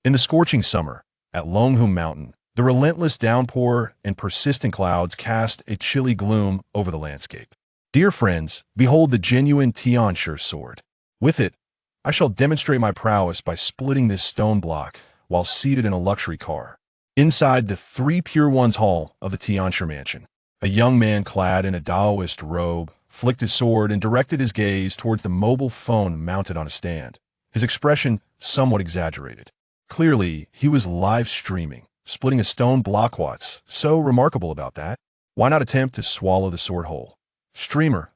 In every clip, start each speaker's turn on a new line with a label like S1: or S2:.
S1: In the scorching summer, at Longhu Mountain, the relentless downpour and persistent clouds cast a chilly gloom over the landscape. Dear friends, behold the genuine Tianshi sword. With it, I shall demonstrate my prowess by splitting this stone block while seated in a luxury car. Inside the Three Pure Ones hall of the Tianshi mansion, a young man clad in a Taoist robe flicked his sword and directed his gaze towards the mobile phone mounted on a stand, his expression somewhat exaggerated. Clearly, he was live streaming, splitting a stone block. What's so remarkable about that? Why not attempt to swallow the sword whole? Streamer,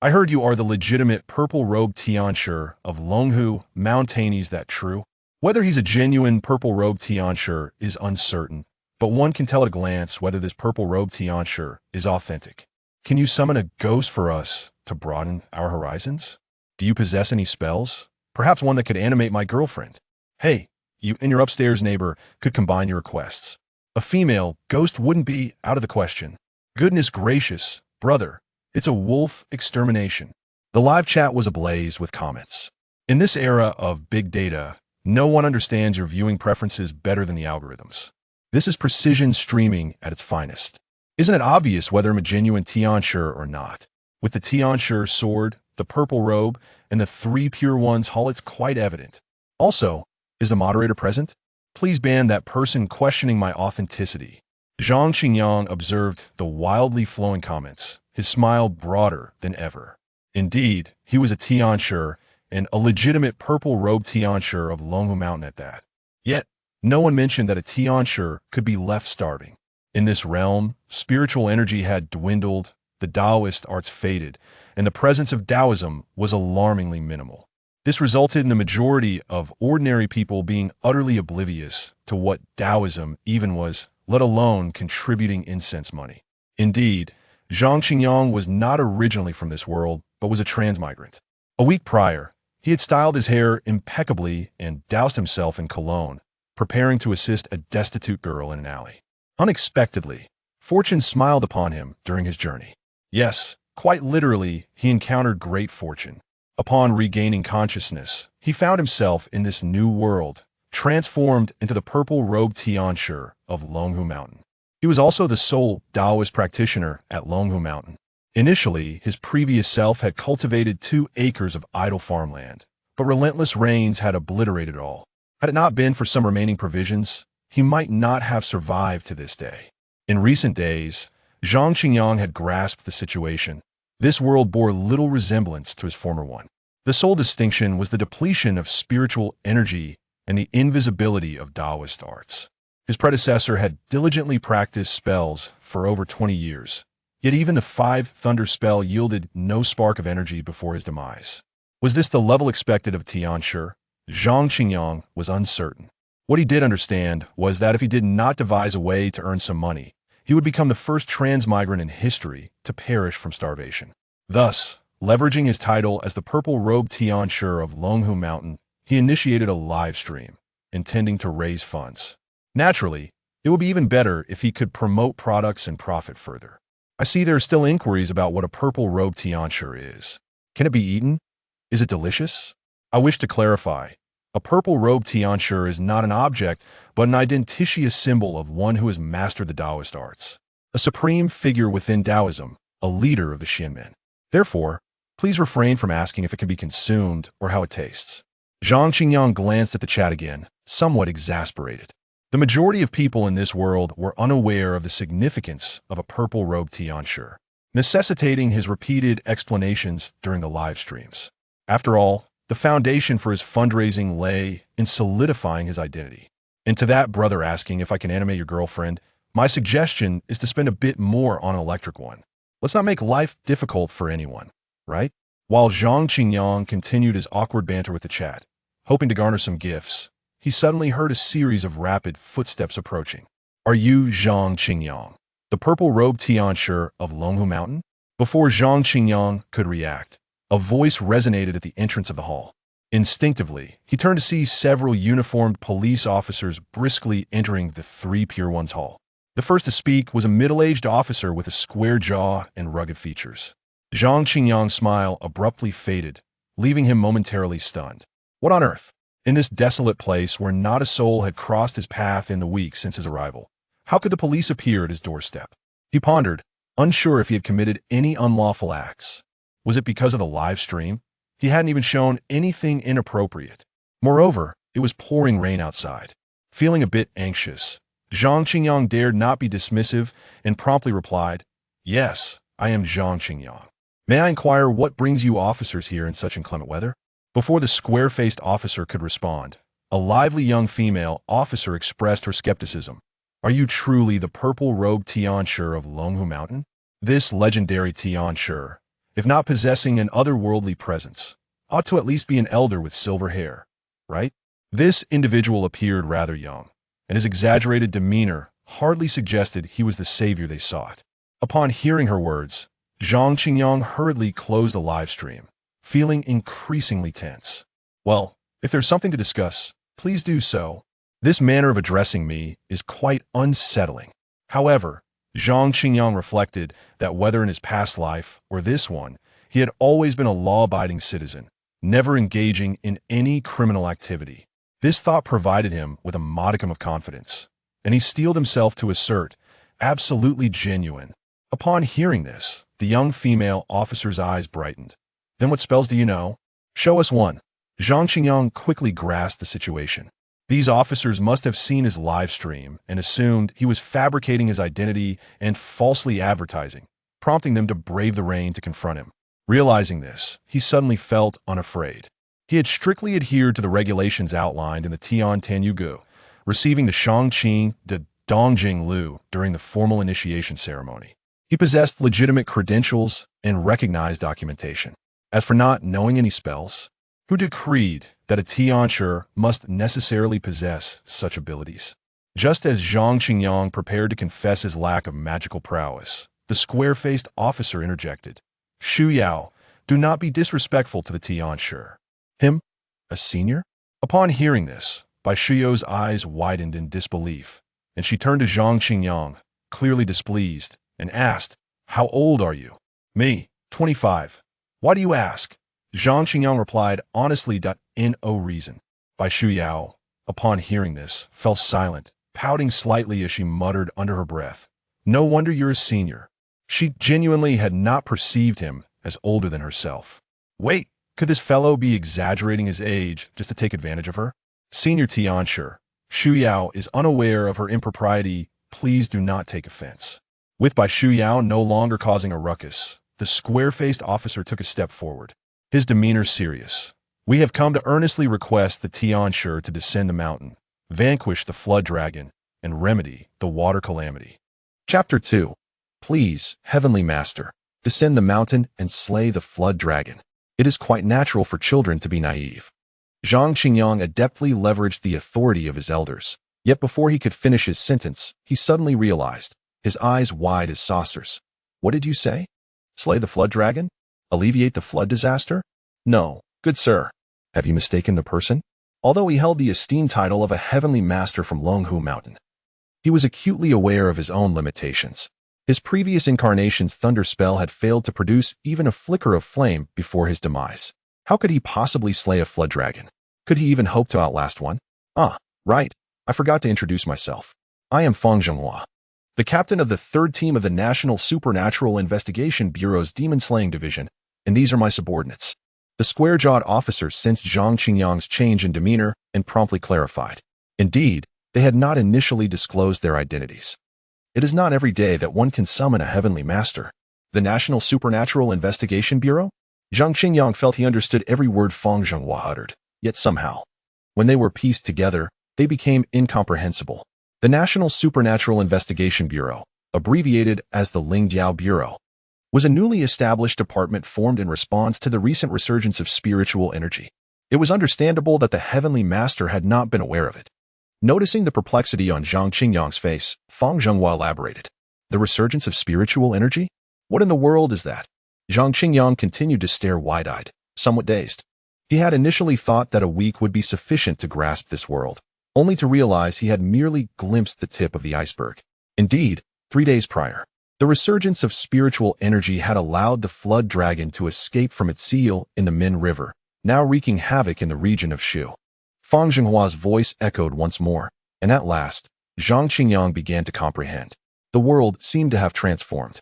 S1: I heard you are the legitimate purple-robed Tianshi of Longhu Mountain. Is that true? Whether he's a genuine purple-robed Tianshi is uncertain, but one can tell at a glance whether this purple-robed Tianshi is authentic. Can you summon a ghost for us to broaden our horizons? Do you possess any spells? Perhaps one that could animate my girlfriend? Hey, you and your upstairs neighbor could combine your requests. A female ghost wouldn't be out of the question. Goodness gracious, brother, it's a wolf extermination. The live chat was ablaze with comments. In this era of big data, no one understands your viewing preferences better than the algorithms. This is precision streaming at its finest. Isn't it obvious whether I'm a genuine Tianshi or not? With the Tianshi sword, the purple robe, and the Three Pure Ones hall, it's quite evident. Also, is the moderator present? Please ban that person questioning my authenticity. Zhang Qingyang observed the wildly flowing comments, his smile broader than ever. Indeed, he was a Tianshi, and a legitimate purple-robed Tianshi of Longhu Mountain at that. Yet, no one mentioned that a Tianshi could be left starving. In this realm, spiritual energy had dwindled, the Taoist arts faded, and the presence of Taoism was alarmingly minimal. This resulted in the majority of ordinary people being utterly oblivious to what Taoism even was, let alone contributing incense money. Indeed, Zhang Qingyang was not originally from this world, but was a transmigrant. A week prior, he had styled his hair impeccably and doused himself in cologne, preparing to assist a destitute girl in an alley. Unexpectedly, fortune smiled upon him during his journey. Yes, quite literally, he encountered great fortune. Upon regaining consciousness, he found himself in this new world, transformed into the purple-robed Tianshi of Longhu Mountain. He was also the sole Taoist practitioner at Longhu Mountain. Initially, his previous self had cultivated 2 acres of idle farmland, but relentless rains had obliterated it all. Had it not been for some remaining provisions, he might not have survived to this day. In recent days, Zhang Qingyang had grasped the situation. This world bore little resemblance to his former one. The sole distinction was the depletion of spiritual energy and the invisibility of Taoist arts. His predecessor had diligently practiced spells for over 20 years, yet even the 5 thunder spell yielded no spark of energy before his demise. Was this the level expected of Tianshi? Zhang Qingyang was uncertain. What he did understand was that if he did not devise a way to earn some money, he would become the first transmigrant in history to perish from starvation. Thus, leveraging his title as the purple-robed Tianshi of Longhu Mountain, he initiated a live stream, intending to raise funds. Naturally, it would be even better if he could promote products and profit further. I see there are still inquiries about what a purple-robed Tianshi is. Can it be eaten? Is it delicious? I wish to clarify. A purple-robed Tianshi is not an object, but an identititious symbol of one who has mastered the Taoist arts. A supreme figure within Taoism, a leader of the Xianmen. Therefore, please refrain from asking if it can be consumed or how it tastes. Zhang Qingyang glanced at the chat again, somewhat exasperated. The majority of people in this world were unaware of the significance of a purple-robed Tianshi, necessitating his repeated explanations during the live streams. After all, the foundation for his fundraising lay in solidifying his identity. And to that brother asking if I can animate your girlfriend, my suggestion is to spend a bit more on an electric one. Let's not make life difficult for anyone, right? While Zhang Qingyang continued his awkward banter with the chat, hoping to garner some gifts, he suddenly heard a series of rapid footsteps approaching. Are you Zhang Qingyang, the purple-robed Tianshi of Longhu Mountain? Before Zhang Qingyang could react, a voice resonated at the entrance of the hall. Instinctively, he turned to see several uniformed police officers briskly entering the Three Pure Ones hall. The first to speak was a middle-aged officer with a square jaw and rugged features. Zhang Qingyang's smile abruptly faded, leaving him momentarily stunned. What on earth? In this desolate place where not a soul had crossed his path in the weeks since his arrival, how could the police appear at his doorstep? He pondered, unsure if he had committed any unlawful acts. Was it because of the live stream? He hadn't even shown anything inappropriate. Moreover, it was pouring rain outside. Feeling a bit anxious, Zhang Qingyang dared not be dismissive and promptly replied, "Yes, I am Zhang Qingyang. May I inquire what brings you officers here in such inclement weather?" Before the square-faced officer could respond, a lively young female officer expressed her skepticism. "Are you truly the purple-robed Tianshi of Longhu Mountain? This legendary Tianshi, if not possessing an otherworldly presence, ought to at least be an elder with silver hair, right?" This individual appeared rather young, and his exaggerated demeanor hardly suggested he was the savior they sought. Upon hearing her words, Zhang Qingyang hurriedly closed the live stream, feeling increasingly tense. "Well, if there's something to discuss, please do so. This manner of addressing me is quite unsettling." However, Zhang Qingyang reflected that whether in his past life or this one, he had always been a law-abiding citizen, never engaging in any criminal activity. This thought provided him with a modicum of confidence, and he steeled himself to assert, "Absolutely genuine." Upon hearing this, the young female officer's eyes brightened. "Then what spells do you know? Show us one." Zhang Qingyang quickly grasped the situation. These officers must have seen his live stream and assumed he was fabricating his identity and falsely advertising, prompting them to brave the rain to confront him. Realizing this, he suddenly felt unafraid. He had strictly adhered to the regulations outlined in the Tian Tanyugu, receiving the Shangqing de Dongjing Lu during the formal initiation ceremony. He possessed legitimate credentials and recognized documentation. As for not knowing any spells, who decreed that a Tianshi must necessarily possess such abilities? Just as Zhang Qingyang prepared to confess his lack of magical prowess, the square-faced officer interjected, "Shu Yao, do not be disrespectful to the Tianshi." "Him? A senior?" Upon hearing this, Bai Shuyao's eyes widened in disbelief, and she turned to Zhang Qingyang, clearly displeased, and asked, "How old are you?" "Me, 25. Why do you ask?" Zhang Qingyang replied honestly. "No reason." Bai Shuyao, upon hearing this, fell silent, pouting slightly as she muttered under her breath, "No wonder you're a senior." She genuinely had not perceived him as older than herself. Wait, could this fellow be exaggerating his age just to take advantage of her? "Senior Tianshi, Shuyao is unaware of her impropriety. Please do not take offense." With Bai Shuyao no longer causing a ruckus, the square-faced officer took a step forward. His demeanor serious. "We have come to earnestly request the Tianshi to descend the mountain, vanquish the flood dragon, and remedy the water calamity." Chapter 2. Please, Heavenly Master, descend the mountain and slay the flood dragon. It is quite natural for children to be naive. Zhang Qingyang adeptly leveraged the authority of his elders. Yet before he could finish his sentence, he suddenly realized, his eyes wide as saucers. "What did you say? Slay the flood dragon? Alleviate the flood disaster? No, good sir. Have you mistaken the person?" Although he held the esteemed title of a heavenly master from Longhu Mountain, he was acutely aware of his own limitations. His previous incarnation's thunder spell had failed to produce even a flicker of flame before his demise. How could he possibly slay a flood dragon? Could he even hope to outlast one? Ah, right. I forgot to introduce myself. I am Fang Zhenghua, the captain of the 3rd team of the National Supernatural Investigation Bureau's Demon-Slaying Division, and these are my subordinates. The square-jawed officer sensed Zhang Qingyang's change in demeanor and promptly clarified. Indeed, they had not initially disclosed their identities. It is not every day that one can summon a heavenly master. The National Supernatural Investigation Bureau? Zhang Qingyang felt he understood every word Fang Zhenghua uttered, yet somehow, when they were pieced together, they became incomprehensible. The National Supernatural Investigation Bureau, abbreviated as the Lingdiao Bureau, was a newly established department formed in response to the recent resurgence of spiritual energy. It was understandable that the heavenly master had not been aware of it. Noticing the perplexity on Zhang Qingyang's face, Fang Zhenghua elaborated. "The resurgence of spiritual energy? What in the world is that?" Zhang Qingyang continued to stare wide-eyed, somewhat dazed. He had initially thought that a week would be sufficient to grasp this world, only to realize he had merely glimpsed the tip of the iceberg. Indeed, 3 days prior, the resurgence of spiritual energy had allowed the flood dragon to escape from its seal in the Min River, now wreaking havoc in the region of Shu. Fang Zhenghua's voice echoed once more, and at last, Zhang Qingyang began to comprehend. The world seemed to have transformed.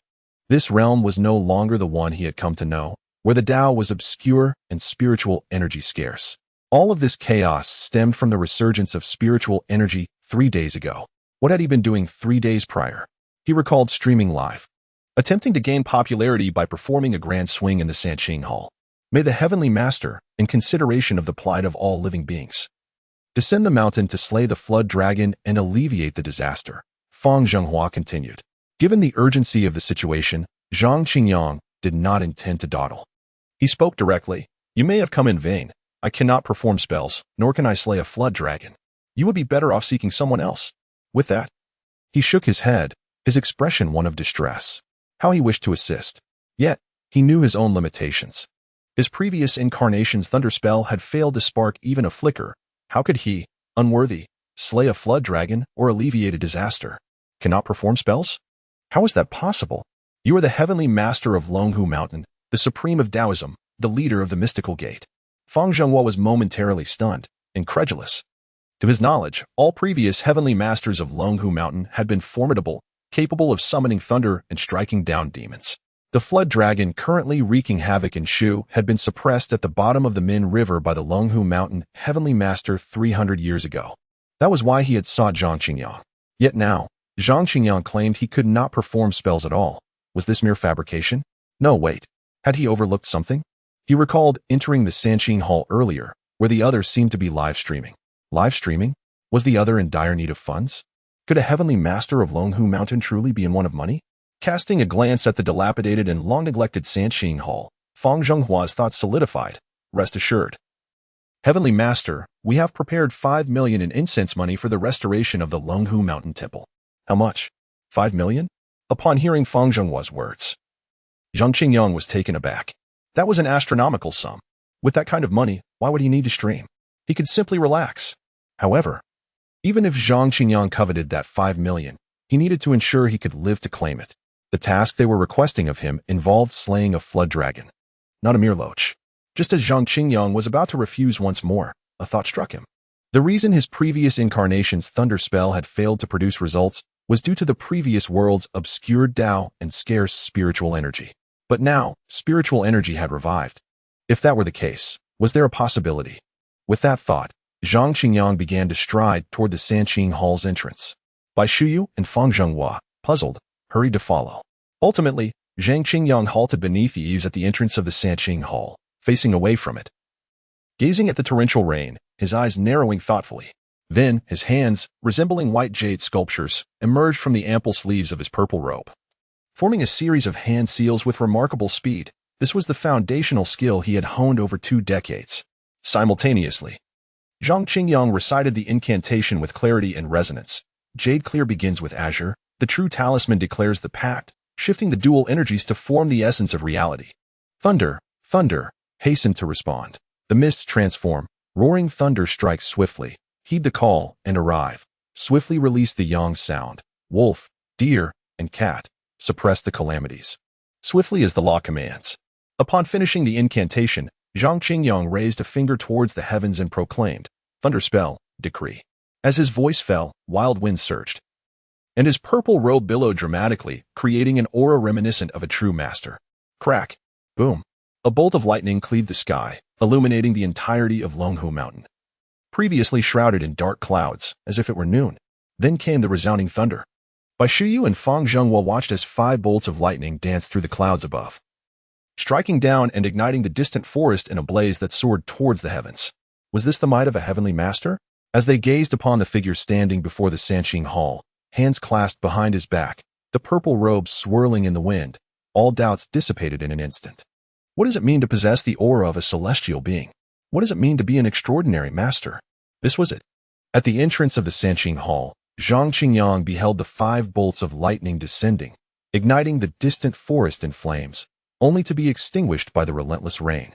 S1: This realm was no longer the one he had come to know, where the Tao was obscure and spiritual energy scarce. All of this chaos stemmed from the resurgence of spiritual energy 3 days ago. What had he been doing 3 days prior? He recalled streaming live, attempting to gain popularity by performing a grand swing in the Sanqing Hall. May the Heavenly Master, in consideration of the plight of all living beings, descend the mountain to slay the flood dragon and alleviate the disaster, Fang Zhenghua continued. Given the urgency of the situation, Zhang Qingyang did not intend to dawdle. He spoke directly. You may have come in vain. I cannot perform spells, nor can I slay a flood dragon. You would be better off seeking someone else. With that, he shook his head, his expression one of distress. How he wished to assist. Yet, he knew his own limitations. His previous incarnation's thunder spell had failed to spark even a flicker. How could he, unworthy, slay a flood dragon or alleviate a disaster? Cannot perform spells? How is that possible? You are the heavenly master of Longhu Mountain, the supreme of Taoism, the leader of the mystical gate. Fang Zhenghua was momentarily stunned, incredulous. To his knowledge, all previous heavenly masters of Longhu Mountain had been formidable, capable of summoning thunder and striking down demons. The flood dragon currently wreaking havoc in Shu had been suppressed at the bottom of the Min River by the Longhu Mountain heavenly master 300 years ago. That was why he had sought Zhang Qingyang. Yet now, Zhang Qingyang claimed he could not perform spells at all. Was this mere fabrication? No, wait. Had he overlooked something? He recalled entering the Sanqing Hall earlier, where the other seemed to be live streaming. Live streaming? Was the other in dire need of funds? Could a heavenly master of Longhu Mountain truly be in want of money? Casting a glance at the dilapidated and long-neglected Sanqing Hall, Fang Zhenghua's thoughts solidified. Rest assured. Heavenly Master, we have prepared 5 million in incense money for the restoration of the Longhu Mountain Temple. How much? 5 million? Upon hearing Fang Zhenghua's words, Zhang Qingyang was taken aback. That was an astronomical sum. With that kind of money, why would he need to stream? He could simply relax. However, even if Zhang Qingyang coveted that 5 million, he needed to ensure he could live to claim it. The task they were requesting of him involved slaying a flood dragon, not a mere loach. Just as Zhang Qingyang was about to refuse once more, a thought struck him. The reason his previous incarnation's thunder spell had failed to produce results was due to the previous world's obscured Tao and scarce spiritual energy. But now, spiritual energy had revived. If that were the case, was there a possibility? With that thought, Zhang Qingyang began to stride toward the Sanqing Hall's entrance. Bai Shuyu and Fang Zhenghua, puzzled, hurried to follow. Ultimately, Zhang Qingyang halted beneath the eaves at the entrance of the Sanqing Hall, facing away from it. Gazing at the torrential rain, his eyes narrowing thoughtfully. Then, his hands, resembling white jade sculptures, emerged from the ample sleeves of his purple robe. Forming a series of hand seals with remarkable speed, this was the foundational skill he had honed over 2 decades. Simultaneously, Zhang Qingyang recited the incantation with clarity and resonance. Jade clear begins with azure. The true talisman declares the pact, shifting the dual energies to form the essence of reality. Thunder, thunder, hasten to respond. The mists transform. Roaring thunder strikes swiftly. Heed the call and arrive. Swiftly release the yang sound. Wolf, deer, and cat. Suppress the calamities. Swiftly as the law commands. Upon finishing the incantation, Zhang Qingyang raised a finger towards the heavens and proclaimed, "Thunder spell, decree." As his voice fell, wild winds surged, and his purple robe billowed dramatically, creating an aura reminiscent of a true master. Crack. Boom. A bolt of lightning cleaved the sky, illuminating the entirety of Longhu Mountain, previously shrouded in dark clouds, as if it were noon. Then came the resounding thunder. Bai Shuyu and Fang Zhenghua watched as 5 bolts of lightning danced through the clouds above, striking down and igniting the distant forest in a blaze that soared towards the heavens. Was this the might of a heavenly master? As they gazed upon the figure standing before the Sanqing Hall, hands clasped behind his back, the purple robe swirling in the wind, all doubts dissipated in an instant. What does it mean to possess the aura of a celestial being? What does it mean to be an extraordinary master? This was it. At the entrance of the Sanqing Hall, Zhang Qingyang beheld the 5 bolts of lightning descending, igniting the distant forest in flames, only to be extinguished by the relentless rain.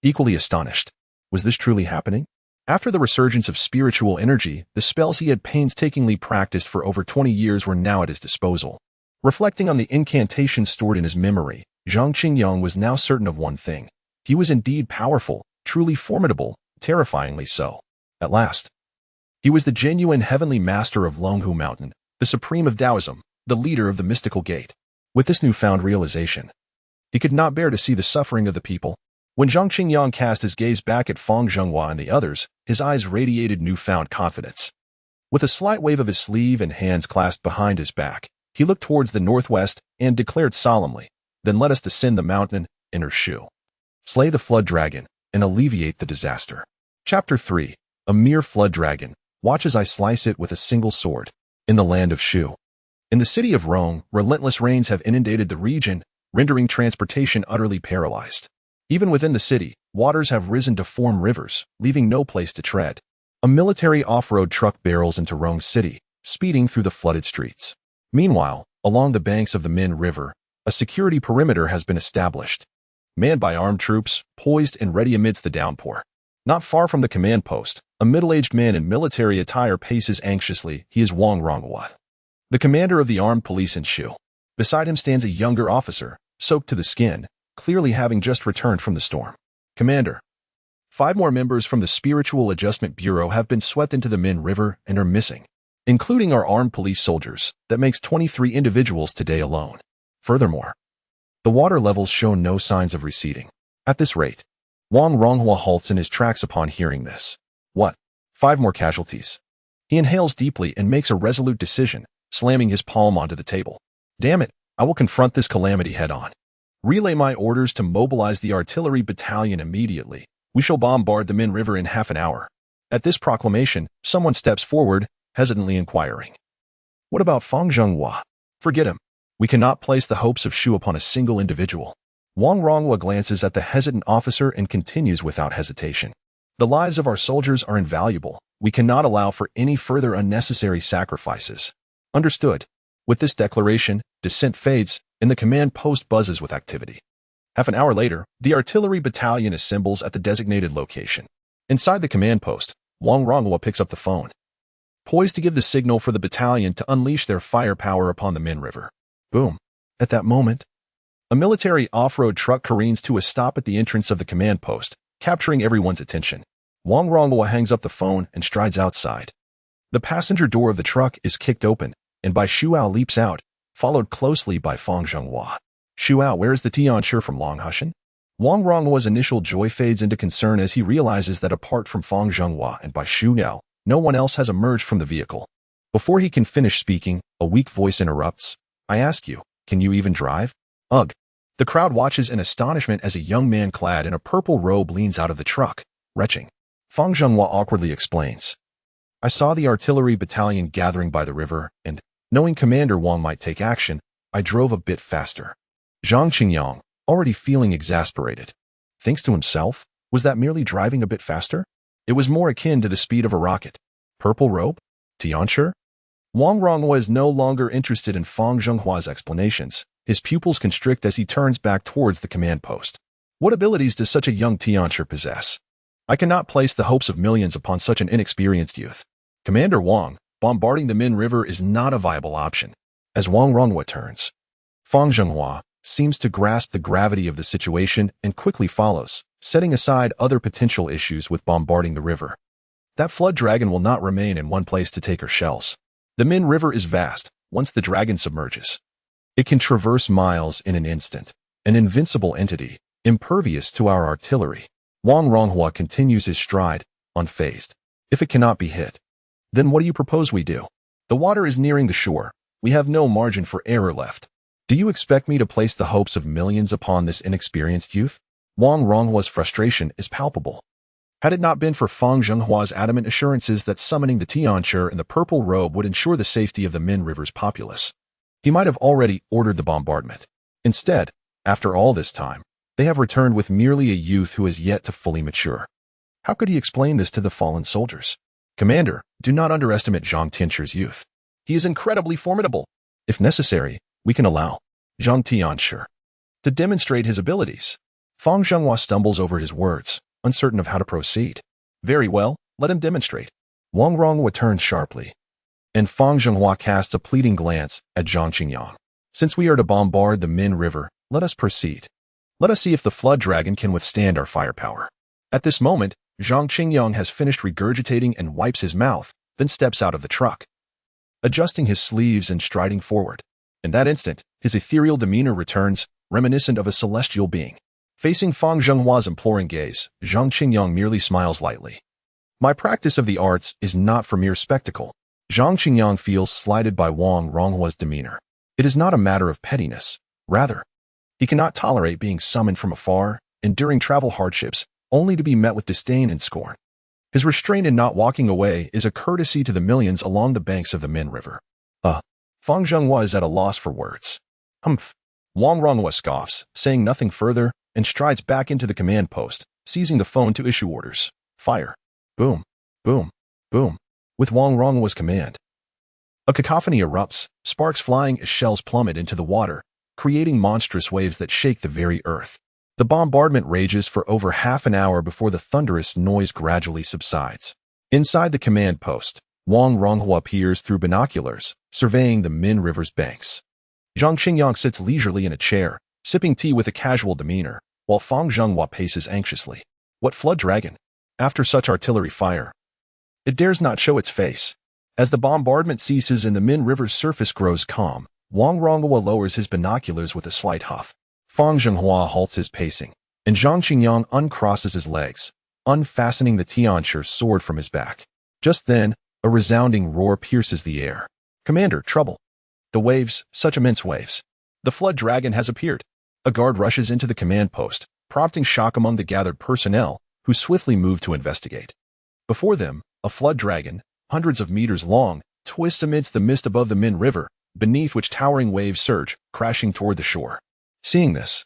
S1: Equally astonished, was this truly happening? After the resurgence of spiritual energy, the spells he had painstakingly practiced for over 20 years were now at his disposal. Reflecting on the incantations stored in his memory, Zhang Qingyang was now certain of one thing. He was indeed powerful, truly formidable, terrifyingly so. At last, he was the genuine heavenly master of Longhu Mountain, the supreme of Taoism, the leader of the mystical gate. With this newfound realization, he could not bear to see the suffering of the people. When Zhang Qingyang cast his gaze back at Fang Zhenghua and the others, his eyes radiated newfound confidence. With a slight wave of his sleeve and hands clasped behind his back, he looked towards the northwest and declared solemnly, "Then let us descend the mountain, inner Shu. Slay the flood dragon and alleviate the disaster." Chapter 3. A mere flood dragon. Watch as I slice it with a single sword. In the land of Shu. In the city of Rong, relentless rains have inundated the region, rendering transportation utterly paralyzed. Even within the city, waters have risen to form rivers, leaving no place to tread. A military off-road truck barrels into Rong City, speeding through the flooded streets. Meanwhile, along the banks of the Min River, a security perimeter has been established, manned by armed troops, poised and ready amidst the downpour. Not far from the command post, a middle-aged man in military attire paces anxiously. He is Wang Ronghua, the commander of the armed police in Shu. Beside him stands a younger officer, soaked to the skin, clearly having just returned from the storm. "Commander, 5 more members from the Spiritual Adjustment Bureau have been swept into the Min River and are missing, including our armed police soldiers. That makes 23 individuals today alone. Furthermore, the water levels show no signs of receding. At this rate." Wang Ronghua halts in his tracks upon hearing this. "What? 5 more casualties?" He inhales deeply and makes a resolute decision, slamming his palm onto the table. "Damn it, I will confront this calamity head-on. Relay my orders to mobilize the artillery battalion immediately. We shall bombard the Min River in half an hour." At this proclamation, someone steps forward, hesitantly inquiring, "What about Fang Zhenghua?" "Forget him. We cannot place the hopes of Shu upon a single individual." Wang Ronghua glances at the hesitant officer and continues without hesitation. "The lives of our soldiers are invaluable. We cannot allow for any further unnecessary sacrifices." "Understood." With this declaration, dissent fades, and the command post buzzes with activity. Half an hour later, the artillery battalion assembles at the designated location. Inside the command post, Wang Ronghua picks up the phone, poised to give the signal for the battalion to unleash their firepower upon the Min River. Boom. At that moment, a military off-road truck careens to a stop at the entrance of the command post, capturing everyone's attention. Wang Ronghua hangs up the phone and strides outside. The passenger door of the truck is kicked open, and Bai Shuao leaps out, followed closely by Fang Zhenghua. "Shuao, where is the Tianshi from Longhushan?" Wang Ronghua's initial joy fades into concern as he realizes that apart from Fang Zhenghua and Bai Shuao, no one else has emerged from the vehicle. Before he can finish speaking, a weak voice interrupts. "I ask you, can you even drive?" "Ugh." The crowd watches in astonishment as a young man clad in a purple robe leans out of the truck, retching. Fang Zhenghua awkwardly explains, "I saw the artillery battalion gathering by the river, and, knowing Commander Wang might take action, I drove a bit faster." Zhang Qingyang, already feeling exasperated, thinks to himself, was that merely driving a bit faster? It was more akin to the speed of a rocket. Purple robe? Tianshi? Wang Ronghua is no longer interested in Fang Zhenghua's explanations. His pupils constrict as he turns back towards the command post. What abilities does such a young Tianshi possess? I cannot place the hopes of millions upon such an inexperienced youth. "Commander Wang, bombarding the Min River is not a viable option." As Wang Ronghua turns, Fang Zhenghua seems to grasp the gravity of the situation and quickly follows, setting aside other potential issues with bombarding the river. That flood dragon will not remain in one place to take her shells. The Min River is vast. Once the dragon submerges, it can traverse miles in an instant, an invincible entity, impervious to our artillery. Wang Ronghua continues his stride, unfazed. "If it cannot be hit, then what do you propose we do? The water is nearing the shore. We have no margin for error left. Do you expect me to place the hopes of millions upon this inexperienced youth?" Wang Ronghua's frustration is palpable. Had it not been for Fang Zhenghua's adamant assurances that summoning the Tianshi in the purple robe would ensure the safety of the Min River's populace, he might have already ordered the bombardment. Instead, after all this time, they have returned with merely a youth who has yet to fully mature. How could he explain this to the fallen soldiers? "Commander, do not underestimate Zhang Tianqi's youth. He is incredibly formidable. If necessary, we can allow Zhang Tianshi to demonstrate his abilities." Fang Zhenghua stumbles over his words, uncertain of how to proceed. "Very well, let him demonstrate." Wang Ronghua turns sharply, and Fang Zhenghua casts a pleading glance at Zhang Qingyang. "Since we are to bombard the Min River, let us proceed. Let us see if the flood dragon can withstand our firepower." At this moment, Zhang Qingyang has finished regurgitating and wipes his mouth, then steps out of the truck, adjusting his sleeves and striding forward. In that instant, his ethereal demeanor returns, reminiscent of a celestial being. Facing Fang Zhenghua's imploring gaze, Zhang Qingyang merely smiles lightly. My practice of the arts is not for mere spectacle. Zhang Qingyang feels slighted by Wang Ronghua's demeanor. It is not a matter of pettiness. Rather, he cannot tolerate being summoned from afar, enduring travel hardships, only to be met with disdain and scorn. His restraint in not walking away is a courtesy to the millions along the banks of the Min River. Fang Zhenghua is at a loss for words. Humph. Wang Ronghua scoffs, saying nothing further, and strides back into the command post, seizing the phone to issue orders. Fire. Boom. Boom. Boom. With Wang Ronghua's command. A cacophony erupts, sparks flying as shells plummet into the water, creating monstrous waves that shake the very earth. The bombardment rages for over half an hour before the thunderous noise gradually subsides. Inside the command post, Wang Ronghua peers through binoculars, surveying the Min River's banks. Zhang Qingyang sits leisurely in a chair, sipping tea with a casual demeanor, while Fang Zhenghua paces anxiously. What flood dragon? After such artillery fire, it dares not show its face. As the bombardment ceases and the Min River's surface grows calm, Wang Ronghua lowers his binoculars with a slight huff. Fang Zhenghua halts his pacing, and Zhang Qingyang uncrosses his legs, unfastening the Tianshi's sword from his back. Just then, a resounding roar pierces the air. Commander, trouble. The waves, such immense waves. The flood dragon has appeared. A guard rushes into the command post, prompting shock among the gathered personnel, who swiftly move to investigate. Before them, a flood dragon, hundreds of meters long, twists amidst the mist above the Min River, beneath which towering waves surge, crashing toward the shore. Seeing this,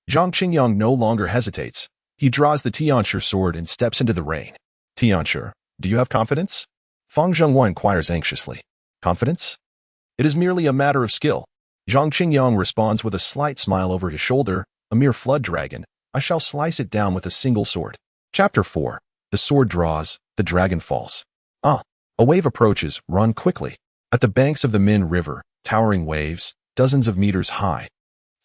S1: Zhang Qingyang no longer hesitates. He draws the Tianshi sword and steps into the rain. Tianshi, do you have confidence? Fang Zhenghua inquires anxiously. Confidence? It is merely a matter of skill. Zhang Qingyang responds with a slight smile over his shoulder. A mere flood dragon, I shall slice it down with a single sword. Chapter 4. The sword draws, the dragon falls. A wave approaches, run quickly. At the banks of the Min River, towering waves, dozens of meters high,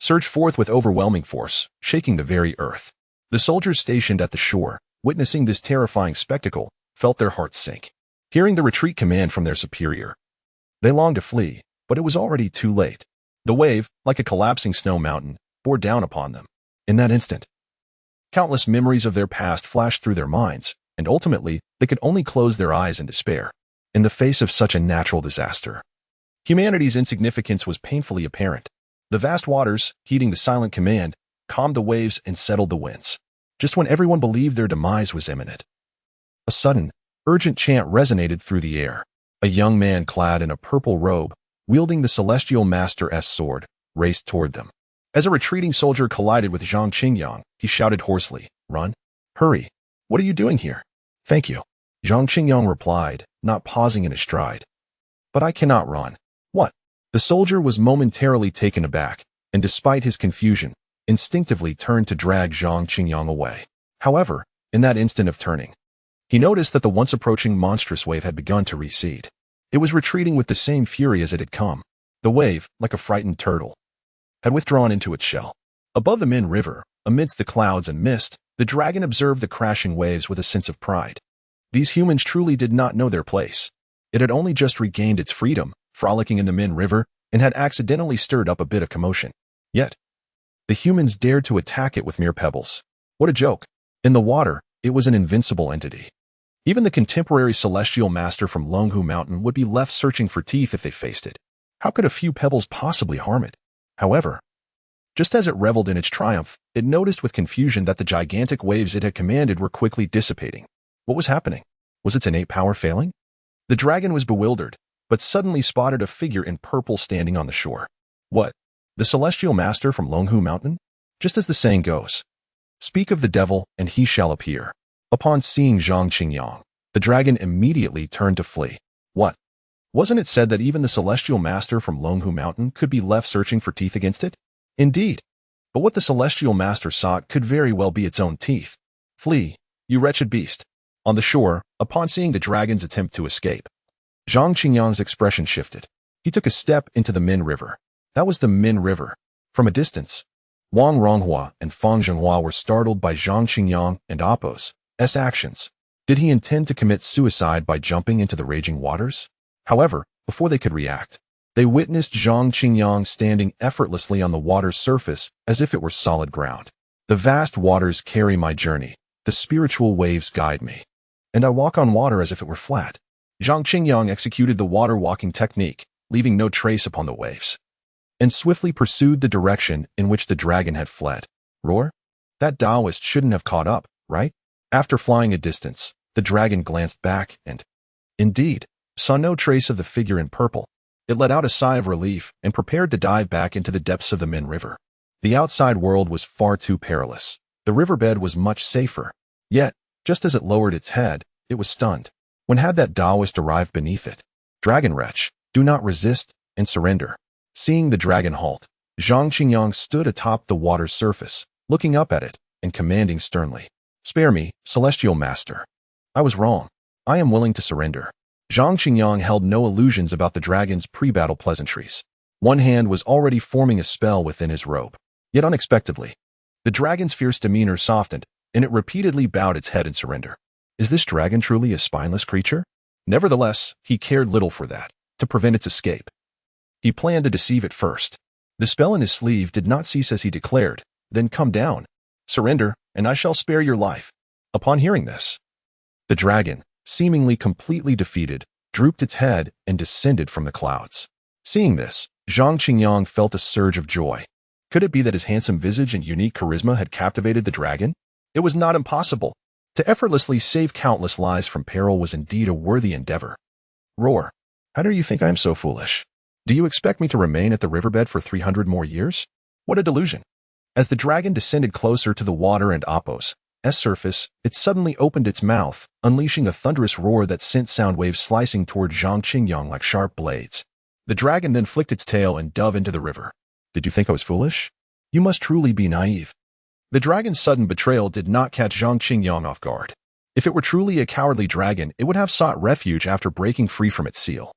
S1: surge forth with overwhelming force, shaking the very earth. The soldiers stationed at the shore, witnessing this terrifying spectacle, felt their hearts sink. Hearing the retreat command from their superior, they longed to flee, but it was already too late. The wave, like a collapsing snow mountain, bore down upon them. In that instant, countless memories of their past flashed through their minds, and ultimately, they could only close their eyes in despair. In the face of such a natural disaster, humanity's insignificance was painfully apparent. The vast waters, heeding the silent command, calmed the waves and settled the winds. Just when everyone believed their demise was imminent, a sudden, urgent chant resonated through the air. A young man clad in a purple robe, wielding the Celestial Master's sword, raced toward them. As a retreating soldier collided with Zhang Qingyang, he shouted hoarsely, "Run! Hurry! What are you doing here?" "Thank you," Zhang Qingyang replied, not pausing in his stride. "But I cannot run." "What?" The soldier was momentarily taken aback, and despite his confusion, instinctively turned to drag Zhang Qingyang away. However, in that instant of turning, he noticed that the once approaching monstrous wave had begun to recede. It was retreating with the same fury as it had come. The wave, like a frightened turtle, had withdrawn into its shell. Above the Min River, amidst the clouds and mist, the dragon observed the crashing waves with a sense of pride. These humans truly did not know their place. It had only just regained its freedom, frolicking in the Min River, and had accidentally stirred up a bit of commotion. Yet, the humans dared to attack it with mere pebbles. What a joke! In the water, it was an invincible entity. Even the contemporary celestial master from Longhu Mountain would be left searching for teeth if they faced it. How could a few pebbles possibly harm it? However, just as it reveled in its triumph, it noticed with confusion that the gigantic waves it had commanded were quickly dissipating. What was happening? Was its innate power failing? The dragon was bewildered, but suddenly spotted a figure in purple standing on the shore. What? The celestial master from Longhu Mountain? Just as the saying goes, speak of the devil and he shall appear. Upon seeing Zhang Qingyang, the dragon immediately turned to flee. What? Wasn't it said that even the celestial master from Longhu Mountain could be left searching for teeth against it? Indeed. But what the celestial master sought could very well be its own teeth. Flee, you wretched beast. On the shore, upon seeing the dragon's attempt to escape, Zhang Qingyang's expression shifted. He took a step into the Min River. That was the Min River. From a distance, Wang Ronghua and Fang Zhenghua were startled by Zhang Qingyang and Apos, actions. Did he intend to commit suicide by jumping into the raging waters? However, before they could react, they witnessed Zhang Qingyang standing effortlessly on the water's surface as if it were solid ground. The vast waters carry my journey. The spiritual waves guide me. And I walk on water as if it were flat. Zhang Qingyang executed the water-walking technique, leaving no trace upon the waves, and swiftly pursued the direction in which the dragon had fled. Roar? That Taoist shouldn't have caught up, right? After flying a distance, the dragon glanced back and, indeed, saw no trace of the figure in purple. It let out a sigh of relief and prepared to dive back into the depths of the Min River. The outside world was far too perilous. The riverbed was much safer. Yet, just as it lowered its head, it was stunned. When had that Taoist arrived beneath it? Dragon wretch, do not resist and surrender. Seeing the dragon halt, Zhang Qingyang stood atop the water's surface, looking up at it and commanding sternly, "Spare me, celestial master. I was wrong. I am willing to surrender." Zhang Qingyang held no illusions about the dragon's pre-battle pleasantries. One hand was already forming a spell within his robe. Yet unexpectedly, the dragon's fierce demeanor softened, and it repeatedly bowed its head in surrender. Is this dragon truly a spineless creature? Nevertheless, he cared little for that, to prevent its escape. He planned to deceive it first. The spell in his sleeve did not cease as he declared, "Then come down. Surrender, and I shall spare your life." Upon hearing this, the dragon, seemingly completely defeated, drooped its head and descended from the clouds. Seeing this, Zhang Qingyang felt a surge of joy. Could it be that his handsome visage and unique charisma had captivated the dragon? It was not impossible. To effortlessly save countless lives from peril was indeed a worthy endeavor. Roar. How do you think I am so foolish? Do you expect me to remain at the riverbed for 300 more years? What a delusion. As the dragon descended closer to the water and Apos' surface, it suddenly opened its mouth, unleashing a thunderous roar that sent sound waves slicing toward Zhang Qingyang like sharp blades. The dragon then flicked its tail and dove into the river. Did you think I was foolish? You must truly be naive. The dragon's sudden betrayal did not catch Zhang Qingyang off guard. If it were truly a cowardly dragon, it would have sought refuge after breaking free from its seal,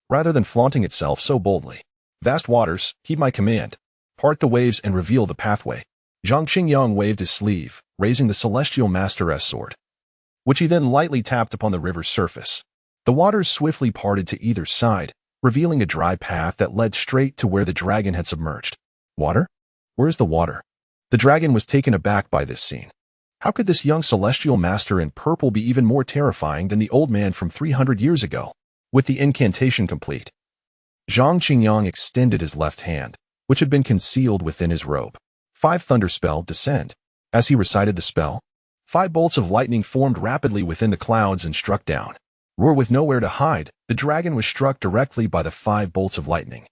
S1: rather than flaunting itself so boldly. Vast waters, heed my command. Part the waves and reveal the pathway. Zhang Qingyang waved his sleeve, raising the celestial master's sword, which he then lightly tapped upon the river's surface. The waters swiftly parted to either side, revealing a dry path that led straight to where the dragon had submerged. Water? Where is the water? The dragon was taken aback by this scene. How could this young celestial master in purple be even more terrifying than the old man from 300 years ago? With the incantation complete, Zhang Qingyang extended his left hand, which had been concealed within his robe. 5 thunder spell descend. As he recited the spell, 5 bolts of lightning formed rapidly within the clouds and struck down. Roar with nowhere to hide, the dragon was struck directly by the 5 bolts of lightning,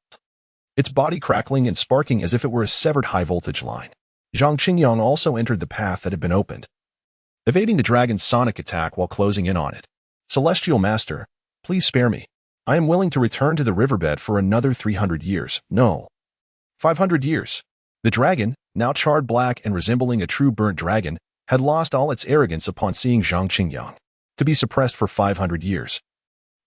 S1: its body crackling and sparking as if it were a severed high-voltage line. Zhang Qingyang also entered the path that had been opened, evading the dragon's sonic attack while closing in on it. Celestial Master, please spare me. I am willing to return to the riverbed for another 300 years. No. 500 years. The dragon, now charred black and resembling a true burnt dragon, had lost all its arrogance upon seeing Zhang Qingyang, to be suppressed for 500 years,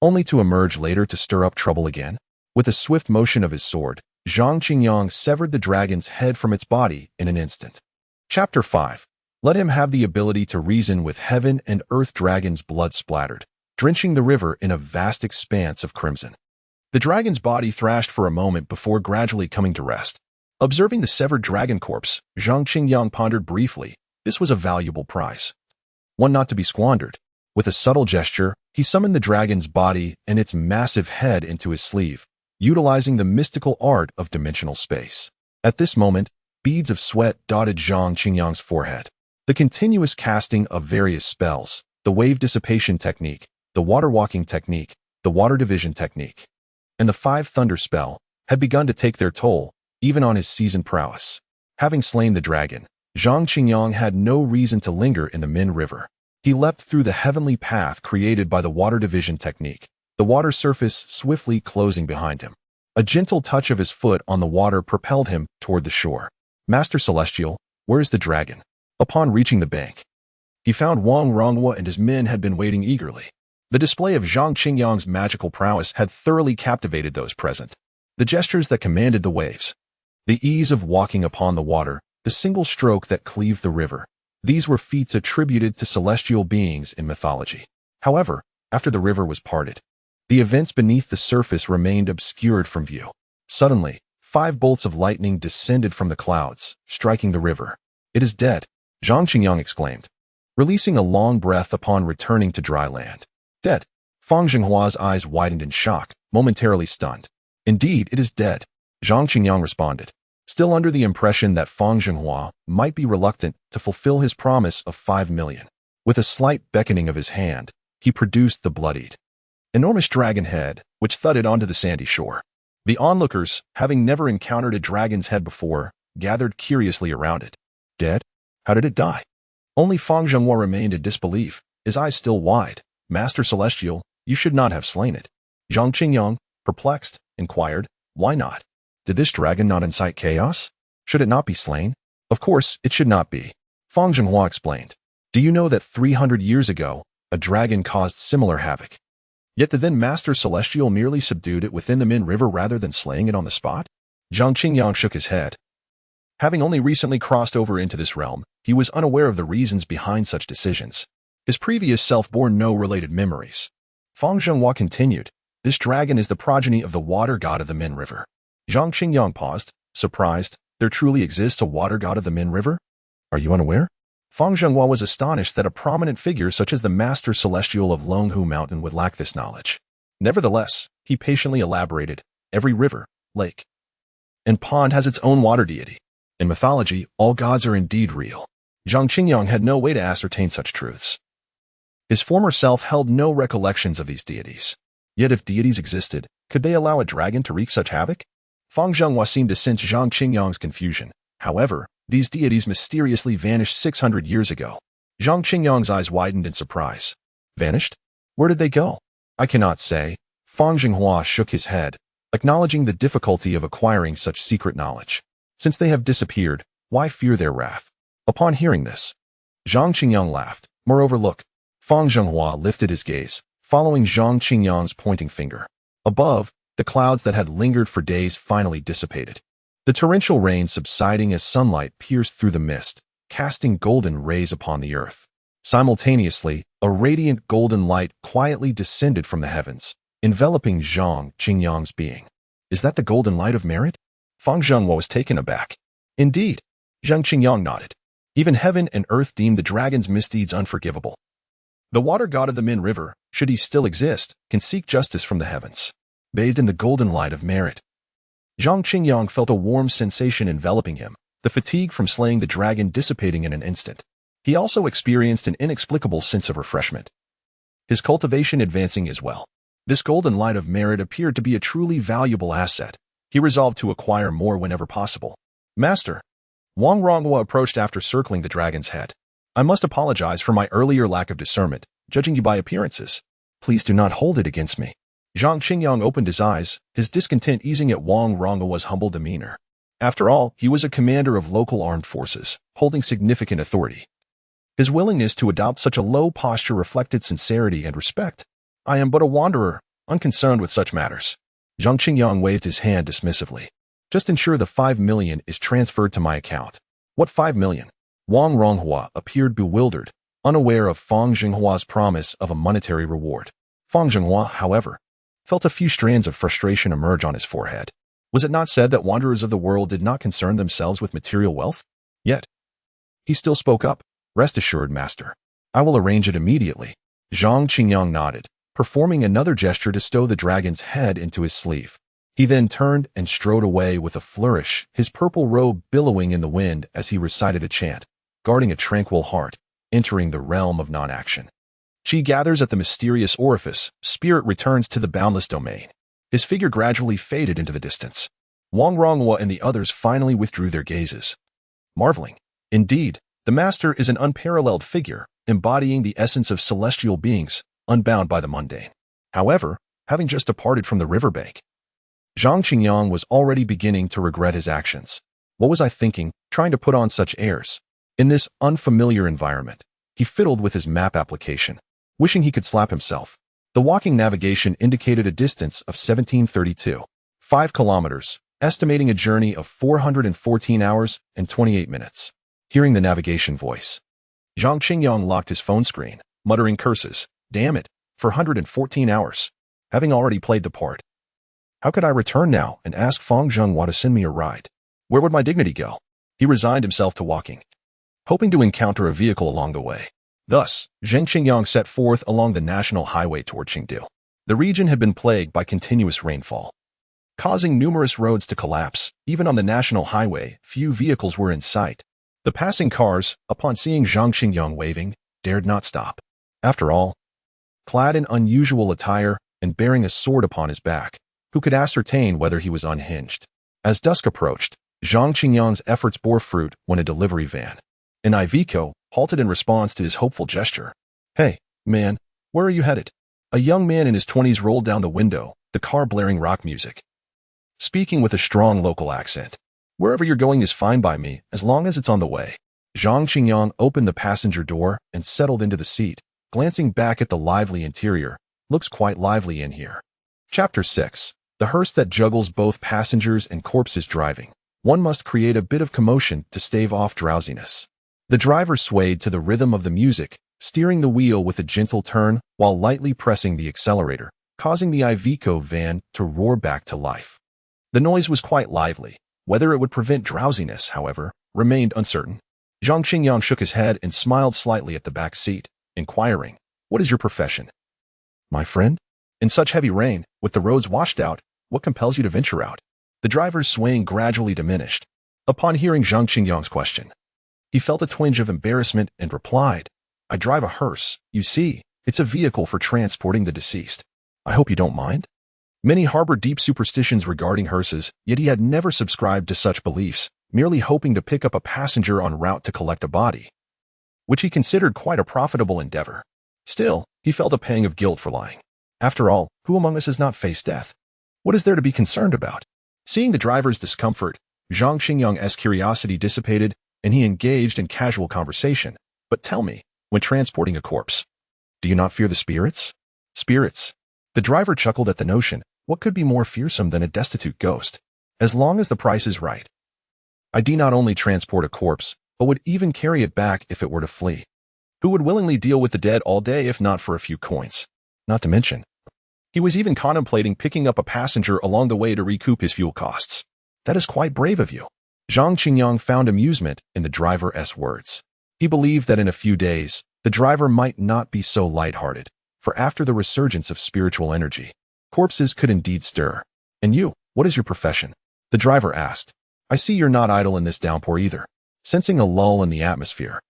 S1: only to emerge later to stir up trouble again. With a swift motion of his sword, Zhang Qingyang severed the dragon's head from its body in an instant. Chapter 5. Let him have the ability to reason with heaven and earth. Dragon's blood splattered, drenching the river in a vast expanse of crimson. The dragon's body thrashed for a moment before gradually coming to rest. Observing the severed dragon corpse, Zhang Qingyang pondered briefly. This was a valuable prize, one not to be squandered. With a subtle gesture, he summoned the dragon's body and its massive head into his sleeve, utilizing the mystical art of dimensional space. At this moment, beads of sweat dotted Zhang Qingyang's forehead. The continuous casting of various spells, the wave dissipation technique, the water walking technique, the water division technique, and the 5 thunder spell, had begun to take their toll, even on his seasoned prowess. Having slain the dragon, Zhang Qingyang had no reason to linger in the Min River. He leapt through the heavenly path created by the water division technique, the water surface swiftly closing behind him. A gentle touch of his foot on the water propelled him toward the shore. Master Celestial, where is the dragon? Upon reaching the bank, he found Wang Ronghua and his men had been waiting eagerly. The display of Zhang Qingyang's magical prowess had thoroughly captivated those present. The gestures that commanded the waves, the ease of walking upon the water, the single stroke that cleaved the river, These were feats attributed to celestial beings in mythology. However, after the river was parted, the events beneath the surface remained obscured from view. Suddenly, 5 bolts of lightning descended from the clouds, striking the river. "It is dead," Zhang Qingyang exclaimed, releasing a long breath upon returning to dry land. "Dead?" Fang Zhenghua's eyes widened in shock, momentarily stunned. "Indeed, it is dead," Zhang Qingyang responded, still under the impression that Fang Zhenghua might be reluctant to fulfill his promise of 5 million. With a slight beckoning of his hand, he produced the bloodied, enormous dragon head, which thudded onto the sandy shore. The onlookers, having never encountered a dragon's head before, gathered curiously around it. "Dead? How did it die?" Only Fang Zhenghua remained in disbelief, his eyes still wide. "Master Celestial, you should not have slain it." Zhang Qingyang, perplexed, inquired, "Why not? Did this dragon not incite chaos? Should it not be slain?" "Of course, it should not be," Fang Zhenghua explained. "Do you know that 300 years ago, a dragon caused similar havoc? Yet the then Master Celestial merely subdued it within the Min River rather than slaying it on the spot?" Zhang Qingyang shook his head. Having only recently crossed over into this realm, he was unaware of the reasons behind such decisions. His previous self bore no related memories. Fang Zhenghua continued, "This dragon is the progeny of the water god of the Min River." Zhang Qingyang paused, surprised. "There truly exists a water god of the Min River? Are you unaware?" Fang Zhenghua was astonished that a prominent figure such as the Master Celestial of Longhu Mountain would lack this knowledge. Nevertheless, he patiently elaborated, "Every river, lake, and pond has its own water deity. In mythology, all gods are indeed real." Zhang Qingyang had no way to ascertain such truths. His former self held no recollections of these deities. Yet if deities existed, could they allow a dragon to wreak such havoc? Fang Zhenghua seemed to sense Zhang Qingyang's confusion. However, these deities mysteriously vanished 600 years ago. Zhang Qingyang's eyes widened in surprise. "Vanished? Where did they go?" "I cannot say." Fang Zhenghua shook his head, acknowledging the difficulty of acquiring such secret knowledge. "Since they have disappeared, why fear their wrath?" Upon hearing this, Zhang Qingyang laughed. "Moreover, look." Fang Zhenghua lifted his gaze, following Zhang Qingyang's pointing finger. Above, the clouds that had lingered for days finally dissipated. The torrential rain subsiding as sunlight pierced through the mist, casting golden rays upon the earth. Simultaneously, a radiant golden light quietly descended from the heavens, enveloping Zhang Qingyang's being. "Is that the golden light of merit?" Fang Zhenghua was taken aback. "Indeed." Zhang Qingyang nodded. Even heaven and earth deemed the dragon's misdeeds unforgivable. The water god of the Min River, should he still exist, can seek justice from the heavens, bathed in the golden light of merit. Zhang Qingyang felt a warm sensation enveloping him, the fatigue from slaying the dragon dissipating in an instant. He also experienced an inexplicable sense of refreshment, his cultivation advancing as well. This golden light of merit appeared to be a truly valuable asset. He resolved to acquire more whenever possible. "Master." Wang Ronghua approached after circling the dragon's head. "I must apologize for my earlier lack of discernment, judging you by appearances. Please do not hold it against me." Zhang Qingyang opened his eyes, his discontent easing at Wang Ronghua's humble demeanor. After all, he was a commander of local armed forces, holding significant authority. His willingness to adopt such a low posture reflected sincerity and respect. "I am but a wanderer, unconcerned with such matters." Zhang Qingyang waved his hand dismissively. "Just ensure the 5 million is transferred to my account." "What 5 million? Wang Ronghua appeared bewildered, unaware of Fang Zhenghua's promise of a monetary reward. Fang Zhenghua, however, felt a few strands of frustration emerge on his forehead. Was it not said that wanderers of the world did not concern themselves with material wealth? Yet, he still spoke up. "Rest assured, master. I will arrange it immediately." Zhang Qingyang nodded, performing another gesture to stow the dragon's head into his sleeve. He then turned and strode away with a flourish, his purple robe billowing in the wind as he recited a chant, guarding a tranquil heart, entering the realm of non-action. Qi gathers at the mysterious orifice, spirit returns to the boundless domain. His figure gradually faded into the distance. Wang Ronghua and the others finally withdrew their gazes, marveling. Indeed, the master is an unparalleled figure, embodying the essence of celestial beings, unbound by the mundane. However, having just departed from the riverbank, Zhang Qingyang was already beginning to regret his actions. What was I thinking, trying to put on such airs? In this unfamiliar environment, he fiddled with his map application, wishing he could slap himself. The walking navigation indicated a distance of 1732, 5 kilometers, estimating a journey of 414 hours and 28 minutes. Hearing the navigation voice, Zhang Qingyang locked his phone screen, muttering curses. Damn it, for 114 hours. Having already played the part. How could I return now and ask Fang Zhenghua to send me a ride? Where would my dignity go? He resigned himself to walking, hoping to encounter a vehicle along the way. Thus, Zhang Qingyang set forth along the national highway toward Chengdu. The region had been plagued by continuous rainfall, causing numerous roads to collapse. Even on the national highway, few vehicles were in sight. The passing cars, upon seeing Zhang Qingyang waving, dared not stop. After all, clad in unusual attire and bearing a sword upon his back, who could ascertain whether he was unhinged? As dusk approached, Zhang Qingyang's efforts bore fruit when a delivery van, an Iveco, halted in response to his hopeful gesture. Hey, man, where are you headed? A young man in his 20s rolled down the window, the car blaring rock music, speaking with a strong local accent. Wherever you're going is fine by me, as long as it's on the way. Zhang Qingyang opened the passenger door and settled into the seat, glancing back at the lively interior. Looks quite lively in here. Chapter 6. The hearse that juggles both passengers and corpses driving. One must create a bit of commotion to stave off drowsiness. The driver swayed to the rhythm of the music, steering the wheel with a gentle turn while lightly pressing the accelerator, causing the Iveco van to roar back to life. The noise was quite lively. Whether it would prevent drowsiness, however, remained uncertain. Zhang Qingyang shook his head and smiled slightly at the back seat, inquiring, "What is your profession?" "My friend? In such heavy rain, with the roads washed out, what compels you to venture out?" The driver's swaying gradually diminished. Upon hearing Zhang Qingyang's question, he felt a twinge of embarrassment and replied, "I drive a hearse. You see, it's a vehicle for transporting the deceased. I hope you don't mind?" Many harbored deep superstitions regarding hearses, yet he had never subscribed to such beliefs, merely hoping to pick up a passenger en route to collect a body, which he considered quite a profitable endeavor. Still, he felt a pang of guilt for lying. After all, who among us has not faced death? What is there to be concerned about? Seeing the driver's discomfort, Zhang Qingyang's curiosity dissipated, and he engaged in casual conversation. "But tell me, when transporting a corpse, do you not fear the spirits?" "Spirits?" The driver chuckled at the notion. What could be more fearsome than a destitute ghost? As long as the price is right. I do not only transport a corpse, but would even carry it back if it were to flee. Who would willingly deal with the dead all day if not for a few coins? Not to mention, he was even contemplating picking up a passenger along the way to recoup his fuel costs. That is quite brave of you. Zhang Qingyang found amusement in the driver's words. He believed that in a few days, the driver might not be so lighthearted, for after the resurgence of spiritual energy, corpses could indeed stir. "And you, what is your profession?" the driver asked. "I see you're not idle in this downpour either." Sensing a lull in the atmosphere,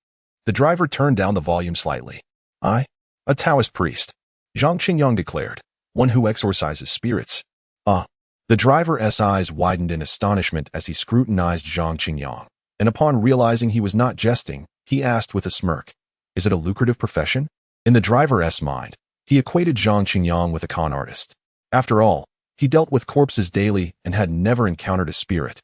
S1: the driver turned down the volume slightly. "I? A Taoist priest," Zhang Qingyang declared. "One who exorcises spirits." "Ah." The driver's eyes widened in astonishment as he scrutinized Zhang Qingyang, and upon realizing he was not jesting, he asked with a smirk, "Is it a lucrative profession?" In the driver's mind, he equated Zhang Qingyang with a con artist. After all, he dealt with corpses daily and had never encountered a spirit,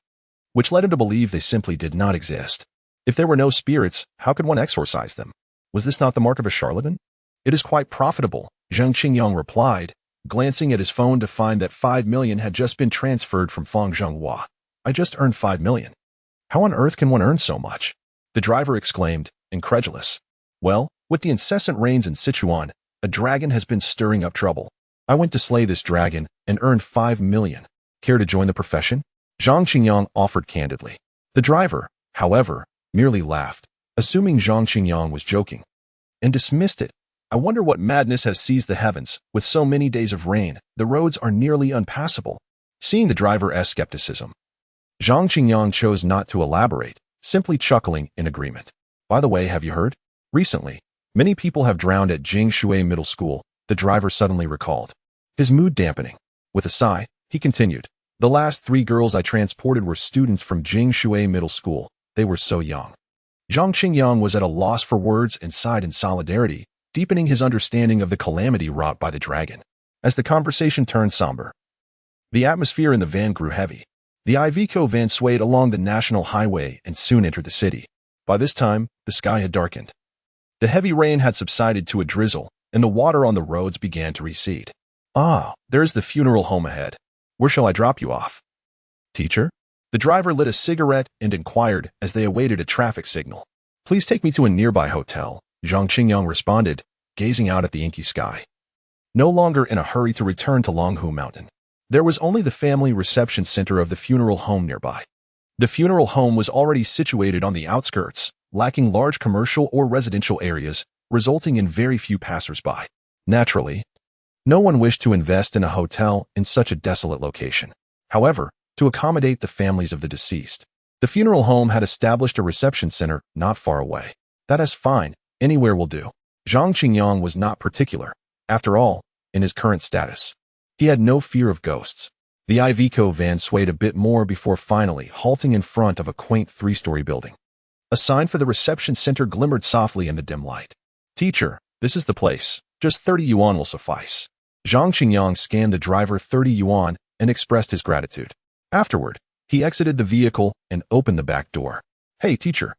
S1: which led him to believe they simply did not exist. If there were no spirits, how could one exorcise them? Was this not the mark of a charlatan? "It is quite profitable," Zhang Qingyang replied, glancing at his phone to find that 5 million had just been transferred from Fang Zhenghua. "I just earned 5 million. How on earth can one earn so much?" the driver exclaimed, incredulous. "Well, with the incessant rains in Sichuan, a dragon has been stirring up trouble. I went to slay this dragon and earned 5 million. Care to join the profession?" Zhang Qingyang offered candidly. The driver, however, merely laughed, assuming Zhang Qingyang was joking, and dismissed it. "I wonder what madness has seized the heavens. With so many days of rain, the roads are nearly unpassable." Seeing the driver's skepticism, Zhang Qingyang chose not to elaborate, simply chuckling in agreement. "By the way, have you heard? Recently, many people have drowned at Jingshui Middle School," the driver suddenly recalled, his mood dampening. With a sigh, he continued, "The last 3 girls I transported were students from Jingshui Middle School. They were so young." Zhang Qingyang was at a loss for words and sighed in solidarity, deepening his understanding of the calamity wrought by the dragon. As the conversation turned somber, the atmosphere in the van grew heavy. The Iveco van swayed along the national highway and soon entered the city. By this time, the sky had darkened. The heavy rain had subsided to a drizzle, and the water on the roads began to recede. "Ah, there's the funeral home ahead. Where shall I drop you off?" "Teacher?" The driver lit a cigarette and inquired as they awaited a traffic signal. Please take me to a nearby hotel, Zhang Qingyang responded, gazing out at the inky sky. No longer in a hurry to return to Longhu Mountain. There was only the family reception center of the funeral home nearby. The funeral home was already situated on the outskirts, lacking large commercial or residential areas, resulting in very few passers-by. Naturally, no one wished to invest in a hotel in such a desolate location. However, to accommodate the families of the deceased, the funeral home had established a reception center not far away. That is fine, anywhere will do. Zhang Qingyang was not particular. After all, in his current status, he had no fear of ghosts. The Iveco van swayed a bit more before finally halting in front of a quaint three-story building. A sign for the reception center glimmered softly in the dim light. Teacher, this is the place. Just 30 yuan will suffice. Zhang Qingyang scanned the driver 30 yuan and expressed his gratitude. Afterward, he exited the vehicle and opened the back door. Hey, teacher,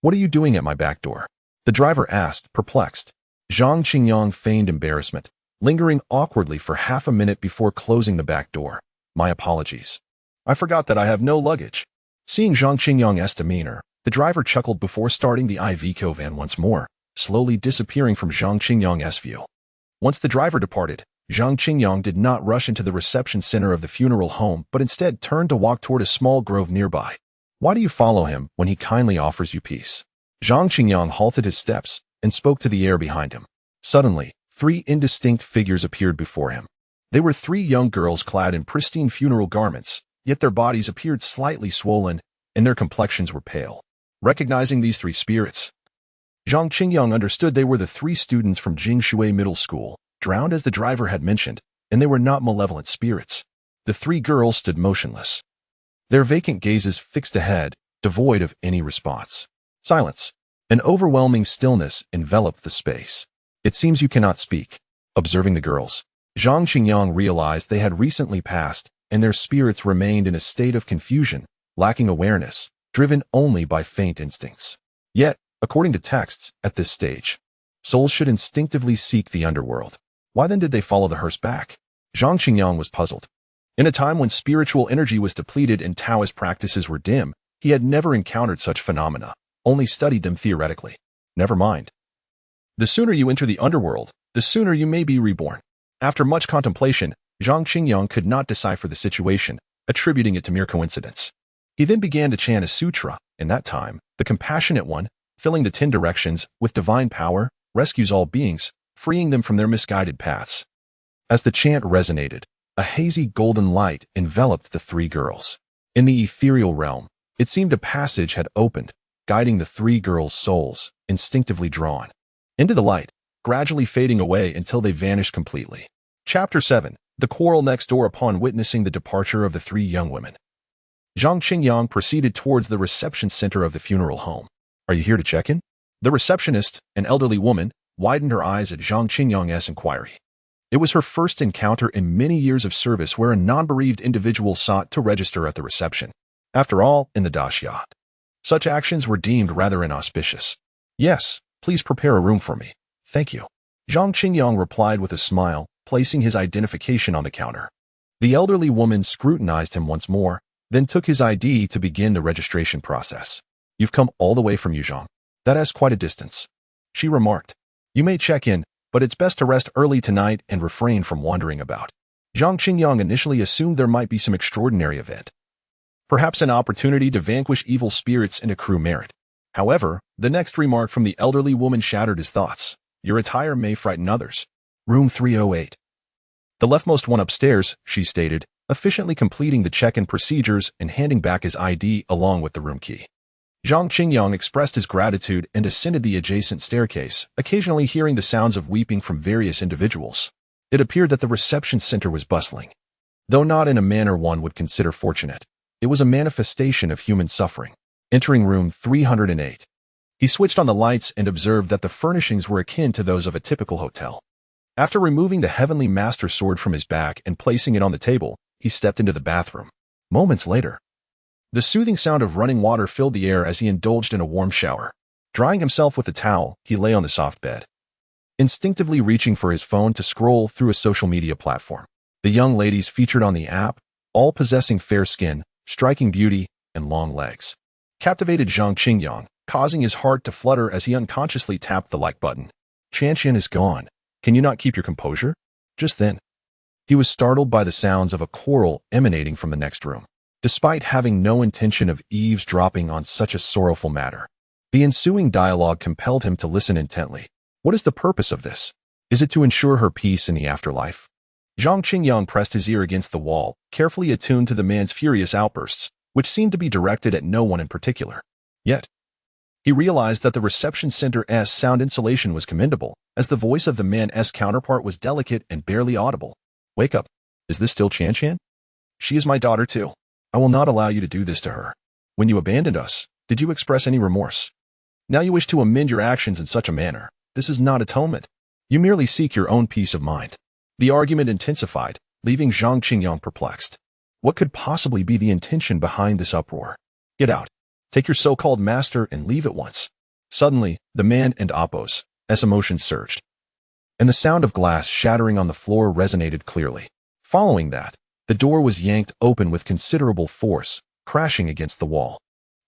S1: what are you doing at my back door? The driver asked, perplexed. Zhang Qingyang feigned embarrassment, lingering awkwardly for half a minute before closing the back door. My apologies. I forgot that I have no luggage. Seeing Zhang Qingyang's demeanor, the driver chuckled before starting the Iveco van once more, slowly disappearing from Zhang Qingyang's view. Once the driver departed, Zhang Qingyang did not rush into the reception center of the funeral home, but instead turned to walk toward a small grove nearby. Why do you follow him when he kindly offers you peace? Zhang Qingyang halted his steps and spoke to the air behind him. Suddenly, 3 indistinct figures appeared before him. They were 3 young girls clad in pristine funeral garments, yet their bodies appeared slightly swollen and their complexions were pale. Recognizing these 3 spirits, Zhang Qingyang understood they were the 3 students from Jingshui Middle School, drowned as the driver had mentioned, and they were not malevolent spirits. The 3 girls stood motionless, their vacant gazes fixed ahead, devoid of any response. Silence. An overwhelming stillness enveloped the space. It seems you cannot speak. Observing the girls, Zhang Qingyang realized they had recently passed, and their spirits remained in a state of confusion, lacking awareness, driven only by faint instincts. Yet, according to texts, at this stage, souls should instinctively seek the underworld. Why then did they follow the hearse back? Zhang Qingyang was puzzled. In a time when spiritual energy was depleted and Taoist practices were dim, he had never encountered such phenomena, only studied them theoretically. Never mind. The sooner you enter the underworld, the sooner you may be reborn. After much contemplation, Zhang Qingyang could not decipher the situation, attributing it to mere coincidence. He then began to chant a sutra. In that time, the Compassionate One, filling the 10 directions with divine power, rescues all beings, freeing them from their misguided paths. As the chant resonated, a hazy golden light enveloped the 3 girls. In the ethereal realm, it seemed a passage had opened, guiding the 3 girls' souls, instinctively drawn into the light, gradually fading away until they vanished completely. Chapter 7. The Quarrel Next Door. Upon witnessing the departure of the 3 young women, Zhang Qingyang proceeded towards the reception center of the funeral home. Are you here to check in? The receptionist, an elderly woman, widened her eyes at Zhang Qingyang's inquiry. It was her first encounter in many years of service where a non-bereaved individual sought to register at the reception. After all, in the daxia, such actions were deemed rather inauspicious. Yes, please prepare a room for me. Thank you. Zhang Qingyang replied with a smile, placing his identification on the counter. The elderly woman scrutinized him once more, then took his ID to begin the registration process. You've come all the way from Yuzhong. That is quite a distance, she remarked. You may check in, but it's best to rest early tonight and refrain from wandering about. Zhang Qingyang initially assumed there might be some extraordinary event, perhaps an opportunity to vanquish evil spirits and accrue merit. However, the next remark from the elderly woman shattered his thoughts. Your attire may frighten others. Room 308. The leftmost one upstairs, she stated, efficiently completing the check-in procedures and handing back his ID along with the room key. Zhang Qingyang expressed his gratitude and ascended the adjacent staircase, occasionally hearing the sounds of weeping from various individuals. It appeared that the reception center was bustling. Though not in a manner one would consider fortunate, it was a manifestation of human suffering. Entering room 308, he switched on the lights and observed that the furnishings were akin to those of a typical hotel. After removing the Heavenly Master Sword from his back and placing it on the table, he stepped into the bathroom. Moments later, the soothing sound of running water filled the air as he indulged in a warm shower. Drying himself with a towel, he lay on the soft bed, instinctively reaching for his phone to scroll through a social media platform. The young ladies featured on the app, all possessing fair skin, striking beauty, and long legs, captivated Zhang Qingyang, causing his heart to flutter as he unconsciously tapped the like button. Qianqian is gone. Can you not keep your composure? Just then, he was startled by the sounds of a quarrel emanating from the next room. Despite having no intention of eavesdropping on such a sorrowful matter, the ensuing dialogue compelled him to listen intently. What is the purpose of this? Is it to ensure her peace in the afterlife? Zhang Qingyang pressed his ear against the wall, carefully attuned to the man's furious outbursts, which seemed to be directed at no one in particular. Yet, he realized that the reception center's sound insulation was commendable, as the voice of the man's counterpart was delicate and barely audible. Wake up. Is this still Qianqian? She is my daughter too. I will not allow you to do this to her. When you abandoned us, did you express any remorse? Now you wish to amend your actions in such a manner. This is not atonement. You merely seek your own peace of mind. The argument intensified, leaving Zhang Qingyang perplexed. What could possibly be the intention behind this uproar? Get out. Take your so-called master and leave at once. Suddenly, the man and Appo's emotions surged, and the sound of glass shattering on the floor resonated clearly. Following that, the door was yanked open with considerable force, crashing against the wall.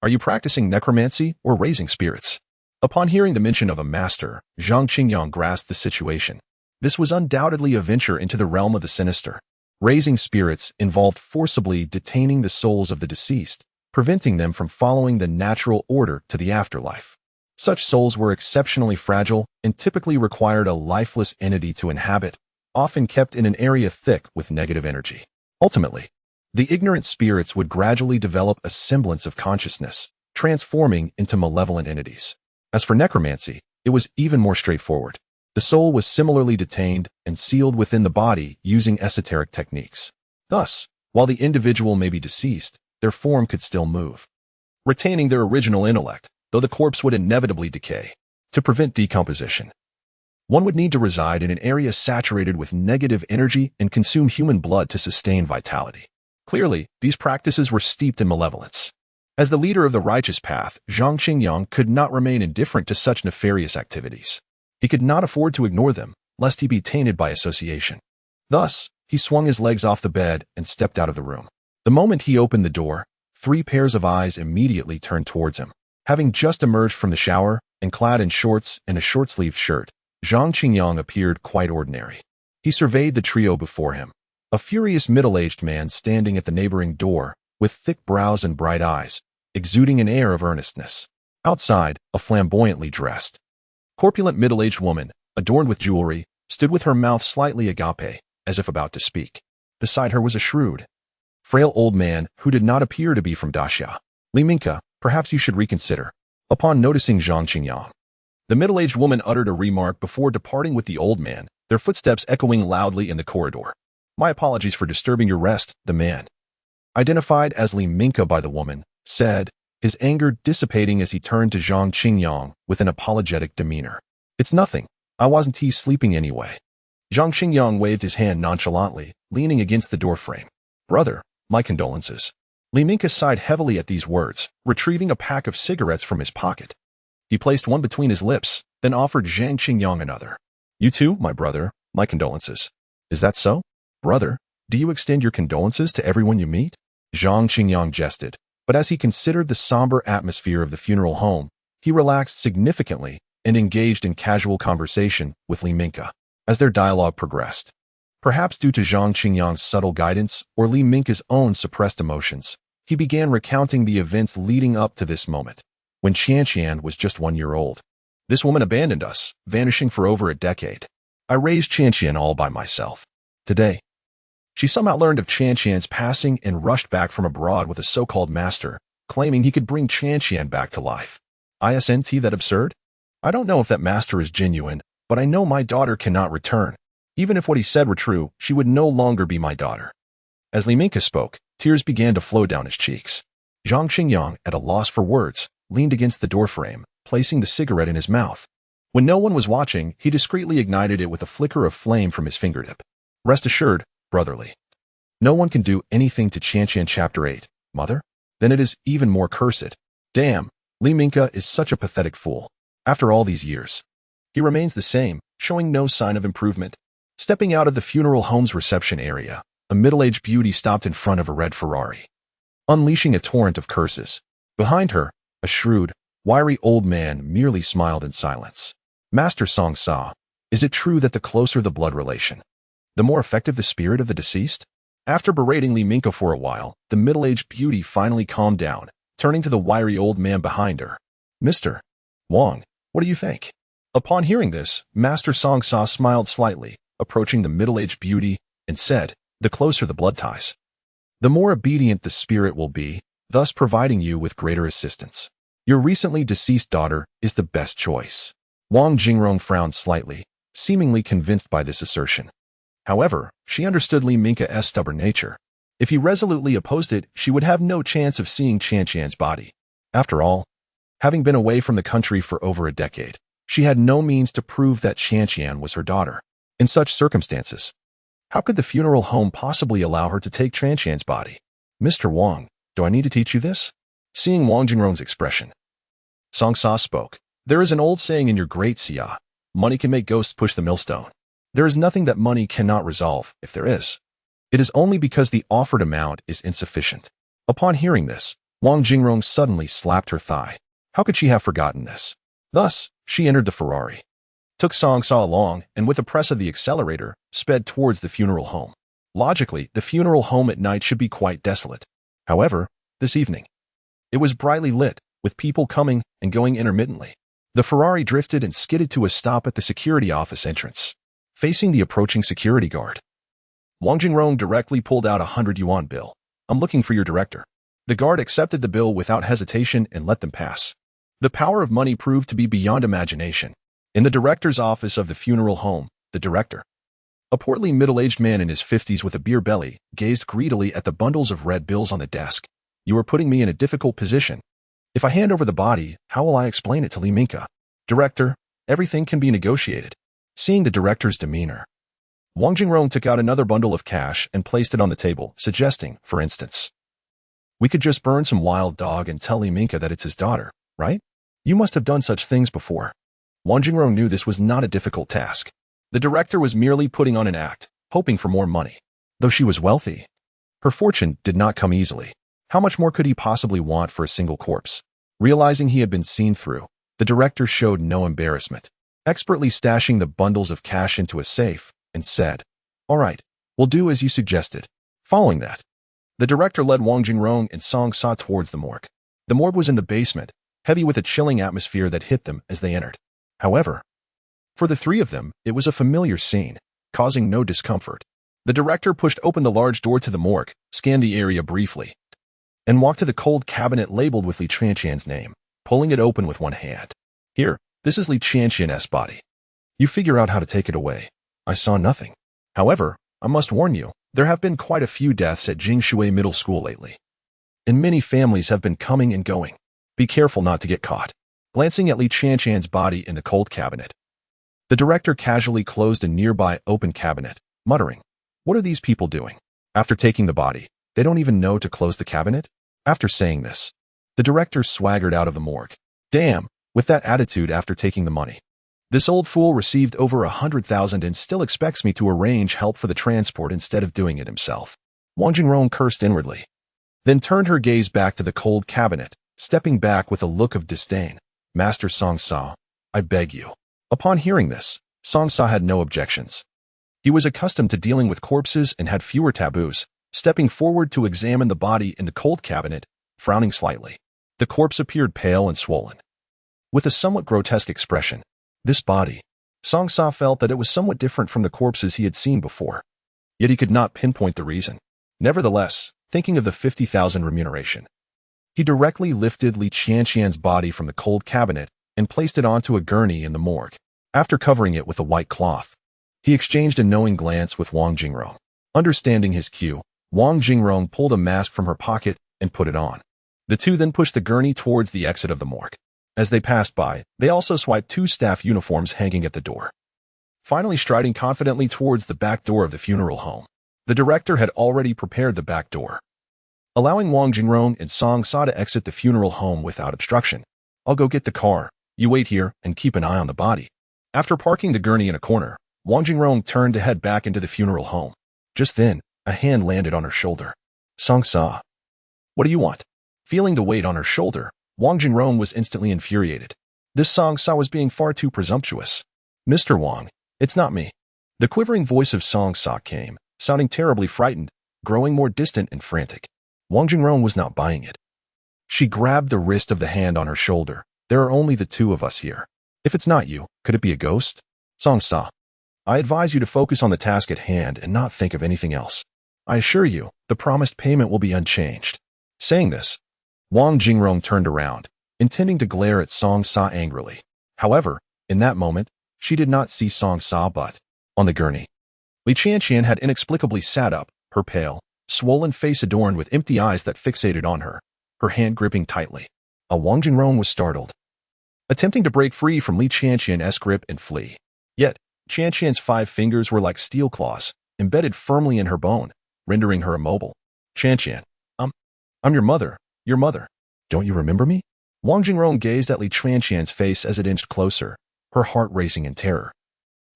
S1: Are you practicing necromancy or raising spirits? Upon hearing the mention of a master, Zhang Qingyang grasped the situation. This was undoubtedly a venture into the realm of the sinister. Raising spirits involved forcibly detaining the souls of the deceased, preventing them from following the natural order to the afterlife. Such souls were exceptionally fragile and typically required a lifeless entity to inhabit, often kept in an area thick with negative energy. Ultimately, the ignorant spirits would gradually develop a semblance of consciousness, transforming into malevolent entities. As for necromancy, it was even more straightforward. The soul was similarly detained and sealed within the body using esoteric techniques. Thus, while the individual may be deceased, their form could still move, retaining their original intellect, though the corpse would inevitably decay. To prevent decomposition, one would need to reside in an area saturated with negative energy and consume human blood to sustain vitality. Clearly, these practices were steeped in malevolence. As the leader of the righteous path, Zhang Qingyang could not remain indifferent to such nefarious activities. He could not afford to ignore them, lest he be tainted by association. Thus, he swung his legs off the bed and stepped out of the room. The moment he opened the door, 3 pairs of eyes immediately turned towards him. Having just emerged from the shower and clad in shorts and a short-sleeved shirt, Zhang Qingyang appeared quite ordinary. He surveyed the trio before him. A furious middle-aged man standing at the neighboring door, with thick brows and bright eyes, exuding an air of earnestness. Outside, a flamboyantly dressed, corpulent middle-aged woman, adorned with jewelry, stood with her mouth slightly agape, as if about to speak. Beside her was a shrewd, frail old man who did not appear to be from Daxia. Li Minka, perhaps you should reconsider. Upon noticing Zhang Qingyang, the middle-aged woman uttered a remark before departing with the old man, their footsteps echoing loudly in the corridor. My apologies for disturbing your rest, the man, identified as Li Minka by the woman, said, his anger dissipating as he turned to Zhang Qingyang with an apologetic demeanor. It's nothing. I wasn't sleeping anyway. Zhang Qingyang waved his hand nonchalantly, leaning against the doorframe. Brother, my condolences. Li Minka sighed heavily at these words, retrieving a pack of cigarettes from his pocket. He placed one between his lips, then offered Zhang Qingyang another. You too, my brother, my condolences. Is that so? Brother, do you extend your condolences to everyone you meet? Zhang Qingyang jested, but as he considered the somber atmosphere of the funeral home, he relaxed significantly and engaged in casual conversation with Li Minka. As their dialogue progressed, perhaps due to Zhang Qingyang's subtle guidance or Li Minka's own suppressed emotions, he began recounting the events leading up to this moment, when Qianqian was just 1 year old. This woman abandoned us, vanishing for over a decade. I raised Qianqian all by myself. Today, she somehow learned of Qianqian's passing and rushed back from abroad with a so-called master, claiming he could bring Qianqian back to life. Isn't that absurd? I don't know if that master is genuine, but I know my daughter cannot return. Even if what he said were true, she would no longer be my daughter. As Li Minka spoke, tears began to flow down his cheeks. Zhang Qingyang, at a loss for words, leaned against the doorframe, placing the cigarette in his mouth. When no one was watching, he discreetly ignited it with a flicker of flame from his fingertip. Rest assured, brotherly, no one can do anything to Qianqian Chapter 8, mother? Then it is even more cursed. Damn, Li Minka is such a pathetic fool. After all these years, he remains the same, showing no sign of improvement. Stepping out of the funeral home's reception area, a middle-aged beauty stopped in front of a red Ferrari, unleashing a torrent of curses. Behind her, a shrewd, Wiry old man merely smiled in silence. Master Song Sa, is it true that the closer the blood relation, the more effective the spirit of the deceased? After berating Li Minka for a while, the middle-aged beauty finally calmed down, turning to the wiry old man behind her. Mr. Wang, what do you think? Upon hearing this, Master Song Sa smiled slightly, approaching the middle-aged beauty, and said, the closer the blood ties, the more obedient the spirit will be, thus providing you with greater assistance. Your recently deceased daughter is the best choice. Wang Jingrong frowned slightly, seemingly convinced by this assertion. However, she understood Li Minka's stubborn nature. If he resolutely opposed it, she would have no chance of seeing Qianqian's body. After all, having been away from the country for over a decade, she had no means to prove that Qianqian was her daughter. In such circumstances, how could the funeral home possibly allow her to take Qianqian's body? Mr. Wang, do I need to teach you this? Seeing Wang Jingrong's expression, Song Sa spoke. There is an old saying in your great Xia, money can make ghosts push the millstone. There is nothing that money cannot resolve, if there is. It is only because the offered amount is insufficient. Upon hearing this, Wang Jingrong suddenly slapped her thigh. How could she have forgotten this? Thus, she entered the Ferrari, took Song Sa along, and with a press of the accelerator, sped towards the funeral home. Logically, the funeral home at night should be quite desolate. However, this evening, it was brightly lit, with people coming and going intermittently. The Ferrari drifted and skidded to a stop at the security office entrance, facing the approaching security guard. Wang Jingrong directly pulled out a 100 yuan bill. I'm looking for your director. The guard accepted the bill without hesitation and let them pass. The power of money proved to be beyond imagination. In the director's office of the funeral home, the director, a portly middle-aged man in his 50s with a beer belly, gazed greedily at the bundles of red bills on the desk. You are putting me in a difficult position. If I hand over the body, how will I explain it to Li Minka? Director, everything can be negotiated. Seeing the director's demeanor, Wang Jingrong took out another bundle of cash and placed it on the table, suggesting, for instance, we could just burn some wild dog and tell Li Minka that it's his daughter, right? You must have done such things before. Wang Jingrong knew this was not a difficult task. The director was merely putting on an act, hoping for more money. Though she was wealthy, her fortune did not come easily. How much more could he possibly want for a single corpse? Realizing he had been seen through, the director showed no embarrassment, expertly stashing the bundles of cash into a safe, and said, all right, we'll do as you suggested. Following that, the director led Wang Jingrong and Song Sa towards the morgue. The morgue was in the basement, heavy with a chilling atmosphere that hit them as they entered. However, for the three of them, it was a familiar scene, causing no discomfort. The director pushed open the large door to the morgue, scanned the area briefly, and walked to the cold cabinet labeled with Li Qianqian's name, pulling it open with one hand. Here, this is Li Qianqian's body. You figure out how to take it away. I saw nothing. However, I must warn you, there have been quite a few deaths at Jingshui Middle School lately, and many families have been coming and going. Be careful not to get caught. Glancing at Li Qianqian's body in the cold cabinet, the director casually closed a nearby open cabinet, muttering, what are these people doing? After taking the body, they don't even know to close the cabinet? After saying this, the director swaggered out of the morgue. Damn, with that attitude after taking the money. This old fool received over 100,000 and still expects me to arrange help for the transport instead of doing it himself. Wang Jingrong cursed inwardly, then turned her gaze back to the cold cabinet, stepping back with a look of disdain. Master Song Sa, I beg you. Upon hearing this, Song Sa had no objections. He was accustomed to dealing with corpses and had fewer taboos, stepping forward to examine the body in the cold cabinet, frowning slightly. The corpse appeared pale and swollen, with a somewhat grotesque expression. This body, Song Sa felt that it was somewhat different from the corpses he had seen before, yet he could not pinpoint the reason. Nevertheless, thinking of the 50,000 remuneration, he directly lifted Li Qianqian's body from the cold cabinet and placed it onto a gurney in the morgue. After covering it with a white cloth, he exchanged a knowing glance with Wang Jingrong. Understanding his cue, Wang Jingrong pulled a mask from her pocket and put it on. The two then pushed the gurney towards the exit of the morgue. As they passed by, they also swiped two staff uniforms hanging at the door. Finally striding confidently towards the back door of the funeral home. The director had already prepared the back door, allowing Wang Jingrong and Song Sa to exit the funeral home without obstruction. I'll go get the car. You wait here and keep an eye on the body. After parking the gurney in a corner, Wang Jingrong turned to head back into the funeral home. Just then, a hand landed on her shoulder. Song Sa, what do you want? Feeling the weight on her shoulder, Wang Jingrong was instantly infuriated. This Song Sa was being far too presumptuous. Mr. Wang, it's not me. The quivering voice of Song Sa came, sounding terribly frightened, growing more distant and frantic. Wang Jingrong was not buying it. She grabbed the wrist of the hand on her shoulder. There are only the two of us here. If it's not you, could it be a ghost? Song Sa, I advise you to focus on the task at hand and not think of anything else. I assure you, the promised payment will be unchanged. Saying this, Wang Jingrong turned around, intending to glare at Song Sa angrily. However, in that moment, she did not see Song Sa but, on the gurney, Li Qianqian had inexplicably sat up, her pale, swollen face adorned with empty eyes that fixated on her, her hand gripping tightly. Wang Jingrong was startled, attempting to break free from Li Qianqian's grip and flee. Yet, Qianqian's 5 fingers were like steel claws, embedded firmly in her bone, rendering her immobile. Qianqian, I'm your mother. Your mother. Don't you remember me? Wang Jingrong gazed at Li Qianqian's face as it inched closer, her heart racing in terror.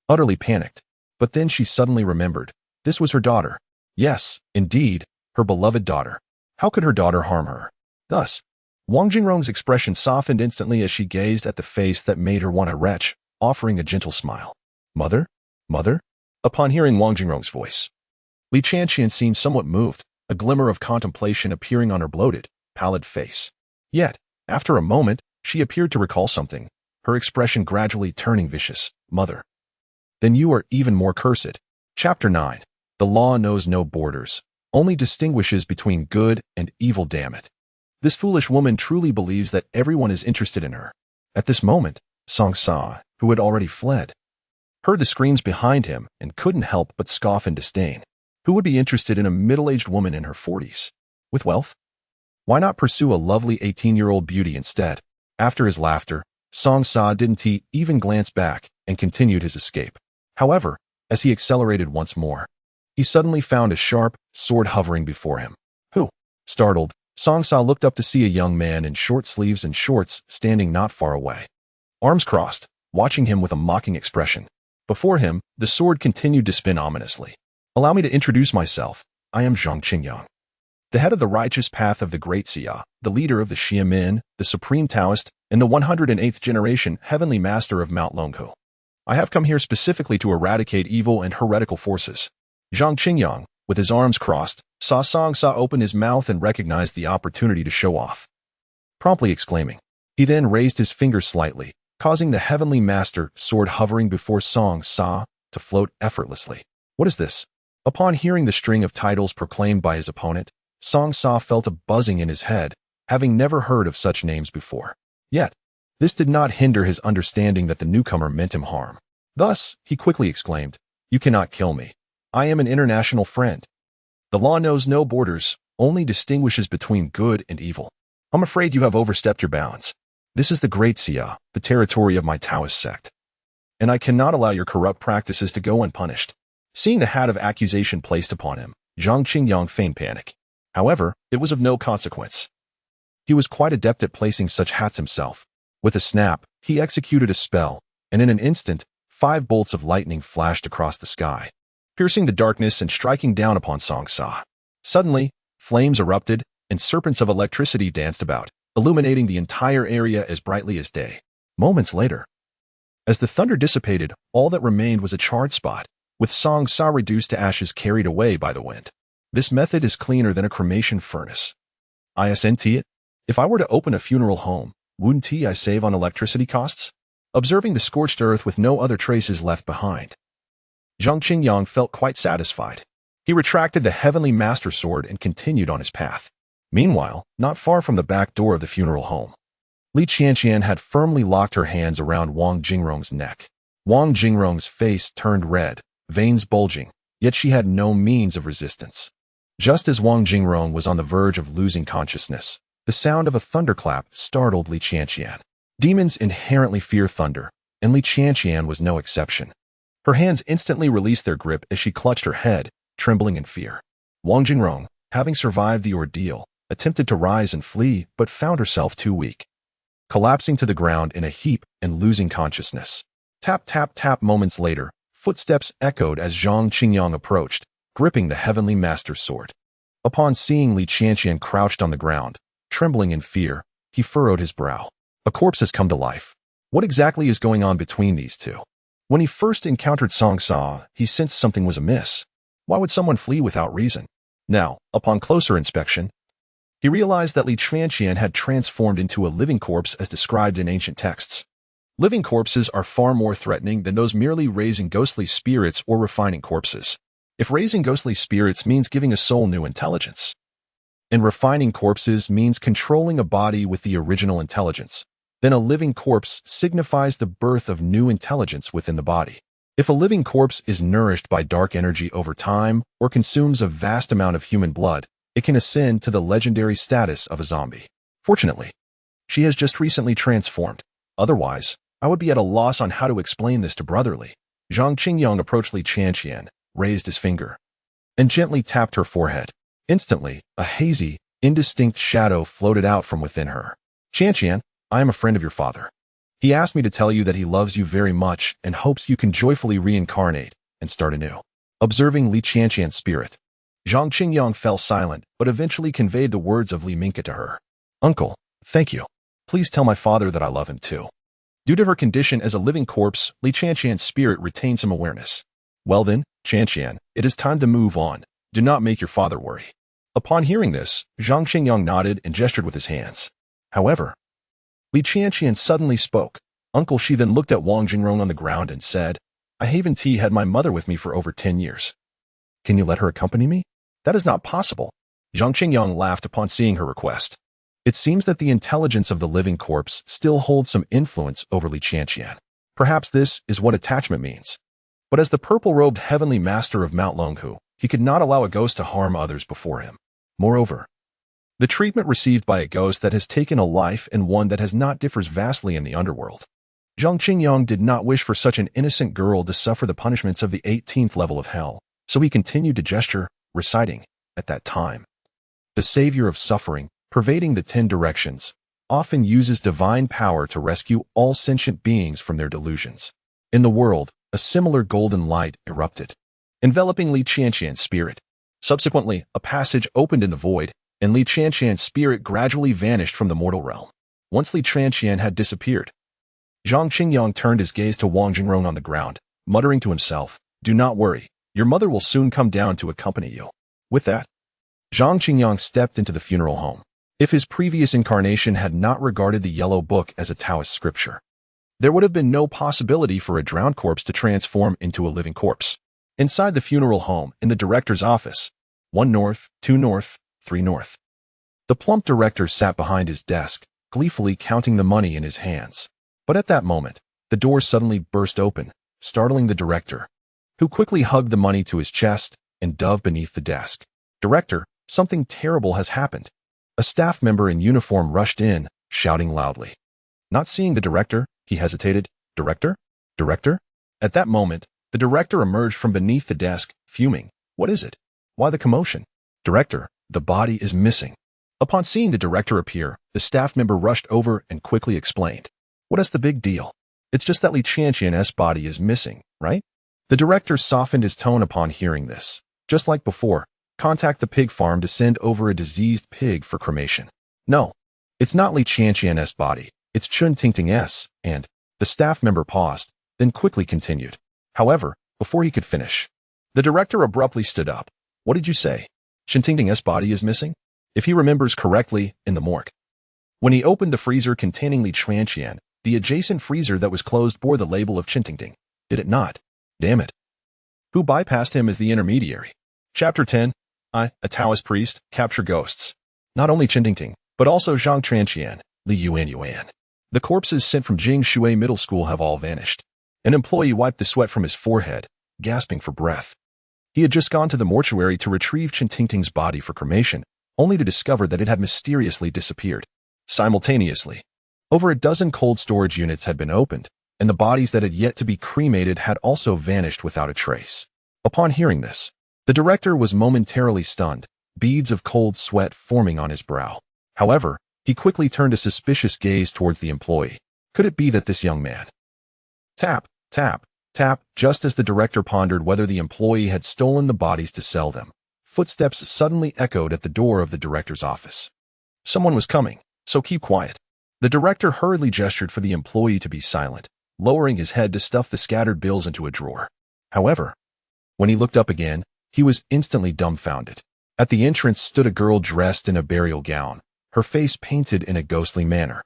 S1: Utterly panicked, but then she suddenly remembered. This was her daughter. Yes, indeed, her beloved daughter. How could her daughter harm her? Thus, Wang Jingrong's expression softened instantly as she gazed at the face that made her want to retch, offering a gentle smile. Mother? Mother? Upon hearing Wang Jingrong's voice, Li Qianqian seemed somewhat moved, a glimmer of contemplation appearing on her bloated, pallid face. Yet, after a moment, she appeared to recall something, her expression gradually turning vicious. Mother. Then you are even more cursed. Chapter 9. The law knows no borders, only distinguishes between good and evil. Damn it. This foolish woman truly believes that everyone is interested in her. At this moment, Song Sa, who had already fled, heard the screams behind him and couldn't help but scoff in disdain. Who would be interested in a middle-aged woman in her 40s? With wealth? Why not pursue a lovely 18-year-old beauty instead? After his laughter, Song Sa didn't even glance back and continued his escape. However, as he accelerated once more, he suddenly found a sharp sword hovering before him. Who? Startled, Song Sa looked up to see a young man in short sleeves and shorts standing not far away, arms crossed, watching him with a mocking expression. Before him, the sword continued to spin ominously. Allow me to introduce myself. I am Zhang Qingyang, the head of the righteous path of the Great Xia, the leader of the Xia Min, the supreme Taoist, and the 108th generation heavenly master of Mount Longhu. I have come here specifically to eradicate evil and heretical forces. Zhang Qingyang, with his arms crossed, saw Song Sa open his mouth and recognized the opportunity to show off, promptly exclaiming. He then raised his finger slightly, causing the heavenly master sword hovering before Song Sa to float effortlessly. What is this? Upon hearing the string of titles proclaimed by his opponent, Song Sa felt a buzzing in his head, having never heard of such names before. Yet, this did not hinder his understanding that the newcomer meant him harm. Thus, he quickly exclaimed, You cannot kill me. I am an international friend. The law knows no borders, only distinguishes between good and evil. I'm afraid you have overstepped your bounds. This is the Great Xia, the territory of my Taoist sect, and I cannot allow your corrupt practices to go unpunished. Seeing the hat of accusation placed upon him, Zhang Qingyang feigned panic. However, it was of no consequence. He was quite adept at placing such hats himself. With a snap, he executed a spell, and in an instant, 5 bolts of lightning flashed across the sky, piercing the darkness and striking down upon Song Sa. Suddenly, flames erupted, and serpents of electricity danced about, illuminating the entire area as brightly as day. Moments later, as the thunder dissipated, all that remained was a charred spot, with Song Sa reduced to ashes carried away by the wind. This method is cleaner than a cremation furnace. Isn't it? If I were to open a funeral home, wouldn't I save on electricity costs? Observing the scorched earth with no other traces left behind, Zhang Qingyang felt quite satisfied. He retracted the heavenly master sword and continued on his path. Meanwhile, not far from the back door of the funeral home, Li Qianqian had firmly locked her hands around Wang Jingrong's neck. Wang Jingrong's face turned red, veins bulging, yet she had no means of resistance. Just as Wang Jingrong was on the verge of losing consciousness, the sound of a thunderclap startled Li Qianqian. Demons inherently fear thunder, and Li Qianqian was no exception. Her hands instantly released their grip as she clutched her head, trembling in fear. Wang Jingrong, having survived the ordeal, attempted to rise and flee but found herself too weak, collapsing to the ground in a heap and losing consciousness. Tap, tap, tap. Moments later, footsteps echoed as Zhang Qingyang approached, gripping the heavenly master's sword. Upon seeing Li Qianqian crouched on the ground, trembling in fear, He furrowed his brow. A corpse has come to life. What exactly is going on between these two? When he first encountered Song Sa, he sensed something was amiss. Why would someone flee without reason? Now, upon closer inspection, he realized that Li Chuanqian had transformed into a living corpse as described in ancient texts. Living corpses are far more threatening than those merely raising ghostly spirits or refining corpses. If raising ghostly spirits means giving a soul new intelligence, and refining corpses means controlling a body with the original intelligence, then a living corpse signifies the birth of new intelligence within the body. If a living corpse is nourished by dark energy over time or consumes a vast amount of human blood, it can ascend to the legendary status of a zombie. Fortunately, she has just recently transformed. Otherwise, I would be at a loss on how to explain this to Brotherly. Zhang Qingyang approached Li Chuanqian, raised his finger, and gently tapped her forehead. Instantly, a hazy, indistinct shadow floated out from within her. Qianqian, I am a friend of your father. He asked me to tell you that he loves you very much and hopes you can joyfully reincarnate and start anew. Observing Li Qianqian's spirit, Zhang Qingyang fell silent, but eventually conveyed the words of Li Minka to her. Uncle, thank you. Please tell my father that I love him too. Due to her condition as a living corpse, Li Qianqian's spirit retained some awareness. Well then, Qianqian, it is time to move on. Do not make your father worry. Upon hearing this, Zhang Qingyang nodded and gestured with his hands. However, Li Qianqian suddenly spoke. Uncle Shi then looked at Wang Jingrong on the ground and said, I haven't had my mother with me for over 10 years. Can you let her accompany me? That is not possible. Zhang Qingyang laughed upon seeing her request. It seems that the intelligence of the living corpse still holds some influence over Li Qianqian. Perhaps this is what attachment means. But as the purple-robed heavenly master of Mount Longhu, he could not allow a ghost to harm others before him. Moreover, the treatment received by a ghost that has taken a life and one that has not differs vastly in the underworld. Zhang Qingyang did not wish for such an innocent girl to suffer the punishments of the 18th level of hell, so he continued to gesture, reciting, at that time, the savior of suffering, pervading the 10 directions, often uses divine power to rescue all sentient beings from their delusions. In the world, a similar golden light erupted, enveloping Li Qianqian's spirit. Subsequently, a passage opened in the void, and Li Qianqian's spirit gradually vanished from the mortal realm. Once Li Qianqian had disappeared, Zhang Qingyang turned his gaze to Wang Jingrong on the ground, muttering to himself, Do not worry, your mother will soon come down to accompany you. With that, Zhang Qingyang stepped into the funeral home. If his previous incarnation had not regarded the yellow book as a Taoist scripture, there would have been no possibility for a drowned corpse to transform into a living corpse. Inside the funeral home, in the director's office, 1 north, 2 north, 3 north. The plump director sat behind his desk, gleefully counting the money in his hands. But at that moment, the door suddenly burst open, startling the director, who quickly hugged the money to his chest and dove beneath the desk. Director, something terrible has happened. A staff member in uniform rushed in, shouting loudly. Not seeing the director, he hesitated. Director? Director? At that moment, the director emerged from beneath the desk, fuming. What is it? Why the commotion? Director, the body is missing. Upon seeing the director appear, the staff member rushed over and quickly explained. What is the big deal? It's just that Li Qianqian's body is missing, right? The director softened his tone upon hearing this. Just like before, contact the pig farm to send over a diseased pig for cremation. No, it's not Li Qianqian's body. It's Chun Tingting's, and the staff member paused, then quickly continued. However, before he could finish, the director abruptly stood up. What did you say? Chun Tingting's body is missing? If he remembers correctly, in the morgue. When he opened the freezer containing Li Chuanqian, the adjacent freezer that was closed bore the label of Chun Tingting. Did it not? Damn it. Who bypassed him as the intermediary? Chapter 10. I, a Taoist priest, capture ghosts. Not only Chun Tingting, but also Zhang Qianqian, Li Yuan. The corpses sent from Jing Shui Middle School have all vanished. An employee wiped the sweat from his forehead, gasping for breath. He had just gone to the mortuary to retrieve Chun Tingting's body for cremation, only to discover that it had mysteriously disappeared. Simultaneously, over a dozen cold storage units had been opened, and the bodies that had yet to be cremated had also vanished without a trace. Upon hearing this, the director was momentarily stunned, beads of cold sweat forming on his brow. However, he quickly turned a suspicious gaze towards the employee. Could it be that this young man? Tap, tap, tap. Just as the director pondered whether the employee had stolen the bodies to sell them, footsteps suddenly echoed at the door of the director's office. Someone was coming, so keep quiet. The director hurriedly gestured for the employee to be silent, lowering his head to stuff the scattered bills into a drawer. However, when he looked up again, he was instantly dumbfounded. At the entrance stood a girl dressed in a burial gown, her face painted in a ghostly manner,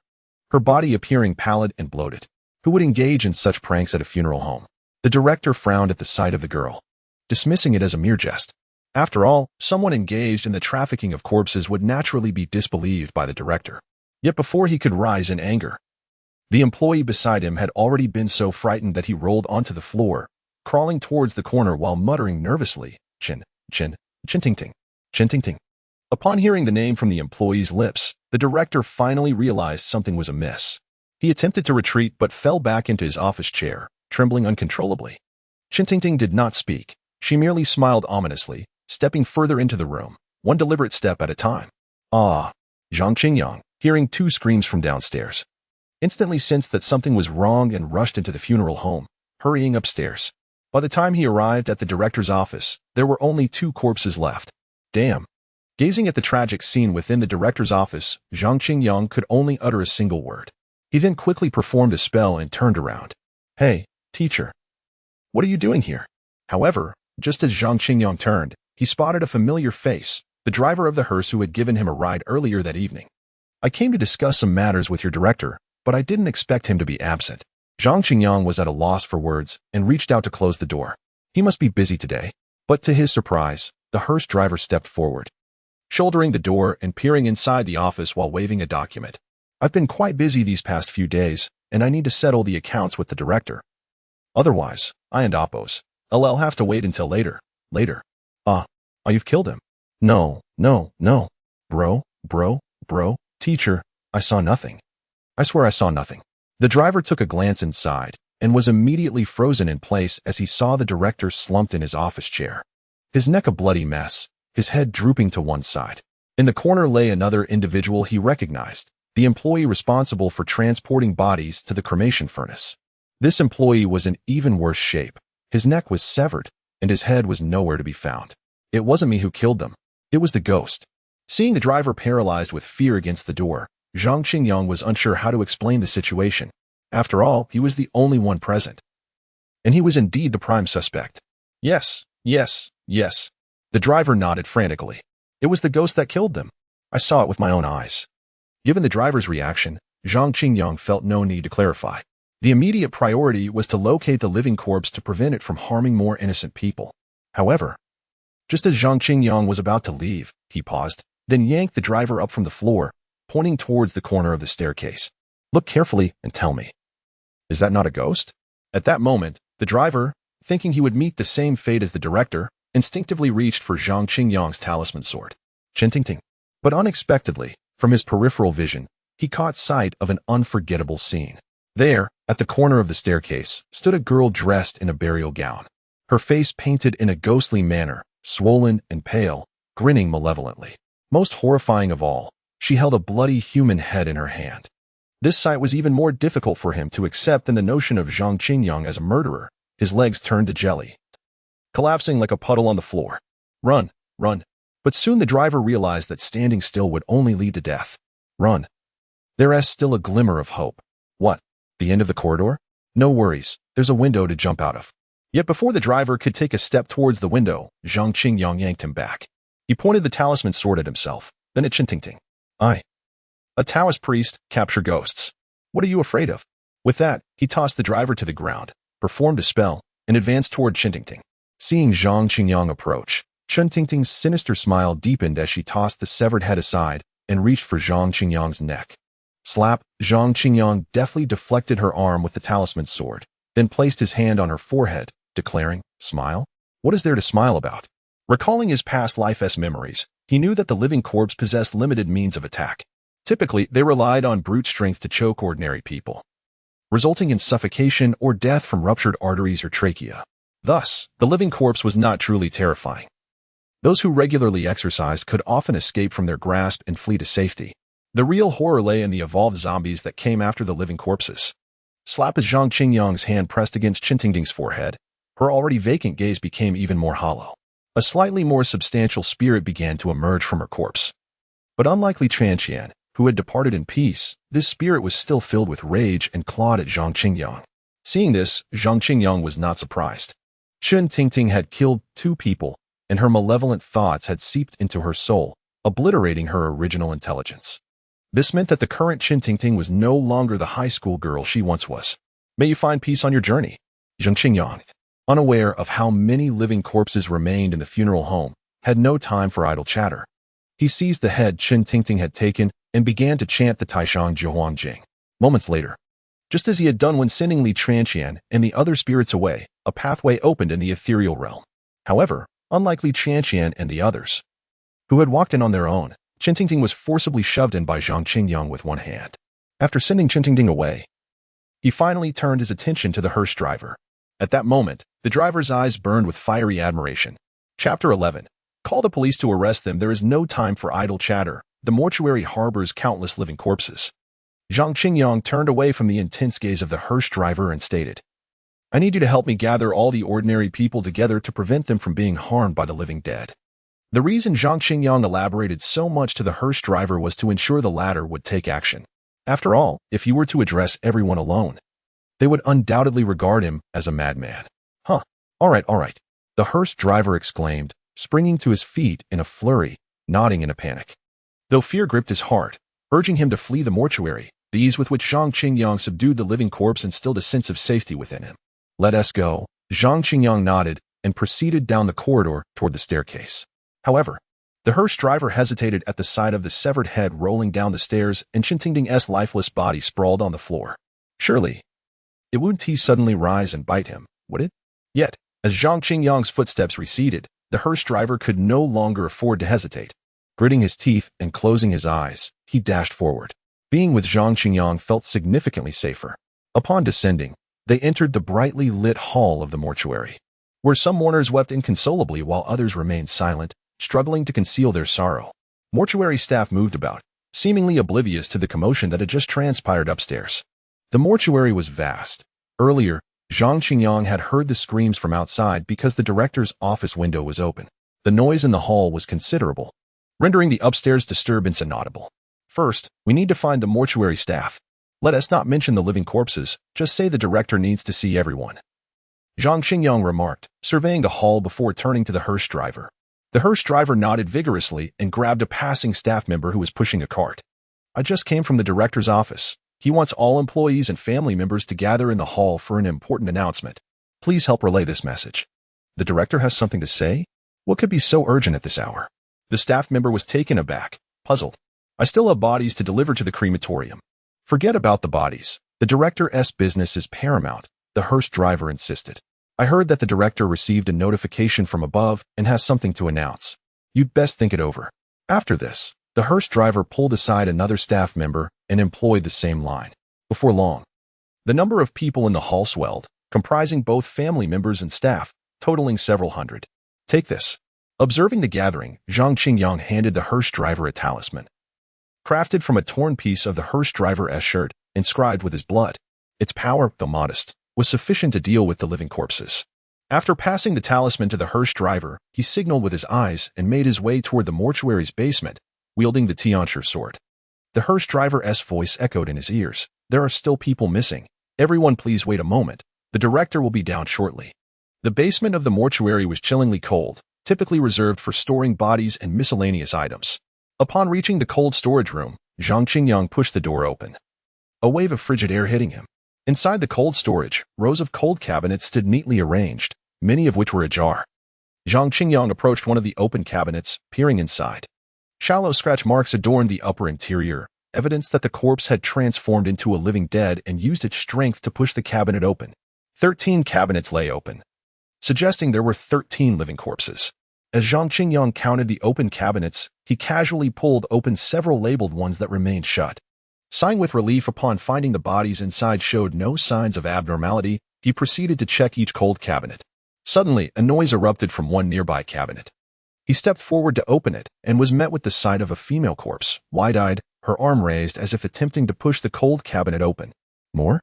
S1: her body appearing pallid and bloated. Who would engage in such pranks at a funeral home? The director frowned at the sight of the girl, dismissing it as a mere jest. After all, someone engaged in the trafficking of corpses would naturally be disbelieved by the director. Yet before he could rise in anger, the employee beside him had already been so frightened that he rolled onto the floor, crawling towards the corner while muttering nervously, "Chin, chin, chin-ting-ting, chin-ting-ting." Upon hearing the name from the employee's lips, the director finally realized something was amiss. He attempted to retreat but fell back into his office chair, trembling uncontrollably. Chin-ting-ting did not speak. She merely smiled ominously, stepping further into the room, one deliberate step at a time. Ah! Zhang Qingyang, hearing two screams from downstairs, instantly sensed that something was wrong and rushed into the funeral home, hurrying upstairs. By the time he arrived at the director's office, there were only 2 corpses left. Damn! Gazing at the tragic scene within the director's office, Zhang Qingyang could only utter a single word. He then quickly performed a spell and turned around. "Hey, teacher. What are you doing here?" However, just as Zhang Qingyang turned, he spotted a familiar face, the driver of the hearse who had given him a ride earlier that evening. "I came to discuss some matters with your director, but I didn't expect him to be absent." Zhang Qingyang was at a loss for words and reached out to close the door. He must be busy today. But to his surprise, the hearse driver stepped forward, shouldering the door and peering inside the office while waving a document. "I've been quite busy these past few days, and I need to settle the accounts with the director. Otherwise, I and Oppos, I'll have to wait until later. You've killed him." No. Bro, teacher, I saw nothing. I swear I saw nothing." The driver took a glance inside and was immediately frozen in place as he saw the director slumped in his office chair, his neck a bloody mess, his head drooping to one side. In the corner lay another individual he recognized, the employee responsible for transporting bodies to the cremation furnace. This employee was in even worse shape. His neck was severed, and his head was nowhere to be found. "It wasn't me who killed them. It was the ghost." Seeing the driver paralyzed with fear against the door, Zhang Qingyang was unsure how to explain the situation. After all, he was the only one present. And he was indeed the prime suspect. Yes. The driver nodded frantically. "It was the ghost that killed them. I saw it with my own eyes." Given the driver's reaction, Zhang Qingyang felt no need to clarify. The immediate priority was to locate the living corpse to prevent it from harming more innocent people. However, just as Zhang Qingyang was about to leave, he paused, then yanked the driver up from the floor, pointing towards the corner of the staircase. "Look carefully and tell me. Is that not a ghost?" At that moment, the driver, thinking he would meet the same fate as the director, instinctively reached for Zhang Qingyang's talisman sword. Chin-ting-ting. But unexpectedly, from his peripheral vision, he caught sight of an unforgettable scene. There, at the corner of the staircase, stood a girl dressed in a burial gown, her face painted in a ghostly manner, swollen and pale, grinning malevolently. Most horrifying of all, she held a bloody human head in her hand. This sight was even more difficult for him to accept than the notion of Zhang Qingyang as a murderer. His legs turned to jelly, collapsing like a puddle on the floor. Run! But soon the driver realized that standing still would only lead to death. Run! There is still a glimmer of hope. What? The end of the corridor? No worries, there's a window to jump out of. Yet before the driver could take a step towards the window, Zhang Qingyang yanked him back. He pointed the talisman sword at himself, then at Chin-ting-ting. A Taoist priest, capture ghosts. What are you afraid of? With that, he tossed the driver to the ground, performed a spell, and advanced toward Chin-ting-ting. Seeing Zhang Qingyang approach, Chin-ting-ting's sinister smile deepened as she tossed the severed head aside and reached for Zhang Qingyang's neck. Slap! Zhang Qingyang deftly deflected her arm with the talisman sword, then placed his hand on her forehead, declaring, "Smile? What is there to smile about?" Recalling his past life's memories, he knew that the living corpse possessed limited means of attack. Typically, they relied on brute strength to choke ordinary people, resulting in suffocation or death from ruptured arteries or trachea. Thus, the living corpse was not truly terrifying. Those who regularly exercised could often escape from their grasp and flee to safety. The real horror lay in the evolved zombies that came after the living corpses. Slap as Zhang Qingyang's hand pressed against Chin-ting-ting's forehead, her already vacant gaze became even more hollow. A slightly more substantial spirit began to emerge from her corpse. But unlike Li Chanqian, who had departed in peace, this spirit was still filled with rage and clawed at Zhang Qingyang. Seeing this, Zhang Qingyang was not surprised. Chen Tingting had killed 2 people, and her malevolent thoughts had seeped into her soul, obliterating her original intelligence. This meant that the current Chen Tingting was no longer the high school girl she once was. May you find peace on your journey. Zhang Qingyang, unaware of how many living corpses remained in the funeral home, had no time for idle chatter. He seized the head Chen Tingting had taken and began to chant the Taishang Zhuang Jing. Moments later, just as he had done when sending Li Chanqian and the other spirits away, a pathway opened in the ethereal realm. However, unlike Li Chanqian and the others, who had walked in on their own, Chen Tingting was forcibly shoved in by Zhang Qingyang with one hand. After sending Chen Tingting away, he finally turned his attention to the hearse driver. At that moment, the driver's eyes burned with fiery admiration. Chapter 11. Call the police to arrest them. There is no time for idle chatter. The mortuary harbors countless living corpses. Zhang Qingyang turned away from the intense gaze of the hearse driver and stated, I need you to help me gather all the ordinary people together to prevent them from being harmed by the living dead. The reason Zhang Qingyang elaborated so much to the hearse driver was to ensure the latter would take action. After all, if he were to address everyone alone, they would undoubtedly regard him as a madman. All right, the hearse driver exclaimed, springing to his feet in a flurry, nodding in a panic. Though fear gripped his heart, urging him to flee the mortuary, the ease with which Zhang Qingyang subdued the living corpse instilled a sense of safety within him. Let us go. Zhang Qingyang nodded and proceeded down the corridor toward the staircase. However, the hearse driver hesitated at the sight of the severed head rolling down the stairs and Chen Tingting's lifeless body sprawled on the floor. Surely, it wouldn't he suddenly rise and bite him, would it? Yet, as Zhang Qingyang's footsteps receded, the hearse driver could no longer afford to hesitate. Gritting his teeth and closing his eyes, he dashed forward. Being with Zhang Qingyang felt significantly safer. Upon descending, they entered the brightly lit hall of the mortuary, where some mourners wept inconsolably while others remained silent, struggling to conceal their sorrow. Mortuary staff moved about, seemingly oblivious to the commotion that had just transpired upstairs. The mortuary was vast. Earlier, Zhang Qingyang had heard the screams from outside because the director's office window was open. The noise in the hall was considerable, rendering the upstairs disturbance inaudible. First, we need to find the mortuary staff. Let us not mention the living corpses, just say the director needs to see everyone. Zhang Qingyang remarked, surveying the hall before turning to the hearse driver. The hearse driver nodded vigorously and grabbed a passing staff member who was pushing a cart. I just came from the director's office. He wants all employees and family members to gather in the hall for an important announcement. Please help relay this message. The director has something to say? What could be so urgent at this hour? The staff member was taken aback, puzzled. I still have bodies to deliver to the crematorium. Forget about the bodies. The director's business is paramount, the hearse driver insisted. I heard that the director received a notification from above and has something to announce. You'd best think it over. After this, the hearse driver pulled aside another staff member and employed the same line. Before long, the number of people in the hall swelled, comprising both family members and staff, totaling several hundred. Take this. Observing the gathering, Zhang Qingyang handed the hearse driver a talisman, crafted from a torn piece of the hearse driver's shirt, inscribed with his blood. Its power, though modest, was sufficient to deal with the living corpses. After passing the talisman to the hearse driver, he signaled with his eyes and made his way toward the mortuary's basement, wielding the Tianshi sword. The hearse driver's voice echoed in his ears. There are still people missing. Everyone please wait a moment. The director will be down shortly. The basement of the mortuary was chillingly cold, typically reserved for storing bodies and miscellaneous items. Upon reaching the cold storage room, Zhang Qingyang pushed the door open. A wave of frigid air hitting him. Inside the cold storage, rows of cold cabinets stood neatly arranged, many of which were ajar. Zhang Qingyang approached one of the open cabinets, peering inside. Shallow scratch marks adorned the upper interior, evidence that the corpse had transformed into a living dead and used its strength to push the cabinet open. 13 cabinets lay open, suggesting there were 13 living corpses. As Zhang Qingyang counted the open cabinets, he casually pulled open several labeled ones that remained shut. Sighing with relief upon finding the bodies inside showed no signs of abnormality, he proceeded to check each cold cabinet. Suddenly, a noise erupted from one nearby cabinet. He stepped forward to open it and was met with the sight of a female corpse, wide-eyed, her arm raised as if attempting to push the cold cabinet open. More?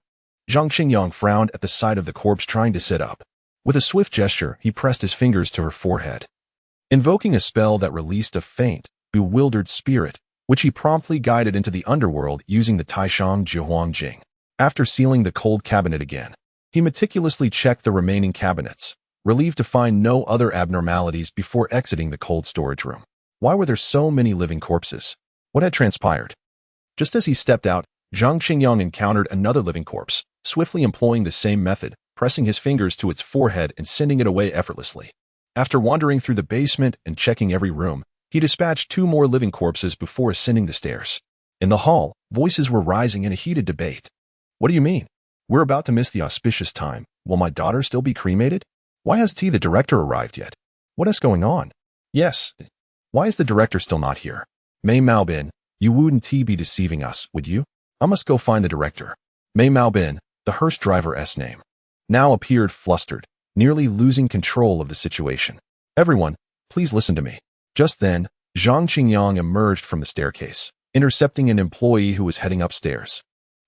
S1: Zhang Qingyang frowned at the sight of the corpse trying to sit up. With a swift gesture, he pressed his fingers to her forehead, invoking a spell that released a faint, bewildered spirit, which he promptly guided into the underworld using the Taoism Jing. After sealing the cold cabinet again, he meticulously checked the remaining cabinets, relieved to find no other abnormalities before exiting the cold storage room. Why were there so many living corpses? What had transpired? Just as he stepped out, Zhang Qingyang encountered another living corpse, swiftly employing the same method, pressing his fingers to its forehead and sending it away effortlessly. After wandering through the basement and checking every room, he dispatched 2 more living corpses before ascending the stairs. In the hall, voices were rising in a heated debate. What do you mean? We're about to miss the auspicious time. Will my daughter still be cremated? Why has the director arrived yet? What is going on? Yes. Why is the director still not here? Mei Maobin, you wouldn't be deceiving us, would you? I must go find the director. Mei Maobin, the hearse driver's name, now appeared flustered, nearly losing control of the situation. Everyone, please listen to me. Just then, Zhang Qingyang emerged from the staircase, intercepting an employee who was heading upstairs.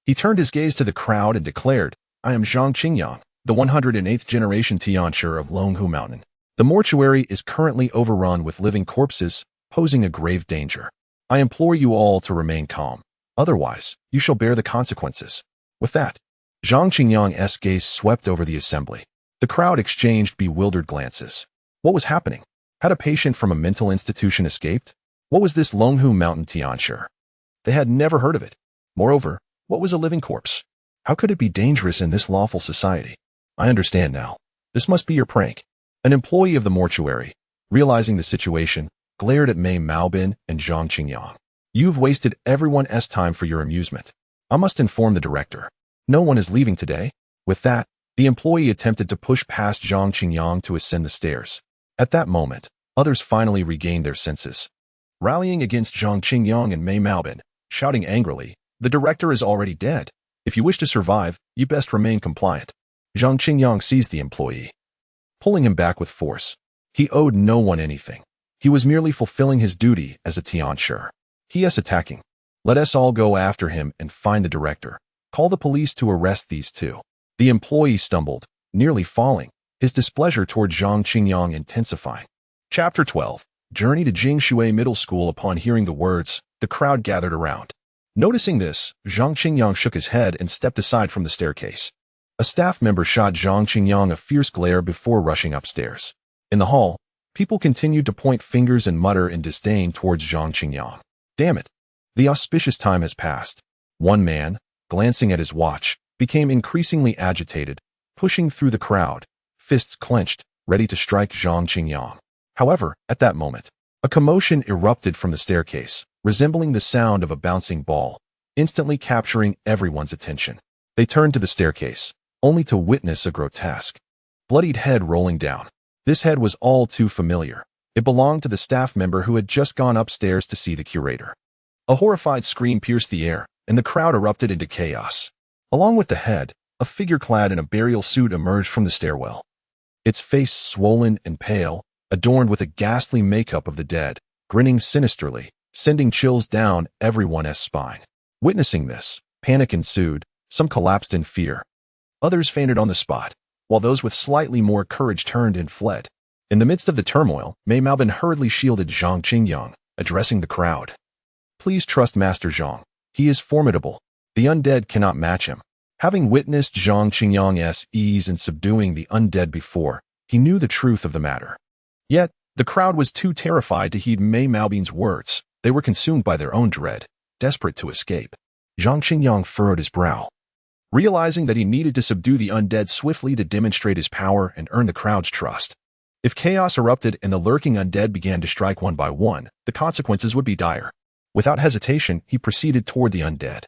S1: He turned his gaze to the crowd and declared, I am Zhang Qingyang, the 108th generation Tianshi of Longhu Mountain. The mortuary is currently overrun with living corpses, posing a grave danger. I implore you all to remain calm. Otherwise, you shall bear the consequences. With that, Zhang Qingyang's gaze swept over the assembly. The crowd exchanged bewildered glances. What was happening? Had a patient from a mental institution escaped? What was this Longhu Mountain Tianshi? They had never heard of it. Moreover, what was a living corpse? How could it be dangerous in this lawful society? I understand now. This must be your prank. An employee of the mortuary, realizing the situation, glared at Mei Maobin and Zhang Qingyang. You've wasted everyone's time for your amusement. I must inform the director. No one is leaving today. With that, the employee attempted to push past Zhang Qingyang to ascend the stairs. At that moment, others finally regained their senses. Rallying against Zhang Qingyang and Mei Maobin, shouting angrily, the director is already dead. If you wish to survive, you best remain compliant. Zhang Qingyang seized the employee, pulling him back with force. He owed no one anything. He was merely fulfilling his duty as a Tianshi. He is attacking. Let us all go after him and find the director. Call the police to arrest these 2. The employee stumbled, nearly falling, his displeasure toward Zhang Qingyang intensifying. Chapter 12. Journey to Jingshui Middle School. Upon hearing the words, the crowd gathered around. Noticing this, Zhang Qingyang shook his head and stepped aside from the staircase. A staff member shot Zhang Qingyang a fierce glare before rushing upstairs. In the hall, people continued to point fingers and mutter in disdain towards Zhang Qingyang. Damn it! The auspicious time has passed. One man, glancing at his watch, became increasingly agitated, pushing through the crowd, fists clenched, ready to strike Zhang Qingyang. However, at that moment, a commotion erupted from the staircase, resembling the sound of a bouncing ball, instantly capturing everyone's attention. They turned to the staircase, only to witness a grotesque, bloodied head rolling down. This head was all too familiar. It belonged to the staff member who had just gone upstairs to see the curator. A horrified scream pierced the air, and the crowd erupted into chaos. Along with the head, a figure clad in a burial suit emerged from the stairwell. Its face swollen and pale, adorned with a ghastly makeup of the dead, grinning sinisterly, sending chills down everyone's spine. Witnessing this, panic ensued. Some collapsed in fear. Others fainted on the spot, while those with slightly more courage turned and fled. In the midst of the turmoil, Mei Maobin hurriedly shielded Zhang Qingyang, addressing the crowd. Please trust Master Zhang. He is formidable. The undead cannot match him. Having witnessed Zhang Qingyang's ease in subduing the undead before, he knew the truth of the matter. Yet, the crowd was too terrified to heed Mei Maobin's words. They were consumed by their own dread, desperate to escape. Zhang Qingyang furrowed his brow. Realizing that he needed to subdue the undead swiftly to demonstrate his power and earn the crowd's trust. If chaos erupted and the lurking undead began to strike one by one, the consequences would be dire. Without hesitation, he proceeded toward the undead,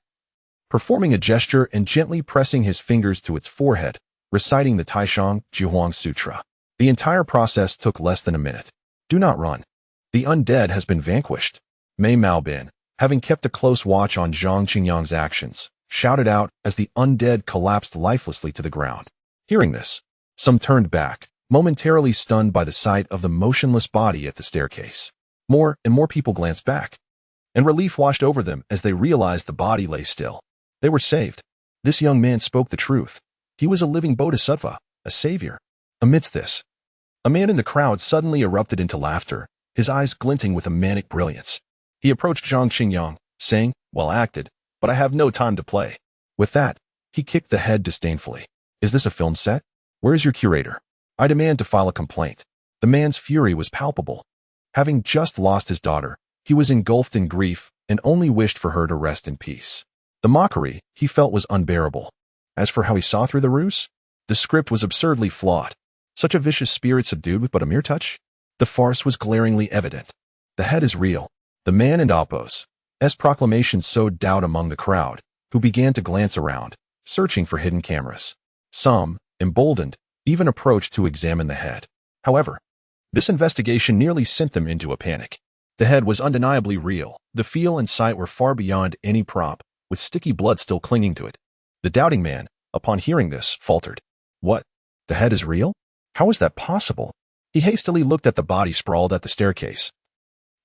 S1: performing a gesture and gently pressing his fingers to its forehead, reciting the Taoism Juhuang Sutra. The entire process took less than a minute. Do not run. The undead has been vanquished. Mei Maobin, having kept a close watch on Zhang Qingyang's actions, shouted out as the undead collapsed lifelessly to the ground. Hearing this, some turned back, momentarily stunned by the sight of the motionless body at the staircase. More and more people glanced back, and relief washed over them as they realized the body lay still. They were saved. This young man spoke the truth. He was a living bodhisattva, a savior. Amidst this, a man in the crowd suddenly erupted into laughter, his eyes glinting with a manic brilliance. He approached Zhang Qingyang, saying, "Well acted, but I have no time to play." With that, he kicked the head disdainfully. "Is this a film set? Where is your curator? I demand to file a complaint." The man's fury was palpable. Having just lost his daughter, he was engulfed in grief and only wished for her to rest in peace. The mockery, he felt, was unbearable. As for how he saw through the ruse, the script was absurdly flawed. Such a vicious spirit subdued with but a mere touch? The farce was glaringly evident. The head is real. The man and Oppo's proclamation sowed doubt among the crowd, who began to glance around, searching for hidden cameras. Some, emboldened, even approached to examine the head. However, this investigation nearly sent them into a panic. The head was undeniably real. The feel and sight were far beyond any prop, with sticky blood still clinging to it. The doubting man, upon hearing this, faltered. "What? The head is real? How is that possible?" He hastily looked at the body sprawled at the staircase,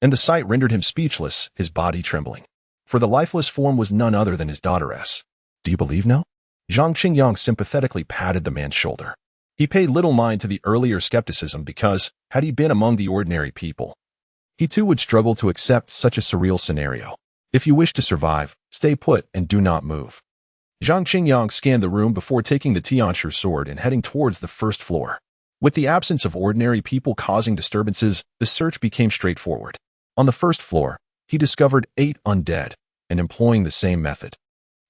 S1: and the sight rendered him speechless, his body trembling. For the lifeless form was none other than his daughter's. "Do you believe now?" Zhang Qingyang sympathetically patted the man's shoulder. He paid little mind to the earlier skepticism because, had he been among the ordinary people, he too would struggle to accept such a surreal scenario. "If you wish to survive, stay put and do not move." Zhang Qingyang scanned the room before taking the Tianshi sword and heading towards the first floor. With the absence of ordinary people causing disturbances, the search became straightforward. On the first floor, he discovered 8 undead, and employing the same method,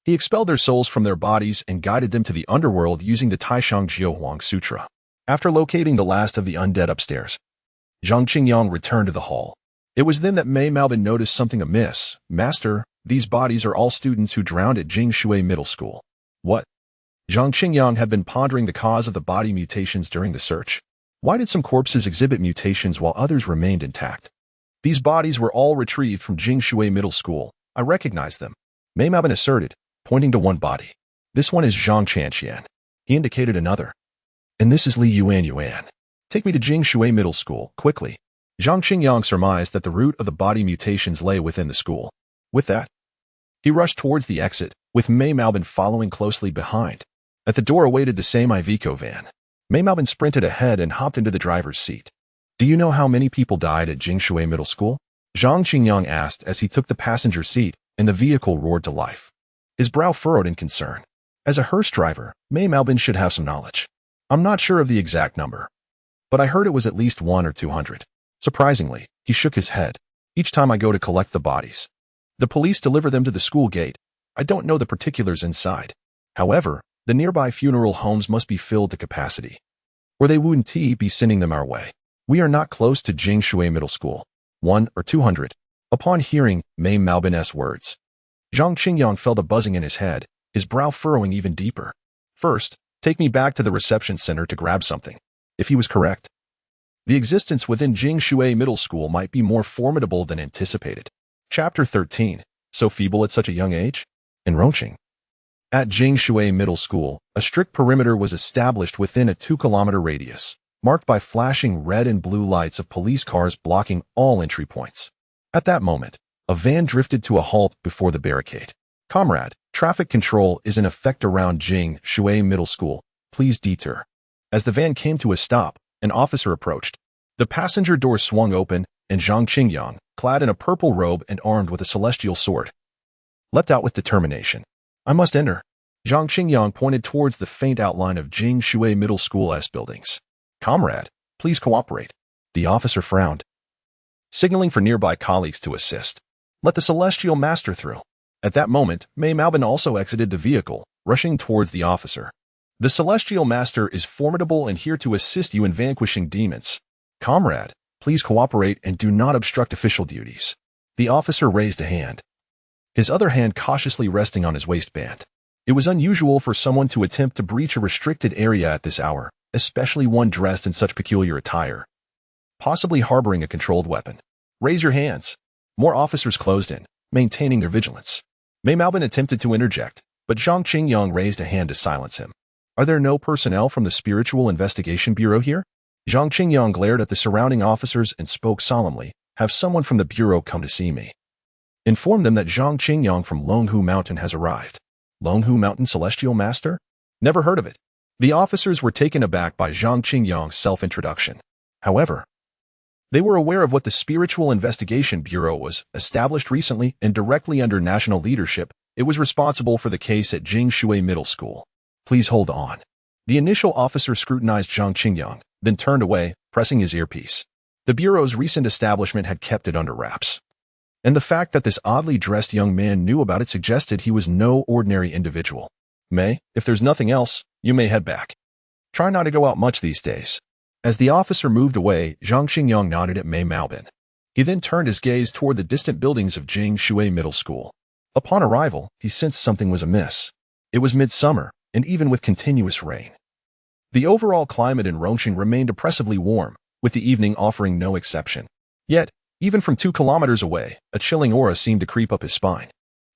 S1: he expelled their souls from their bodies and guided them to the underworld using the Taishang Jiuhuang Sutra. After locating the last of the undead upstairs, Zhang Qingyang returned to the hall. It was then that Mei Maobin noticed something amiss. "Master, these bodies are all students who drowned at Jingshui Middle School." "What?" Zhang Qingyang had been pondering the cause of the body mutations during the search. Why did some corpses exhibit mutations while others remained intact? "These bodies were all retrieved from Jingshui Middle School. I recognize them," Mei Maobin asserted, pointing to one body. "This one is Zhang Qingyang." He indicated another. "And this is Li Yuan. Take me to Jingshui Middle School, quickly." Zhang Qingyang surmised that the root of the body mutations lay within the school. With that, he rushed towards the exit, with Mei Maobin following closely behind. At the door awaited the same Iveco van. Mei Maobin sprinted ahead and hopped into the driver's seat. "Do you know how many people died at Jingshui Middle School?" Zhang Qingyang asked as he took the passenger seat, and the vehicle roared to life. His brow furrowed in concern. As a hearse driver, Mei Maobin should have some knowledge. "I'm not sure of the exact number, but I heard it was at least 100 or 200. Surprisingly, he shook his head. "Each time I go to collect the bodies, the police deliver them to the school gate. I don't know the particulars inside. However, the nearby funeral homes must be filled to capacity, or they wouldn't be sending them our way. We are not close to Jingshui Middle School. 100 or 200. Upon hearing Mei Maobin's words, Zhang Qingyang felt a buzzing in his head, his brow furrowing even deeper. "First, take me back to the reception center to grab something." If he was correct, the existence within Jingshui Middle School might be more formidable than anticipated. Chapter 13. So feeble at such a young age? Enroaching. At Jingshui Middle School, a strict perimeter was established within a 2-kilometer radius, marked by flashing red and blue lights of police cars blocking all entry points. At that moment, a van drifted to a halt before the barricade. "Comrade, traffic control is in effect around Jingshui Middle School. Please detour." As the van came to a stop, an officer approached. The passenger door swung open, and Zhang Qingyang, clad in a purple robe and armed with a celestial sword, leapt out with determination. "I must enter." Zhang Qingyang pointed towards the faint outline of Jingshui Middle School's buildings. "Comrade, please cooperate." The officer frowned, signaling for nearby colleagues to assist. "Let the celestial master through." At that moment, Mei Maobin also exited the vehicle, rushing towards the officer. "The celestial master is formidable and here to assist you in vanquishing demons. Comrade, please cooperate and do not obstruct official duties." The officer raised a hand, his other hand cautiously resting on his waistband. It was unusual for someone to attempt to breach a restricted area at this hour, especially one dressed in such peculiar attire, possibly harboring a controlled weapon. "Raise your hands." More officers closed in, maintaining their vigilance. Mei Maobin attempted to interject, but Zhang Qingyang raised a hand to silence him. "Are there no personnel from the Spiritual Investigation Bureau here?" Zhang Qingyang glared at the surrounding officers and spoke solemnly. "Have someone from the Bureau come to see me. Inform them that Zhang Qingyang from Longhu Mountain has arrived." "Longhu Mountain Celestial Master? Never heard of it." The officers were taken aback by Zhang Qingyang's self-introduction. However, They were aware of what the Spiritual Investigation Bureau was, established recently and directly under national leadership. It was responsible for the case at Jingshui Middle School. Please hold on. The initial officer scrutinized Zhang Qingyang, then turned away, pressing his earpiece. The Bureau's recent establishment had kept it under wraps. And the fact that this oddly dressed young man knew about it suggested he was no ordinary individual. May, if there's nothing else, you may head back. Try not to go out much these days. As the officer moved away, Zhang Qingyang nodded at Mei Maobin. He then turned his gaze toward the distant buildings of Jingshui Middle School. Upon arrival, he sensed something was amiss. It was midsummer, and even with continuous rain. The overall climate in Rongqing remained oppressively warm, with the evening offering no exception. Yet, even from 2 kilometers away, a chilling aura seemed to creep up his spine.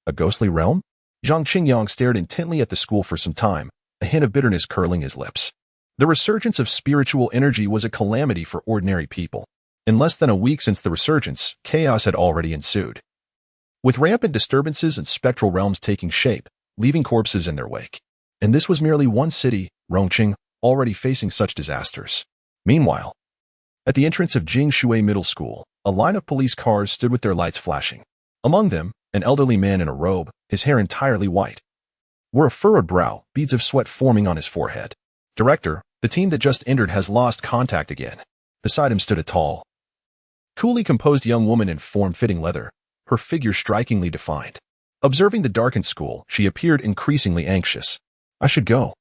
S1: A ghostly realm? Zhang Qingyang stared intently at the school for some time, a hint of bitterness curling his lips. The resurgence of spiritual energy was a calamity for ordinary people. In less than a week since the resurgence, chaos had already ensued. With rampant disturbances and spectral realms taking shape, leaving corpses in their wake. And this was merely one city, Rongqing, already facing such disasters. Meanwhile, at the entrance of Jingshui Middle School, a line of police cars stood with their lights flashing. Among them, an elderly man in a robe, his hair entirely white. Wore a furrowed brow, beads of sweat forming on his forehead. Director, the team that just entered has lost contact again. Beside him stood a tall, coolly composed young woman in form-fitting leather, her figure strikingly defined. Observing the darkened school, she appeared increasingly anxious. I should go.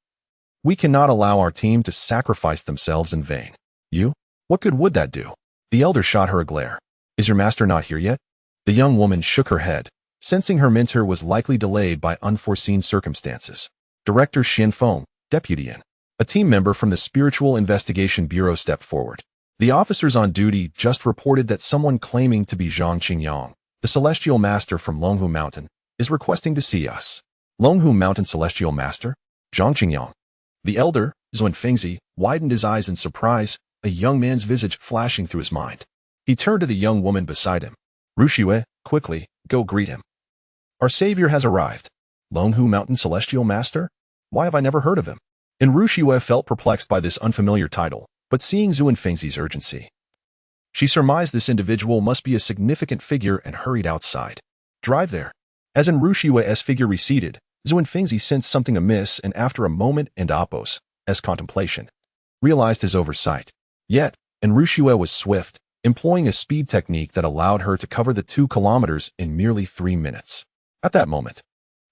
S1: We cannot allow our team to sacrifice themselves in vain. You? What good would that do? The elder shot her a glare. Is your master not here yet? The young woman shook her head, sensing her mentor was likely delayed by unforeseen circumstances. Director Xian Feng, deputy in. A team member from the Spiritual Investigation Bureau stepped forward. The officers on duty just reported that someone claiming to be Zhang Qingyang, the Celestial Master from Longhu Mountain, is requesting to see us. Longhu Mountain Celestial Master? Zhang Qingyang. The elder, Zun Fengzi, widened his eyes in surprise, a young man's visage flashing through his mind. He turned to the young woman beside him. Rushue, quickly, go greet him. Our savior has arrived. Longhu Mountain Celestial Master? Why have I never heard of him? And Rushue felt perplexed by this unfamiliar title, but seeing Zun Fengzi's urgency, she surmised this individual must be a significant figure and hurried outside. Drive there. As in Rushue's figure receded, Zun Fengzi sensed something amiss and after a moment and Apos, as contemplation, realized his oversight. Yet, Rushue was swift, employing a speed technique that allowed her to cover the 2 kilometers in merely 3 minutes. At that moment,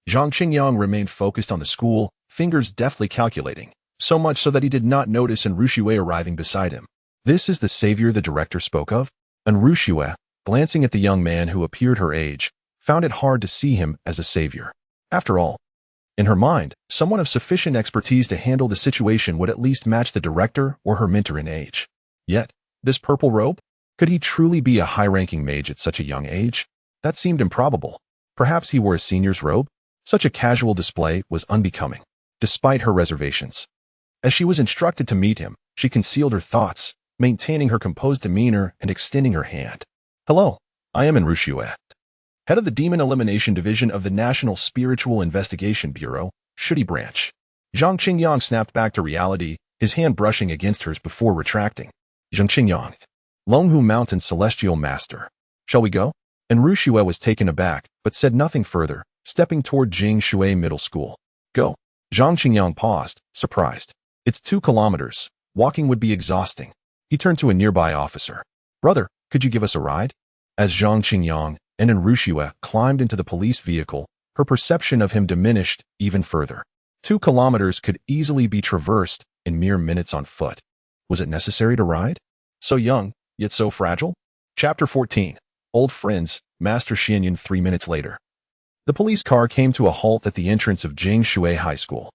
S1: Zhang Qingyang remained focused on the school, fingers deftly calculating, so much so that he did not notice Rushue arriving beside him. This is the savior the director spoke of? Rushue, glancing at the young man who appeared her age, found it hard to see him as a savior. After all, in her mind, someone of sufficient expertise to handle the situation would at least match the director or her mentor in age. Yet, this purple robe? Could he truly be a high-ranking mage at such a young age? That seemed improbable. Perhaps he wore a senior's robe? Such a casual display was unbecoming, despite her reservations. As she was instructed to meet him, she concealed her thoughts, maintaining her composed demeanor and extending her hand. Hello, I am Rushue, head of the Demon Elimination Division of the National Spiritual Investigation Bureau, Shudi Branch. Zhang Qingyang snapped back to reality, his hand brushing against hers before retracting. Zhang Qingyang, Longhu Mountain Celestial Master. Shall we go? Rushue was taken aback, but said nothing further, stepping toward Jingshui Middle School. Go. Zhang Qingyang paused, surprised. It's 2 kilometers. Walking would be exhausting. He turned to a nearby officer. Brother, could you give us a ride? As Zhang Qingyang and Rushue climbed into the police vehicle, her perception of him diminished even further. 2 kilometers could easily be traversed in mere minutes on foot. Was it necessary to ride? So young, yet so fragile? Chapter 14. Old Friends, Master Xianyan 3 minutes later. The police car came to a halt at the entrance of Jingshui High School.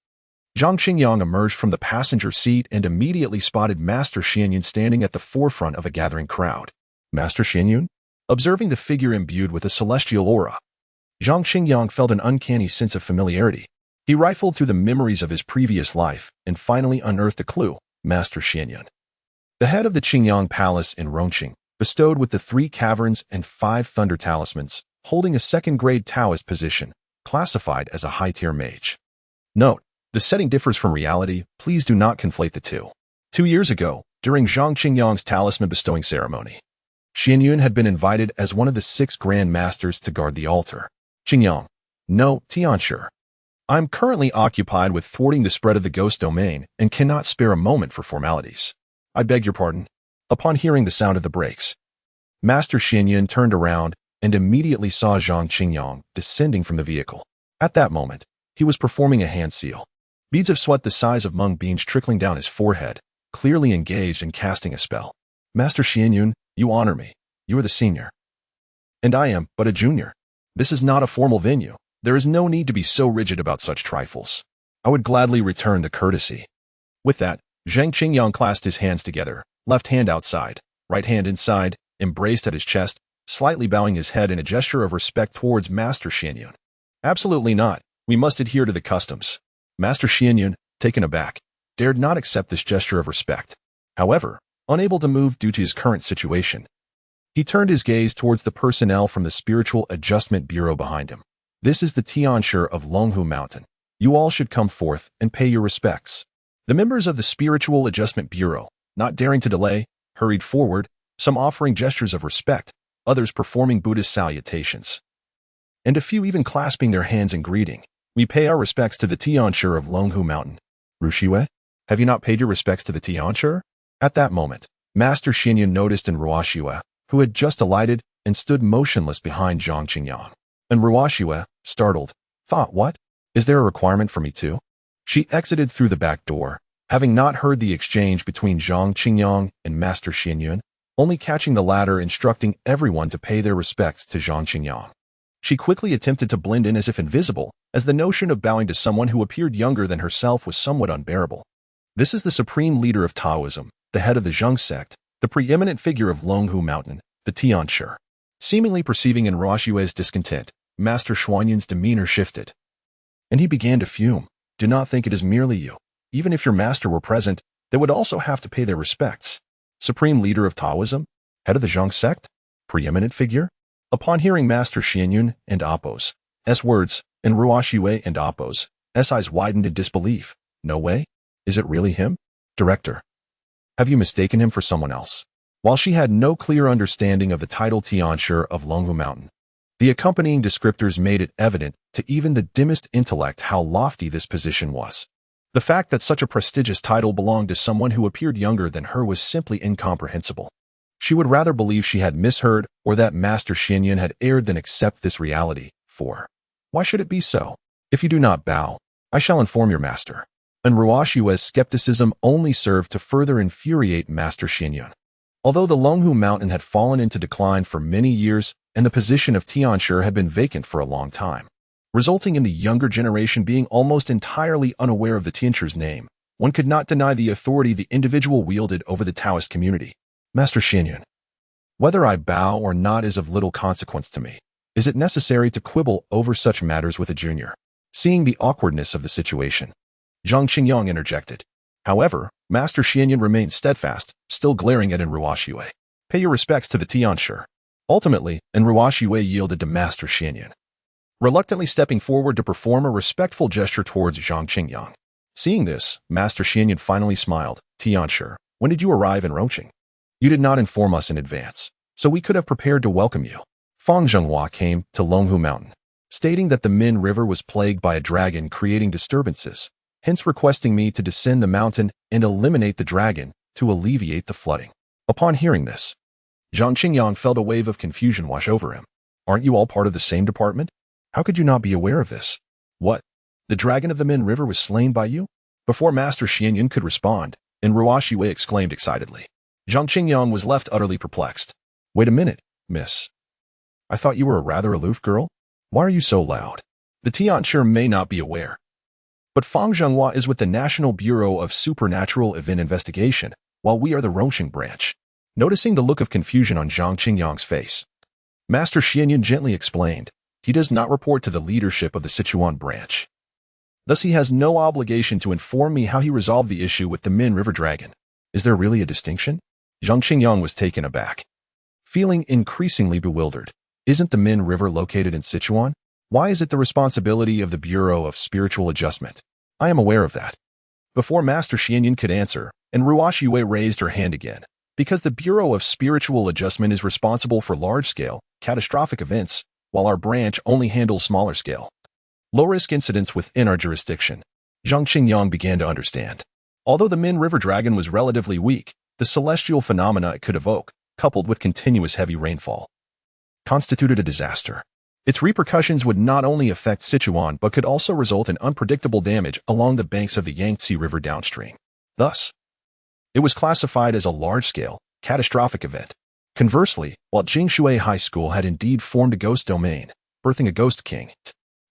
S1: Zhang Qingyang emerged from the passenger seat and immediately spotted Master Xianyan standing at the forefront of a gathering crowd. Master Xianyan? Observing the figure imbued with a celestial aura, Zhang Qingyang felt an uncanny sense of familiarity. He rifled through the memories of his previous life and finally unearthed a clue, Master Xianyan. The head of the Qingyang Palace in Rongqing, bestowed with the 3 caverns and 5 thunder talismans, holding a second-grade Taoist position, classified as a high-tier mage. Note, the setting differs from reality, please do not conflate the two. 2 years ago, during Zhang Qingyang's talisman bestowing ceremony, Xianyun had been invited as one of the 6 Grand Masters to guard the altar. Qingyang. No, Tianshi. I'm currently occupied with thwarting the spread of the ghost domain and cannot spare a moment for formalities. I beg your pardon. Upon hearing the sound of the brakes, Master Xianyun turned around and immediately saw Zhang Qingyang descending from the vehicle. At that moment, he was performing a hand seal. Beads of sweat the size of mung beans trickling down his forehead, clearly engaged in casting a spell. Master Xianyun, you honor me. You are the senior. And I am but a junior. This is not a formal venue. There is no need to be so rigid about such trifles. I would gladly return the courtesy. With that, Zhang Qingyang clasped his hands together, left hand outside, right hand inside, embraced at his chest, slightly bowing his head in a gesture of respect towards Master Xianyun. Absolutely not. We must adhere to the customs. Master Xianyun, taken aback, dared not accept this gesture of respect. However, unable to move due to his current situation, he turned his gaze towards the personnel from the Spiritual Adjustment Bureau behind him. This is the Tianshi of Longhu Mountain. You all should come forth and pay your respects. The members of the Spiritual Adjustment Bureau, not daring to delay, hurried forward, some offering gestures of respect, others performing Buddhist salutations, and a few even clasping their hands in greeting. We pay our respects to the Tianshi of Longhu Mountain. Rushiwe, have you not paid your respects to the Tianshi? At that moment, Master Xianyun noticed in Ruoshiwe, who had just alighted and stood motionless behind Zhang Qingyang. And Ruoshiwe, startled, thought, what? Is there a requirement for me too? She exited through the back door, having not heard the exchange between Zhang Qingyang and Master Xianyun, only catching the latter instructing everyone to pay their respects to Zhang Qingyang. She quickly attempted to blend in as if invisible, as the notion of bowing to someone who appeared younger than herself was somewhat unbearable. This is the supreme leader of Taoism, the head of the Zhang sect, the preeminent figure of Longhu Mountain, the Tianshi. Seemingly perceiving in Ruoshiwe's discontent, Master Xuanyun's demeanor shifted, and he began to fume. Do not think it is merely you. Even if your master were present, they would also have to pay their respects. Supreme leader of Taoism, head of the Zhang sect, preeminent figure? Upon hearing Master Xianyun and Appo's words, and Ruoshiwe and Appo's eyes widened in disbelief. No way? Is it really him? Director. Have you mistaken him for someone else? While she had no clear understanding of the title Tianshi of Longhu Mountain, the accompanying descriptors made it evident to even the dimmest intellect how lofty this position was. The fact that such a prestigious title belonged to someone who appeared younger than her was simply incomprehensible. She would rather believe she had misheard or that Master Xianyun had erred than accept this reality, for why should it be so? If you do not bow, I shall inform your master. And Ruoshiwe's skepticism only served to further infuriate Master Xianyun. Although the Longhu Mountain had fallen into decline for many years and the position of Tianshi had been vacant for a long time, resulting in the younger generation being almost entirely unaware of the Tianshi's name, one could not deny the authority the individual wielded over the Taoist community. Master Xianyun, whether I bow or not is of little consequence to me. Is it necessary to quibble over such matters with a junior? Seeing the awkwardness of the situation, Zhang Qingyang interjected. However, Master Xianyun remained steadfast, still glaring at Ruoshiwe. Pay your respects to the Tianshi. Ultimately, Ruoshiwe yielded to Master Xianyun, reluctantly stepping forward to perform a respectful gesture towards Zhang Qingyang. Seeing this, Master Xianyun finally smiled. Tianshi, when did you arrive in Rongqing? You did not inform us in advance, so we could have prepared to welcome you. Fang Zhenghua came to Longhu Mountain, stating that the Min River was plagued by a dragon creating disturbances, hence requesting me to descend the mountain and eliminate the dragon to alleviate the flooding. Upon hearing this, Zhang Qingyang felt a wave of confusion wash over him. Aren't you all part of the same department? How could you not be aware of this? What? The dragon of the Min River was slain by you? Before Master Xianyun could respond, Ruoshiwe exclaimed excitedly. Zhang Qingyang was left utterly perplexed. Wait a minute, miss. I thought you were a rather aloof girl. Why are you so loud? The Tianshi may not be aware, but Fang Zhenghua is with the National Bureau of Supernatural Event Investigation, while we are the Rongqing branch. Noticing the look of confusion on Zhang Qingyang's face, Master Xianyun gently explained, he does not report to the leadership of the Sichuan branch. Thus he has no obligation to inform me how he resolved the issue with the Min River Dragon. Is there really a distinction? Zhang Qingyang was taken aback, feeling increasingly bewildered. Isn't the Min River located in Sichuan? Why is it the responsibility of the Bureau of Spiritual Adjustment? I am aware of that. Before Master Xianyun could answer, Ruoshiwe raised her hand again. Because the Bureau of Spiritual Adjustment is responsible for large-scale, catastrophic events, while our branch only handles smaller-scale, low-risk incidents within our jurisdiction. Zhang Qingyang began to understand. Although the Min River Dragon was relatively weak, the celestial phenomena it could evoke, coupled with continuous heavy rainfall, constituted a disaster. Its repercussions would not only affect Sichuan but could also result in unpredictable damage along the banks of the Yangtze River downstream. Thus, it was classified as a large-scale, catastrophic event. Conversely, while Jingshui High School had indeed formed a ghost domain, birthing a ghost king,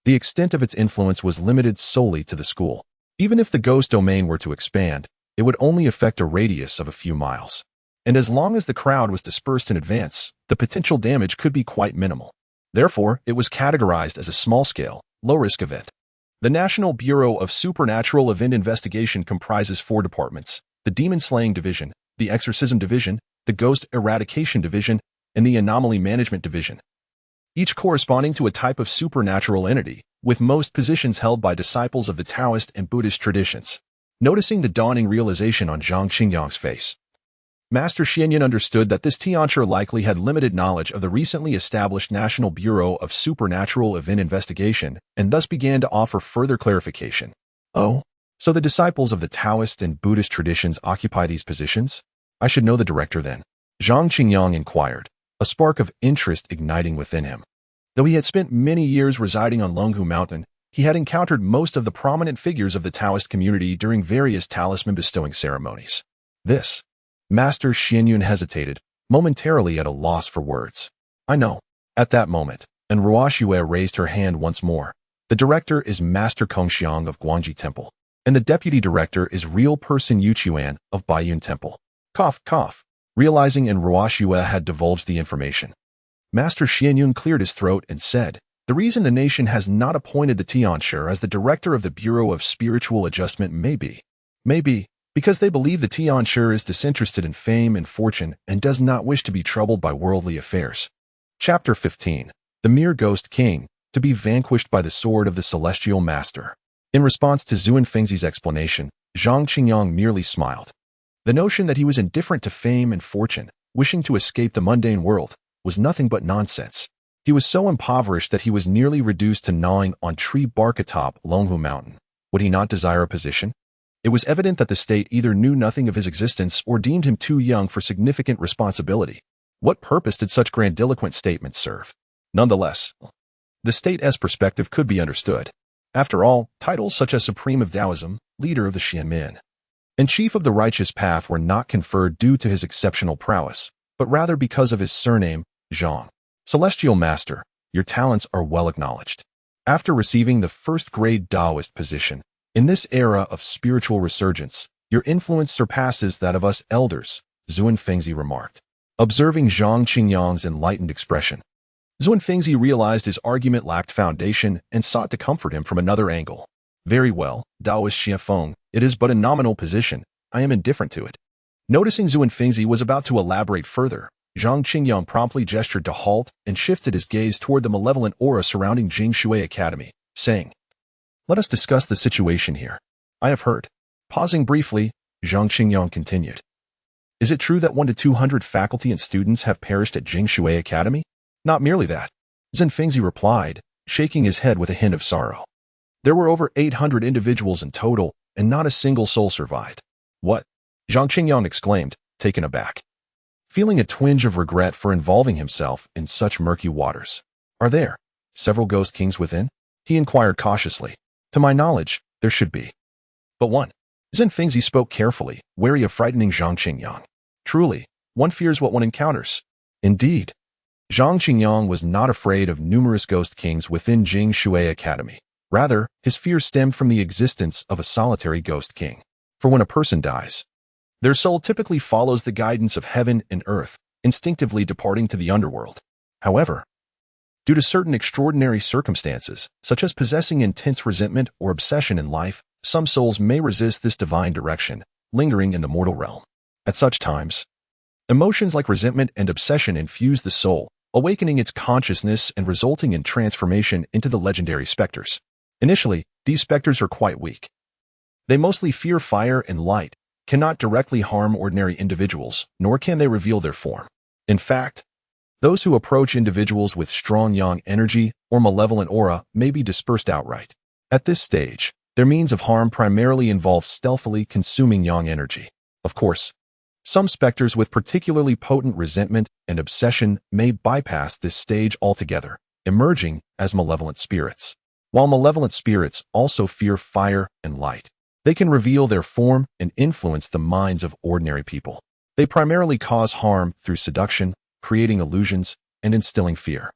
S1: the extent of its influence was limited solely to the school. Even if the ghost domain were to expand, it would only affect a radius of a few miles. And as long as the crowd was dispersed in advance, the potential damage could be quite minimal. Therefore, it was categorized as a small-scale, low-risk event. The National Bureau of Supernatural Event Investigation comprises 4 departments: the Demon Slaying Division, the Exorcism Division, the Ghost Eradication Division, and the Anomaly Management Division, each corresponding to a type of supernatural entity, with most positions held by disciples of the Taoist and Buddhist traditions. Noticing the dawning realization on Zhang Qingyang's face, Master Xianyan understood that this teacher likely had limited knowledge of the recently established National Bureau of Supernatural Event Investigation and thus began to offer further clarification. Oh, so the disciples of the Taoist and Buddhist traditions occupy these positions? I should know the director then. Zhang Qingyang inquired, a spark of interest igniting within him. Though he had spent many years residing on Longhu Mountain, he had encountered most of the prominent figures of the Taoist community during various talisman-bestowing ceremonies. This, Master Xianyun hesitated, momentarily at a loss for words. I know. At that moment, and Ruoxue raised her hand once more. The director is Master Kongxiang of Guangji Temple, and the deputy director is real person Yuchuan of Baiyun Temple. Cough, cough. Realizing and Ruoxue had divulged the information, Master Xianyun cleared his throat and said, the reason the nation has not appointed the Tianshi as the director of the Bureau of Spiritual Adjustment may be because they believe the Tianshi is disinterested in fame and fortune and does not wish to be troubled by worldly affairs. Chapter 15. The Mere Ghost King, to be vanquished by the sword of the Celestial Master. In response to Zhuan Fengzi's explanation, Zhang Qingyang merely smiled. The notion that he was indifferent to fame and fortune, wishing to escape the mundane world, was nothing but nonsense. He was so impoverished that he was nearly reduced to gnawing on tree bark atop Longhu Mountain. Would he not desire a position? It was evident that the state either knew nothing of his existence or deemed him too young for significant responsibility. What purpose did such grandiloquent statements serve? Nonetheless, the state's perspective could be understood. After all, titles such as Supreme of Taoism, Leader of the Xianmin, and Chief of the Righteous Path were not conferred due to his exceptional prowess, but rather because of his surname, Zhang. Celestial Master, your talents are well acknowledged. After receiving the first-grade Taoist position, in this era of spiritual resurgence, your influence surpasses that of us elders, Zhuan Fengzi remarked. Observing Zhang Qingyang's enlightened expression, Zhuan Fengzi realized his argument lacked foundation and sought to comfort him from another angle. Very well, Taoist Xiafeng, it is but a nominal position. I am indifferent to it. Noticing Zhuan Fengzi was about to elaborate further, Zhang Qingyang promptly gestured to halt and shifted his gaze toward the malevolent aura surrounding Jingshui Academy, saying, let us discuss the situation here. I have heard. Pausing briefly, Zhang Qingyang continued. Is it true that 1 to 200 faculty and students have perished at Jingshui Academy? Not merely that, Zhuan Fengzi replied, shaking his head with a hint of sorrow. There were over 800 individuals in total, and not a single soul survived. What? Zhang Qingyang exclaimed, taken aback, feeling a twinge of regret for involving himself in such murky waters. Are there several ghost kings within? He inquired cautiously. To my knowledge, there should be. But one. Zhuan Fengzi spoke carefully, wary of frightening Zhang Qingyang. Truly, one fears what one encounters. Indeed. Zhang Qingyang was not afraid of numerous ghost kings within Jingshui Academy. Rather, his fear stemmed from the existence of a solitary ghost king. For when a person dies, their soul typically follows the guidance of heaven and earth, instinctively departing to the underworld. However, due to certain extraordinary circumstances, such as possessing intense resentment or obsession in life, some souls may resist this divine direction, lingering in the mortal realm. At such times, emotions like resentment and obsession infuse the soul, awakening its consciousness and resulting in transformation into the legendary specters. Initially, these specters are quite weak. They mostly fear fire and light, cannot directly harm ordinary individuals, nor can they reveal their form. In fact, those who approach individuals with strong yang energy or malevolent aura may be dispersed outright. At this stage, their means of harm primarily involve stealthily consuming yang energy. Of course, some specters with particularly potent resentment and obsession may bypass this stage altogether, emerging as malevolent spirits. While malevolent spirits also fear fire and light, they can reveal their form and influence the minds of ordinary people. They primarily cause harm through seduction, creating illusions, and instilling fear.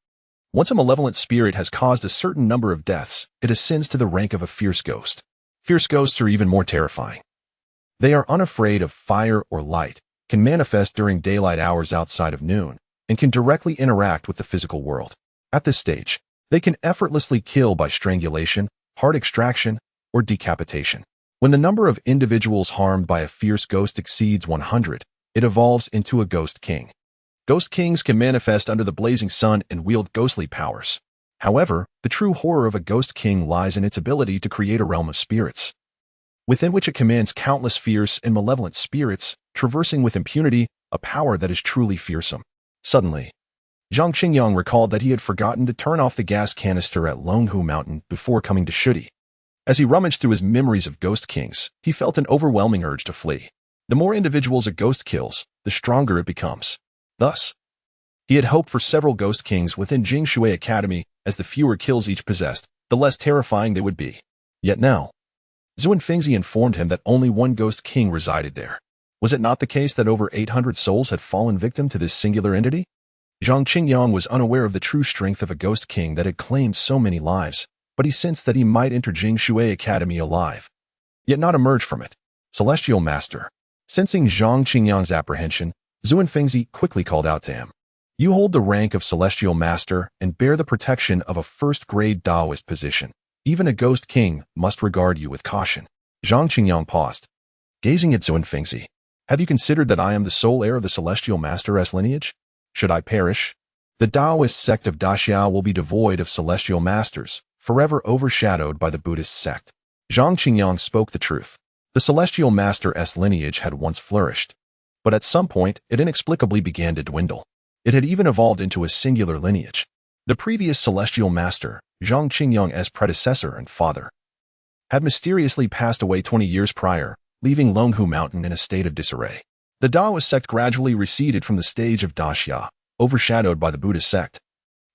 S1: Once a malevolent spirit has caused a certain number of deaths, it ascends to the rank of a fierce ghost. Fierce ghosts are even more terrifying. They are unafraid of fire or light, can manifest during daylight hours outside of noon, and can directly interact with the physical world. At this stage, they can effortlessly kill by strangulation, heart extraction, or decapitation. When the number of individuals harmed by a fierce ghost exceeds 100, it evolves into a ghost king. Ghost kings can manifest under the blazing sun and wield ghostly powers. However, the true horror of a ghost king lies in its ability to create a realm of spirits, within which it commands countless fierce and malevolent spirits, traversing with impunity a power that is truly fearsome. Suddenly, Zhang Qingyang recalled that he had forgotten to turn off the gas canister at Longhu Mountain before coming to Shudi. As he rummaged through his memories of ghost kings, he felt an overwhelming urge to flee. The more individuals a ghost kills, the stronger it becomes. Thus, he had hoped for several ghost kings within Jingshui Academy, as the fewer kills each possessed, the less terrifying they would be. Yet now, Zhuan Fengzi informed him that only one ghost king resided there. Was it not the case that over 800 souls had fallen victim to this singular entity? Zhang Qingyang was unaware of the true strength of a ghost king that had claimed so many lives, but he sensed that he might enter Jingshui Academy alive, yet not emerge from it. Celestial Master. Sensing Zhang Qingyang's apprehension, Zhuan Fengzi quickly called out to him. You hold the rank of Celestial Master and bear the protection of a first-grade Taoist position. Even a ghost king must regard you with caution. Zhang Qingyang paused, gazing at Zhuan Fengzi. Have you considered that I am the sole heir of the Celestial Master's lineage? Should I perish, the Taoist sect of Daxia will be devoid of Celestial Masters, forever overshadowed by the Buddhist sect. Zhang Qingyang spoke the truth. The Celestial Master's lineage had once flourished, but at some point it inexplicably began to dwindle. It had even evolved into a singular lineage. The previous Celestial Master, Zhang Qingyang's predecessor and father, had mysteriously passed away 20 years prior, leaving Longhu Mountain in a state of disarray. The Taoist sect gradually receded from the stage of Daxia, overshadowed by the Buddhist sect,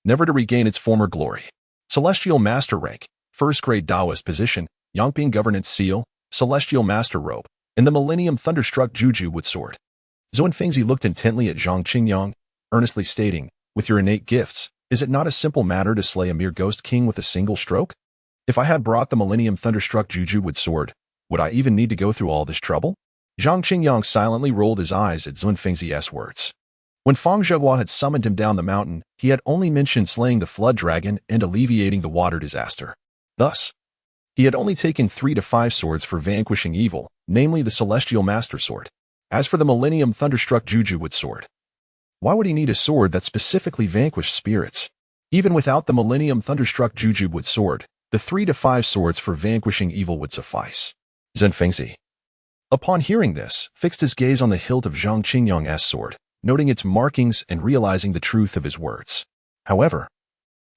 S1: never to regain its former glory. Celestial Master rank, first-grade Taoist position, Yangping Governance Seal, Celestial Master robe, and the Millennium Thunderstruck Juju Wood Sword. Zhuan Fengzi looked intently at Zhang Qingyang, earnestly stating, with your innate gifts, is it not a simple matter to slay a mere ghost king with a single stroke? If I had brought the Millennium Thunderstruck Juju Wood Sword, would I even need to go through all this trouble? Zhang Qingyang silently rolled his eyes at Zhuan Fengzi's words. When Fang Zhegua had summoned him down the mountain, he had only mentioned slaying the flood dragon and alleviating the water disaster. Thus, he had only taken 3 to 5 swords for vanquishing evil, namely the Celestial Master Sword. As for the Millennium Thunderstruck Juju Wood Sword, why would he need a sword that specifically vanquished spirits? Even without the Millennium Thunderstruck Juju Wood Sword, the 3 to 5 swords for vanquishing evil would suffice. Zhuan Fengzi, upon hearing this, fixed his gaze on the hilt of Zhang Qingyang's sword, noting its markings and realizing the truth of his words. However,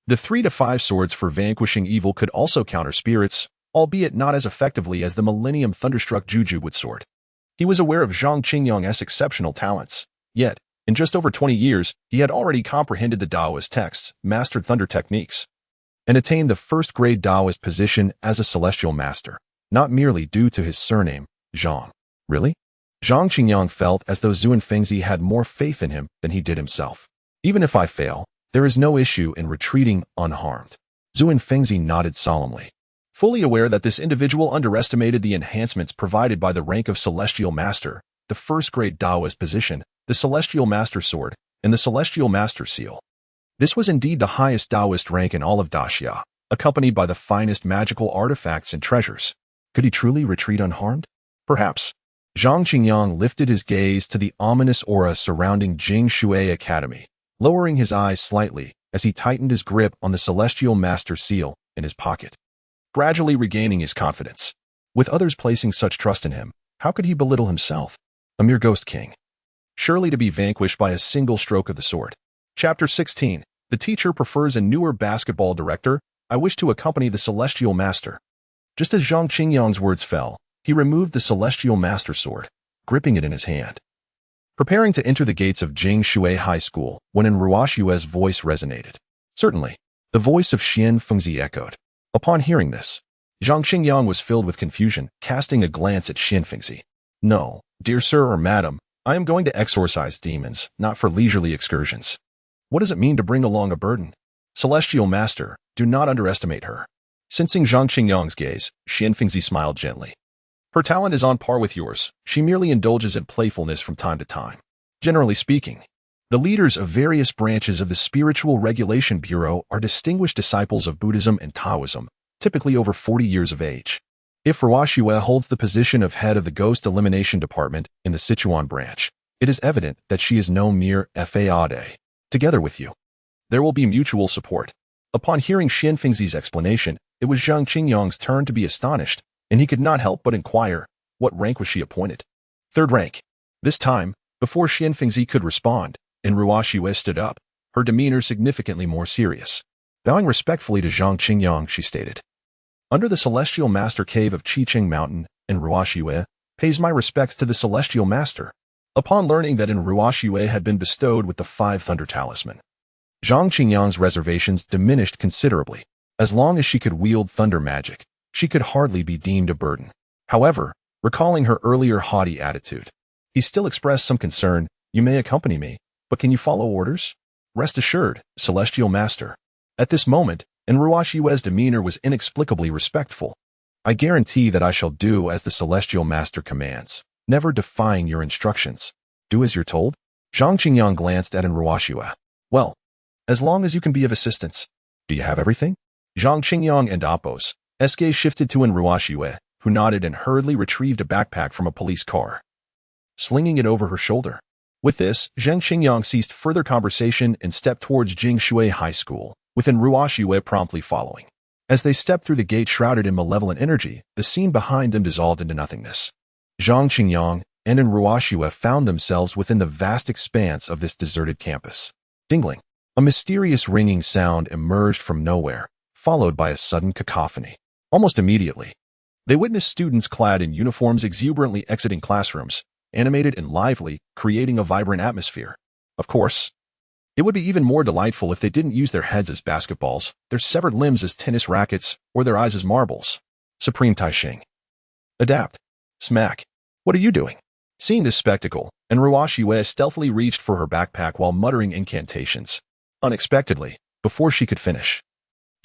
S1: the 3 to 5 swords for vanquishing evil could also counter spirits, albeit not as effectively as the Millennium Thunderstruck Juju Wood Sword. He was aware of Zhang Qingyang's exceptional talents, yet, in just over 20 years, he had already comprehended the Taoist texts, mastered thunder techniques, and attained the first-grade Taoist position as a Celestial Master, not merely due to his surname, Zhang. Really? Zhang Qingyang felt as though Zhuan Fengzi had more faith in him than he did himself. Even if I fail, there is no issue in retreating unharmed. Zhuan Fengzi nodded solemnly, fully aware that this individual underestimated the enhancements provided by the rank of Celestial Master, the first-grade Taoist position, the Celestial Master Sword, and the Celestial Master Seal. This was indeed the highest Taoist rank in all of Daxia, accompanied by the finest magical artifacts and treasures. Could he truly retreat unharmed? Perhaps. Zhang Qingyang lifted his gaze to the ominous aura surrounding Jingshui Academy, lowering his eyes slightly as he tightened his grip on the Celestial Master Seal in his pocket, gradually regaining his confidence. With others placing such trust in him, How could he belittle himself? A mere ghost king, surely to be vanquished by a single stroke of the sword. Chapter 16. The teacher prefers a newer basketball director. I wish to accompany the celestial master. Just as Zhang Qingyang's words fell, he removed the celestial master sword, gripping it in his hand, preparing to enter the gates of Jingshui High School when Ruoxue's voice resonated. Certainly, the voice of Xian Fengzi echoed. Upon hearing this, Zhang Qingyang was filled with confusion, casting a glance at Xian Fengzi. No, dear sir or madam, I am going to exorcise demons, not for leisurely excursions. What does it mean to bring along a burden? Celestial master, do not underestimate her. Sensing Zhang Qingyang's gaze, Xian Fengzi smiled gently. Her talent is on par with yours. She merely indulges in playfulness from time to time. Generally speaking, the leaders of various branches of the Spiritual Regulation Bureau are distinguished disciples of Buddhism and Taoism, typically over 40 years of age. If Ruoxue holds the position of head of the Ghost Elimination Department in the Sichuan branch, it is evident that she is no mere fade. Together with you, there will be mutual support. Upon hearing Xian Fengzi's explanation, it was Zhang Qingyang's turn to be astonished, and he could not help but inquire, what rank was she appointed? Third rank. This time, before Xian Fengzi could respond, and Ruoxue stood up, her demeanor significantly more serious. Bowing respectfully to Zhang Qingyang, she stated, Under the Celestial Master Cave of Qiqing Mountain, and Ruoxue pays my respects to the Celestial Master. Upon learning that Ruoxue had been bestowed with the 5 Thunder Talisman, Zhang Qingyang's reservations diminished considerably. As long as she could wield thunder magic, she could hardly be deemed a burden. However, recalling her earlier haughty attitude, he still expressed some concern. You may accompany me, but can you follow orders? Rest assured, Celestial Master. At this moment, Ruoxue's demeanor was inexplicably respectful. I guarantee that I shall do as the Celestial Master commands, never defying your instructions. Do as you're told? Zhang Qingyang glanced at Ruoxue. Well, as long as you can be of assistance. Do you have everything? Zhang Qingyang and Apos. Gaze shifted to Ruoxue, who nodded and hurriedly retrieved a backpack from a police car, slinging it over her shoulder. With this, Zhang Qingyang ceased further conversation and stepped towards Jingshui High School, with Ruoxue promptly following. As they stepped through the gate shrouded in malevolent energy, the scene behind them dissolved into nothingness. Zhang Qingyang and Ruoxue found themselves within the vast expanse of this deserted campus. Dingling. A mysterious ringing sound emerged from nowhere, followed by a sudden cacophony. Almost immediately, they witnessed students clad in uniforms exuberantly exiting classrooms, animated and lively, creating a vibrant atmosphere. Of course, it would be even more delightful if they didn't use their heads as basketballs, their severed limbs as tennis rackets, or their eyes as marbles. Supreme Taisheng. Adapt. Smack. What are you doing? Seeing this spectacle, Ruoxue stealthily reached for her backpack while muttering incantations. Unexpectedly, before she could finish,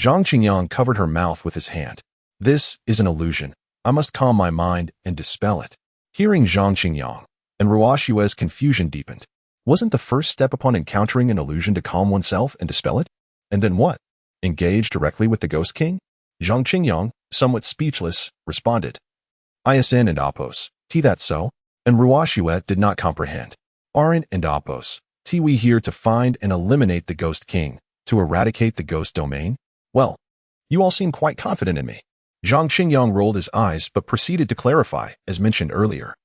S1: Zhang Qingyang covered her mouth with his hand. This is an illusion. I must calm my mind and dispel it. Hearing Zhang Qingyang, Ruoxue's confusion deepened. Wasn't the first step upon encountering an illusion to calm oneself and dispel it? And then what? Engage directly with the Ghost King? Zhang Qingyang, somewhat speechless, responded. ISN and Apos, that so? And Ruoxue did not comprehend. Aren't and Apos, we here to find and eliminate the Ghost King, to eradicate the ghost domain? Well, you all seem quite confident in me. Zhang Qingyang rolled his eyes but proceeded to clarify, as mentioned earlier.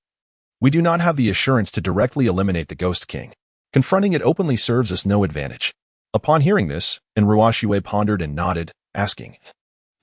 S1: We do not have the assurance to directly eliminate the Ghost King. Confronting it openly serves us no advantage. Upon hearing this, Ruoxue pondered and nodded, asking,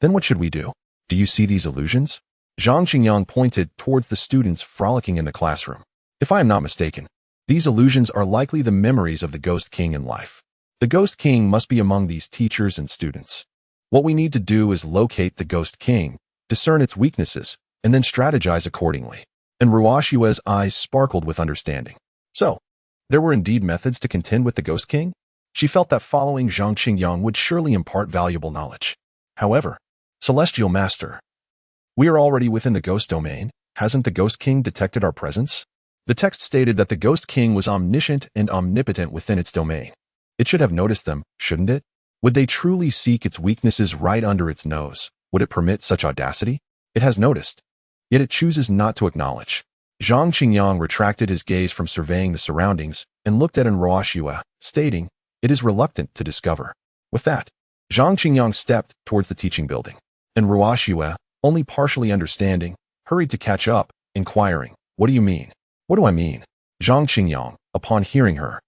S1: Then what should we do? Do you see these illusions? Zhang Qingyang pointed towards the students frolicking in the classroom. If I am not mistaken, these illusions are likely the memories of the Ghost King in life. The Ghost King must be among these teachers and students. What we need to do is locate the Ghost King, discern its weaknesses, and then strategize accordingly. Ruoxue's eyes sparkled with understanding. So, there were indeed methods to contend with the Ghost King? She felt that following Zhang Qingyang would surely impart valuable knowledge. However, Celestial Master, we are already within the ghost domain. Hasn't the Ghost King detected our presence? The text stated that the Ghost King was omniscient and omnipotent within its domain. It should have noticed them, shouldn't it? Would they truly seek its weaknesses right under its nose? Would it permit such audacity? It has noticed, yet it chooses not to acknowledge. Zhang Qingyang retracted his gaze from surveying the surroundings and looked at Ruoxue, stating, It is reluctant to discover. With that, Zhang Qingyang stepped towards the teaching building, and Ruoxue, only partially understanding, hurried to catch up, inquiring, "What do you mean?" "What do I mean?" Zhang Qingyang, upon hearing her,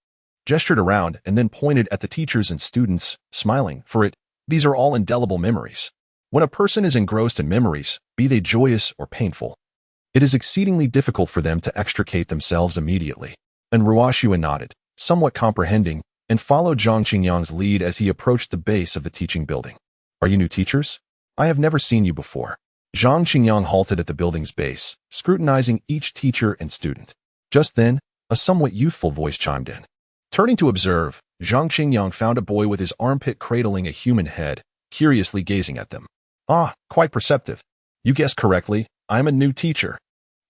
S1: gestured around and then pointed at the teachers and students, smiling, "For it, these are all indelible memories. When a person is engrossed in memories, be they joyous or painful, it is exceedingly difficult for them to extricate themselves immediately." And Ruoxue nodded, somewhat comprehending, and followed Zhang Qingyang's lead as he approached the base of the teaching building. "Are you new teachers? I have never seen you before." Zhang Qingyang halted at the building's base, scrutinizing each teacher and student. Just then, a somewhat youthful voice chimed in. Turning to observe, Zhang Qingyang found a boy with his armpit cradling a human head, curiously gazing at them. "Ah, quite perceptive. You guessed correctly, I am a new teacher."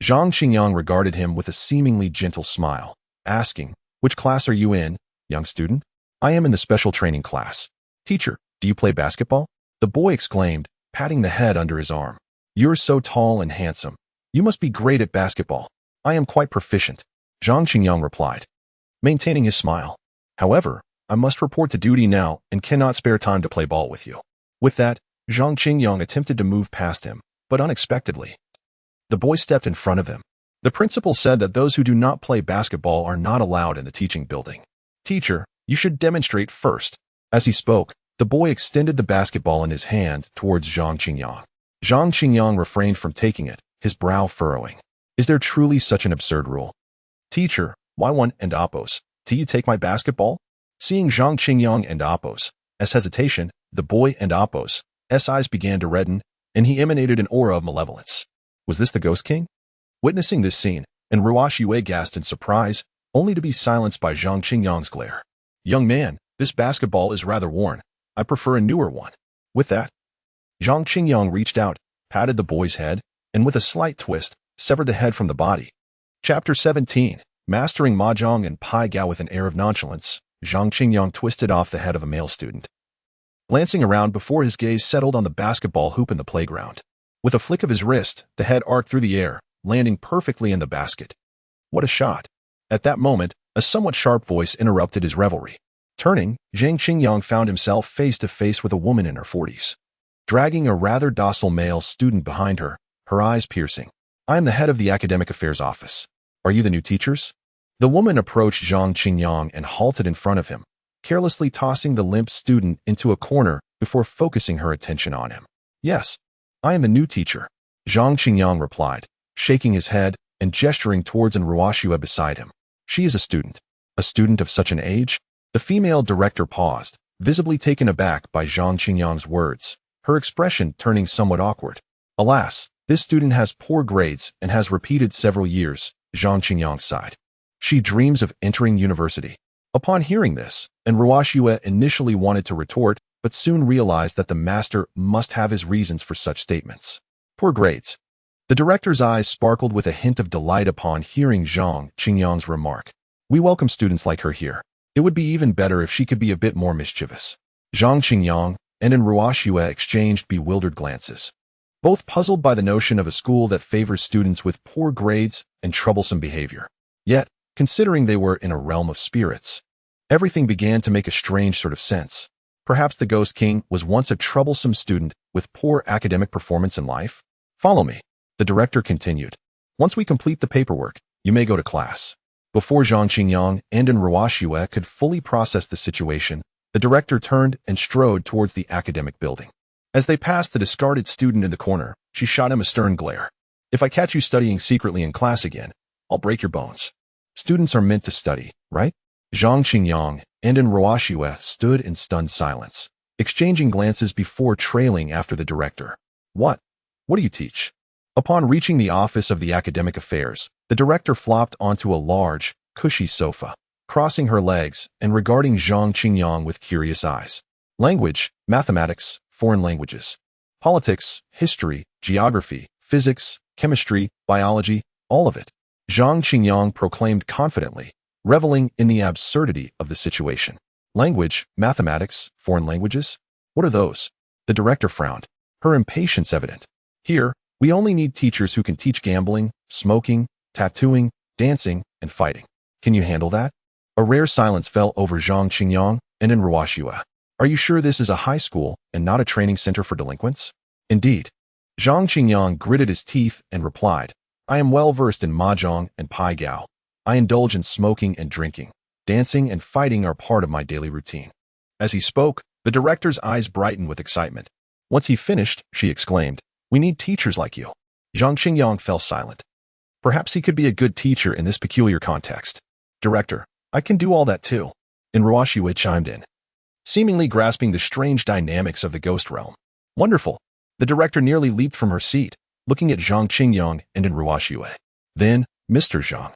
S1: Zhang Qingyang regarded him with a seemingly gentle smile, asking, "Which class are you in, young student?" "I am in the special training class." "Teacher, do you play basketball?" the boy exclaimed, patting the head under his arm. "You're so tall and handsome. You must be great at basketball." "I am quite proficient," Zhang Qingyang replied, maintaining his smile. "However, I must report to duty now and cannot spare time to play ball with you." With that, Zhang Qingyang attempted to move past him, but unexpectedly, the boy stepped in front of him. The principal said that those who do not play basketball are not allowed in the teaching building. "Teacher, you should demonstrate first." As he spoke, the boy extended the basketball in his hand towards Zhang Qingyang. Zhang Qingyang refrained from taking it, his brow furrowing. Is there truly such an absurd rule? "Teacher, why one and oppose? Do you take my basketball?" Seeing Zhang Qingyang and oppose, as hesitation, the boy and oppose, eyes began to redden, and he emanated an aura of malevolence. Was this the Ghost King? Witnessing this scene, and Ruoxue gasped in surprise, only to be silenced by Zhang Qingyang's glare. "Young man, this basketball is rather worn. I prefer a newer one." With that, Zhang Qingyang reached out, patted the boy's head, and with a slight twist, severed the head from the body. Chapter 17. Mastering Mahjong and Pai Gao. With an air of nonchalance, Zhang Qingyang twisted off the head of a male student, glancing around before his gaze settled on the basketball hoop in the playground. With a flick of his wrist, the head arced through the air, landing perfectly in the basket. What a shot! At that moment, a somewhat sharp voice interrupted his revelry. Turning, Zhang Qingyang found himself face to face with a woman in her 40s, dragging a rather docile male student behind her, her eyes piercing. "I am the head of the academic affairs office. Are you the new teachers?" The woman approached Zhang Qingyang and halted in front of him, carelessly tossing the limp student into a corner before focusing her attention on him. "Yes, I am the new teacher," Zhang Qingyang replied, shaking his head and gesturing towards an Ruoxue beside him. "She is a student." "A student of such an age?" The female director paused, visibly taken aback by Zhang Qingyang's words, her expression turning somewhat awkward. "Alas, this student has poor grades and has repeated several years," Zhang Qingyang sighed. "She dreams of entering university." Upon hearing this, and Ruoxue initially wanted to retort, but soon realized that the master must have his reasons for such statements. Poor grades. The director's eyes sparkled with a hint of delight upon hearing Zhang Qingyang's remark. "We welcome students like her here. It would be even better if she could be a bit more mischievous." Zhang Qingyang and Ruoxue exchanged bewildered glances, both puzzled by the notion of a school that favors students with poor grades and troublesome behavior. Yet, considering they were in a realm of spirits, everything began to make a strange sort of sense. Perhaps the Ghost King was once a troublesome student with poor academic performance in life? "Follow me," the director continued. "Once we complete the paperwork, you may go to class." Before Zhang Qingyang and Ruoxue could fully process the situation, the director turned and strode towards the academic building. As they passed the discarded student in the corner, she shot him a stern glare. "If I catch you studying secretly in class again, I'll break your bones." Students are meant to study, right? Zhang Qingyang and Ruoxue stood in stunned silence, exchanging glances before trailing after the director. What do you teach?" Upon reaching the office of the academic affairs, the director flopped onto a large, cushy sofa, crossing her legs and regarding Zhang Qingyang with curious eyes. "Language, mathematics, foreign languages, politics, history, geography, physics, chemistry, biology, all of it," Zhang Qingyang proclaimed confidently, reveling in the absurdity of the situation. "Language, mathematics, foreign languages? What are those?" The director frowned, her impatience evident. "Here, we only need teachers who can teach gambling, smoking, tattooing, dancing, and fighting. Can you handle that?" A rare silence fell over Zhang Qingyang and Ruoxue. "Are you sure this is a high school and not a training center for delinquents?" "Indeed." Zhang Qingyang gritted his teeth and replied, I am well versed in mahjong and pai gao. I indulge in smoking and drinking. Dancing and fighting are part of my daily routine." As he spoke, the director's eyes brightened with excitement. Once he finished, she exclaimed, "We need teachers like you." Zhang Qingyang fell silent. Perhaps he could be a good teacher in this peculiar context. "Director, I can do all that too." And Ruoxue chimed in, seemingly grasping the strange dynamics of the ghost realm. "Wonderful." The director nearly leaped from her seat, looking at Zhang Qingyang and in Ruoxue. "Then, Mr. Zhang,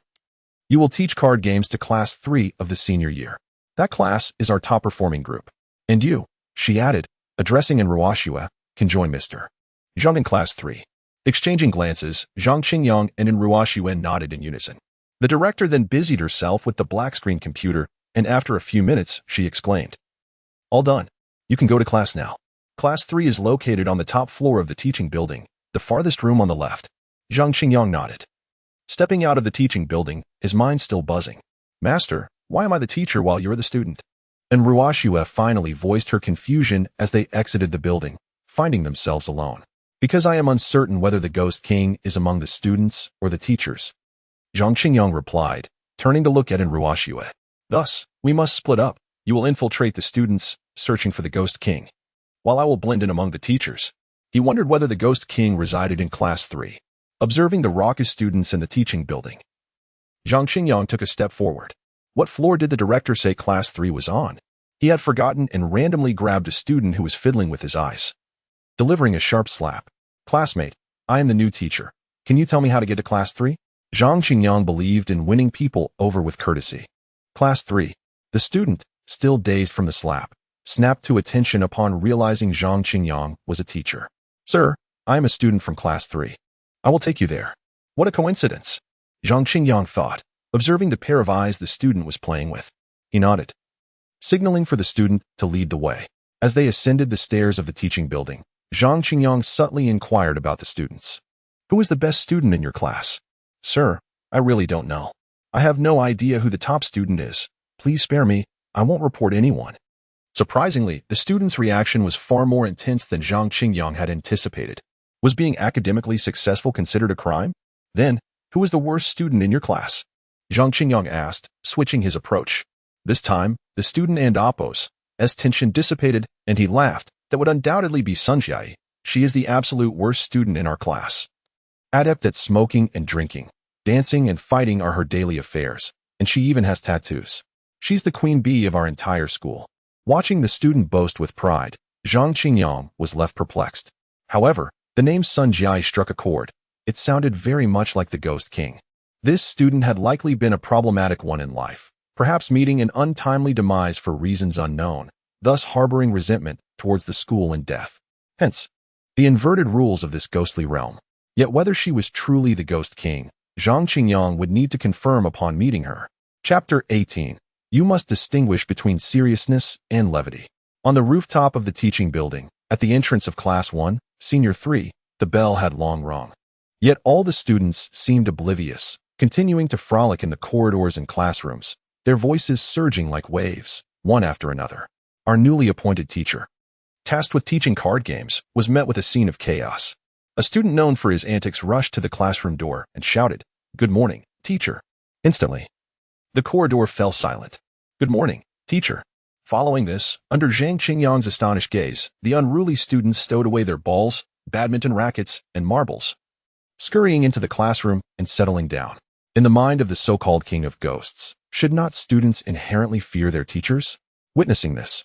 S1: you will teach card games to Class 3 of the senior year. That class is our top-performing group. And you," she added, addressing in Ruoxue, "can join Mr. Zhang in Class 3. Exchanging glances, Zhang Qingyang and in Ruoxue nodded in unison. The director then busied herself with the black-screen computer, and after a few minutes, she exclaimed, "All done. You can go to class now. Class 3 is located on the top floor of the teaching building, the farthest room on the left." Zhang Qingyang nodded. Stepping out of the teaching building, his mind still buzzing. "Master, why am I the teacher while you're the student?" And Ruoxue finally voiced her confusion as they exited the building, finding themselves alone. "Because I am uncertain whether the Ghost King is among the students or the teachers," Zhang Qingyang replied, turning to look at Ruoxue. "Thus, we must split up. You will infiltrate the students, searching for the Ghost King, while I will blend in among the teachers." He wondered whether the Ghost King resided in Class 3. Observing the raucous students in the teaching building, Zhang Qingyang took a step forward. What floor did the director say Class 3 was on? He had forgotten and randomly grabbed a student who was fiddling with his eyes. Delivering a sharp slap. "Classmate, I am the new teacher. Can you tell me how to get to Class 3? Zhang Qingyang believed in winning people over with courtesy. "Class 3. The student, still dazed from the slap, snapped to attention upon realizing Zhang Qingyang was a teacher. "Sir, I am a student from Class 3. I will take you there." What a coincidence, Zhang Qingyang thought, observing the pair of eyes the student was playing with. He nodded, signaling for the student to lead the way. As they ascended the stairs of the teaching building, Zhang Qingyang subtly inquired about the students. "Who is the best student in your class?" "Sir, I really don't know. I have no idea who the top student is. Please spare me. I won't report anyone." Surprisingly, the student's reaction was far more intense than Zhang Qingyang had anticipated. Was being academically successful considered a crime? Then, who was the worst student in your class? Zhang Qingyang asked, switching his approach. This time, the student and oppose. As tension dissipated, and he laughed, that would undoubtedly be Sunjai. She is the absolute worst student in our class. Adept at smoking and drinking. Dancing and fighting are her daily affairs, and she even has tattoos. She's the queen bee of our entire school. Watching the student boast with pride, Zhang Qingyang was left perplexed. However, the name Sun Jiai struck a chord. It sounded very much like the Ghost King. This student had likely been a problematic one in life, perhaps meeting an untimely demise for reasons unknown, thus harboring resentment towards the school and death. Hence, the inverted rules of this ghostly realm. Yet whether she was truly the Ghost King, Zhang Qingyang would need to confirm upon meeting her. Chapter 18. You must distinguish between seriousness and levity. On the rooftop of the teaching building, at the entrance of Class 1, Senior 3, the bell had long rung. Yet all the students seemed oblivious, continuing to frolic in the corridors and classrooms, their voices surging like waves, one after another. Our newly appointed teacher, tasked with teaching card games, was met with a scene of chaos. A student known for his antics rushed to the classroom door and shouted, "Good morning, teacher." Instantly, the corridor fell silent. "Good morning, teacher." Following this, under Zhang Qingyang's astonished gaze, the unruly students stowed away their balls, badminton rackets, and marbles, scurrying into the classroom and settling down. In the mind of the so-called king of ghosts, should not students inherently fear their teachers? Witnessing this,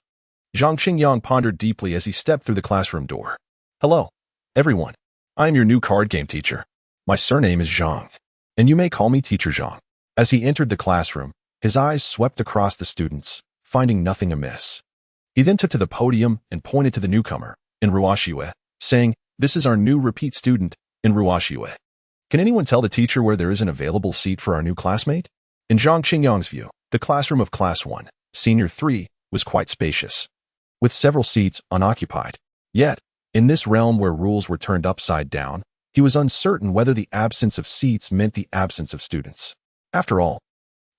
S1: Zhang Qingyang pondered deeply as he stepped through the classroom door. "Hello, everyone. I am your new card game teacher. My surname is Zhang, and you may call me Teacher Zhang." As he entered the classroom, his eyes swept across the students, finding nothing amiss. He then took to the podium and pointed to the newcomer, in Ruoxue, saying, "This is our new repeat student, in Ruoxue. Can anyone tell the teacher where there is an available seat for our new classmate?" In Zhang Qingyang's view, the classroom of Class 1, Senior 3, was quite spacious, with several seats unoccupied. Yet, in this realm where rules were turned upside down, he was uncertain whether the absence of seats meant the absence of students. After all,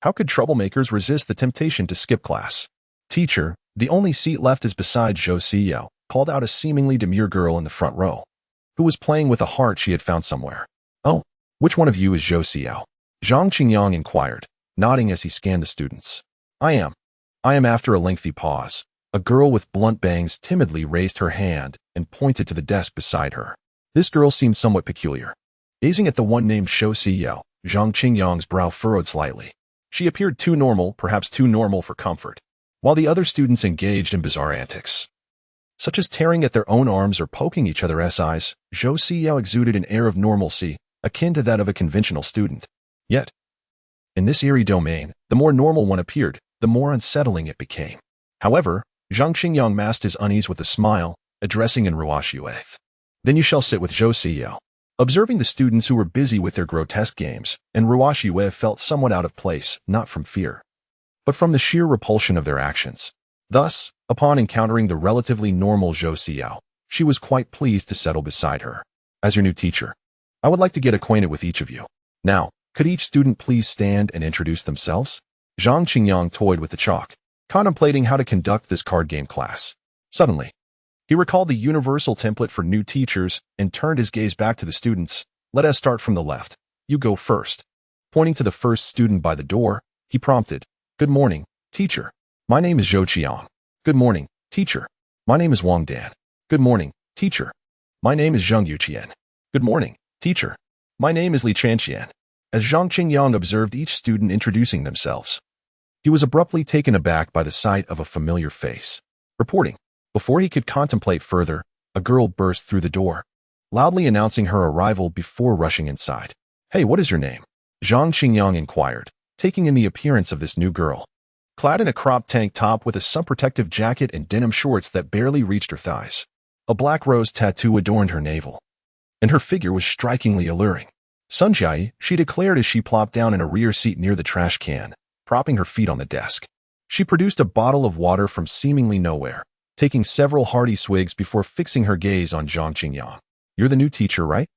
S1: how could troublemakers resist the temptation to skip class? "Teacher, the only seat left is beside Zhou Siyao," called out a seemingly demure girl in the front row, who was playing with a heart she had found somewhere. "Oh, Which one of you is Zhou Xiao? Zhang Qingyang inquired, nodding as he scanned the students. I am. After a lengthy pause. A girl with blunt bangs timidly raised her hand and pointed to the desk beside her. This girl seemed somewhat peculiar. Gazing at the one named Zhou Xiao, Zhang Qingyang's brow furrowed slightly. She appeared too normal, perhaps too normal for comfort, while the other students engaged in bizarre antics, such as tearing at their own arms or poking each other's eyes. Zhou Xiao exuded an air of normalcy, akin to that of a conventional student. Yet, in this eerie domain, the more normal one appeared, the more unsettling it became. However, Zhang Qingyang masked his unease with a smile, addressing in Ruoxue. Then you shall sit with Zhou Xiao. Observing the students who were busy with their grotesque games, and Ruoxue felt somewhat out of place, not from fear, but from the sheer repulsion of their actions. Thus, upon encountering the relatively normal Zhou Xiao, she was quite pleased to settle beside her. As your new teacher, I would like to get acquainted with each of you. Now, could each student please stand and introduce themselves? Zhang Qingyang toyed with the chalk, contemplating how to conduct this card game class. Suddenly, he recalled the universal template for new teachers and turned his gaze back to the students. Let us start from the left. You go first. Pointing to the first student by the door, he prompted, Good morning, teacher. My name is Zhou Qiang. Good morning, teacher. My name is Wang Dan. Good morning, teacher. My name is Zheng Yuqian. Good morning, teacher. My name is Li Chanqian. As Zhang Qingyang observed each student introducing themselves, he was abruptly taken aback by the sight of a familiar face. Reporting. Before he could contemplate further, a girl burst through the door, loudly announcing her arrival before rushing inside. Hey, what is your name? Zhang Qingyang inquired, taking in the appearance of this new girl. Clad in a crop tank top with a sun-protective jacket and denim shorts that barely reached her thighs, a black rose tattoo adorned her navel, and her figure was strikingly alluring. Sunjai, she declared as she plopped down in a rear seat near the trash can, propping her feet on the desk. She produced a bottle of water from seemingly nowhere, taking several hearty swigs before fixing her gaze on Zhang Qingyang. You're the new teacher, right?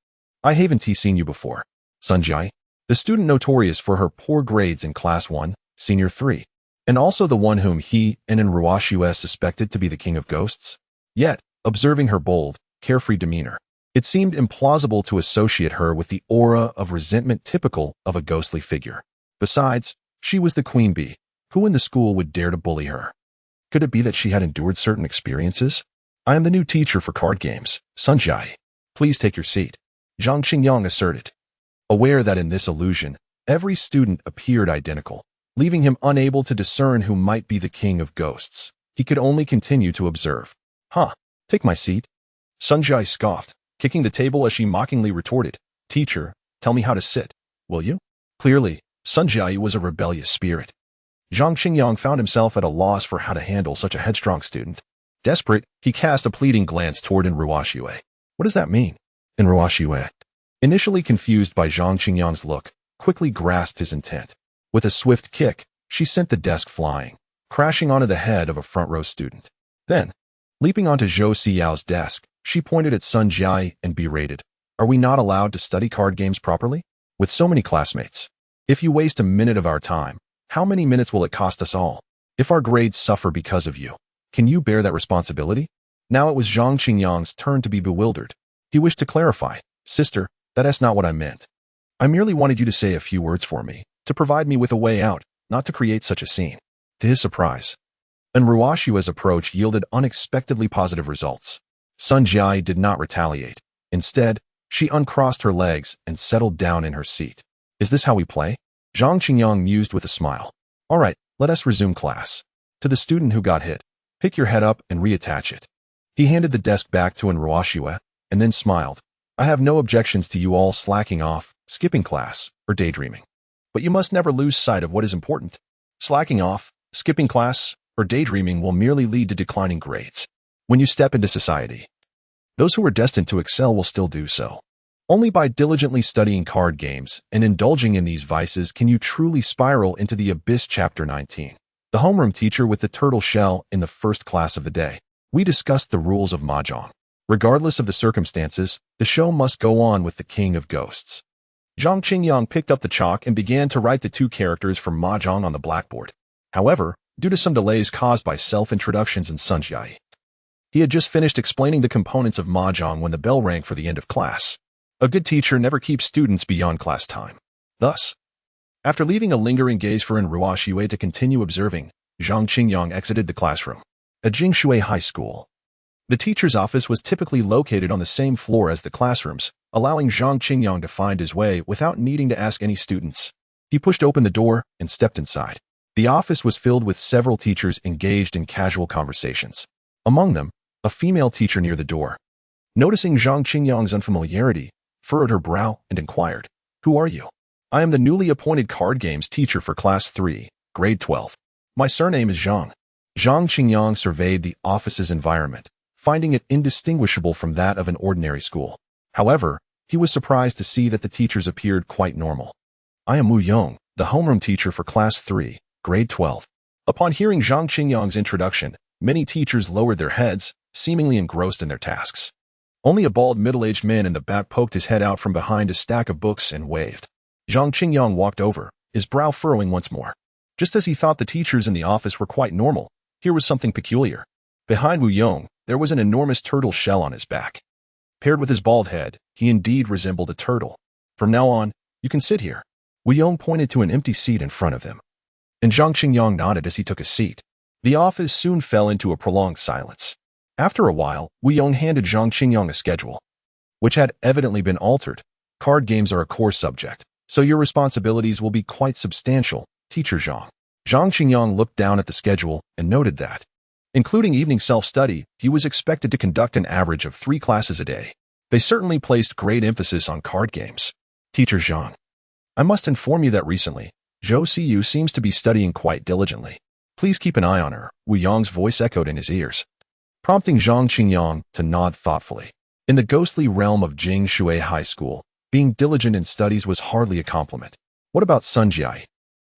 S1: I haven't seen you before. Sunjai, the student notorious for her poor grades in Class 1, Senior 3, and also the one whom he and in Ruoxue suspected to be the king of ghosts. Yet, observing her bold, carefree demeanor, it seemed implausible to associate her with the aura of resentment typical of a ghostly figure. Besides, she was the queen bee. Who in the school would dare to bully her? Could it be that she had endured certain experiences? I am the new teacher for card games, Sunjai. Please take your seat, Zhang Qingyang asserted, aware that in this illusion, every student appeared identical, leaving him unable to discern who might be the king of ghosts. He could only continue to observe. Take my seat. Sunjai scoffed, kicking the table as she mockingly retorted, Teacher, tell me how to sit, will you? Clearly, Sunjai was a rebellious spirit. Zhang Qingyang found himself at a loss for how to handle such a headstrong student. Desperate, he cast a pleading glance toward Ruoxue. What does that mean? Ruoxue, initially confused by Zhang Qingyang's look, quickly grasped his intent. With a swift kick, she sent the desk flying, crashing onto the head of a front-row student. Then, leaping onto Zhou Xiao's desk, she pointed at Sunjai and berated, Are we not allowed to study card games properly? With so many classmates. If you waste a minute of our time, how many minutes will it cost us all? If our grades suffer because of you, can you bear that responsibility? Now it was Zhang Qingyang's turn to be bewildered. He wished to clarify, Sister, that's not what I meant. I merely wanted you to say a few words for me, to provide me with a way out, not to create such a scene. To his surprise, Ruoxue's approach yielded unexpectedly positive results. Sunjai did not retaliate. Instead, she uncrossed her legs and settled down in her seat. Is this how we play? Zhang Qingyang mused with a smile. All right, let us resume class. To the student who got hit, pick your head up and reattach it. He handed the desk back to Ruoxue, and then smiled. I have no objections to you all slacking off, skipping class, or daydreaming. But you must never lose sight of what is important. Slacking off, skipping class, or daydreaming will merely lead to declining grades. When you step into society, those who are destined to excel will still do so. Only by diligently studying card games and indulging in these vices can you truly spiral into the abyss. Chapter 19. The homeroom teacher with the turtle shell in the first class of the day. We discussed the rules of Mahjong. Regardless of the circumstances, the show must go on with the king of ghosts. Zhang Qingyang picked up the chalk and began to write the two characters for Mahjong on the blackboard. However, due to some delays caused by self-introductions and Sunjai, he had just finished explaining the components of Mahjong when the bell rang for the end of class. A good teacher never keeps students beyond class time. Thus, after leaving a lingering gaze for Ruoxue to continue observing, Zhang Qingyang exited the classroom. At Jingshui High School, the teacher's office was typically located on the same floor as the classrooms, allowing Zhang Qingyang to find his way without needing to ask any students. He pushed open the door and stepped inside. The office was filled with several teachers engaged in casual conversations. Among them, a female teacher near the door. Noticing Zhang Qingyang's unfamiliarity, furrowed her brow and inquired, "Who are you?" "I am the newly appointed card games teacher for Class 3, Grade 12. My surname is Zhang." Zhang Qingyang surveyed the office's environment, finding it indistinguishable from that of an ordinary school. However, he was surprised to see that the teachers appeared quite normal. "I am Wu Yong, the homeroom teacher for Class 3, Grade 12. Upon hearing Zhang Qingyang's introduction, many teachers lowered their heads, seemingly engrossed in their tasks. Only a bald middle-aged man in the back poked his head out from behind a stack of books and waved. Zhang Qingyang walked over, his brow furrowing once more. Just as he thought the teachers in the office were quite normal, here was something peculiar. Behind Wu Yong, there was an enormous turtle shell on his back. Paired with his bald head, he indeed resembled a turtle. "From now on, you can sit here." Wu Yong pointed to an empty seat in front of him. And Zhang Qingyang nodded as he took a seat. The office soon fell into a prolonged silence. After a while, Wu Yong handed Zhang Qingyang a schedule, which had evidently been altered. "Card games are a core subject, so your responsibilities will be quite substantial, Teacher Zhang." Zhang Qingyang looked down at the schedule and noted that, including evening self-study, he was expected to conduct an average of 3 classes a day. They certainly placed great emphasis on card games. "Teacher Zhang, I must inform you that recently, Zhou Siyu seems to be studying quite diligently. Please keep an eye on her," Wu Yong's voice echoed in his ears, prompting Zhang Qingyang to nod thoughtfully. In the ghostly realm of Jingshui High School, being diligent in studies was hardly a compliment. "What about Sun Jiai?"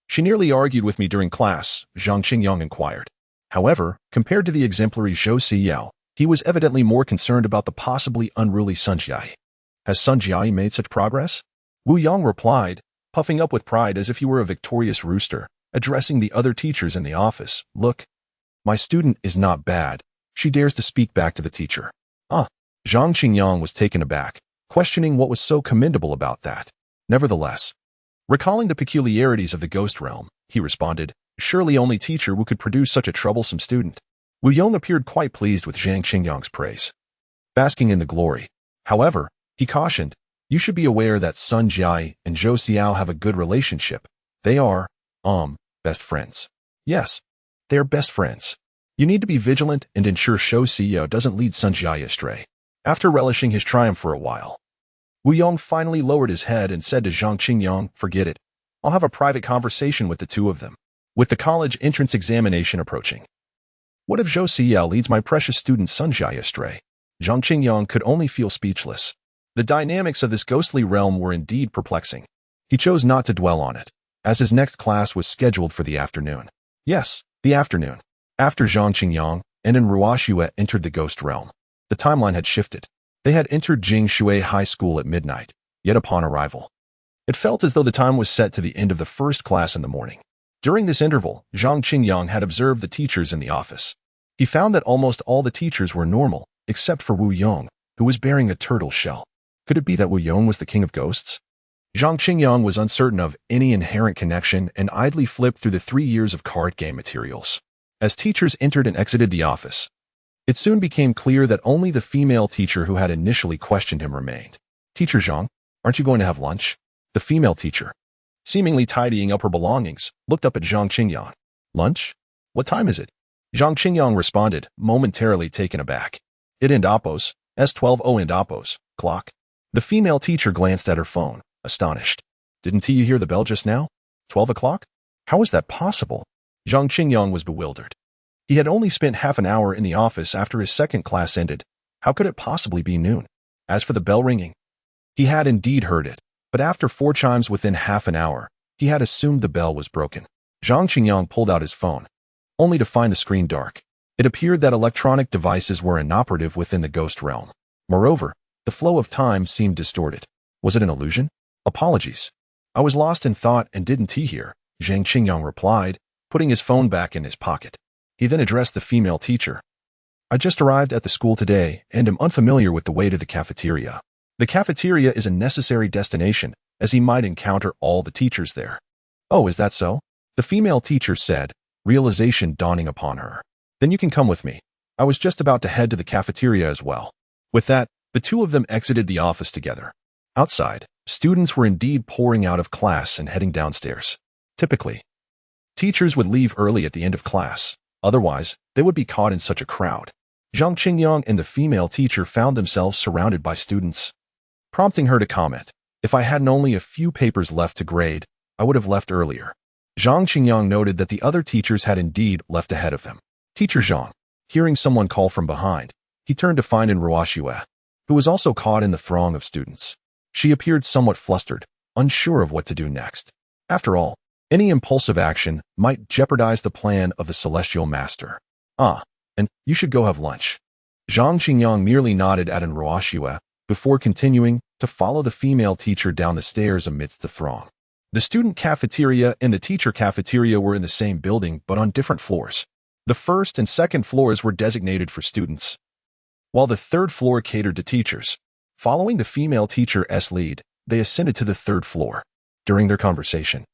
S1: "She nearly argued with me during class," Zhang Qingyang inquired. However, compared to the exemplary Zhou Siyao, he was evidently more concerned about the possibly unruly Sun Jiai. "Has Sun Jiai made such progress?" Wu Yong replied, puffing up with pride as if he were a victorious rooster, addressing the other teachers in the office. "Look, my student is not bad. She dares to speak back to the teacher." "Ah." Zhang Qingyang was taken aback, questioning what was so commendable about that. Nevertheless, recalling the peculiarities of the ghost realm, he responded, "Surely only teacher who could produce such a troublesome student." Wu Yong appeared quite pleased with Zhang Qingyang's praise, basking in the glory. However, he cautioned, "You should be aware that Sun Jiai and Zhou Xiao have a good relationship. They are, best friends." "Yes, they are best friends. You need to be vigilant and ensure Zhou Xiao doesn't lead Sun Jiai astray." After relishing his triumph for a while, Wu Yong finally lowered his head and said to Zhang Qingyang, "Forget it. I'll have a private conversation with the two of them." With the college entrance examination approaching, what if Zhou Xiao leads my precious student Sun Jiai astray? Zhang Qingyang could only feel speechless. The dynamics of this ghostly realm were indeed perplexing. He chose not to dwell on it, as his next class was scheduled for the afternoon. Yes, the afternoon. After Zhang Qingyang and Ruoxue entered the ghost realm, the timeline had shifted. They had entered Jingshui High School at midnight, yet upon arrival, it felt as though the time was set to the end of the first class in the morning. During this interval, Zhang Qingyang had observed the teachers in the office. He found that almost all the teachers were normal, except for Wu Yong, who was bearing a turtle shell. Could it be that Wu Yong was the king of ghosts? Zhang Qingyang was uncertain of any inherent connection and idly flipped through the 3 years of card game materials. As teachers entered and exited the office, it soon became clear that only the female teacher who had initially questioned him remained. "Teacher Zhang, aren't you going to have lunch?" The female teacher, seemingly tidying up her belongings, looked up at Zhang Qingyang. "Lunch? What time is it?" Zhang Qingyang responded, momentarily taken aback. "It and Appos, S12O and Appos, clock." The female teacher glanced at her phone, astonished. "Didn't you hear the bell just now? 12 o'clock? How is that possible?" Zhang Qingyang was bewildered. He had only spent half an hour in the office after his second class ended. How could it possibly be noon? As for the bell ringing, he had indeed heard it, but after 4 chimes within half an hour, he had assumed the bell was broken. Zhang Qingyang pulled out his phone, only to find the screen dark. It appeared that electronic devices were inoperative within the ghost realm. Moreover, the flow of time seemed distorted. Was it an illusion? "Apologies. I was lost in thought and didn't hear," Zhang Qingyang replied, putting his phone back in his pocket. He then addressed the female teacher. "I just arrived at the school today and am unfamiliar with the way to the cafeteria. The cafeteria is a necessary destination, as he might encounter all the teachers there. Oh, is that so? The female teacher said, realization dawning upon her. Then you can come with me. I was just about to head to the cafeteria as well. With that, the two of them exited the office together. Outside, students were indeed pouring out of class and heading downstairs. Typically, teachers would leave early at the end of class. Otherwise, they would be caught in such a crowd. Zhang Qingyang and the female teacher found themselves surrounded by students, prompting her to comment, "If I hadn't only a few papers left to grade, I would have left earlier." Zhang Qingyang noted that the other teachers had indeed left ahead of them. Teacher Zhang, hearing someone call from behind, he turned to find Ruoxue, who was also caught in the throng of students. She appeared somewhat flustered, unsure of what to do next. After all, any impulsive action might jeopardize the plan of the celestial master. And you should go have lunch. Zhang Qingyang merely nodded at Ruoxue before continuing to follow the female teacher down the stairs amidst the throng. The student cafeteria and the teacher cafeteria were in the same building but on different floors. The first and second floors were designated for students, while the third floor catered to teachers. Following the female teacher's lead, they ascended to the third floor. During their conversation,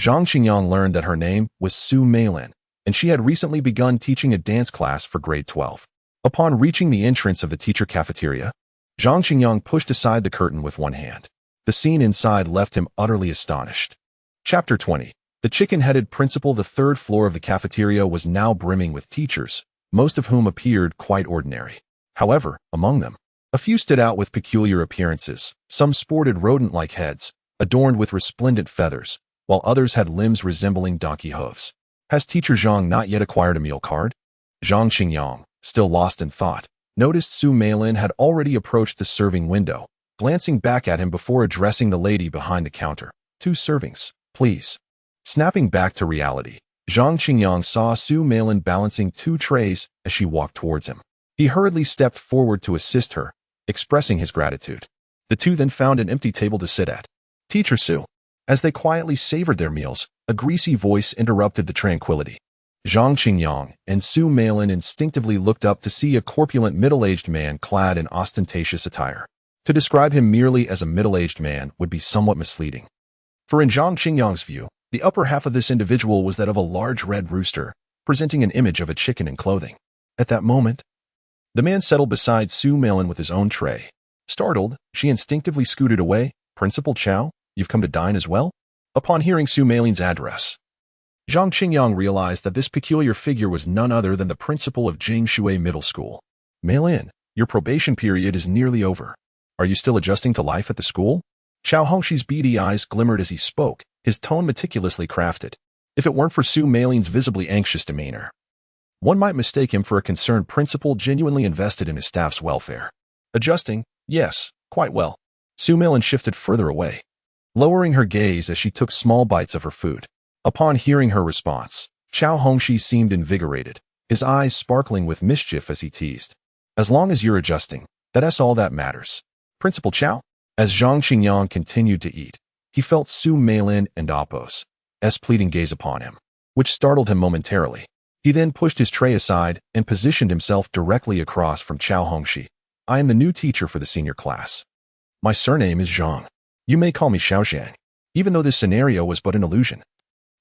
S1: Zhang Qingyang learned that her name was Su Meilin, and she had recently begun teaching a dance class for grade 12. Upon reaching the entrance of the teacher cafeteria, Zhang Qingyang pushed aside the curtain with one hand. The scene inside left him utterly astonished. Chapter 20. The chicken-headed principal. The third floor of the cafeteria was now brimming with teachers, most of whom appeared quite ordinary. However, among them, a few stood out with peculiar appearances. Some sported rodent-like heads, adorned with resplendent feathers, while others had limbs resembling donkey hooves. Has Teacher Zhang not yet acquired a meal card? Zhang Qingyang, still lost in thought, noticed Su Meilin had already approached the serving window, glancing back at him before addressing the lady behind the counter. 2 servings, please. Snapping back to reality, Zhang Qingyang saw Su Meilin balancing 2 trays as she walked towards him. He hurriedly stepped forward to assist her, expressing his gratitude. The two then found an empty table to sit at. Teacher Su. As they quietly savored their meals, a greasy voice interrupted the tranquility. Zhang Qingyang and Su Meilin instinctively looked up to see a corpulent middle-aged man clad in ostentatious attire. To describe him merely as a middle-aged man would be somewhat misleading. For in Zhang Qingyang's view, the upper half of this individual was that of a large red rooster, presenting an image of a chicken in clothing. At that moment, the man settled beside Su Meilin with his own tray. Startled, she instinctively scooted away. Principal Chow, you've come to dine as well? Upon hearing Su Meilin's address, Zhang Qingyang realized that this peculiar figure was none other than the principal of Jingshui Middle School. Meilin, your probation period is nearly over. Are you still adjusting to life at the school? Xiao Hongshi's beady eyes glimmered as he spoke, his tone meticulously crafted. If it weren't for Su Meilin's visibly anxious demeanor, one might mistake him for a concerned principal genuinely invested in his staff's welfare. Adjusting? Yes, quite well. Su Meilin shifted further away, lowering her gaze as she took small bites of her food. Upon hearing her response, Xiao Hongxi seemed invigorated, his eyes sparkling with mischief as he teased. As long as you're adjusting, that's all that matters. Principal Xiao? As Zhang Qingyang continued to eat, he felt Su Meilin and Appo's pleading gaze upon him, which startled him momentarily. He then pushed his tray aside and positioned himself directly across from Xiao Hongxi. I am the new teacher for the senior class. My surname is Zhang. You may call me Xiaoxiang, even though this scenario was but an illusion.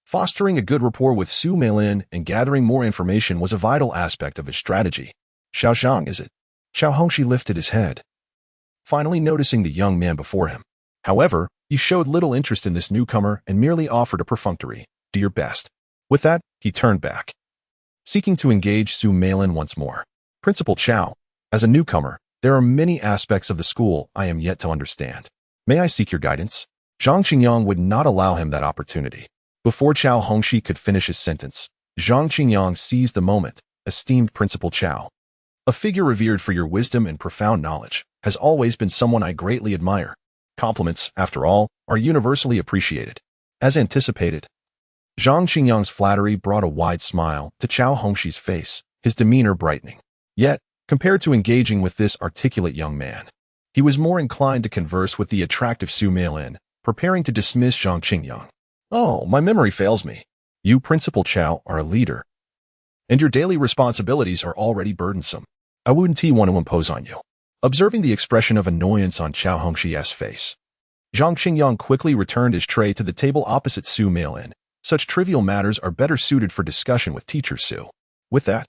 S1: Fostering a good rapport with Su Meilin and gathering more information was a vital aspect of his strategy. Xiaoxiang, is it? Xiao Hongxi lifted his head, finally noticing the young man before him. However, he showed little interest in this newcomer and merely offered a perfunctory, do your best. With that, he turned back, seeking to engage Su Meilin once more. Principal Qiao, as a newcomer, there are many aspects of the school I am yet to understand. May I seek your guidance? Zhang Qingyang would not allow him that opportunity. Before Xiao Hongxi could finish his sentence, Zhang Qingyang seized the moment. Esteemed Principal Qiao, a figure revered for your wisdom and profound knowledge, has always been someone I greatly admire. Compliments, after all, are universally appreciated. As anticipated, Zhang Qingyang's flattery brought a wide smile to Xiao Hongxi's face, his demeanor brightening. Yet, compared to engaging with this articulate young man, he was more inclined to converse with the attractive Su Meilin, preparing to dismiss Zhang Qingyang. Oh, my memory fails me. You, Principal Qiao, are a leader, and your daily responsibilities are already burdensome. I wouldn't want to impose on you. Observing the expression of annoyance on Chao Hongxi's face, Zhang Qingyang quickly returned his tray to the table opposite Su Meilin. Such trivial matters are better suited for discussion with teacher Su. With that,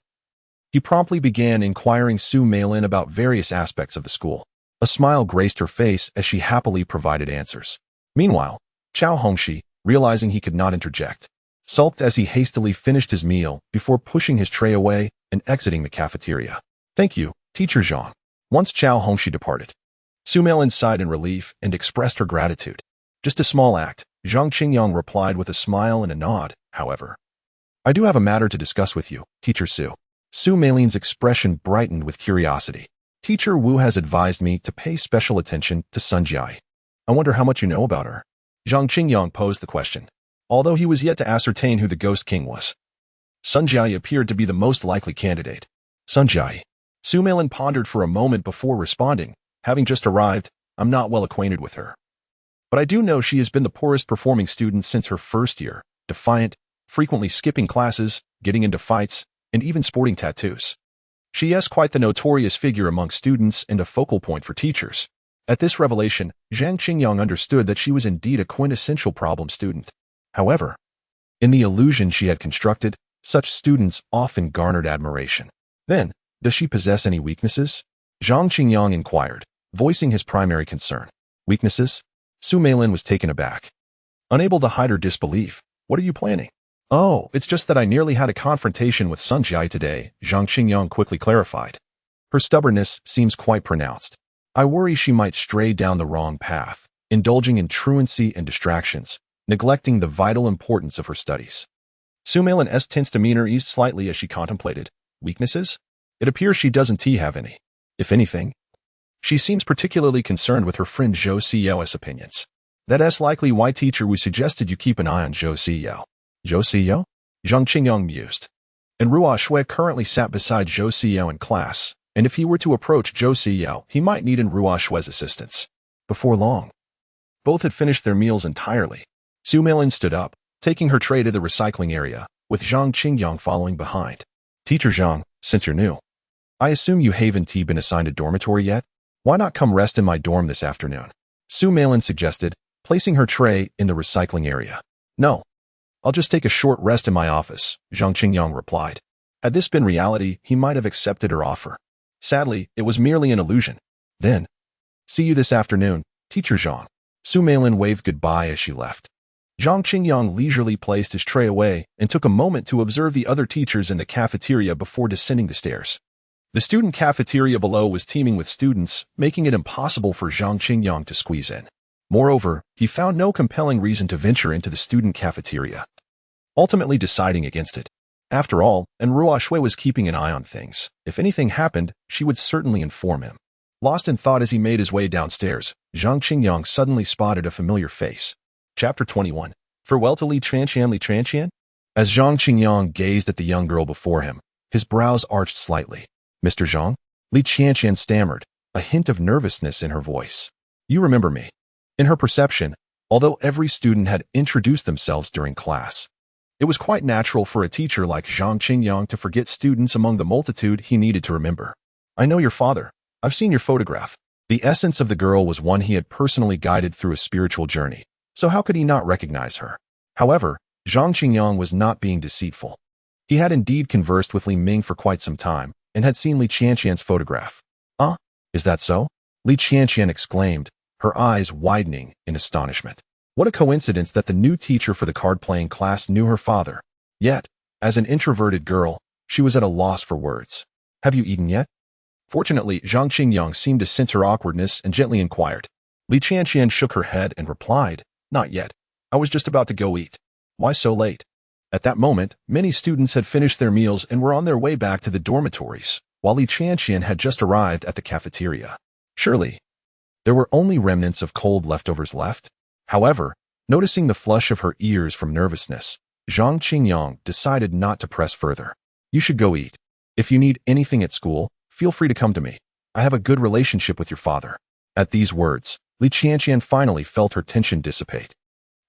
S1: he promptly began inquiring Su Meilin about various aspects of the school. A smile graced her face as she happily provided answers. Meanwhile, Chao Hongxi, realizing he could not interject, sulked as he hastily finished his meal before pushing his tray away and exiting the cafeteria. Thank you, Teacher Zhang. Once Chao Hongxi departed, Su Meilin sighed in relief and expressed her gratitude. Just a small act, Zhang Qingyang replied with a smile and a nod, however. I do have a matter to discuss with you, Teacher Su. Su Meilin's expression brightened with curiosity. Teacher Wu has advised me to pay special attention to Sun Jiai. I wonder how much you know about her. Zhang Qingyang posed the question, although he was yet to ascertain who the Ghost King was. Sun Jiai appeared to be the most likely candidate. Sun Jiai. Su Meilin pondered for a moment before responding. Having just arrived, I'm not well acquainted with her. But I do know she has been the poorest performing student since her first year, defiant, frequently skipping classes, getting into fights, and even sporting tattoos. She is quite the notorious figure among students and a focal point for teachers. At this revelation, Zhang Qingyang understood that she was indeed a quintessential problem student. However, in the illusion she had constructed, such students often garnered admiration. Then, does she possess any weaknesses? Zhang Qingyang inquired, voicing his primary concern. Weaknesses? Su Meilin was taken aback. Unable to hide her disbelief, what are you planning? Oh, it's just that I nearly had a confrontation with Sun Jiai today, Zhang Qingyang quickly clarified. Her stubbornness seems quite pronounced. I worry she might stray down the wrong path, indulging in truancy and distractions, neglecting the vital importance of her studies. Su Meilin's tense demeanor eased slightly as she contemplated. Weaknesses? It appears she doesn't have any. If anything, she seems particularly concerned with her friend Zhou Xiyao's opinions. That's likely why Teacher Wu suggested you keep an eye on Zhou Xiyao. Zhou Xiyao? Zhang Qingyang mused. And Ruo Shui currently sat beside Zhou Xiyao in class, and if he were to approach Zhou Xiyao, he might need Ruo Shui's assistance. Before long, both had finished their meals entirely. Su Meilin stood up, taking her tray to the recycling area, with Zhang Qingyang following behind. Teacher Zhang, since you're new, I assume you haven't been assigned a dormitory yet? Why not come rest in my dorm this afternoon? Su Meilin suggested, placing her tray in the recycling area. No. I'll just take a short rest in my office, Zhang Qingyang replied. Had this been reality, he might have accepted her offer. Sadly, it was merely an illusion. Then, see you this afternoon, Teacher Zhang. Su Meilin waved goodbye as she left. Zhang Qingyang leisurely placed his tray away and took a moment to observe the other teachers in the cafeteria before descending the stairs. The student cafeteria below was teeming with students, making it impossible for Zhang Qingyang to squeeze in. Moreover, he found no compelling reason to venture into the student cafeteria, ultimately deciding against it. After all, and Ruo Shui was keeping an eye on things. If anything happened, she would certainly inform him. Lost in thought as he made his way downstairs, Zhang Qingyang suddenly spotted a familiar face. Chapter 21. Farewell to Li Chanqian. Li Chanqian? As Zhang Qingyang gazed at the young girl before him, his brows arched slightly. Mr. Zhang? Li Chanqian stammered, a hint of nervousness in her voice. You remember me. In her perception, although every student had introduced themselves during class, it was quite natural for a teacher like Zhang Qingyang to forget students among the multitude he needed to remember. I know your father. I've seen your photograph. The essence of the girl was one he had personally guided through a spiritual journey, so how could he not recognize her? However, Zhang Qingyang was not being deceitful. He had indeed conversed with Li Ming for quite some time, and had seen Li Chanqian's photograph. Is that so? Li Chanqian exclaimed, her eyes widening in astonishment. What a coincidence that the new teacher for the card-playing class knew her father. Yet, as an introverted girl, she was at a loss for words. Have you eaten yet? Fortunately, Zhang Qingyang seemed to sense her awkwardness and gently inquired. Li Chanqian shook her head and replied, Not yet. I was just about to go eat. Why so late? At that moment, many students had finished their meals and were on their way back to the dormitories, while Li Chanqian had just arrived at the cafeteria. Surely, there were only remnants of cold leftovers left. However, noticing the flush of her ears from nervousness, Zhang Qingyang decided not to press further. You should go eat. If you need anything at school, feel free to come to me. I have a good relationship with your father. At these words, Li Chanqian finally felt her tension dissipate.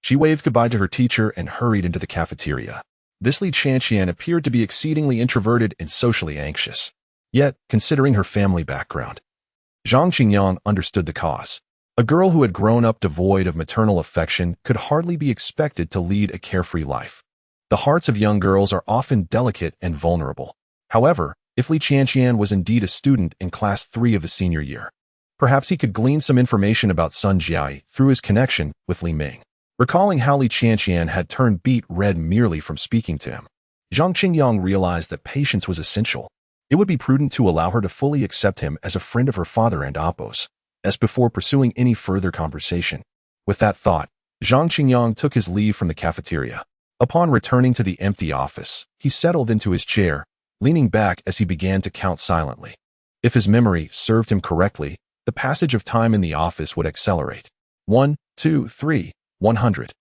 S1: She waved goodbye to her teacher and hurried into the cafeteria. This Li Chanqian appeared to be exceedingly introverted and socially anxious. Yet, considering her family background, Zhang Qingyang understood the cause. A girl who had grown up devoid of maternal affection could hardly be expected to lead a carefree life. The hearts of young girls are often delicate and vulnerable. However, if Li Qianqian was indeed a student in class 3 of the senior year, perhaps he could glean some information about Sun Jiai through his connection with Li Ming. Recalling how Li Qianqian had turned beet red merely from speaking to him, Zhang Qingyang realized that patience was essential. It would be prudent to allow her to fully accept him as a friend of her father and Appos, as before pursuing any further conversation. With that thought, Zhang Qingyang took his leave from the cafeteria. Upon returning to the empty office, he settled into his chair, leaning back as he began to count silently. If his memory served him correctly, the passage of time in the office would accelerate. 1, 2, 3, 100.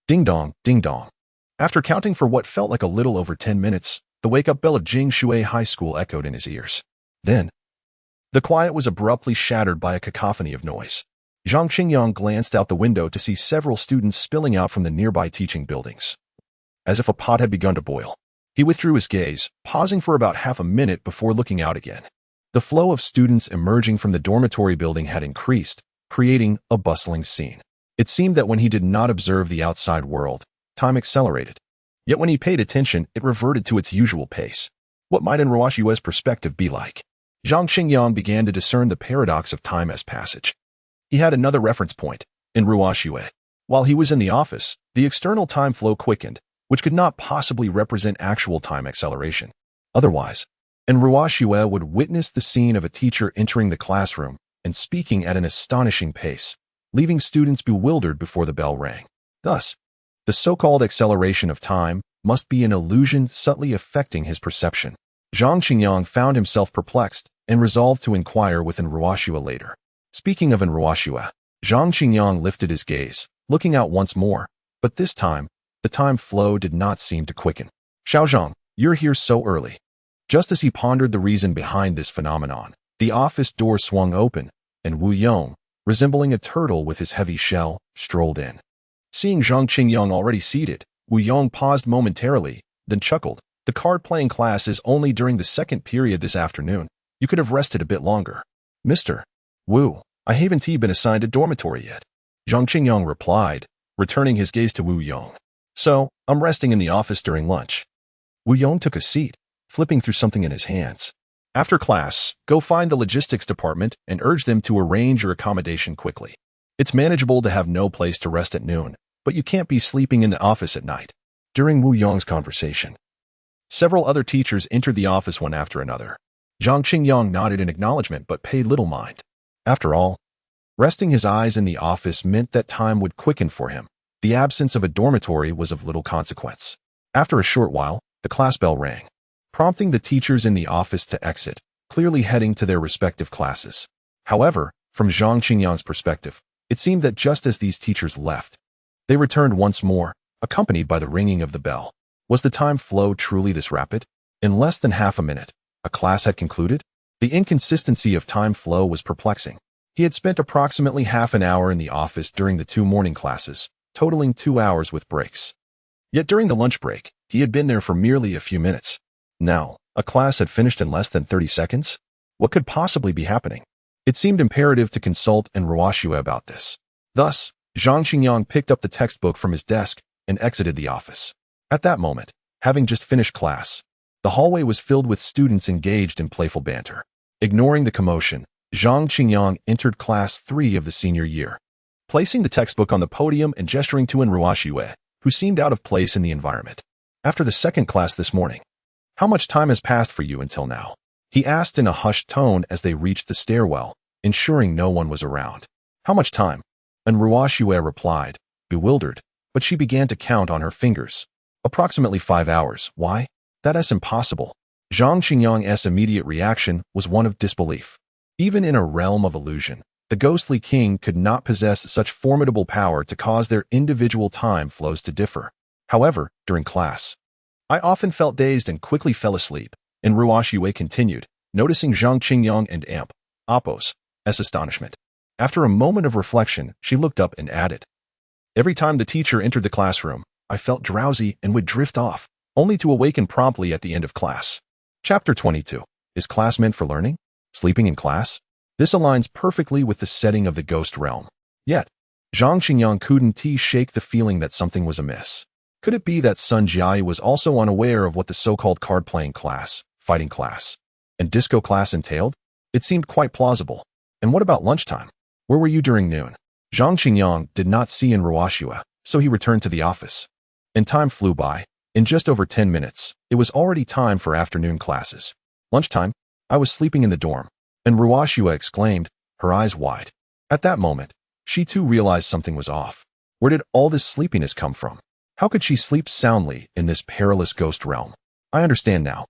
S1: Ding dong, ding dong. After counting for what felt like a little over 10 minutes, the wake-up bell of Jingshui High School echoed in his ears. Then, the quiet was abruptly shattered by a cacophony of noise. Zhang Qingyang glanced out the window to see several students spilling out from the nearby teaching buildings. As if a pot had begun to boil, he withdrew his gaze, pausing for about half a minute before looking out again. The flow of students emerging from the dormitory building had increased, creating a bustling scene. It seemed that when he did not observe the outside world, time accelerated. Yet when he paid attention, it reverted to its usual pace. What might in Ruoshue's perspective be like? Zhang Qingyang began to discern the paradox of time as passage. He had another reference point, in Ruoshue. While he was in the office, the external time flow quickened, which could not possibly represent actual time acceleration. Otherwise, and Ruoshue would witness the scene of a teacher entering the classroom and speaking at an astonishing pace, leaving students bewildered before the bell rang. Thus, the so-called acceleration of time must be an illusion subtly affecting his perception. Zhang Qingyang found himself perplexed and resolved to inquire with Ruoshue later. Speaking of Ruoshue, Zhang Qingyang lifted his gaze, looking out once more, but this time, the time flow did not seem to quicken. Xiaozhang, you're here so early. Just as he pondered the reason behind this phenomenon, the office door swung open, and Wu Yong, resembling a turtle with his heavy shell, strolled in. Seeing Zhang Qingyang already seated, Wu Yong paused momentarily, then chuckled. The card-playing class is only during the second period this afternoon. You could have rested a bit longer. Mr. Wu, I haven't been assigned a dormitory yet. Zhang Qingyang replied, returning his gaze to Wu Yong. So, I'm resting in the office during lunch. Wu Yong took a seat, flipping through something in his hands. After class, go find the logistics department and urge them to arrange your accommodation quickly. It's manageable to have no place to rest at noon, but you can't be sleeping in the office at night. During Wu Yong's conversation, several other teachers entered the office one after another. Zhang Qingyang nodded in acknowledgement but paid little mind. After all, resting his eyes in the office meant that time would quicken for him. The absence of a dormitory was of little consequence. After a short while, the class bell rang, prompting the teachers in the office to exit, clearly heading to their respective classes. However, from Zhang Qingyang's perspective, it seemed that just as these teachers left, they returned once more, accompanied by the ringing of the bell. Was the time flow truly this rapid? In less than half a minute, a class had concluded? The inconsistency of time flow was perplexing. He had spent approximately half an hour in the office during the 2 morning classes, totaling 2 hours with breaks. Yet during the lunch break, he had been there for merely a few minutes. Now, a class had finished in less than 30 seconds? What could possibly be happening? It seemed imperative to consult Ruoshue about this. Thus, Zhang Qingyang picked up the textbook from his desk and exited the office. At that moment, having just finished class, the hallway was filled with students engaged in playful banter. Ignoring the commotion, Zhang Qingyang entered class 3 of the senior year, placing the textbook on the podium and gesturing to Ruoshue, who seemed out of place in the environment. After the second class this morning, how much time has passed for you until now? He asked in a hushed tone as they reached the stairwell, ensuring no one was around. How much time? Ruoshue replied, bewildered, but she began to count on her fingers. Approximately 5 hours. Why? That is impossible. Zhang Qingyang's immediate reaction was one of disbelief. Even in a realm of illusion, the ghostly king could not possess such formidable power to cause their individual time flows to differ. However, during class, I often felt dazed and quickly fell asleep, and Ruoshue continued, noticing Zhang Qingyang and Appos' astonishment. After a moment of reflection, she looked up and added, every time the teacher entered the classroom, I felt drowsy and would drift off, only to awaken promptly at the end of class. Chapter 22. Is class meant for learning? Sleeping in class? This aligns perfectly with the setting of the ghost realm. Yet, Zhang Qingyang couldn't shake the feeling that something was amiss. Could it be that Sun Jiayi was also unaware of what the so-called card-playing class, fighting class, and disco class entailed? It seemed quite plausible. And what about lunchtime? Where were you during noon? Zhang Qingyang did not see in Ruoxue, so he returned to the office. And time flew by. In just over 10 minutes, it was already time for afternoon classes. Lunchtime? I was sleeping in the dorm. And Ruoxue exclaimed, her eyes wide. At that moment, she too realized something was off. Where did all this sleepiness come from? How could she sleep soundly in this perilous ghost realm? I understand now.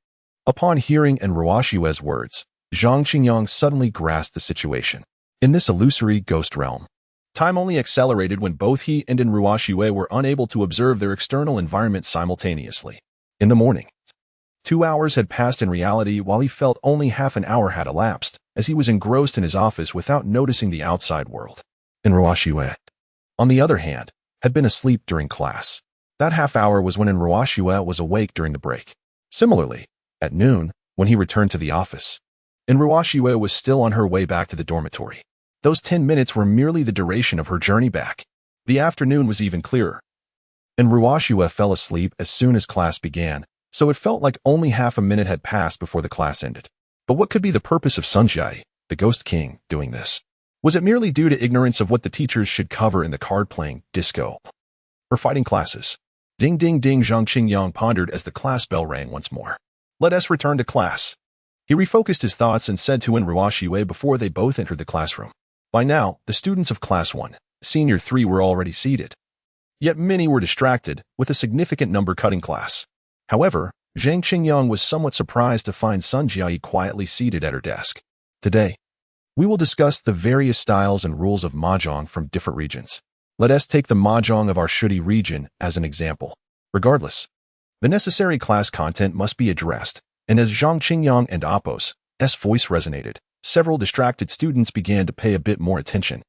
S1: Upon hearing and Ruoxue's words, Zhang Qingyang suddenly grasped the situation. In this illusory ghost realm, time only accelerated when both he and Ruoxue were unable to observe their external environment simultaneously. In the morning, 2 hours had passed in reality while he felt only half an hour had elapsed, as he was engrossed in his office without noticing the outside world. And Ruoxue, on the other hand, had been asleep during class. That half hour was when Ruoxue was awake during the break. Similarly, at noon, when he returned to the office, Ruoxue was still on her way back to the dormitory. Those 10 minutes were merely the duration of her journey back. The afternoon was even clearer. Ruoxue fell asleep as soon as class began, so it felt like only half a minute had passed before the class ended. But what could be the purpose of Sun Jiayi, the Ghost King, doing this? Was it merely due to ignorance of what the teachers should cover in the card-playing, disco, or fighting classes? Ding ding ding, Zhang Qingyang pondered as the class bell rang once more. Let us return to class. He refocused his thoughts and said to Ruoxue before they both entered the classroom. By now, the students of Class 1, Senior 3 were already seated. Yet many were distracted, with a significant number cutting class. However, Zhang Qingyang was somewhat surprised to find Sun Jiayi quietly seated at her desk. Today, we will discuss the various styles and rules of mahjong from different regions. Let us take the mahjong of our Shudi region as an example. Regardless, the necessary class content must be addressed, and as Zhang Qingyang and Appo's voice resonated, several distracted students began to pay a bit more attention.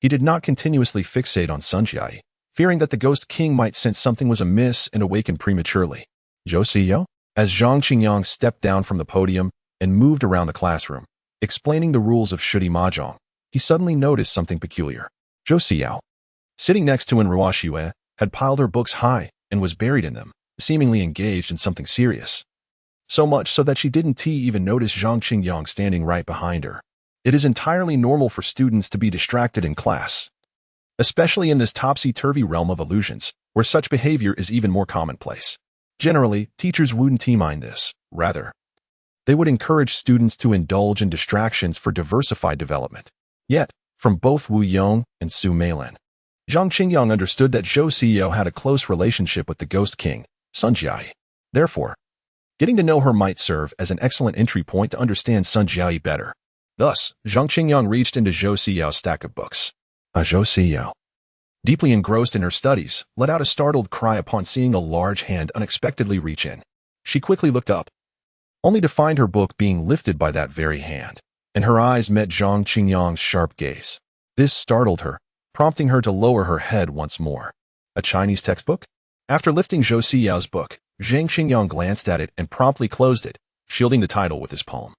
S1: He did not continuously fixate on Sun Jiayi, fearing that the Ghost King might sense something was amiss and awaken prematurely. Zhou Siyou? As Zhang Qingyang stepped down from the podium and moved around the classroom, explaining the rules of Shudi mahjong, he suddenly noticed something peculiar. Zhou Siyou, sitting next to Ruoxue, had piled her books high and was buried in them, seemingly engaged in something serious. So much so that she didn't even notice Zhang Qingyang standing right behind her. It is entirely normal for students to be distracted in class, especially in this topsy-turvy realm of illusions, where such behavior is even more commonplace. Generally, teachers wouldn't mind this. Rather, they would encourage students to indulge in distractions for diversified development. Yet, from both Wu Yong and Su Meilin, Zhang Qingyang understood that Zhou Siyou had a close relationship with the Ghost King, Sun Jiayi. Therefore, getting to know her might serve as an excellent entry point to understand Sun Jiayi better. Thus, Zhang Qingyang reached into Zhou Siyou's stack of books. Zhou Siyou, deeply engrossed in her studies, let out a startled cry upon seeing a large hand unexpectedly reach in. She quickly looked up, only to find her book being lifted by that very hand, and her eyes met Zhang Qingyang's sharp gaze. This startled her, prompting her to lower her head once more. A Chinese textbook? After lifting Zhou Siyou's book, Zhang Qingyang glanced at it and promptly closed it, shielding the title with his palm.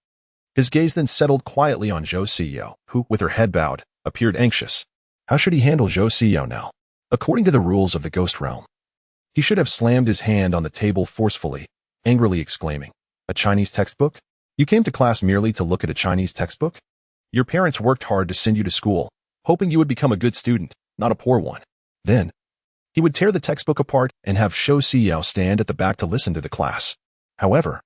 S1: His gaze then settled quietly on Zhou Siyou, who, with her head bowed, appeared anxious. How should he handle Zhou Siyou now? According to the rules of the Ghost Realm, he should have slammed his hand on the table forcefully, angrily exclaiming, "A Chinese textbook? You came to class merely to look at a Chinese textbook? Your parents worked hard to send you to school, hoping you would become a good student, not a poor one." Then, he would tear the textbook apart and have Zhou Siyou stand at the back to listen to the class. However,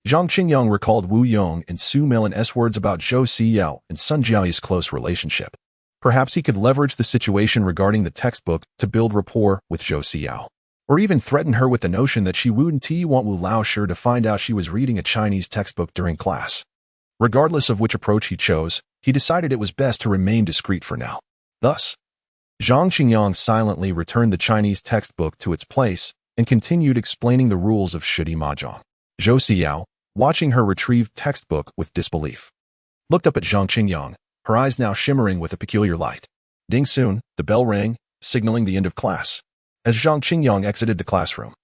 S1: Zhang Qingyang recalled Wu Yong and Su Meilin's words about Zhou Siyou and Sun Jiayi's close relationship. Perhaps he could leverage the situation regarding the textbook to build rapport with Zhou Siyou, or even threaten her with the notion that she wouldn't want Wu Laoshi to find out she was reading a Chinese textbook during class. Regardless of which approach he chose, he decided it was best to remain discreet for now. Thus, Zhang Qingyang silently returned the Chinese textbook to its place and continued explaining the rules of Shudi mahjong. Zhou Siyou, watching her retrieved textbook with disbelief, looked up at Zhang Qingyang, her eyes now shimmering with a peculiar light. Ding soon, the bell rang, signaling the end of class. As Zhang Qingyang exited the classroom,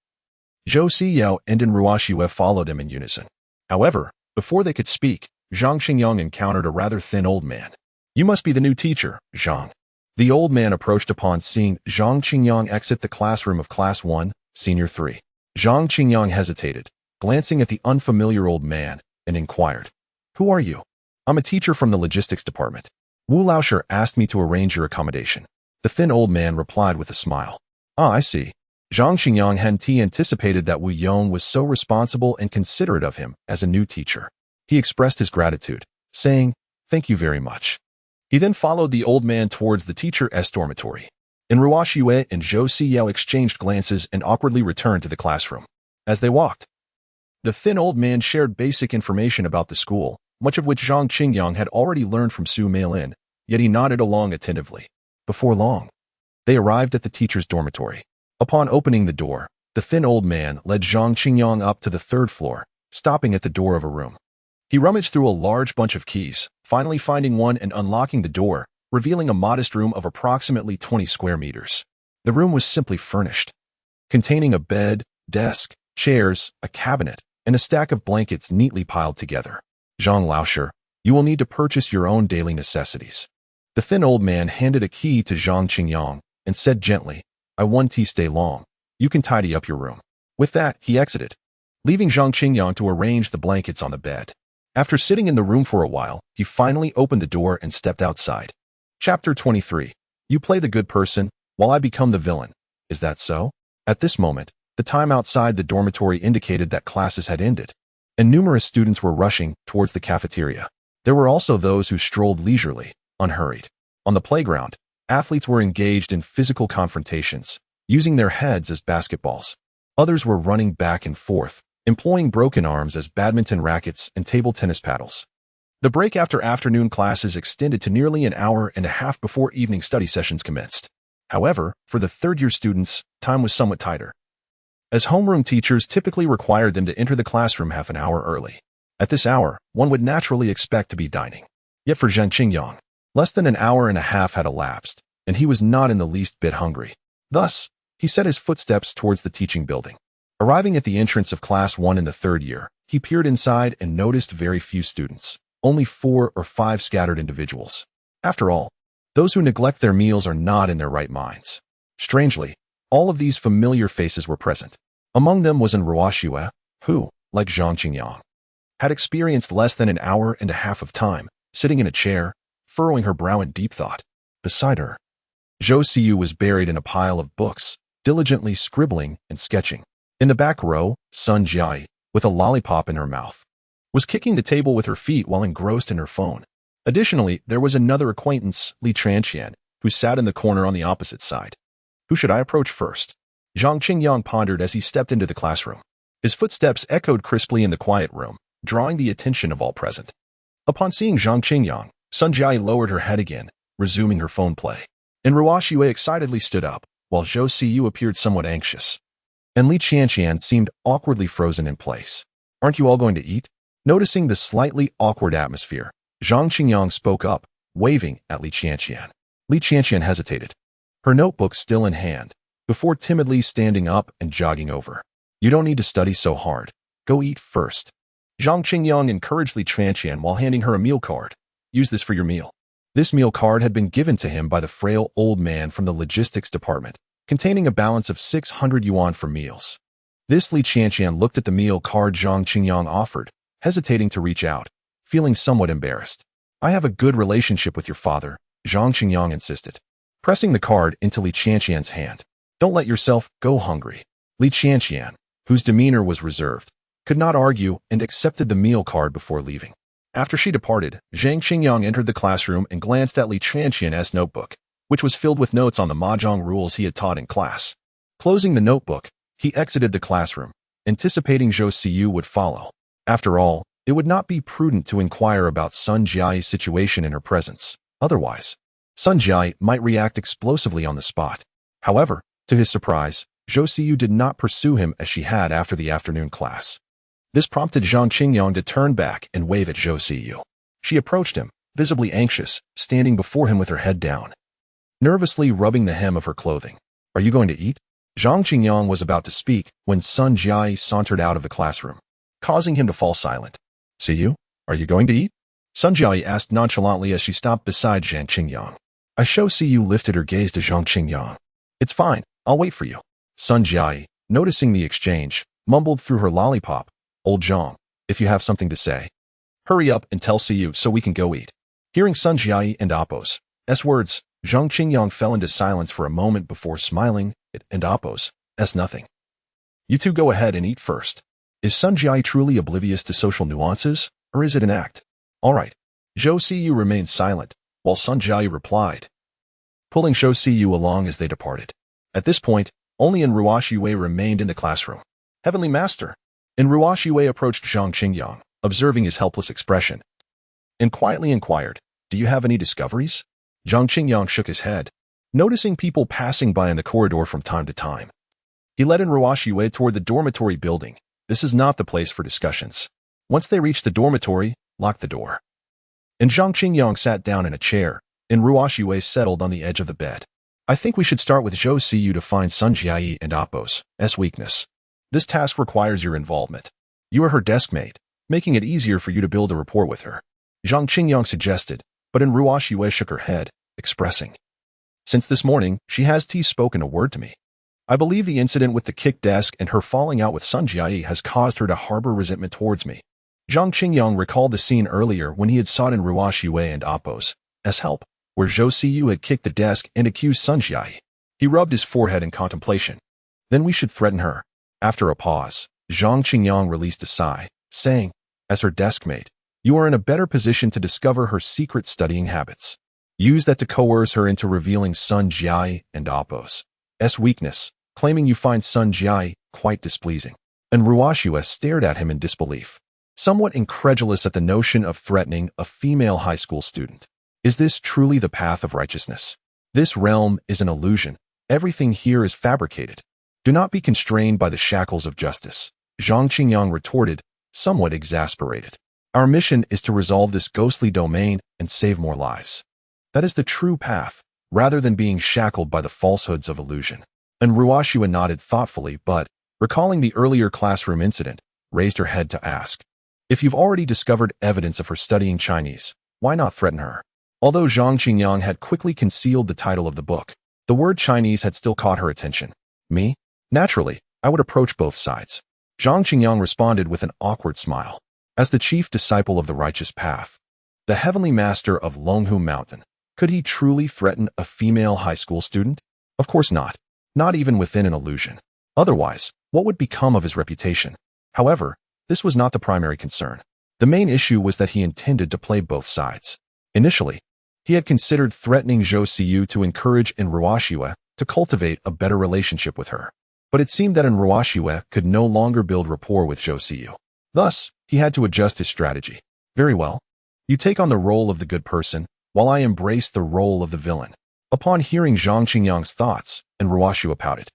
S1: Zhou Siyou and Ruoxue followed him in unison. However, before they could speak, Zhang Qingyang encountered a rather thin old man. "You must be the new teacher, Zhang." The old man approached upon seeing Zhang Qingyang exit the classroom of Class 1, Senior 3. Zhang Qingyang hesitated, glancing at the unfamiliar old man, and inquired, "Who are you?" "I'm a teacher from the logistics department. Wu Laosher asked me to arrange your accommodation." The thin old man replied with a smile. "Ah, I see." Zhang Qingyang hadn't anticipated that Wu Yong was so responsible and considerate of him as a new teacher. He expressed his gratitude, saying, "Thank you very much." He then followed the old man towards the teacher's dormitory. And Ruo Xue and Zhou Siyao exchanged glances and awkwardly returned to the classroom. As they walked, the thin old man shared basic information about the school, much of which Zhang Qingyang had already learned from Su Meilin, yet he nodded along attentively. Before long, they arrived at the teacher's dormitory. Upon opening the door, the thin old man led Zhang Qingyang up to the third floor, stopping at the door of a room. He rummaged through a large bunch of keys, finally finding one and unlocking the door, revealing a modest room of approximately 20 square meters. The room was simply furnished, containing a bed, desk, chairs, a cabinet, and a stack of blankets neatly piled together. "Zhang Laosher, you will need to purchase your own daily necessities." The thin old man handed a key to Zhang Qingyang and said gently, "I want to stay long. You can tidy up your room." With that, he exited, leaving Zhang Qingyang to arrange the blankets on the bed. After sitting in the room for a while, he finally opened the door and stepped outside. Chapter 23. You play the good person, while I become the villain. Is that so? At this moment, the time outside the dormitory indicated that classes had ended, and numerous students were rushing towards the cafeteria. There were also those who strolled leisurely, unhurried. On the playground, athletes were engaged in physical confrontations, using their heads as basketballs. Others were running back and forth, employing broken arms as badminton rackets and table tennis paddles. The break after afternoon classes extended to nearly an hour and a half before evening study sessions commenced. However, for the third-year students, time was somewhat tighter, as homeroom teachers typically required them to enter the classroom half an hour early. At this hour, one would naturally expect to be dining. Yet for Zhang Qingyang, less than an hour and a half had elapsed, and he was not in the least bit hungry. Thus, he set his footsteps towards the teaching building. Arriving at the entrance of Class 1 in the third year, he peered inside and noticed very few students, only 4 or 5 scattered individuals. After all, those who neglect their meals are not in their right minds. Strangely, all of these familiar faces were present. Among them was Ruo Xue, who, like Zhang Qingyang, had experienced less than an hour and a half of time, sitting in a chair, furrowing her brow in deep thought. Beside her, Zhou Siyu was buried in a pile of books, diligently scribbling and sketching. In the back row, Sun Jiai, with a lollipop in her mouth, was kicking the table with her feet while engrossed in her phone. Additionally, there was another acquaintance, Li Tranqian, who sat in the corner on the opposite side. Who should I approach first? Zhang Qingyang pondered as he stepped into the classroom. His footsteps echoed crisply in the quiet room, drawing the attention of all present. Upon seeing Zhang Qingyang, Sun Jiai lowered her head again, resuming her phone play. And Ruo Xue excitedly stood up, while Zhou Siyu appeared somewhat anxious. And Li Tranqian seemed awkwardly frozen in place. "Aren't you all going to eat?" Noticing the slightly awkward atmosphere, Zhang Qingyang spoke up, waving at Li Tranqian. Li Tranqian hesitated, her notebook still in hand, before timidly standing up and jogging over. "You don't need to study so hard. Go eat first." Zhang Qingyang encouraged Li Tranqian while handing her a meal card. "Use this for your meal." This meal card had been given to him by the frail old man from the logistics department, containing a balance of 600 yuan for meals. This Li Tranqian looked at the meal card Zhang Qingyang offered, hesitating to reach out, feeling somewhat embarrassed. "I have a good relationship with your father," Zhang Qingyang insisted, pressing the card into Li Tranqian's hand. "Don't let yourself go hungry." Li Tranqian, whose demeanor was reserved, could not argue and accepted the meal card before leaving. After she departed, Zhang Qingyang entered the classroom and glanced at Li Tranqian's notebook, which was filled with notes on the mahjong rules he had taught in class. Closing the notebook, he exited the classroom, anticipating Zhou Siyu would follow. After all, it would not be prudent to inquire about Sun Jiai's situation in her presence. Otherwise, Sun Jiai might react explosively on the spot. However, to his surprise, Zhou Siyu did not pursue him as she had after the afternoon class. This prompted Zhang Qingyang to turn back and wave at Zhou Siyu. She approached him, visibly anxious, standing before him with her head down, nervously rubbing the hem of her clothing. "Are you going to eat?" Zhang Qingyang was about to speak when Sun Jiai sauntered out of the classroom, causing him to fall silent. "Siyu, are you going to eat?" Sun Jiayi asked nonchalantly as she stopped beside Zhang Qingyang. I see you lifted her gaze to Zhang Qingyang. It's fine, I'll wait for you. Sun Jiayi, noticing the exchange, mumbled through her lollipop. Old Zhang, if you have something to say, hurry up and tell you so we can go eat. Hearing Sun Jiayi and Appo's words, Zhang Qingyang fell into silence for a moment before smiling and Appo's nothing. You two go ahead and eat first. Is Sun Jiayi truly oblivious to social nuances, or is it an act? All right. Zhou Siyu remained silent, while Sun Jiayi replied, pulling Zhou Siyu along as they departed. At this point, only Enruo Yue remained in the classroom. Heavenly Master. Enruo Yue approached Zhang Qingyang, observing his helpless expression, and quietly inquired, do you have any discoveries? Zhang Qingyang shook his head, noticing people passing by in the corridor from time to time. He led Enruo Yue toward the dormitory building. This is not the place for discussions. Once they reached the dormitory, lock the door. And Zhang Qingyang sat down in a chair, and Enruo Yue settled on the edge of the bed. I think we should start with Zhou Siyu to find Sun Jiayi and Appo's weakness. This task requires your involvement. You are her desk mate, making it easier for you to build a rapport with her. Zhang Qingyang suggested, but Enruo Yue shook her head, expressing, since this morning, she has spoken a word to me. I believe the incident with the kick desk and her falling out with Sun Jiayi has caused her to harbor resentment towards me. Zhang Qingyang recalled the scene earlier when he had sought Enruo Yue and Appo's help, where Zhou Siyu had kicked the desk and accused Sun Jiayi. He rubbed his forehead in contemplation. Then we should threaten her. After a pause, Zhang Qingyang released a sigh, saying, as her desk mate, you are in a better position to discover her secret studying habits. Use that to coerce her into revealing Sun Jiayi and Appo's weakness, claiming you find Sun Jiayi quite displeasing. Enruo Yue stared at him in disbelief, somewhat incredulous at the notion of threatening a female high school student. Is this truly the path of righteousness? This realm is an illusion. Everything here is fabricated. Do not be constrained by the shackles of justice. Zhang Qingyang retorted, somewhat exasperated. Our mission is to resolve this ghostly domain and save more lives. That is the true path, rather than being shackled by the falsehoods of illusion. Enruo Yue nodded thoughtfully, but, recalling the earlier classroom incident, raised her head to ask, if you've already discovered evidence of her studying Chinese, why not threaten her? Although Zhang Qingyang had quickly concealed the title of the book, the word Chinese had still caught her attention. Me? Naturally, I would approach both sides. Zhang Qingyang responded with an awkward smile. As the chief disciple of the righteous path, the heavenly master of Longhu Mountain, could he truly threaten a female high school student? Of course not. Not even within an illusion. Otherwise, what would become of his reputation? However, this was not the primary concern. The main issue was that he intended to play both sides. Initially, he had considered threatening Zhou Siyu to encourage Enruo Yue to cultivate a better relationship with her. But it seemed that Enruo Yue could no longer build rapport with Zhou Siyu. Thus, he had to adjust his strategy. Very well. You take on the role of the good person, while I embrace the role of the villain. Upon hearing Zhang Qingyang's thoughts, Enruo Yue pouted.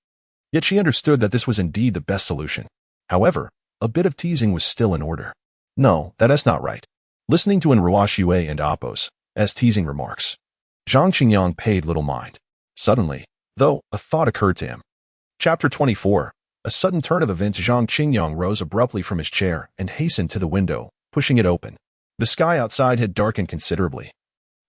S1: Yet she understood that this was indeed the best solution. However, a bit of teasing was still in order. No, that is not right. Listening to Enruo Yue and Appo's teasing remarks, Zhang Qingyang paid little mind. Suddenly, though, a thought occurred to him. Chapter 24. A sudden turn of events. Zhang Qingyang rose abruptly from his chair and hastened to the window, pushing it open. The sky outside had darkened considerably,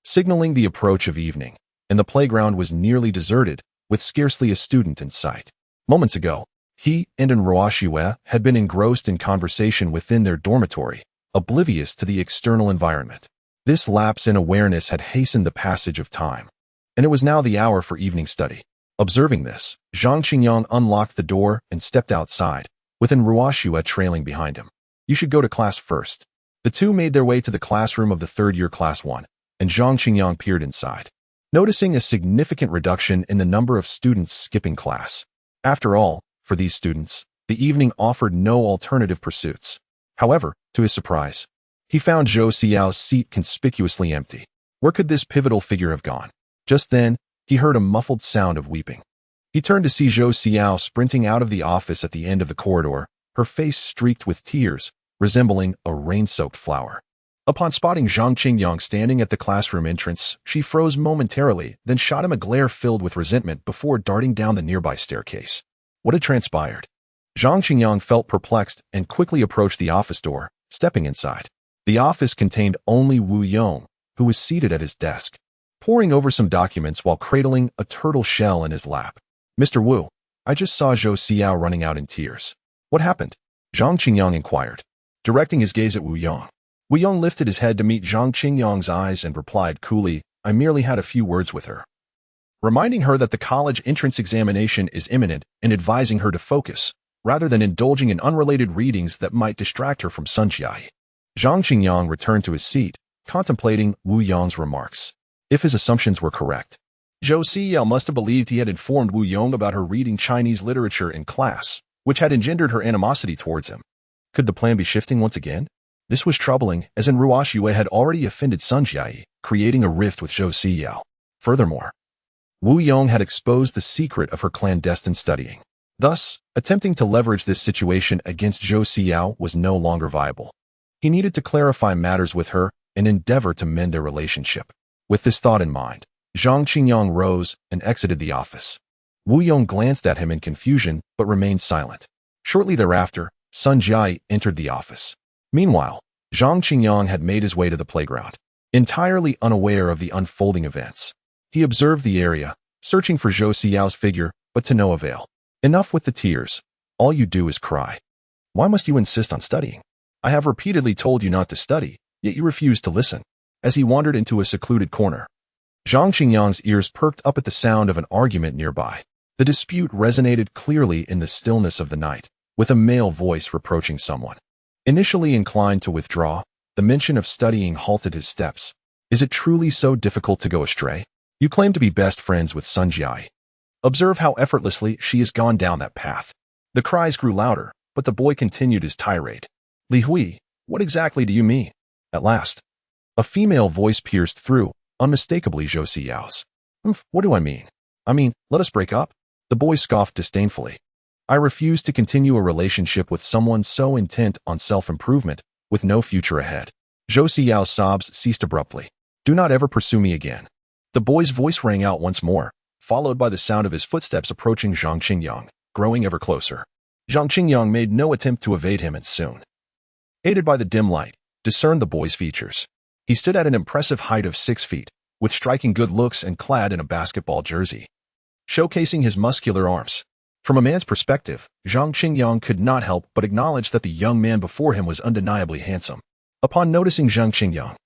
S1: signaling the approach of evening, and the playground was nearly deserted, with scarcely a student in sight. Moments ago, he and Enruo Yue had been engrossed in conversation within their dormitory, oblivious to the external environment. This lapse in awareness had hastened the passage of time, and it was now the hour for evening study. Observing this, Zhang Qingyang unlocked the door and stepped outside, with Enruo Yue trailing behind him. You should go to class first. The two made their way to the classroom of the third-year Class 1, and Zhang Qingyang peered inside, noticing a significant reduction in the number of students skipping class. After all, for these students, the evening offered no alternative pursuits. However, to his surprise, he found Zhou Xiao's seat conspicuously empty. Where could this pivotal figure have gone? Just then, he heard a muffled sound of weeping. He turned to see Zhou Xiao sprinting out of the office at the end of the corridor, her face streaked with tears, resembling a rain-soaked flower. Upon spotting Zhang Qingyang standing at the classroom entrance, she froze momentarily, then shot him a glare filled with resentment before darting down the nearby staircase. What had transpired? Zhang Qingyang felt perplexed and quickly approached the office door, stepping inside. The office contained only Wu Yong, who was seated at his desk, poring over some documents while cradling a turtle shell in his lap. Mr. Wu, I just saw Zhou Xiao running out in tears. What happened? Zhang Qingyang inquired, directing his gaze at Wu Yong. Wu Yong lifted his head to meet Zhang Qingyang's eyes and replied coolly, I merely had a few words with her, reminding her that the college entrance examination is imminent and advising her to focus, rather than indulging in unrelated readings that might distract her from Sun Jiai. Zhang Qingyang returned to his seat, contemplating Wu Yong's remarks. If his assumptions were correct, Zhou Xiao must have believed he had informed Wu Yong about her reading Chinese literature in class, which had engendered her animosity towards him. Could the plan be shifting once again? This was troubling, as in Ruosh Yue had already offended Sun Jiai, creating a rift with Zhou Xiao. Furthermore, Wu Yong had exposed the secret of her clandestine studying. Thus, attempting to leverage this situation against Zhou Xiao was no longer viable. He needed to clarify matters with her and endeavor to mend their relationship. With this thought in mind, Zhang Qingyang rose and exited the office. Wu Yong glanced at him in confusion but remained silent. Shortly thereafter, Sun Jiai entered the office. Meanwhile, Zhang Qingyang had made his way to the playground. Entirely unaware of the unfolding events, he observed the area, searching for Zhou Xiao's figure, but to no avail. Enough with the tears. All you do is cry. Why must you insist on studying? I have repeatedly told you not to study, yet you refuse to listen. As he wandered into a secluded corner, Zhang Qingyang's ears perked up at the sound of an argument nearby. The dispute resonated clearly in the stillness of the night, with a male voice reproaching someone. Initially inclined to withdraw, the mention of studying halted his steps. Is it truly so difficult to go astray? You claim to be best friends with Sun Jiai. Observe how effortlessly she has gone down that path. The cries grew louder, but the boy continued his tirade. Li Hui, what exactly do you mean? At last, a female voice pierced through, unmistakably Zhou Xiao's. What do I mean? Let us break up? The boy scoffed disdainfully. I refuse to continue a relationship with someone so intent on self-improvement, with no future ahead. Zhou Xiao's sobs ceased abruptly. Do not ever pursue me again. The boy's voice rang out once more, followed by the sound of his footsteps approaching Zhang Qingyang, growing ever closer. Zhang Qingyang made no attempt to evade him and soon, aided by the dim light, discerned the boy's features. He stood at an impressive height of 6 feet, with striking good looks and clad in a basketball jersey, showcasing his muscular arms. From a man's perspective, Zhang Qingyang could not help but acknowledge that the young man before him was undeniably handsome. Upon noticing Zhang Qingyang,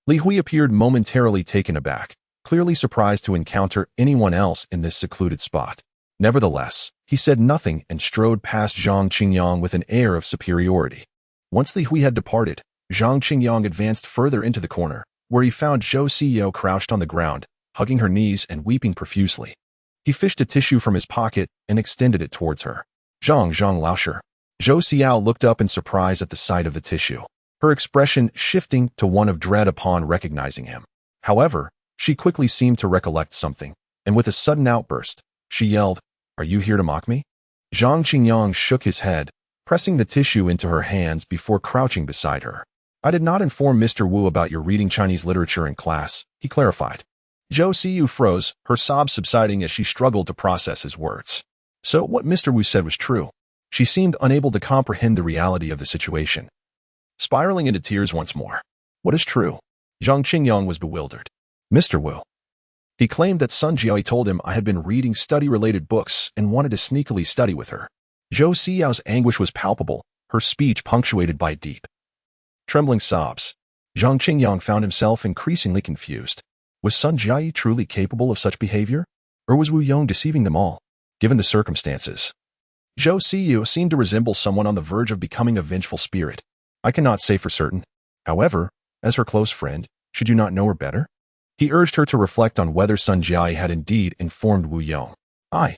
S1: Li Hui appeared momentarily taken aback, clearly surprised to encounter anyone else in this secluded spot. Nevertheless, he said nothing and strode past Zhang Qingyang with an air of superiority. Once Li Hui had departed, Zhang Qingyang advanced further into the corner, where he found Zhou Xiao crouched on the ground, hugging her knees and weeping profusely. He fished a tissue from his pocket and extended it towards her. Zhang Laosher. Zhou Xiao looked up in surprise at the sight of the tissue, her expression shifting to one of dread upon recognizing him. However, she quickly seemed to recollect something, and with a sudden outburst, she yelled, Are you here to mock me? Zhang Qingyang shook his head, pressing the tissue into her hands before crouching beside her. I did not inform Mr. Wu about your reading Chinese literature in class, he clarified. Zhou Xiao froze, her sobs subsiding as she struggled to process his words. So what Mr. Wu said was true. She seemed unable to comprehend the reality of the situation, spiraling into tears once more. What is true? Zhang Qingyang was bewildered. Mr. Wu. He claimed that Sun Jiai told him I had been reading study-related books and wanted to sneakily study with her. Zhou Xiao's anguish was palpable, her speech punctuated by deep, trembling sobs. Zhang Qingyang found himself increasingly confused. Was Sun Jiai truly capable of such behavior? Or was Wu Yong deceiving them all? Given the circumstances, Zhou Xiao seemed to resemble someone on the verge of becoming a vengeful spirit. I cannot say for certain. However, as her close friend, should you not know her better? He urged her to reflect on whether Sun Jiai had indeed informed Wu Yong. I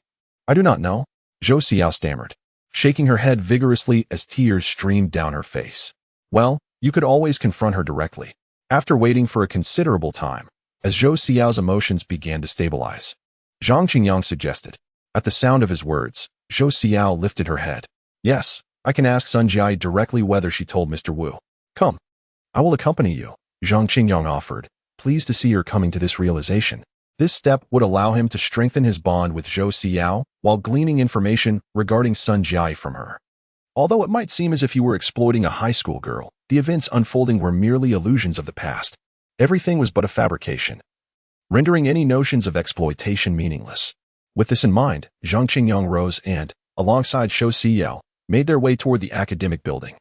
S1: do not know, Zhou Xiao stammered, shaking her head vigorously as tears streamed down her face. Well, you could always confront her directly. After waiting for a considerable time, as Zhou Xiao's emotions began to stabilize, Zhang Qingyang suggested. At the sound of his words, Zhou Xiao lifted her head. Yes, I can ask Sun Jiai directly whether she told Mr. Wu. Come. I will accompany you, Zhang Qingyang offered, pleased to see her coming to this realization. This step would allow him to strengthen his bond with Zhou Xiao while gleaning information regarding Sun Jiai from her. Although it might seem as if you were exploiting a high school girl, the events unfolding were merely illusions of the past. Everything was but a fabrication, rendering any notions of exploitation meaningless. With this in mind, Zhang Qingyang rose and, alongside Zhou Siyao, made their way toward the academic building.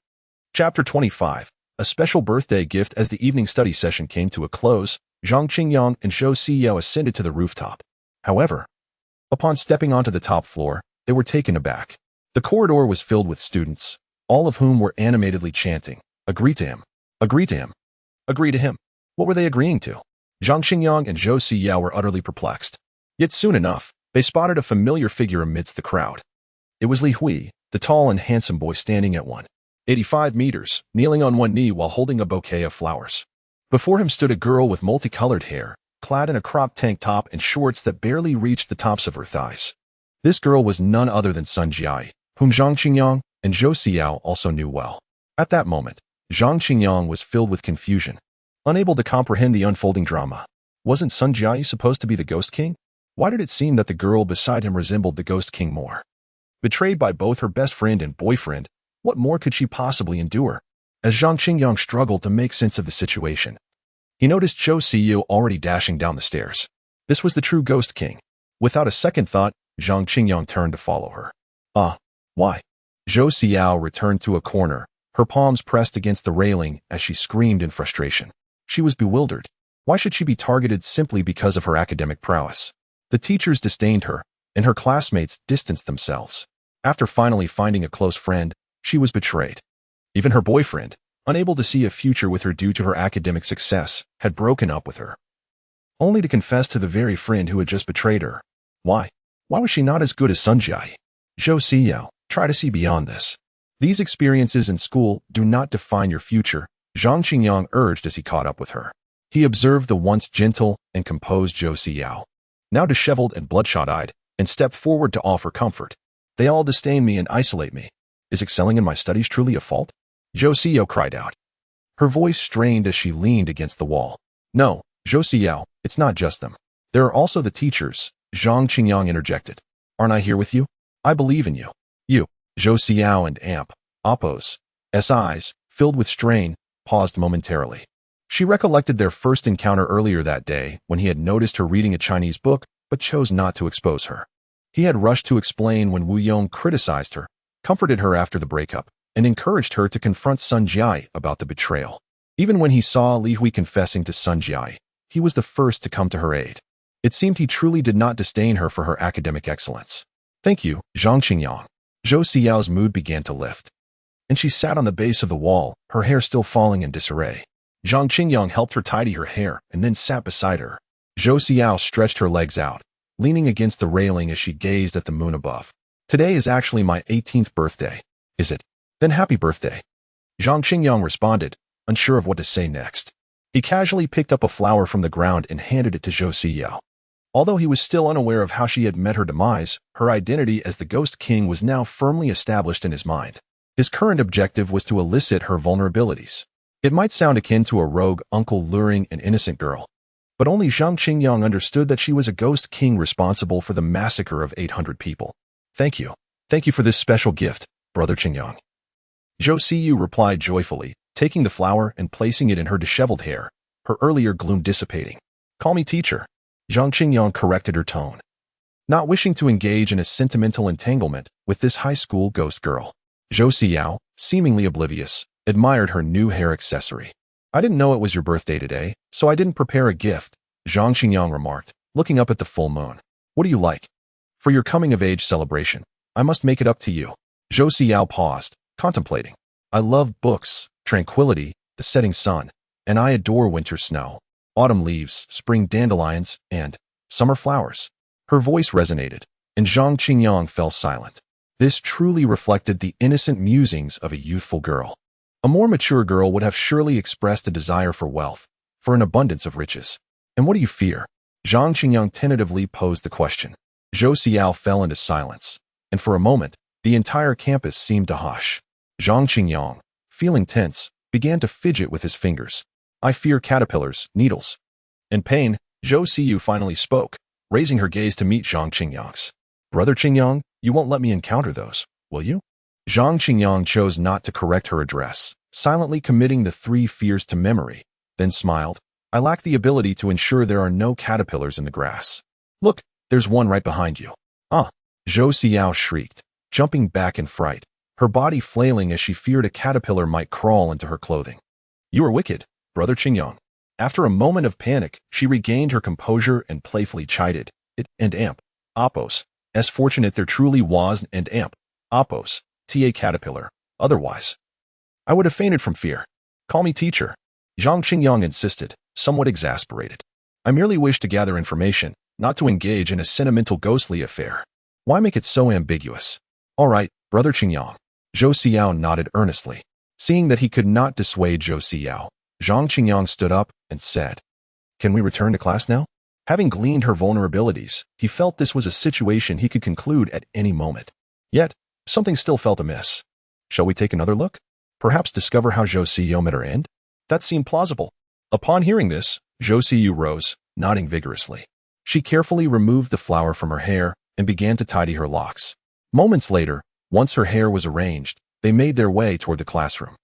S1: Chapter 25. A special birthday gift. As the evening study session came to a close, Zhang Qingyang and Zhou Siyao ascended to the rooftop. However, upon stepping onto the top floor, they were taken aback. The corridor was filled with students, all of whom were animatedly chanting, "Agree to him! Agree to him! Agree to him!" What were they agreeing to? Zhang Qingyang and Zhou Siyao were utterly perplexed. Yet soon enough, they spotted a familiar figure amidst the crowd. It was Li Hui, the tall and handsome boy standing at 185 meters, kneeling on one knee while holding a bouquet of flowers. Before him stood a girl with multicolored hair, clad in a cropped tank top and shorts that barely reached the tops of her thighs. This girl was none other than Sun Jiai, whom Zhang Qingyang and Zhou Siyao also knew well. At that moment, Zhang Qingyang was filled with confusion, unable to comprehend the unfolding drama. Wasn't Sun Jiai supposed to be the Ghost King? Why did it seem that the girl beside him resembled the Ghost King more? Betrayed by both her best friend and boyfriend, what more could she possibly endure? As Zhang Qingyang struggled to make sense of the situation, he noticed Zhou Siyao already dashing down the stairs. This was the true Ghost King. Without a second thought, Zhang Qingyang turned to follow her. Why? Zhou Siyao returned to a corner, her palms pressed against the railing as she screamed in frustration. She was bewildered. Why should she be targeted simply because of her academic prowess? The teachers disdained her, and her classmates distanced themselves. After finally finding a close friend, she was betrayed. Even her boyfriend, unable to see a future with her due to her academic success, had broken up with her, only to confess to the very friend who had just betrayed her. Why? Why was she not as good as Sun Jiai? Zhou Siyao, try to see beyond this. These experiences in school do not define your future, Zhang Qingyang urged as he caught up with her. He observed the once gentle and composed Zhou Siyao, now disheveled and bloodshot-eyed, and stepped forward to offer comfort. They all disdain me and isolate me. Is excelling in my studies truly a fault? Zhou Siyao cried out. Her voice strained as she leaned against the wall. No, Zhou Siyao, it's not just them. There are also the teachers, Zhang Qingyang interjected. Aren't I here with you? I believe in you. You, Zhou Siyao and Appo's eyes, filled with strain, paused momentarily. She recollected their first encounter earlier that day when he had noticed her reading a Chinese book but chose not to expose her. He had rushed to explain when Wu Yong criticized her, comforted her after the breakup, and encouraged her to confront Sun Jiai about the betrayal. Even when he saw Li Hui confessing to Sun Jiai, he was the first to come to her aid. It seemed he truly did not disdain her for her academic excellence. Thank you, Zhang Qingyang. Zhou Siyao's mood began to lift, and she sat on the base of the wall, her hair still falling in disarray. Zhang Qingyang helped her tidy her hair and then sat beside her. Zhou Siyao stretched her legs out, leaning against the railing as she gazed at the moon above. Today is actually my 18th birthday. Is it? Then happy birthday. Zhang Qingyang responded, unsure of what to say next. He casually picked up a flower from the ground and handed it to Zhou Siyao. Although he was still unaware of how she had met her demise, her identity as the Ghost King was now firmly established in his mind. His current objective was to elicit her vulnerabilities. It might sound akin to a rogue uncle luring an innocent girl, but only Zhang Qingyang understood that she was a Ghost King responsible for the massacre of 800 people. Thank you. Thank you for this special gift, Brother Qingyang. Zhou Siyao replied joyfully, taking the flower and placing it in her disheveled hair, her earlier gloom dissipating. Call me teacher. Zhang Qingyang corrected her tone, not wishing to engage in a sentimental entanglement with this high school ghost girl. Zhou Siyao, seemingly oblivious, admired her new hair accessory. I didn't know it was your birthday today, so I didn't prepare a gift, Zhang Qingyang remarked, looking up at the full moon. What do you like? For your coming-of-age celebration, I must make it up to you. Zhou Siyao paused, contemplating. I love books, tranquility, the setting sun, and I adore winter snow, autumn leaves, spring dandelions, and summer flowers. Her voice resonated, and Zhang Qingyang fell silent. This truly reflected the innocent musings of a youthful girl. A more mature girl would have surely expressed a desire for wealth, for an abundance of riches. And what do you fear? Zhang Qingyang tentatively posed the question. Zhou Siyao fell into silence, and for a moment, the entire campus seemed to hush. Zhang Qingyang, feeling tense, began to fidget with his fingers. I fear caterpillars, needles. In pain, Zhou Siyao finally spoke, raising her gaze to meet Zhang Qingyang's. Brother Qingyang, you won't let me encounter those, will you? Zhang Qingyang chose not to correct her address, silently committing the 3 fears to memory, then smiled. I lack the ability to ensure there are no caterpillars in the grass. Look, there's one right behind you. Ah! Zhou Xiao shrieked, jumping back in fright, her body flailing as she feared a caterpillar might crawl into her clothing. You are wicked, Brother Qingyang. After a moment of panic, she regained her composure and playfully chided it and amp. Oppos. As fortunate there truly was and amp. Oppos. Ta caterpillar. Otherwise, I would have fainted from fear. Call me teacher. Zhang Qingyang insisted, somewhat exasperated. I merely wish to gather information, not to engage in a sentimental ghostly affair. Why make it so ambiguous? All right, Brother Qingyang. Zhou Xiao nodded earnestly. Seeing that he could not dissuade Zhou Xiao, Zhang Qingyang stood up and said, Can we return to class now? Having gleaned her vulnerabilities, he felt this was a situation he could conclude at any moment. Yet, something still felt amiss. Shall we take another look? Perhaps discover how Zhou Xiao met her end? That seemed plausible. Upon hearing this, Zhou Xiao rose, nodding vigorously. She carefully removed the flower from her hair and began to tidy her locks. Moments later, once her hair was arranged, they made their way toward the classroom.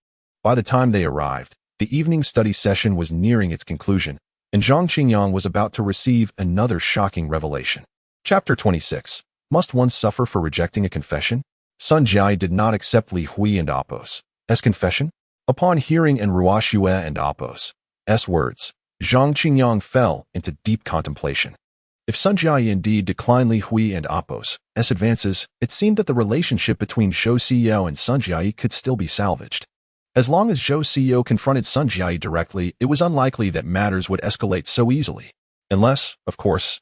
S1: By the time they arrived, the evening study session was nearing its conclusion, and Zhang Qingyang was about to receive another shocking revelation. Chapter 26. Must one suffer for rejecting a confession? Sun Jiai did not accept Li Hui and Apos as confession. Upon hearing and Ruoxue and Apos S words, Zhang Qingyang fell into deep contemplation. If Sun Jiai indeed declined Li Hui and Apos S advances, it seemed that the relationship between Zhou Xiao and Sun Jiai could still be salvaged. As long as Zhou Xiao confronted Sun Jiai directly, it was unlikely that matters would escalate so easily. Unless, of course,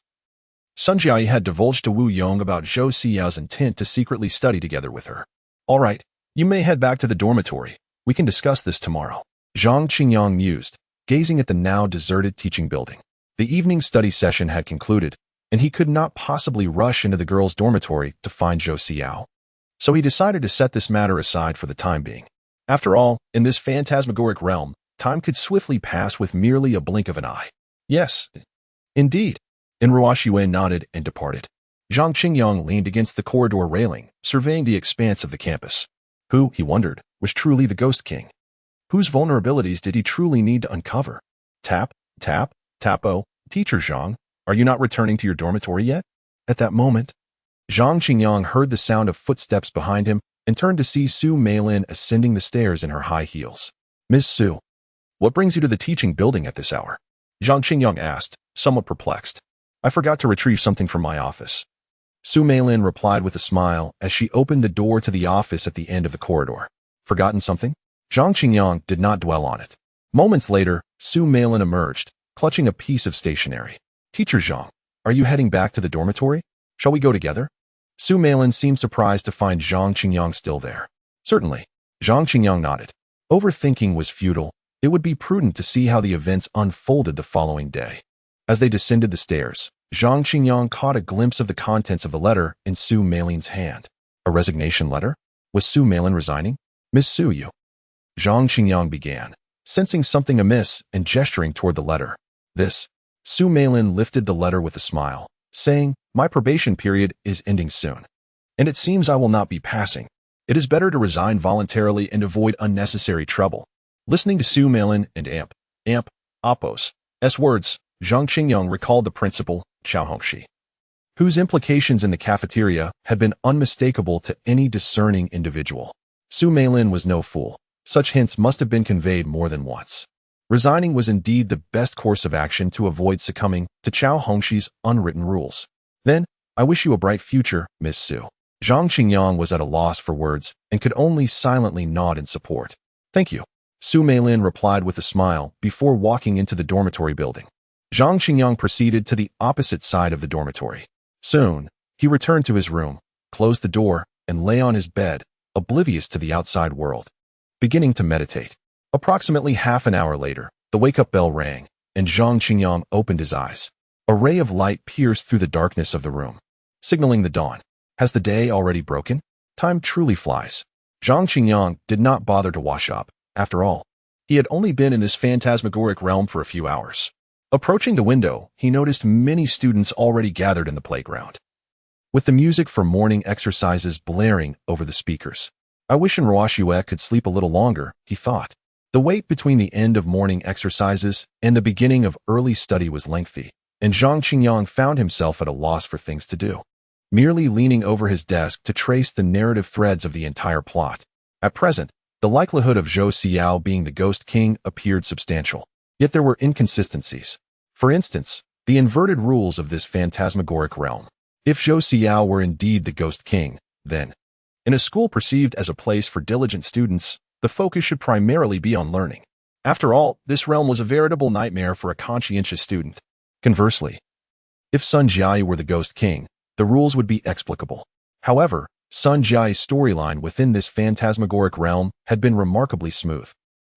S1: Sun Jiai had divulged to Wu Yong about Zhou Xiao's intent to secretly study together with her. All right, you may head back to the dormitory. We can discuss this tomorrow. Zhang Qingyang mused, gazing at the now deserted teaching building. The evening study session had concluded, and he could not possibly rush into the girls' dormitory to find Zhou Xiao. So he decided to set this matter aside for the time being. After all, in this phantasmagoric realm, time could swiftly pass with merely a blink of an eye. Yes, indeed. And Ruoxue nodded and departed. Zhang Qingyang leaned against the corridor railing, surveying the expanse of the campus. Who, he wondered, was truly the Ghost King? Whose vulnerabilities did he truly need to uncover? Tap, tap, tapo, Teacher Zhang, are you not returning to your dormitory yet? At that moment, Zhang Qingyang heard the sound of footsteps behind him and turned to see Su Meilin ascending the stairs in her high heels. Miss Su, what brings you to the teaching building at this hour? Zhang Qingyang asked, somewhat perplexed. I forgot to retrieve something from my office. Su Meilin replied with a smile as she opened the door to the office at the end of the corridor. Forgotten something? Zhang Qingyang did not dwell on it. Moments later, Su Meilin emerged, clutching a piece of stationery. Teacher Zhang, are you heading back to the dormitory? Shall we go together? Su Meilin seemed surprised to find Zhang Qingyang still there. Certainly. Zhang Qingyang nodded. Overthinking was futile. It would be prudent to see how the events unfolded the following day. As they descended the stairs, Zhang Qingyang caught a glimpse of the contents of the letter in Su Meilin's hand. A resignation letter? Was Su Meilin resigning? Miss Su, you. Zhang Qingyang began, sensing something amiss and gesturing toward the letter. This. Su Meilin lifted the letter with a smile, saying, My probation period is ending soon, and it seems I will not be passing. It is better to resign voluntarily and avoid unnecessary trouble. Listening to Su Meilin and Amp, Apos S words, Zhang Qingyang recalled the principal, Chao Hongxi, whose implications in the cafeteria had been unmistakable to any discerning individual. Su Meilin was no fool. Such hints must have been conveyed more than once. Resigning was indeed the best course of action to avoid succumbing to Chao Hongxi's unwritten rules. Then, I wish you a bright future, Miss Su. Zhang Qingyang was at a loss for words and could only silently nod in support. Thank you. Su Meilin replied with a smile before walking into the dormitory building. Zhang Qingyang proceeded to the opposite side of the dormitory. Soon, he returned to his room, closed the door, and lay on his bed, oblivious to the outside world, beginning to meditate. Approximately half an hour later, the wake-up bell rang, and Zhang Qingyang opened his eyes. A ray of light pierced through the darkness of the room, signaling the dawn. Has the day already broken? Time truly flies. Zhang Qingyang did not bother to wash up. After all, he had only been in this phantasmagoric realm for a few hours. Approaching the window, he noticed many students already gathered in the playground, with the music for morning exercises blaring over the speakers. I wish Ruoxue could sleep a little longer, he thought. The wait between the end of morning exercises and the beginning of early study was lengthy, and Zhang Qingyang found himself at a loss for things to do, merely leaning over his desk to trace the narrative threads of the entire plot. At present, the likelihood of Zhou Xiao being the Ghost King appeared substantial, yet there were inconsistencies. For instance, the inverted rules of this phantasmagoric realm. If Zhou Xiao were indeed the Ghost King, then, in a school perceived as a place for diligent students, the focus should primarily be on learning. After all, this realm was a veritable nightmare for a conscientious student. Conversely, if Sun Jiayi were the Ghost King, the rules would be explicable. However, Sun Jiayi's storyline within this phantasmagoric realm had been remarkably smooth,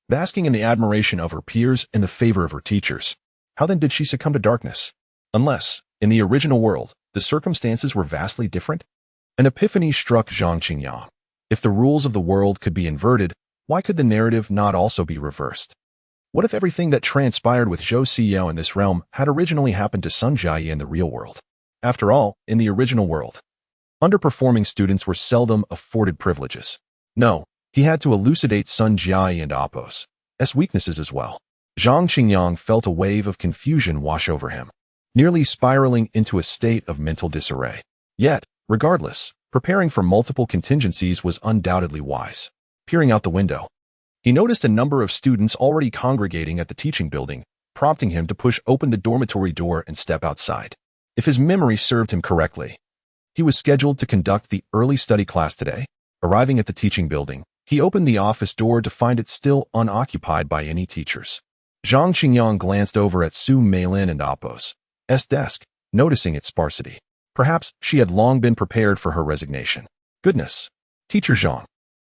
S1: basking in the admiration of her peers and the favor of her teachers. How then did she succumb to darkness? Unless, in the original world, the circumstances were vastly different? An epiphany struck Zhang Qingyang. If the rules of the world could be inverted, why could the narrative not also be reversed? What if everything that transpired with Zhou Xiao in this realm had originally happened to Sun Jiayi in the real world? After all, in the original world, underperforming students were seldom afforded privileges. No, he had to elucidate Sun Jiayi and Appo's weaknesses as well. Zhang Qingyang felt a wave of confusion wash over him, nearly spiraling into a state of mental disarray. Yet, regardless, preparing for multiple contingencies was undoubtedly wise. Peering out the window, he noticed a number of students already congregating at the teaching building, prompting him to push open the dormitory door and step outside. If his memory served him correctly, he was scheduled to conduct the early study class today. Arriving at the teaching building, he opened the office door to find it still unoccupied by any teachers. Zhang Qingyang glanced over at Su Meilin and Appo's desk, noticing its sparsity. Perhaps she had long been prepared for her resignation. Goodness! Teacher Zhang.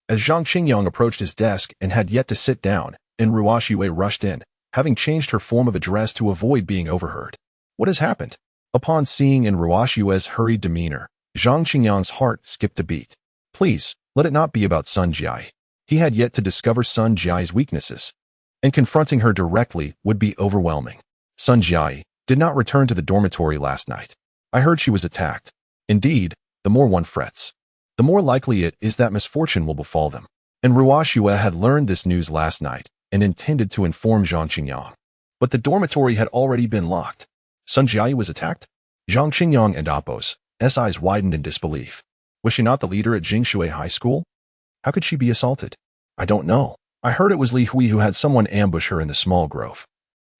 S1: As Zhang Qingyang approached his desk and had yet to sit down, Ruoxue rushed in, having changed her form of address to avoid being overheard. What has happened? Upon seeing Ruoxue's hurried demeanor, Zhang Qingyang's heart skipped a beat. Please, let it not be about Sun Jiayi. He had yet to discover Sun Jiayi's weaknesses, and confronting her directly would be overwhelming. Sun Jiayi did not return to the dormitory last night. I heard she was attacked. Indeed, the more one frets, the more likely it is that misfortune will befall them. And Ruoxue had learned this news last night and intended to inform Zhang Qingyang. But the dormitory had already been locked. Sun Jiayi was attacked? Zhang Qingyang and Appo's eyes widened in disbelief. Was she not the leader at Jingshui High School? How could she be assaulted? I don't know. I heard it was Li Hui who had someone ambush her in the small grove.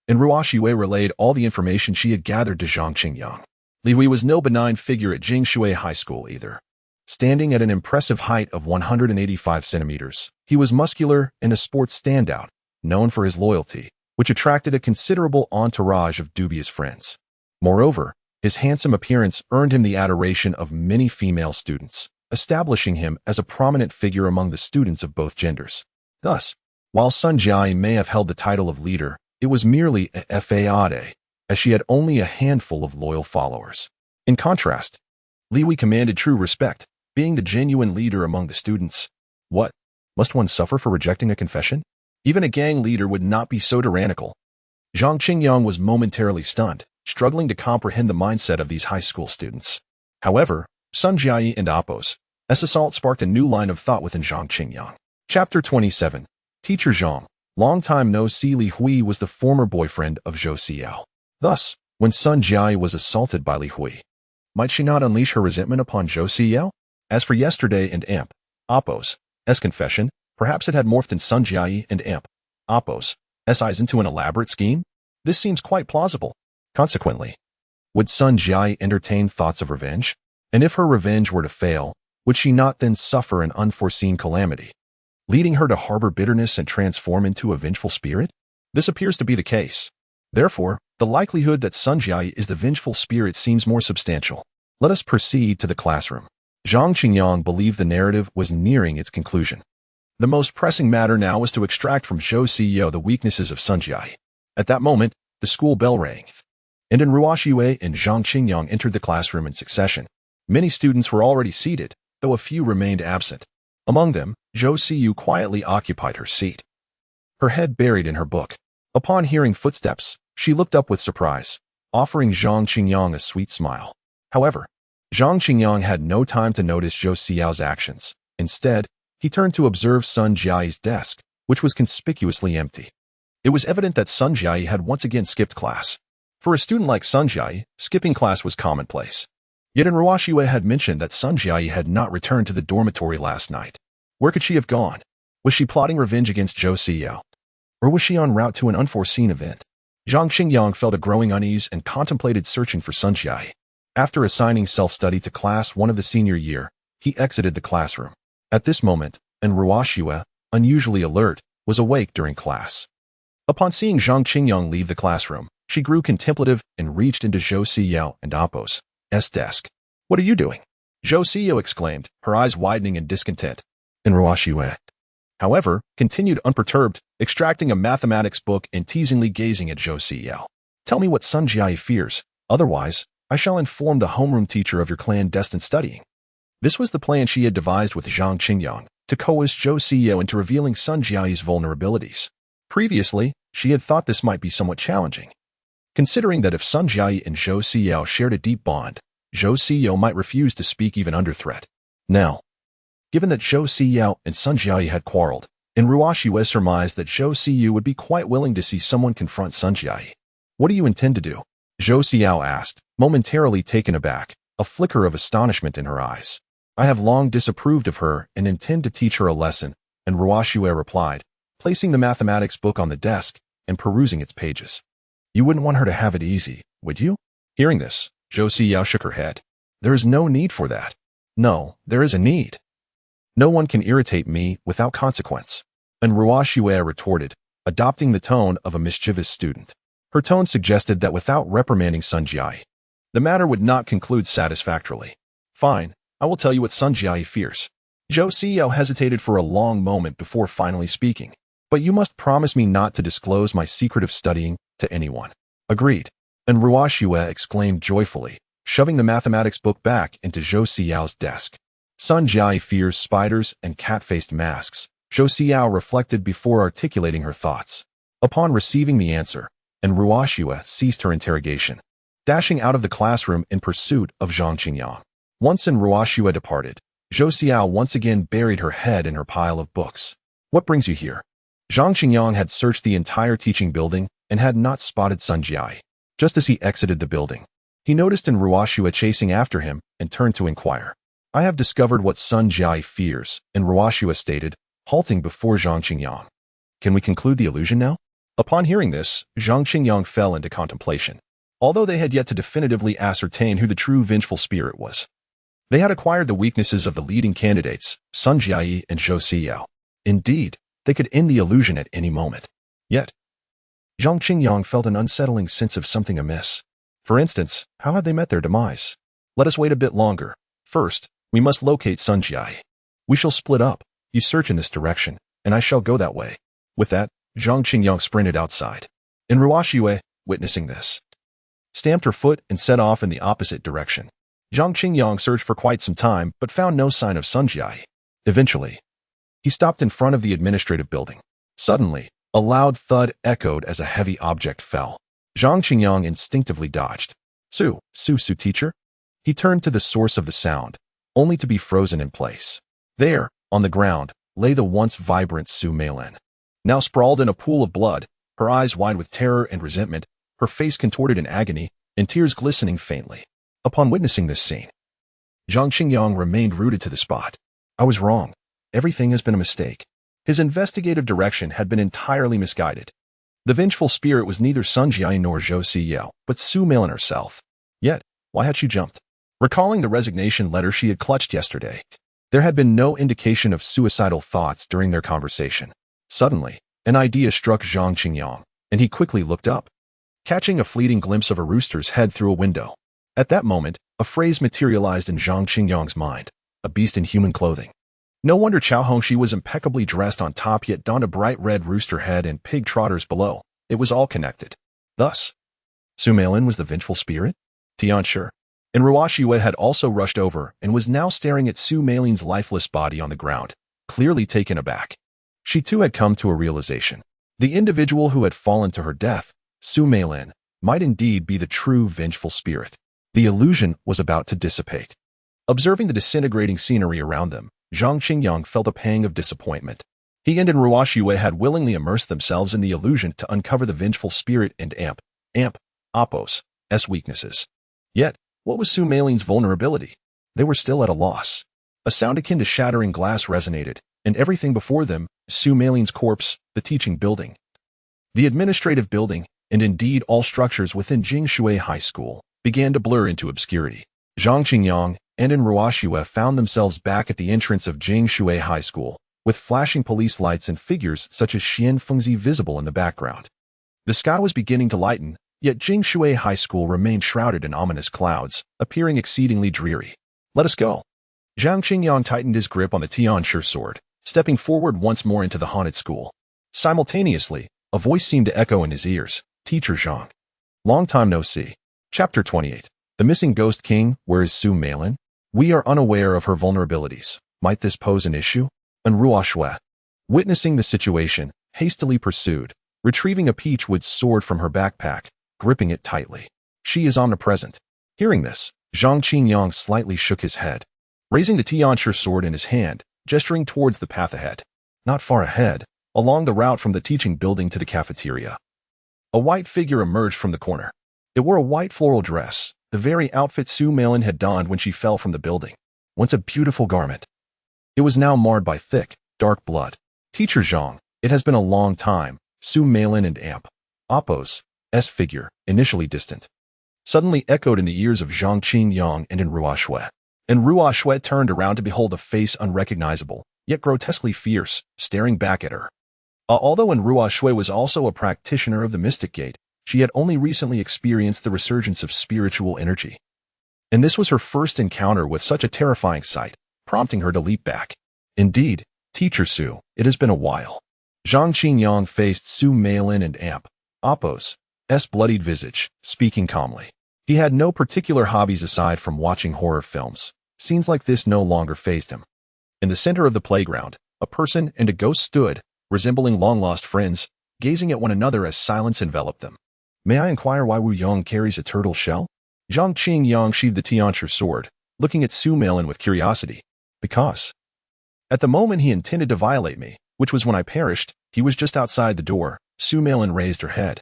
S1: And Ruoxue relayed all the information she had gathered to Zhang Qingyang. Li Hui was no benign figure at Jingshui High School either. Standing at an impressive height of 185 centimeters, he was muscular and a sports standout, known for his loyalty, which attracted a considerable entourage of dubious friends. Moreover, his handsome appearance earned him the adoration of many female students, establishing him as a prominent figure among the students of both genders. Thus, while Sun Jiayi may have held the title of leader, it was merely a fade, as she had only a handful of loyal followers. In contrast, Li Hui commanded true respect, being the genuine leader among the students. What? Must one suffer for rejecting a confession? Even a gang leader would not be so tyrannical. Zhang Qingyang was momentarily stunned, struggling to comprehend the mindset of these high school students. However, Sun Jiayi and Appo's assault sparked a new line of thought within Zhang Qingyang. Chapter 27. Teacher Zhang. Long time no see. Li Hui was the former boyfriend of Zhou Xiao. Thus, when Sun Jiayi was assaulted by Li Hui, might she not unleash her resentment upon Zhou Xiao? As for yesterday and Appo's confession, perhaps it had morphed in Sun Jiayi and Appo's eyes into an elaborate scheme? This seems quite plausible. Consequently, would Sun Jiayi entertain thoughts of revenge? And if her revenge were to fail, would she not then suffer an unforeseen calamity, leading her to harbor bitterness and transform into a vengeful spirit? This appears to be the case. Therefore, the likelihood that Sun Jiayi is the vengeful spirit seems more substantial. Let us proceed to the classroom. Zhang Qingyang believed the narrative was nearing its conclusion. The most pressing matter now was to extract from Zhou Xiao the weaknesses of Sun Jiayi. At that moment, the school bell rang, and Ruoxue and Zhang Qingyang entered the classroom in succession. Many students were already seated, though a few remained absent. Among them, Zhou Xiao quietly occupied her seat, her head buried in her book. Upon hearing footsteps, she looked up with surprise, offering Zhang Qingyang a sweet smile. However, Zhang Qingyang had no time to notice Zhou Xiao's actions. Instead, He turned to observe Sun Jiayi's desk, which was conspicuously empty. It was evident that Sun Jiayi had once again skipped class. For a student like Sun Jiayi, skipping class was commonplace. Yet Ruoxue had mentioned that Sun Jiayi had not returned to the dormitory last night. Where could she have gone? Was she plotting revenge against Zhou Siyao? Or was she en route to an unforeseen event? Zhang Qingyang felt a growing unease and contemplated searching for Sun Jiayi. After assigning self-study to class 1 of the senior year, he exited the classroom. At this moment, Ruoxue, unusually alert, was awake during class. Upon seeing Zhang Qingyang leave the classroom, she grew contemplative and reached into Zhou Siyao and Appo's desk. "What are you doing?" Zhou Siyao exclaimed, her eyes widening in discontent. Ruoxue, however, continued unperturbed, extracting a mathematics book and teasingly gazing at Zhou Siyao. "Tell me what Sun Jiayi fears, otherwise, I shall inform the homeroom teacher of your clandestine studying." This was the plan she had devised with Zhang Qingyang, to coerce Zhou Siyao into revealing Sun Jiayi's vulnerabilities. Previously, she had thought this might be somewhat challenging, considering that if Sun Jiayi and Zhou Siyao shared a deep bond, Zhou Siyao might refuse to speak even under threat. Now, given that Zhou Siyao and Sun Jiayi had quarreled, Ruoxue surmised that Zhou Siyao would be quite willing to see someone confront Sun Jiayi. "What do you intend to do?" Zhou Siyao asked, momentarily taken aback, a flicker of astonishment in her eyes. "I have long disapproved of her and intend to teach her a lesson," Ruoxue replied, placing the mathematics book on the desk and perusing its pages. "You wouldn't want her to have it easy, would you?" Hearing this, Zhou Siyao shook her head. "There is no need for that." "No, there is a need. No one can irritate me without consequence," Ruoxue retorted, adopting the tone of a mischievous student. Her tone suggested that without reprimanding Sun Jiayi, the matter would not conclude satisfactorily. "Fine, I will tell you what Sun Jiayi fears." Zhou Siyao hesitated for a long moment before finally speaking. "But you must promise me not to disclose my secret of studying to anyone." "Agreed," Ruoxue exclaimed joyfully, shoving the mathematics book back into Zhou Siyao's desk. "Sun Jiayi fears spiders and cat-faced masks," Zhou Siyao reflected before articulating her thoughts. Upon receiving the answer, Ruoxue ceased her interrogation, dashing out of the classroom in pursuit of Zhang Qingyang. Once Ruoxue departed, Zhou Siyao once again buried her head in her pile of books. "What brings you here?" Zhang Qingyang had searched the entire teaching building and had not spotted Sun Jiayi. Just as he exited the building, he noticed Ruoxue chasing after him and turned to inquire. "I have discovered what Sun Jiayi fears," Ruoxue stated, halting before Zhang Qingyang. "Can we conclude the illusion now?" Upon hearing this, Zhang Qingyang fell into contemplation. Although they had yet to definitively ascertain who the true vengeful spirit was, they had acquired the weaknesses of the leading candidates, Sun Jiayi and Zhou Siyao. Indeed, they could end the illusion at any moment. Yet, Zhang Qingyang felt an unsettling sense of something amiss. For instance, how had they met their demise? "Let us wait a bit longer. First, we must locate Sun Jiayi. We shall split up. You search in this direction, and I shall go that way." With that, Zhang Qingyang sprinted outside. Ruoxue, witnessing this, stamped her foot and set off in the opposite direction. Zhang Qingyang searched for quite some time but found no sign of Sun Jiayi. Eventually, he stopped in front of the administrative building. Suddenly, a loud thud echoed as a heavy object fell. Zhang Qingyang instinctively dodged. Su, teacher?" He turned to the source of the sound, only to be frozen in place. There, on the ground, lay the once vibrant Su Meilin. Now sprawled in a pool of blood, her eyes wide with terror and resentment, her face contorted in agony, and tears glistening faintly. Upon witnessing this scene, Zhang Qingyang remained rooted to the spot. "I was wrong. Everything has been a mistake." His investigative direction had been entirely misguided. The vengeful spirit was neither Sun Jiayi nor Zhou Siyao, but Su Meilin herself. Yet, why had she jumped? Recalling the resignation letter she had clutched yesterday, there had been no indication of suicidal thoughts during their conversation. Suddenly, an idea struck Zhang Qingyang, and he quickly looked up, catching a fleeting glimpse of a rooster's head through a window. At that moment, a phrase materialized in Zhang Qingyang's mind: "A beast in human clothing." No wonder Chao Hongxi was impeccably dressed on top yet donned a bright red rooster head and pig trotters below. It was all connected. Thus, Su Meilin was the vengeful spirit? Tian sure. Ruoxue had also rushed over and was now staring at Su Meilin's lifeless body on the ground, clearly taken aback. She too had come to a realization. The individual who had fallen to her death, Su Meilin, might indeed be the true vengeful spirit. The illusion was about to dissipate. Observing the disintegrating scenery around them, Zhang Qingyang felt a pang of disappointment. He and Ruoxue had willingly immersed themselves in the illusion to uncover the vengeful spirit and Appos' weaknesses. Yet, what was Su Meilin's vulnerability? They were still at a loss. A sound akin to shattering glass resonated, and everything before them, Su Meilin's corpse, the teaching building, the administrative building, and indeed all structures within Jingshui High School, began to blur into obscurity. Zhang Qingyang and Ruoxue found themselves back at the entrance of Jingshui High School, with flashing police lights and figures such as Xian Fengzi visible in the background. The sky was beginning to lighten, yet Jingshui High School remained shrouded in ominous clouds, appearing exceedingly dreary. Let us go. Zhang Qingyang tightened his grip on the Tianshi sword, stepping forward once more into the haunted school. Simultaneously, a voice seemed to echo in his ears. Teacher Zhang. Long time no see. Chapter 28. The missing ghost king, where is Su Meilin? We are unaware of her vulnerabilities. Might this pose an issue? And Ruoxue, witnessing the situation, hastily pursued, retrieving a peachwood sword from her backpack, gripping it tightly. She is omnipresent. Hearing this, Zhang Qingyang slightly shook his head, raising the Tianshi sword in his hand, gesturing towards the path ahead. Not far ahead, along the route from the teaching building to the cafeteria, a white figure emerged from the corner. It wore a white floral dress, the very outfit Su Meilin had donned when she fell from the building. Once a beautiful garment, it was now marred by thick, dark blood. Teacher Zhang, it has been a long time. Su Meilin and Appos' figure, initially distant, suddenly echoed in the ears of Zhang Qingyang and in Ruoxue. And Ruoxue turned around to behold a face unrecognizable, yet grotesquely fierce, staring back at her. Although Ruoxue was also a practitioner of the Mystic Gate, she had only recently experienced the resurgence of spiritual energy. And this was her first encounter with such a terrifying sight, prompting her to leap back. Indeed, Teacher Su, it has been a while. Zhang Qingyang faced Su Meilin and Appos' bloodied visage, speaking calmly. He had no particular hobbies aside from watching horror films. Scenes like this no longer fazed him. In the center of the playground, a person and a ghost stood, resembling long-lost friends, gazing at one another as silence enveloped them. May I inquire why Wu Yong carries a turtle shell? Zhang Qingyang sheathed the Tianshi sword, looking at Su Meilin with curiosity. Because at the moment he intended to violate me, which was when I perished, he was just outside the door. Su Meilin raised her head,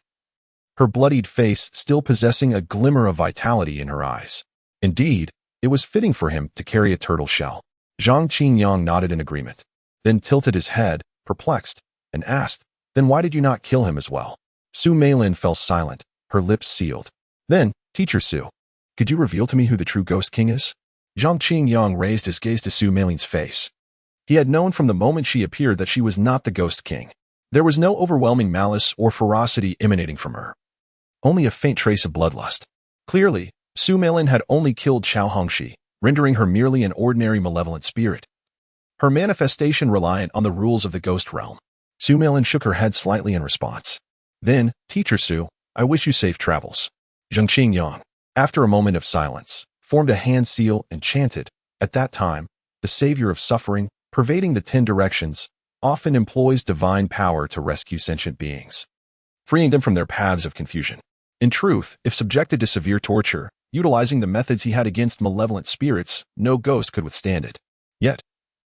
S1: her bloodied face still possessing a glimmer of vitality in her eyes. Indeed, it was fitting for him to carry a turtle shell. Zhang Qingyang nodded in agreement, then tilted his head, perplexed, and asked, then why did you not kill him as well? Su Meilin fell silent, her lips sealed. Then, Teacher Su, could you reveal to me who the true Ghost King is? Zhang Qingyang raised his gaze to Su Meilin's face. He had known from the moment she appeared that she was not the Ghost King. There was no overwhelming malice or ferocity emanating from her. Only a faint trace of bloodlust. Clearly, Su Meilin had only killed Qiao Hongxi, rendering her merely an ordinary malevolent spirit. Her manifestation reliant on the rules of the ghost realm. Su Meilin shook her head slightly in response. Then, Teacher Su, I wish you safe travels. Zhang Qingyang, after a moment of silence, formed a hand seal and chanted. At that time, the savior of suffering, pervading the 10 directions, often employs divine power to rescue sentient beings, freeing them from their paths of confusion. In truth, if subjected to severe torture, utilizing the methods he had against malevolent spirits, no ghost could withstand it. Yet,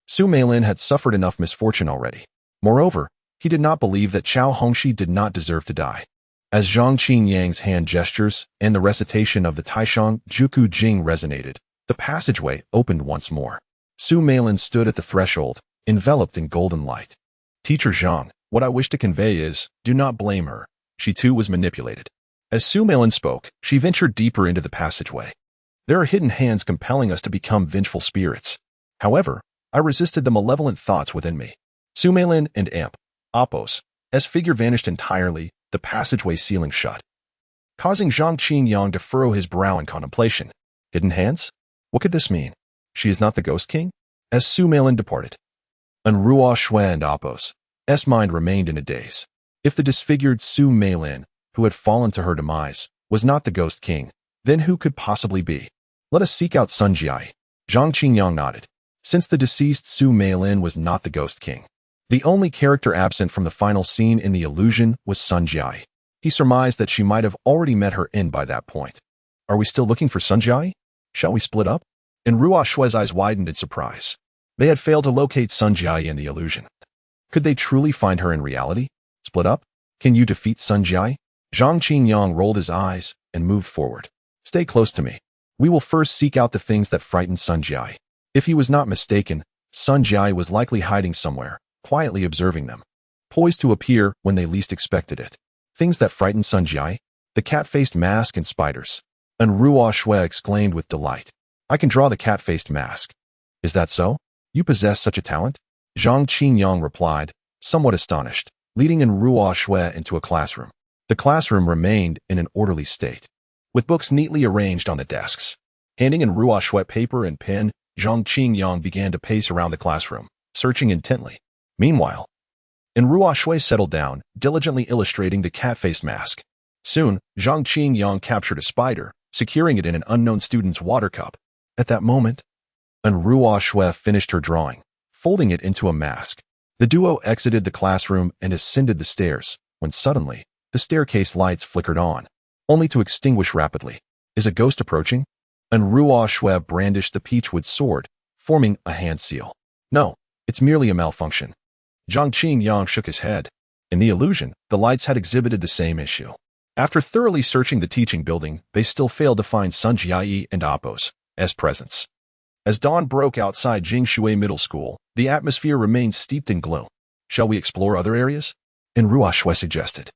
S1: Su Meilin had suffered enough misfortune already. Moreover, he did not believe that Qiao Hongxi did not deserve to die. As Zhang Qingyang's hand gestures and the recitation of the Taishang Juku Jing resonated, the passageway opened once more. Su Meilin stood at the threshold, enveloped in golden light. Teacher Zhang, what I wish to convey is, do not blame her. She too was manipulated. As Su Meilin spoke, she ventured deeper into the passageway. There are hidden hands compelling us to become vengeful spirits. However, I resisted the malevolent thoughts within me. Su Meilin and Appos' figure vanished entirely, the passageway ceiling shut, causing Zhang Qingyang to furrow his brow in contemplation. Hidden hands? What could this mean? She is not the Ghost King? As Su Meilin departed, and Ruoxue and Appos' mind remained in a daze. If the disfigured Su Meilin, who had fallen to her demise, was not the Ghost King, then who could possibly be? Let us seek out Sun Jiai. Zhang Qingyang nodded. Since the deceased Su Meilin was not the Ghost King, the only character absent from the final scene in the illusion was Sun Jiai. He surmised that she might have already met her end by that point. Are we still looking for Sun Jiai? Shall we split up? And Ruoxue's eyes widened in surprise. They had failed to locate Sun Jiayi in the illusion. Could they truly find her in reality? Split up? Can you defeat Sun Jiayi? Zhang Qingyang rolled his eyes and moved forward. Stay close to me. We will first seek out the things that frightened Sun Jiayi. If he was not mistaken, Sun Jiayi was likely hiding somewhere, quietly observing them, poised to appear when they least expected it. Things that frightened Sun Jiayi? The cat-faced mask and spiders. And Ruo Shui exclaimed with delight. I can draw the cat-faced mask. Is that so? You possess such a talent? Zhang Qingyang replied, somewhat astonished, leading in Ruo Shui into a classroom. The classroom remained in an orderly state, with books neatly arranged on the desks. Handing in Ruo Shui paper and pen, Zhang Qingyang began to pace around the classroom, searching intently. Meanwhile, Ruo Shui settled down, diligently illustrating the cat-faced mask. Soon, Zhang Qingyang captured a spider, securing it in an unknown student's water cup. At that moment, Ruo Shui finished her drawing, folding it into a mask. The duo exited the classroom and ascended the stairs, when suddenly, the staircase lights flickered on, only to extinguish rapidly. Is a ghost approaching? Ruo Shui brandished the peachwood sword, forming a hand seal. No, it's merely a malfunction. Zhang Qingyang shook his head. In the illusion, the lights had exhibited the same issue. After thoroughly searching the teaching building, they still failed to find Sun Jiayi and Apos as presents. As dawn broke outside Jingshui Middle School, the atmosphere remained steeped in gloom. Shall we explore other areas? Ruo Shui suggested,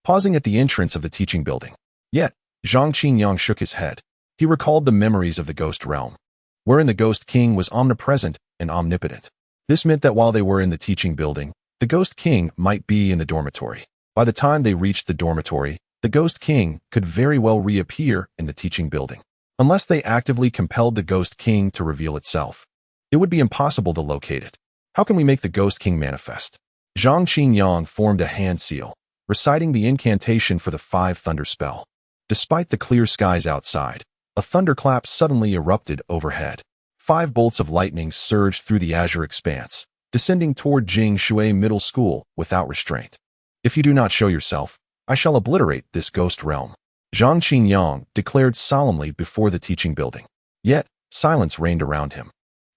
S1: pausing at the entrance of the teaching building. Yet, Zhang Qingyang shook his head. He recalled the memories of the ghost realm, wherein the ghost king was omnipresent and omnipotent. This meant that while they were in the teaching building, the ghost king might be in the dormitory. By the time they reached the dormitory, the ghost king could very well reappear in the teaching building. Unless they actively compelled the ghost king to reveal itself, it would be impossible to locate it. How can we make the ghost king manifest? Zhang Qingyang formed a hand seal, reciting the incantation for the 5 thunder spell. Despite the clear skies outside, a thunderclap suddenly erupted overhead. 5 bolts of lightning surged through the azure expanse, descending toward Jingshui Middle School without restraint. If you do not show yourself, I shall obliterate this ghost realm, Zhang Qingyang declared solemnly before the teaching building. Yet, silence reigned around him.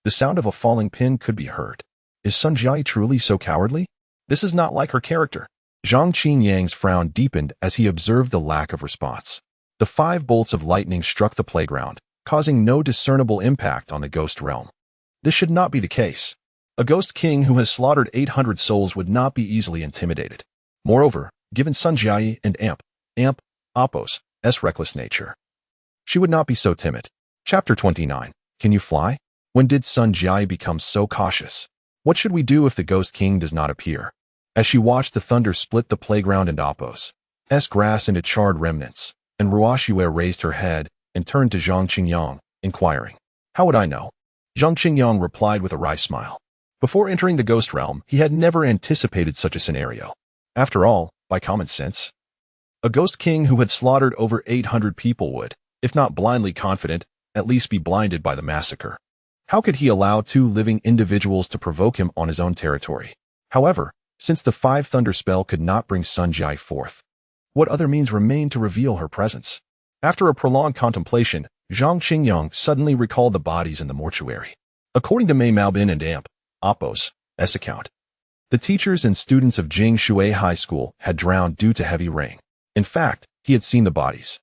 S1: The sound of a falling pin could be heard. Is Sun Jiayi truly so cowardly? This is not like her character. Zhang Qingyang's frown deepened as he observed the lack of response. The 5 bolts of lightning struck the playground, causing no discernible impact on the ghost realm. This should not be the case. A ghost king who has slaughtered 800 souls would not be easily intimidated. Moreover, given Sun Jiayi and Apos' reckless nature, she would not be so timid. Chapter 29. Can you fly? When did Sun Jiayi become so cautious? What should we do if the ghost king does not appear? As she watched the thunder split the playground and Apos' grass into charred remnants, and Ruo Shui raised her head and turned to Zhang Qingyang, inquiring, how would I know? Zhang Qingyang replied with a wry smile. Before entering the ghost realm, he had never anticipated such a scenario. After all, by common sense, a ghost king who had slaughtered over 800 people would, if not blindly confident, at least be blinded by the massacre. How could he allow 2 living individuals to provoke him on his own territory? However, since the 5 thunder spell could not bring Sun Jiayi forth, what other means remained to reveal her presence? After a prolonged contemplation, Zhang Qingyang suddenly recalled the bodies in the mortuary. According to Mei Maobin and Apos' account, the teachers and students of Jingshui High School had drowned due to heavy rain. In fact, he had seen the bodies,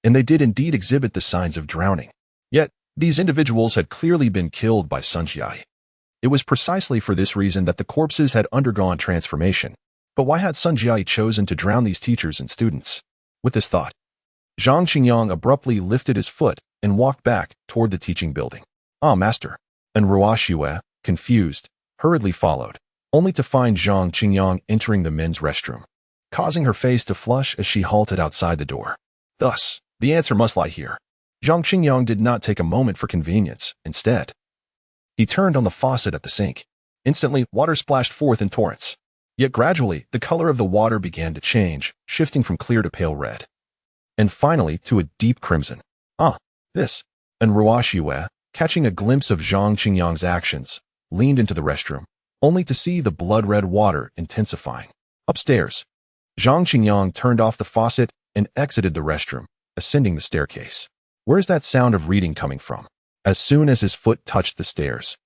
S1: and they did indeed exhibit the signs of drowning. Yet, these individuals had clearly been killed by Sun Jiayi. It was precisely for this reason that the corpses had undergone transformation. But why had Sun Jiayi chosen to drown these teachers and students? With this thought, Zhang Qingyang abruptly lifted his foot and walked back toward the teaching building. Ah, master. And Ruo Shui, confused, hurriedly followed, only to find Zhang Qingyang entering the men's restroom, causing her face to flush as she halted outside the door. Thus, the answer must lie here. Zhang Qingyang did not take a moment for convenience. Instead, he turned on the faucet at the sink. Instantly, water splashed forth in torrents. Yet gradually, the color of the water began to change, shifting from clear to pale red, and finally to a deep crimson. Ah, this. And Ruo Shui, catching a glimpse of Zhang Qingyang's actions, leaned into the restroom, only to see the blood-red water intensifying. Upstairs, Zhang Qingyang turned off the faucet and exited the restroom, ascending the staircase. Where's that sound of reading coming from? As soon as his foot touched the stairs,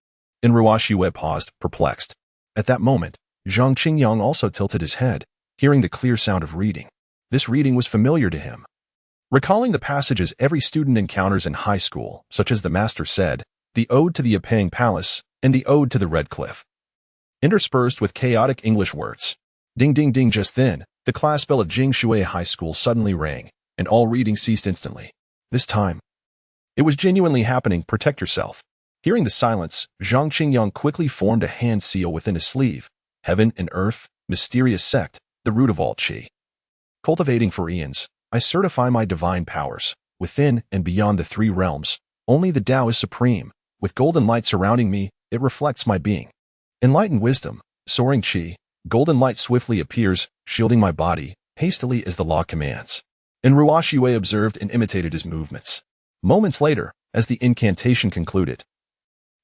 S1: Ruoxue paused, perplexed. At that moment, Zhang Qingyang also tilted his head, hearing the clear sound of reading. This reading was familiar to him. Recalling the passages every student encounters in high school, such as the master said, the Ode to the Apang Palace, and the Ode to the Red Cliff. Interspersed with chaotic English words. Ding ding ding. Just then, the class bell of Jingshui High School suddenly rang, and all reading ceased instantly. This time, it was genuinely happening. Protect yourself. Hearing the silence, Zhang Qingyang quickly formed a hand seal within his sleeve. Heaven and earth, mysterious sect, the root of all qi. Cultivating for eons, I certify my divine powers. Within and beyond the three realms, only the Tao is supreme. With golden light surrounding me, it reflects my being. Enlightened wisdom, soaring qi, golden light swiftly appears, shielding my body, hastily as the law commands. And Ruoxue observed and imitated his movements. Moments later, as the incantation concluded,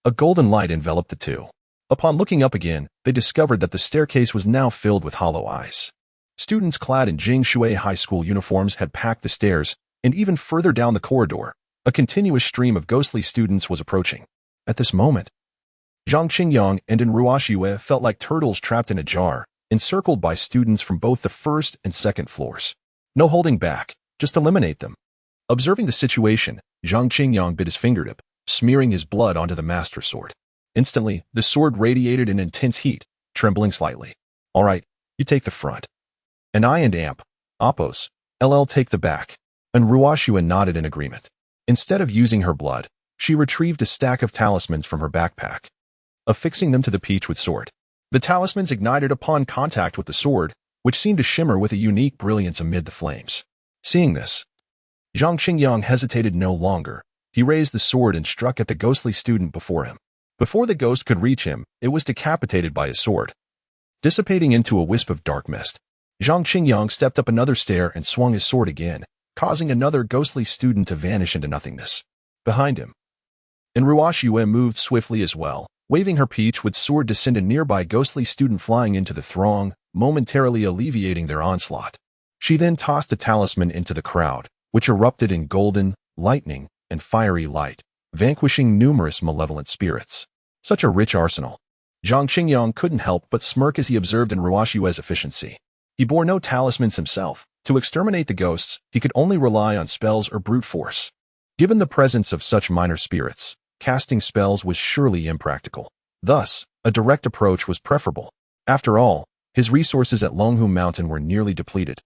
S1: a golden light enveloped the two. Upon looking up again, they discovered that the staircase was now filled with hollow eyes. Students clad in Jingshui High School uniforms had packed the stairs, and even further down the corridor, a continuous stream of ghostly students was approaching. At this moment, Zhang Qingyang and Ruoxue felt like turtles trapped in a jar, encircled by students from both the first and second floors. No holding back, just eliminate them. Observing the situation, Zhang Qingyang bit his fingertip, smearing his blood onto the master sword. Instantly, the sword radiated an intense heat, trembling slightly. All right, you take the front. And I and Amp, Oppos, LL take the back. And Ruoxue nodded in agreement. Instead of using her blood, she retrieved a stack of talismans from her backpack, affixing them to the peach with sword. The talismans ignited upon contact with the sword, which seemed to shimmer with a unique brilliance amid the flames. Seeing this, Zhang Qingyang hesitated no longer. He raised the sword and struck at the ghostly student before him. Before the ghost could reach him, it was decapitated by his sword, dissipating into a wisp of dark mist. Zhang Qingyang stepped up another stair and swung his sword again, causing another ghostly student to vanish into nothingness. Behind him, and Ruoxue moved swiftly as well, waving her peach with sword to send a nearby ghostly student flying into the throng, momentarily alleviating their onslaught. She then tossed a talisman into the crowd, which erupted in golden, lightning, and fiery light, vanquishing numerous malevolent spirits. Such a rich arsenal. Zhang Qingyang couldn't help but smirk as he observed in Ruoxue's efficiency. He bore no talismans himself. To exterminate the ghosts, he could only rely on spells or brute force. Given the presence of such minor spirits, casting spells was surely impractical. Thus, a direct approach was preferable. After all, his resources at Longhu Mountain were nearly depleted.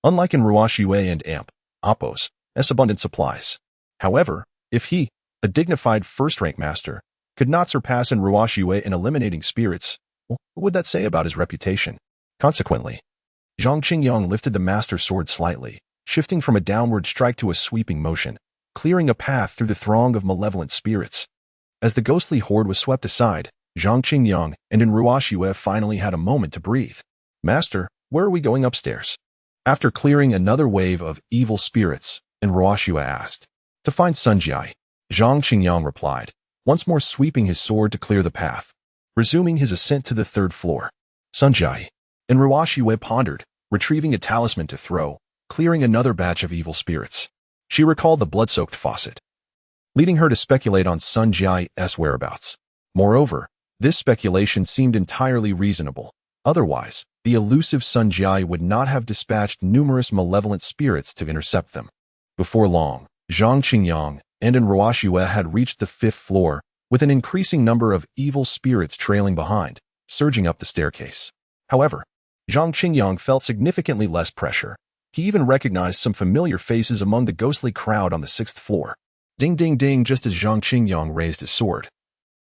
S1: Unlike in Ruoxue and Amp, Oppos, abundant supplies. However, if he, a dignified first-rank master, could not surpass in Ruoxue in eliminating spirits, well, what would that say about his reputation? Consequently, Zhang Qingyang lifted the master sword slightly, shifting from a downward strike to a sweeping motion, clearing a path through the throng of malevolent spirits. As the ghostly horde was swept aside, Zhang Qingyang and Ruoxue finally had a moment to breathe. Master, where are we going upstairs? After clearing another wave of evil spirits, Ruoxue asked. To find Sunjai, Zhang Qingyang replied, once more sweeping his sword to clear the path, resuming his ascent to the third floor. Sunjai, Ruoxue pondered, retrieving a talisman to throw, clearing another batch of evil spirits. She recalled the blood-soaked faucet, leading her to speculate on Sunjai's whereabouts. Moreover, this speculation seemed entirely reasonable. Otherwise, the elusive Sunjai would not have dispatched numerous malevolent spirits to intercept them. Before long, Zhang Qingyang and Ruoxue had reached the fifth floor, with an increasing number of evil spirits trailing behind, surging up the staircase. However, Zhang Qingyang felt significantly less pressure. He even recognized some familiar faces among the ghostly crowd on the sixth floor. Ding ding ding just as Zhang Qingyang raised his sword.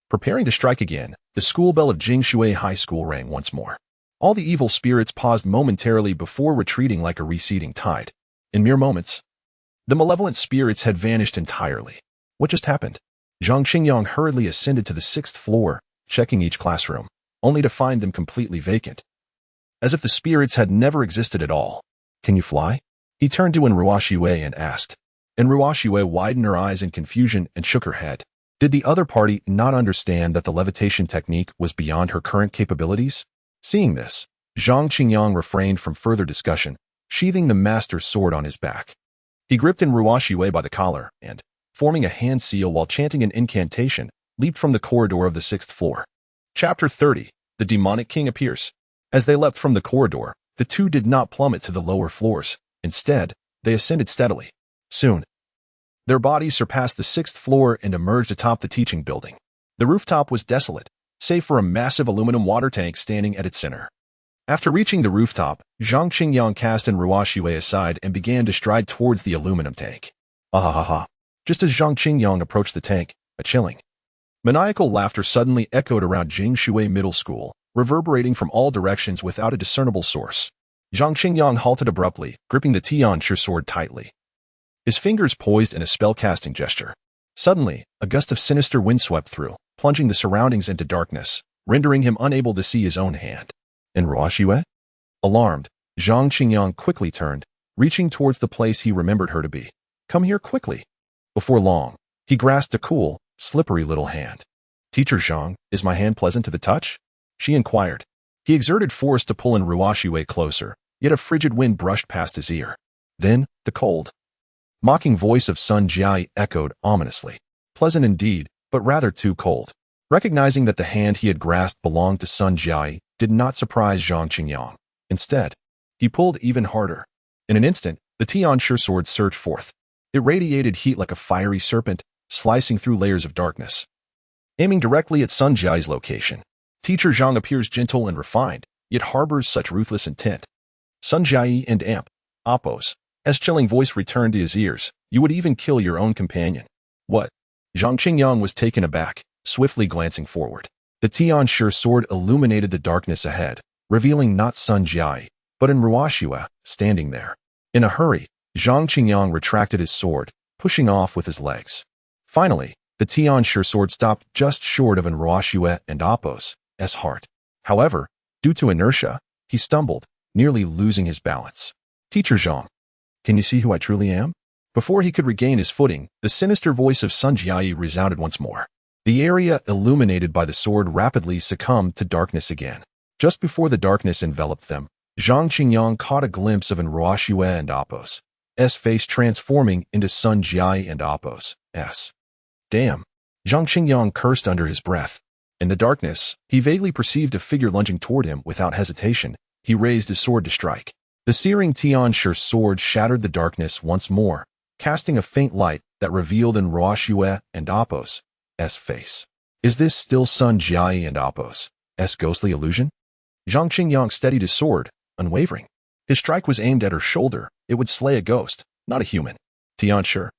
S1: Preparing to strike again, the school bell of Jingshui High School rang once more. All the evil spirits paused momentarily before retreating like a receding tide. In mere moments, the malevolent spirits had vanished entirely. What just happened? Zhang Qingyang hurriedly ascended to the sixth floor, checking each classroom, only to find them completely vacant, as if the spirits had never existed at all. Can you fly? He turned to Ruoxue and asked. Ruoxue widened her eyes in confusion and shook her head. Did the other party not understand that the levitation technique was beyond her current capabilities? Seeing this, Zhang Qingyang refrained from further discussion, sheathing the master's sword on his back. He gripped Ruoxue by the collar and, forming a hand seal while chanting an incantation, leaped from the corridor of the 6th floor. Chapter 30. The demonic king appears. As they leapt from the corridor, the two did not plummet to the lower floors. Instead, they ascended steadily. Soon, their bodies surpassed the 6th floor and emerged atop the teaching building. The rooftop was desolate, save for a massive aluminum water tank standing at its center. After reaching the rooftop, Zhang Qingyang cast an Ruoxue aside and began to stride towards the aluminum tank. Ahahaha. Just as Zhang Qingyang approached the tank, a chilling, maniacal laughter suddenly echoed around Jingshui Middle School, reverberating from all directions without a discernible source. Zhang Qingyang halted abruptly, gripping the Tianshi sword tightly, his fingers poised in a spell-casting gesture. Suddenly, a gust of sinister wind swept through, plunging the surroundings into darkness, rendering him unable to see his own hand. In Ruoxue? Alarmed, Zhang Qingyang quickly turned, reaching towards the place he remembered her to be. Come here quickly. Before long, he grasped a cool, slippery little hand. Teacher Zhang, is my hand pleasant to the touch? She inquired. He exerted force to pull in Ruoxue closer, yet a frigid wind brushed past his ear. Then, the cold, mocking voice of Sun Jiai echoed ominously. Pleasant indeed, but rather too cold. Recognizing that the hand he had grasped belonged to Sun Jiai did not surprise Zhang Qingyang. Instead, he pulled even harder. In an instant, the Tianshi sword surged forth. It radiated heat like a fiery serpent, slicing through layers of darkness. Aiming directly at Sun Jiai's location, Teacher Zhang appears gentle and refined, yet harbors such ruthless intent. Sun Jiai and Appos. As chilling voice returned to his ears, you would even kill your own companion. What? Zhang Qingyang was taken aback, swiftly glancing forward. The Tianshi sword illuminated the darkness ahead, revealing not Sun Jiai, but an Ruoxue, standing there. In a hurry, Zhang Qingyang retracted his sword, pushing off with his legs. Finally, the Tianshi sword stopped just short of an Ruoxue and Appos' heart. However, due to inertia, he stumbled, nearly losing his balance. Teacher Zhang, can you see who I truly am? Before he could regain his footing, the sinister voice of Sun Jiai resounded once more. The area illuminated by the sword rapidly succumbed to darkness again. Just before the darkness enveloped them, Zhang Qingyang caught a glimpse of an Ruoxue and Appos' face transforming into Sun Jiai and Appos'. Damn! Zhang Qingyang cursed under his breath. In the darkness, he vaguely perceived a figure lunging toward him without hesitation. He raised his sword to strike. The searing Tianshi sword shattered the darkness once more, casting a faint light that revealed an Ruoxue and Appos' face. Is this still Sun Jiai and Appos' ghostly illusion? Zhang Qingyang steadied his sword, unwavering. His strike was aimed at her shoulder. It would slay a ghost, not a human. Tianshi.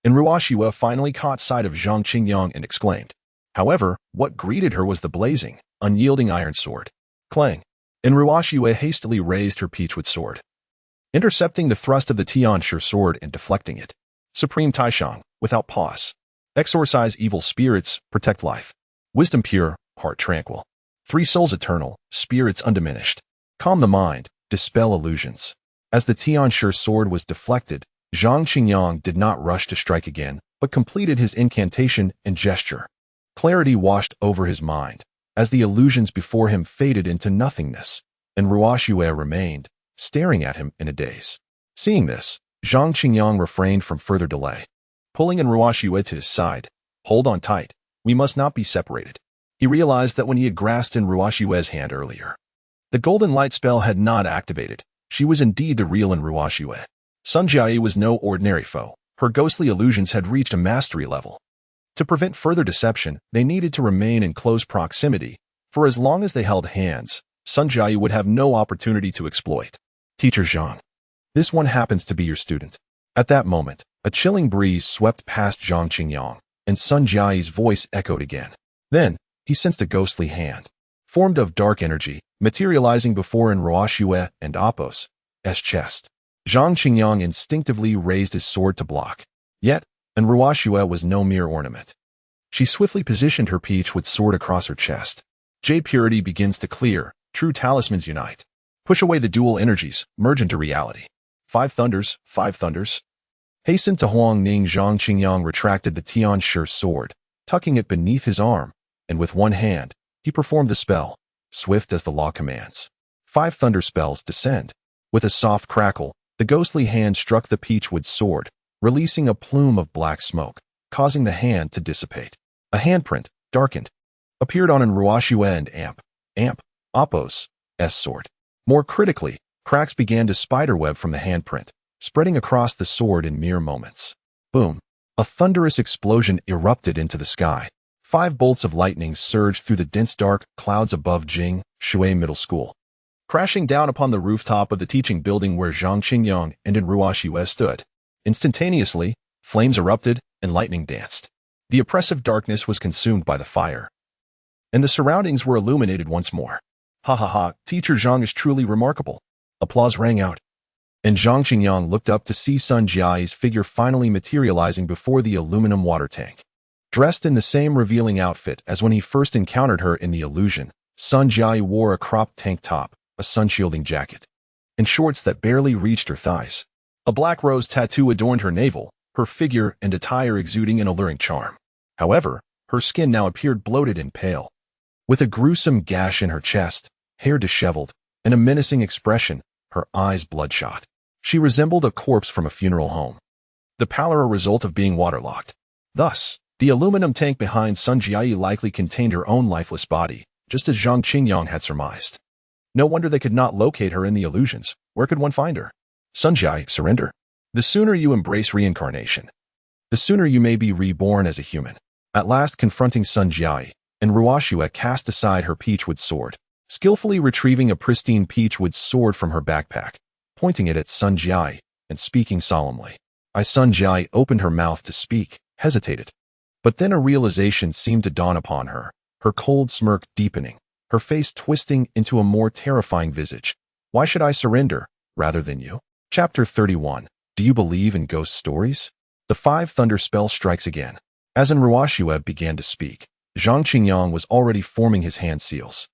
S1: And Ruoxue finally caught sight of Zhang Qingyang and exclaimed. However, what greeted her was the blazing, unyielding iron sword. Clang! And Ruoxue hastily raised her peachwood sword, intercepting the thrust of the Tianshi sword and deflecting it. Supreme Taishang, without pause. Exorcise evil spirits, protect life. Wisdom pure, heart tranquil. Three souls eternal, spirits undiminished. Calm the mind, dispel illusions. As the Tianshi sword was deflected, Zhang Qingyang did not rush to strike again, but completed his incantation and gesture. Clarity washed over his mind, as the illusions before him faded into nothingness, and Ruoxue remained, staring at him in a daze. Seeing this, Zhang Qingyang refrained from further delay. Pulling in Ruoxue to his side, hold on tight, we must not be separated. He realized that when he had grasped in Ruoxue's hand earlier, the golden light spell had not activated. She was indeed the real Ruoxue. Sun Jiai was no ordinary foe. Her ghostly illusions had reached a mastery level. To prevent further deception, they needed to remain in close proximity. For as long as they held hands, Sun Jiai would have no opportunity to exploit. Teacher Zhang, this one happens to be your student. At that moment, a chilling breeze swept past Zhang Qingyang, and Sun Jiai's voice echoed again. Then, he sensed a ghostly hand, formed of dark energy, materializing before an Ruoxue and Appos' chest. Zhang Qingyang instinctively raised his sword to block. Yet, an Ruoxue was no mere ornament. She swiftly positioned her peachwood sword across her chest. Jade purity begins to clear, true talismans unite. Push away the dual energies, merge into reality. 5 thunders, 5 thunders. Hastened to Huang Ning, Zhang Qingyang retracted the Tianshi sword, tucking it beneath his arm, and with one hand, he performed the spell, swift as the law commands. 5 thunder spells descend. With a soft crackle, the ghostly hand struck the peachwood sword, releasing a plume of black smoke, causing the hand to dissipate. A handprint, darkened, appeared on an Ruoxue and Appos' sword. More critically, cracks began to spiderweb from the handprint, spreading across the sword in mere moments. Boom! A thunderous explosion erupted into the sky. 5 bolts of lightning surged through the dense dark clouds above Jing Shui Middle School, crashing down upon the rooftop of the teaching building where Zhang Qingyang and Ruoxue stood. Instantaneously, flames erupted and lightning danced. The oppressive darkness was consumed by the fire, and the surroundings were illuminated once more. Ha ha ha, Teacher Zhang is truly remarkable. Applause rang out, and Zhang Qingyang looked up to see Sun Jiai's figure finally materializing before the aluminum water tank. Dressed in the same revealing outfit as when he first encountered her in the illusion, Sun Jiai wore a cropped tank top, a sun-shielding jacket, and shorts that barely reached her thighs. A black rose tattoo adorned her navel, her figure and attire exuding an alluring charm. However, her skin now appeared bloated and pale. With a gruesome gash in her chest, hair disheveled, and a menacing expression, her eyes bloodshot. She resembled a corpse from a funeral home, the pallor a result of being waterlogged. Thus, the aluminum tank behind Sun Jiai likely contained her own lifeless body, just as Zhang Qingyang had surmised. No wonder they could not locate her in the illusions. Where could one find her? Sun Jiai, surrender. The sooner you embrace reincarnation, the sooner you may be reborn as a human. At last confronting Sun Jiai, and Ruoxue cast aside her peachwood sword, skillfully retrieving a pristine peachwood sword from her backpack, pointing it at Sun Jiai, and speaking solemnly. Sun Jiai opened her mouth to speak, hesitated. But then a realization seemed to dawn upon her, her cold smirk deepening, her face twisting into a more terrifying visage. Why should I surrender, rather than you? Chapter 31. Do you believe in ghost stories? The 5 thunder spell strikes again. As Ruoxue began to speak, Zhang Qingyang was already forming his hand seals.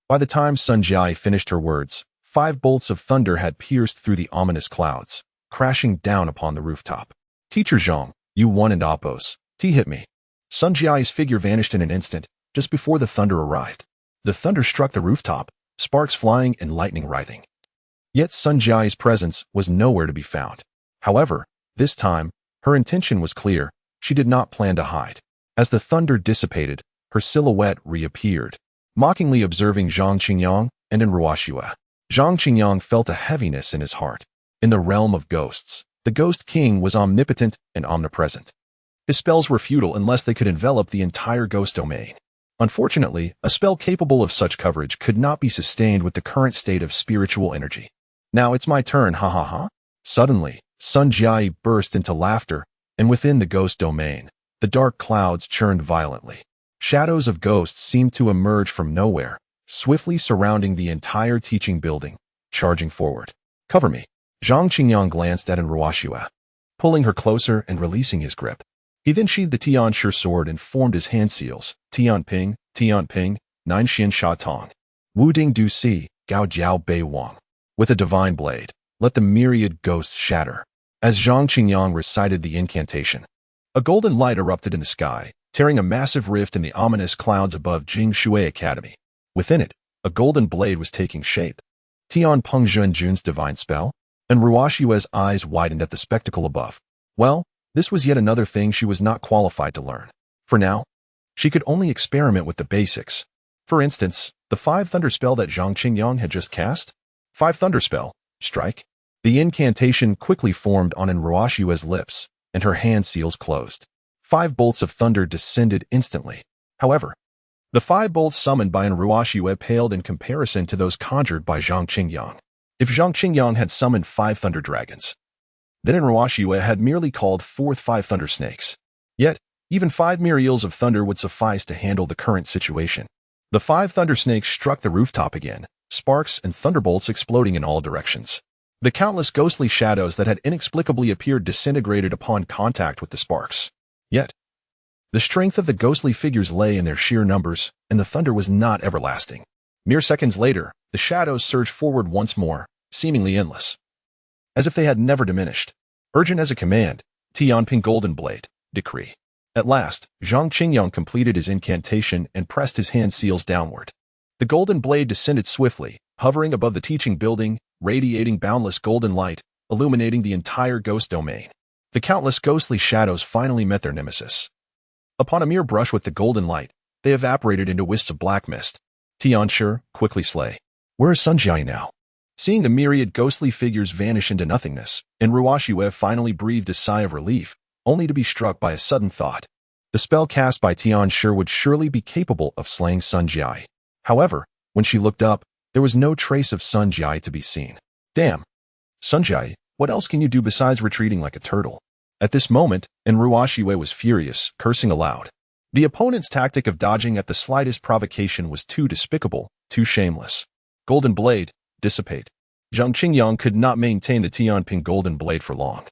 S1: By the time Sun Jiai finished her words, 5 bolts of thunder had pierced through the ominous clouds, crashing down upon the rooftop. Teacher Zhang, you won and Appos. Hit me. Sun Jiai's figure vanished in an instant, just before the thunder arrived. The thunder struck the rooftop, sparks flying and lightning writhing. Yet Sun Jiai's presence was nowhere to be found. However, this time, her intention was clear. She did not plan to hide. As the thunder dissipated, her silhouette reappeared, mockingly observing Zhang Qingyang and Ruoxue. Zhang Qingyang felt a heaviness in his heart. In the realm of ghosts, the Ghost King was omnipotent and omnipresent. His spells were futile unless they could envelop the entire ghost domain. Unfortunately, a spell capable of such coverage could not be sustained with the current state of spiritual energy. Now it's my turn, ha ha ha. Suddenly, Sun Jiai burst into laughter, and within the ghost domain, the dark clouds churned violently. Shadows of ghosts seemed to emerge from nowhere, swiftly surrounding the entire teaching building, charging forward. Cover me. Zhang Qingyang glanced at Ruoxue, pulling her closer and releasing his grip. He then sheathed the Tianshi sword and formed his hand seals. Tianping, Nine Xian Sha Tong. Wu Ding Du Si, Gao Jiao Bei Wang. With a divine blade, let the myriad ghosts shatter. As Zhang Qingyang recited the incantation, a golden light erupted in the sky, tearing a massive rift in the ominous clouds above Jing Shui Academy. Within it, a golden blade was taking shape. Tian Peng Zhenjun's divine spell? And Ruoxue's eyes widened at the spectacle above. Well, this was yet another thing she was not qualified to learn. For now, she could only experiment with the basics. For instance, the 5 thunder spell that Zhang Qingyang had just cast? 5 thunder spell, strike. The incantation quickly formed on Ruoxue's lips, and her hand seals closed. 5 bolts of thunder descended instantly. However, the 5 bolts summoned by Ruoxue paled in comparison to those conjured by Zhang Qingyang. If Zhang Qingyang had summoned 5 thunder dragons, then Ruoxue had merely called forth 5 thunder snakes. Yet, even 5 myriads of thunder would suffice to handle the current situation. The 5 thunder snakes struck the rooftop again, sparks and thunderbolts exploding in all directions. The countless ghostly shadows that had inexplicably appeared disintegrated upon contact with the sparks. Yet, the strength of the ghostly figures lay in their sheer numbers, and the thunder was not everlasting. Mere seconds later, the shadows surged forward once more, seemingly endless, as if they had never diminished. Urgent as a command, Tianping Golden Blade, decree. At last, Zhang Qingyang completed his incantation and pressed his hand seals downward. The golden blade descended swiftly, hovering above the teaching building, radiating boundless golden light, illuminating the entire ghost domain. The countless ghostly shadows finally met their nemesis. Upon a mere brush with the golden light, they evaporated into wisps of black mist. Tianshi, quickly slay. Where is Sun Jiayi now? Seeing the myriad ghostly figures vanish into nothingness, Ruoxue finally breathed a sigh of relief, only to be struck by a sudden thought. The spell cast by Tianshi would surely be capable of slaying Sun Jiayi. However, when she looked up, there was no trace of Sun Jiayi to be seen. Damn. Sun Jiayi, what else can you do besides retreating like a turtle? At this moment, Ruoxue was furious, cursing aloud. The opponent's tactic of dodging at the slightest provocation was too despicable, too shameless. Golden Blade, dissipate. Zhang Qingyang could not maintain the Tianping Golden Blade for long.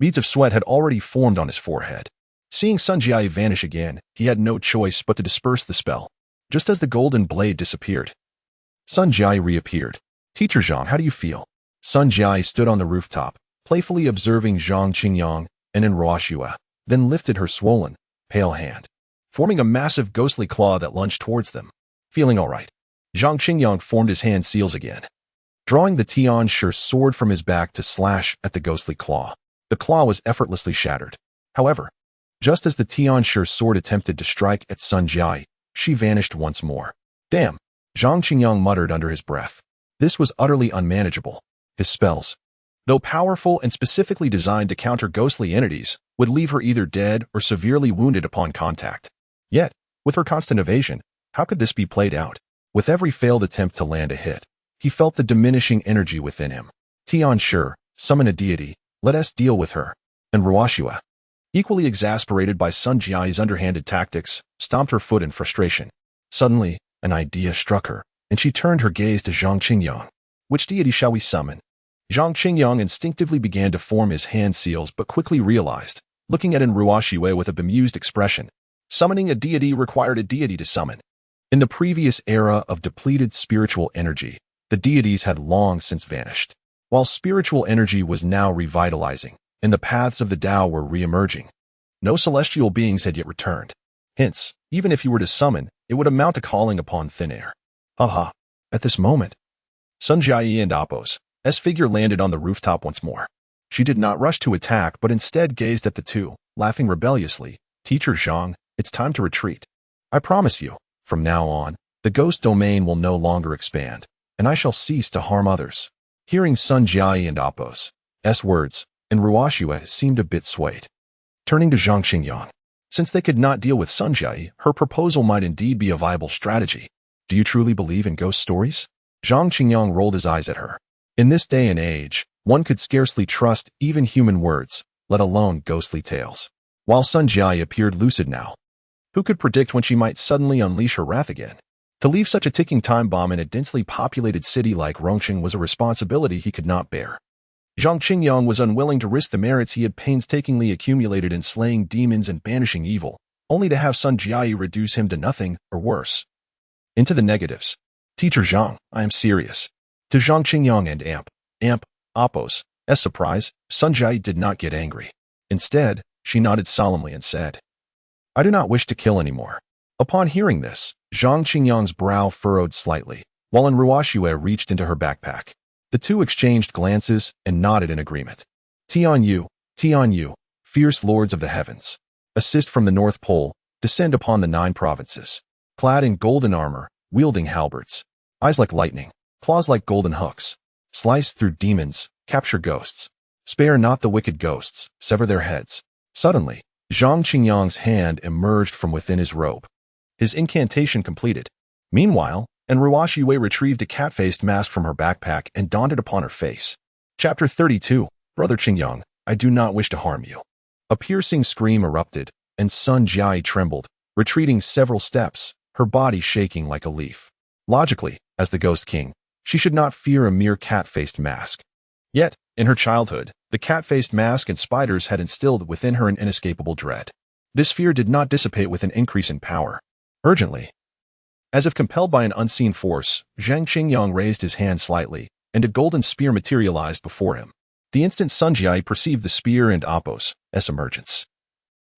S1: Beads of sweat had already formed on his forehead. Seeing Sun Jiayi vanish again, he had no choice but to disperse the spell. Just as the Golden Blade disappeared, Sun Jiayi reappeared. Teacher Zhang, how do you feel? Sun Jiayi stood on the rooftop, playfully observing Zhang Qingyang and Ruoxue, then lifted her swollen, pale hand, forming a massive ghostly claw that lunged towards them. Feeling all right, Zhang Qingyang formed his hand seals again, drawing the Tianshi sword from his back to slash at the ghostly claw. The claw was effortlessly shattered. However, just as the Tianshi sword attempted to strike at Sun Jiayi, she vanished once more. Damn, Zhang Qingyang muttered under his breath. This was utterly unmanageable. His spells, though powerful and specifically designed to counter ghostly entities, would leave her either dead or severely wounded upon contact. Yet, with her constant evasion, how could this be played out? With every failed attempt to land a hit, he felt the diminishing energy within him. Tianshi, summon a deity, let us deal with her. And Ruoxue, equally exasperated by Sun Jiayi's underhanded tactics, stomped her foot in frustration. Suddenly, an idea struck her, and she turned her gaze to Zhang Qingyang. Which deity shall we summon? Zhang Qingyang instinctively began to form his hand seals but quickly realized, looking at Ruoxue with a bemused expression, summoning a deity required a deity to summon. In the previous era of depleted spiritual energy, the deities had long since vanished, while spiritual energy was now revitalizing, and the paths of the Tao were re-emerging. No celestial beings had yet returned. Hence, even if he were to summon, it would amount to calling upon thin air. Haha. At this moment, Sun Jiayi and Appo's figure landed on the rooftop once more. She did not rush to attack but instead gazed at the two, laughing rebelliously. Teacher Zhang, it's time to retreat. I promise you, from now on, the ghost domain will no longer expand, and I shall cease to harm others. Hearing Sun Jiayi and Appo's words, Ruoxue seemed a bit swayed. Turning to Zhang Qingyang, since they could not deal with Sun Jiayi, her proposal might indeed be a viable strategy. Do you truly believe in ghost stories? Zhang Qingyang rolled his eyes at her. In this day and age, one could scarcely trust even human words, let alone ghostly tales. While Sun Jiayi appeared lucid now, who could predict when she might suddenly unleash her wrath again? To leave such a ticking time bomb in a densely populated city like Rongqing was a responsibility he could not bear. Zhang Qingyang was unwilling to risk the merits he had painstakingly accumulated in slaying demons and banishing evil, only to have Sun Jiayi reduce him to nothing, or worse. Into the negatives. Teacher Zhang, I am serious. To Zhang Qingyang and Appo's surprise, Sun Jiayi did not get angry. Instead, she nodded solemnly and said, I do not wish to kill anymore. Upon hearing this, Zhang Qingyang's brow furrowed slightly, while Ruoxue reached into her backpack. The two exchanged glances and nodded in agreement. Tianyu, fierce lords of the heavens, assist from the North Pole, descend upon the 9 provinces. Clad in golden armor, wielding halberds, eyes like lightning, claws like golden hooks, slice through demons, capture ghosts. Spare not the wicked ghosts, sever their heads. Suddenly, Zhang Qingyang's hand emerged from within his robe. His incantation completed. Meanwhile, Ruoxue retrieved a cat-faced mask from her backpack and donned it upon her face. Chapter 32, Brother Qingyang, I do not wish to harm you. A piercing scream erupted, and Sun Jiayi trembled, retreating several steps, her body shaking like a leaf. Logically, as the Ghost King, she should not fear a mere cat-faced mask. Yet, in her childhood, the cat-faced mask and spiders had instilled within her an inescapable dread. This fear did not dissipate with an increase in power. Urgently, as if compelled by an unseen force, Zhang Qingyang raised his hand slightly, and a golden spear materialized before him. The instant Sun Jiayi perceived the spear and Appo's emergence,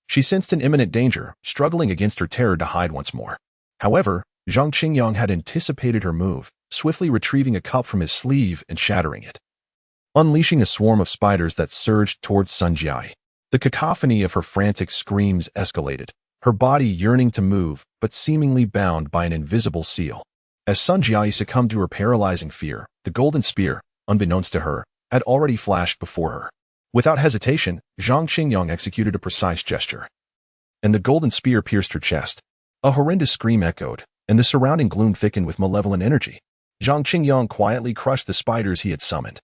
S1: she sensed an imminent danger, struggling against her terror to hide once more. However, Zhang Qingyang had anticipated her move, swiftly retrieving a cup from his sleeve and shattering it, unleashing a swarm of spiders that surged towards Sun Jiayi. The cacophony of her frantic screams escalated, her body yearning to move but seemingly bound by an invisible seal. As Sun Jiayi succumbed to her paralyzing fear, the golden spear, unbeknownst to her, had already flashed before her. Without hesitation, Zhang Qingyang executed a precise gesture, and the golden spear pierced her chest. A horrendous scream echoed, and the surrounding gloom thickened with malevolent energy. Zhang Qingyang quietly crushed the spiders he had summoned,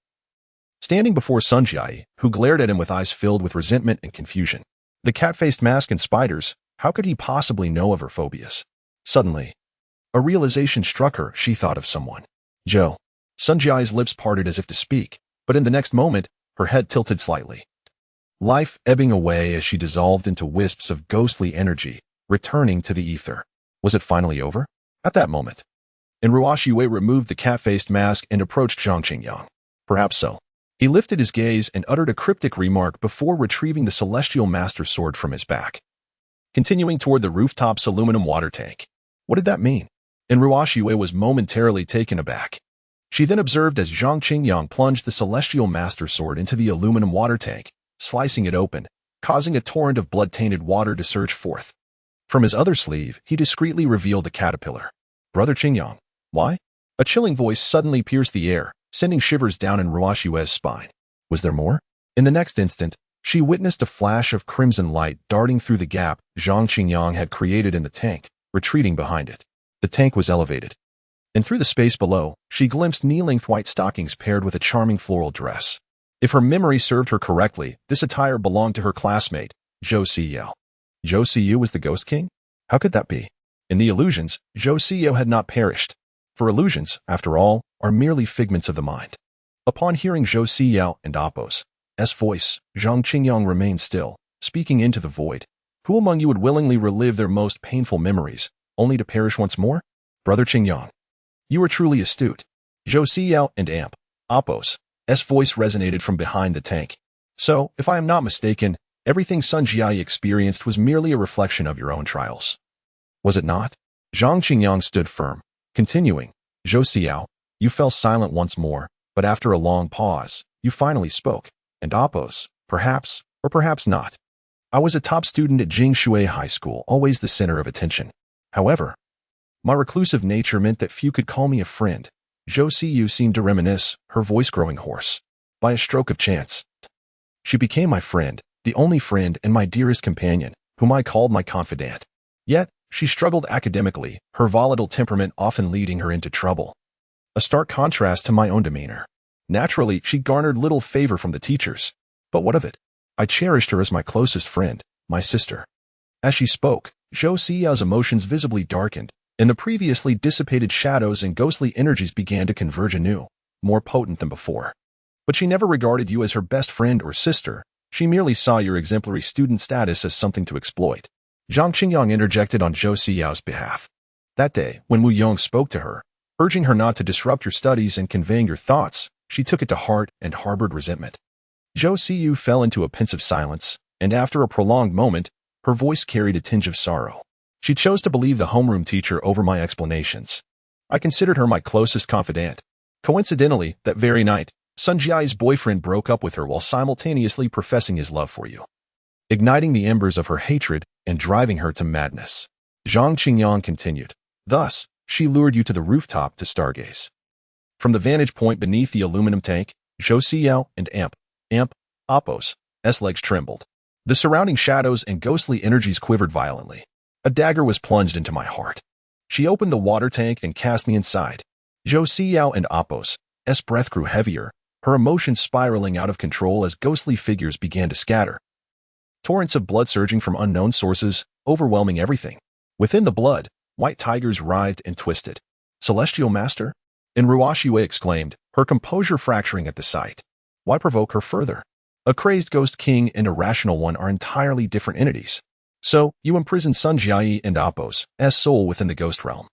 S1: standing before Sun Jiayi, who glared at him with eyes filled with resentment and confusion. The cat-faced mask and spiders, how could he possibly know of her phobias? Suddenly, a realization struck her. She thought of someone. Zhou. Sun Jiayi's lips parted as if to speak, but in the next moment, her head tilted slightly, life ebbing away as she dissolved into wisps of ghostly energy, returning to the ether. Was it finally over? At that moment, Enruo Yue removed the cat-faced mask and approached Zhang Qingyang. Perhaps so. He lifted his gaze and uttered a cryptic remark before retrieving the celestial master sword from his back, continuing toward the rooftop's aluminum water tank. What did that mean? Enruo Yue was momentarily taken aback. She then observed as Zhang Qingyang plunged the celestial master sword into the aluminum water tank, slicing it open, causing a torrent of blood-tainted water to surge forth. From his other sleeve, he discreetly revealed a caterpillar. Brother Qingyang. Why? A chilling voice suddenly pierced the air, sending shivers down Enruo Yue's spine. Was there more? In the next instant, she witnessed a flash of crimson light darting through the gap Zhang Qingyang had created in the tank, retreating behind it. The tank was elevated, and through the space below, she glimpsed knee-length white stockings paired with a charming floral dress. If her memory served her correctly, this attire belonged to her classmate, Zhou Siyao. Zhou Siyao was the Ghost King? How could that be? In the illusions, Zhou Siyao had not perished. For illusions, after all, are merely figments of the mind. Upon hearing Zhou Siyao and Appo's voice, Zhang Qingyang remained still, speaking into the void. Who among you would willingly relive their most painful memories, only to perish once more? Brother Qingyang. You are truly astute. Zhou Siyao and Appo's voice resonated from behind the tank. So, if I am not mistaken, everything Sun Jiayi experienced was merely a reflection of your own trials. Was it not? Zhang Qingyang stood firm, continuing, Zhou Siyao, you fell silent once more, but after a long pause, you finally spoke. And Appo's, perhaps, or perhaps not. I was a top student at Jingshui High School, always the center of attention. However, my reclusive nature meant that few could call me a friend. Zhou Siyao seemed to reminisce, her voice growing hoarse. By a stroke of chance, she became my friend, the only friend and my dearest companion, whom I called my confidant. Yet, she struggled academically, her volatile temperament often leading her into trouble. A stark contrast to my own demeanor. Naturally, she garnered little favor from the teachers. But what of it? I cherished her as my closest friend, my sister. As she spoke, Zhou Siyao's emotions visibly darkened, and the previously dissipated shadows and ghostly energies began to converge anew, more potent than before. But she never regarded you as her best friend or sister. She merely saw your exemplary student status as something to exploit. Zhang Qingyang interjected on Zhou Siyao's behalf. That day, when Wu Yong spoke to her, urging her not to disrupt your studies and conveying your thoughts, she took it to heart and harbored resentment. Zhou Siyao fell into a pensive silence, and after a prolonged moment, her voice carried a tinge of sorrow. She chose to believe the homeroom teacher over my explanations. I considered her my closest confidant. Coincidentally, that very night, Sun Jiayi's boyfriend broke up with her while simultaneously professing his love for you, igniting the embers of her hatred and driving her to madness. Zhang Qingyang continued. Thus, she lured you to the rooftop to stargaze. From the vantage point beneath the aluminum tank, Zhou Siyao and Appo's legs trembled. The surrounding shadows and ghostly energies quivered violently. A dagger was plunged into my heart. She opened the water tank and cast me inside. Zhou Siyao and Appo's breath grew heavier, her emotions spiraling out of control as ghostly figures began to scatter. Torrents of blood surging from unknown sources, overwhelming everything. Within the blood, white tigers writhed and twisted. Celestial Master? Enruo Yue exclaimed, her composure fracturing at the sight. Why provoke her further? A crazed ghost king and a rational one are entirely different entities. So, you imprisoned Sun Jiayi and Appo's soul within the ghost realm,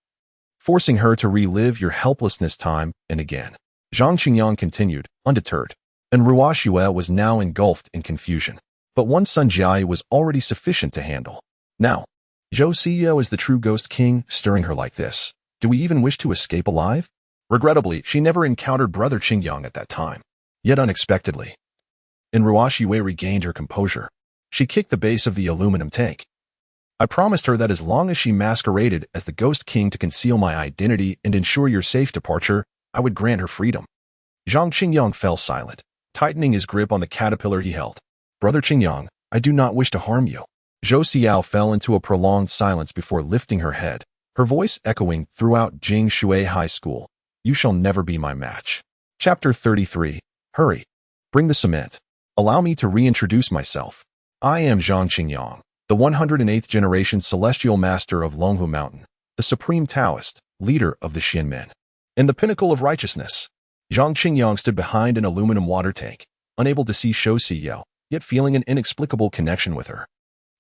S1: forcing her to relive your helplessness time and again. Zhang Qingyang continued, undeterred. Enruo Yue was now engulfed in confusion. But one Sun Jiayi was already sufficient to handle. Now, Zhou Siyao is the true ghost king, stirring her like this. Do we even wish to escape alive? Regrettably, she never encountered Brother Qingyang at that time. Yet unexpectedly, Enruo Yue regained her composure. She kicked the base of the aluminum tank, I promised her that as long as she masqueraded as the Ghost King to conceal my identity and ensure your safe departure, I would grant her freedom. Zhang Qingyang fell silent, tightening his grip on the caterpillar he held. Brother Qingyang, I do not wish to harm you. Zhou Xiao fell into a prolonged silence before lifting her head, her voice echoing throughout Jingshui High School. You shall never be my match. Chapter 33. Hurry. Bring the cement. Allow me to reintroduce myself. I am Zhang Qingyang, the 108th generation celestial master of Longhu Mountain, the supreme Taoist, leader of the Xianmen, and the pinnacle of righteousness. Zhang Qingyang stood behind an aluminum water tank, unable to see Zhou Xiao, yet feeling an inexplicable connection with her.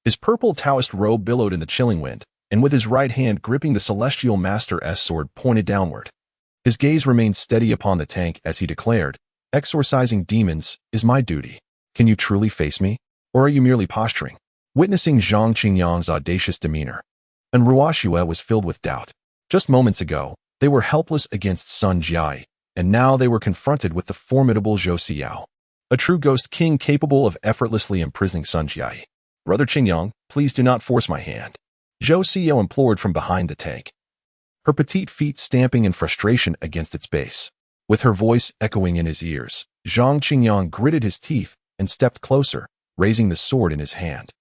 S1: His purple Taoist robe billowed in the chilling wind, and with his right hand gripping the celestial master's sword pointed downward. His gaze remained steady upon the tank as he declared, exorcising demons is my duty. Can you truly face me? Or are you merely posturing? Witnessing Zhang Qingyang's audacious demeanor, and Ruoxue was filled with doubt. Just moments ago, they were helpless against Sun Jiai, and now they were confronted with the formidable Zhou Xiao, a true ghost king capable of effortlessly imprisoning Sun Jiai. Brother Qingyang, please do not force my hand. Zhou Xiao implored from behind the tank, her petite feet stamping in frustration against its base. With her voice echoing in his ears, Zhang Qingyang gritted his teeth and stepped closer, raising the sword in his hand.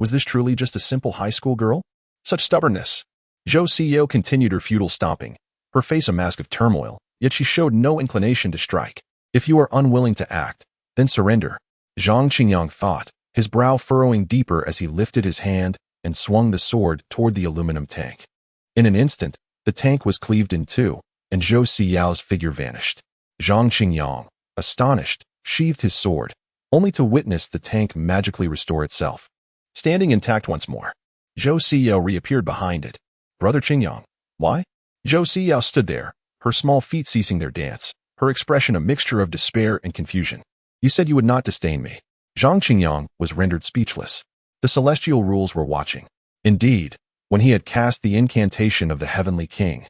S1: Was this truly just a simple high school girl? Such stubbornness. Zhou Xiao continued her futile stomping, her face a mask of turmoil, yet she showed no inclination to strike. If you are unwilling to act, then surrender, Zhang Qingyang thought, his brow furrowing deeper as he lifted his hand and swung the sword toward the aluminum tank. In an instant, the tank was cleaved in two, and Zhou Xiao's figure vanished. Zhang Qingyang, astonished, sheathed his sword, only to witness the tank magically restore itself. Standing intact once more, Zhou Xiao reappeared behind it. Brother Qingyang, why? Zhou Xiao stood there, her small feet ceasing their dance, her expression a mixture of despair and confusion. You said you would not disdain me. Zhang Qingyang was rendered speechless. The celestial rules were watching. Indeed, when he had cast the incantation of the Heavenly King,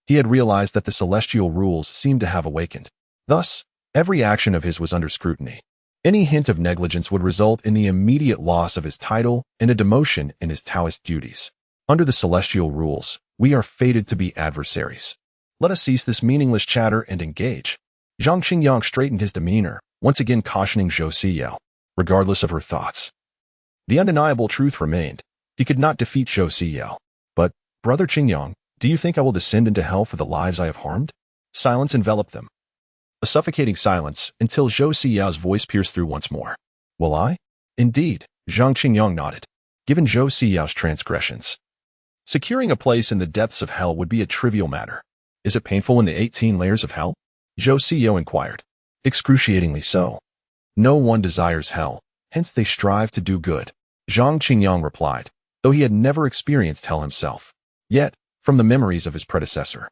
S1: he had realized that the celestial rules seemed to have awakened. Thus, every action of his was under scrutiny. Any hint of negligence would result in the immediate loss of his title and a demotion in his Taoist duties. Under the celestial rules, we are fated to be adversaries. Let us cease this meaningless chatter and engage. Zhang Qingyang straightened his demeanor, once again cautioning Zhou Xiao, regardless of her thoughts. The undeniable truth remained. He could not defeat Zhou Xiao. But, Brother Qingyang, do you think I will descend into hell for the lives I have harmed? Silence enveloped them. A suffocating silence until Zhou Xiao's voice pierced through once more. Will I? Indeed, Zhang Qingyang nodded. Given Zhou Xiao's transgressions, securing a place in the depths of hell would be a trivial matter. Is it painful in the 18 layers of hell? Zhou Xiao inquired. Excruciatingly so. No one desires hell, hence they strive to do good. Zhang Qingyang replied, though he had never experienced hell himself. Yet, from the memories of his predecessor,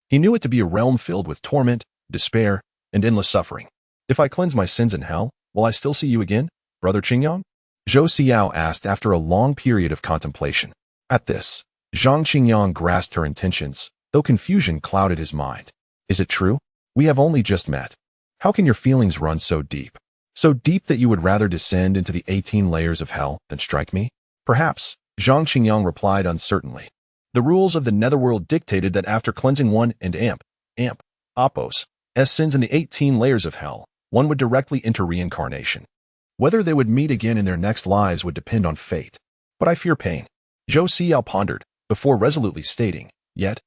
S1: he knew it to be a realm filled with torment, despair, and endless suffering. If I cleanse my sins in hell, will I still see you again, Brother Qingyang? Zhou Xiao asked after a long period of contemplation. At this, Zhang Qingyang grasped her intentions, though confusion clouded his mind. Is it true? We have only just met. How can your feelings run so deep? So deep that you would rather descend into the 18 layers of hell than strike me? Perhaps, Zhang Qingyang replied uncertainly. The rules of the netherworld dictated that after cleansing one and Appos, as sins in the 18 layers of hell, one would directly enter reincarnation. Whether they would meet again in their next lives would depend on fate. But I fear pain. Zhou Xiao pondered, before resolutely stating, yet,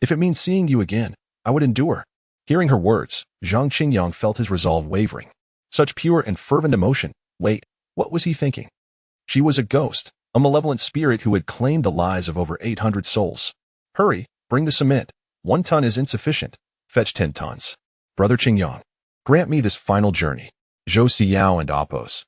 S1: if it means seeing you again, I would endure. Hearing her words, Zhang Qingyang felt his resolve wavering. Such pure and fervent emotion. Wait, what was he thinking? She was a ghost, a malevolent spirit who had claimed the lives of over 800 souls. Hurry, bring the cement. 1 ton is insufficient. Fetch 10 tons. Brother Qingyang, grant me this final journey. Zhou Xiao and Appos'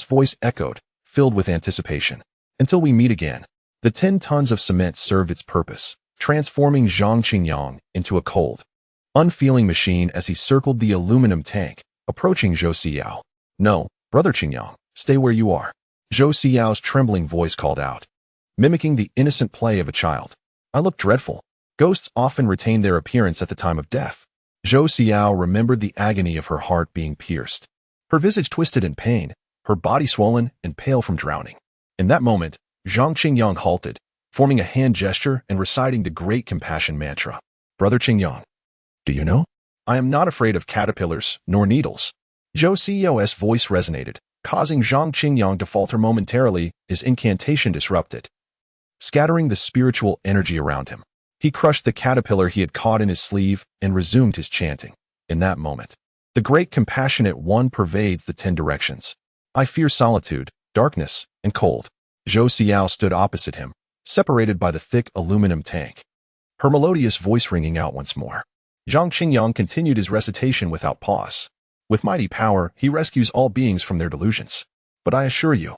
S1: voice echoed, filled with anticipation. Until we meet again. The 10 tons of cement served its purpose, transforming Zhang Qingyang into a cold, unfeeling machine as he circled the aluminum tank, approaching Zhou Xiao. No, Brother Qingyang, stay where you are. Zhou Xiao's trembling voice called out, mimicking the innocent play of a child. I look dreadful. Ghosts often retain their appearance at the time of death. Zhou Xiao remembered the agony of her heart being pierced. Her visage twisted in pain, her body swollen and pale from drowning. In that moment, Zhang Qingyang halted, forming a hand gesture and reciting the Great Compassion Mantra. Brother Qingyang, do you know? I am not afraid of caterpillars nor needles. Zhou Xiao's voice resonated, causing Zhang Qingyang to falter momentarily, his incantation disrupted, scattering the spiritual energy around him. He crushed the caterpillar he had caught in his sleeve and resumed his chanting. In that moment, the Great Compassionate One pervades the 10 directions. I fear solitude, darkness, and cold. Zhou Xiao stood opposite him, separated by the thick aluminum tank, her melodious voice ringing out once more. Zhang Qingyang continued his recitation without pause. With mighty power, he rescues all beings from their delusions. But I assure you,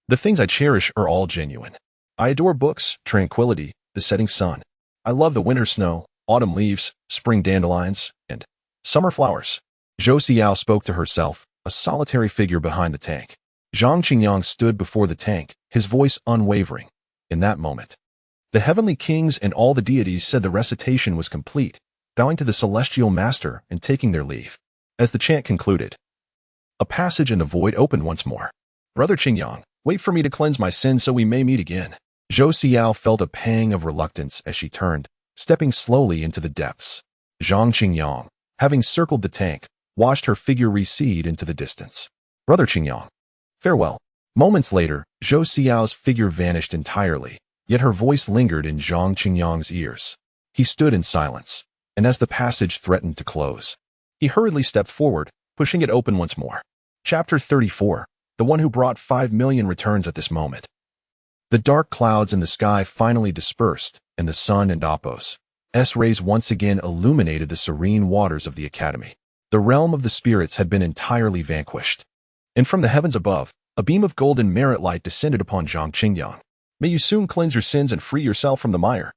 S1: the things I cherish are all genuine. I adore books, tranquility, the setting sun. I love the winter snow, autumn leaves, spring dandelions, and summer flowers. Zhou Xiao spoke to herself, a solitary figure behind the tank. Zhang Qingyang stood before the tank, his voice unwavering. In that moment, the heavenly kings and all the deities said the recitation was complete, bowing to the celestial master and taking their leave. As the chant concluded, a passage in the void opened once more. Brother Qingyang, wait for me to cleanse my sins so we may meet again. Zhou Xiao felt a pang of reluctance as she turned, stepping slowly into the depths. Zhang Qingyang, having circled the tank, watched her figure recede into the distance. Brother Qingyang, farewell. Moments later, Zhou Xiao's figure vanished entirely, yet her voice lingered in Zhang Qingyang's ears. He stood in silence, and as the passage threatened to close, he hurriedly stepped forward, pushing it open once more. Chapter 34, the one who brought 5 million returns at this moment. The dark clouds in the sky finally dispersed, and the sun and Apos' rays once again illuminated the serene waters of the academy. The realm of the spirits had been entirely vanquished. And from the heavens above, a beam of golden merit light descended upon Zhang Qingyang. May you soon cleanse your sins and free yourself from the mire.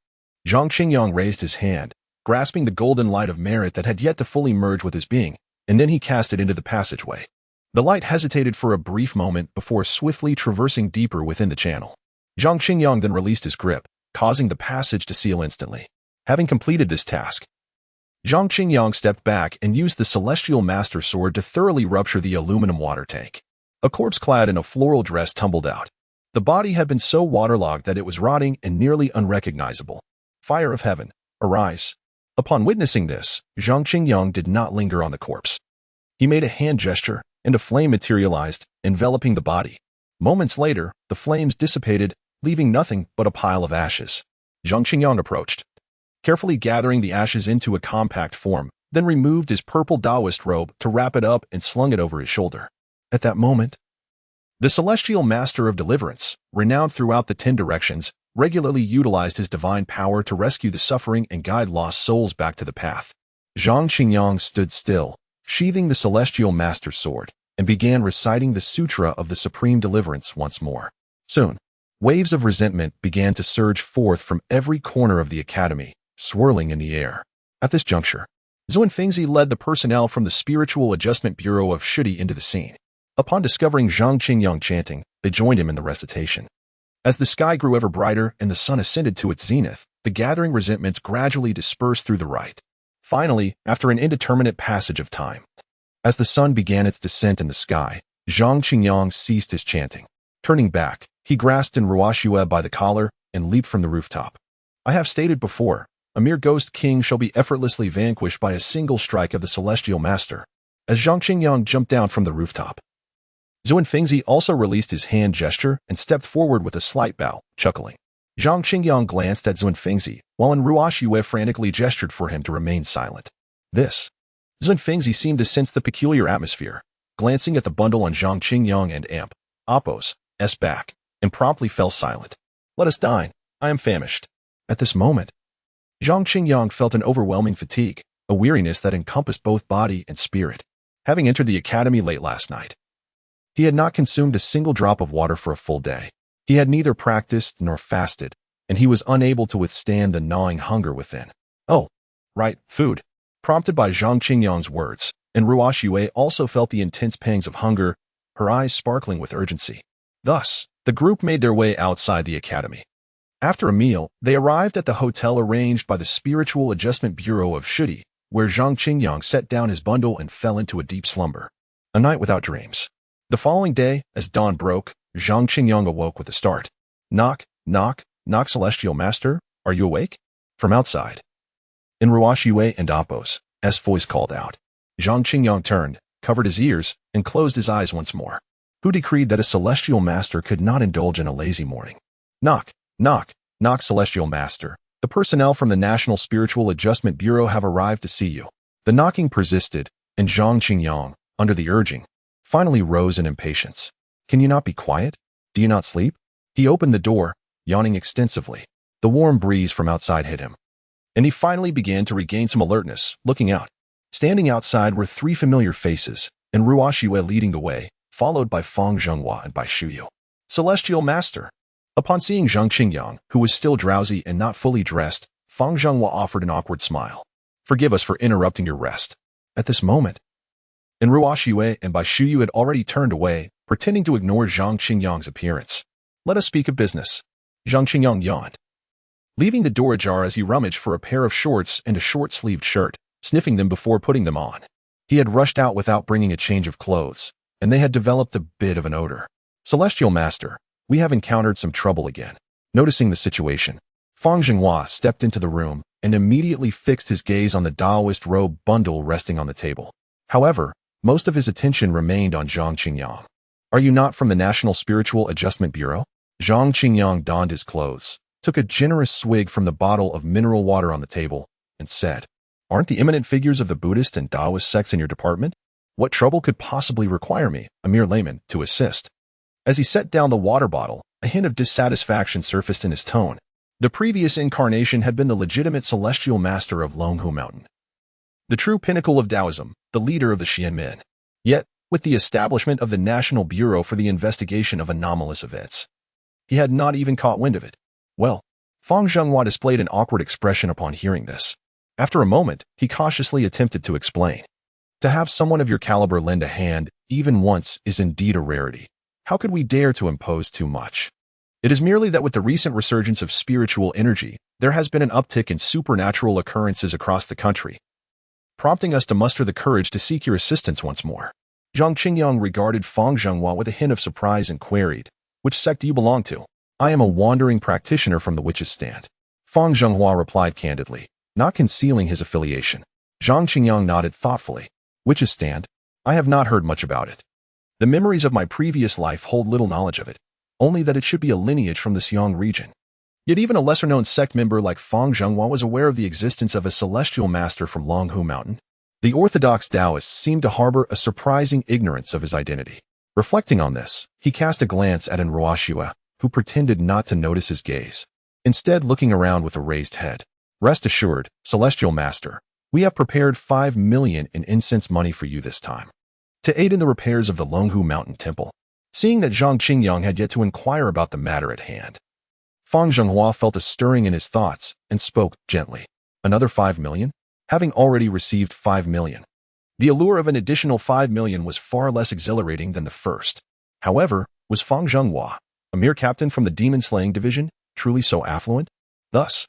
S1: Zhang Qingyang raised his hand, grasping the golden light of merit that had yet to fully merge with his being, and then he cast it into the passageway. The light hesitated for a brief moment before swiftly traversing deeper within the channel. Zhang Qingyang then released his grip, causing the passage to seal instantly. Having completed this task, Zhang Qingyang stepped back and used the celestial master sword to thoroughly rupture the aluminum water tank. A corpse clad in a floral dress tumbled out. The body had been so waterlogged that it was rotting and nearly unrecognizable. Fire of heaven, arise. Upon witnessing this, Zhang Qingyang did not linger on the corpse. He made a hand gesture, and a flame materialized, enveloping the body. Moments later, the flames dissipated, leaving nothing but a pile of ashes. Zhang Qingyang approached, carefully gathering the ashes into a compact form, then removed his purple Taoist robe to wrap it up and slung it over his shoulder. At that moment, the celestial master of deliverance, renowned throughout the 10 directions, regularly utilized his divine power to rescue the suffering and guide lost souls back to the path. Zhang Qingyang stood still, sheathing the celestial master's sword, and began reciting the Sutra of the Supreme Deliverance once more. Soon, waves of resentment began to surge forth from every corner of the academy, swirling in the air. At this juncture, Zhou Fengzi led the personnel from the Spiritual Adjustment Bureau of Shudi into the scene. Upon discovering Zhang Qingyang chanting, they joined him in the recitation. As the sky grew ever brighter and the sun ascended to its zenith, the gathering resentments gradually dispersed through the rite. Finally, after an indeterminate passage of time, as the sun began its descent in the sky, Zhang Qingyang ceased his chanting. Turning back, he grasped in Ruoxue by the collar and leaped from the rooftop. I have stated before, a mere ghost king shall be effortlessly vanquished by a single strike of the celestial master. As Zhang Qingyang jumped down from the rooftop, Zhou Fengzi also released his hand gesture and stepped forward with a slight bow, chuckling. Zhang Qingyang glanced at Zhou Fengzi, while Ruoxue frantically gestured for him to remain silent. Zhou Fengzi seemed to sense the peculiar atmosphere, glancing at the bundle on Zhang Qingyang and Apos' back, and promptly fell silent. Let us dine. I am famished. At this moment, Zhang Qingyang felt an overwhelming fatigue, a weariness that encompassed both body and spirit. Having entered the academy late last night, he had not consumed a single drop of water for a full day. He had neither practiced nor fasted, and he was unable to withstand the gnawing hunger within. Oh, right, food. Prompted by Zhang Qingyang's words, and Ruoxue also felt the intense pangs of hunger, her eyes sparkling with urgency. Thus, the group made their way outside the academy. After a meal, they arrived at the hotel arranged by the Spiritual Adjustment Bureau of Shudi, where Zhang Qingyang set down his bundle and fell into a deep slumber. A night without dreams. The following day, as dawn broke, Zhang Qingyang awoke with a start. Knock, knock, knock, Celestial Master, are you awake? From outside. In Ruoxue and Appo's voice called out. Zhang Qingyang turned, covered his ears, and closed his eyes once more. Who decreed that a Celestial Master could not indulge in a lazy morning? Knock, knock, knock, Celestial Master. The personnel from the National Spiritual Adjustment Bureau have arrived to see you. The knocking persisted, and Zhang Qingyang, under the urging, finally rose in impatience. Can you not be quiet? Do you not sleep? He opened the door, yawning extensively. The warm breeze from outside hit him, and he finally began to regain some alertness, looking out. Standing outside were three familiar faces, and Ruoxue leading the way, followed by Fang Zhenghua and by Shuyu. Celestial Master. Upon seeing Zhang Qingyang, who was still drowsy and not fully dressed, Fang Zhenghua offered an awkward smile. Forgive us for interrupting your rest. At this moment, and Ruoxue and by Shuyu had already turned away, pretending to ignore Zhang Qingyang's appearance. Let us speak of business. Zhang Qingyang yawned, leaving the door ajar as he rummaged for a pair of shorts and a short-sleeved shirt, sniffing them before putting them on. He had rushed out without bringing a change of clothes, and they had developed a bit of an odor. Celestial Master, we have encountered some trouble again. Noticing the situation, Fang Zhenghua stepped into the room and immediately fixed his gaze on the Taoist robe bundle resting on the table. However, most of his attention remained on Zhang Qingyang. Are you not from the National Spiritual Adjustment Bureau? Zhang Qingyang donned his clothes, took a generous swig from the bottle of mineral water on the table, and said, Aren't the eminent figures of the Buddhist and Taoist sects in your department? What trouble could possibly require me, a mere layman, to assist? As he set down the water bottle, a hint of dissatisfaction surfaced in his tone. The previous incarnation had been the legitimate Celestial Master of Longhu Mountain, the true pinnacle of Taoism, the leader of the Xianmen. Yet, with the establishment of the National Bureau for the Investigation of Anomalous Events, he had not even caught wind of it. Well, Fang Zhenghua displayed an awkward expression upon hearing this. After a moment, he cautiously attempted to explain. To have someone of your caliber lend a hand, even once, is indeed a rarity. How could we dare to impose too much? It is merely that with the recent resurgence of spiritual energy, there has been an uptick in supernatural occurrences across the country, prompting us to muster the courage to seek your assistance once more. Zhang Qingyang regarded Fang Zhenghua with a hint of surprise and queried, Which sect do you belong to? I am a wandering practitioner from the witch's stand. Fang Zhenghua replied candidly, not concealing his affiliation. Zhang Qingyang nodded thoughtfully. Witch's stand? I have not heard much about it. The memories of my previous life hold little knowledge of it, only that it should be a lineage from the Xiang region. Yet even a lesser-known sect member like Fang Zhenghua was aware of the existence of a celestial master from Longhu Mountain. The orthodox Taoists seemed to harbor a surprising ignorance of his identity. Reflecting on this, he cast a glance at Ruoxue, who pretended not to notice his gaze, instead looking around with a raised head. Rest assured, Celestial Master, we have prepared 5 million in incense money for you this time, to aid in the repairs of the Longhu Mountain Temple. Seeing that Zhang Qingyang had yet to inquire about the matter at hand, Fang Zhenghua felt a stirring in his thoughts and spoke gently. Another 5 million? Having already received 5 million. The allure of an additional 5 million was far less exhilarating than the first. However, was Fang Zhenghua, a mere captain from the demon-slaying division, truly so affluent? Thus,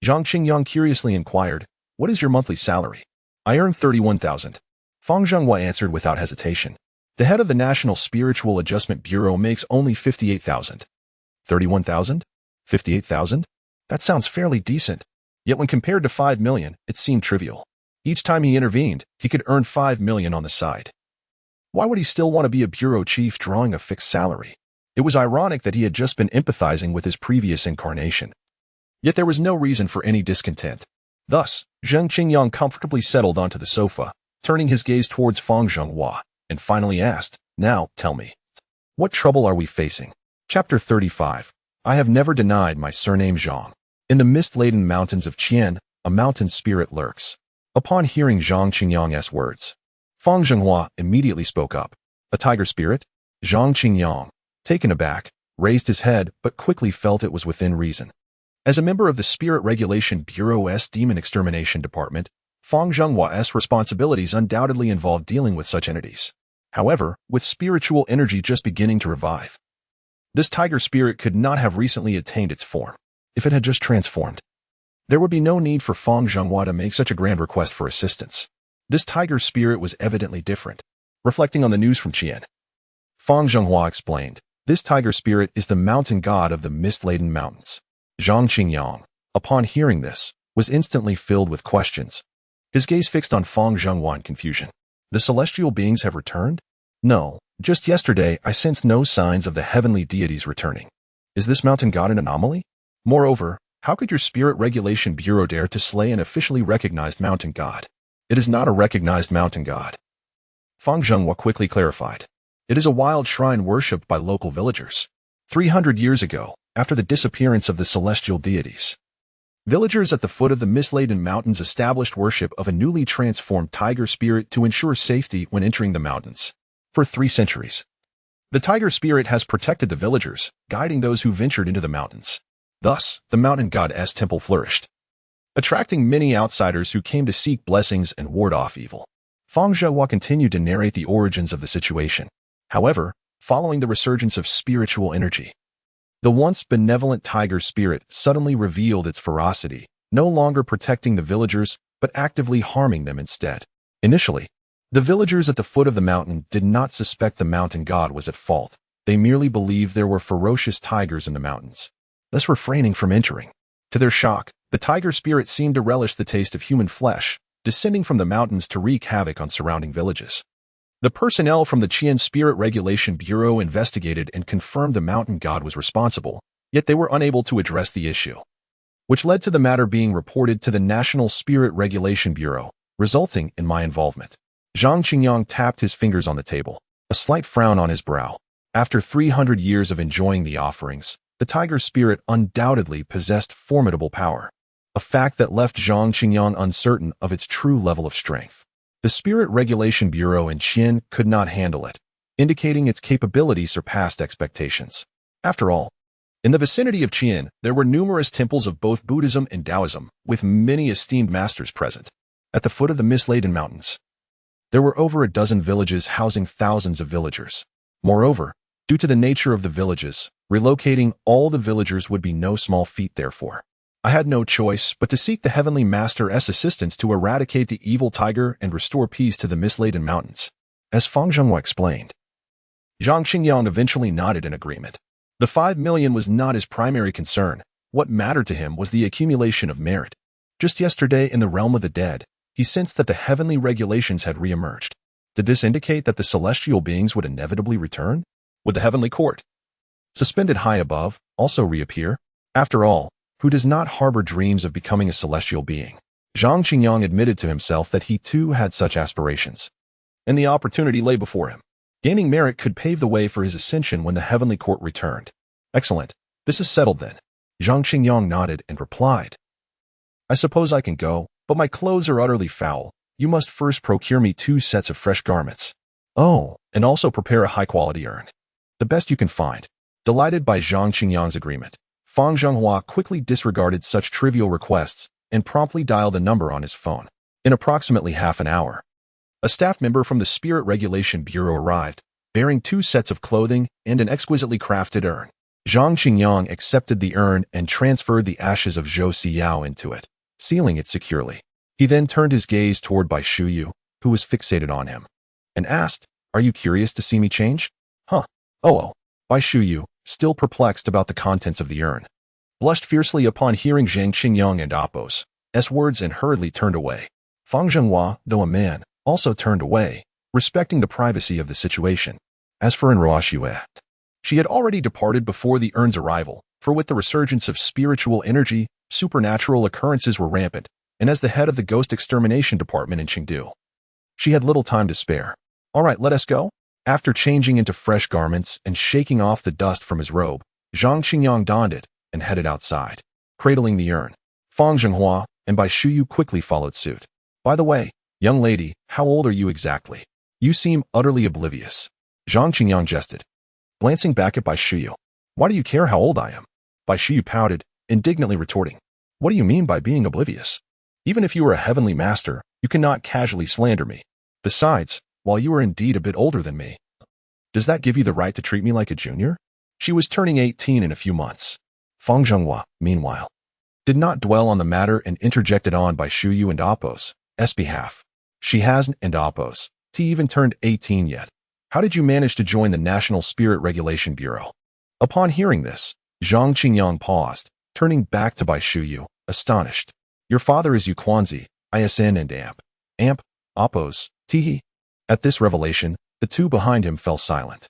S1: Zhang Qingyang curiously inquired, what is your monthly salary? I earn 31,000. Fang Zhenghua answered without hesitation. The head of the National Spiritual Adjustment Bureau makes only 58,000. 31,000? 58,000? That sounds fairly decent. Yet when compared to 5 million, it seemed trivial. Each time he intervened, he could earn 5 million on the side. Why would he still want to be a bureau chief drawing a fixed salary? It was ironic that he had just been empathizing with his previous incarnation. Yet there was no reason for any discontent. Thus, Zhang Qingyang comfortably settled onto the sofa, turning his gaze towards Fang Zhenghua, and finally asked, now, tell me, what trouble are we facing? Chapter 35. I have never denied my surname Zhang. In the mist-laden mountains of Qian, a mountain spirit lurks. Upon hearing Zhang Qingyang's words, Fang Zhenghua immediately spoke up. A tiger spirit? Zhang Qingyang, taken aback, raised his head but quickly felt it was within reason. As a member of the Spirit Regulation Bureau's Demon Extermination Department, Fang Zhenghua's responsibilities undoubtedly involved dealing with such entities. However, with spiritual energy just beginning to revive, this tiger spirit could not have recently attained its form. If it had just transformed, there would be no need for Fang Zhenghua to make such a grand request for assistance. This tiger spirit was evidently different. Reflecting on the news from Qian, Fang Zhenghua explained, This tiger spirit is the mountain god of the mist-laden mountains. Zhang Qingyang, upon hearing this, was instantly filled with questions. His gaze fixed on Fang Zhenghua in confusion. The celestial beings have returned? No, just yesterday I sensed no signs of the heavenly deities returning. Is this mountain god an anomaly? Moreover, how could your Spirit Regulation Bureau dare to slay an officially recognized mountain god? It is not a recognized mountain god. Fang Zhenghua quickly clarified. It is a wild shrine worshipped by local villagers. 300 years ago, after the disappearance of the celestial deities, villagers at the foot of the mist-laden mountains established worship of a newly transformed tiger spirit to ensure safety when entering the mountains. For 3 centuries, the tiger spirit has protected the villagers, guiding those who ventured into the mountains. Thus, the mountain goddess temple flourished, attracting many outsiders who came to seek blessings and ward off evil. Fang Zhenghua continued to narrate the origins of the situation. However, following the resurgence of spiritual energy, the once benevolent tiger spirit suddenly revealed its ferocity, no longer protecting the villagers, but actively harming them instead. Initially, the villagers at the foot of the mountain did not suspect the mountain god was at fault. They merely believed there were ferocious tigers in the mountains, thus refraining from entering. To their shock, the tiger spirit seemed to relish the taste of human flesh, descending from the mountains to wreak havoc on surrounding villages. The personnel from the Qian Spirit Regulation Bureau investigated and confirmed the mountain god was responsible, yet they were unable to address the issue, which led to the matter being reported to the National Spirit Regulation Bureau, resulting in my involvement. Zhang Qingyang tapped his fingers on the table, a slight frown on his brow. After 300 years of enjoying the offerings, the tiger spirit undoubtedly possessed formidable power, a fact that left Zhang Qingyang uncertain of its true level of strength. The Spirit Regulation Bureau in Qian could not handle it, indicating its capability surpassed expectations. After all, in the vicinity of Qian, there were numerous temples of both Buddhism and Taoism, with many esteemed masters present. At the foot of the mist-laden mountains, there were over a dozen villages housing thousands of villagers. Moreover, due to the nature of the villages, relocating all the villagers would be no small feat therefore. I had no choice but to seek the Heavenly Master's assistance to eradicate the evil tiger and restore peace to the mist-laden mountains. As Fang Zhenghua explained, Zhang Qingyang eventually nodded in agreement. The 5 million was not his primary concern. What mattered to him was the accumulation of merit. Just yesterday in the realm of the dead, he sensed that the heavenly regulations had re-emerged. Did this indicate that the celestial beings would inevitably return? Would the heavenly court, suspended high above, also reappear? After all, who does not harbor dreams of becoming a celestial being? Zhang Qingyang admitted to himself that he too had such aspirations, and the opportunity lay before him. Gaining merit could pave the way for his ascension when the heavenly court returned. Excellent. This is settled then. Zhang Qingyang nodded and replied, I suppose I can go, but my clothes are utterly foul. You must first procure me 2 sets of fresh garments. Oh, and also prepare a high-quality urn, the best you can find. Delighted by Zhang Qingyang's agreement, Fang Zhenghua quickly disregarded such trivial requests and promptly dialed a number on his phone. In approximately half an hour, a staff member from the Spirit Regulation Bureau arrived, bearing 2 sets of clothing and an exquisitely crafted urn. Zhang Qingyang accepted the urn and transferred the ashes of Zhou Siyao into it, sealing it securely. He then turned his gaze toward Bai Shuyu, who was fixated on him, and asked, Are you curious to see me change? Huh. Oh. Bai Shuyu, still perplexed about the contents of the urn, blushed fiercely upon hearing Zhang Qingyang and Appo's words and hurriedly turned away. Fang Zhenghua, though a man, also turned away, respecting the privacy of the situation. As for Enroashue, she had already departed before the urn's arrival, for with the resurgence of spiritual energy, supernatural occurrences were rampant, and as the head of the Ghost Extermination Department in Chengdu, she had little time to spare. All right, let us go. After changing into fresh garments and shaking off the dust from his robe, Zhang Qingyang donned it and headed outside, cradling the urn. Fang Zhenghua and Bai Shuyu quickly followed suit. By the way, young lady, how old are you exactly? You seem utterly oblivious. Zhang Qingyang jested, glancing back at Bai Shuyu. Why do you care how old I am? Bai Shuyu pouted, indignantly retorting, What do you mean by being oblivious? Even if you are a heavenly master, you cannot casually slander me. Besides, while you are indeed a bit older than me, does that give you the right to treat me like a junior? She was turning 18 in a few months. Fang Zhenghua, meanwhile, did not dwell on the matter and interjected on Bai Shuyu and Appo's behalf. She hasn't and Appo's even turned 18 yet. How did you manage to join the National Spirit Regulation Bureau? Upon hearing this, Zhang Qingyang paused, turning back to Bai Shuyu, astonished. Your father is Yu Quanzi, ISN and Amp. Amp, Oppos, Teehee. At this revelation, the two behind him fell silent.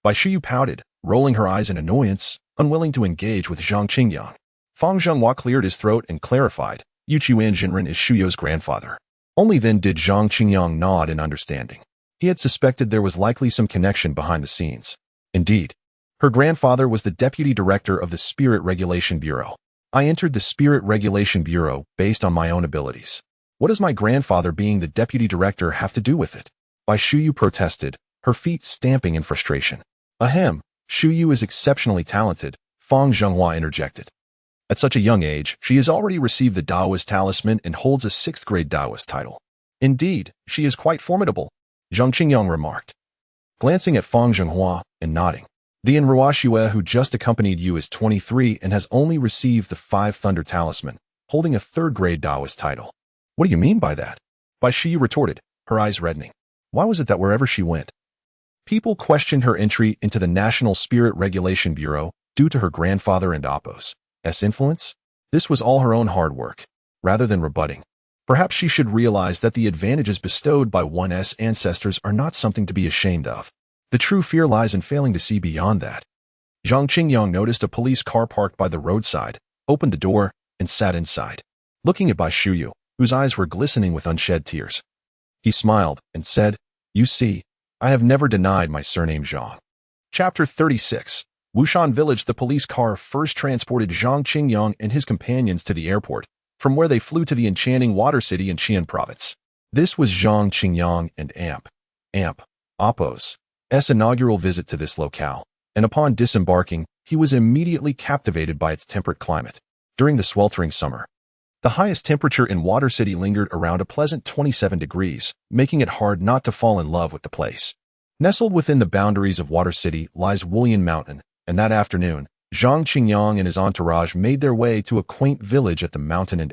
S1: Bai Shuyu pouted, rolling her eyes in annoyance, unwilling to engage with Zhang Qingyang. Fang Zhenghua cleared his throat and clarified, Yu Chuan Jinren is Shuyu's grandfather. Only then did Zhang Qingyang nod in understanding. He had suspected there was likely some connection behind the scenes. Indeed, her grandfather was the deputy director of the Spirit Regulation Bureau. I entered the Spirit Regulation Bureau based on my own abilities. What does my grandfather being the deputy director have to do with it? Bai Shuyu protested, her feet stamping in frustration. Ahem, Shuyu is exceptionally talented, Fang Zhenghua interjected. At such a young age, she has already received the Taoist talisman and holds a 6th grade Taoist title. Indeed, she is quite formidable, Zhang Qingyang remarked, glancing at Fang Zhenghua and nodding. The Enruashue who just accompanied you is 23 and has only received the 5 Thunder Talisman, holding a 3rd grade Taoist title. What do you mean by that? Bai Shuyu retorted, her eyes reddening. Why was it that wherever she went, people questioned her entry into the National Spirit Regulation Bureau due to her grandfather and Oppos' influence? This was all her own hard work. Rather than rebutting, perhaps she should realize that the advantages bestowed by one's ancestors are not something to be ashamed of. The true fear lies in failing to see beyond that. Zhang Qingyang noticed a police car parked by the roadside, opened the door, and sat inside, looking at Bai Shuyu, whose eyes were glistening with unshed tears. He smiled and said, You see, I have never denied my surname Zhang. Chapter 36. Wushan Village. The police car first transported Zhang Qingyang and his companions to the airport, from where they flew to the enchanting water city in Qian province. This was Zhang Qingyang and Amp, Oppos' inaugural visit to this locale, and upon disembarking, he was immediately captivated by its temperate climate. During the sweltering summer, the highest temperature in Water City lingered around a pleasant 27 degrees, making it hard not to fall in love with the place. Nestled within the boundaries of Water City lies Wulian Mountain, and that afternoon, Zhang Qingyang and his entourage made their way to a quaint village at the mountain and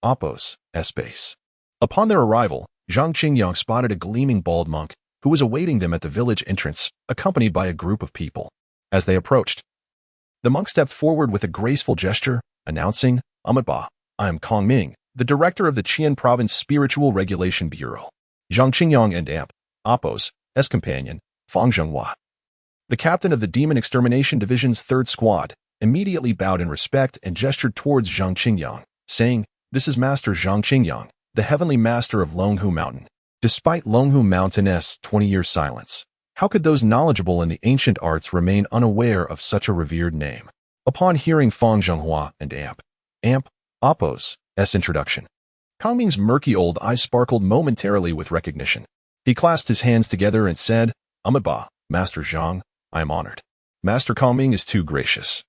S1: Oppos' base. Upon their arrival, Zhang Qingyang spotted a gleaming bald monk, who was awaiting them at the village entrance, accompanied by a group of people. As they approached, the monk stepped forward with a graceful gesture, announcing, Amatba, I am Kong Ming, the director of the Qian Province Spiritual Regulation Bureau. Zhang Qingyang and Oppos' companion, Fang Zhenghua, the captain of the Demon Extermination Division's 3rd Squad, immediately bowed in respect and gestured towards Zhang Qingyang, saying, This is Master Zhang Qingyang, the Heavenly Master of Longhu Mountain. Despite Longhu Mountain's 20-year silence, how could those knowledgeable in the ancient arts remain unaware of such a revered name? Upon hearing Fang Zhenghua and Oppos' introduction, Kong Ming's murky old eyes sparkled momentarily with recognition. He clasped his hands together and said, Amatba, Master Zhang, I am honored. Master Kong Ming is too gracious.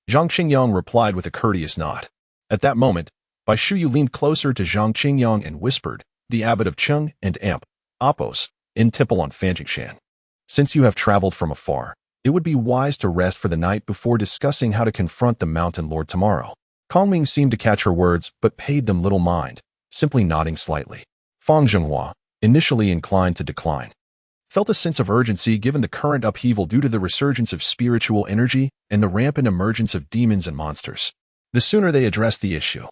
S1: Zhang Qingyang replied with a courteous nod. At that moment, Bai Shuyu leaned closer to Zhang Qingyang and whispered, The abbot of Cheng and Oppos' temple on Fanjingshan. Since you have traveled from afar, it would be wise to rest for the night before discussing how to confront the mountain lord tomorrow. Kong Ming seemed to catch her words, but paid them little mind, simply nodding slightly. Fang Zhenghua, initially inclined to decline, felt a sense of urgency given the current upheaval due to the resurgence of spiritual energy and the rampant emergence of demons and monsters. The sooner they addressed the issue,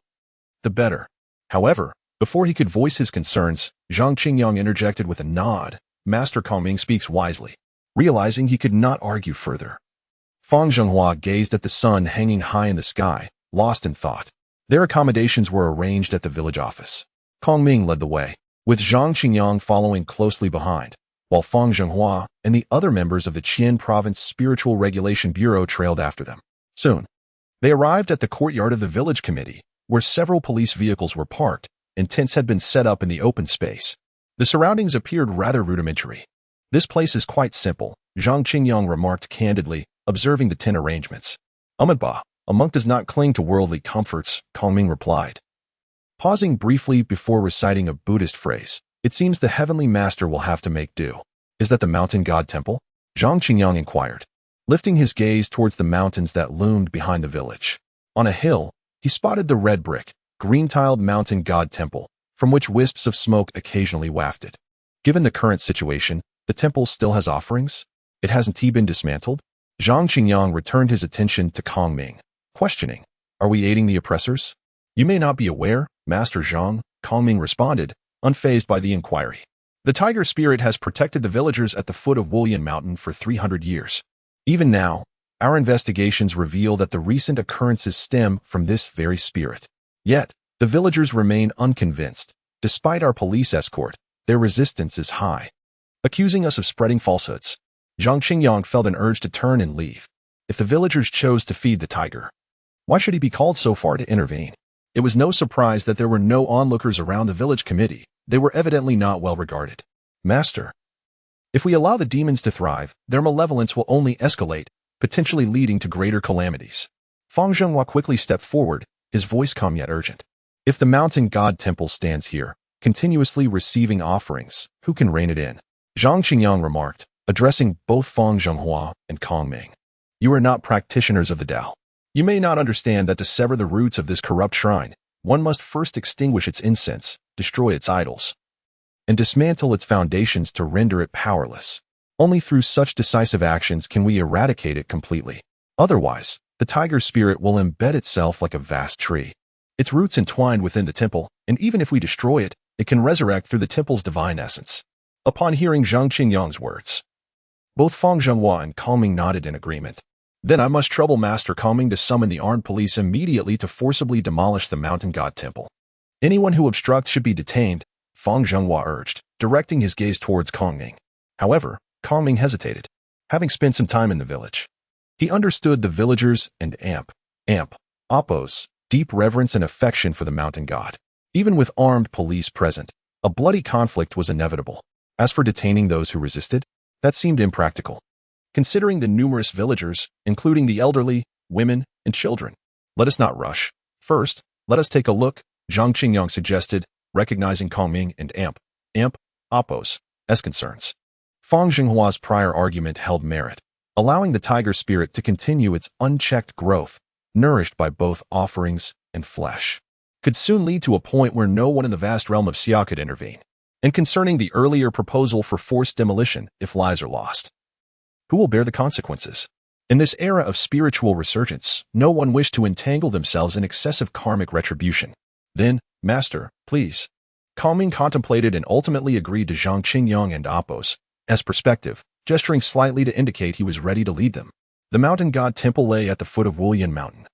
S1: the better. However, before he could voice his concerns, Zhang Qingyang interjected with a nod. Master Kong Ming speaks wisely. Realizing he could not argue further, Fang Zhenghua gazed at the sun hanging high in the sky, lost in thought. Their accommodations were arranged at the village office. Kong Ming led the way, with Zhang Qingyang following closely behind, while Fang Zhenghua and the other members of the Qian Province Spiritual Regulation Bureau trailed after them. Soon, they arrived at the courtyard of the village committee, where several police vehicles were parked and tents had been set up in the open space. The surroundings appeared rather rudimentary. This place is quite simple, Zhang Qingyang remarked candidly, observing the tent arrangements. Amatba, a monk does not cling to worldly comforts, Kong Ming replied. Pausing briefly before reciting a Buddhist phrase, it seems the heavenly master will have to make do. Is that the mountain god temple? Zhang Qingyang inquired, lifting his gaze towards the mountains that loomed behind the village. On a hill, he spotted the red brick, green-tiled mountain god temple, from which wisps of smoke occasionally wafted. Given the current situation, the temple still has offerings? It hasn't been dismantled? Zhang Qingyang returned his attention to Kong Ming, questioning, "Are we aiding the oppressors?" "You may not be aware, Master Zhang," Kong Ming responded, unfazed by the inquiry. "The tiger spirit has protected the villagers at the foot of Wulyan Mountain for 300 years. Even now, our investigations reveal that the recent occurrences stem from this very spirit. Yet, the villagers remain unconvinced. Despite our police escort, their resistance is high, accusing us of spreading falsehoods." Zhang Qingyang felt an urge to turn and leave. If the villagers chose to feed the tiger, why should he be called so far to intervene? It was no surprise that there were no onlookers around the village committee. They were evidently not well regarded. "Master, if we allow the demons to thrive, their malevolence will only escalate, potentially leading to greater calamities." Fang Zhenghua quickly stepped forward, his voice calm yet urgent. "If the mountain god temple stands here, continuously receiving offerings, who can rein it in?" Zhang Qingyang remarked, addressing both Fang Zhenghua and Kong Ming. "You are not practitioners of the Tao. You may not understand that to sever the roots of this corrupt shrine, one must first extinguish its incense, destroy its idols, and dismantle its foundations to render it powerless. Only through such decisive actions can we eradicate it completely. Otherwise, the tiger spirit will embed itself like a vast tree. Its roots entwined within the temple, and even if we destroy it, it can resurrect through the temple's divine essence." Upon hearing Zhang Qingyang's words, both Fang Zhenghua and Kong Ming nodded in agreement. "Then I must trouble Master Kong Ming to summon the armed police immediately to forcibly demolish the mountain god temple. Anyone who obstructs should be detained," Fang Zhenghua urged, directing his gaze towards Kong Ming. However, Kong Ming hesitated. Having spent some time in the village, he understood the villagers and Appo's deep reverence and affection for the mountain god. Even with armed police present, a bloody conflict was inevitable. As for detaining those who resisted, that seemed impractical, considering the numerous villagers, including the elderly, women, and children. "Let us not rush. First, let us take a look," Zhang Qingyang suggested, recognizing Kong Ming and Appo's concerns. Fang Zhenghua's prior argument held merit. Allowing the tiger spirit to continue its unchecked growth, nourished by both offerings and flesh, could soon lead to a point where no one in the vast realm of Xia could intervene. And concerning the earlier proposal for forced demolition, if lives are lost, who will bear the consequences? In this era of spiritual resurgence, no one wished to entangle themselves in excessive karmic retribution. "Then, Master, please." Kong Ming contemplated and ultimately agreed to Zhang Qingyang and Appo's perspective, gesturing slightly to indicate he was ready to lead them. The mountain god temple lay at the foot of Wulyan Mountain,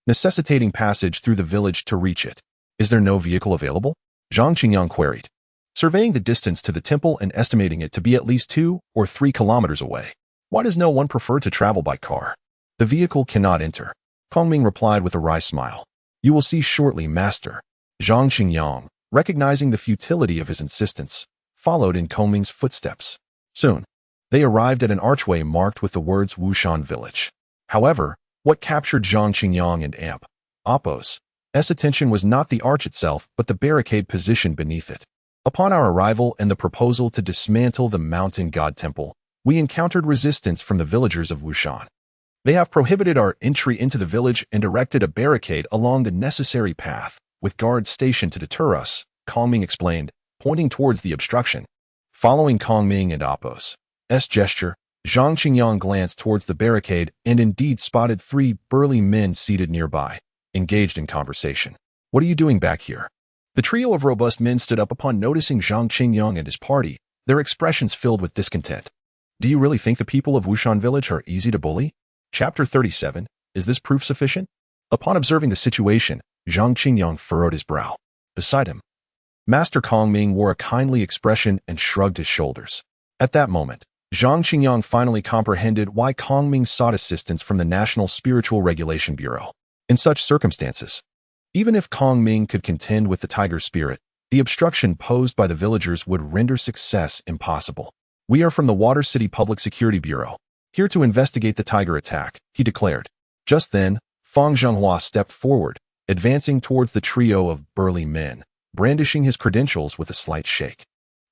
S1: necessitating passage through the village to reach it. "Is there no vehicle available?" Zhang Qingyang queried, surveying the distance to the temple and estimating it to be at least 2 or 3 kilometers away. "Why does no one prefer to travel by car?" "The vehicle cannot enter," Kong Ming replied with a wry smile. "You will see shortly, Master." Zhang Qingyang, recognizing the futility of his insistence, followed in Kong Ming's footsteps. Soon, they arrived at an archway marked with the words Wushan Village. However, what captured Zhang Qingyang and Appo's attention was not the arch itself, but the barricade positioned beneath it. Upon our arrival and the proposal to dismantle the mountain god temple, we encountered resistance from the villagers of Wushan. They have prohibited our entry into the village and erected a barricade along the necessary path, with guards stationed to deter us, Kong Ming explained, pointing towards the obstruction. Following Kong Ming and Appo's gesture, Zhang Qingyang glanced towards the barricade and indeed spotted 3 burly men seated nearby, engaged in conversation. "What are you doing back here?" The trio of robust men stood up upon noticing Zhang Qingyang and his party, their expressions filled with discontent. "Do you really think the people of Wushan Village are easy to bully?" Chapter 37, Is this proof sufficient? Upon observing the situation, Zhang Qingyang furrowed his brow. Beside him, Master Kong Ming wore a kindly expression and shrugged his shoulders. At that moment, Zhang Qingyang finally comprehended why Kong Ming sought assistance from the National Spiritual Regulation Bureau. In such circumstances, even if Kong Ming could contend with the tiger spirit, the obstruction posed by the villagers would render success impossible. "We are from the Water City Public Security Bureau, here to investigate the tiger attack," he declared. Just then, Fang Zhenghua stepped forward, advancing towards the trio of burly men, brandishing his credentials with a slight shake.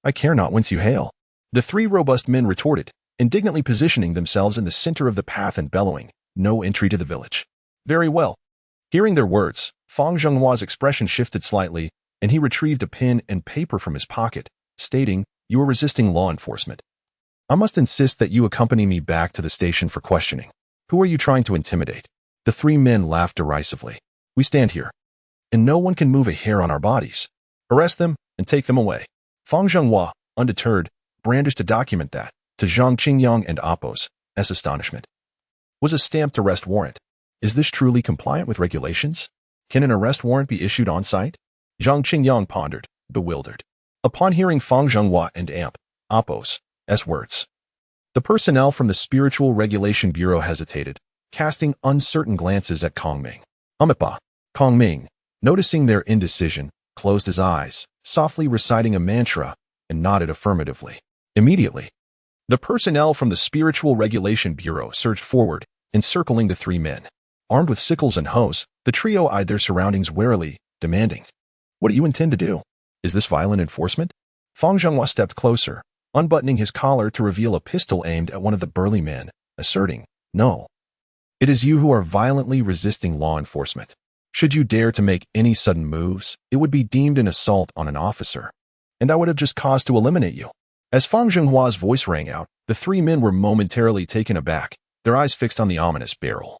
S1: "I care not whence you hail," the 3 robust men retorted, indignantly positioning themselves in the center of the path and bellowing, "No entry to the village." "Very well." Hearing their words, Fang Zhenghua's expression shifted slightly, and he retrieved a pen and paper from his pocket, stating, "You are resisting law enforcement. I must insist that you accompany me back to the station for questioning." Who are you trying to intimidate? The three men laughed derisively. We stand here, and no one can move a hair on our bodies. Arrest them and take them away. Fang Zhenghua, undeterred, brandished a document that, to Zhang Qingyang and Apos' astonishment, was a stamped arrest warrant. Is this truly compliant with regulations? Can an arrest warrant be issued on site? Zhang Qingyang pondered, bewildered. Upon hearing Fang Zhenghua and Apos' words, the personnel from the Spiritual Regulation Bureau hesitated, casting uncertain glances at Kongming. Kongming, noticing their indecision, closed his eyes, softly reciting a mantra, and nodded affirmatively. Immediately, the personnel from the Spiritual Regulation Bureau surged forward, encircling the three men. Armed with sickles and hoes, the trio eyed their surroundings warily, demanding, "What do you intend to do? Is this violent enforcement?" Fang Zhenghua stepped closer, unbuttoning his collar to reveal a pistol aimed at one of the burly men, asserting, "No. It is you who are violently resisting law enforcement. Should you dare to make any sudden moves, it would be deemed an assault on an officer, and I would have just cause to eliminate you." As Fang Zhenghua's voice rang out, the three men were momentarily taken aback, their eyes fixed on the ominous barrel.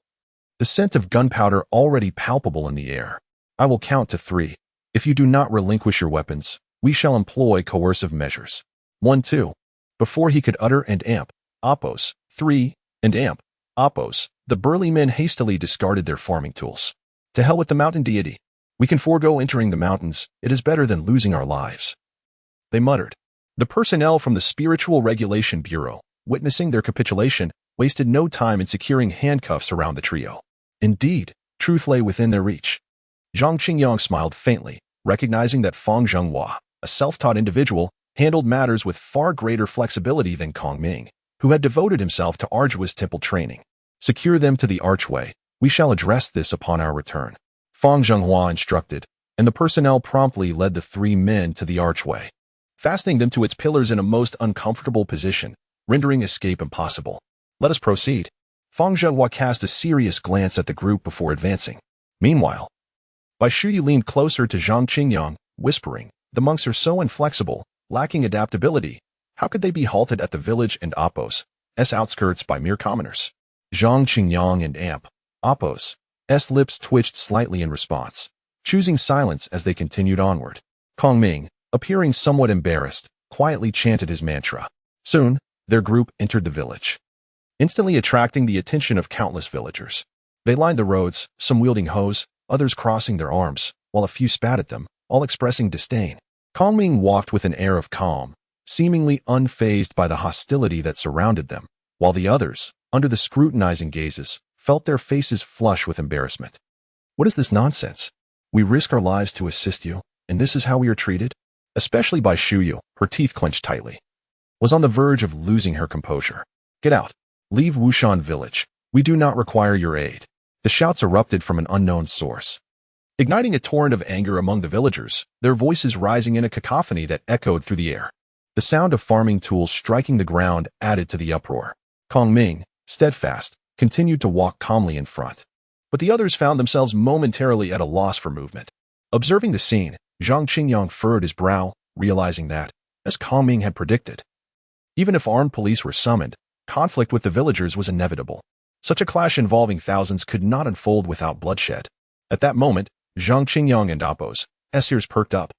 S1: The scent of gunpowder already palpable in the air. "I will count to 3. If you do not relinquish your weapons, we shall employ coercive measures. 1, 2. Before he could utter and Apos, 3, and Apos, the burly men hastily discarded their farming tools. "To hell with the mountain deity. We can forego entering the mountains. It is better than losing our lives," they muttered. The personnel from the Spiritual Regulation Bureau, witnessing their capitulation, wasted no time in securing handcuffs around the trio. Indeed, truth lay within their reach. Zhang Qingyang smiled faintly, recognizing that Fang Zhenghua, a self-taught individual, handled matters with far greater flexibility than Kongming, who had devoted himself to arduous temple training. "Secure them to the archway. We shall address this upon our return," Fang Zhenghua instructed, and the personnel promptly led the three men to the archway, fastening them to its pillars in a most uncomfortable position, rendering escape impossible. "Let us proceed." Fang Zhenghua cast a serious glance at the group before advancing. Meanwhile, Bai Shuyi leaned closer to Zhang Qingyang, whispering, "The monks are so inflexible, lacking adaptability. How could they be halted at the village and Apos' outskirts by mere commoners?" Zhang Qingyang and Apos' lips twitched slightly in response, choosing silence as they continued onward. Kongming, appearing somewhat embarrassed, quietly chanted his mantra. Soon, their group entered the village, instantly attracting the attention of countless villagers. They lined the roads, some wielding hoes, others crossing their arms, while a few spat at them, all expressing disdain. Kongming walked with an air of calm, seemingly unfazed by the hostility that surrounded them, while the others, under the scrutinizing gazes, felt their faces flush with embarrassment. "What is this nonsense? We risk our lives to assist you, and this is how we are treated?" Especially Bai Shuyu, her teeth clenched tightly, was on the verge of losing her composure. "Get out. Leave Wushan village. We do not require your aid." The shouts erupted from an unknown source, igniting a torrent of anger among the villagers, their voices rising in a cacophony that echoed through the air. The sound of farming tools striking the ground added to the uproar. Kongming, steadfast, continued to walk calmly in front, but the others found themselves momentarily at a loss for movement. Observing the scene, Zhang Qingyang furrowed his brow, realizing that, as Kongming had predicted, even if armed police were summoned, conflict with the villagers was inevitable. Such a clash involving thousands could not unfold without bloodshed. At that moment, Zhang Qingyang and Apos' ears perked up.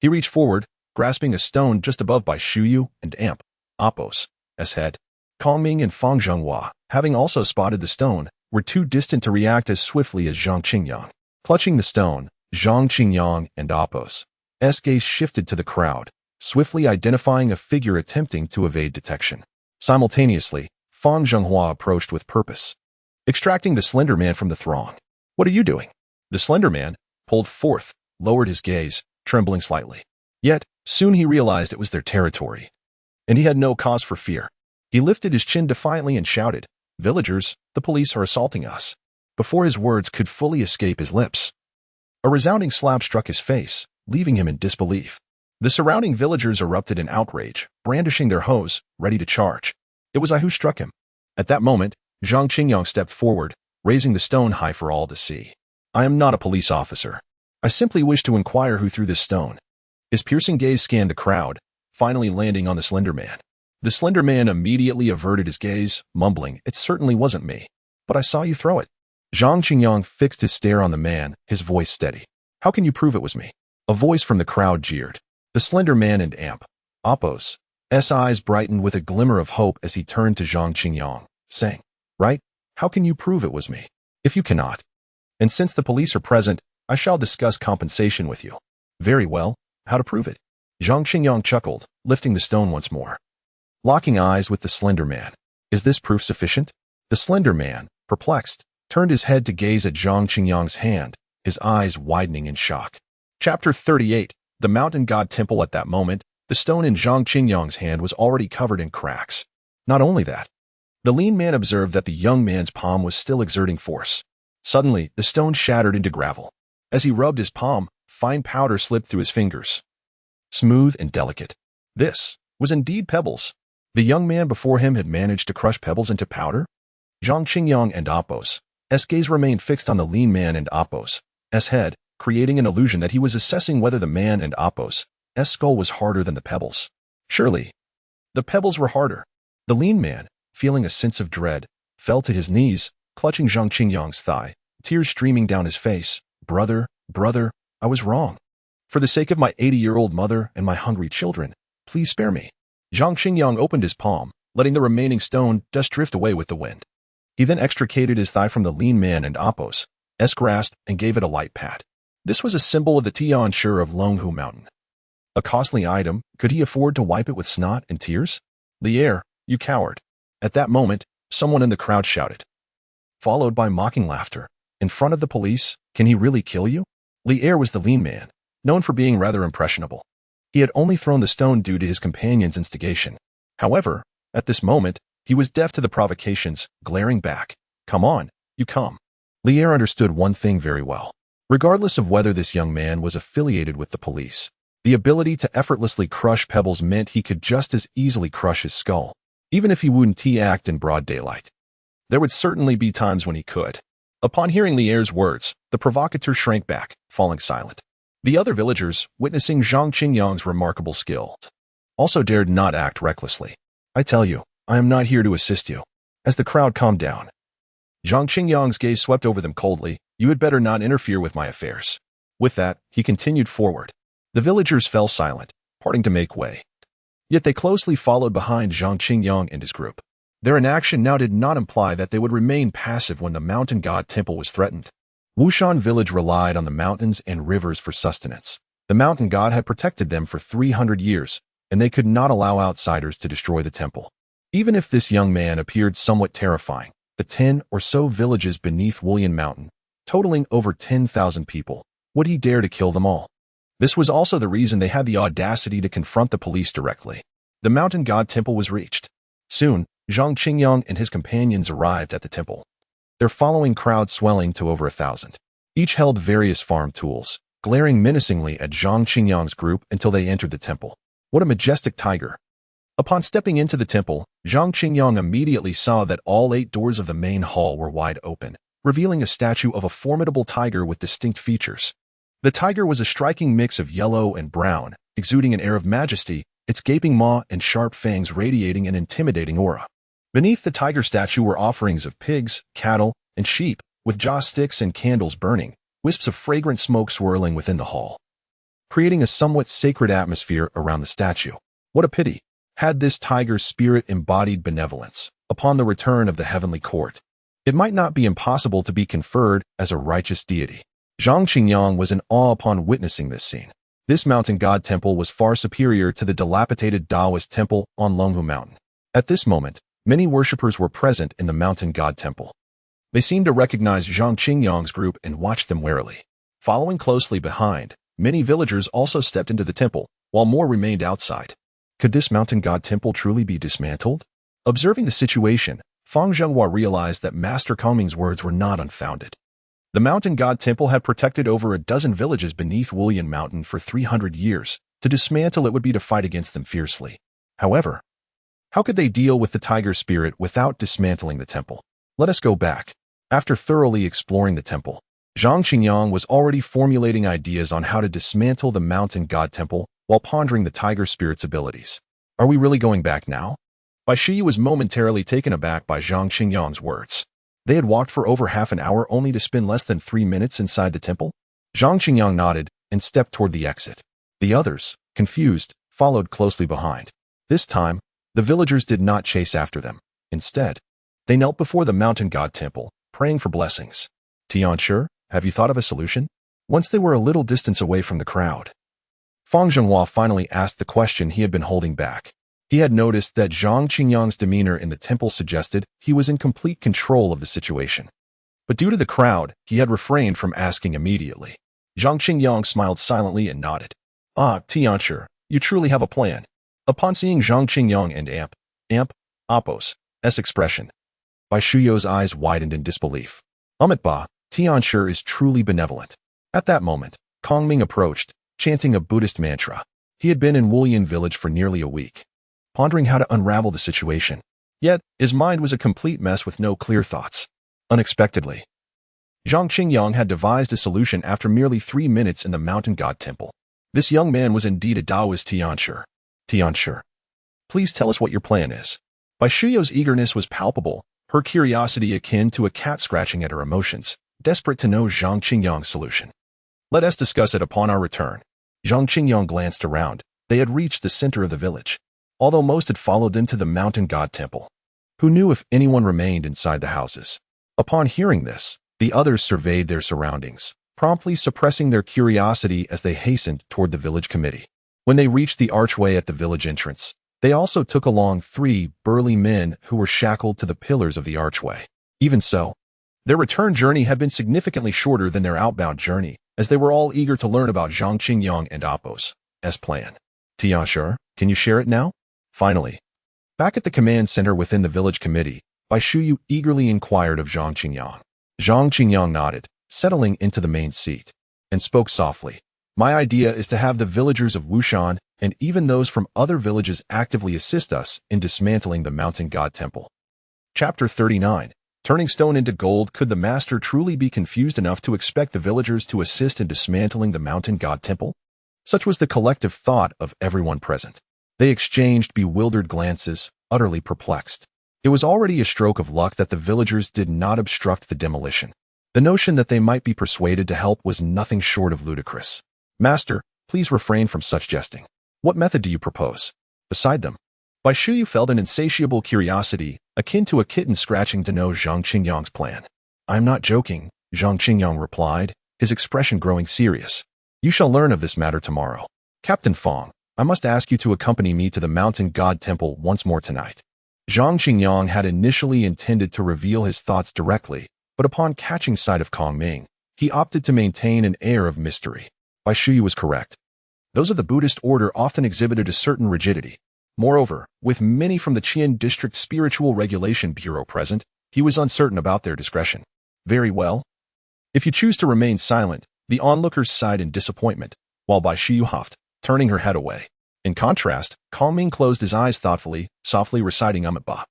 S1: He reached forward, grasping a stone just above Bai Shuyu and Apos' head. Kongming and Fang Zhenghua, having also spotted the stone, were too distant to react as swiftly as Zhang Qingyang. Clutching the stone, Zhang Qingyang and Apos' gaze shifted to the crowd, swiftly identifying a figure attempting to evade detection. Simultaneously, Fang Zhenghua approached with purpose, extracting the slender man from the throng. "What are you doing?" The slender man, pulled forth, lowered his gaze, trembling slightly. Yet, soon he realized it was their territory, and he had no cause for fear. He lifted his chin defiantly and shouted, "Villagers, the police are assaulting us," before his words could fully escape his lips. A resounding slap struck his face, leaving him in disbelief. The surrounding villagers erupted in outrage, brandishing their hoes, ready to charge. It was I who struck him. At that moment, Zhang Qingyang stepped forward, raising the stone high for all to see. "I am not a police officer. I simply wish to inquire who threw this stone." His piercing gaze scanned the crowd, finally landing on the slender man. The slender man immediately averted his gaze, mumbling, "It certainly wasn't me." But I saw you throw it. Zhang Qingyang fixed his stare on the man, his voice steady. How can you prove it was me? A voice from the crowd jeered. The slender man and Apos' eyes brightened with a glimmer of hope as he turned to Zhang Qingyang, saying, Right? How can you prove it was me? If you cannot, and since the police are present, I shall discuss compensation with you. Very well, how to prove it? Zhang Qingyang chuckled, lifting the stone once more. Locking eyes with the slender man. Is this proof sufficient? The slender man, perplexed, turned his head to gaze at Zhang Qingyang's hand, his eyes widening in shock. Chapter 38. The Mountain God Temple. At that moment, the stone in Zhang Qingyang's hand was already covered in cracks. Not only that, the lean man observed that the young man's palm was still exerting force. Suddenly, the stone shattered into gravel. As he rubbed his palm, fine powder slipped through his fingers. Smooth and delicate. This was indeed pebbles. The young man before him had managed to crush pebbles into powder? Zhang Qingyang and Apos' gaze remained fixed on the lean man and Apos' head, creating an illusion that he was assessing whether the man and Apos' skull was harder than the pebbles. Surely, the pebbles were harder. The lean man, feeling a sense of dread, fell to his knees, clutching Zhang Qingyang's thigh, tears streaming down his face. Brother, I was wrong. For the sake of my 80-year-old mother and my hungry children, please spare me. Zhang Qingyang opened his palm, letting the remaining stone dust drift away with the wind. He then extricated his thigh from the lean man and Apos' grasp and gave it a light pat. This was a symbol of the Tianshi of Longhu Mountain. A costly item, could he afford to wipe it with snot and tears? Lier, you coward. At that moment, someone in the crowd shouted, followed by mocking laughter. In front of the police, can he really kill you? Lier was the lean man, known for being rather impressionable. He had only thrown the stone due to his companion's instigation. However, at this moment, he was deaf to the provocations, glaring back. Come on, you come. Lier understood one thing very well. Regardless of whether this young man was affiliated with the police, the ability to effortlessly crush pebbles meant he could just as easily crush his skull, even if he wouldn't act in broad daylight. There would certainly be times when he could. Upon hearing Lier's words, the provocateur shrank back, falling silent. The other villagers, witnessing Zhang Qingyang's remarkable skill, also dared not act recklessly. I tell you, I am not here to assist you. As the crowd calmed down, Zhang Qingyang's gaze swept over them coldly. You had better not interfere with my affairs. With that, he continued forward. The villagers fell silent, parting to make way. Yet they closely followed behind Zhang Qingyang and his group. Their inaction now did not imply that they would remain passive when the mountain god temple was threatened. Wushan village relied on the mountains and rivers for sustenance. The mountain god had protected them for 300 years, and they could not allow outsiders to destroy the temple. Even if this young man appeared somewhat terrifying, the 10 or so villages beneath Wulian Mountain, totaling over 10,000 people, would he dare to kill them all? This was also the reason they had the audacity to confront the police directly. The mountain god temple was reached. Soon, Zhang Qingyang and his companions arrived at the temple, their following crowd swelling to over 1,000. Each held various farm tools, glaring menacingly at Zhang Qingyang's group until they entered the temple. What a majestic tiger! Upon stepping into the temple, Zhang Qingyang immediately saw that all 8 doors of the main hall were wide open, revealing a statue of a formidable tiger with distinct features. The tiger was a striking mix of yellow and brown, exuding an air of majesty, its gaping maw and sharp fangs radiating an intimidating aura. Beneath the tiger statue were offerings of pigs, cattle, and sheep, with joss sticks and candles burning, wisps of fragrant smoke swirling within the hall, creating a somewhat sacred atmosphere around the statue. What a pity! Had this tiger's spirit embodied benevolence, upon the return of the heavenly court, it might not be impossible to be conferred as a righteous deity. Zhang Qingyang was in awe upon witnessing this scene. This mountain god temple was far superior to the dilapidated Taoist temple on Longhu Mountain. At this moment, many worshippers were present in the mountain god temple. They seemed to recognize Zhang Qingyang's group and watched them warily. Following closely behind, many villagers also stepped into the temple, while more remained outside. Could this mountain god temple truly be dismantled? Observing the situation, Fang Zhenghua realized that Master Kongming's words were not unfounded. The mountain god temple had protected over a dozen villages beneath Wulian Mountain for 300 years. To dismantle it would be to fight against them fiercely. However, how could they deal with the tiger spirit without dismantling the temple? Let us go back. After thoroughly exploring the temple, Zhang Qingyang was already formulating ideas on how to dismantle the mountain god temple while pondering the tiger spirit's abilities. Are we really going back now? Bai Shi was momentarily taken aback by Zhang Qingyang's words. They had walked for over half an hour only to spend less than 3 minutes inside the temple? Zhang Qingyang nodded and stepped toward the exit. The others, confused, followed closely behind. This time, the villagers did not chase after them. Instead, they knelt before the mountain god temple, praying for blessings. Tianshi, have you thought of a solution? Once they were a little distance away from the crowd, Fang Zhenghua finally asked the question he had been holding back. He had noticed that Zhang Qingyang's demeanor in the temple suggested he was in complete control of the situation. But due to the crowd, he had refrained from asking immediately. Zhang Qingyang smiled silently and nodded. Ah, Tianshi, you truly have a plan. Upon seeing Zhang Qingyang and Apos' expression, Bai Shuyo's eyes widened in disbelief. Ba, Tianshi is truly benevolent. At that moment, Kong Ming approached, chanting a Buddhist mantra. He had been in Wulyan village for nearly a week, pondering how to unravel the situation. Yet, his mind was a complete mess with no clear thoughts. Unexpectedly, Zhang Qingyang had devised a solution after merely 3 minutes in the mountain god temple. This young man was indeed a Taoist Tianshi. Tianshi, please tell us what your plan is. Bai Shuyo's eagerness was palpable, her curiosity akin to a cat scratching at her emotions, desperate to know Zhang Qingyang's solution. Let us discuss it upon our return. Zhang Qingyang glanced around. They had reached the center of the village, although most had followed them to the mountain god temple. Who knew if anyone remained inside the houses? Upon hearing this, the others surveyed their surroundings, promptly suppressing their curiosity as they hastened toward the village committee. When they reached the archway at the village entrance, they also took along 3 burly men who were shackled to the pillars of the archway. Even so, their return journey had been significantly shorter than their outbound journey, as they were all eager to learn about Zhang Qingyang and Apos' plan. Tianshi, can you share it now? Finally, back at the command center within the village committee, Bai Shuyu eagerly inquired of Zhang Qingyang. Zhang Qingyang nodded, settling into the main seat, and spoke softly. My idea is to have the villagers of Wushan and even those from other villages actively assist us in dismantling the mountain god temple. Chapter 39. Turning stone into gold. Could the master truly be confused enough to expect the villagers to assist in dismantling the mountain god temple? Such was the collective thought of everyone present. They exchanged bewildered glances, utterly perplexed. It was already a stroke of luck that the villagers did not obstruct the demolition. The notion that they might be persuaded to help was nothing short of ludicrous. Master, please refrain from such jesting. What method do you propose? Beside them, Bai Shuyu felt an insatiable curiosity, akin to a kitten scratching to know Zhang Qingyang's plan. I'm not joking, Zhang Qingyang replied, his expression growing serious. You shall learn of this matter tomorrow. Captain Fong, I must ask you to accompany me to the mountain god temple once more tonight. Zhang Qingyang had initially intended to reveal his thoughts directly, but upon catching sight of Kong Ming, he opted to maintain an air of mystery. Bai Shuyu was correct. Those of the Buddhist order often exhibited a certain rigidity. Moreover, with many from the Qian District Spiritual Regulation Bureau present, he was uncertain about their discretion. Very well. If you choose to remain silent, the onlookers sighed in disappointment, while Bai Shuyu huffed, turning her head away. In contrast, Kong Ming closed his eyes thoughtfully, softly reciting Ba.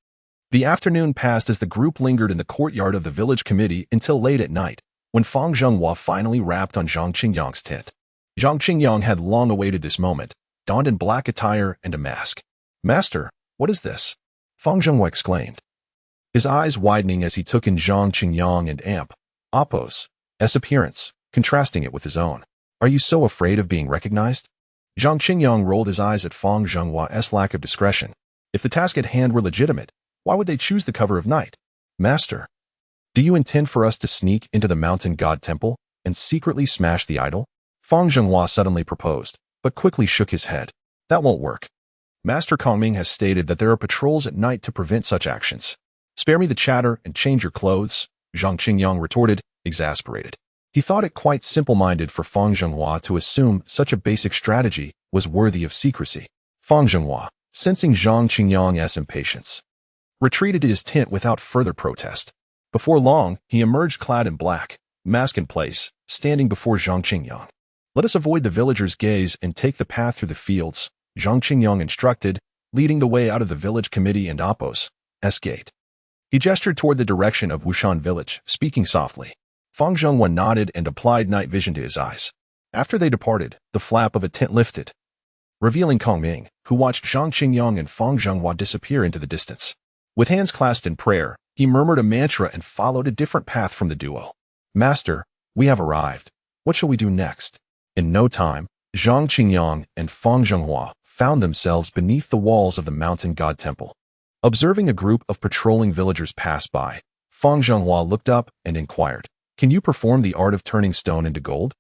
S1: The afternoon passed as the group lingered in the courtyard of the village committee until late at night, when Fang Zhenghua finally rapped on Zhang Qingyang's tent. Zhang Qingyang had long awaited this moment, donned in black attire and a mask. Master, what is this? Fang Zhenghua exclaimed, his eyes widening as he took in Zhang Qingyang and Apos' appearance, contrasting it with his own. Are you so afraid of being recognized? Zhang Qingyang rolled his eyes at Fang Zhenghua's lack of discretion. If the task at hand were legitimate, why would they choose the cover of night? Master, do you intend for us to sneak into the mountain god temple and secretly smash the idol? Fang Zhenghua suddenly proposed, but quickly shook his head. That won't work. Master Kong Ming has stated that there are patrols at night to prevent such actions. Spare me the chatter and change your clothes, Zhang Qingyang retorted, exasperated. He thought it quite simple-minded for Fang Zhenghua to assume such a basic strategy was worthy of secrecy. Fang Zhenghua, sensing Zhang Qingyang's impatience, retreated to his tent without further protest. Before long, he emerged clad in black, mask in place, standing before Zhang Qingyang. Let us avoid the villagers' gaze and take the path through the fields, Zhang Qingyang instructed, leading the way out of the village committee and Apos' gate. He gestured toward the direction of Wushan village, speaking softly. Fang Zhenghua nodded and applied night vision to his eyes. After they departed, the flap of a tent lifted, revealing Kong Ming, who watched Zhang Qingyang and Fang Zhenghua disappear into the distance. With hands clasped in prayer, He murmured a mantra and followed a different path from the duo. Master, we have arrived. What shall we do next? In no time, Zhang Qingyang and Fang Zhenghua found themselves beneath the walls of the mountain god temple. Observing a group of patrolling villagers pass by, Fang Zhenghua looked up and inquired, "Can you perform the art of turning stone into gold?"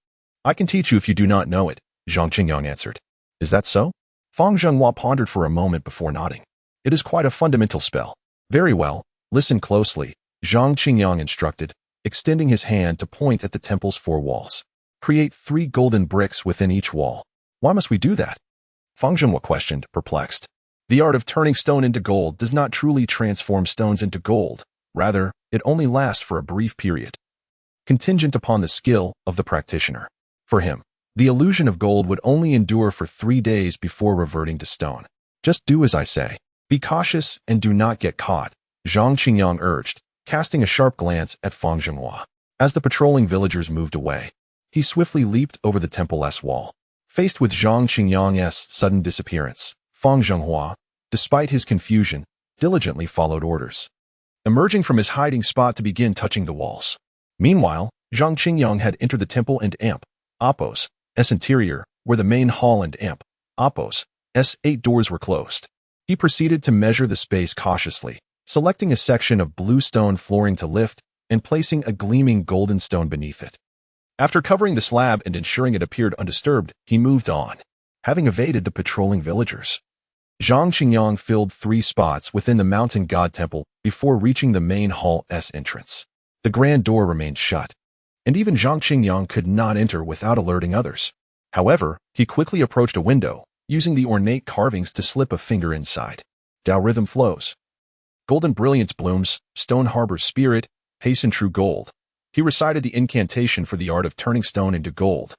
S1: "I can teach you if you do not know it," Zhang Qingyang answered. "Is that so?" Fang Zhenghua pondered for a moment before nodding. "It is quite a fundamental spell." "Very well, listen closely," Zhang Qingyang instructed, extending his hand to point at the temple's 4 walls. "Create 3 golden bricks within each wall." "Why must we do that?" Fang Zhenghua questioned, perplexed. "The art of turning stone into gold does not truly transform stones into gold. Rather, it only lasts for a brief period, contingent upon the skill of the practitioner. For him, the illusion of gold would only endure for 3 days before reverting to stone. Just do as I say. Be cautious and do not get caught," Zhang Qingyang urged, casting a sharp glance at Fang Zhenghua. As the patrolling villagers moved away, he swiftly leaped over the temple's wall. Faced with Zhang Qingyang's sudden disappearance, Fang Zhenghua, despite his confusion, diligently followed orders, emerging from his hiding spot to begin touching the walls. Meanwhile, Zhang Qingyang had entered the temple and Amp Oppo's interior, where the main hall and Amp Oppo's 8 doors were closed. He proceeded to measure the space cautiously, selecting a section of blue stone flooring to lift and placing a gleaming golden stone beneath it. After covering the slab and ensuring it appeared undisturbed, he moved on, having evaded the patrolling villagers. Zhang Qingyang filled 3 spots within the mountain god temple before reaching the main hall's entrance. The grand door remained shut, and even Zhang Qingyang could not enter without alerting others. However, he quickly approached a window, using the ornate carvings to slip a finger inside. Tao rhythm flows. Golden brilliance blooms, stone harbors spirit, hasten true gold. He recited the incantation for the art of turning stone into gold,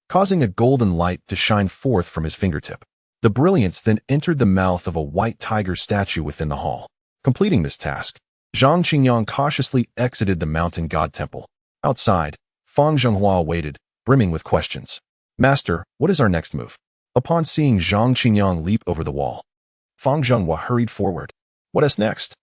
S1: causing a golden light to shine forth from his fingertip. The brilliance then entered the mouth of a white tiger statue within the hall. Completing this task, Zhang Qingyang cautiously exited the mountain god temple. Outside, Fang Zhenghua waited, brimming with questions. "Master, what is our next move?" Upon seeing Zhang Qingyang leap over the wall, Fang Zhenghua hurried forward. "What is next?"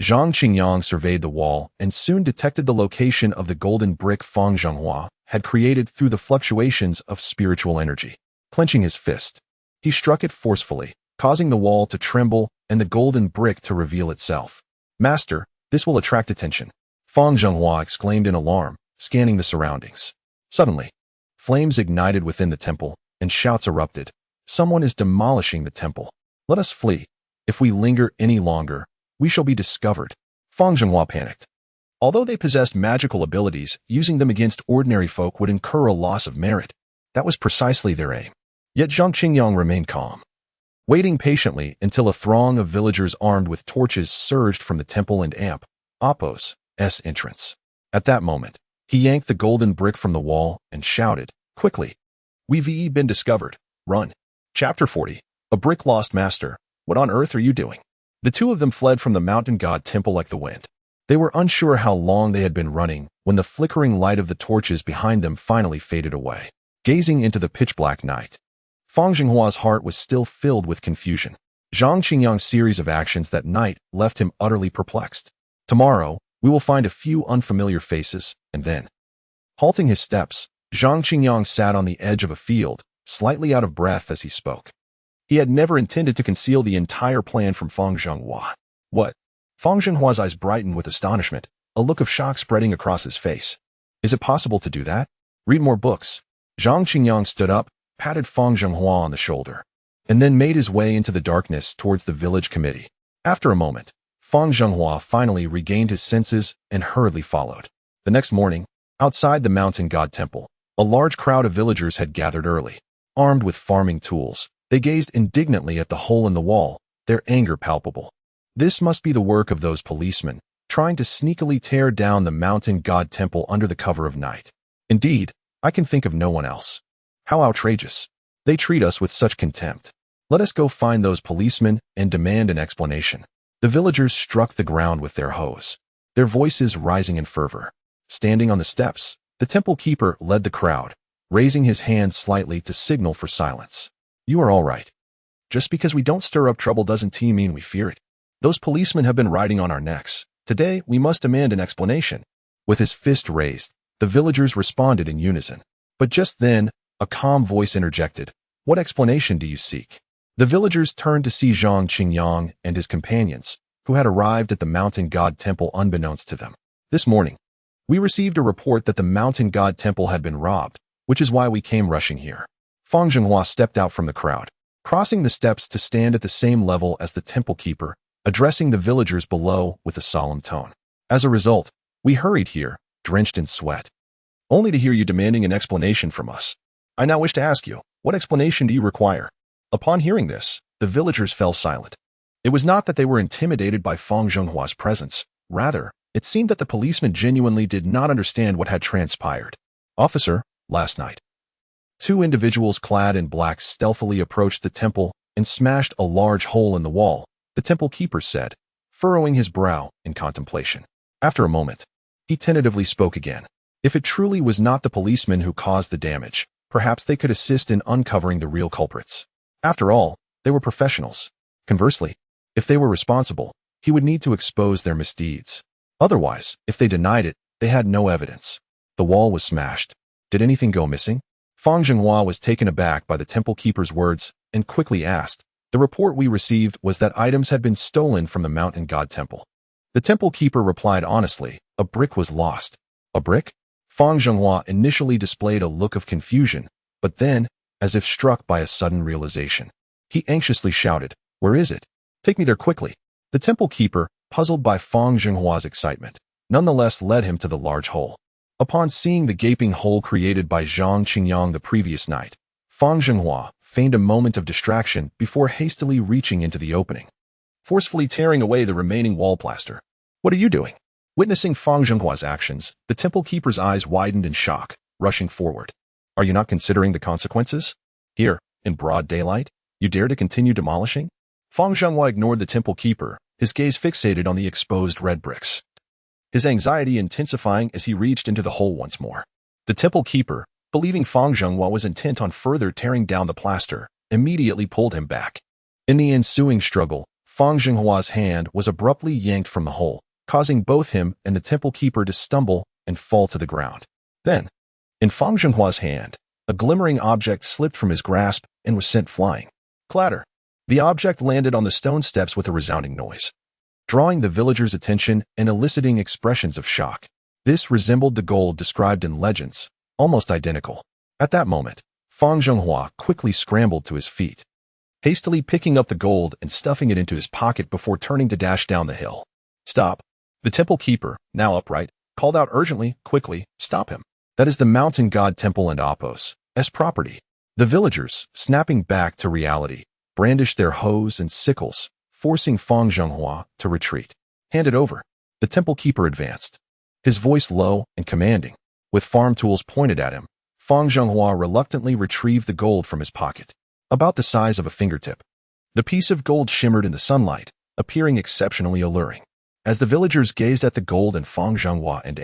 S1: Zhang Qingyang surveyed the wall and soon detected the location of the golden brick Fang Zhenghua had created through the fluctuations of spiritual energy. Clenching his fist, he struck it forcefully, causing the wall to tremble and the golden brick to reveal itself. "Master, this will attract attention," Fang Zhenghua exclaimed in alarm, scanning the surroundings. Suddenly, flames ignited within the temple, and shouts erupted. "Someone is demolishing the temple. Let us flee. If we linger any longer, we shall be discovered." Fang Zhenghua panicked. Although they possessed magical abilities, using them against ordinary folk would incur a loss of merit. That was precisely their aim. Yet Zhang Qingyang remained calm, waiting patiently until a throng of villagers armed with torches surged from the temple and Amp Oppo's entrance. At that moment, he yanked the golden brick from the wall and shouted, "Quickly! We've been discovered. Run." Chapter 40. A brick lost master. What on earth are you doing? The 2 of them fled from the mountain god temple like the wind. They were unsure how long they had been running when the flickering light of the torches behind them finally faded away. Gazing into the pitch-black night, Fang Zhenghua's heart was still filled with confusion. Zhang Qingyang's series of actions that night left him utterly perplexed. Tomorrow, we will find a few unfamiliar faces, and then. Halting his steps, Zhang Qingyang sat on the edge of a field, slightly out of breath as he spoke. He had never intended to conceal the entire plan from Fang Zhenghua. "What?" Fang Zhenghua's eyes brightened with astonishment, a look of shock spreading across his face. "Is it possible to do that? Read more books." Zhang Qingyang stood up, patted Fang Zhenghua on the shoulder, and then made his way into the darkness towards the village committee. After a moment, Fang Zhenghua finally regained his senses and hurriedly followed. The next morning, outside the mountain god temple, a large crowd of villagers had gathered early. Armed with farming tools, they gazed indignantly at the hole in the wall, their anger palpable. This must be the work of those policemen, trying to sneakily tear down the mountain god temple under the cover of night. Indeed, I can think of no one else. How outrageous. They treat us with such contempt. Let us go find those policemen and demand an explanation. The villagers struck the ground with their hoes, their voices rising in fervor. Standing on the steps, the temple keeper led the crowd, raising his hand slightly to signal for silence. "You are all right. Just because we don't stir up trouble doesn't mean we fear it. Those policemen have been riding on our necks. Today, we must demand an explanation." With his fist raised, the villagers responded in unison. But just then, a calm voice interjected, "What explanation do you seek?" The villagers turned to see Zhang Qingyang and his companions, who had arrived at the mountain god temple unbeknownst to them. "This morning, we received a report that the mountain god temple had been robbed, which is why we came rushing here." Fang Zhenghua stepped out from the crowd, crossing the steps to stand at the same level as the temple keeper, addressing the villagers below with a solemn tone. "As a result, we hurried here, drenched in sweat, only to hear you demanding an explanation from us. I now wish to ask you, what explanation do you require?" Upon hearing this, the villagers fell silent. It was not that they were intimidated by Fang Zhenghua's presence. Rather, it seemed that the policeman genuinely did not understand what had transpired. "Officer, last night, two individuals clad in black stealthily approached the temple and smashed a large hole in the wall," the temple keeper said, furrowing his brow in contemplation. After a moment, he tentatively spoke again. If it truly was not the policemen who caused the damage, perhaps they could assist in uncovering the real culprits. After all, they were professionals. Conversely, if they were responsible, he would need to expose their misdeeds. Otherwise, if they denied it, they had no evidence. The wall was smashed. Did anything go missing? Fang Zhenghua was taken aback by the temple keeper's words and quickly asked. The report we received was that items had been stolen from the mountain god temple. The temple keeper replied honestly, "A brick was lost." "A brick?" Fang Zhenghua initially displayed a look of confusion, but then, as if struck by a sudden realization, he anxiously shouted, "Where is it? Take me there quickly." The temple keeper, puzzled by Fang Zhenghua's excitement, nonetheless led him to the large hole. Upon seeing the gaping hole created by Zhang Qingyang the previous night, Fang Zhenghua feigned a moment of distraction before hastily reaching into the opening, forcefully tearing away the remaining wall plaster. "What are you doing?" Witnessing Fang Zhenghua's actions, the temple keeper's eyes widened in shock, rushing forward. "Are you not considering the consequences? Here, in broad daylight, you dare to continue demolishing?" Fang Zhenghua ignored the temple keeper, his gaze fixated on the exposed red bricks, his anxiety intensifying as he reached into the hole once more. The temple keeper, believing Fang Zhenghua was intent on further tearing down the plaster, immediately pulled him back. In the ensuing struggle, Fang Zhenghua's hand was abruptly yanked from the hole, causing both him and the temple keeper to stumble and fall to the ground. Then, in Fang Zhenghua's hand, a glimmering object slipped from his grasp and was sent flying. Clatter! The object landed on the stone steps with a resounding noise, drawing the villagers' attention and eliciting expressions of shock. This resembled the gold described in legends, almost identical. At that moment, Fang Zhenghua quickly scrambled to his feet, hastily picking up the gold and stuffing it into his pocket before turning to dash down the hill. "Stop!" The temple keeper, now upright, called out urgently, "Quickly, stop him. That is the mountain god temple and Apos' property." The villagers, snapping back to reality, brandished their hoes and sickles, forcing Fang Zhenghua to retreat. "Hand it over." The temple keeper advanced, his voice low and commanding. With farm tools pointed at him, Fang Zhenghua reluctantly retrieved the gold from his pocket, about the size of a fingertip. The piece of gold shimmered in the sunlight, appearing exceptionally alluring. As the villagers gazed at the gold in Fang Zhenghua and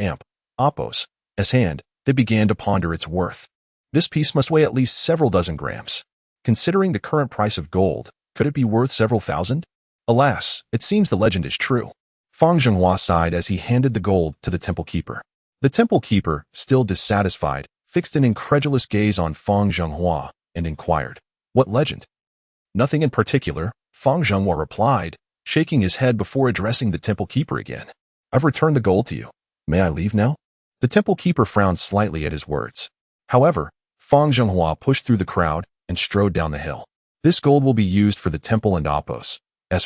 S1: Apos' hand, they began to ponder its worth. This piece must weigh at least several dozen grams. Considering the current price of gold, could it be worth several thousand? Alas, it seems the legend is true. Fang Zhenghua sighed as he handed the gold to the temple keeper. The temple keeper, still dissatisfied, fixed an incredulous gaze on Fang Zhenghua and inquired, "What legend?" "Nothing in particular," Fang Zhenghua replied, shaking his head before addressing the temple keeper again. "I've returned the gold to you. May I leave now?" The temple keeper frowned slightly at his words. However, Fang Zhenghua pushed through the crowd and strode down the hill. "This gold will be used for the temple and Apos'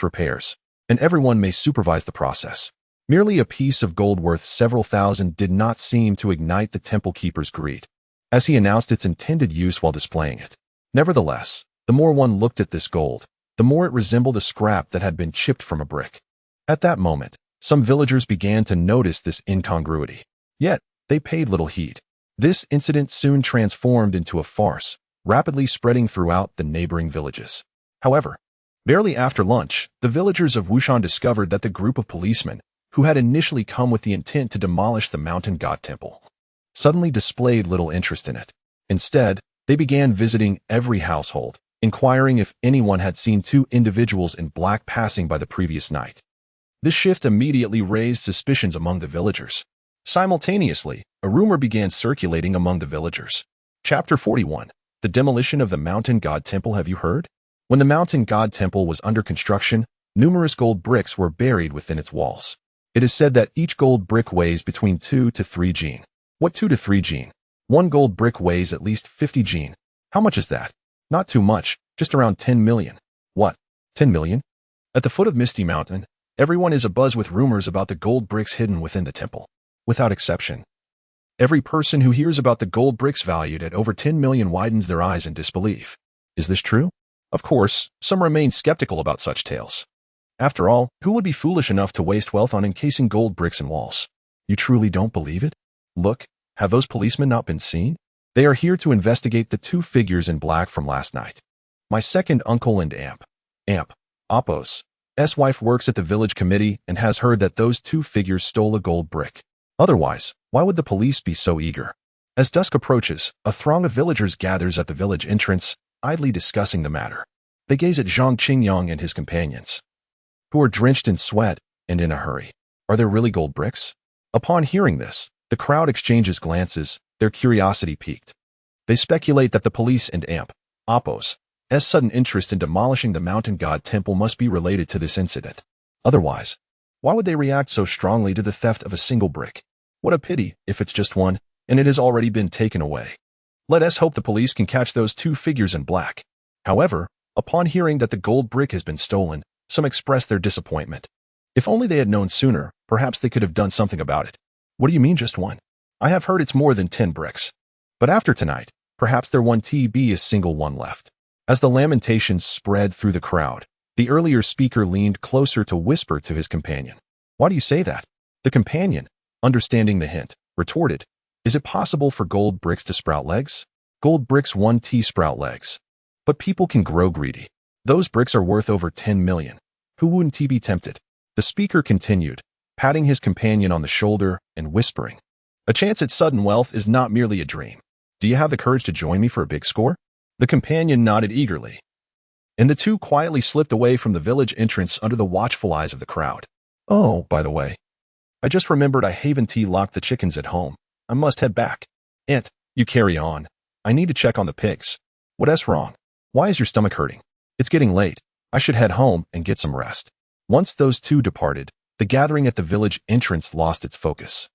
S1: repairs, and everyone may supervise the process." Merely a piece of gold worth several thousand did not seem to ignite the temple keeper's greed, as he announced its intended use while displaying it. Nevertheless, the more one looked at this gold, the more it resembled a scrap that had been chipped from a brick. At that moment, some villagers began to notice this incongruity. Yet, they paid little heed. This incident soon transformed into a farce, rapidly spreading throughout the neighboring villages. However, barely after lunch, the villagers of Wushan discovered that the group of policemen, who had initially come with the intent to demolish the mountain god temple, suddenly displayed little interest in it. Instead, they began visiting every household, inquiring if anyone had seen two individuals in black passing by the previous night. This shift immediately raised suspicions among the villagers. Simultaneously, a rumor began circulating among the villagers. Chapter 41. The demolition of the mountain god temple. Have you heard? When the mountain god temple was under construction, numerous gold bricks were buried within its walls. It is said that each gold brick weighs between 2 to 3 jin. What 2 to 3 jin? One gold brick weighs at least 50 jin. How much is that? Not too much, just around 10 million. What? 10 million? At the foot of Misty Mountain, everyone is abuzz with rumors about the gold bricks hidden within the temple. Without exception, every person who hears about the gold bricks valued at over 10 million widens their eyes in disbelief. Is this true? Of course, some remain skeptical about such tales. After all, who would be foolish enough to waste wealth on encasing gold bricks in walls? You truly don't believe it? Look, have those policemen not been seen? They are here to investigate the 2 figures in black from last night. My second uncle and Appo's wife works at the village committee and has heard that those 2 figures stole a gold brick. Otherwise, why would the police be so eager? As dusk approaches, a throng of villagers gathers at the village entrance, idly discussing the matter. They gaze at Zhang Qingyang and his companions, who are drenched in sweat and in a hurry. Are there really gold bricks? Upon hearing this, the crowd exchanges glances, their curiosity piqued. They speculate that the police and Appo's sudden interest in demolishing the mountain god temple must be related to this incident. Otherwise, why would they react so strongly to the theft of a single brick? What a pity if it's just one, and it has already been taken away. Let us hope the police can catch those 2 figures in black. However, upon hearing that the gold brick has been stolen, some express their disappointment. If only they had known sooner, perhaps they could have done something about it. What do you mean just one? I have heard it's more than 10 bricks. But after tonight, perhaps there won't be a single one left. As the lamentations spread through the crowd, the earlier speaker leaned closer to whisper to his companion. Why do you say that? The companion, understanding the hint, retorted, is it possible for gold bricks to sprout legs? Gold bricks 1 sprout legs. But people can grow greedy. Those bricks are worth over 10 million. Who wouldn't be tempted? The speaker continued, patting his companion on the shoulder and whispering, a chance at sudden wealth is not merely a dream. Do you have the courage to join me for a big score? The companion nodded eagerly, and the 2 quietly slipped away from the village entrance under the watchful eyes of the crowd. Oh, by the way, I just remembered I haven't locked the chickens at home. I must head back. Aunt, you carry on. I need to check on the pigs. What's wrong? Why is your stomach hurting? It's getting late. I should head home and get some rest. Once those 2 departed, the gathering at the village entrance lost its focus.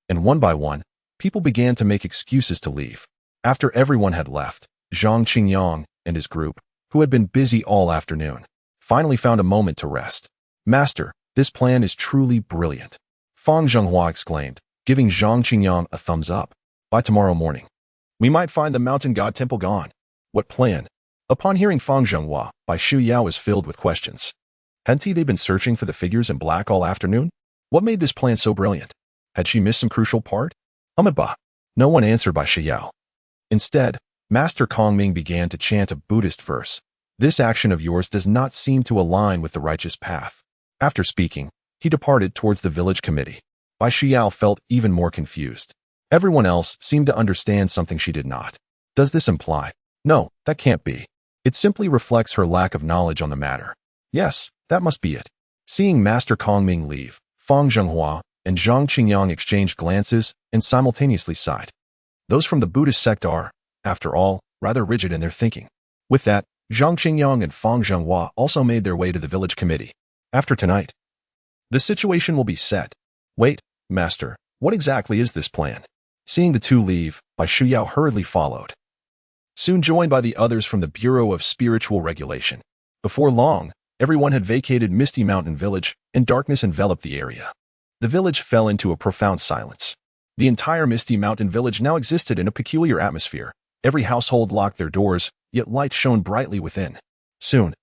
S1: And one by one, people began to make excuses to leave. After everyone had left, Zhang Qingyang and his group, who had been busy all afternoon, finally found a moment to rest. Master, this plan is truly brilliant. Fang Zhenghua exclaimed, giving Zhang Qingyang a thumbs up. By tomorrow morning, we might find the mountain god temple gone. What plan? Upon hearing Fang Zhenghua, Bai Shuyao was filled with questions. Hadn't they been searching for the figures in black all afternoon? What made this plan so brilliant? Had she missed some crucial part? Bah. No one answered Bai Shuyao. Instead, Master Kongming began to chant a Buddhist verse. This action of yours does not seem to align with the righteous path. After speaking, he departed towards the village committee. Bai Shuyao felt even more confused. Everyone else seemed to understand something she did not. Does this imply? No, that can't be. It simply reflects her lack of knowledge on the matter. Yes, that must be it. Seeing Master Kongming leave, Fang Zhenghua and Zhang Qingyang exchanged glances and simultaneously sighed. Those from the Buddhist sect are, after all, rather rigid in their thinking. With that, Zhang Qingyang and Fang Zhenghua also made their way to the village committee. After tonight, the situation will be set. Wait, Master, what exactly is this plan? Seeing the 2 leave, Bai Shuyao hurriedly followed, soon joined by the others from the Bureau of Spiritual Regulation. Before long, everyone had vacated Misty Mountain Village, and darkness enveloped the area. The village fell into a profound silence. The entire Misty Mountain Village now existed in a peculiar atmosphere. Every household locked their doors, yet light shone brightly within. Soon,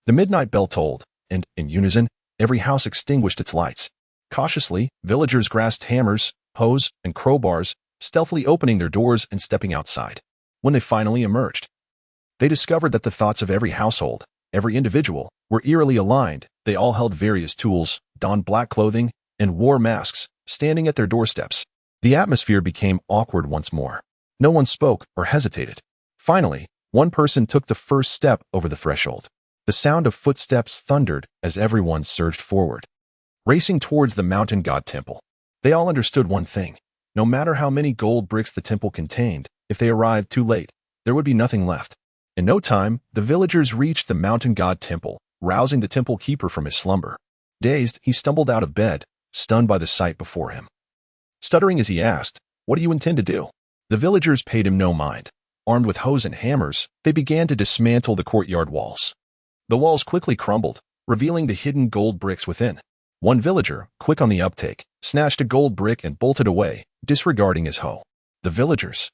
S1: the midnight bell tolled, and, in unison, every house extinguished its lights. Cautiously, villagers grasped hammers, hoes, and crowbars, stealthily opening their doors and stepping outside. When they finally emerged, they discovered that the thoughts of every household, every individual, were eerily aligned. They all held various tools, donned black clothing, and wore masks, standing at their doorsteps. The atmosphere became awkward once more. No one spoke or hesitated. Finally, one person took the first step over the threshold. The sound of footsteps thundered as everyone surged forward. racing towards the mountain god temple. They all understood one thing. No matter how many gold bricks the temple contained, if they arrived too late, there would be nothing left. In no time, the villagers reached the mountain god temple, rousing the temple keeper from his slumber. Dazed, he stumbled out of bed, stunned by the sight before him. Stuttering as he asked, "What do you intend to do?" The villagers paid him no mind. Armed with hoes and hammers, they began to dismantle the courtyard walls. The walls quickly crumbled, revealing the hidden gold bricks within. One villager, quick on the uptake, snatched a gold brick and bolted away, disregarding his hoe. The villagers,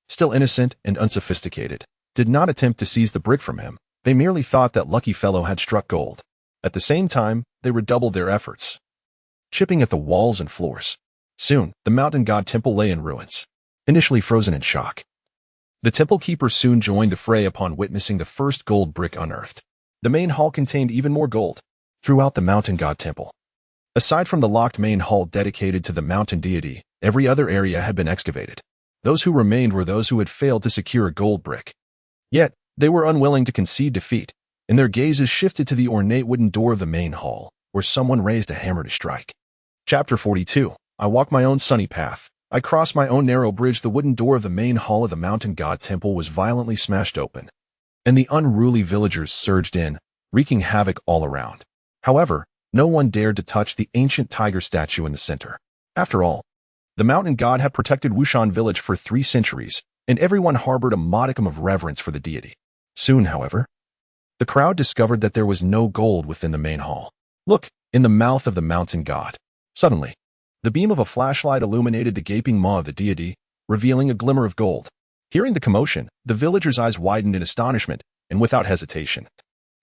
S1: still innocent and unsophisticated, did not attempt to seize the brick from him. They merely thought that lucky fellow had struck gold. At the same time, they redoubled their efforts, chipping at the walls and floors. Soon, the mountain god temple lay in ruins, initially frozen in shock. The temple keeper soon joined the fray upon witnessing the first gold brick unearthed. The main hall contained even more gold. Throughout the mountain god temple, aside from the locked main hall dedicated to the mountain deity, every other area had been excavated. Those who remained were those who had failed to secure a gold brick. Yet, they were unwilling to concede defeat, and their gazes shifted to the ornate wooden door of the main hall, where someone raised a hammer to strike. Chapter 42. I walk my own sunny path. I cross my own narrow bridge. The wooden door of the main hall of the mountain god temple was violently smashed open, and the unruly villagers surged in, wreaking havoc all around. However, no one dared to touch the ancient tiger statue in the center. After all, the mountain god had protected Wushan village for 3 centuries, and everyone harbored a modicum of reverence for the deity. Soon, however, the crowd discovered that there was no gold within the main hall. Look, in the mouth of the mountain god. Suddenly, the beam of a flashlight illuminated the gaping maw of the deity, revealing a glimmer of gold. Hearing the commotion, the villagers' eyes widened in astonishment, and without hesitation,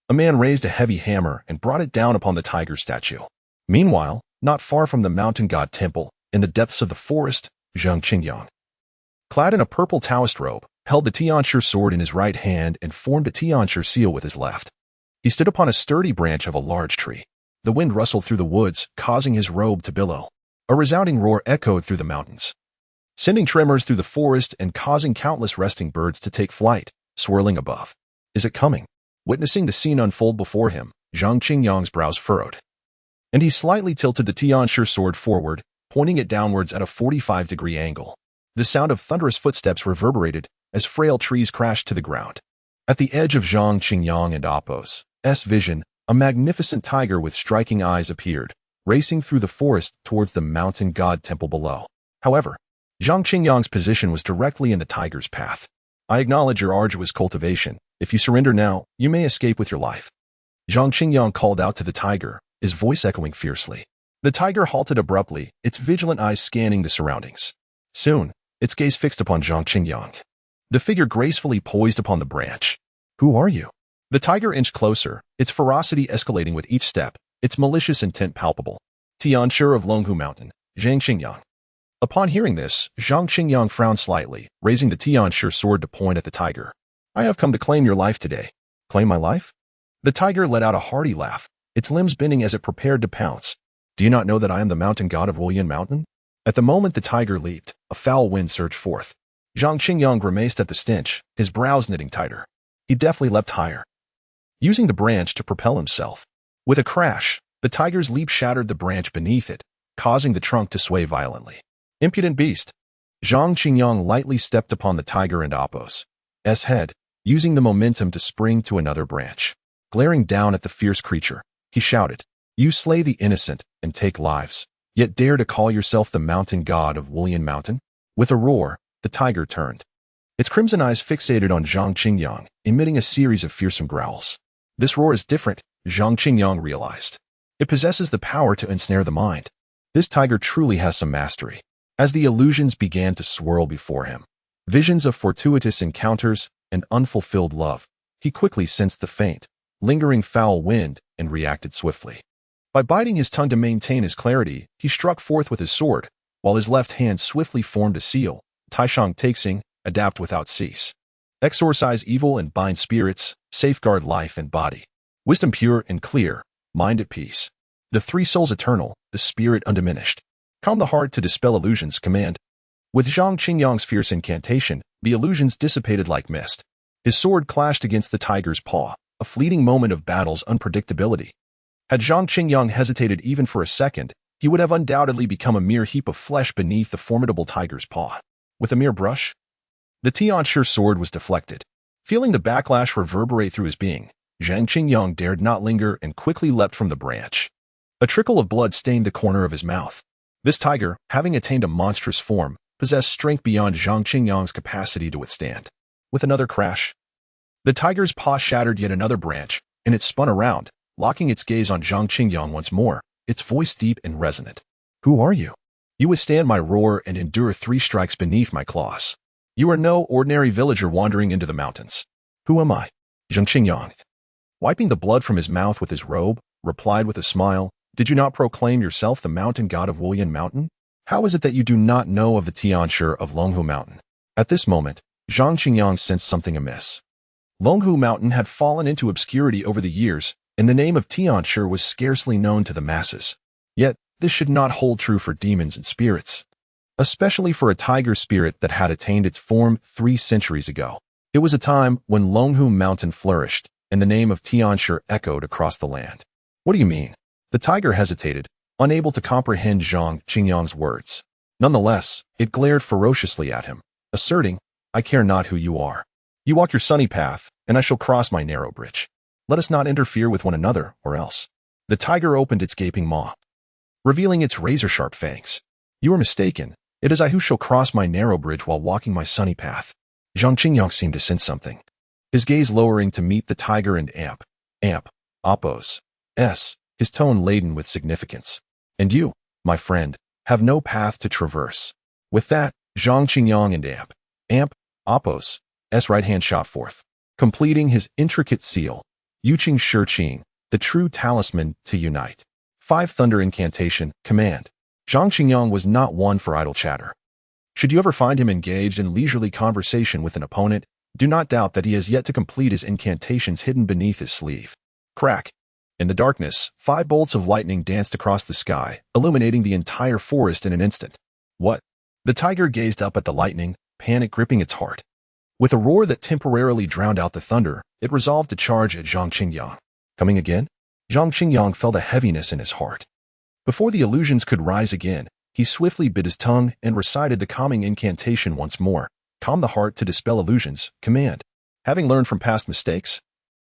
S1: a man raised a heavy hammer and brought it down upon the tiger statue. Meanwhile, not far from the mountain god temple, in the depths of the forest, Zhang Qingyang, clad in a purple Taoist robe, held the Tianshi sword in his right hand and formed a Tianshi seal with his left. He stood upon a sturdy branch of a large tree. The wind rustled through the woods, causing his robe to billow. A resounding roar echoed through the mountains, sending tremors through the forest and causing countless resting birds to take flight, swirling above. Is it coming? Witnessing the scene unfold before him, Zhang Qingyang's brows furrowed, and he slightly tilted the Tianshi sword forward, pointing it downwards at a 45-degree angle. The sound of thunderous footsteps reverberated as frail trees crashed to the ground. At the edge of Zhang Qingyang and Appo's vision, a magnificent tiger with striking eyes appeared, racing through the forest towards the mountain god temple below. However, Zhang Qingyang's position was directly in the tiger's path. I acknowledge your arduous cultivation. If you surrender now, you may escape with your life. Zhang Qingyang called out to the tiger, his voice echoing fiercely. The tiger halted abruptly, its vigilant eyes scanning the surroundings. Soon, its gaze fixed upon Zhang Qingyang. The figure gracefully poised upon the branch. Who are you? The tiger inched closer, its ferocity escalating with each step, its malicious intent palpable. Tianshi of Longhu Mountain, Zhang Qingyang. Upon hearing this, Zhang Qingyang frowned slightly, raising the Tianshi sword to point at the tiger. I have come to claim your life today. Claim my life? The tiger let out a hearty laugh, its limbs bending as it prepared to pounce. Do you not know that I am the mountain god of Wulyan Mountain? At the moment the tiger leaped, a foul wind surged forth. Zhang Qingyang grimaced at the stench, his brows knitting tighter. He deftly leapt higher, using the branch to propel himself. With a crash, the tiger's leap shattered the branch beneath it, causing the trunk to sway violently. Impudent beast! Zhang Qingyang lightly stepped upon the tiger and Appo's head, using the momentum to spring to another branch. Glaring down at the fierce creature, he shouted, You slay the innocent and take lives, yet dare to call yourself the mountain god of Wulyan Mountain? With a roar, the tiger turned, its crimson eyes fixated on Zhang Qingyang, emitting a series of fearsome growls. This roar is different, Zhang Qingyang realized. It possesses the power to ensnare the mind. This tiger truly has some mastery. As the illusions began to swirl before him, visions of fortuitous encounters and unfulfilled love, he quickly sensed the faint, lingering foul wind and reacted swiftly. By biting his tongue to maintain his clarity, he struck forth with his sword, while his left hand swiftly formed a seal, Taishang Taixing, adapt without cease. Exorcise evil and bind spirits, safeguard life and body. Wisdom pure and clear, mind at peace. The 3 souls eternal, the spirit undiminished. Calm the heart to dispel illusions, command. With Zhang Qingyang's fierce incantation, the illusions dissipated like mist. His sword clashed against the tiger's paw, a fleeting moment of battle's unpredictability. Had Zhang Qingyang hesitated even for a second, he would have undoubtedly become a mere heap of flesh beneath the formidable tiger's paw. With a mere brush, the Tianshi sword was deflected. Feeling the backlash reverberate through his being, Zhang Qingyang dared not linger and quickly leapt from the branch. A trickle of blood stained the corner of his mouth. This tiger, having attained a monstrous form, possessed strength beyond Zhang Qingyang's capacity to withstand. With another crash, the tiger's paw shattered yet another branch, and it spun around, locking its gaze on Zhang Qingyang once more, its voice deep and resonant. "Who are you? You withstand my roar and endure 3 strikes beneath my claws. You are no ordinary villager wandering into the mountains." "Who am I?" Zhang Qingyang, wiping the blood from his mouth with his robe, replied with a smile, "Did you not proclaim yourself the mountain god of Wuyan Mountain? How is it that you do not know of the Tianshi of Longhu Mountain?" At this moment, Zhang Qingyang sensed something amiss. Longhu Mountain had fallen into obscurity over the years, and the name of Tianshi was scarcely known to the masses. Yet, this should not hold true for demons and spirits, especially for a tiger spirit that had attained its form 3 centuries ago. It was a time when Longhu Mountain flourished, and the name of Tianshi echoed across the land. "What do you mean?" The tiger hesitated, unable to comprehend Zhang Qingyang's words. Nonetheless, it glared ferociously at him, asserting, "I care not who you are. You walk your sunny path, and I shall cross my narrow bridge. Let us not interfere with one another, or else." The tiger opened its gaping maw, revealing its razor-sharp fangs. "You are mistaken. It is I who shall cross my narrow bridge while walking my sunny path." Zhang Qingyang seemed to sense something, his gaze lowering to meet the tiger and Appos, his tone laden with significance. "And you, my friend, have no path to traverse." With that, Zhang Qingyang and Appos' right hand shot forth, completing his intricate seal, Yuqing Shiqing, the true talisman to unite. 5 thunder incantation, command. Zhang Qingyang was not one for idle chatter. Should you ever find him engaged in leisurely conversation with an opponent, do not doubt that he has yet to complete his incantations hidden beneath his sleeve. Crack. In the darkness, 5 bolts of lightning danced across the sky, illuminating the entire forest in an instant. "What?" The tiger gazed up at the lightning, panic gripping its heart. With a roar that temporarily drowned out the thunder, it resolved to charge at Zhang Qingyang. Coming again? Zhang Qingyang felt a heaviness in his heart. Before the illusions could rise again, he swiftly bit his tongue and recited the calming incantation once more. Calm the heart to dispel illusions, command. Having learned from past mistakes,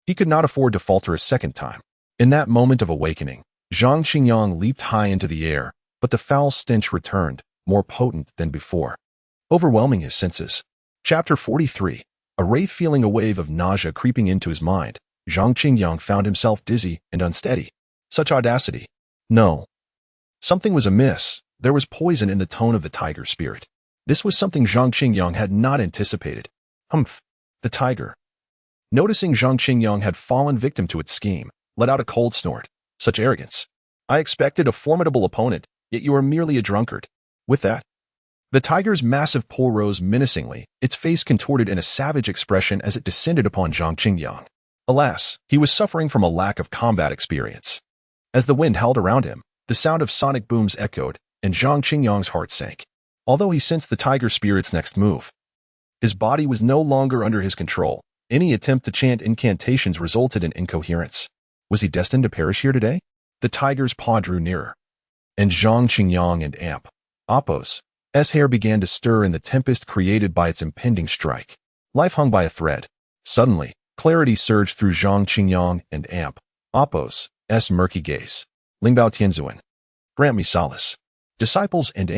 S1: he could not afford to falter a second time. In that moment of awakening, Zhang Qingyang leaped high into the air, but the foul stench returned, more potent than before, overwhelming his senses. Chapter 43. A wraith feeling a wave of nausea creeping into his mind, Zhang Qingyang found himself dizzy and unsteady. Such audacity. No. Something was amiss. There was poison in the tone of the tiger spirit. This was something Zhang Qingyang had not anticipated. Humph. The tiger, noticing Zhang Qingyang had fallen victim to its scheme, let out a cold snort. Such arrogance. I expected a formidable opponent, yet you are merely a drunkard. With that, the tiger's massive paw rose menacingly, its face contorted in a savage expression as it descended upon Zhang Qingyang. Alas, he was suffering from a lack of combat experience. As the wind howled around him, the sound of sonic booms echoed, and Zhang Qingyang's heart sank. Although he sensed the tiger spirit's next move, his body was no longer under his control. Any attempt to chant incantations resulted in incoherence. Was he destined to perish here today? The tiger's paw drew nearer, and Zhang Qingyang and Appos' hair began to stir in the tempest created by its impending strike. Life hung by a thread. Suddenly, clarity surged through Zhang Qingyang and Appos' murky gaze. Lingbao Tianzuan. Grant me solace. Disciples and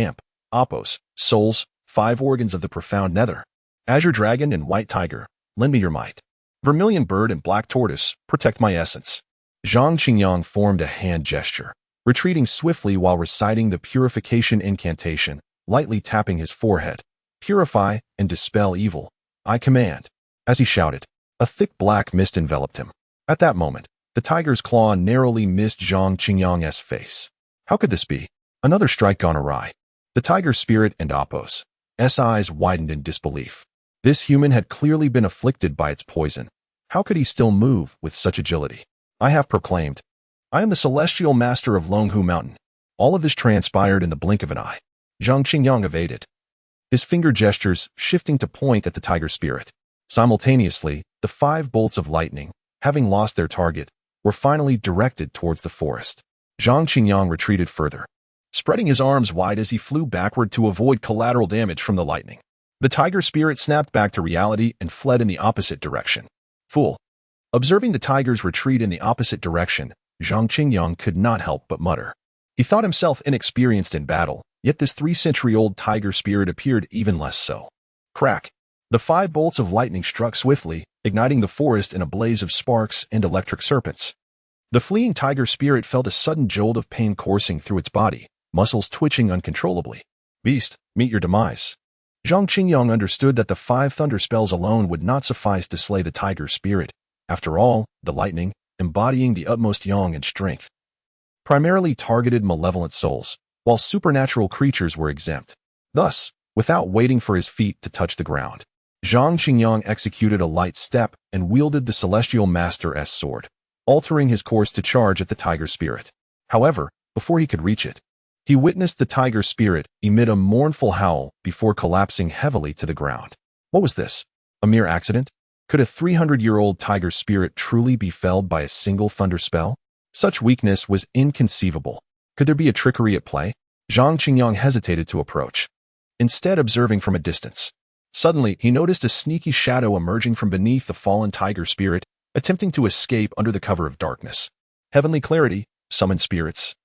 S1: Appos, souls, 5 organs of the profound nether. Azure dragon and white tiger, lend me your might. Vermilion bird and black tortoise, protect my essence. Zhang Qingyang formed a hand gesture, retreating swiftly while reciting the purification incantation, lightly tapping his forehead. Purify and dispel evil, I command. As he shouted, a thick black mist enveloped him. At that moment, the tiger's claw narrowly missed Zhang Qingyang's face. How could this be? Another strike gone awry. The tiger spirit and Appos' eyes widened in disbelief. This human had clearly been afflicted by its poison. How could he still move with such agility? I have proclaimed, I am the celestial master of Longhu Mountain. All of this transpired in the blink of an eye. Zhang Qingyang evaded, his finger gestures shifting to point at the tiger spirit. Simultaneously, the 5 bolts of lightning, having lost their target, were finally directed towards the forest. Zhang Qingyang retreated further, spreading his arms wide as he flew backward to avoid collateral damage from the lightning. The tiger spirit snapped back to reality and fled in the opposite direction. Fool! Observing the tiger's retreat in the opposite direction, Zhang Qingyang could not help but mutter. He thought himself inexperienced in battle, yet this 3-century-old tiger spirit appeared even less so. Crack! The 5 bolts of lightning struck swiftly, igniting the forest in a blaze of sparks and electric serpents. The fleeing tiger spirit felt a sudden jolt of pain coursing through its body, muscles twitching uncontrollably. Beast, meet your demise. Zhang Qingyang understood that the 5 thunder spells alone would not suffice to slay the tiger spirit. After all, the lightning, embodying the utmost yang and strength, primarily targeted malevolent souls, while supernatural creatures were exempt. Thus, without waiting for his feet to touch the ground, Zhang Qingyang executed a light step and wielded the Celestial Master's sword, altering his course to charge at the tiger spirit. However, before he could reach it, he witnessed the tiger spirit emit a mournful howl before collapsing heavily to the ground. What was this? A mere accident? Could a 300-year-old tiger spirit truly be felled by a single thunder spell? Such weakness was inconceivable. Could there be a trickery at play? Zhang Qingyang hesitated to approach, instead observing from a distance. Suddenly, he noticed a sneaky shadow emerging from beneath the fallen tiger spirit, attempting to escape under the cover of darkness. Heavenly clarity, summon spirits,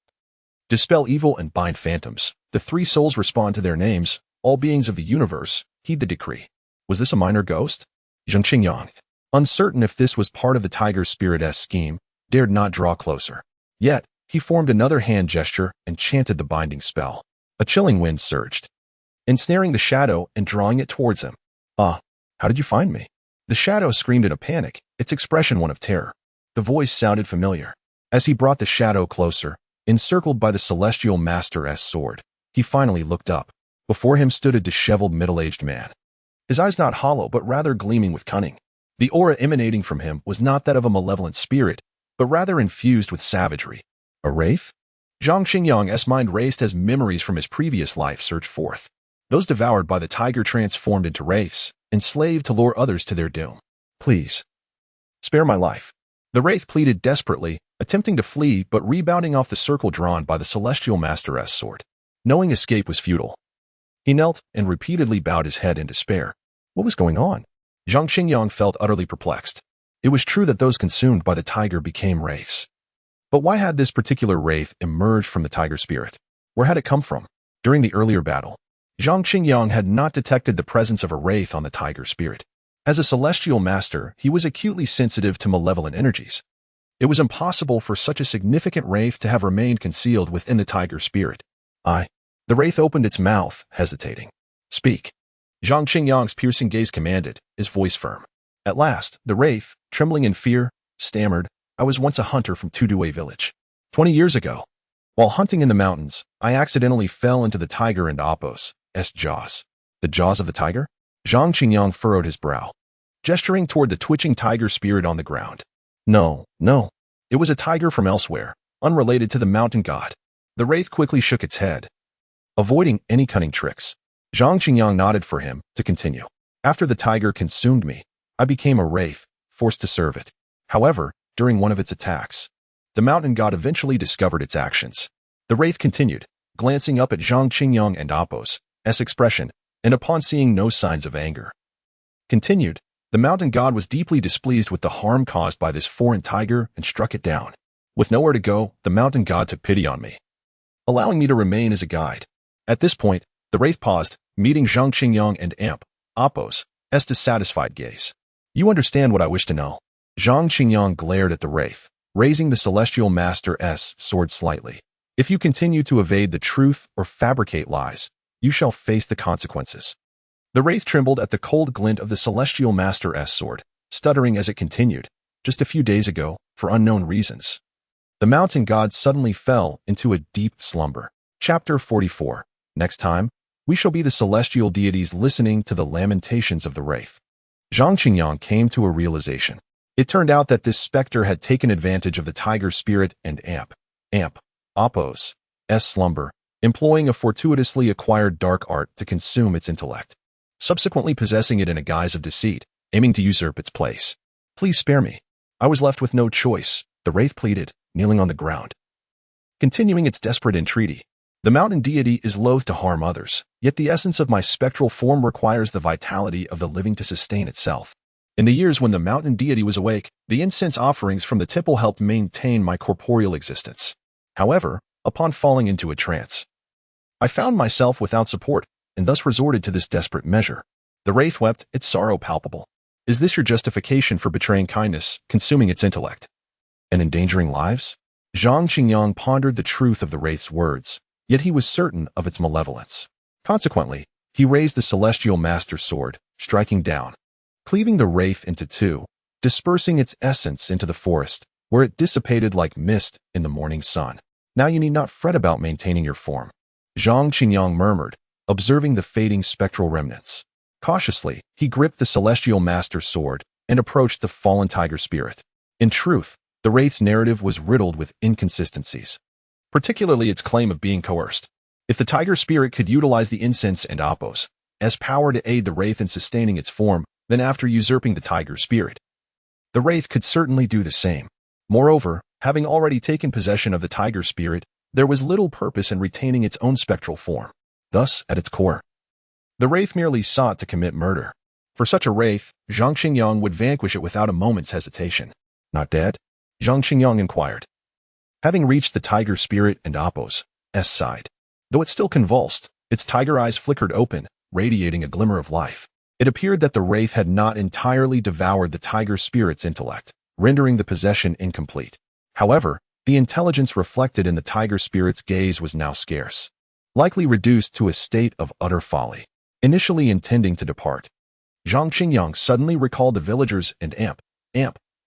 S1: dispel evil and bind phantoms. The 3 souls respond to their names. All beings of the universe, heed the decree. Was this a minor ghost? Zhang Qingyang, uncertain if this was part of the tiger spirit's scheme, dared not draw closer. Yet, he formed another hand gesture and chanted the binding spell. A chilling wind surged, ensnaring the shadow and drawing it towards him. Ah, how did you find me? The shadow screamed in a panic, its expression one of terror. The voice sounded familiar. As he brought the shadow closer, encircled by the Celestial Master's sword, he finally looked up. Before him stood a disheveled middle-aged man, his eyes not hollow but rather gleaming with cunning. The aura emanating from him was not that of a malevolent spirit, but rather infused with savagery. A wraith? Zhang Qingyang's mind raced as memories from his previous life surged forth. Those devoured by the tiger transformed into wraiths, enslaved to lure others to their doom. Please, spare my life. The wraith pleaded desperately, attempting to flee but rebounding off the circle drawn by the Celestial Master's sword. Knowing escape was futile, he knelt and repeatedly bowed his head in despair. What was going on? Zhang Qingyang felt utterly perplexed. It was true that those consumed by the tiger became wraiths. But why had this particular wraith emerged from the tiger spirit? Where had it come from? During the earlier battle, Zhang Qingyang had not detected the presence of a wraith on the tiger spirit. As a celestial master, he was acutely sensitive to malevolent energies. It was impossible for such a significant wraith to have remained concealed within the tiger spirit. The wraith opened its mouth, hesitating. Speak. Zhang Qingyang's piercing gaze commanded, his voice firm. At last, the wraith, trembling in fear, stammered, I was once a hunter from Tudue village. 20 years ago, while hunting in the mountains, I accidentally fell into the tiger and Apos' jaws. The jaws of the tiger? Zhang Qingyang furrowed his brow, gesturing toward the twitching tiger spirit on the ground. No. It was a tiger from elsewhere, unrelated to the mountain god. The wraith quickly shook its head, avoiding any cunning tricks. Zhang Qingyang nodded for him to continue. After the tiger consumed me, I became a wraith, forced to serve it. However, during one of its attacks, the mountain god eventually discovered its actions. The wraith continued, glancing up at Zhang Qingyang and Apos' expression, and upon seeing no signs of anger, continued, the mountain god was deeply displeased with the harm caused by this foreign tiger and struck it down. With nowhere to go, the mountain god took pity on me, allowing me to remain as a guide. At this point, the wraith paused, meeting Zhang Qingyang and Apos' dissatisfied gaze. You understand what I wish to know? Zhang Qingyang glared at the wraith, raising the Celestial Master's sword slightly. If you continue to evade the truth or fabricate lies, you shall face the consequences. The wraith trembled at the cold glint of the Celestial Master's sword, stuttering as it continued. Just a few days ago, for unknown reasons, the mountain god suddenly fell into a deep slumber. Chapter 44. Next time, we shall be the celestial deities listening to the lamentations of the wraith. Zhang Qingyang came to a realization. It turned out that this specter had taken advantage of the tiger spirit and Apos' slumber, employing a fortuitously acquired dark art to consume its intellect, subsequently possessing it in a guise of deceit, aiming to usurp its place. Please spare me. I was left with no choice. the wraith pleaded, kneeling on the ground. Continuing its desperate entreaty. The mountain deity is loath to harm others, yet the essence of my spectral form requires the vitality of the living to sustain itself. In the years when the mountain deity was awake, the incense offerings from the temple helped maintain my corporeal existence. However, upon falling into a trance, I found myself without support, and thus resorted to this desperate measure. The wraith wept, its sorrow palpable. Is this your justification for betraying kindness, consuming its intellect, and endangering lives? Zhang Qingyang pondered the truth of the wraith's words, yet he was certain of its malevolence. Consequently, he raised the celestial master sword, striking down, cleaving the wraith into two, dispersing its essence into the forest, where it dissipated like mist in the morning sun. Now you need not fret about maintaining your form, Zhang Qingyang murmured, observing the fading spectral remnants. Cautiously, he gripped the celestial master sword and approached the fallen tiger spirit. In truth, the wraith's narrative was riddled with inconsistencies, particularly its claim of being coerced. If the tiger spirit could utilize the incense and appos as power to aid the wraith in sustaining its form, then after usurping the tiger spirit, the wraith could certainly do the same. Moreover, having already taken possession of the tiger spirit, there was little purpose in retaining its own spectral form. Thus, at its core, the wraith merely sought to commit murder. For such a wraith, Zhang Qingyang would vanquish it without a moment's hesitation. Not dead? Zhang Qingyang inquired. Having reached the tiger spirit and appos' side, though it still convulsed, its tiger eyes flickered open, radiating a glimmer of life. It appeared that the wraith had not entirely devoured the tiger spirit's intellect, rendering the possession incomplete. However, the intelligence reflected in the tiger spirit's gaze was now scarce, likely reduced to a state of utter folly. Initially intending to depart, Zhang Qingyang suddenly recalled the villagers and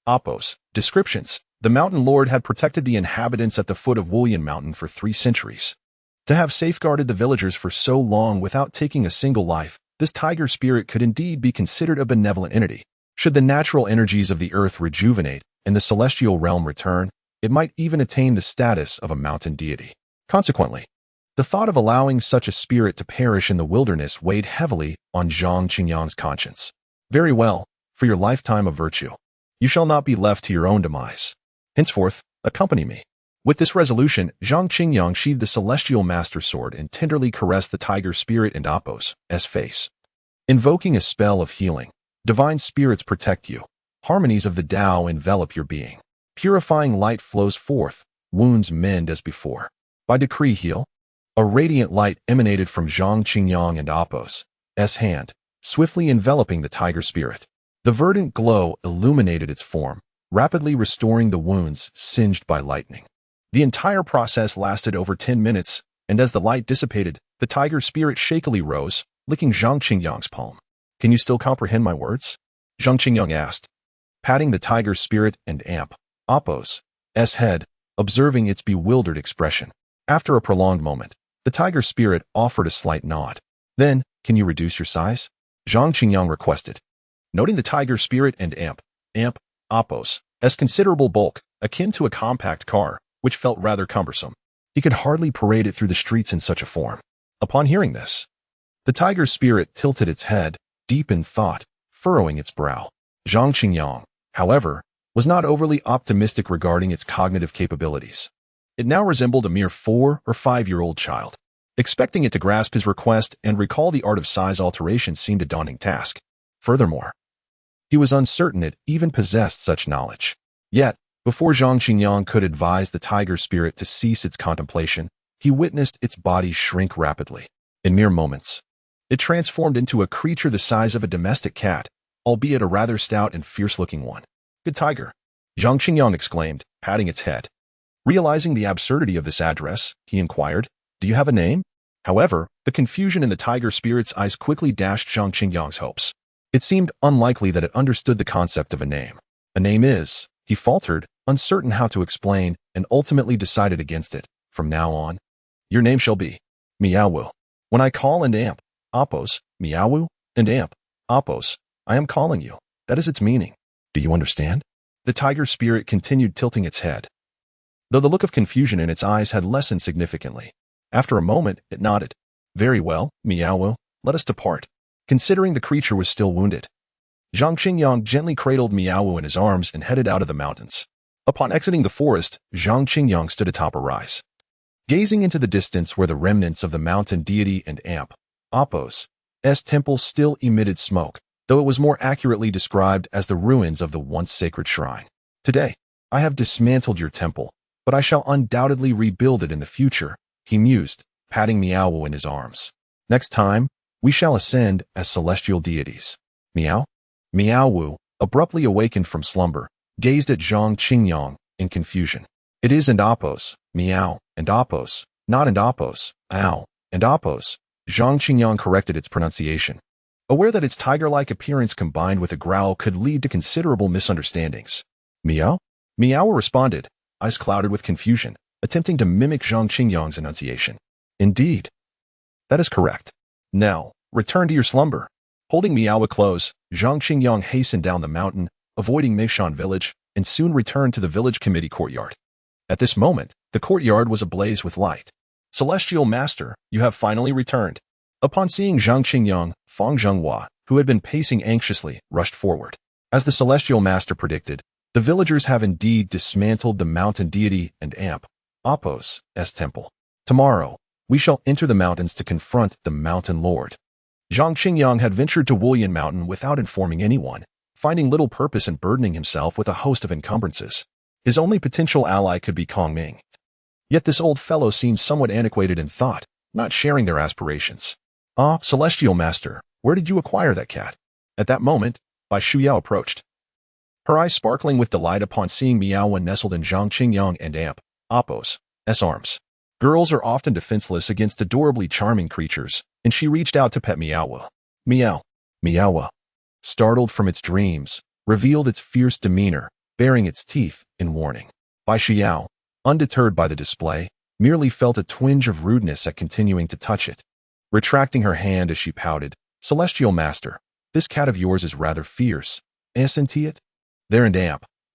S1: appos descriptions. The mountain lord had protected the inhabitants at the foot of Wulyan Mountain for 3 centuries. To have safeguarded the villagers for so long without taking a single life, this tiger spirit could indeed be considered a benevolent entity. Should the natural energies of the earth rejuvenate and the celestial realm return, it might even attain the status of a mountain deity. Consequently, the thought of allowing such a spirit to perish in the wilderness weighed heavily on Zhang Qingyang's conscience. Very well, for your lifetime of virtue, you shall not be left to your own demise. Henceforth, accompany me. With this resolution, Zhang Qingyang sheathed the celestial master sword and tenderly caressed the tiger spirit and appos' face, invoking a spell of healing. Divine spirits protect you. Harmonies of the Tao envelop your being. Purifying light flows forth. Wounds mend as before. By decree heal. A radiant light emanated from Zhang Qingyang and appos' hand, swiftly enveloping the tiger spirit. The verdant glow illuminated its form, rapidly restoring the wounds singed by lightning. The entire process lasted over 10 minutes, and as the light dissipated, the tiger spirit shakily rose, licking Zhang Qingyang's palm. Can you still comprehend my words? Zhang Qingyang asked, patting the tiger spirit and appos' head, observing its bewildered expression. After a prolonged moment, the tiger spirit offered a slight nod. Then, can you reduce your size? Zhang Qingyang requested. Noting the tiger spirit and appos' considerable bulk, akin to a compact car, which felt rather cumbersome, he could hardly parade it through the streets in such a form. Upon hearing this, the tiger spirit tilted its head, deep in thought, furrowing its brow. Zhang Qingyang, however, was not overly optimistic regarding its cognitive capabilities. It now resembled a mere 4 or 5-year-old child. Expecting it to grasp his request and recall the art of size alteration seemed a daunting task. Furthermore, he was uncertain it even possessed such knowledge. Yet, before Zhang Qingyang could advise the tiger spirit to cease its contemplation, he witnessed its body shrink rapidly. In mere moments, it transformed into a creature the size of a domestic cat, albeit a rather stout and fierce-looking one. Good tiger, Zhang Qingyang exclaimed, patting its head. Realizing the absurdity of this address, he inquired, do you have a name? However, the confusion in the tiger spirit's eyes quickly dashed Zhang Qingyang's hopes. It seemed unlikely that it understood the concept of a name. A name is, he faltered, uncertain how to explain, and ultimately decided against it. From now on, your name shall be Miaowu. When I call and appos, Miaowu, and appos, I am calling you. That is its meaning. Do you understand? The tiger spirit continued tilting its head, though the look of confusion in its eyes had lessened significantly. After a moment, it nodded. Very well, Miaowu, let us depart. Considering the creature was still wounded, Zhang Qingyang gently cradled Miaowu in his arms and headed out of the mountains. Upon exiting the forest, Zhang Qingyang stood atop a rise, gazing into the distance where the remnants of the mountain deity and Apos' temple still emitted smoke, though it was more accurately described as the ruins of the once sacred shrine. Today, I have dismantled your temple, but I shall undoubtedly rebuild it in the future, he mused, patting Miaowu in his arms. Next time, we shall ascend as celestial deities. Miao? Miaowu, abruptly awakened from slumber, gazed at Zhang Qingyang in confusion. It is and Apos, Miao, and Apos, not and Apos, Ao, and Apos. Zhang Qingyang corrected its pronunciation, aware that its tiger-like appearance combined with a growl could lead to considerable misunderstandings. Miao? Miao responded, eyes clouded with confusion, attempting to mimic Zhang Qingyang's enunciation. Indeed. That is correct. Now, return to your slumber. Holding Miao close, Zhang Qingyang hastened down the mountain, avoiding Meishan village, and soon returned to the village committee courtyard. At this moment, the courtyard was ablaze with light. Celestial Master, you have finally returned. Upon seeing Zhang Qingyang, Fang Zhenghua, who had been pacing anxiously, rushed forward. As the Celestial Master predicted, the villagers have indeed dismantled the mountain deity and Apos' temple. Tomorrow, we shall enter the mountains to confront the Mountain Lord. Zhang Qingyang had ventured to Wulyan Mountain without informing anyone, finding little purpose in burdening himself with a host of encumbrances. His only potential ally could be Kong Ming. Yet this old fellow seemed somewhat antiquated in thought, not sharing their aspirations. Ah, Celestial Master, where did you acquire that cat? At that moment, Bai Shuyao approached, her eyes sparkling with delight upon seeing Miao nestled in Zhang Qingyang and Apos' arms. Girls are often defenseless against adorably charming creatures, and she reached out to pet Miao. Miao, startled from its dreams, revealed its fierce demeanor, baring its teeth in warning. Bai Shuyao, undeterred by the display, merely felt a twinge of rudeness at continuing to touch it. Retracting her hand as she pouted, Celestial Master, this cat of yours is rather fierce, isn't it? There and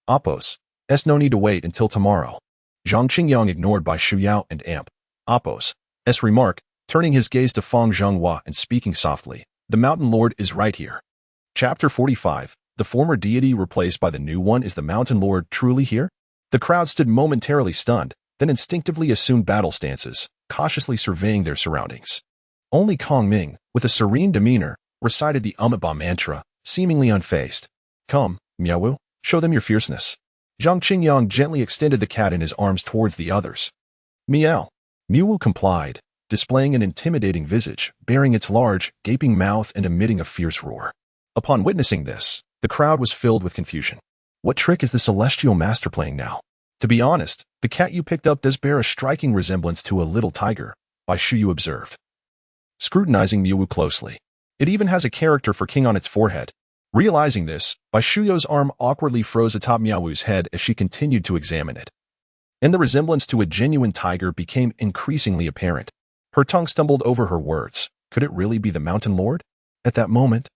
S1: Apos, no need to wait until tomorrow. Zhang Qingyang ignored Bai Shuyao and Apos' remark, turning his gaze to Fang Zhenghua and speaking softly, the Mountain Lord is right here. Chapter 45, the former deity replaced by the new one. Is the Mountain Lord truly here? The crowd stood momentarily stunned, then instinctively assumed battle stances, cautiously surveying their surroundings. Only Kong Ming, with a serene demeanor, recited the Amitabha mantra, seemingly unfazed. Come, Miaowu, show them your fierceness. Zhang Qingyang gently extended the cat in his arms towards the others. Miao. Miaowu complied, displaying an intimidating visage, baring its large, gaping mouth and emitting a fierce roar. Upon witnessing this, the crowd was filled with confusion. What trick is the Celestial Master playing now? To be honest, the cat you picked up does bear a striking resemblance to a little tiger, Bai Shuyu observed, scrutinizing Miaowu closely. It even has a character for king on its forehead. Realizing this, Bai Shuyu's arm awkwardly froze atop Miaowu's head as she continued to examine it. And the resemblance to a genuine tiger became increasingly apparent. Her tongue stumbled over her words. Could it really be the Mountain Lord? At that moment,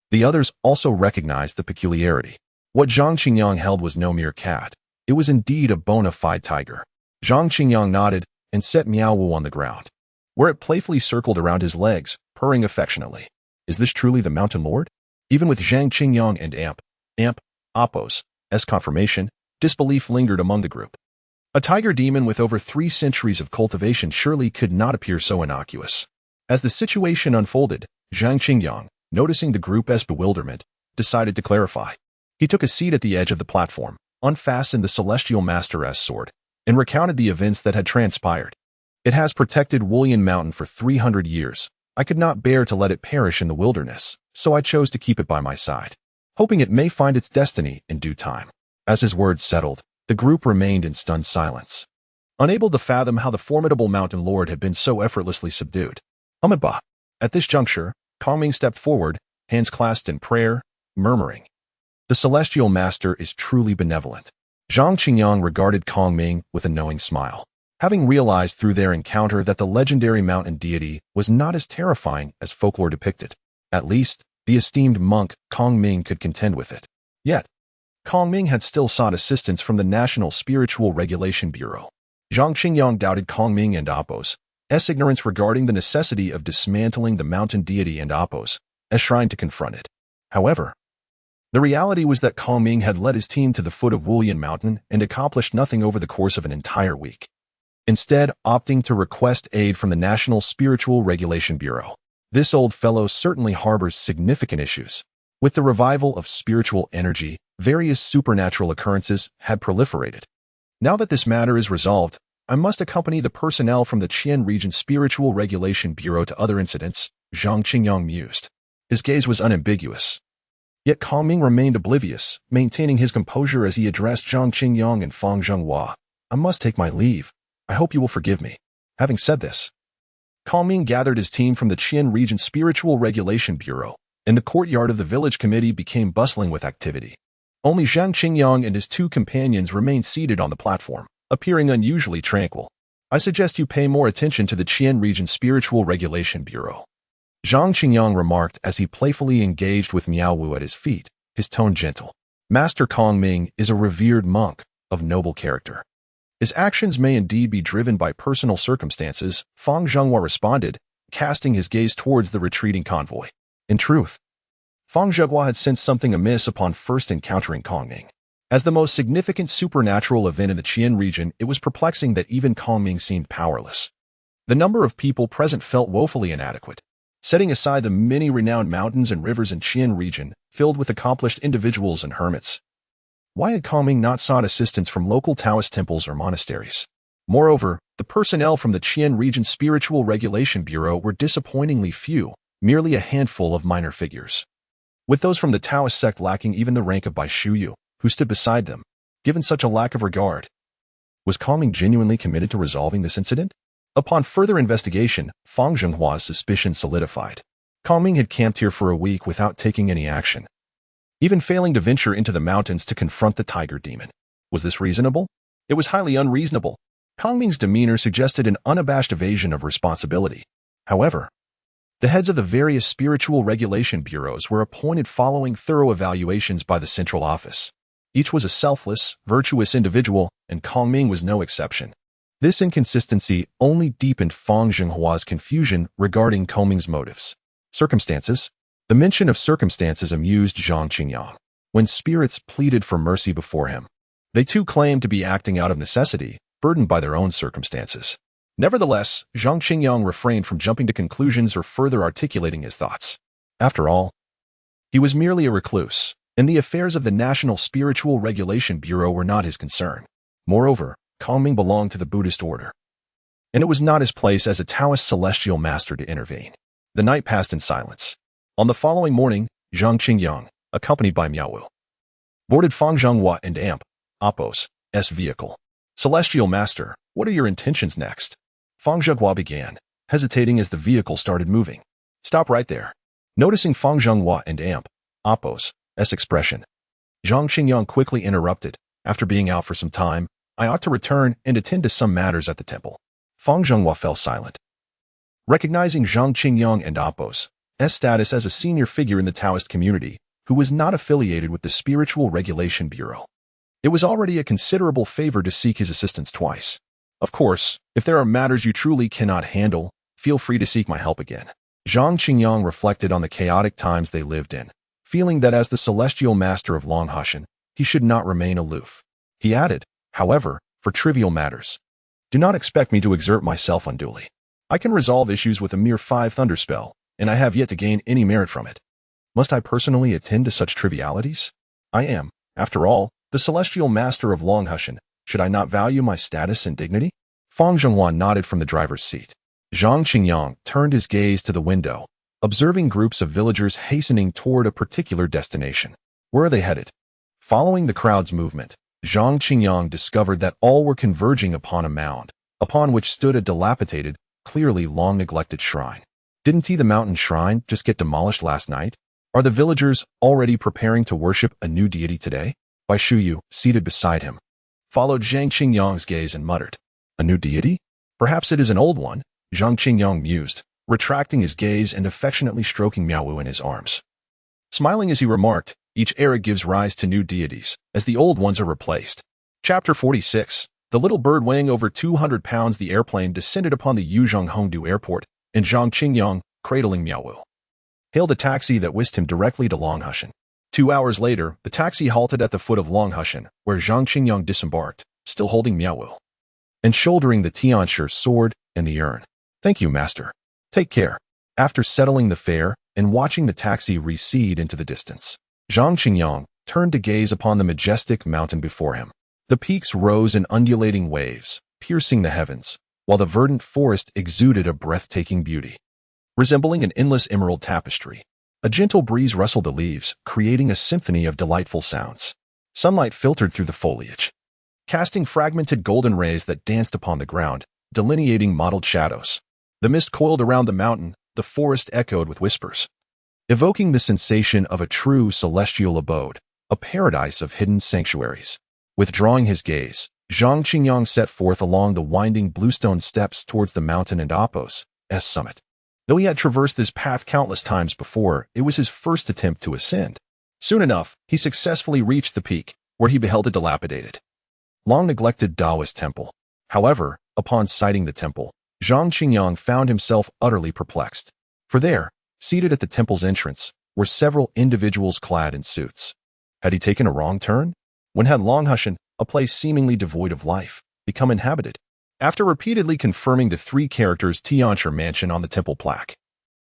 S1: the others also recognized the peculiarity. What Zhang Qingyang held was no mere cat. It was indeed a bona fide tiger. Zhang Qingyang nodded and set Miaowu on the ground, where it playfully circled around his legs, purring affectionately. Is this truly the Mountain Lord? Even with Zhang Qingyang and Apos' confirmation, disbelief lingered among the group. A tiger demon with over 3 centuries of cultivation surely could not appear so innocuous. As the situation unfolded, Zhang Qingyang, noticing the group's bewilderment, decided to clarify. He took a seat at the edge of the platform, unfastened the Celestial Master's sword, and recounted the events that had transpired. It has protected Wulyan Mountain for 300 years. I could not bear to let it perish in the wilderness, so I chose to keep it by my side, hoping it may find its destiny in due time. As his words settled, the group remained in stunned silence, unable to fathom how the formidable Mountain Lord had been so effortlessly subdued. Amitabha. At this juncture, Kong Ming stepped forward, hands clasped in prayer, murmuring, the Celestial Master is truly benevolent. Zhang Qingyang regarded Kong Ming with a knowing smile, having realized through their encounter that the legendary mountain deity was not as terrifying as folklore depicted. At least, the esteemed monk Kong Ming could contend with it. Yet, Kong Ming had still sought assistance from the National Spiritual Regulation Bureau. Zhang Qingyang doubted Kong Ming and Apos' ignorance regarding the necessity of dismantling the mountain deity and Apos' shrine to confront it. However, The reality was that Kongming had led his team to the foot of Wulian Mountain and accomplished nothing over the course of an entire week, instead opting to request aid from the National Spiritual Regulation Bureau. This old fellow certainly harbors significant issues. With the revival of spiritual energy, various supernatural occurrences had proliferated. Now that this matter is resolved, I must accompany the personnel from the Qian Region Spiritual Regulation Bureau to other incidents, Zhang Qingyang mused. His gaze was unambiguous. Yet Kongming remained oblivious, maintaining his composure as he addressed Zhang Qingyang and Fang Zhenghua. I must take my leave. I hope you will forgive me. Having said this, Kongming gathered his team from the Qian Region Spiritual Regulation Bureau, and the courtyard of the village committee became bustling with activity. Only Zhang Qingyang and his two companions remained seated on the platform, appearing unusually tranquil. I suggest you pay more attention to the Qian Region Spiritual Regulation Bureau, Zhang Qingyang remarked as he playfully engaged with Miao Wu at his feet, his tone gentle. Master Kongming is a revered monk of noble character. His actions may indeed be driven by personal circumstances, Fang Zhenghua responded, casting his gaze towards the retreating convoy. In truth, Fang Zhenghua had sensed something amiss upon first encountering Kongming. As the most significant supernatural event in the Qian region, it was perplexing that even Kongming seemed powerless. The number of people present felt woefully inadequate. Setting aside the many renowned mountains and rivers in Qian region, filled with accomplished individuals and hermits, why had Kongming not sought assistance from local Taoist temples or monasteries? Moreover, the personnel from the Qian Region Spiritual Regulation Bureau were disappointingly few, merely a handful of minor figures, with those from the Taoist sect lacking even the rank of Bai Shuyu, who stood beside them. Given such a lack of regard, was Kongming genuinely committed to resolving this incident? Upon further investigation, Fang Zhenghua's suspicion solidified. Kongming had camped here for a week without taking any action, even failing to venture into the mountains to confront the tiger demon. Was this reasonable? It was highly unreasonable. Kongming's demeanor suggested an unabashed evasion of responsibility. However, the heads of the various spiritual regulation bureaus were appointed following thorough evaluations by the central office. Each was a selfless, virtuous individual, and Kongming was no exception. This inconsistency only deepened Fang Zhenghua's confusion regarding Kongming's motives. Circumstances? The mention of circumstances amused Zhang Qingyang. When spirits pleaded for mercy before him, they too claimed to be acting out of necessity, burdened by their own circumstances. Nevertheless, Zhang Qingyang refrained from jumping to conclusions or further articulating his thoughts. After all, he was merely a recluse, and the affairs of the National Spiritual Regulation Bureau were not his concern. Moreover, Kongming belonged to the Buddhist order, and it was not his place as a Taoist celestial master to intervene. The night passed in silence. On the following morning, Zhang Qingyang, accompanied by Miao Wu, boarded Fang Zhenghua and Appo's vehicle. Celestial Master, what are your intentions next? Fang Zhenghua began, hesitating as the vehicle started moving. Stop right there. Noticing Fang Zhenghua and Appo's expression, Zhang Qingyang quickly interrupted. After being out for some time, I ought to return and attend to some matters at the temple. Fang Zhenghua fell silent. Recognizing Zhang Qingyang and Appo's status as a senior figure in the Taoist community, who was not affiliated with the Spiritual Regulation Bureau, it was already a considerable favor to seek his assistance twice. Of course, if there are matters you truly cannot handle, feel free to seek my help again. Zhang Qingyang reflected on the chaotic times they lived in, feeling that as the celestial master of Longhu, he should not remain aloof. He added, however, for trivial matters, do not expect me to exert myself unduly. I can resolve issues with a mere 5 thunder spell, and I have yet to gain any merit from it. Must I personally attend to such trivialities? I am, after all, the celestial master of Longhu. Should I not value my status and dignity? Fang Zhenghua nodded from the driver's seat. Zhang Qingyang turned his gaze to the window, observing groups of villagers hastening toward a particular destination. Where are they headed? Following the crowd's movement, Zhang Qingyang discovered that all were converging upon a mound, upon which stood a dilapidated, clearly long-neglected shrine. Didn't the mountain shrine just get demolished last night? Are the villagers already preparing to worship a new deity today? Bai Shuyu, seated beside him, followed Zhang Qingyang's gaze and muttered, a new deity? Perhaps it is an old one, Zhang Qingyang mused, retracting his gaze and affectionately stroking Miao Wu in his arms. Smiling as he remarked, each era gives rise to new deities, as the old ones are replaced. Chapter 46. The little bird weighing over 200 pounds. The airplane descended upon the Yuzhong Hongdu airport, and Zhang Qingyang, cradling Miao Wu, hailed a taxi that whisked him directly to Longhu. 2 hours later, the taxi halted at the foot of Longhu, where Zhang Qingyang disembarked, still holding Miaowu, and shouldering the Tianshi sword and the urn. "Thank you, master. Take care." After settling the fare and watching the taxi recede into the distance, Zhang Qingyang turned to gaze upon the majestic mountain before him. The peaks rose in undulating waves, piercing the heavens, while the verdant forest exuded a breathtaking beauty. Resembling an endless emerald tapestry, a gentle breeze rustled the leaves, creating a symphony of delightful sounds. Sunlight filtered through the foliage, casting fragmented golden rays that danced upon the ground, delineating mottled shadows. The mist coiled around the mountain, the forest echoed with whispers, evoking the sensation of a true celestial abode, a paradise of hidden sanctuaries. Withdrawing his gaze, Zhang Qingyang set forth along the winding bluestone steps towards the mountain and Apos' summit. Though he had traversed this path countless times before, it was his first attempt to ascend. Soon enough, he successfully reached the peak, where he beheld a dilapidated, long-neglected Taoist temple. However, upon sighting the temple, Zhang Qingyang found himself utterly perplexed. For there, seated at the temple's entrance, were several individuals clad in suits. Had he taken a wrong turn? When had Longhu, a place seemingly devoid of life, become inhabited? After repeatedly confirming the 3 characters Tianshi mansion on the temple plaque,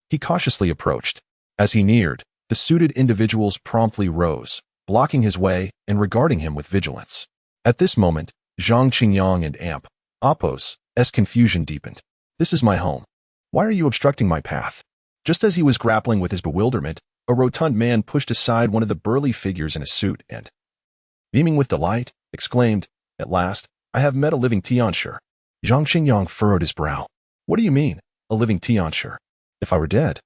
S1: he cautiously approached. As he neared, the suited individuals promptly rose, blocking his way and regarding him with vigilance. At this moment, Zhang Qingyang and Apos' confusion deepened. "This is my home. Why are you obstructing my path?" Just as he was grappling with his bewilderment, a rotund man pushed aside one of the burly figures in a suit and, beaming with delight, exclaimed, "At last, I have met a living Tianshi." Zhang Qingyang furrowed his brow. "What do you mean, a living Tianshi? If I were dead,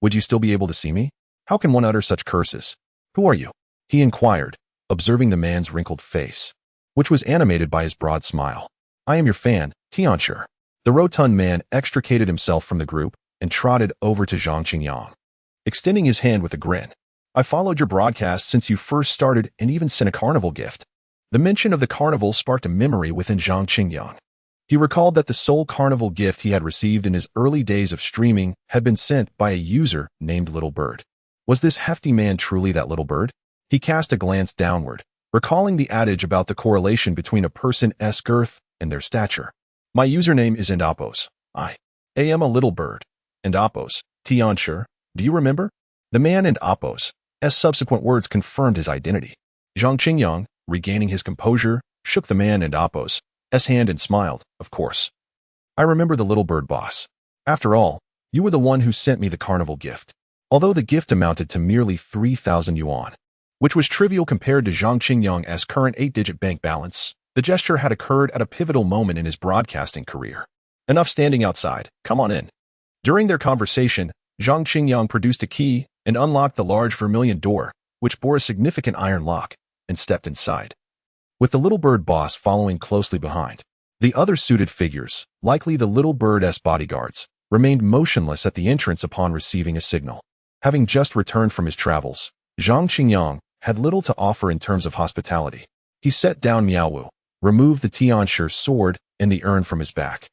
S1: would you still be able to see me? How can one utter such curses? Who are you?" he inquired, observing the man's wrinkled face, which was animated by his broad smile. "I am your fan, Tianshi." The rotund man extricated himself from the group and trotted over to Zhang Qingyang, extending his hand with a grin. "I followed your broadcast since you first started and even sent a carnival gift." The mention of the carnival sparked a memory within Zhang Qingyang. He recalled that the sole carnival gift he had received in his early days of streaming had been sent by a user named Little Bird. Was this hefty man truly that Little Bird? He cast a glance downward, recalling the adage about the correlation between a person's girth and their stature. "My username is Apos. I am a Little Bird. And Apos, Tianshi, do you remember?" The man and Apos' subsequent words confirmed his identity. Zhang Qingyang, regaining his composure, shook the man and Apos' hand and smiled. "Of course. I remember the Little Bird boss. After all, you were the one who sent me the carnival gift." Although the gift amounted to merely 3,000 yuan, which was trivial compared to Zhang Qingyang's current 8-digit bank balance, the gesture had occurred at a pivotal moment in his broadcasting career. "Enough standing outside. Come on in." During their conversation, Zhang Qingyang produced a key and unlocked the large vermilion door, which bore a significant iron lock, and stepped inside, with the Little Bird boss following closely behind. The other suited figures, likely the Little Bird's bodyguards, remained motionless at the entrance upon receiving a signal. Having just returned from his travels, Zhang Qingyang had little to offer in terms of hospitality. He set down Miaowu, removed the Tianshi sword and the urn from his back,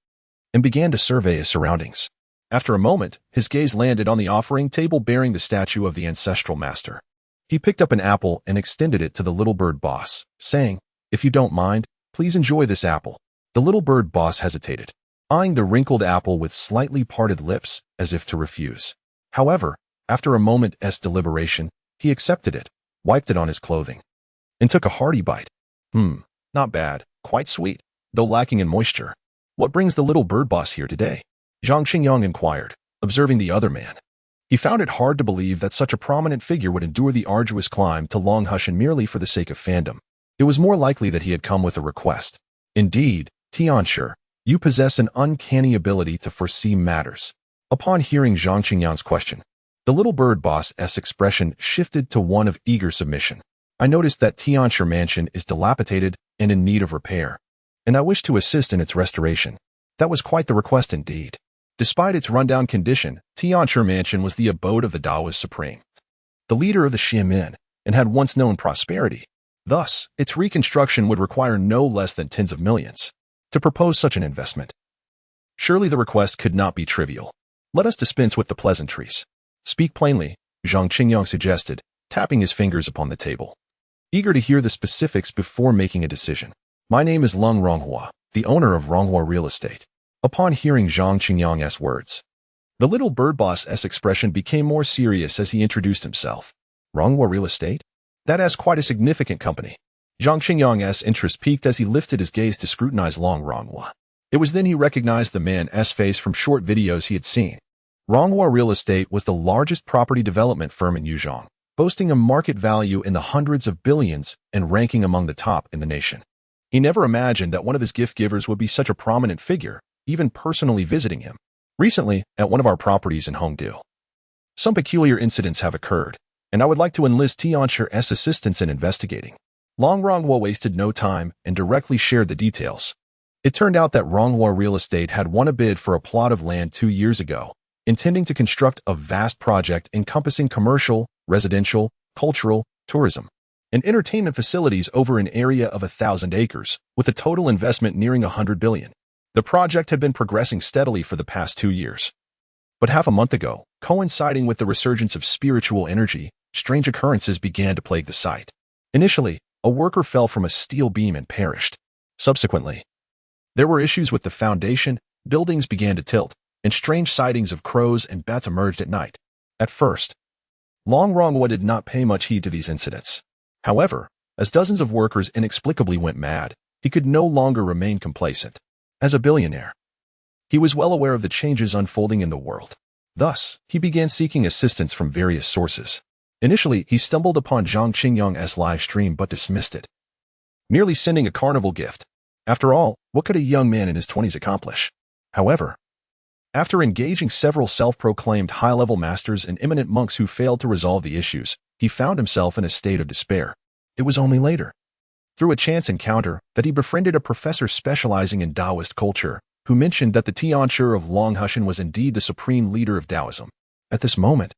S1: and began to survey his surroundings. After a moment, his gaze landed on the offering table bearing the statue of the ancestral master. He picked up an apple and extended it to the Little Bird boss, saying, "If you don't mind, please enjoy this apple." The Little Bird boss hesitated, eyeing the wrinkled apple with slightly parted lips as if to refuse. However, after a moment's deliberation, he accepted it, wiped it on his clothing, and took a hearty bite. Not bad, quite sweet, though lacking in moisture. "What brings the Little Bird boss here today?" Zhang Qingyang inquired, observing the other man. He found it hard to believe that such a prominent figure would endure the arduous climb to Longhu merely for the sake of fandom. It was more likely that he had come with a request. "Indeed, Tianshi, you possess an uncanny ability to foresee matters." Upon hearing Zhang Qingyang's question, the Little Bird boss's expression shifted to one of eager submission. "I noticed that Tianshi mansion is dilapidated and in need of repair, and I wish to assist in its restoration." That was quite the request indeed. Despite its rundown condition, Tianshi Mansion was the abode of the Taoist supreme, the leader of the Xiamen, and had once known prosperity. Thus, its reconstruction would require no less than tens of millions. To propose such an investment, surely the request could not be trivial. "Let us dispense with the pleasantries. Speak plainly," Zhang Qingyang suggested, tapping his fingers upon the table, eager to hear the specifics before making a decision. My name is Lung Ronghua, the owner of Ronghua Real Estate. Upon hearing Zhang Qingyang's words, the little bird boss's expression became more serious as he introduced himself. Ronghua Real Estate? That is quite a significant company. Zhang Qingyang's interest peaked as he lifted his gaze to scrutinize Long Ronghua. It was then he recognized the man's face from short videos he had seen. Ronghua Real Estate was the largest property development firm in Yuzhong, boasting a market value in the hundreds of billions and ranking among the top in the nation. He never imagined that one of his gift givers would be such a prominent figure, even personally visiting him. Recently, at one of our properties in Hongdu, some peculiar incidents have occurred, and I would like to enlist Tian's assistance in investigating. Long Ronghua wasted no time and directly shared the details. It turned out that Ronghua Real Estate had won a bid for a plot of land 2 years ago, intending to construct a vast project encompassing commercial, residential, cultural, tourism, and entertainment facilities over an area of 1,000 acres, with a total investment nearing 100 billion. The project had been progressing steadily for the past 2 years. But half a month ago, coinciding with the resurgence of spiritual energy, strange occurrences began to plague the site. Initially, a worker fell from a steel beam and perished. Subsequently, there were issues with the foundation, buildings began to tilt, and strange sightings of crows and bats emerged at night. At first, Long Ronghua did not pay much heed to these incidents. However, as dozens of workers inexplicably went mad, he could no longer remain complacent. As a billionaire, he was well aware of the changes unfolding in the world. Thus, he began seeking assistance from various sources. Initially, he stumbled upon Zhang Qingyang's live stream but dismissed it, merely sending a carnival gift. After all, what could a young man in his 20s accomplish? However, after engaging several self-proclaimed high-level masters and eminent monks who failed to resolve the issues, he found himself in a state of despair. It was only later, through a chance encounter, that he befriended a professor specializing in Taoist culture, who mentioned that the Tianshi of Longhushan was indeed the supreme leader of Taoism. At this moment,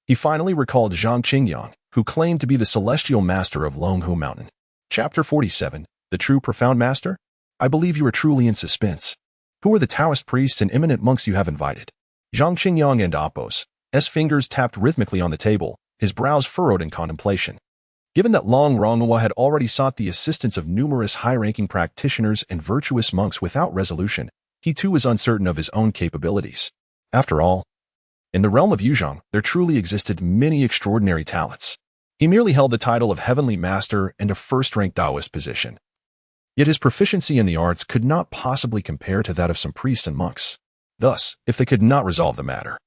S1: he finally recalled Zhang Qingyang, who claimed to be the celestial master of Longhu Mountain. Chapter 47, The True Profound Master? I believe you are truly in suspense. Who are the Taoist priests and eminent monks you have invited? Zhang Qingyang and Apos' fingers tapped rhythmically on the table, his brows furrowed in contemplation. Given that Long Ronghua had already sought the assistance of numerous high-ranking practitioners and virtuous monks without resolution, he too was uncertain of his own capabilities. After all, in the realm of Yuzhong, there truly existed many extraordinary talents. He merely held the title of Heavenly Master and a first-rank Taoist position. Yet his proficiency in the arts could not possibly compare to that of some priests and monks. Thus, if they could not resolve the matter,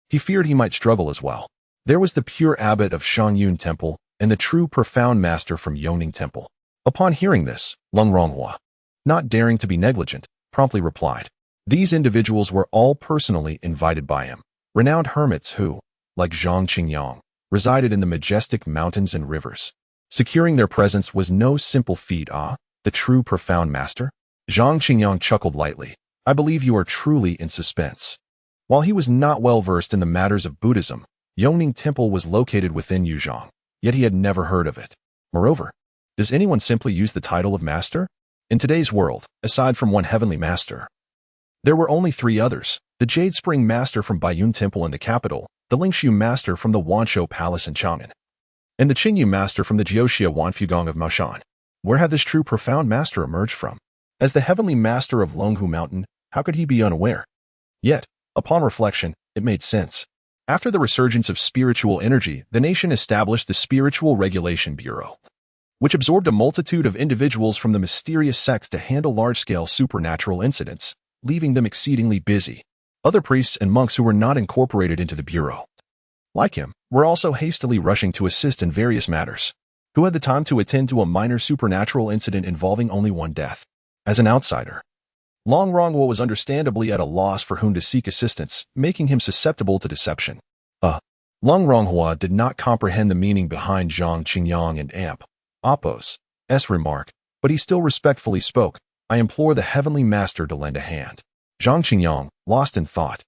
S1: he feared he might struggle as well. There was the pure abbot of Shangyun Temple and the true profound master from Yongning Temple. Upon hearing this, Long Ronghua, not daring to be negligent, promptly replied. These individuals were all personally invited by him, renowned hermits who, like Zhang Qingyang, resided in the majestic mountains and rivers. Securing their presence was no simple feat. The true profound master? Zhang Qingyang chuckled lightly. I believe you are truly in suspense. While he was not well versed in the matters of Buddhism, Yongning Temple was located within Yuzhong, yet he had never heard of it. Moreover, does anyone simply use the title of master? In today's world, aside from one heavenly master, there were only 3 others: the Jade Spring Master from Baiyun Temple in the capital, the Lingshu Master from the Wanshou Palace in Chang'an, and the Qingyu Master from the Jiuxia Wanfugong of Maoshan. Where had this true profound master emerged from? As the heavenly master of Longhu Mountain, how could he be unaware? Yet, upon reflection, it made sense. After the resurgence of spiritual energy, the nation established the Spiritual Regulation Bureau, which absorbed a multitude of individuals from the mysterious sects to handle large-scale supernatural incidents, leaving them exceedingly busy. Other priests and monks who were not incorporated into the bureau, like him, were also hastily rushing to assist in various matters. Who had the time to attend to a minor supernatural incident involving only one death? As an outsider, Long Ronghua was understandably at a loss for whom to seek assistance, making him susceptible to deception. Long Ronghua did not comprehend the meaning behind Zhang Qingyang and Apos' remark, but he still respectfully spoke. I implore the heavenly master to lend a hand. Zhang Qingyang, lost in thought,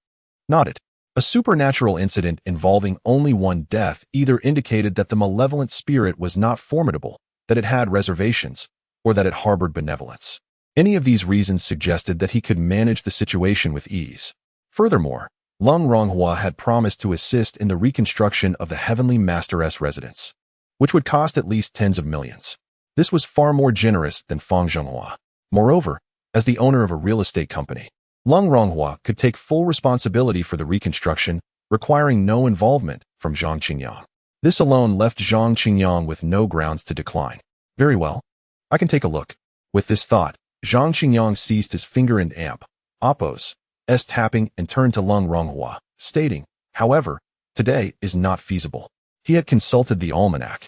S1: nodded. A supernatural incident involving only one death either indicated that the malevolent spirit was not formidable, that it had reservations, or that it harbored benevolence. Any of these reasons suggested that he could manage the situation with ease. Furthermore, Lung Ronghua had promised to assist in the reconstruction of the Heavenly Master's residence, which would cost at least tens of millions. This was far more generous than Fang Zhenghua. Moreover, as the owner of a real estate company, Lung Ronghua could take full responsibility for the reconstruction, requiring no involvement from Zhang Qingyang. This alone left Zhang Qingyang with no grounds to decline. Very well, I can take a look. With this thought, Zhang Qingyang seized his finger and amp, Oppos, S tapping and turned to Lung Ronghua, stating, however, today is not feasible. He had consulted the almanac,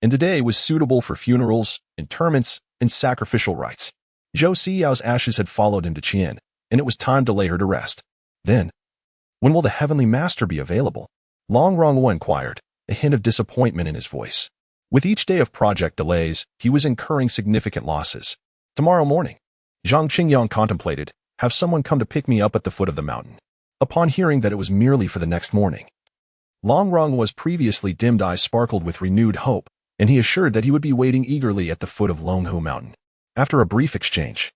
S1: and today was suitable for funerals, interments, and sacrificial rites. Zhou Siyao's ashes had followed him to Qian, and it was time to lay her to rest. Then, when will the Heavenly Master be available? Lung Ronghua inquired, a hint of disappointment in his voice. With each day of project delays, he was incurring significant losses. Tomorrow morning, Zhang Qingyang contemplated, have someone come to pick me up at the foot of the mountain. Upon hearing that it was merely for the next morning, Lung Ronghua's previously dimmed eyes sparkled with renewed hope, and he assured that he would be waiting eagerly at the foot of Longhu mountain. After a brief exchange,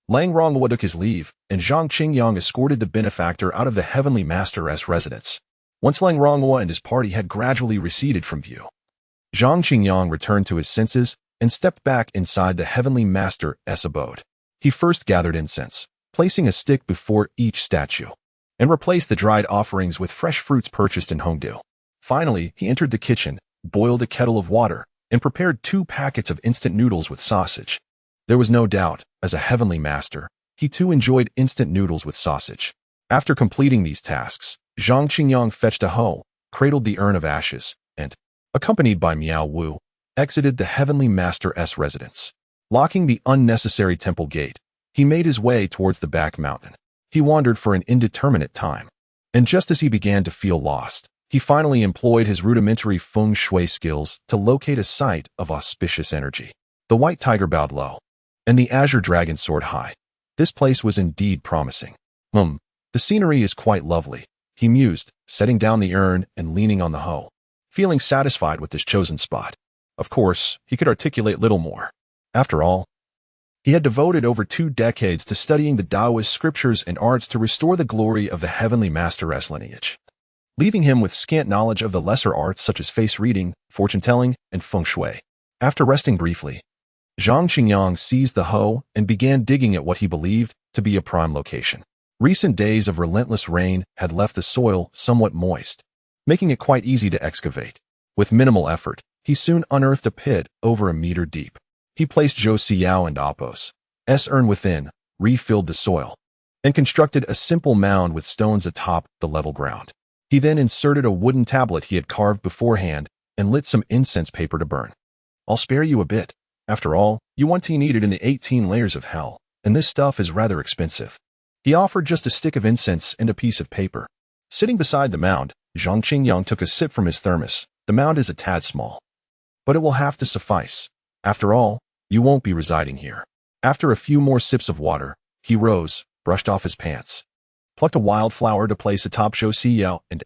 S1: Lung Ronghua took his leave, and Zhang Qingyang escorted the benefactor out of the Heavenly Master's residence. Once Lung Ronghua and his party had gradually receded from view, Zhang Qingyang returned to his senses and stepped back inside the Heavenly Master's abode. He first gathered incense, placing a stick before each statue, and replaced the dried offerings with fresh fruits purchased in Hongdu. Finally, he entered the kitchen, boiled a kettle of water, and prepared 2 packets of instant noodles with sausage. There was no doubt, as a Heavenly Master, he too enjoyed instant noodles with sausage. After completing these tasks, Zhang Qingyang fetched a hoe, cradled the urn of ashes, and, accompanied by Miao Wu, exited the Heavenly Master's residence. Locking the unnecessary temple gate, he made his way towards the back mountain. He wandered for an indeterminate time, and just as he began to feel lost, he finally employed his rudimentary feng shui skills to locate a site of auspicious energy. The white tiger bowed low, and the azure dragon soared high. This place was indeed promising. The scenery is quite lovely, he mused, setting down the urn and leaning on the hoe, feeling satisfied with this chosen spot. Of course, he could articulate little more. After all, he had devoted over 2 decades to studying the Taoist scriptures and arts to restore the glory of the Heavenly Master's lineage, leaving him with scant knowledge of the lesser arts such as face reading, fortune-telling, and feng shui. After resting briefly, Zhang Qingyang seized the hoe and began digging at what he believed to be a prime location. Recent days of relentless rain had left the soil somewhat moist, making it quite easy to excavate. With minimal effort, he soon unearthed a pit over a meter deep. He placed Zhou Siyao and Oppos' urn within, refilled the soil, and constructed a simple mound with stones atop the level ground. He then inserted a wooden tablet he had carved beforehand and lit some incense paper to burn. I'll spare you a bit. After all, you want to need it in the 18 layers of hell, and this stuff is rather expensive. He offered just a stick of incense and a piece of paper. Sitting beside the mound, Zhang Qingyang took a sip from his thermos. The mound is a tad small, but it will have to suffice. After all, you won't be residing here. After a few more sips of water, he rose, brushed off his pants, plucked a wildflower to place atop Zhou Siyao and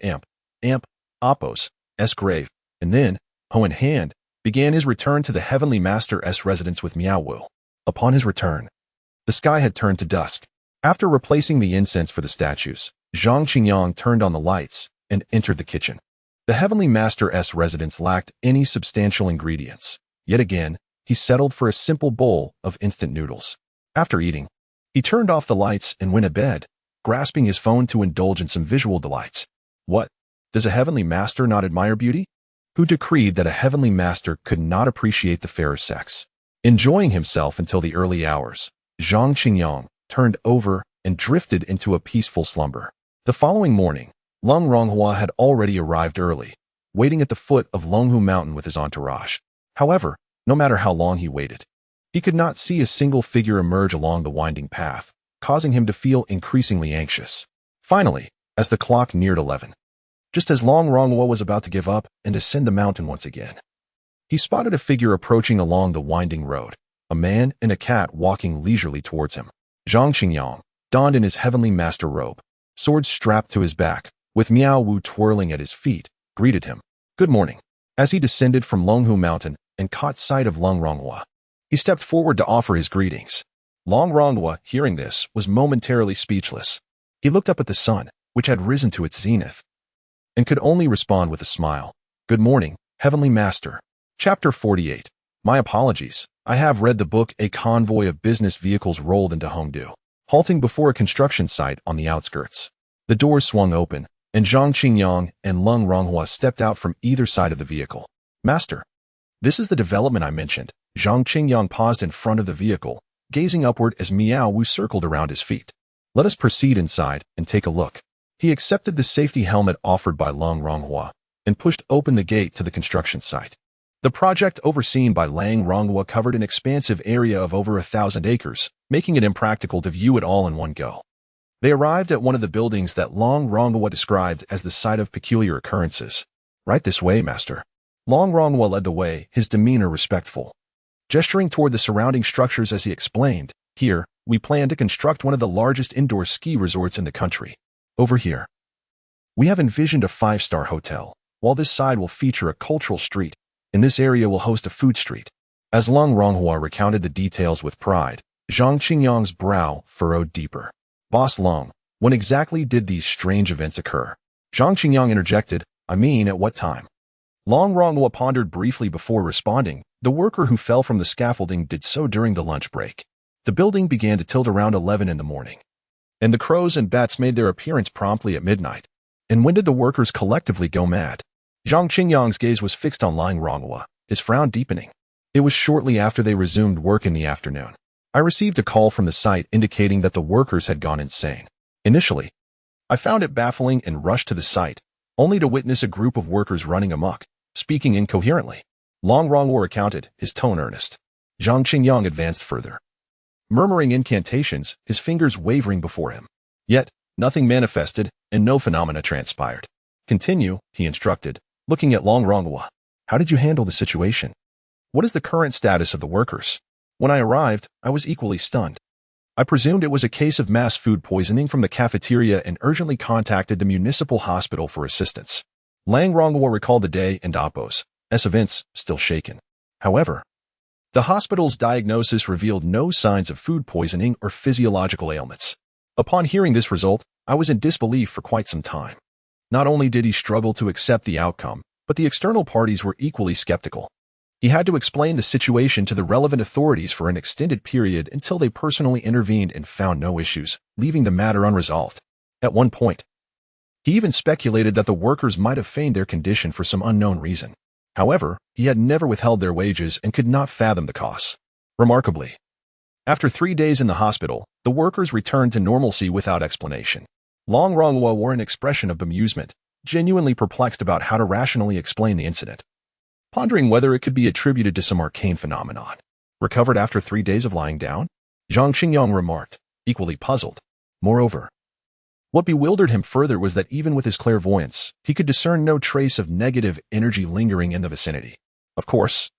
S1: Oppos' grave, and then, hoe in hand, began his return to the Heavenly Master's residence with Miao Wu. Upon his return, the sky had turned to dusk. After replacing the incense for the statues, Zhang Qingyang turned on the lights and entered the kitchen. The Heavenly Master's residence lacked any substantial ingredients. Yet again, he settled for a simple bowl of instant noodles. After eating, he turned off the lights and went to bed, grasping his phone to indulge in some visual delights. What? Does a Heavenly Master not admire beauty? Who decreed that a Heavenly Master could not appreciate the fairer sex? Enjoying himself until the early hours, Zhang Qingyang turned over and drifted into a peaceful slumber. The following morning, Lung Ronghua had already arrived early, waiting at the foot of Longhu mountain with his entourage. However, no matter how long he waited, he could not see a single figure emerge along the winding path, causing him to feel increasingly anxious. Finally, as the clock neared 11, just as Lung Ronghua was about to give up and ascend the mountain once again, he spotted a figure approaching along the winding road, a man and a cat walking leisurely towards him. Zhang Qingyang, donned in his Heavenly Master robe, sword strapped to his back, with Miao Wu twirling at his feet, greeted him. Good morning. As he descended from Longhu mountain and caught sight of Lung Ronghua, he stepped forward to offer his greetings. Lung Ronghua, hearing this, was momentarily speechless. He looked up at the sun, which had risen to its zenith, and could only respond with a smile. Good morning, Heavenly Master. Chapter 48. My apologies. I have read the book. A convoy of business vehicles rolled into Hongdu, halting before a construction site on the outskirts. The doors swung open, and Zhang Qingyang and Lung Ronghua stepped out from either side of the vehicle. Master, this is the development I mentioned. Zhang Qingyang paused in front of the vehicle, gazing upward as Miao Wu circled around his feet. Let us proceed inside and take a look. He accepted the safety helmet offered by Lung Ronghua and pushed open the gate to the construction site. The project overseen by Lang Ronghua covered an expansive area of over 1,000 acres, making it impractical to view it all in one go. They arrived at one of the buildings that Lang Ronghua described as the site of peculiar occurrences. Right this way, Master. Lang Ronghua led the way, his demeanor respectful, gesturing toward the surrounding structures as he explained, here, we plan to construct one of the largest indoor ski resorts in the country. Over here, we have envisioned a 5-star hotel, while this side will feature a cultural street, and this area will host a food street. As Lang Ronghua recounted the details with pride, Zhang Qingyang's brow furrowed deeper. Boss Long, when exactly did these strange events occur? Zhang Qingyang interjected, I mean, at what time? Lang Ronghua pondered briefly before responding. The worker who fell from the scaffolding did so during the lunch break. The building began to tilt around 11 in the morning, and the crows and bats made their appearance promptly at midnight. And when did the workers collectively go mad? Zhang Qingyang's gaze was fixed on Lang Ronghua, his frown deepening. It was shortly after they resumed work in the afternoon. I received a call from the site indicating that the workers had gone insane. Initially, I found it baffling and rushed to the site, only to witness a group of workers running amok, speaking incoherently. Lang Ronghua recounted, his tone earnest. Zhang Qingyang advanced further, murmuring incantations, his fingers wavering before him. Yet, nothing manifested, and no phenomena transpired. Continue, he instructed, looking at Lang Ronghua. How did you handle the situation? What is the current status of the workers? When I arrived, I was equally stunned. I presumed it was a case of mass food poisoning from the cafeteria and urgently contacted the municipal hospital for assistance. Lang Ronghua recalled the day and Appo's events, still shaken. However, the hospital's diagnosis revealed no signs of food poisoning or physiological ailments. Upon hearing this result, I was in disbelief for quite some time. Not only did he struggle to accept the outcome, but the external parties were equally skeptical. He had to explain the situation to the relevant authorities for an extended period until they personally intervened and found no issues, leaving the matter unresolved. At one point, he even speculated that the workers might have feigned their condition for some unknown reason. However, he had never withheld their wages and could not fathom the costs. Remarkably, after 3 days in the hospital, the workers returned to normalcy without explanation. Lang Ronghua wore an expression of bemusement, genuinely perplexed about how to rationally explain the incident, pondering whether it could be attributed to some arcane phenomenon. Recovered after 3 days of lying down? Zhang Qingyang remarked, equally puzzled. Moreover, what bewildered him further was that even with his clairvoyance, he could discern no trace of negative energy lingering in the vicinity. Of course,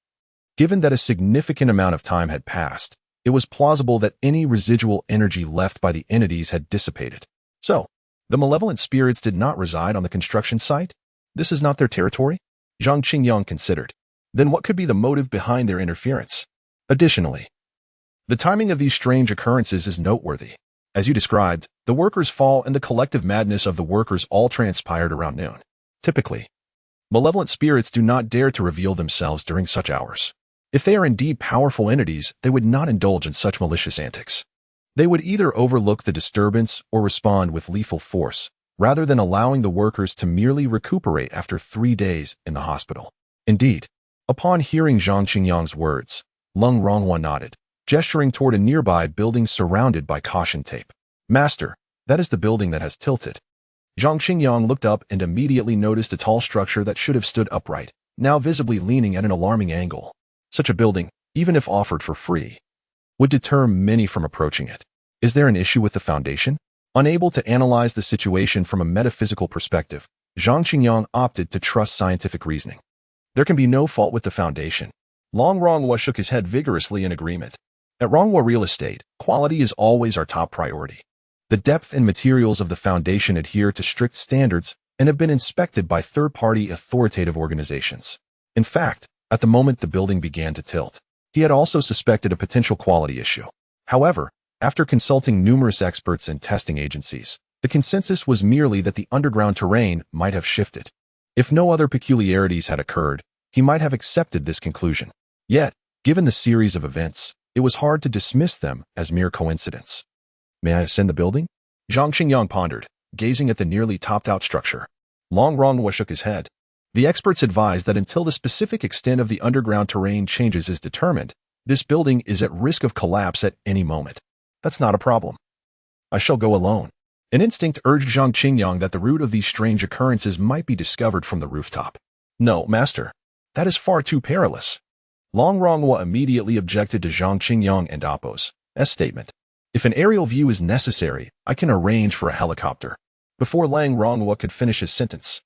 S1: given that a significant amount of time had passed, it was plausible that any residual energy left by the entities had dissipated. So, the malevolent spirits did not reside on the construction site? This is not their territory? Zhang Qingyang considered. Then what could be the motive behind their interference? Additionally, the timing of these strange occurrences is noteworthy. As you described, the workers' fall and the collective madness of the workers all transpired around noon. Typically, malevolent spirits do not dare to reveal themselves during such hours. If they are indeed powerful entities, they would not indulge in such malicious antics. They would either overlook the disturbance or respond with lethal force, rather than allowing the workers to merely recuperate after 3 days in the hospital. Indeed, upon hearing Zhang Qingyang's words, Lang Ronghua nodded, gesturing toward a nearby building surrounded by caution tape. Master, that is the building that has tilted. Zhang Qingyang looked up and immediately noticed a tall structure that should have stood upright, now visibly leaning at an alarming angle. Such a building, even if offered for free, would deter many from approaching it. Is there an issue with the foundation? Unable to analyze the situation from a metaphysical perspective, Zhang Qingyang opted to trust scientific reasoning. There can be no fault with the foundation. Lang Ronghua shook his head vigorously in agreement. At Ronghua Real Estate, quality is always our top priority. The depth and materials of the foundation adhere to strict standards and have been inspected by third-party authoritative organizations. In fact, at the moment the building began to tilt, he had also suspected a potential quality issue. However, after consulting numerous experts and testing agencies, The consensus was merely that the underground terrain might have shifted. If no other peculiarities had occurred, he might have accepted this conclusion. Yet, given the series of events, it was hard to dismiss them as mere coincidence. May I ascend the building? Zhang Qingyang pondered, gazing at the nearly topped-out structure. Longhu shook his head. The experts advised that until the specific extent of the underground terrain changes is determined, this building is at risk of collapse at any moment. That's not a problem. I shall go alone. An instinct urged Zhang Qingyang that the root of these strange occurrences might be discovered from the rooftop. No, master. That is far too perilous. Longhu immediately objected to Zhang Qingyang and Appo's statement. If an aerial view is necessary, I can arrange for a helicopter. Before Longhu could finish his sentence,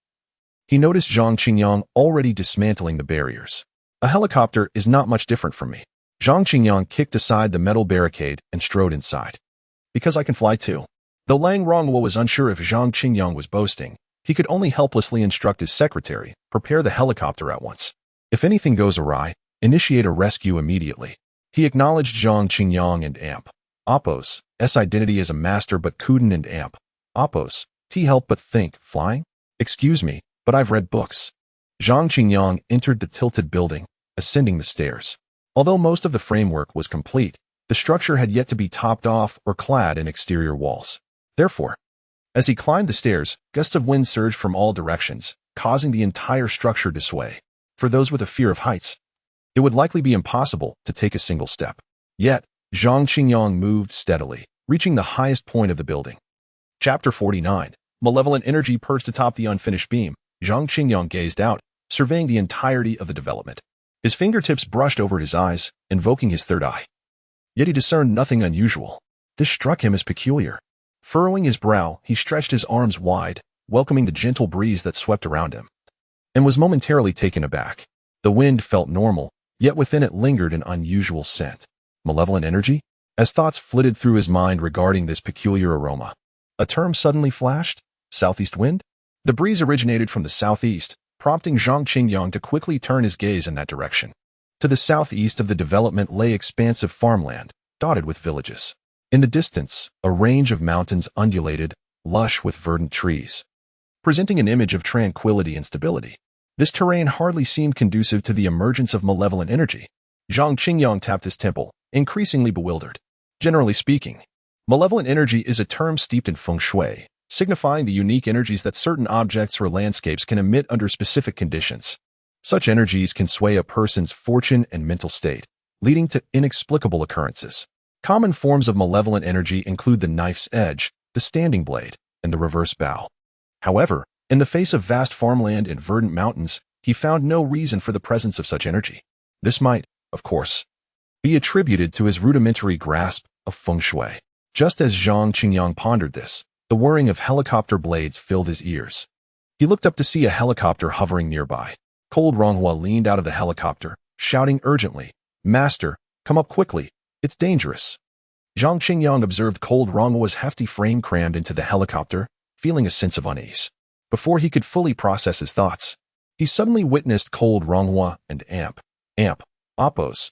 S1: he noticed Zhang Qingyang already dismantling the barriers. A helicopter is not much different from me. Zhang Qingyang kicked aside the metal barricade and strode inside. Because I can fly too. Though Longhu was unsure if Zhang Qingyang was boasting, he could only helplessly instruct his secretary, prepare the helicopter at once. If anything goes awry, initiate a rescue immediately. He acknowledged Zhang Qingyang and Appo's identity as a master but couldn't and Appo's help but think, flying? Excuse me, but I've read books. Zhang Qingyang entered the tilted building, ascending the stairs. Although most of the framework was complete, the structure had yet to be topped off or clad in exterior walls. Therefore, as he climbed the stairs, gusts of wind surged from all directions, causing the entire structure to sway. For those with a fear of heights, it would likely be impossible to take a single step. Yet, Zhang Qingyang moved steadily, reaching the highest point of the building. Chapter 49. Malevolent energy perched atop the unfinished beam. Zhang Qingyang gazed out, surveying the entirety of the development. His fingertips brushed over his eyes, invoking his third eye. Yet he discerned nothing unusual. This struck him as peculiar. Furrowing his brow, he stretched his arms wide, welcoming the gentle breeze that swept around him, and was momentarily taken aback. The wind felt normal, yet within it lingered an unusual scent. Malevolent energy? As thoughts flitted through his mind regarding this peculiar aroma, a term suddenly flashed. Southeast wind? The breeze originated from the southeast, prompting Zhang Qingyang to quickly turn his gaze in that direction. To the southeast of the development lay expansive farmland, dotted with villages. In the distance, a range of mountains undulated, lush with verdant trees, presenting an image of tranquility and stability. This terrain hardly seemed conducive to the emergence of malevolent energy. Zhang Qingyang tapped his temple, increasingly bewildered. Generally speaking, malevolent energy is a term steeped in feng shui, signifying the unique energies that certain objects or landscapes can emit under specific conditions. Such energies can sway a person's fortune and mental state, leading to inexplicable occurrences. Common forms of malevolent energy include the knife's edge, the standing blade, and the reverse bow. However, in the face of vast farmland and verdant mountains, he found no reason for the presence of such energy. This might, of course, be attributed to his rudimentary grasp of feng shui. Just as Zhang Qingyang pondered this, the whirring of helicopter blades filled his ears. He looked up to see a helicopter hovering nearby. Cold Longhu leaned out of the helicopter, shouting urgently, "Master, come up quickly. It's dangerous." Zhang Qingyang observed Cold Longhu's hefty frame crammed into the helicopter, feeling a sense of unease. Before he could fully process his thoughts, he suddenly witnessed Cold Longhu and Appo's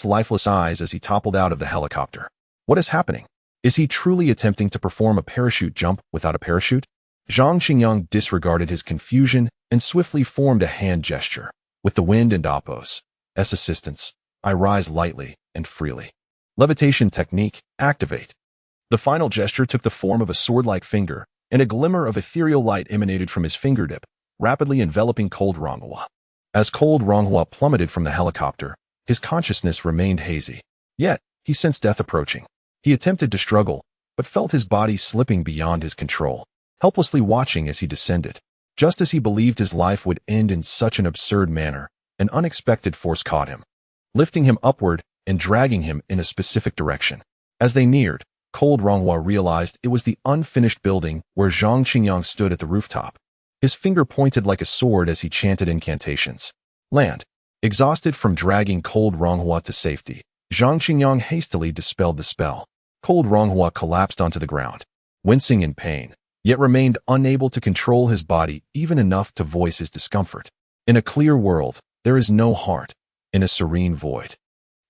S1: lifeless eyes as he toppled out of the helicopter. What is happening? Is he truly attempting to perform a parachute jump without a parachute? Zhang Qingyang disregarded his confusion and swiftly formed a hand gesture. With the wind and Appo's assistance, I rise lightly and freely. Levitation technique, activate. The final gesture took the form of a sword-like finger, and a glimmer of ethereal light emanated from his fingertip, rapidly enveloping Cold Longhu. As Cold Longhu plummeted from the helicopter, his consciousness remained hazy. Yet, he sensed death approaching. He attempted to struggle, but felt his body slipping beyond his control, helplessly watching as he descended. Just as he believed his life would end in such an absurd manner, an unexpected force caught him, lifting him upward and dragging him in a specific direction. As they neared, Cold Longhu realized it was the unfinished building where Zhang Qingyang stood at the rooftop. His finger pointed like a sword as he chanted incantations. Land. Exhausted from dragging Cold Longhu to safety, Zhang Qingyang hastily dispelled the spell. Cold Longhu collapsed onto the ground, wincing in pain, yet remained unable to control his body even enough to voice his discomfort. In a clear world, there is no heart. In a serene void,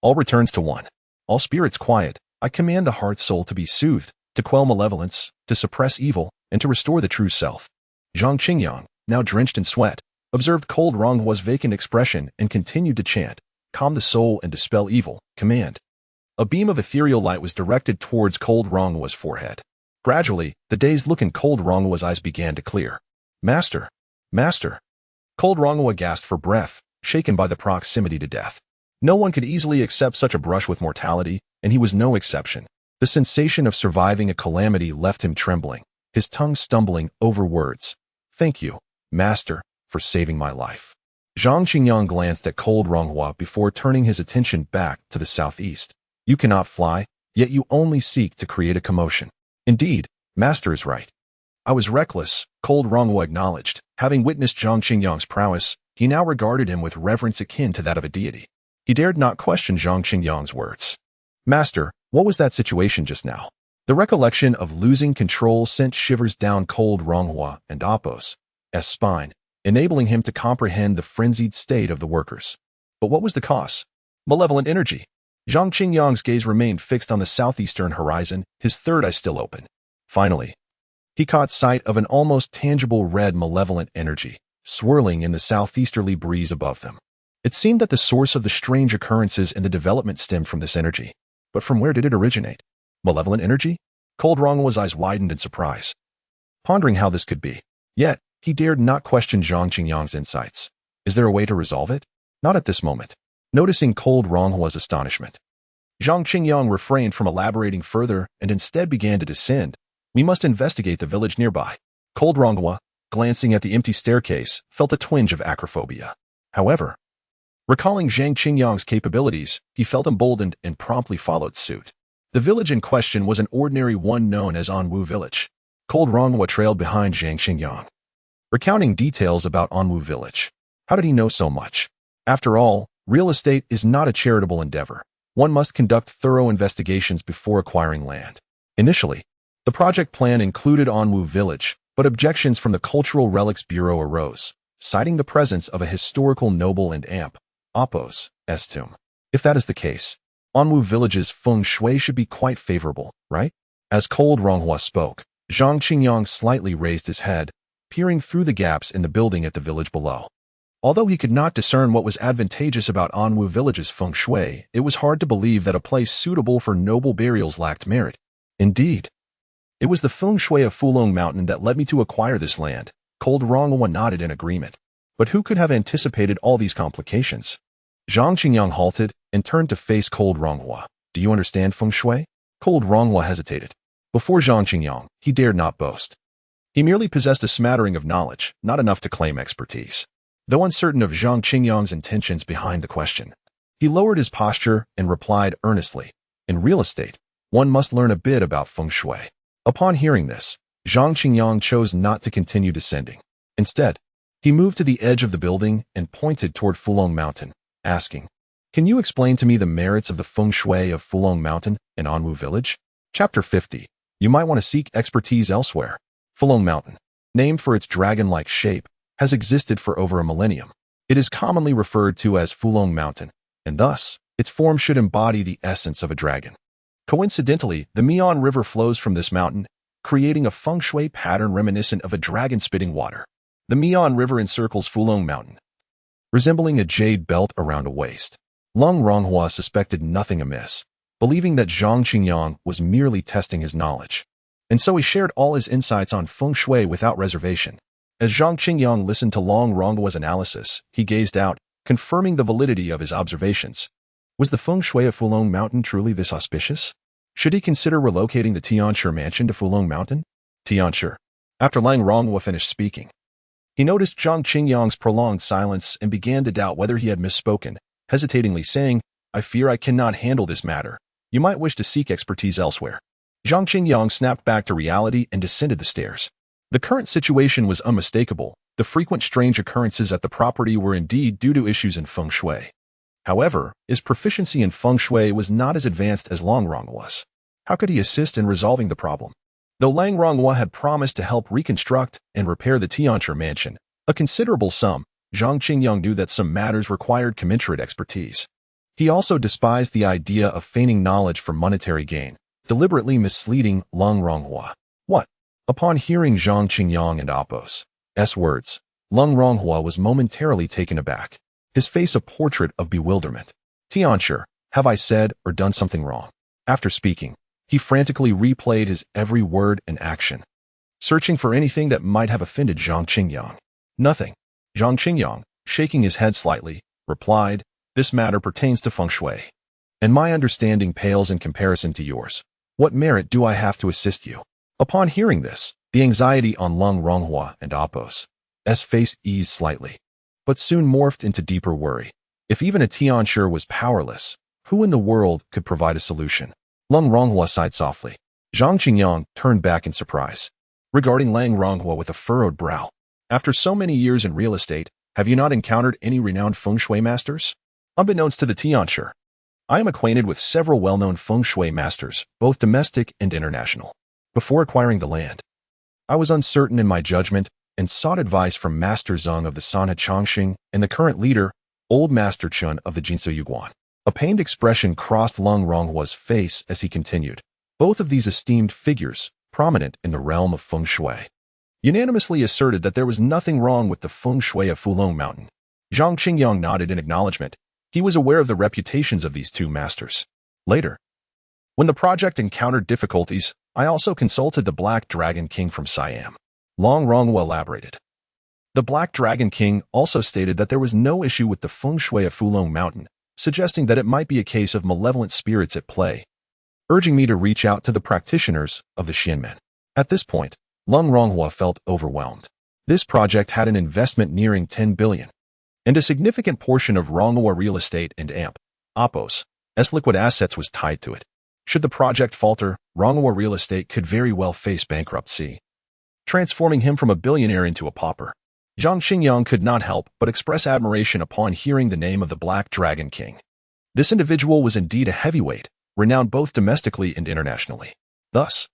S1: all returns to one. All spirits quiet. I command the heart soul to be soothed, to quell malevolence, to suppress evil, and to restore the true self. Zhang Qingyang, now drenched in sweat, observed cold Ronghua's vacant expression and continued to chant, "Calm the soul and dispel evil, command." A beam of ethereal light was directed towards cold Ronghua's forehead. Gradually, the dazed look in cold Ronghua's eyes began to clear. "Master! Master!" Cold Ronghua gasped for breath, shaken by the proximity to death. No one could easily accept such a brush with mortality, and he was no exception. The sensation of surviving a calamity left him trembling, his tongue stumbling over words. "Thank you, Master, for saving my life." Zhang Qingyang glanced at cold Ronghua before turning his attention back to the southeast. "You cannot fly, yet you only seek to create a commotion." "Indeed, Master is right. I was reckless," cold Ronghua acknowledged. Having witnessed Zhang Qingyang's prowess, he now regarded him with reverence akin to that of a deity. He dared not question Zhang Qingyang's words. "Master, what was that situation just now?" The recollection of losing control sent shivers down cold Ronghua and Apos' spine, enabling him to comprehend the frenzied state of the workers. But what was the cause? Malevolent energy. Zhang Qingyang's gaze remained fixed on the southeastern horizon, his third eye still open. Finally, he caught sight of an almost tangible red malevolent energy, swirling in the southeasterly breeze above them. It seemed that the source of the strange occurrences in the development stemmed from this energy. But from where did it originate? Malevolent energy? Cold Ronghua's eyes widened in surprise, pondering how this could be. Yet, he dared not question Zhang Qingyang's insights. Is there a way to resolve it? Not at this moment. Noticing cold Ronghua's astonishment, Zhang Qingyang refrained from elaborating further and instead began to descend. "We must investigate the village nearby." Cold Ronghua, glancing at the empty staircase, felt a twinge of acrophobia. However, recalling Zhang Qingyang's capabilities, he felt emboldened and promptly followed suit. The village in question was an ordinary one known as Anwu Village. Cold Ronghua trailed behind Zhang Qingyang, recounting details about Anwu Village. How did he know so much? After all, real estate is not a charitable endeavor. One must conduct thorough investigations before acquiring land. Initially, the project plan included Anwu Village, but objections from the Cultural Relics Bureau arose, citing the presence of a historical noble and amp, Apos' tomb. If that is the case, Anwu Village's feng shui should be quite favorable, right? As cold Ronghua spoke, Zhang Qingyang slightly raised his head, peering through the gaps in the building at the village below. Although he could not discern what was advantageous about Anwu Village's feng shui, it was hard to believe that a place suitable for noble burials lacked merit. Indeed, it was the feng shui of Fulong Mountain that led me to acquire this land. Cold Ronghua nodded in agreement. But who could have anticipated all these complications? Zhang Qingyang halted and turned to face cold Ronghua. "Do you understand feng shui?" Cold Ronghua hesitated. Before Zhang Qingyang, he dared not boast. He merely possessed a smattering of knowledge, not enough to claim expertise. Though uncertain of Zhang Qingyang's intentions behind the question, he lowered his posture and replied earnestly, "In real estate, one must learn a bit about feng shui." Upon hearing this, Zhang Qingyang chose not to continue descending. Instead, he moved to the edge of the building and pointed toward Fulong Mountain, asking, "Can you explain to me the merits of the feng shui of Fulong Mountain and Anwu Village?" Chapter 50. You might want to seek expertise elsewhere. Fulong Mountain, named for its dragon-like shape, has existed for over a millennium. It is commonly referred to as Fulong Mountain, and thus, its form should embody the essence of a dragon. Coincidentally, the Mian River flows from this mountain, creating a feng shui pattern reminiscent of a dragon spitting water. The Mian River encircles Fulong Mountain, resembling a jade belt around a waist. Long Ronghua suspected nothing amiss, believing that Zhang Qingyang was merely testing his knowledge. And so he shared all his insights on feng shui without reservation. As Zhang Qingyang listened to Long Ronghua's analysis, he gazed out, confirming the validity of his observations. Was the feng shui of Fulong Mountain truly this auspicious? Should he consider relocating the Tianshi mansion to Fulong Mountain? Tianshi. After Lang Ronghua finished speaking, he noticed Zhang Qingyang's prolonged silence and began to doubt whether he had misspoken, hesitatingly saying, "I fear I cannot handle this matter. You might wish to seek expertise elsewhere." Zhang Qingyang snapped back to reality and descended the stairs. The current situation was unmistakable. The frequent strange occurrences at the property were indeed due to issues in feng shui. However, his proficiency in feng shui was not as advanced as Long Ronghua's. How could he assist in resolving the problem? Though Lang Ronghua had promised to help reconstruct and repair the Tianshi mansion, a considerable sum, Zhang Qingyang knew that some matters required commensurate expertise. He also despised the idea of feigning knowledge for monetary gain, deliberately misleading Lang Ronghua. What? Upon hearing Zhang Qingyang and Apos' words, Lung Ronghua was momentarily taken aback, his face a portrait of bewilderment. Tianshi, have I said or done something wrong? After speaking, he frantically replayed his every word and action, searching for anything that might have offended Zhang Qingyang. Nothing. Zhang Qingyang, shaking his head slightly, replied, "This matter pertains to feng shui, and my understanding pales in comparison to yours. What merit do I have to assist you?" Upon hearing this, the anxiety on Lung Ronghua and Apos' face eased slightly, but soon morphed into deeper worry. If even a Tianshi was powerless, who in the world could provide a solution? Lung Ronghua sighed softly. Zhang Qingyang turned back in surprise, regarding Lang Ronghua with a furrowed brow. "After so many years in real estate, have you not encountered any renowned feng shui masters?" Unbeknownst to the Tianshi, I am acquainted with several well-known feng shui masters, both domestic and international. Before acquiring the land, I was uncertain in my judgment and sought advice from Master Zhang of the Sanhe Changxing and the current leader, Old Master Chun of the Jinsu Yuguan. A pained expression crossed Lung Ronghua's face as he continued. Both of these esteemed figures, prominent in the realm of feng shui, unanimously asserted that there was nothing wrong with the feng shui of Fulong Mountain. Zhang Qingyang nodded in acknowledgement. He was aware of the reputations of these two masters. Later, when the project encountered difficulties, I also consulted the Black Dragon King from Siam. Long Ronghua elaborated. The Black Dragon King also stated that there was no issue with the feng shui of Fulong Mountain, suggesting that it might be a case of malevolent spirits at play, urging me to reach out to the practitioners of the Xianmen. At this point, Lung Ronghua felt overwhelmed. This project had an investment nearing 10 billion, and a significant portion of Ronghua real estate and Apos' liquid assets was tied to it. Should the project falter, Ronghua real estate could very well face bankruptcy, transforming him from a billionaire into a pauper. Zhang Qingyang could not help but express admiration upon hearing the name of the Black Dragon King. This individual was indeed a heavyweight, renowned both domestically and internationally. Thus,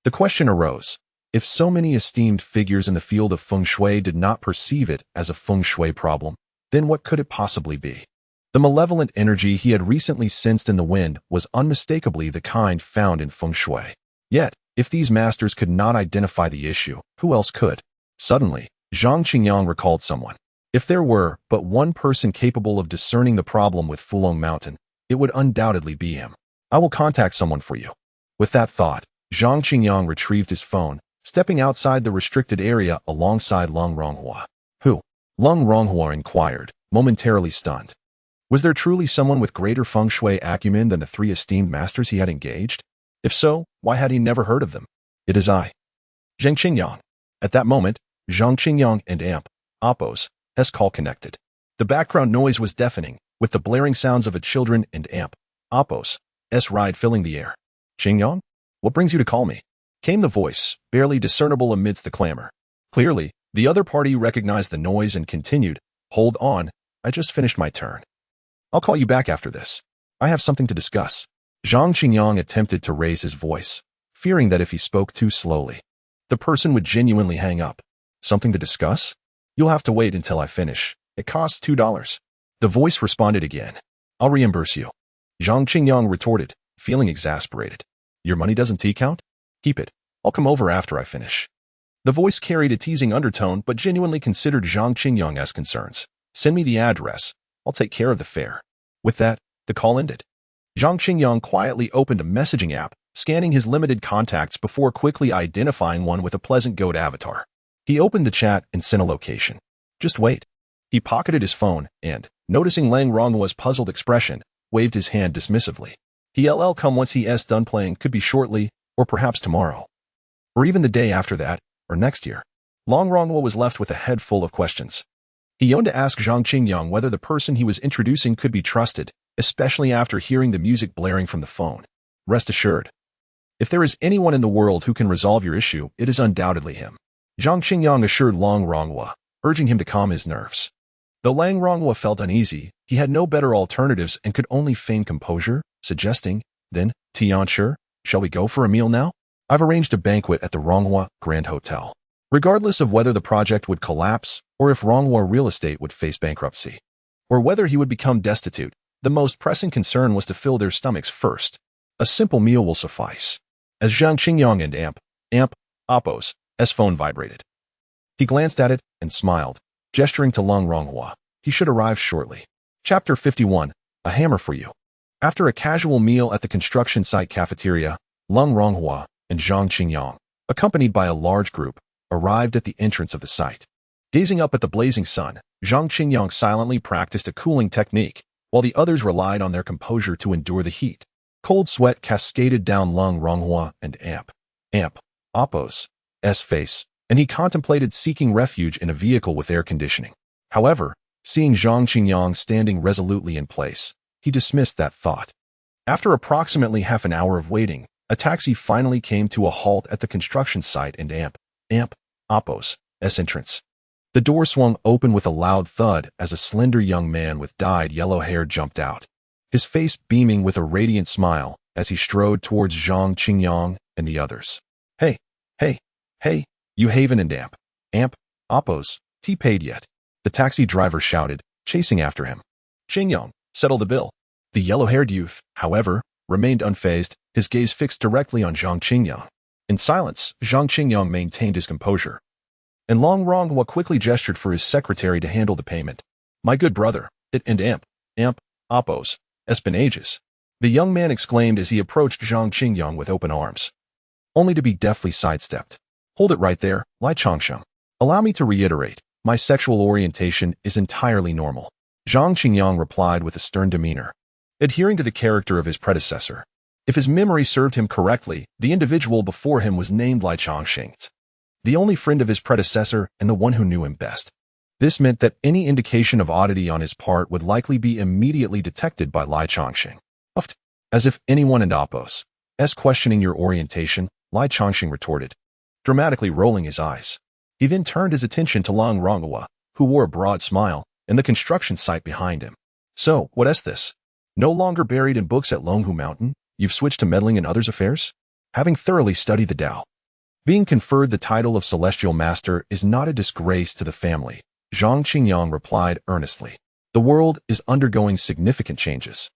S1: the question arose, if so many esteemed figures in the field of feng shui did not perceive it as a feng shui problem, then what could it possibly be? The malevolent energy he had recently sensed in the wind was unmistakably the kind found in feng shui. Yet, if these masters could not identify the issue, who else could? Suddenly, Zhang Qingyang recalled someone. If there were but one person capable of discerning the problem with Fulong Mountain, it would undoubtedly be him. I will contact someone for you. With that thought, Zhang Qingyang retrieved his phone, stepping outside the restricted area alongside Lung Ronghua. Who? Lung Ronghua inquired, momentarily stunned. Was there truly someone with greater feng shui acumen than the three esteemed masters he had engaged? If so, why had he never heard of them? It is I, Zhang Qingyang. At that moment, Zhang Qingyang and Apos' call connected. The background noise was deafening, with the blaring sounds of a children and Apos' ride filling the air. "Qingyang? What brings you to call me?" came the voice, barely discernible amidst the clamor. Clearly, the other party recognized the noise and continued, "Hold on, I just finished my turn. I'll call you back after this. I have something to discuss." Zhang Qingyang attempted to raise his voice, fearing that if he spoke too slowly, the person would genuinely hang up. "Something to discuss? You'll have to wait until I finish. It costs $2. The voice responded again. "I'll reimburse you." Zhang Qingyang retorted, feeling exasperated. "Your money doesn't count? Keep it. I'll come over after I finish." The voice carried a teasing undertone but genuinely considered Zhang Qingyang's concerns. "Send me the address. I'll take care of the fare." With that, the call ended. Zhang Qingyang quietly opened a messaging app, scanning his limited contacts before quickly identifying one with a pleasant goat avatar. He opened the chat and sent a location. "Just wait." He pocketed his phone and, noticing Lang Ronghua's puzzled expression, waved his hand dismissively. He'll come once he's done playing, could be shortly, or perhaps tomorrow. Or even the day after that, or next year. Long Ronghua was left with a head full of questions. He yearned to ask Zhang Qingyang whether the person he was introducing could be trusted, especially after hearing the music blaring from the phone. Rest assured, if there is anyone in the world who can resolve your issue, it is undoubtedly him. Zhang Qingyang assured Long Ronghua, urging him to calm his nerves. Though Lang Ronghua felt uneasy, he had no better alternatives and could only feign composure, suggesting, "Then, Tianshi, shall we go for a meal now? I've arranged a banquet at the Ronghua Grand Hotel." Regardless of whether the project would collapse, or if Ronghua real estate would face bankruptcy, or whether he would become destitute, the most pressing concern was to fill their stomachs first. A simple meal will suffice. As Zhang Qingyang and Oppo's phone vibrated. He glanced at it and smiled, gesturing to Lung Ronghua. He should arrive shortly. Chapter 51. A hammer for you. After a casual meal at the construction site cafeteria, Lung Ronghua and Zhang Qingyang, accompanied by a large group, arrived at the entrance of the site. Gazing up at the blazing sun, Zhang Qingyang silently practiced a cooling technique, while the others relied on their composure to endure the heat. Cold sweat cascaded down Lung Ronghua and Oppo's face, and he contemplated seeking refuge in a vehicle with air conditioning. However, seeing Zhang Qingyang standing resolutely in place, he dismissed that thought. After approximately half an hour of waiting, a taxi finally came to a halt at the construction site and Oppo's entrance. The door swung open with a loud thud as a slender young man with dyed yellow hair jumped out, his face beaming with a radiant smile as he strode towards Zhang Qingyang and the others. Hey, you Haven and Oppo's, paid yet? The taxi driver shouted, chasing after him. Qingyang, settle the bill. The yellow-haired youth, however, remained unfazed, his gaze fixed directly on Zhang Qingyang. In silence, Zhang Qingyang maintained his composure, and Lung Ronghua quickly gestured for his secretary to handle the payment. My good brother, it and Oppo's, been ages. The young man exclaimed as he approached Zhang Qingyang with open arms, only to be deftly sidestepped. Hold it right there, Lai Changsheng. Allow me to reiterate, my sexual orientation is entirely normal. Zhang Qingyang replied with a stern demeanor, adhering to the character of his predecessor. If his memory served him correctly, the individual before him was named Lai Changsheng, the only friend of his predecessor and the one who knew him best. This meant that any indication of oddity on his part would likely be immediately detected by Lai Changsheng. As if anyone in Oppo's questioning your orientation, Lai Changsheng retorted, dramatically rolling his eyes. He then turned his attention to Lung Ronghua, who wore a broad smile, and the construction site behind him. So, what's this? No longer buried in books at Longhu Mountain, you've switched to meddling in others' affairs? Having thoroughly studied the Tao, being conferred the title of Celestial Master is not a disgrace to the family, Zhang Qingyang replied earnestly. The world is undergoing significant changes.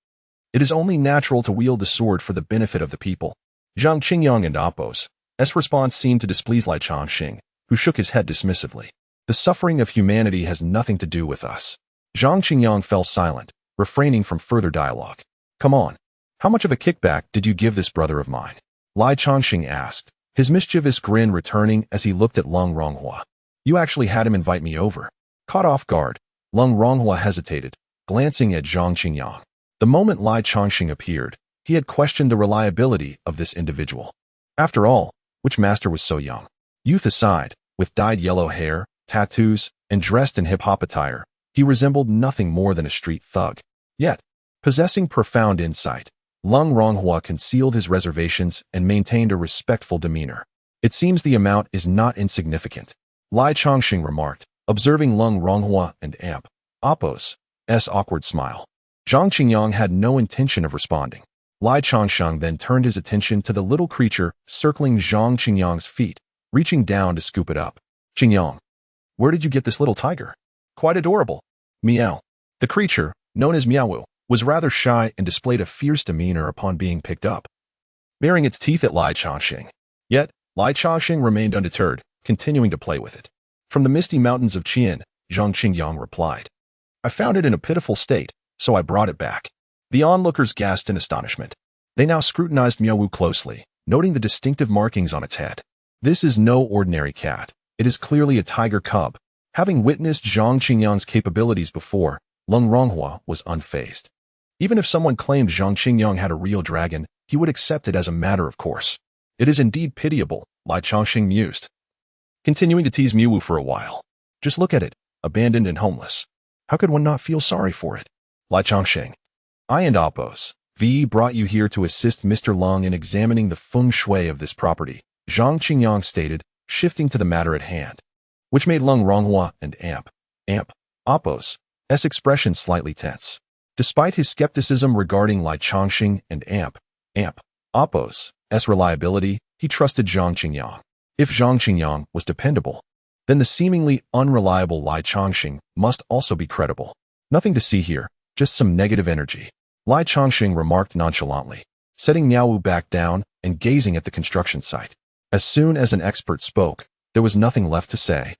S1: It is only natural to wield the sword for the benefit of the people. Zhang Qingyang and Oppo's response seemed to displease Lai Changsheng, who shook his head dismissively. The suffering of humanity has nothing to do with us. Zhang Qingyang fell silent, refraining from further dialogue. Come on, how much of a kickback did you give this brother of mine? Lai Changsheng asked, his mischievous grin returning as he looked at Lung Ronghua. You actually had him invite me over. Caught off guard, Lung Ronghua hesitated, glancing at Zhang Qingyang. The moment Lai Changsheng appeared, he had questioned the reliability of this individual. After all, which master was so young? Youth aside, with dyed yellow hair, tattoos, and dressed in hip-hop attire, he resembled nothing more than a street thug. Yet, possessing profound insight, Lung Ronghua concealed his reservations and maintained a respectful demeanor. It seems the amount is not insignificant, Lai Changsheng remarked, observing Lung Ronghua and Oppo's awkward smile. Zhang Qingyang had no intention of responding. Lai Changsheng then turned his attention to the little creature circling Zhang Qingyang's feet, reaching down to scoop it up. Qingyang, where did you get this little tiger? Quite adorable. Meow. The creature, known as Meowu, was rather shy and displayed a fierce demeanor upon being picked up, baring its teeth at Lai Changsheng. Yet, Lai Changsheng remained undeterred, continuing to play with it. From the misty mountains of Qian, Zhang Qingyang replied. I found it in a pitiful state, so I brought it back. The onlookers gasped in astonishment. They now scrutinized Meowu closely, noting the distinctive markings on its head. This is no ordinary cat. It is clearly a tiger cub. Having witnessed Zhang Qingyang's capabilities before, Lung Ronghua was unfazed. Even if someone claimed Zhang Qingyang had a real dragon, he would accept it as a matter of course. It is indeed pitiable, Lai Changsheng mused, continuing to tease Meowu for a while. Just look at it, abandoned and homeless. How could one not feel sorry for it? Lai Changsheng, I and Oppo's brought you here to assist Mr. Lung in examining the feng shui of this property, Zhang Qingyang stated, shifting to the matter at hand, which made Lung Ronghua and Oppo's expression slightly tense. Despite his skepticism regarding Lai Changsheng and Oppo's reliability, he trusted Zhang Qingyang. If Zhang Qingyang was dependable, then the seemingly unreliable Lai Changsheng must also be credible. Nothing to see here, just some negative energy, Lai Changsheng remarked nonchalantly, setting Meowu back down and gazing at the construction site. As soon as an expert spoke, there was nothing left to say.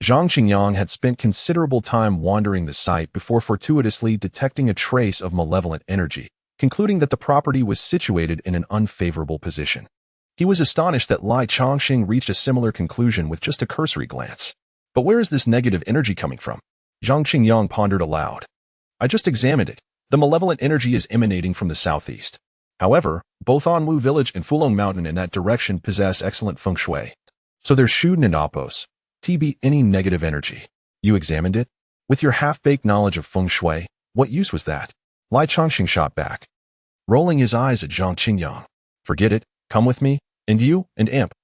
S1: Zhang Qingyang had spent considerable time wandering the site before fortuitously detecting a trace of malevolent energy, concluding that the property was situated in an unfavorable position. He was astonished that Lai Chongqing reached a similar conclusion with just a cursory glance. But where is this negative energy coming from? Zhang Qingyang pondered aloud. I just examined it. The malevolent energy is emanating from the southeast. However, both Anwu village and Fulong Mountain in that direction possess excellent feng shui. So there's Shuden and Appos. TB any negative energy. You examined it? With your half-baked knowledge of feng shui, what use was that? Lai Chongqing shot back, rolling his eyes at Zhang Qingyang. Forget it, come with me, and you, and Amp,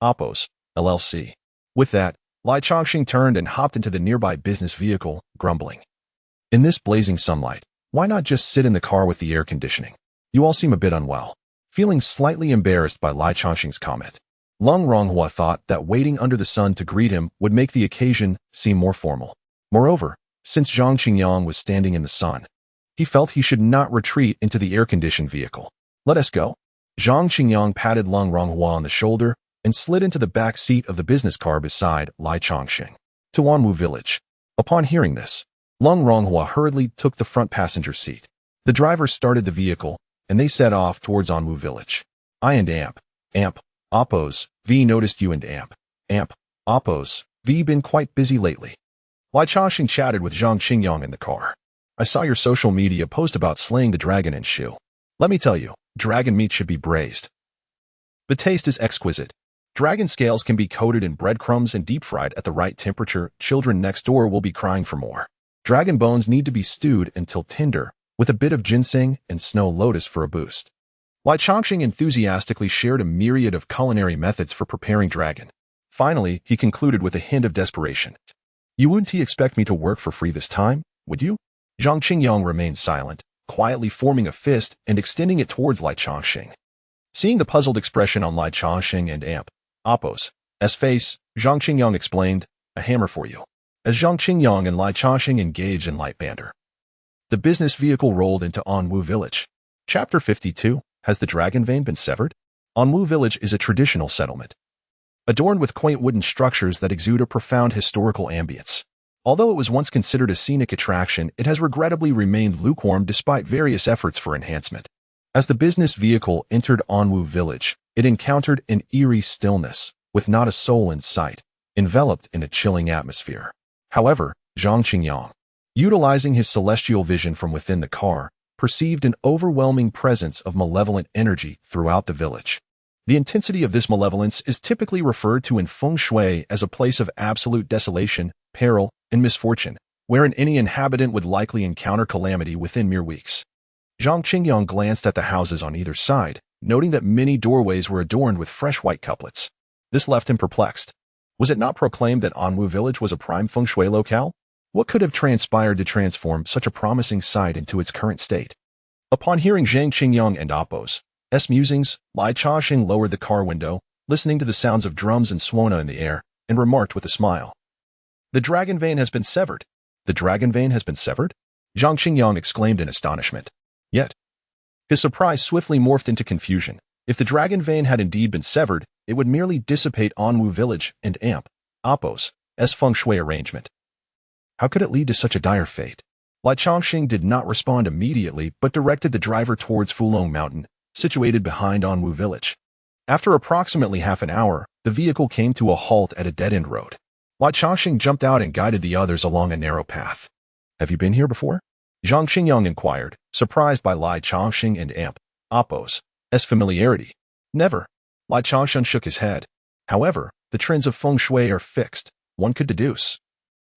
S1: Appos, LLC. With that, Lai Chongqing turned and hopped into the nearby business vehicle, grumbling. In this blazing sunlight, why not just sit in the car with the air conditioning? You all seem a bit unwell. Feeling slightly embarrassed by Lai Chongqing's comment, Lung Ronghua thought that waiting under the sun to greet him would make the occasion seem more formal. Moreover, since Zhang Qingyang was standing in the sun, he felt he should not retreat into the air-conditioned vehicle. Let us go. Zhang Qingyang patted Lung Ronghua on the shoulder and slid into the back seat of the business car beside Lai Chongqing. To Anwu village. Upon hearing this, Lung Ronghua hurriedly took the front passenger seat. The driver started the vehicle, and they set off towards Anwu village. I and Amp, Appos, V noticed you and Amp, Appos, V been quite busy lately. Lai Chongqing chatted with Zhang Qingyang in the car. I saw your social media post about slaying the dragon in Shu. Let me tell you, dragon meat should be braised. The taste is exquisite. Dragon scales can be coated in breadcrumbs and deep-fried at the right temperature. Children next door will be crying for more. Dragon bones need to be stewed until tender, with a bit of ginseng and snow lotus for a boost. Lai Chongqing enthusiastically shared a myriad of culinary methods for preparing dragon. Finally, he concluded with a hint of desperation. You wouldn't expect me to work for free this time, would you? Zhang Qingyang remained silent, quietly forming a fist and extending it towards Lai Chongqing. Seeing the puzzled expression on Lai Chongqing and Appos' face, Zhang Qingyang explained, a hammer for you. As Zhang Qingyang and Lai Chongqing engaged in light banter, the business vehicle rolled into Anwu village. Chapter 52. Has the dragon vein been severed? Anwu village is a traditional settlement, adorned with quaint wooden structures that exude a profound historical ambience. Although it was once considered a scenic attraction, it has regrettably remained lukewarm despite various efforts for enhancement. As the business vehicle entered Anwu village, it encountered an eerie stillness, with not a soul in sight, enveloped in a chilling atmosphere. However, Zhang Qingyang, utilizing his celestial vision from within the car, perceived an overwhelming presence of malevolent energy throughout the village. The intensity of this malevolence is typically referred to in feng shui as a place of absolute desolation, peril, and misfortune, wherein any inhabitant would likely encounter calamity within mere weeks. Zhang Qingyang glanced at the houses on either side, noting that many doorways were adorned with fresh white couplets. This left him perplexed. Was it not proclaimed that Anwu village was a prime feng shui locale? What could have transpired to transform such a promising site into its current state? Upon hearing Zhang Qingyang and Appos' musings, Lai Chongqing lowered the car window, listening to the sounds of drums and suona in the air, and remarked with a smile. The dragon vein has been severed. The dragon vein has been severed? Zhang Qingyang exclaimed in astonishment. Yet, his surprise swiftly morphed into confusion. If the dragon vein had indeed been severed, it would merely dissipate Anwu village and Appos' feng shui arrangement. How could it lead to such a dire fate? Lai Chongqing did not respond immediately, but directed the driver towards Fulong Mountain, situated behind Anwu village. After approximately half an hour, the vehicle came to a halt at a dead-end road. Lai Chongqing jumped out and guided the others along a narrow path. Have you been here before? Zhang Qingyang inquired, surprised by Lai Chongqing and Appos' familiarity. Never. Lai Chongqing shook his head. However, the trends of feng shui are fixed, one could deduce,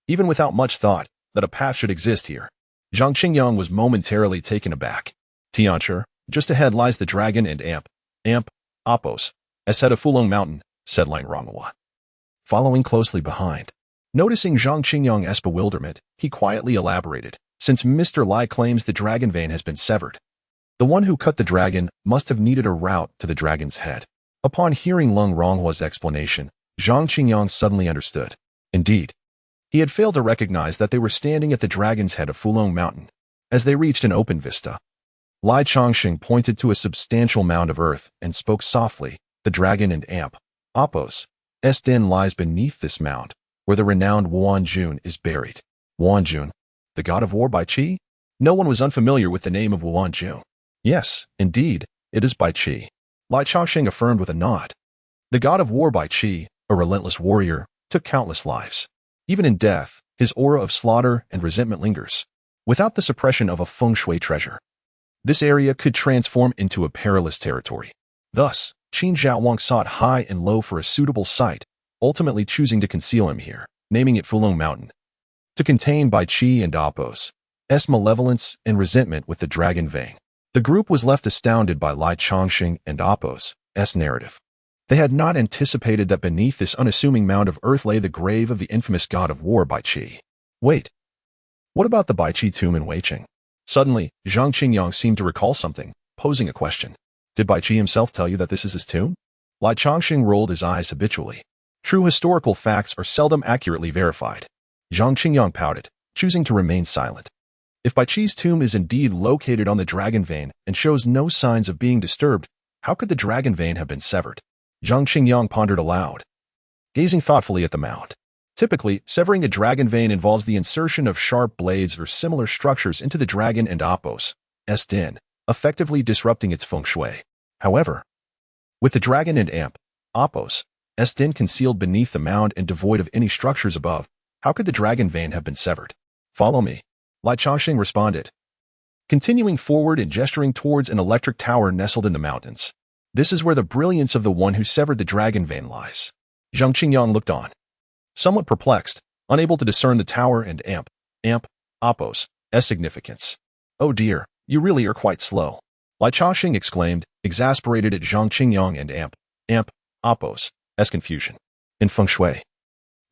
S1: even without much thought, that a path should exist here. Zhang Qingyang was momentarily taken aback. Tianchi, just ahead lies the dragon and Appos' head of Fulong Mountain, said Lang Ronghua, following closely behind. Noticing Zhang Qingyang's bewilderment, he quietly elaborated, since Mr. Lai claims the dragon vein has been severed, the one who cut the dragon must have needed a route to the dragon's head. Upon hearing Lung Ronghua's explanation, Zhang Qingyang suddenly understood. Indeed, he had failed to recognize that they were standing at the dragon's head of Fulong Mountain. As they reached an open vista, Lai Chongqing pointed to a substantial mound of earth and spoke softly, the dragon and amp, Apos, den lies beneath this mound, where the renowned Wuanjun is buried. Wuanjun, the god of war by Qi? No one was unfamiliar with the name of Wuanjun. Yes, indeed, it is by Qi. Lai Changxing affirmed with a nod. The god of war by Qi, a relentless warrior, took countless lives. Even in death, his aura of slaughter and resentment lingers. Without the suppression of a feng shui treasure, this area could transform into a perilous territory. Thus, Qin Zhaowang sought high and low for a suitable site, ultimately choosing to conceal him here, naming it Fulong Mountain. To contain Bai Qi and Apos' malevolence and resentment with the dragon vein, the group was left astounded by Lai Changxing and Apos' narrative. They had not anticipated that beneath this unassuming mound of earth lay the grave of the infamous god of war Bai Qi. Wait, what about the Bai Qi tomb in Weiqing? Suddenly, Zhang Qingyang seemed to recall something, posing a question. Did Bai Qi himself tell you that this is his tomb? Lai Changxing rolled his eyes habitually. True historical facts are seldom accurately verified. Zhang Qingyang pouted, choosing to remain silent. If Bai Qi's tomb is indeed located on the dragon vein and shows no signs of being disturbed, how could the dragon vein have been severed? Zhang Qingyang pondered aloud, gazing thoughtfully at the mound. Typically, severing a dragon vein involves the insertion of sharp blades or similar structures into the dragon and Apos' den, effectively disrupting its feng shui. However, with the dragon and amp, Apos' den concealed beneath the mound and devoid of any structures above, how could the dragon vein have been severed? Follow me, Lai Changxing responded, continuing forward and gesturing towards an electric tower nestled in the mountains. This is where the brilliance of the one who severed the dragon vein lies. Zhang Qingyang looked on, somewhat perplexed, unable to discern the tower and amp, Apos' significance. Oh dear, you really are quite slow, Lai Changxing exclaimed, exasperated at Zhang Qingyang and amp, Apos' confusion. In feng shui,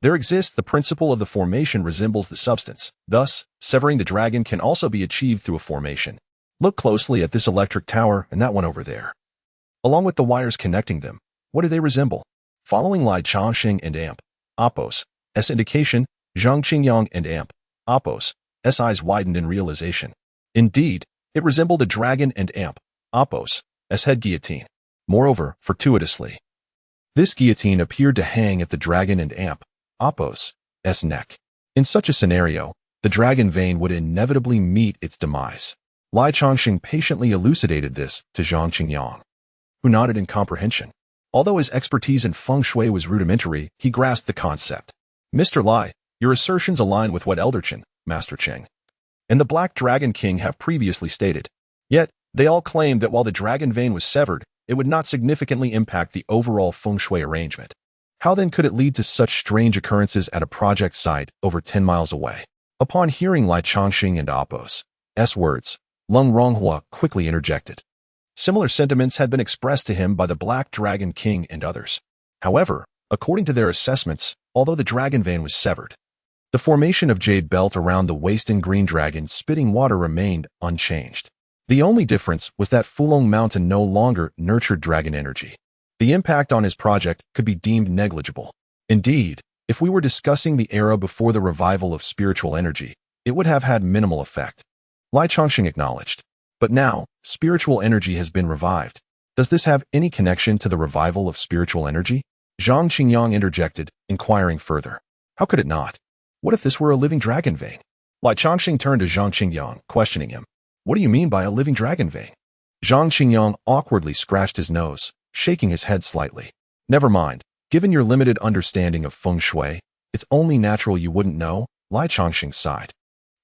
S1: there exists the principle of the formation resembles the substance. Thus, severing the dragon can also be achieved through a formation. Look closely at this electric tower and that one over there. Along with the wires connecting them, what do they resemble? Following Lai Changxing and amp, Apos' indication, Zhang Qingyang and amp, Apos' eyes widened in realization. Indeed, it resembled a dragon and amp, Apos' head guillotine. Moreover, fortuitously, this guillotine appeared to hang at the dragon and amp, Apos' neck. In such a scenario, the dragon vein would inevitably meet its demise. Lai Changxing patiently elucidated this to Zhang Qingyang, who nodded in comprehension. Although his expertise in feng shui was rudimentary, he grasped the concept. Mr. Lai, your assertions align with what Elder Chen, Master Cheng, and the Black Dragon King have previously stated. Yet, they all claimed that while the dragon vein was severed, it would not significantly impact the overall feng shui arrangement. How then could it lead to such strange occurrences at a project site over 10 miles away? Upon hearing Lai Changxing and Apos' words, Lung Ronghua quickly interjected. Similar sentiments had been expressed to him by the Black Dragon King and others. However, according to their assessments, although the dragon vein was severed, the formation of jade belt around the wasting green dragon spitting water remained unchanged. The only difference was that Fulong Mountain no longer nurtured dragon energy. The impact on his project could be deemed negligible. Indeed, if we were discussing the era before the revival of spiritual energy, it would have had minimal effect. Lai Changxing acknowledged. But now, spiritual energy has been revived. Does this have any connection to the revival of spiritual energy? Zhang Qingyang interjected, inquiring further. How could it not? What if this were a living dragon vein? Lai Changxing turned to Zhang Qingyang, questioning him. What do you mean by a living dragon vein? Zhang Qingyang awkwardly scratched his nose, shaking his head slightly. Never mind. Given your limited understanding of feng shui, it's only natural you wouldn't know, Lai Changxing sighed,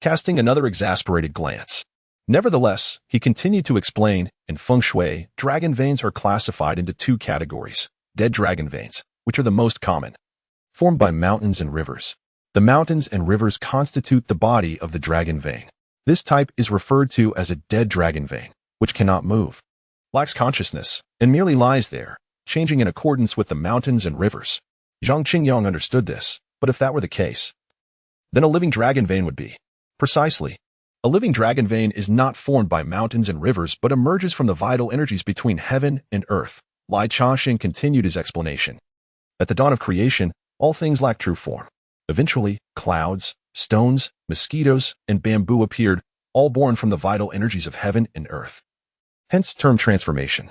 S1: casting another exasperated glance. Nevertheless, he continued to explain, in feng shui, dragon veins are classified into two categories. Dead dragon veins, which are the most common, formed by mountains and rivers. The mountains and rivers constitute the body of the dragon vein. This type is referred to as a dead dragon vein, which cannot move, lacks consciousness, and merely lies there, changing in accordance with the mountains and rivers. Zhang Qingyang understood this, but if that were the case, then a living dragon vein would be. Precisely. A living dragon vein is not formed by mountains and rivers but emerges from the vital energies between heaven and earth. Lai Changxing continued his explanation. At the dawn of creation, all things lacked true form. Eventually, clouds, stones, mosquitoes, and bamboo appeared, all born from the vital energies of heaven and earth. Hence term transformation.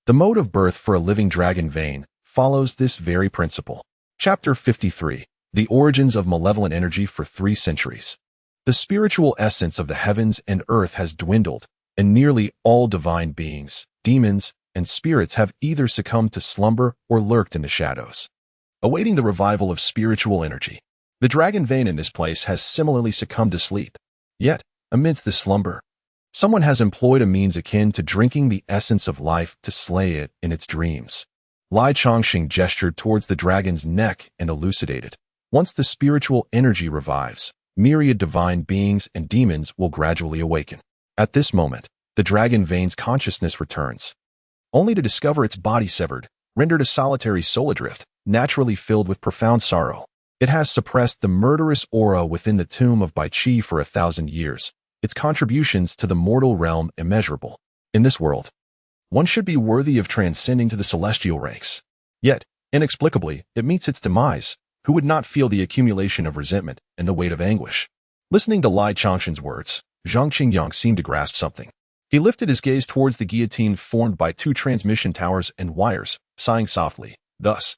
S1: The mode of birth for a living dragon vein follows this very principle. Chapter 53. The Origins of Malevolent Energy for 3 centuries. The spiritual essence of the heavens and earth has dwindled, and nearly all divine beings, demons, and spirits have either succumbed to slumber or lurked in the shadows, awaiting the revival of spiritual energy. The dragon vein in this place has similarly succumbed to sleep. Yet, amidst this slumber, someone has employed a means akin to drinking the essence of life to slay it in its dreams. Lai Changxing gestured towards the dragon's neck and elucidated. Once the spiritual energy revives, myriad divine beings and demons will gradually awaken. At this moment, the dragon vein's consciousness returns, only to discover its body severed, rendered a solitary soul adrift, naturally filled with profound sorrow. It has suppressed the murderous aura within the tomb of Bai Qi for 1,000 years, its contributions to the mortal realm immeasurable. In this world, one should be worthy of transcending to the celestial ranks. Yet, inexplicably, it meets its demise. Who would not feel the accumulation of resentment and the weight of anguish? Listening to Lai Changxing's words, Zhang Qingyang seemed to grasp something. He lifted his gaze towards the guillotine formed by 2 transmission towers and wires, sighing softly. Thus,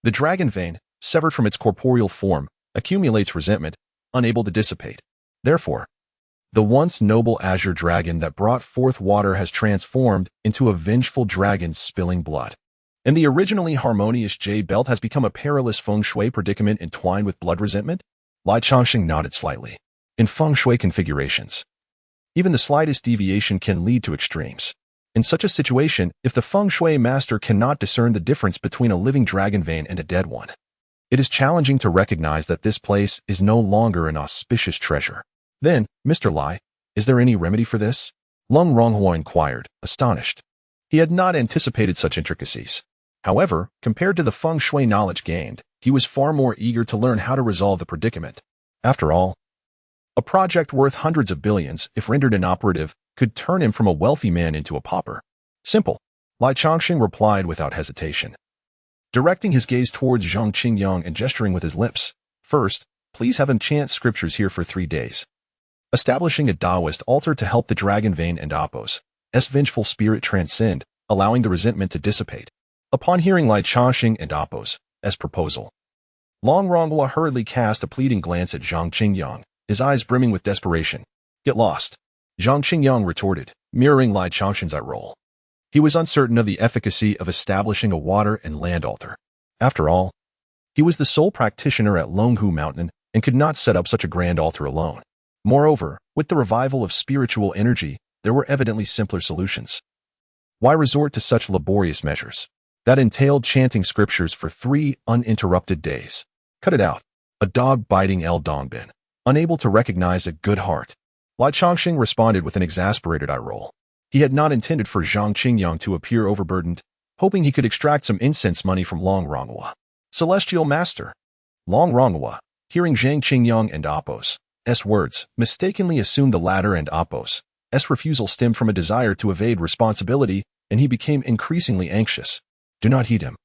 S1: the dragon vein, severed from its corporeal form, accumulates resentment, unable to dissipate. Therefore, the once noble azure dragon that brought forth water has transformed into a vengeful dragon spilling blood. And the originally harmonious jade belt has become a perilous feng shui predicament entwined with blood resentment? Lai Changxing nodded slightly. In feng shui configurations, even the slightest deviation can lead to extremes. In such a situation, if the feng shui master cannot discern the difference between a living dragon vein and a dead one, it is challenging to recognize that this place is no longer an auspicious treasure. Then, Mr. Lai, is there any remedy for this? Lung Ronghua inquired, astonished. He had not anticipated such intricacies. However, compared to the feng shui knowledge gained, he was far more eager to learn how to resolve the predicament. After all, a project worth hundreds of billions, if rendered inoperative, could turn him from a wealthy man into a pauper. Simple, Lai Changxing replied without hesitation, directing his gaze towards Zhang Qingyang and gesturing with his lips. First, please have him chant scriptures here for 3 days. Establishing a Taoist altar to help the dragon vein and Apos' vengeful spirit transcend, allowing the resentment to dissipate. Upon hearing Lai Changxing and Apos' proposal, Long Ronghua hurriedly cast a pleading glance at Zhang Qingyang, his eyes brimming with desperation. Get lost, Zhang Qingyang retorted, mirroring Lai Changxing's eye roll. He was uncertain of the efficacy of establishing a water and land altar. After all, he was the sole practitioner at Longhu Mountain and could not set up such a grand altar alone. Moreover, with the revival of spiritual energy, there were evidently simpler solutions. Why resort to such laborious measures? That entailed chanting scriptures for 3 uninterrupted days. Cut it out. A dog biting El Dongbin, unable to recognize a good heart. Lai Changxing responded with an exasperated eye roll. He had not intended for Zhang Qingyang to appear overburdened, hoping he could extract some incense money from Long Ronghua. Celestial Master. Long Ronghua, hearing Zhang Qingyang and Apos' words, mistakenly assumed the latter and Apos' refusal stemmed from a desire to evade responsibility, and he became increasingly anxious. Do not heed him.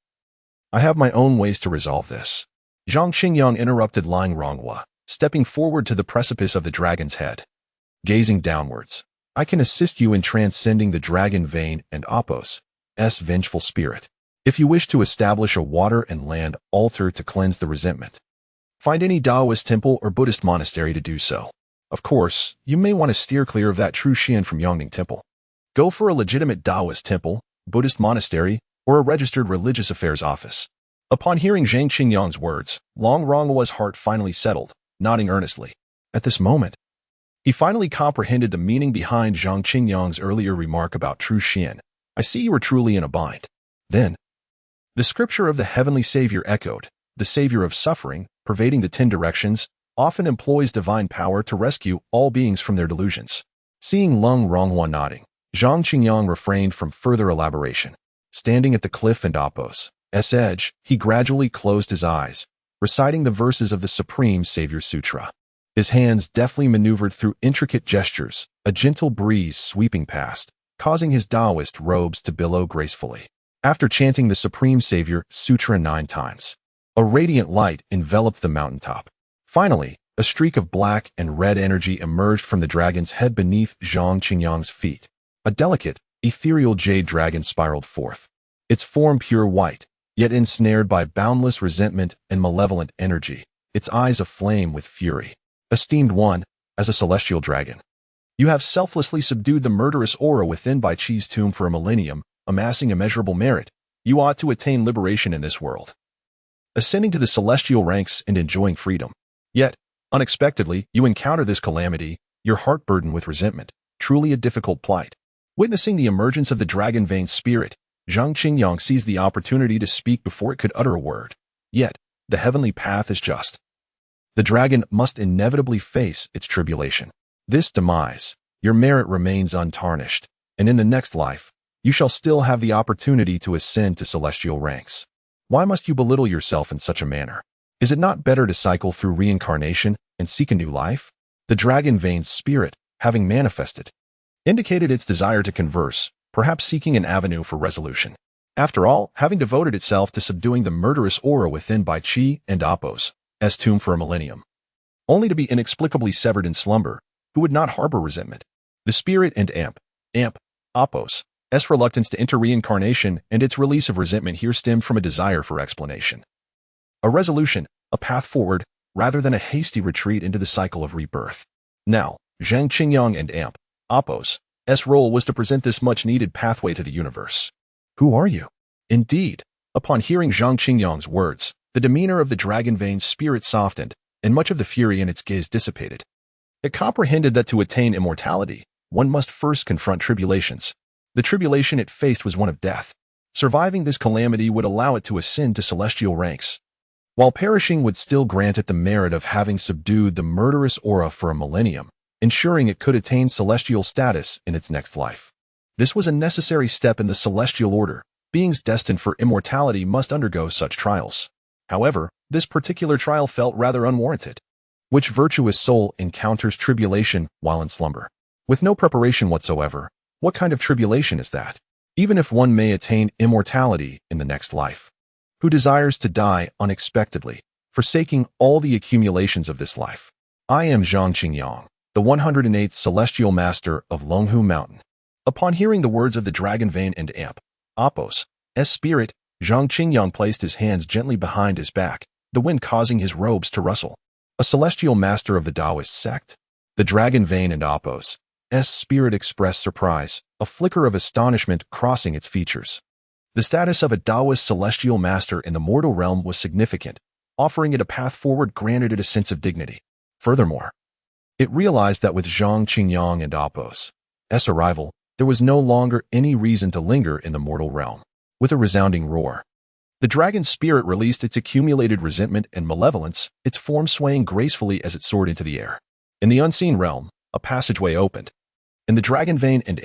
S1: I have my own ways to resolve this. Zhang Qingyang interrupted Lang Ronghua, stepping forward to the precipice of the dragon's head. Gazing downwards, I can assist you in transcending the dragon vein and Apos' vengeful spirit. If you wish to establish a water and land altar to cleanse the resentment, find any Taoist temple or Buddhist monastery to do so. Of course, you may want to steer clear of that True Xian from Yongning Temple. Go for a legitimate Taoist temple, Buddhist monastery, or a registered religious affairs office. Upon hearing Zhang Qingyang's words, Long Ronghua's heart finally settled, nodding earnestly. At this moment, he finally comprehended the meaning behind Zhang Qingyang's earlier remark about True Xian. I see you are truly in a bind. Then, the scripture of the heavenly Savior echoed, the Savior of suffering, pervading the 10 directions, often employs divine power to rescue all beings from their delusions. Seeing Lung Ronghua nodding, Zhang Qingyang refrained from further elaboration. Standing at the cliff and Apos' edge, he gradually closed his eyes, reciting the verses of the Supreme Savior Sutra. His hands deftly maneuvered through intricate gestures, a gentle breeze sweeping past, causing his Taoist robes to billow gracefully. After chanting the Supreme Savior Sutra 9 times, a radiant light enveloped the mountaintop. Finally, a streak of black and red energy emerged from the dragon's head beneath Zhang Qingyang's feet. A delicate, ethereal jade dragon spiraled forth, its form pure white, yet ensnared by boundless resentment and malevolent energy, its eyes aflame with fury. Esteemed one, as a celestial dragon, you have selflessly subdued the murderous aura within by Qi's tomb for a millennium, amassing immeasurable merit. You ought to attain liberation in this world, ascending to the celestial ranks and enjoying freedom. Yet, unexpectedly, you encounter this calamity, your heart burdened with resentment, truly a difficult plight. Witnessing the emergence of the dragon vein spirit, Zhang Qingyang seized the opportunity to speak before it could utter a word. Yet, the heavenly path is just. The dragon must inevitably face its tribulation. This demise, your merit remains untarnished, and in the next life, you shall still have the opportunity to ascend to celestial ranks. Why must you belittle yourself in such a manner? Is it not better to cycle through reincarnation and seek a new life? The dragon vein spirit, having manifested, indicated its desire to converse, perhaps seeking an avenue for resolution. After all, having devoted itself to subduing the murderous aura within by Qi and Apos, tomb for a millennium, only to be inexplicably severed in slumber, who would not harbor resentment? The spirit and Apos, reluctance to enter reincarnation and its release of resentment here stemmed from a desire for explanation. A resolution, a path forward, rather than a hasty retreat into the cycle of rebirth. Now, Zhang Qingyang and Apos' role was to present this much-needed pathway to the universe. Who are you? Indeed, upon hearing Zhang Qingyang's words, the demeanor of the dragon vein spirit softened, and much of the fury in its gaze dissipated. It comprehended that to attain immortality, one must first confront tribulations. The tribulation it faced was one of death. Surviving this calamity would allow it to ascend to celestial ranks, while perishing would still grant it the merit of having subdued the murderous aura for a millennium, ensuring it could attain celestial status in its next life. This was a necessary step in the celestial order. Beings destined for immortality must undergo such trials. However, this particular trial felt rather unwarranted. Which virtuous soul encounters tribulation while in slumber? With no preparation whatsoever, what kind of tribulation is that? Even if one may attain immortality in the next life, who desires to die unexpectedly, forsaking all the accumulations of this life? I am Zhang Qingyang, the 108th Celestial Master of Longhu Mountain. Upon hearing the words of the dragon vein and Apos' spirit, Zhang Qingyang placed his hands gently behind his back, the wind causing his robes to rustle. A celestial master of the Taoist sect? The dragon vein and Apos' spirit expressed surprise, a flicker of astonishment crossing its features. The status of a Taoist celestial master in the mortal realm was significant, offering it a path forward granted it a sense of dignity. Furthermore, it realized that with Zhang Qingyang and Apos' arrival, there was no longer any reason to linger in the mortal realm. With a resounding roar, the dragon spirit released its accumulated resentment and malevolence, its form swaying gracefully as it soared into the air. In the unseen realm, a passageway opened, and the dragon vein and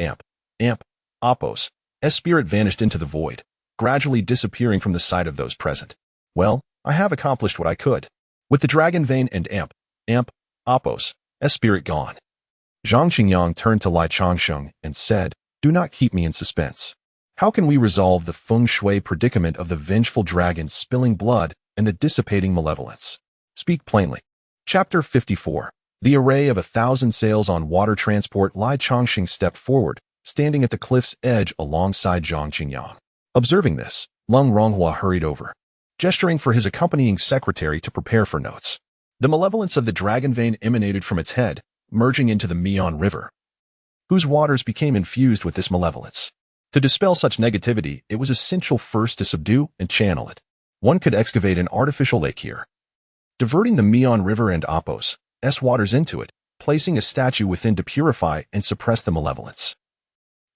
S1: Apos' spirit vanished into the void, gradually disappearing from the sight of those present. Well, I have accomplished what I could. With the dragon vein and Apos' spirit gone, Zhang Qingyang turned to Lai Changsheng and said, "Do not keep me in suspense. How can we resolve the feng shui predicament of the vengeful dragon spilling blood and the dissipating malevolence? Speak plainly." Chapter 54. The array of 1,000 sails on water transport. Lai Changsheng stepped forward, standing at the cliff's edge alongside Zhang Qingyang. Observing this, Lung Ronghua hurried over, gesturing for his accompanying secretary to prepare for notes. The malevolence of the dragon vein emanated from its head, merging into the Mian River, whose waters became infused with this malevolence. To dispel such negativity, it was essential first to subdue and channel it. One could excavate an artificial lake here, diverting the Mian River and Apos' waters into it, placing a statue within to purify and suppress the malevolence,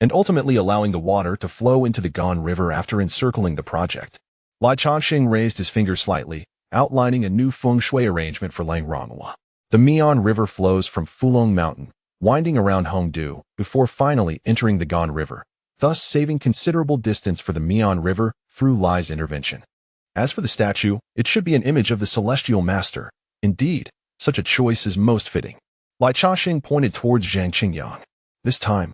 S1: and ultimately allowing the water to flow into the Gan River after encircling the project. Lai Changsheng raised his finger slightly, outlining a new feng shui arrangement for Lang Ronghua. The Mian River flows from Fulong Mountain, winding around Hongdu, before finally entering the Gan River, thus saving considerable distance for the Mian River through Lai's intervention. As for the statue, it should be an image of the celestial master. Indeed, such a choice is most fitting. Lai Changsheng pointed towards Zhang Qingyang. This time,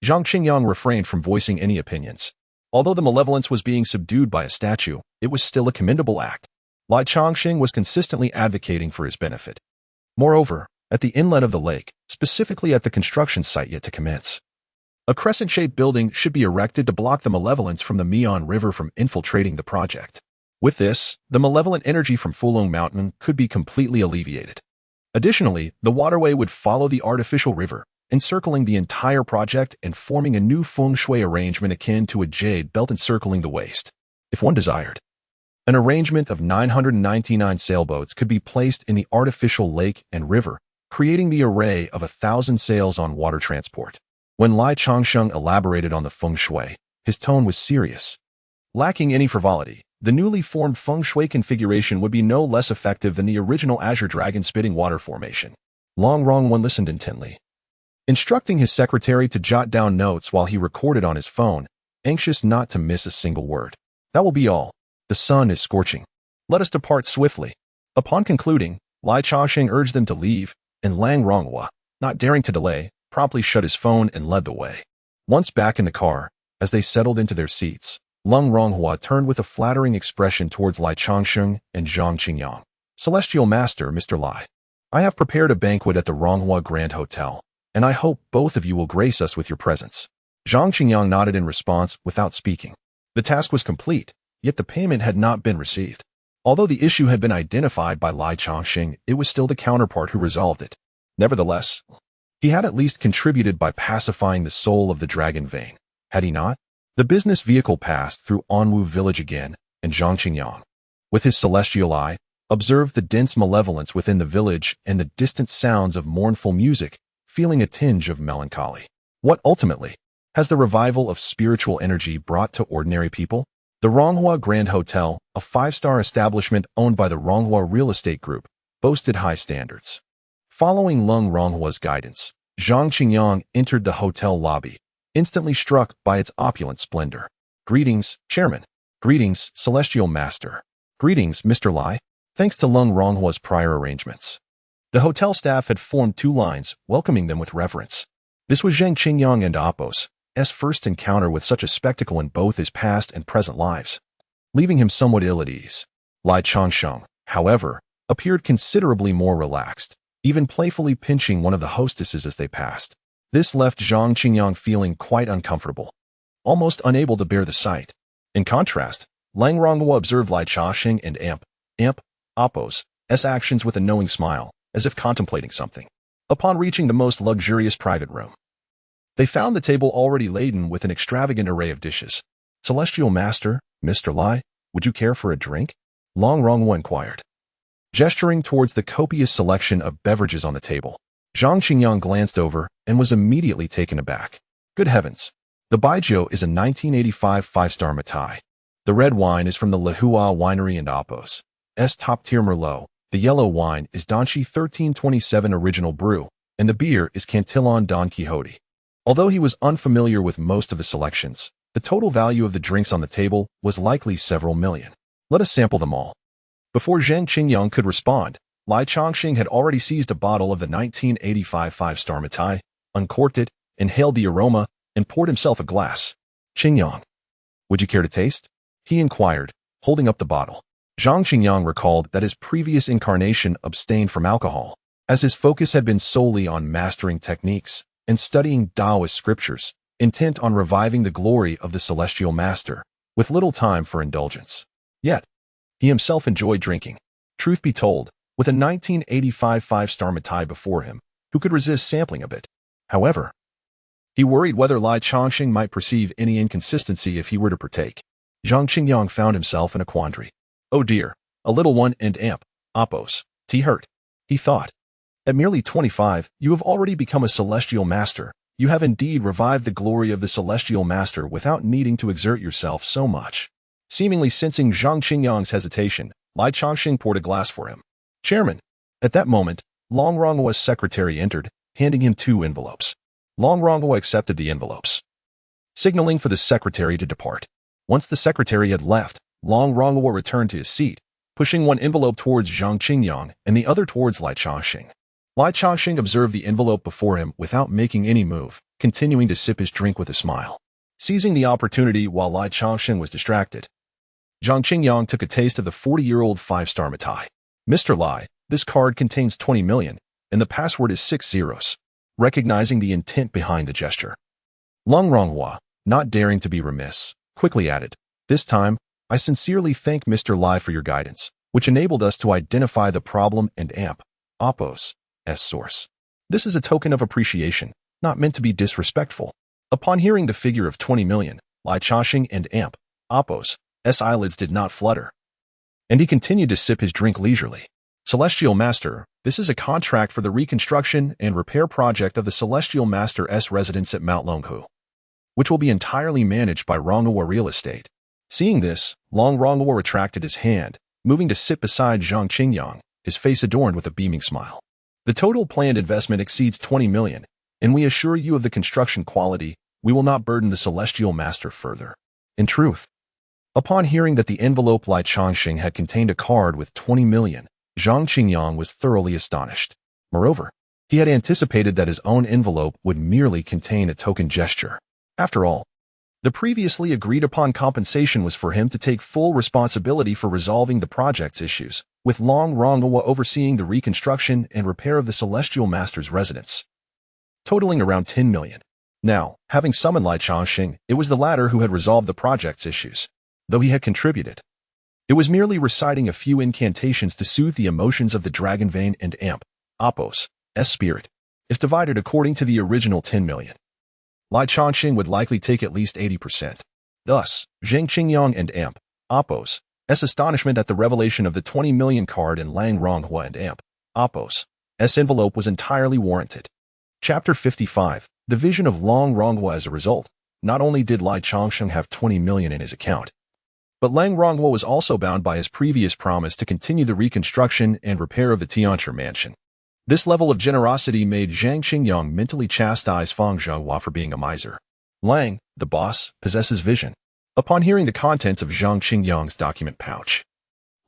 S1: Zhang Qingyang refrained from voicing any opinions. Although the malevolence was being subdued by a statue, it was still a commendable act. Lai Changsheng was consistently advocating for his benefit. Moreover, at the inlet of the lake, specifically at the construction site yet to commence, A crescent-shaped building should be erected to block the malevolence from the Meon River from infiltrating the project. With this, the malevolent energy from Fulong Mountain could be completely alleviated. Additionally, the waterway would follow the artificial river, encircling the entire project and forming a new feng shui arrangement akin to a jade belt encircling the waist. If one desired, an arrangement of 999 sailboats could be placed in the artificial lake and river, creating the array of 1,000 sails on water transport. When Lai Changsheng elaborated on the feng shui, his tone was serious. Lacking any frivolity, the newly formed feng shui configuration would be no less effective than the original Azure Dragon spitting water formation. Long Rong listened intently, instructing his secretary to jot down notes while he recorded on his phone, anxious not to miss a single word. That will be all. The sun is scorching. Let us depart swiftly. Upon concluding, Lai Changsheng urged them to leave, and Lang Ronghua, not daring to delay, promptly shut his phone and led the way. Once back in the car, as they settled into their seats, Lang Ronghua turned with a flattering expression towards Lai Changsheng and Zhang Qingyang. Celestial Master, Mr. Lai, I have prepared a banquet at the Ronghua Grand Hotel, and I hope both of you will grace us with your presence. Zhang Qingyang nodded in response without speaking. The task was complete, yet the payment had not been received. Although the issue had been identified by Lai Changsheng, it was still the counterpart who resolved it. Nevertheless, he had at least contributed by pacifying the soul of the dragon vein, had he not? The business vehicle passed through Anwu village again, and Zhang Qingyang, with his celestial eye, observed the dense malevolence within the village and the distant sounds of mournful music, feeling a tinge of melancholy. What ultimately has the revival of spiritual energy brought to ordinary people? The Ronghua Grand Hotel, a 5-star establishment owned by the Ronghua Real Estate Group, boasted high standards. Following Lung Ronghua's guidance, Zhang Qingyang entered the hotel lobby, instantly struck by its opulent splendor. Greetings, Chairman. Greetings, Celestial Master. Greetings, Mr. Lai. Thanks to Lung Ronghua's prior arrangements, the hotel staff had formed 2 lines, welcoming them with reverence. This was Zhang Qingyang and Apos' first encounter with such a spectacle in both his past and present lives, leaving him somewhat ill at ease. Lai Changsheng, however, appeared considerably more relaxed, even playfully pinching one of the hostesses as they passed. This left Zhang Qingyang feeling quite uncomfortable, almost unable to bear the sight. In contrast, Lang Ronghua observed Lai Changsheng and Apos' actions with a knowing smile, as if contemplating something. Upon reaching the most luxurious private room, they found the table already laden with an extravagant array of dishes. Celestial Master, Mr. Lai, would you care for a drink? Lang Ronghua inquired, gesturing towards the copious selection of beverages on the table. Zhang Qingyang glanced over and was immediately taken aback. Good heavens! The baijiu is a 1985 5-star Matai. The red wine is from the Lehua Winery and Apos' top-tier Merlot. The yellow wine is Danchi 1327 Original Brew, and the beer is Cantillon Don Quixote. Although he was unfamiliar with most of the selections, the total value of the drinks on the table was likely several million. Let us sample them all. Before Zhang Qingyang could respond, Lai Changsheng had already seized a bottle of the 1985 5-star Matai, uncorked it, inhaled the aroma, and poured himself a glass. Qingyang, would you care to taste? He inquired, holding up the bottle. Zhang Qingyang recalled that his previous incarnation abstained from alcohol, as his focus had been solely on mastering techniques and studying Taoist scriptures, intent on reviving the glory of the Celestial Master, with little time for indulgence. Yet, he himself enjoyed drinking. Truth be told, with a 1985 5-star Matai before him, who could resist sampling a bit? However, he worried whether Lai Changsheng might perceive any inconsistency if he were to partake. Zhang Qingyang found himself in a quandary. Oh dear, a little one and Apos' hurt, he thought. At merely 25, you have already become a Celestial Master. You have indeed revived the glory of the Celestial Master without needing to exert yourself so much. Seemingly sensing Zhang Qingyang's hesitation, Lai Changsheng poured a glass for him. Chairman. At that moment, Lang Ronghua's secretary entered, handing him 2 envelopes. Lang Ronghua accepted the envelopes, signaling for the secretary to depart. Once the secretary had left, Lang Ronghua returned to his seat, pushing one envelope towards Zhang Qingyang and the other towards Lai Changsheng. Lai Changsheng observed the envelope before him without making any move, continuing to sip his drink with a smile. Seizing the opportunity while Lai Changsheng was distracted, Zhang Qingyang took a taste of the 40-year-old 5-star Matai. Mr. Lai, this card contains 20 million, and the password is 6 zeros. Recognizing the intent behind the gesture, Long Ronghua, not daring to be remiss, quickly added, "This time, I sincerely thank Mr. Lai for your guidance, which enabled us to identify the problem and Oppo's source. This is a token of appreciation, not meant to be disrespectful." Upon hearing the figure of 20 million, Lai Changqing and Oppo's eyelids did not flutter, and he continued to sip his drink leisurely. "Celestial Master, this is a contract for the reconstruction and repair project of the Celestial Master's residence at Mount Longhu, which will be entirely managed by Ronghua Real Estate." Seeing this, Long Ronghua retracted his hand, moving to sit beside Zhang Qingyang, his face adorned with a beaming smile. "The total planned investment exceeds 20 million, and we assure you of the construction quality. We will not burden the Celestial Master further." In truth, upon hearing that the envelope Lai Changqing had contained a card with 20 million, Zhang Qingyang was thoroughly astonished. Moreover, he had anticipated that his own envelope would merely contain a token gesture. After all, the previously agreed-upon compensation was for him to take full responsibility for resolving the project's issues, with Long Ronghua overseeing the reconstruction and repair of the Celestial Master's residence, totaling around 10 million. Now, having summoned Lai Changqing, it was the latter who had resolved the project's issues, though he had contributed. It was merely reciting a few incantations to soothe the emotions of the Dragon Vein and Oppo's spirit. If divided according to the original 10 million, Lai Changqing would likely take at least 80%. Thus, Zhang Qingyang and Oppo's astonishment at the revelation of the 20 million card in Lang Ronghua and Oppo's envelope was entirely warranted. Chapter 55. The vision of Long Ronghua. As a result, not only did Lai Changqing have 20 million in his account, but Lang Ronghua was also bound by his previous promise to continue the reconstruction and repair of the Tianshi mansion. This level of generosity made Zhang Qingyang mentally chastise Fang Zhenghua for being a miser. Lang, the boss, possesses vision. Upon hearing the contents of Zhang Qingyang's document pouch,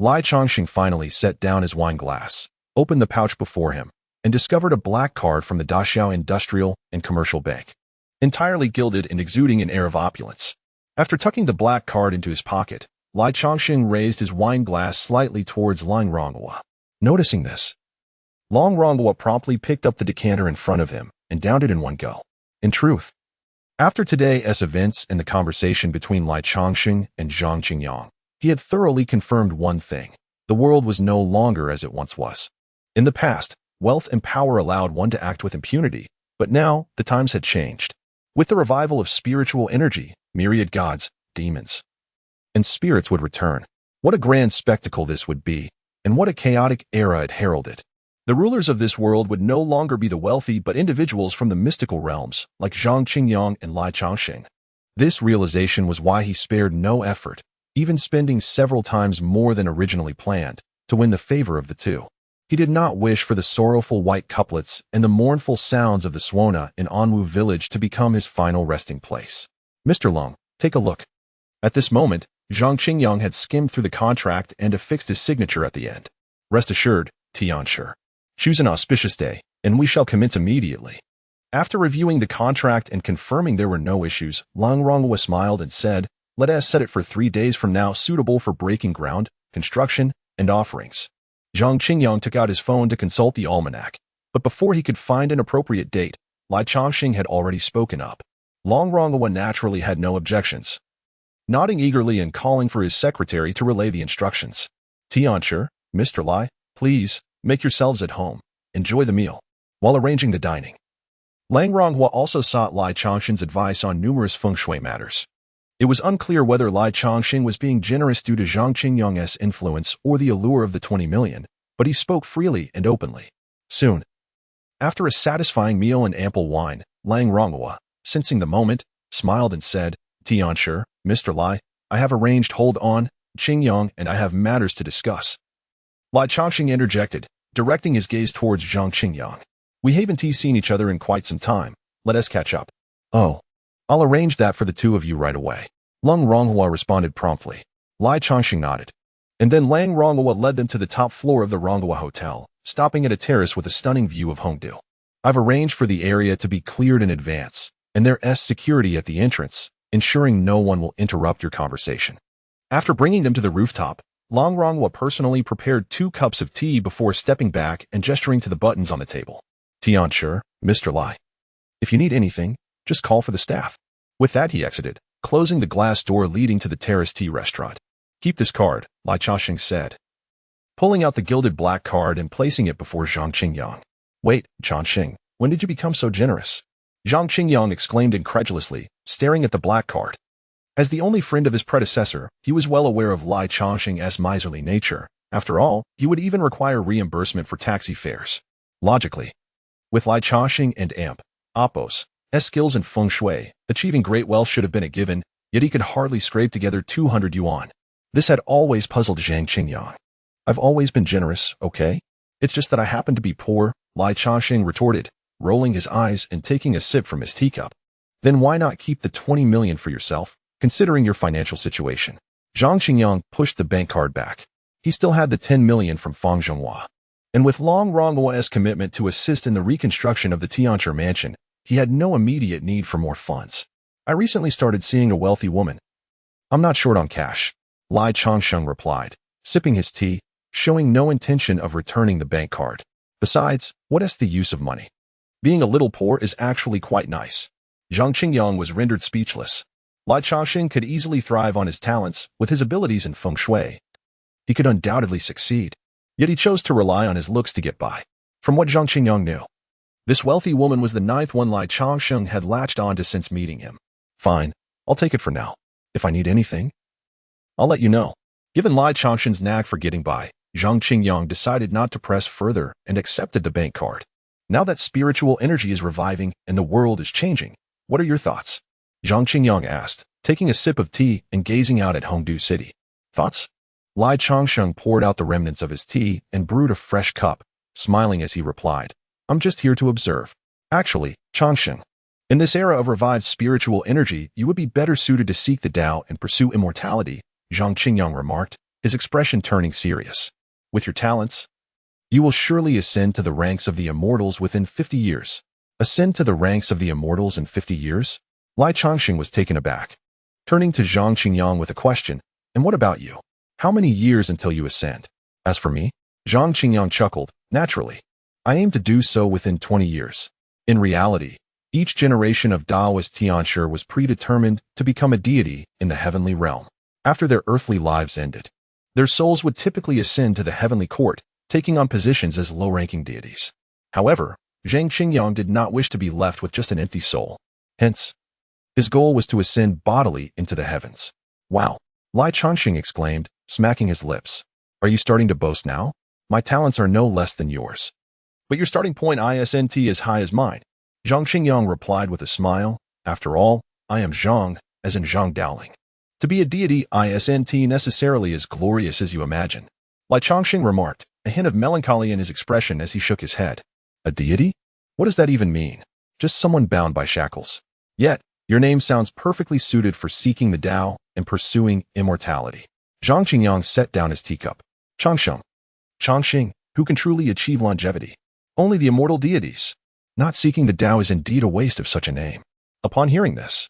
S1: Lai Changqing finally set down his wine glass, opened the pouch before him, and discovered a black card from the Daxiao Industrial and Commercial Bank, entirely gilded and exuding an air of opulence. After tucking the black card into his pocket, Lai Changqing raised his wine glass slightly towards Lang Ronghua. Noticing this, Long Ronghua promptly picked up the decanter in front of him and downed it in one go. In truth, after today's events and the conversation between Lai Changqing and Zhang Qingyang, he had thoroughly confirmed one thing: the world was no longer as it once was. In the past, wealth and power allowed one to act with impunity, but now the times had changed. With the revival of spiritual energy, myriad gods, demons, and spirits would return. What a grand spectacle this would be, and what a chaotic era it heralded. The rulers of this world would no longer be the wealthy but individuals from the mystical realms, like Zhang Qingyang and Lai Changqing. This realization was why he spared no effort, even spending several times more than originally planned, to win the favor of the two. He did not wish for the sorrowful white couplets and the mournful sounds of the Suona in Anwu village to become his final resting place. "Mr. Long, take a look." At this moment, Zhang Qingyang had skimmed through the contract and affixed his signature at the end. "Rest assured, Tianshi. Choose an auspicious day, and we shall commence immediately." After reviewing the contract and confirming there were no issues, Lang Ronghua smiled and said, "Let us set it for 3 days from now, suitable for breaking ground, construction, and offerings." Zhang Qingyang took out his phone to consult the almanac, but before he could find an appropriate date, Lai Changqing had already spoken up. Long Ronghua naturally had no objections, nodding eagerly and calling for his secretary to relay the instructions. "Tianshi, Mr. Lai, please, make yourselves at home. Enjoy the meal." While arranging the dining, Lang Ronghua also sought Lai Changqing's advice on numerous feng shui matters. It was unclear whether Lai Changqing was being generous due to Zhang Qingyang's influence or the allure of the 20 million, but he spoke freely and openly. Soon, after a satisfying meal and ample wine, Lang Ronghua, sensing the moment, smiled and said, "Tianshi, Mr. Lai, I have arranged hold on, Qingyang and I have matters to discuss." Lai Changqing interjected, directing his gaze towards Zhang Qingyang. "We haven't seen each other in quite some time. Let us catch up." "Oh, I'll arrange that for the two of you right away." Lang Ronghua responded promptly. Lai Changqing nodded. And then Lang Ronghua led them to the top floor of the Ronghua Hotel, stopping at a terrace with a stunning view of Hongdu. "I've arranged for the area to be cleared in advance, and there's security at the entrance, ensuring no one will interrupt your conversation." After bringing them to the rooftop, Lang Ronghua personally prepared 2 cups of tea before stepping back and gesturing to the buttons on the table. "Tianshi, Mr. Lai. If you need anything, just call for the staff." With that, he exited, closing the glass door leading to the terrace tea restaurant. Keep this card, Lai Changxing said, pulling out the gilded black card and placing it before Zhang Qingyang. Wait, Changxing, when did you become so generous? Zhang Qingyang exclaimed incredulously, staring at the black card. As the only friend of his predecessor, he was well aware of Lai Changxing's miserly nature. After all, he would even require reimbursement for taxi fares. Logically, with Lai Changxing and Appos' skills in feng shui, achieving great wealth should have been a given, yet he could hardly scrape together 200 yuan. This had always puzzled Zhang Qingyang. I've always been generous, okay? It's just that I happen to be poor, Lai Changxing retorted, rolling his eyes and taking a sip from his teacup. Then why not keep the 20 million for yourself, considering your financial situation? Zhang Qingyang pushed the bank card back. He still had the 10 million from Fang Zhonghua. And with Long Ronghua's commitment to assist in the reconstruction of the Tianchi mansion, he had no immediate need for more funds. I recently started seeing a wealthy woman. I'm not short on cash, Lai Changxing replied, sipping his tea, showing no intention of returning the bank card. Besides, what is the use of money? Being a little poor is actually quite nice. Zhang Qingyang was rendered speechless. Lai Changxing could easily thrive on his talents with his abilities in feng shui. He could undoubtedly succeed, yet he chose to rely on his looks to get by. From what Zhang Qingyang knew, this wealthy woman was the ninth one Lai Changxing had latched onto since meeting him. Fine, I'll take it for now. If I need anything, I'll let you know. Given Lai Changxing's knack for getting by, Zhang Qingyang decided not to press further and accepted the bank card. Now that spiritual energy is reviving and the world is changing, what are your thoughts? Zhang Qingyang asked, taking a sip of tea and gazing out at Hongdu City. Thoughts? Lai Changxing poured out the remnants of his tea and brewed a fresh cup, smiling as he replied, I'm just here to observe. Actually, Changxing, in this era of revived spiritual energy, you would be better suited to seek the Tao and pursue immortality, Zhang Qingyang remarked, his expression turning serious. With your talents, you will surely ascend to the ranks of the immortals within 50 years. Ascend to the ranks of the immortals in 50 years? Lai Changxing was taken aback, turning to Zhang Qingyang with a question, and what about you? How many years until you ascend? As for me, Zhang Qingyang chuckled, naturally. I aim to do so within 20 years. In reality, each generation of Taoist Tianchi was predetermined to become a deity in the heavenly realm. After their earthly lives ended, their souls would typically ascend to the heavenly court, taking on positions as low-ranking deities. However, Zhang Qingyang did not wish to be left with just an empty soul. Hence, his goal was to ascend bodily into the heavens. Wow! Lai Changxing exclaimed, smacking his lips. Are you starting to boast now? My talents are no less than yours. But your starting point isn't as high as mine. Zhang Qingyang replied with a smile. After all, I am Zhang, as in Zhang Daoling. To be a deity isn't necessarily as glorious as you imagine. Lai Changxing remarked, a hint of melancholy in his expression as he shook his head. A deity? What does that even mean? Just someone bound by shackles. Yet, your name sounds perfectly suited for seeking the Tao and pursuing immortality. Zhang Qingyang set down his teacup. Changxing, who can truly achieve longevity? Only the immortal deities. Not seeking the Tao is indeed a waste of such a name. Upon hearing this,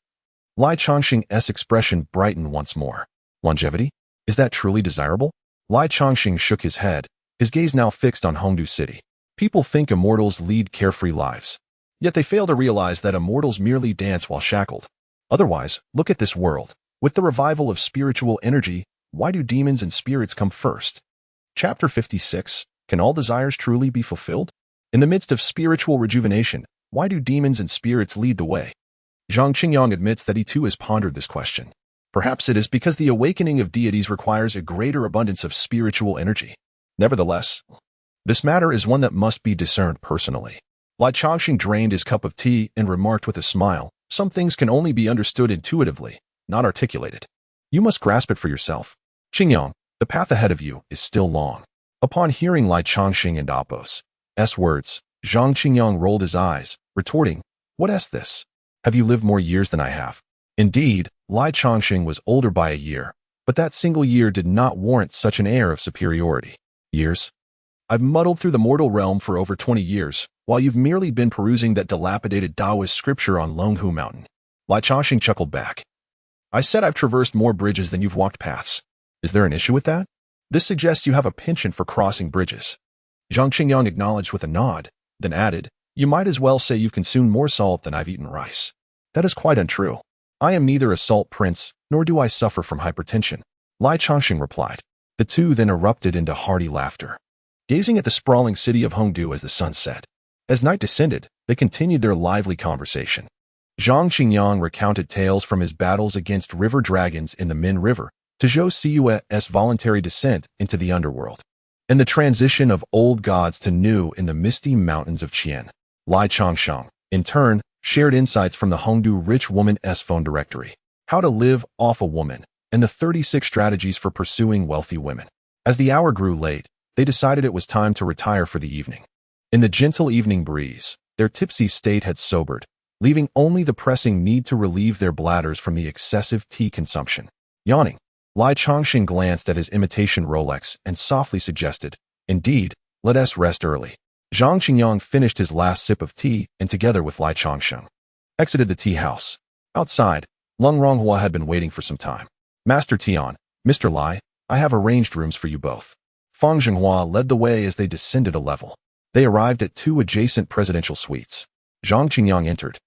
S1: Lai Changxing's expression brightened once more. Longevity? Is that truly desirable? Lai Changxing shook his head, his gaze now fixed on Hongdu City. People think immortals lead carefree lives. Yet they fail to realize that immortals merely dance while shackled. Otherwise, look at this world. With the revival of spiritual energy, why do demons and spirits come first? Chapter 56. Can all desires truly be fulfilled? In the midst of spiritual rejuvenation, why do demons and spirits lead the way? Zhang Qingyang admits that he too has pondered this question. Perhaps it is because the awakening of deities requires a greater abundance of spiritual energy. Nevertheless, this matter is one that must be discerned personally. Lai Changxing drained his cup of tea and remarked with a smile, some things can only be understood intuitively, not articulated. You must grasp it for yourself. Qingyang, the path ahead of you is still long. Upon hearing Lai Changxing and Appos' words, Zhang Qingyang rolled his eyes, retorting, what is this? Have you lived more years than I have? Indeed, Lai Changxing was older by a year, but that single year did not warrant such an air of superiority. Years? I've muddled through the mortal realm for over 20 years, while you've merely been perusing that dilapidated Taoist scripture on Longhu Mountain. Lai Changxing chuckled back. I said I've traversed more bridges than you've walked paths. Is there an issue with that? This suggests you have a penchant for crossing bridges. Zhang Qingyang acknowledged with a nod, then added, you might as well say you've consumed more salt than I've eaten rice. That is quite untrue. I am neither a salt prince, nor do I suffer from hypertension, Lai Changxing replied. The two then erupted into hearty laughter, gazing at the sprawling city of Hongdu as the sun set. As night descended, they continued their lively conversation. Zhang Qingyang recounted tales from his battles against river dragons in the Min River to Zhou Siyue's voluntary descent into the underworld, and the transition of old gods to new in the misty mountains of Qian. Lai Changsheng, in turn, shared insights from the Hongdu Rich Woman's phone directory, how to live off a woman, and the 36 strategies for pursuing wealthy women. As the hour grew late, they decided it was time to retire for the evening. In the gentle evening breeze, their tipsy state had sobered, leaving only the pressing need to relieve their bladders from the excessive tea consumption. Yawning, Lai Changxing glanced at his imitation Rolex and softly suggested, "Indeed, let us rest early." Zhang Qingyang finished his last sip of tea and together with Lai Changsheng exited the tea house. Outside, Lung Ronghua had been waiting for some time. "Master Tian, Mr. Lai, I have arranged rooms for you both." Fang Zhenghua led the way as they descended a level. They arrived at two adjacent presidential suites. Zhang Qingyang entered,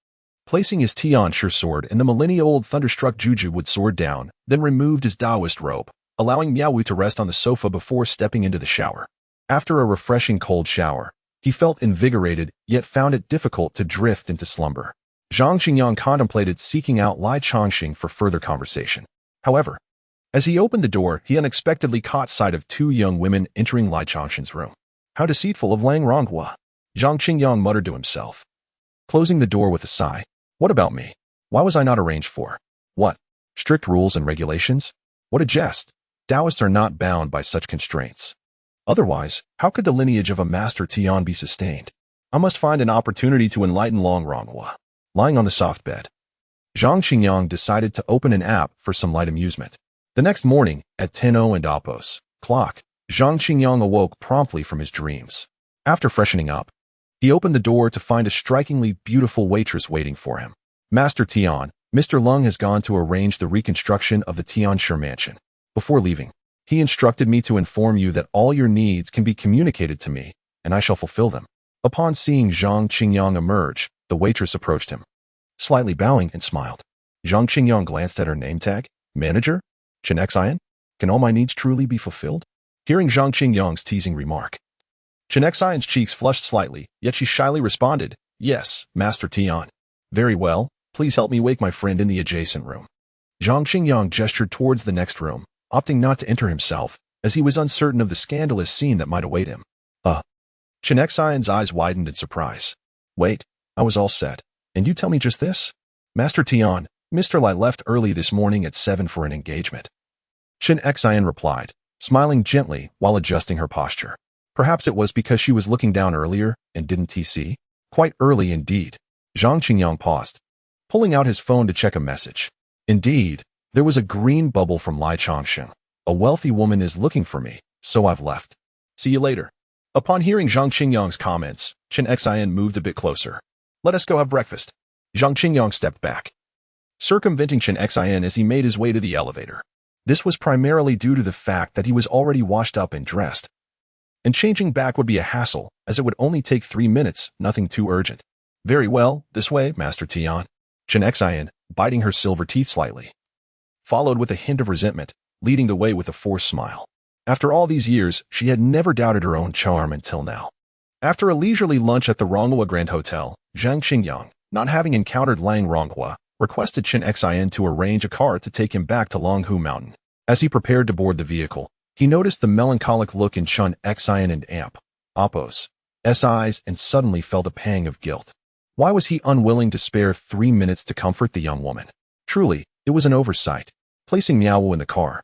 S1: placing his Tian-Shi sword and the millennia-old thunderstruck Juju wood sword down, then removed his Taoist robe, allowing Miao Wu to rest on the sofa before stepping into the shower. After a refreshing cold shower, he felt invigorated, yet found it difficult to drift into slumber. Zhang Qingyang contemplated seeking out Lai Changxing for further conversation. However, as he opened the door, he unexpectedly caught sight of two young women entering Lai Changxing's room. How deceitful of Lang Ronghua, Zhang Qingyang muttered to himself, closing the door with a sigh. What about me? Why was I not arranged for? What? Strict rules and regulations? What a jest. Taoists are not bound by such constraints. Otherwise, how could the lineage of a Master Tian be sustained? I must find an opportunity to enlighten Long Ronghua. Lying on the soft bed, Zhang Qingyang decided to open an app for some light amusement. The next morning, at 10:00 and Oppos clock, Zhang Qingyang awoke promptly from his dreams. After freshening up, he opened the door to find a strikingly beautiful waitress waiting for him. "Master Tian, Mr. Lung has gone to arrange the reconstruction of the Tianshi mansion. Before leaving, he instructed me to inform you that all your needs can be communicated to me, and I shall fulfill them." Upon seeing Zhang Qingyang emerge, the waitress approached him, slightly bowing and smiled. Zhang Qingyang glanced at her name tag. "Manager? Chen Xian? Can all my needs truly be fulfilled?" Hearing Zhang Qingyang's teasing remark, Chen Xian's cheeks flushed slightly, yet she shyly responded, "Yes, Master Tian." "Very well, please help me wake my friend in the adjacent room." Zhang Qingyang gestured towards the next room, opting not to enter himself, as he was uncertain of the scandalous scene that might await him. Chen Xian's eyes widened in surprise. "Wait, I was all set, and you tell me just this?" "Master Tian, Mr. Lai left early this morning at 7 for an engagement." Chen Xian replied, smiling gently while adjusting her posture. Perhaps it was because she was looking down earlier and didn't see? Quite early indeed. Zhang Qingyang paused, pulling out his phone to check a message. Indeed, there was a green bubble from Lai Changxing. "A wealthy woman is looking for me, so I've left. See you later." Upon hearing Zhang Qingyang's comments, Chen Xian moved a bit closer. "Let us go have breakfast." Zhang Qingyang stepped back, circumventing Chen Xian as he made his way to the elevator. This was primarily due to the fact that he was already washed up and dressed, and changing back would be a hassle, as it would only take 3 minutes, nothing too urgent. "Very well, this way, Master Tian." Chen Xian, biting her silver teeth slightly, followed with a hint of resentment, leading the way with a forced smile. After all these years, she had never doubted her own charm until now. After a leisurely lunch at the Ronghua Grand Hotel, Zhang Qingyang, not having encountered Lang Ronghua, requested Chen Xian to arrange a car to take him back to Longhu Mountain. As he prepared to board the vehicle, he noticed the melancholic look in Chen Xian and Oppos' eyes and suddenly felt a pang of guilt. Why was he unwilling to spare 3 minutes to comfort the young woman? Truly, it was an oversight. Placing Miao Wu in the car,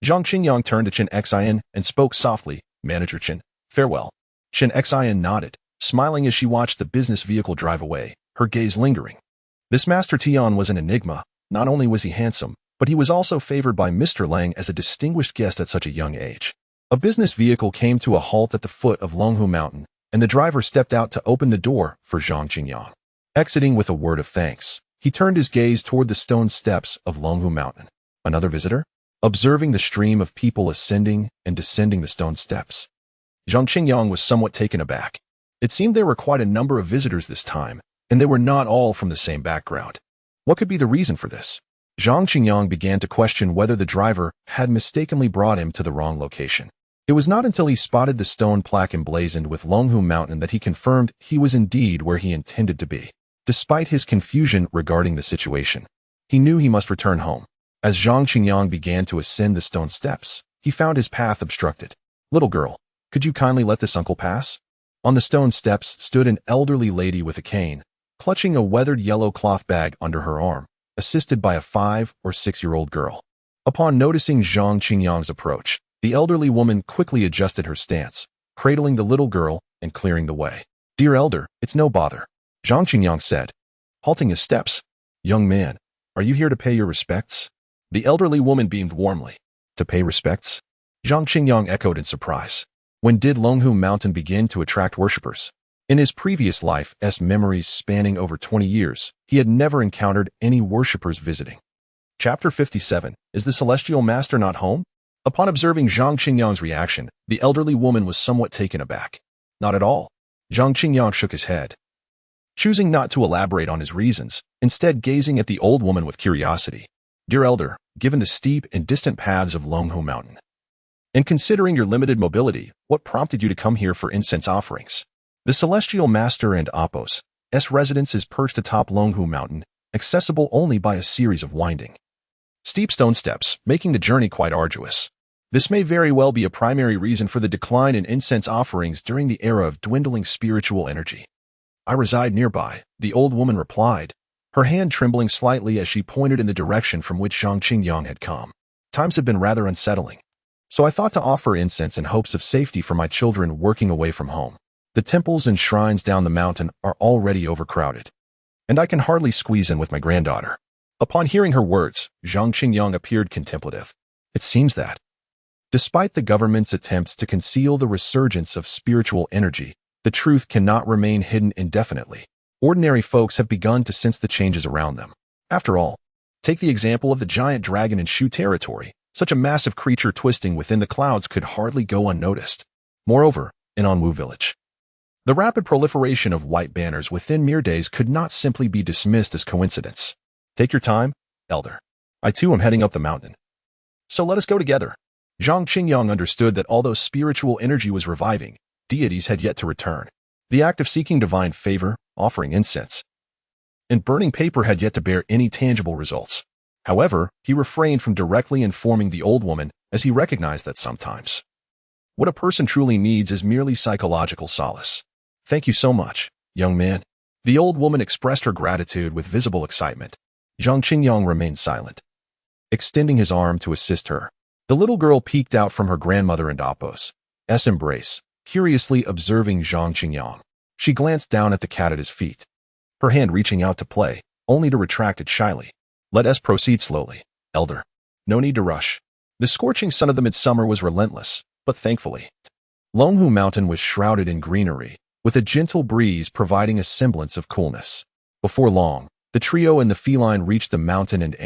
S1: Zhang Qingyang turned to Chen Xian and spoke softly, "Manager Chen, farewell." Chen Xian nodded, smiling as she watched the business vehicle drive away, her gaze lingering. This Master Tian was an enigma. Not only was he handsome, but he was also favored by Mr. Lang as a distinguished guest at such a young age. A business vehicle came to a halt at the foot of Longhu Mountain, and the driver stepped out to open the door for Zhang Qingyang. Exiting with a word of thanks, he turned his gaze toward the stone steps of Longhu Mountain. Another visitor? Observing the stream of people ascending and descending the stone steps, Zhang Qingyang was somewhat taken aback. It seemed there were quite a number of visitors this time, and they were not all from the same background. What could be the reason for this? Zhang Qingyang began to question whether the driver had mistakenly brought him to the wrong location. It was not until he spotted the stone plaque emblazoned with Longhu Mountain that he confirmed he was indeed where he intended to be. Despite his confusion regarding the situation, he knew he must return home. As Zhang Qingyang began to ascend the stone steps, he found his path obstructed. "Little girl, could you kindly let this uncle pass?" On the stone steps stood an elderly lady with a cane, clutching a weathered yellow cloth bag under her arm, assisted by a 5- or 6-year-old girl. Upon noticing Zhang Qingyang's approach, the elderly woman quickly adjusted her stance, cradling the little girl and clearing the way. "Dear elder, it's no bother," Zhang Qingyang said, halting his steps. "Young man, are you here to pay your respects?" The elderly woman beamed warmly. "To pay respects?" Zhang Qingyang echoed in surprise. When did Longhu Mountain begin to attract worshippers? In his previous life's memories spanning over 20 years, he had never encountered any worshippers visiting. Chapter 57. Is the Celestial Master not home? Upon observing Zhang Qingyang's reaction, the elderly woman was somewhat taken aback. "Not at all." Zhang Qingyang shook his head, choosing not to elaborate on his reasons, instead gazing at the old woman with curiosity. "Dear elder, given the steep and distant paths of Longhu Mountain, and considering your limited mobility, what prompted you to come here for incense offerings?" The Celestial Master and Apos' residence is perched atop Longhu Mountain, accessible only by a series of winding, steep stone steps, making the journey quite arduous. This may very well be a primary reason for the decline in incense offerings during the era of dwindling spiritual energy. "I reside nearby," the old woman replied, her hand trembling slightly as she pointed in the direction from which Zhang Qingyang had come. "Times have been rather unsettling, so I thought to offer incense in hopes of safety for my children working away from home. The temples and shrines down the mountain are already overcrowded, and I can hardly squeeze in with my granddaughter." Upon hearing her words, Zhang Qingyang appeared contemplative. It seems that, despite the government's attempts to conceal the resurgence of spiritual energy, the truth cannot remain hidden indefinitely. Ordinary folks have begun to sense the changes around them. After all, take the example of the giant dragon in Shu territory. Such a massive creature twisting within the clouds could hardly go unnoticed. Moreover, in Anwu village, the rapid proliferation of white banners within mere days could not simply be dismissed as coincidence. "Take your time, elder. I too am heading up the mountain, so let us go together." Zhang Qingyang understood that although spiritual energy was reviving, deities had yet to return. The act of seeking divine favor, offering incense, and burning paper had yet to bear any tangible results. However, he refrained from directly informing the old woman, as he recognized that sometimes what a person truly needs is merely psychological solace. "Thank you so much, young man." The old woman expressed her gratitude with visible excitement. Zhang Qingyang remained silent, extending his arm to assist her. The little girl peeked out from her grandmother and Apos' embrace, curiously observing Zhang Qingyang. She glanced down at the cat at his feet, her hand reaching out to play, only to retract it shyly. "Let us proceed slowly, elder. No need to rush." The scorching sun of the midsummer was relentless, but thankfully, Longhu Mountain was shrouded in greenery, with a gentle breeze providing a semblance of coolness. Before long, the trio and the feline reached the mountain and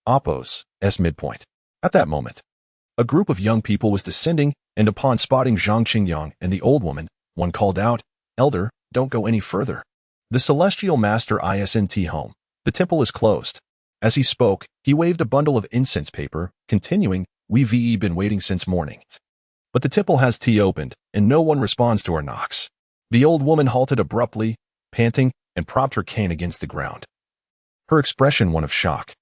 S1: Apos' midpoint. At that moment, a group of young people was descending, and upon spotting Zhang Qingyang and the old woman, one called out, "Elder, don't go any further. The Celestial Master isn't home. The temple is closed." As he spoke, he waved a bundle of incense paper, continuing, "We've been waiting since morning, but the temple has opened, and no one responds to our knocks." The old woman halted abruptly, panting, and propped her cane against the ground, her expression one of shock.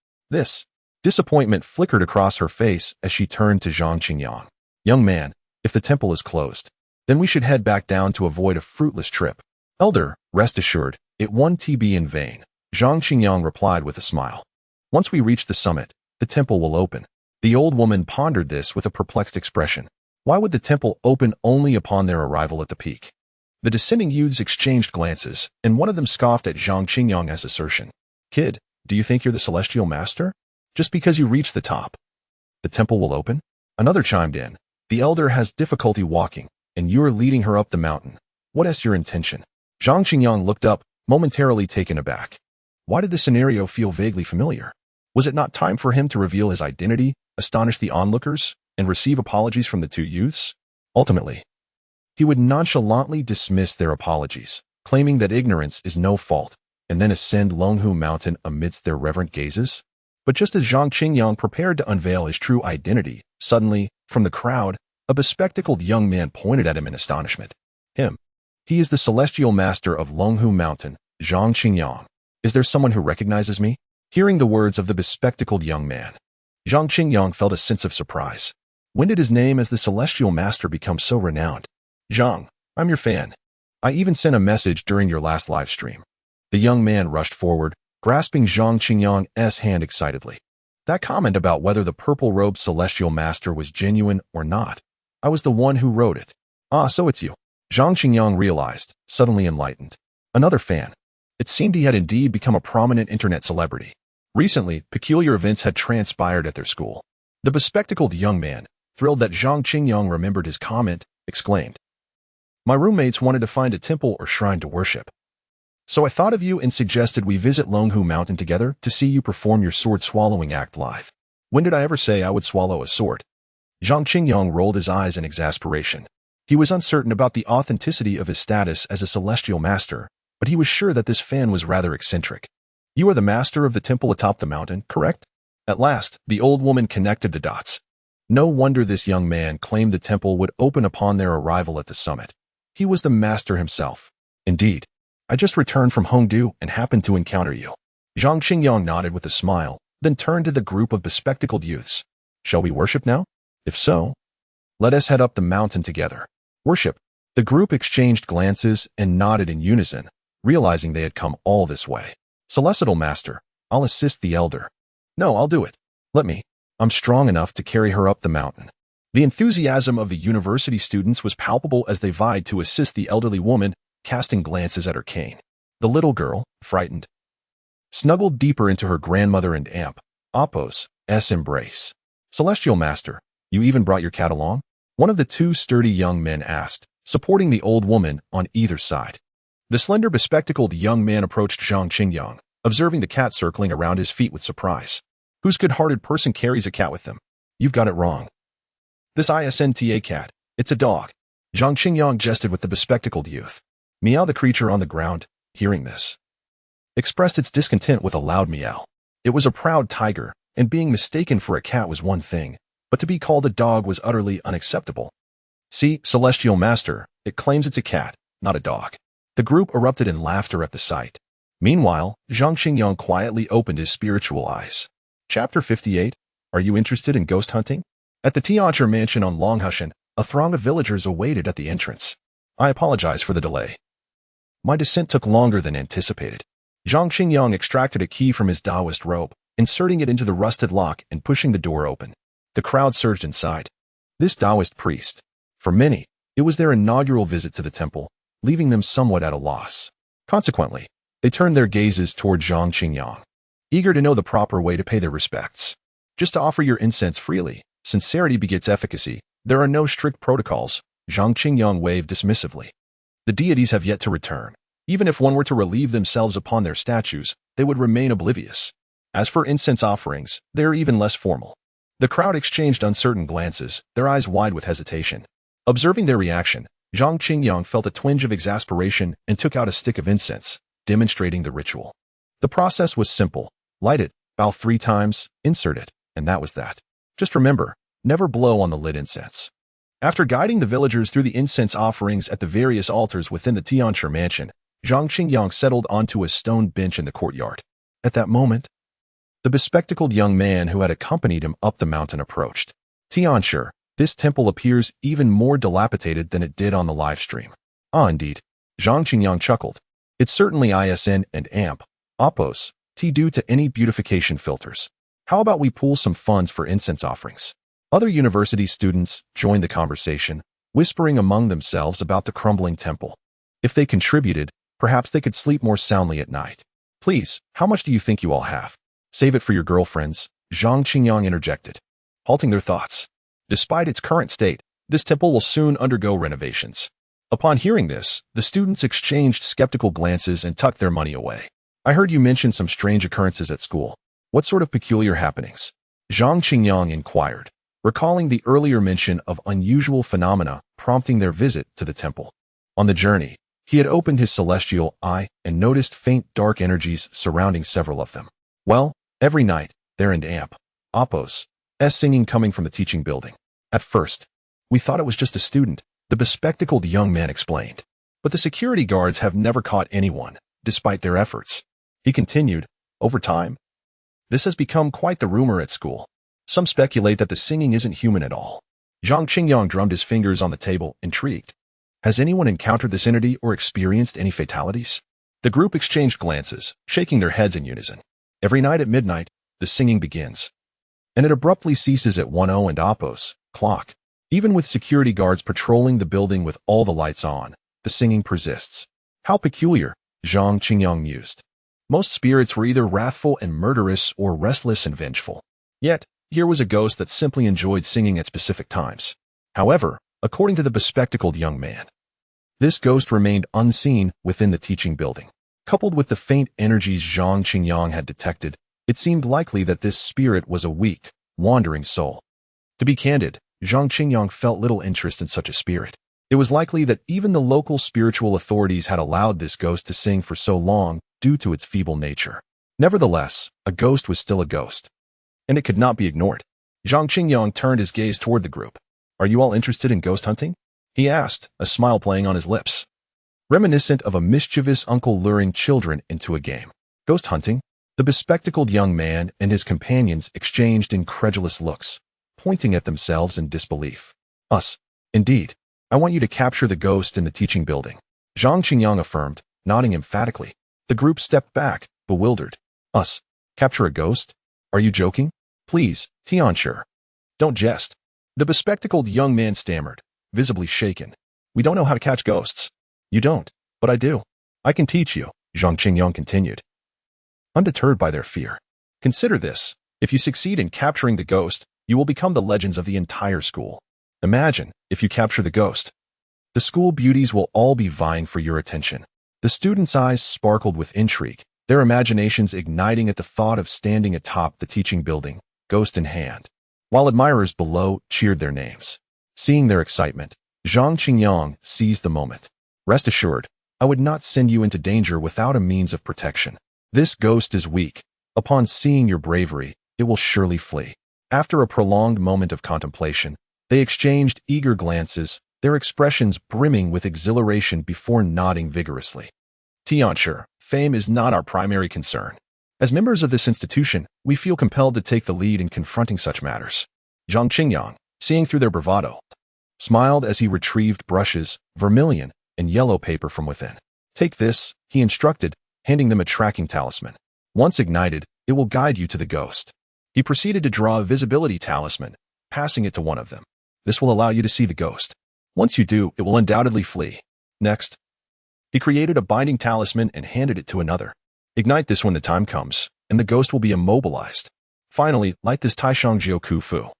S1: Disappointment flickered across her face as she turned to Zhang Qingyang. "Young man, if the temple is closed, then we should head back down to avoid a fruitless trip." "Elder, rest assured, it won't be in vain," Zhang Qingyang replied with a smile. "Once we reach the summit, the temple will open." The old woman pondered this with a perplexed expression. Why would the temple open only upon their arrival at the peak? The descending youths exchanged glances, and one of them scoffed at Zhang Qingyang's assertion. "Kid, do you think you're the Celestial Master? Just because you reach the top, the temple will open?" Another chimed in. "The elder has difficulty walking, and you're leading her up the mountain. What is your intention?" Zhang Qingyang looked up, momentarily taken aback. Why did the scenario feel vaguely familiar? Was it not time for him to reveal his identity, astonish the onlookers, and receive apologies from the two youths? Ultimately, he would nonchalantly dismiss their apologies, claiming that ignorance is no fault, and then ascend Longhu Mountain amidst their reverent gazes? But just as Zhang Qingyang prepared to unveil his true identity, suddenly, from the crowd, a bespectacled young man pointed at him in astonishment. Him. He is the celestial master of Longhu Mountain, Zhang Qingyang. Is there someone who recognizes me? Hearing the words of the bespectacled young man, Zhang Qingyang felt a sense of surprise. When did his name as the celestial master become so renowned? Zhang, I'm your fan. I even sent a message during your last live stream. The young man rushed forward, grasping Zhang Qingyang's hand excitedly. That comment about whether the purple-robed celestial master was genuine or not, I was the one who wrote it. Ah, so it's you. Zhang Qingyang realized, suddenly enlightened. Another fan. It seemed he had indeed become a prominent internet celebrity. Recently, peculiar events had transpired at their school. The bespectacled young man, thrilled that Zhang Qingyang remembered his comment, exclaimed, "My roommates wanted to find a temple or shrine to worship. So I thought of you and suggested we visit Longhu Mountain together to see you perform your sword-swallowing act live. When did I ever say I would swallow a sword?" Zhang Qingyang rolled his eyes in exasperation. He was uncertain about the authenticity of his status as a celestial master, but he was sure that this fan was rather eccentric. "You are the master of the temple atop the mountain, correct?" At last, the old woman connected the dots. No wonder this young man claimed the temple would open upon their arrival at the summit. He was the master himself. Indeed. I just returned from Hongdu and happened to encounter you. Zhang Qingyang nodded with a smile, then turned to the group of bespectacled youths. Shall we worship now? If so, let us head up the mountain together. Worship. The group exchanged glances and nodded in unison, realizing they had come all this way. Celestial Master, I'll assist the elder. No, I'll do it. Let me. I'm strong enough to carry her up the mountain. The enthusiasm of the university students was palpable as they vied to assist the elderly woman, casting glances at her cane. The little girl, frightened, snuggled deeper into her grandmother and Amp Appo's embrace. Celestial Master, you even brought your cat along? One of the two sturdy young men asked, supporting the old woman on either side. The slender bespectacled young man approached Zhang Qingyang, observing the cat circling around his feet with surprise. Whose good-hearted person carries a cat with them? You've got it wrong. This isn't a cat, it's a dog. Zhang Qingyang jested with the bespectacled youth. Meow. The creature on the ground, hearing this, expressed its discontent with a loud meow. It was a proud tiger, and being mistaken for a cat was one thing, but to be called a dog was utterly unacceptable. See, Celestial Master, it claims it's a cat, not a dog. The group erupted in laughter at the sight. Meanwhile, Zhang Qingyang quietly opened his spiritual eyes. Chapter 58. Are you interested in ghost hunting? At the Tianchi mansion on Longhu, a throng of villagers awaited at the entrance. I apologize for the delay. My descent took longer than anticipated. Zhang Qingyang extracted a key from his Taoist robe, inserting it into the rusted lock and pushing the door open. The crowd surged inside. This Taoist priest, for many, it was their inaugural visit to the temple, leaving them somewhat at a loss. Consequently, they turned their gazes toward Zhang Qingyang, eager to know the proper way to pay their respects. Just to offer your incense freely, sincerity begets efficacy. There are no strict protocols. Zhang Qingyang waved dismissively. The deities have yet to return. Even if one were to relieve themselves upon their statues, they would remain oblivious. As for incense offerings, they are even less formal. The crowd exchanged uncertain glances, their eyes wide with hesitation. Observing their reaction, Zhang Qingyang felt a twinge of exasperation and took out a stick of incense, demonstrating the ritual. The process was simple. Light it, bow 3 times, insert it, and that was that. Just remember, never blow on the lit incense. After guiding the villagers through the incense offerings at the various altars within the Tianchi mansion, Zhang Qingyang settled onto a stone bench in the courtyard. At that moment, the bespectacled young man who had accompanied him up the mountain approached. Tianchi, this temple appears even more dilapidated than it did on the live stream. Ah, indeed. Zhang Qingyang chuckled. It's certainly ISN and AMP, Appos, due to any beautification filters. How about we pool some funds for incense offerings? Other university students joined the conversation, whispering among themselves about the crumbling temple. If they contributed, perhaps they could sleep more soundly at night. Please, how much do you think you all have? Save it for your girlfriends, Zhang Qingyang interjected, halting their thoughts. Despite its current state, this temple will soon undergo renovations. Upon hearing this, the students exchanged skeptical glances and tucked their money away. I heard you mention some strange occurrences at school. What sort of peculiar happenings? Zhang Qingyang inquired, recalling the earlier mention of unusual phenomena prompting their visit to the temple. On the journey, he had opened his celestial eye and noticed faint dark energies surrounding several of them. Well, every night, there and amp. Oppos. S singing coming from the teaching building. At first, we thought it was just a student, the bespectacled young man explained. But the security guards have never caught anyone, despite their efforts. He continued, over time, this has become quite the rumor at school. Some speculate that the singing isn't human at all. Zhang Qingyang drummed his fingers on the table, intrigued. Has anyone encountered this entity or experienced any fatalities? The group exchanged glances, shaking their heads in unison. Every night at midnight, the singing begins. And it abruptly ceases at 1:00 and Oppos clock. Even with security guards patrolling the building with all the lights on, the singing persists. How peculiar, Zhang Qingyang mused. Most spirits were either wrathful and murderous or restless and vengeful. Yet, here was a ghost that simply enjoyed singing at specific times. However, according to the bespectacled young man, this ghost remained unseen within the teaching building. Coupled with the faint energies Zhang Qingyang had detected, it seemed likely that this spirit was a weak, wandering soul. To be candid, Zhang Qingyang felt little interest in such a spirit. It was likely that even the local spiritual authorities had allowed this ghost to sing for so long due to its feeble nature. Nevertheless, a ghost was still a ghost, and it could not be ignored. Zhang Qingyang turned his gaze toward the group. Are you all interested in ghost hunting? He asked, a smile playing on his lips, reminiscent of a mischievous uncle luring children into a game. Ghost hunting? The bespectacled young man and his companions exchanged incredulous looks, pointing at themselves in disbelief. Us. Indeed. I want you to capture the ghost in the teaching building, Zhang Qingyang affirmed, nodding emphatically. The group stepped back, bewildered. Us. Capture a ghost? Are you joking? Please, Tianshi. Don't jest. The bespectacled young man stammered, visibly shaken. We don't know how to catch ghosts. You don't, but I do. I can teach you, Zhang Qingyang continued, undeterred by their fear. Consider this. If you succeed in capturing the ghost, you will become the legends of the entire school. Imagine, if you capture the ghost. The school beauties will all be vying for your attention. The students' eyes sparkled with intrigue, their imaginations igniting at the thought of standing atop the teaching building, ghost in hand, while admirers below cheered their names. Seeing their excitement, Zhang Qingyang seized the moment. Rest assured, I would not send you into danger without a means of protection. This ghost is weak. Upon seeing your bravery, it will surely flee. After a prolonged moment of contemplation, they exchanged eager glances, their expressions brimming with exhilaration before nodding vigorously. Tianshi, fame is not our primary concern. As members of this institution, we feel compelled to take the lead in confronting such matters. Zhang Qingyang, seeing through their bravado, smiled as he retrieved brushes, vermilion, and yellow paper from within. Take this, he instructed, handing them a tracking talisman. Once ignited, it will guide you to the ghost. He proceeded to draw a visibility talisman, passing it to one of them. This will allow you to see the ghost. Once you do, it will undoubtedly flee. Next, he created a binding talisman and handed it to another. Ignite this when the time comes, and the ghost will be immobilized. Finally, light this Taishang Jiu Fu,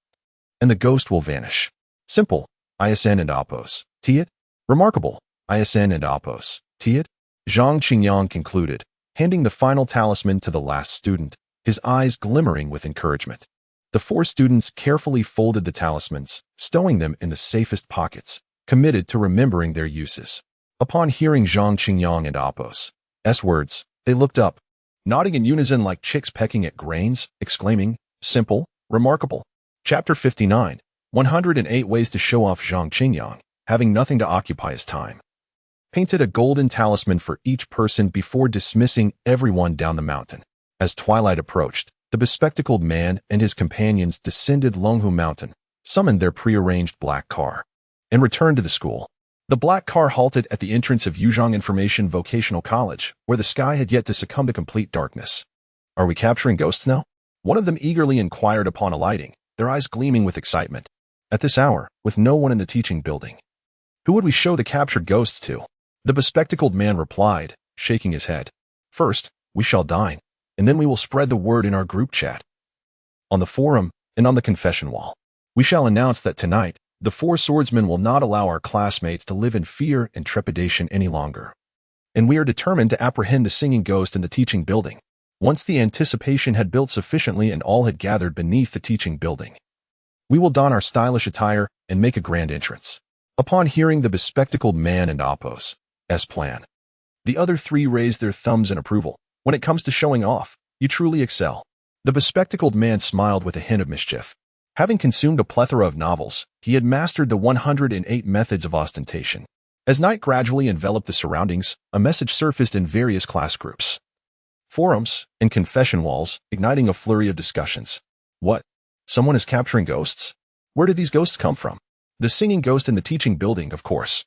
S1: and the ghost will vanish. Simple. ISN and Oppos. Tiet? Remarkable. ISN and Oppos. Tiet? Zhang Qingyang concluded, handing the final talisman to the last student, his eyes glimmering with encouragement. The 4 students carefully folded the talismans, stowing them in the safest pockets, committed to remembering their uses. Upon hearing Zhang Qingyang and Oppos' words, they looked up, nodding in unison like chicks pecking at grains, exclaiming, simple, remarkable. Chapter 59, 108 Ways to Show Off. Zhang Qingyang, having nothing to occupy his time, painted a golden talisman for each person before dismissing everyone down the mountain. As twilight approached, the bespectacled man and his companions descended Longhu Mountain, summoned their prearranged black car, and returned to the school. The black car halted at the entrance of Yuzhang Information Vocational College, where the sky had yet to succumb to complete darkness. Are we capturing ghosts now? One of them eagerly inquired upon alighting, their eyes gleaming with excitement. At this hour, with no one in the teaching building, who would we show the captured ghosts to? The bespectacled man replied, shaking his head. First, we shall dine, and then we will spread the word in our group chat, on the forum, and on the confession wall. We shall announce that tonight, the 4 swordsmen will not allow our classmates to live in fear and trepidation any longer. And we are determined to apprehend the singing ghost in the teaching building. Once the anticipation had built sufficiently and all had gathered beneath the teaching building, we will don our stylish attire and make a grand entrance. Upon hearing the bespectacled man and Oppos' plan, the other 3 raised their thumbs in approval. When it comes to showing off, you truly excel. The bespectacled man smiled with a hint of mischief. Having consumed a plethora of novels, he had mastered the 108 methods of ostentation. As night gradually enveloped the surroundings, a message surfaced in various class groups, forums, and confession walls, igniting a flurry of discussions. What? Someone is capturing ghosts? Where did these ghosts come from? The singing ghost in the teaching building, of course.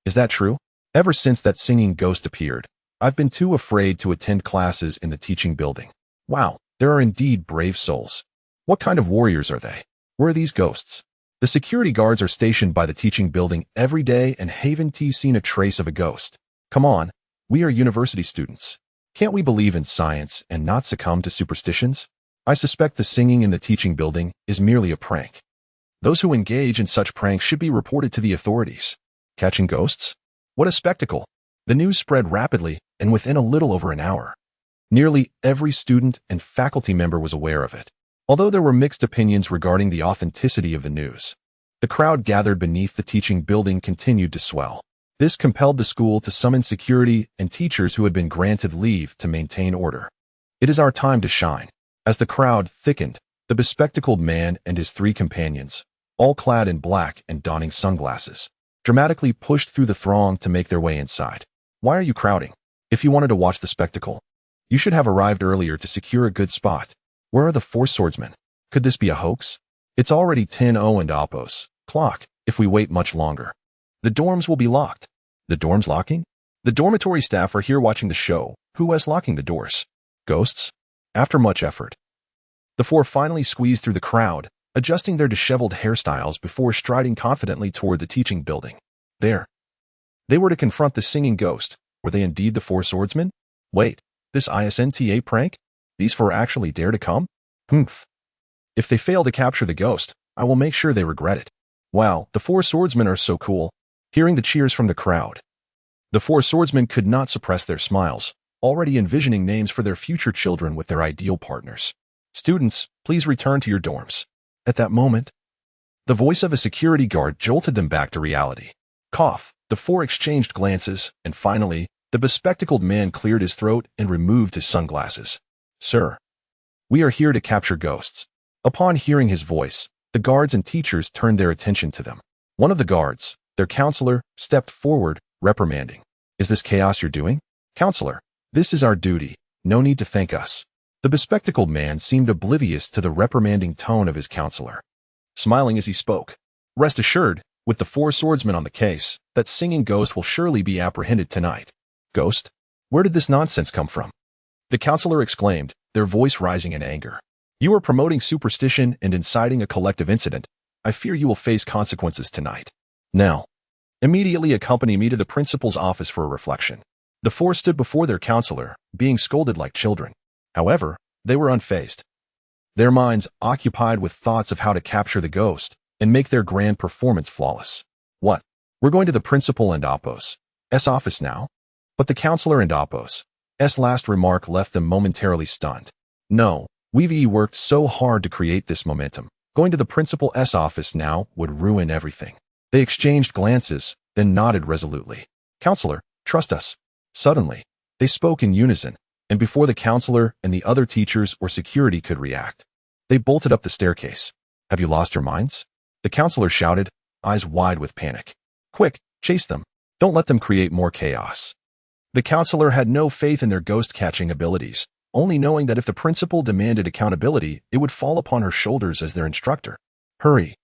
S1: Is that true? Ever since that singing ghost appeared, I've been too afraid to attend classes in the teaching building. Wow, there are indeed brave souls. What kind of warriors are they? Where are these ghosts? The security guards are stationed by the teaching building every day and haven't seen a trace of a ghost. Come on, we are university students. Can't we believe in science and not succumb to superstitions? I suspect the singing in the teaching building is merely a prank. Those who engage in such pranks should be reported to the authorities. Catching ghosts? What a spectacle! The news spread rapidly, and within a little over an hour, nearly every student and faculty member was aware of it. Although there were mixed opinions regarding the authenticity of the news, the crowd gathered beneath the teaching building continued to swell. This compelled the school to summon security and teachers who had been granted leave to maintain order. It is our time to shine. As the crowd thickened, the bespectacled man and his three companions, all clad in black and donning sunglasses, dramatically pushed through the throng to make their way inside. Why are you crowding? If you wanted to watch the spectacle, you should have arrived earlier to secure a good spot. Where are the four swordsmen? Could this be a hoax? It's already 10:00 and Oppo's clock. If we wait much longer, the dorms will be locked. The dorms locking? The dormitory staff are here watching the show. Who is locking the doors? Ghosts? After much effort, the four finally squeezed through the crowd, adjusting their disheveled hairstyles before striding confidently toward the teaching building. There, they were to confront the singing ghost. Were they indeed the four swordsmen? Wait, this ISNTA prank? These four actually dare to come? Humph. If they fail to capture the ghost, I will make sure they regret it. Wow, the four swordsmen are so cool. Hearing the cheers from the crowd, the four swordsmen could not suppress their smiles, already envisioning names for their future children with their ideal partners. Students, please return to your dorms. At that moment, the voice of a security guard jolted them back to reality. Cough. The four exchanged glances, and finally, the bespectacled man cleared his throat and removed his sunglasses. Sir, we are here to capture ghosts. Upon hearing his voice, the guards and teachers turned their attention to them. One of the guards, their counselor, stepped forward, reprimanding. Is this chaos you're doing? Counselor, this is our duty. No need to thank us. The bespectacled man seemed oblivious to the reprimanding tone of his counselor, smiling as he spoke. Rest assured, with the four swordsmen on the case, that singing ghost will surely be apprehended tonight. Ghost? Where did this nonsense come from? The counselor exclaimed, their voice rising in anger. You are promoting superstition and inciting a collective incident. I fear you will face consequences tonight. Now, immediately accompany me to the principal's office for a reflection. The four stood before their counselor, being scolded like children. However, they were unfazed, their minds occupied with thoughts of how to capture the ghost and make their grand performance flawless. What? We're going to the principal and Oppo's office now? But the counselor and Oppo's last remark left them momentarily stunned. No, we've worked so hard to create this momentum. Going to the principal's office now would ruin everything. They exchanged glances, then nodded resolutely. Counselor, trust us. Suddenly, they spoke in unison, and before the counselor and the other teachers or security could react, they bolted up the staircase. Have you lost your minds? The counselor shouted, eyes wide with panic. Quick, chase them. Don't let them create more chaos. The counselor had no faith in their ghost-catching abilities, only knowing that if the principal demanded accountability, it would fall upon her shoulders as their instructor. Hurry.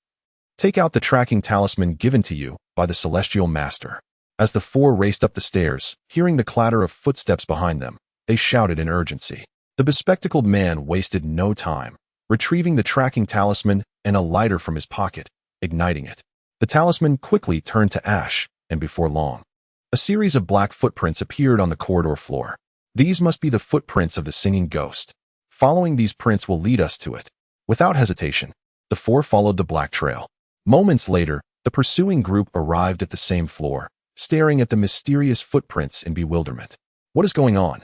S1: Take out the tracking talisman given to you by the celestial master. As the four raced up the stairs, hearing the clatter of footsteps behind them, they shouted in urgency. The bespectacled man wasted no time, retrieving the tracking talisman and a lighter from his pocket, igniting it. The talisman quickly turned to ash, and before long, a series of black footprints appeared on the corridor floor. These must be the footprints of the singing ghost. Following these prints will lead us to it. Without hesitation, the four followed the black trail. Moments later, the pursuing group arrived at the same floor, staring at the mysterious footprints in bewilderment. What is going on?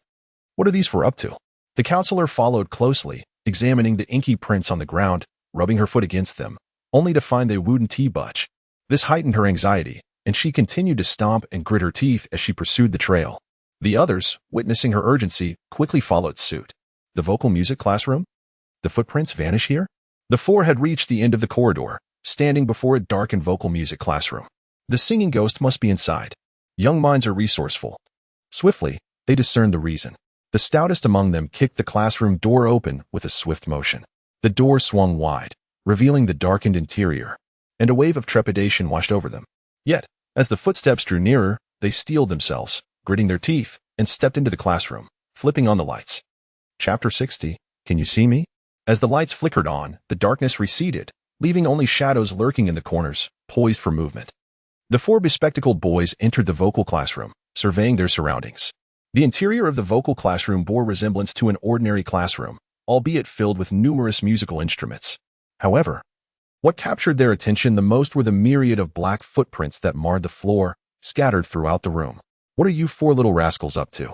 S1: What are these four up to? The counselor followed closely, examining the inky prints on the ground, rubbing her foot against them, only to find they wouldn't budge. This heightened her anxiety, and she continued to stomp and grit her teeth as she pursued the trail. The others, witnessing her urgency, quickly followed suit. The vocal music classroom? The footprints vanish here? The four had reached the end of the corridor, standing before a dark and vocal music classroom. The singing ghost must be inside. Young minds are resourceful. Swiftly, they discerned the reason. The stoutest among them kicked the classroom door open with a swift motion. The door swung wide, revealing the darkened interior, and a wave of trepidation washed over them. Yet, as the footsteps drew nearer, they steeled themselves, gritting their teeth, and stepped into the classroom, flipping on the lights. Chapter 60. Can you see me? As the lights flickered on, the darkness receded, leaving only shadows lurking in the corners, poised for movement. The four bespectacled boys entered the vocal classroom, surveying their surroundings. The interior of the vocal classroom bore resemblance to an ordinary classroom, albeit filled with numerous musical instruments. However, what captured their attention the most were the myriad of black footprints that marred the floor, scattered throughout the room. What are you four little rascals up to?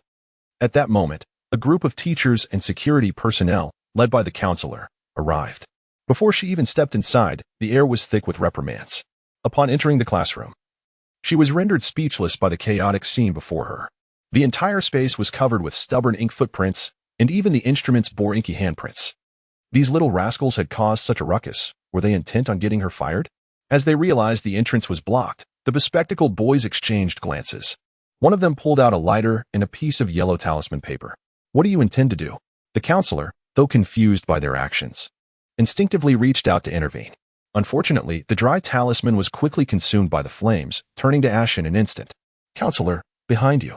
S1: At that moment, a group of teachers and security personnel, led by the counselor, arrived. Before she even stepped inside, the air was thick with reprimands. Upon entering the classroom, she was rendered speechless by the chaotic scene before her. The entire space was covered with stubborn ink footprints, and even the instruments bore inky handprints. These little rascals had caused such a ruckus. Were they intent on getting her fired? As they realized the entrance was blocked, the bespectacled boys exchanged glances. One of them pulled out a lighter and a piece of yellow talisman paper. What do you intend to do? The counselor, though confused by their actions, instinctively reached out to intervene. Unfortunately, the dry talisman was quickly consumed by the flames, turning to ash in an instant. Counselor, behind you.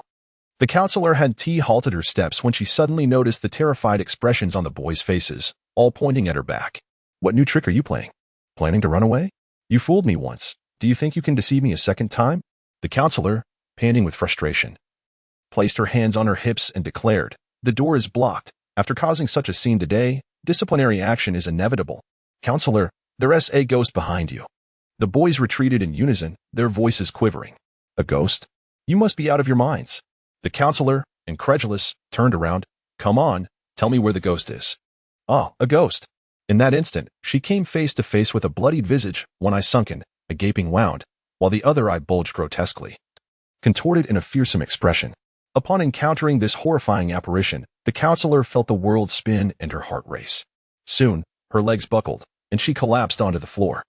S1: The counselor had halted her steps when she suddenly noticed the terrified expressions on the boys' faces, all pointing at her back. What new trick are you playing? Planning to run away? You fooled me once. Do you think you can deceive me a second time? The counselor, panting with frustration, placed her hands on her hips and declared, the door is blocked. After causing such a scene today, disciplinary action is inevitable. Counselor, there's a ghost behind you. The boys retreated in unison, their voices quivering. A ghost? You must be out of your minds. The counselor, incredulous, turned around. Come on, tell me where the ghost is. Ah, a ghost. In that instant, she came face to face with a bloodied visage, one eye sunken, a gaping wound, while the other eye bulged grotesquely, contorted in a fearsome expression. Upon encountering this horrifying apparition, the counselor felt the world spin and her heart race. Soon, her legs buckled, and she collapsed onto the floor.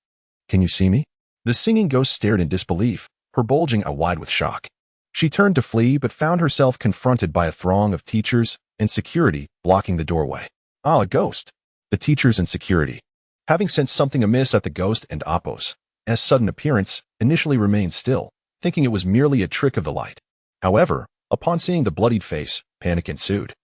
S1: Can you see me? The singing ghost stared in disbelief, her bulging eye wide with shock. She turned to flee but found herself confronted by a throng of teachers and security blocking the doorway. Ah, a ghost. The teachers and security, having sensed something amiss at the ghost and Apos' sudden appearance, initially remained still, thinking it was merely a trick of the light. However, upon seeing the bloodied face, panic ensued.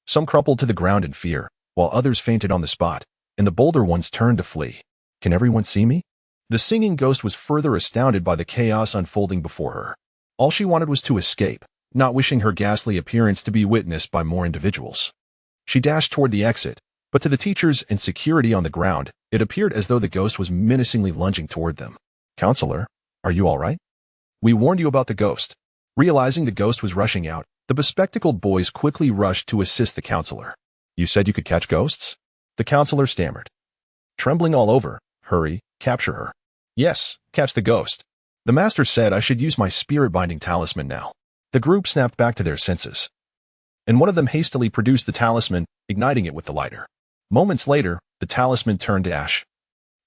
S1: Some crumpled to the ground in fear, while others fainted on the spot, and the bolder ones turned to flee. Can everyone see me? The singing ghost was further astounded by the chaos unfolding before her. All she wanted was to escape, not wishing her ghastly appearance to be witnessed by more individuals. She dashed toward the exit, but to the teachers and security on the ground, it appeared as though the ghost was menacingly lunging toward them. Counselor, are you all right? We warned you about the ghost. Realizing the ghost was rushing out, the bespectacled boys quickly rushed to assist the counselor. You said you could catch ghosts? The counselor stammered, trembling all over. Hurry, capture her. Yes, catch the ghost. The master said I should use my spirit-binding talisman now. The group snapped back to their senses, and one of them hastily produced the talisman, igniting it with the lighter. Moments later, the talisman turned to ash,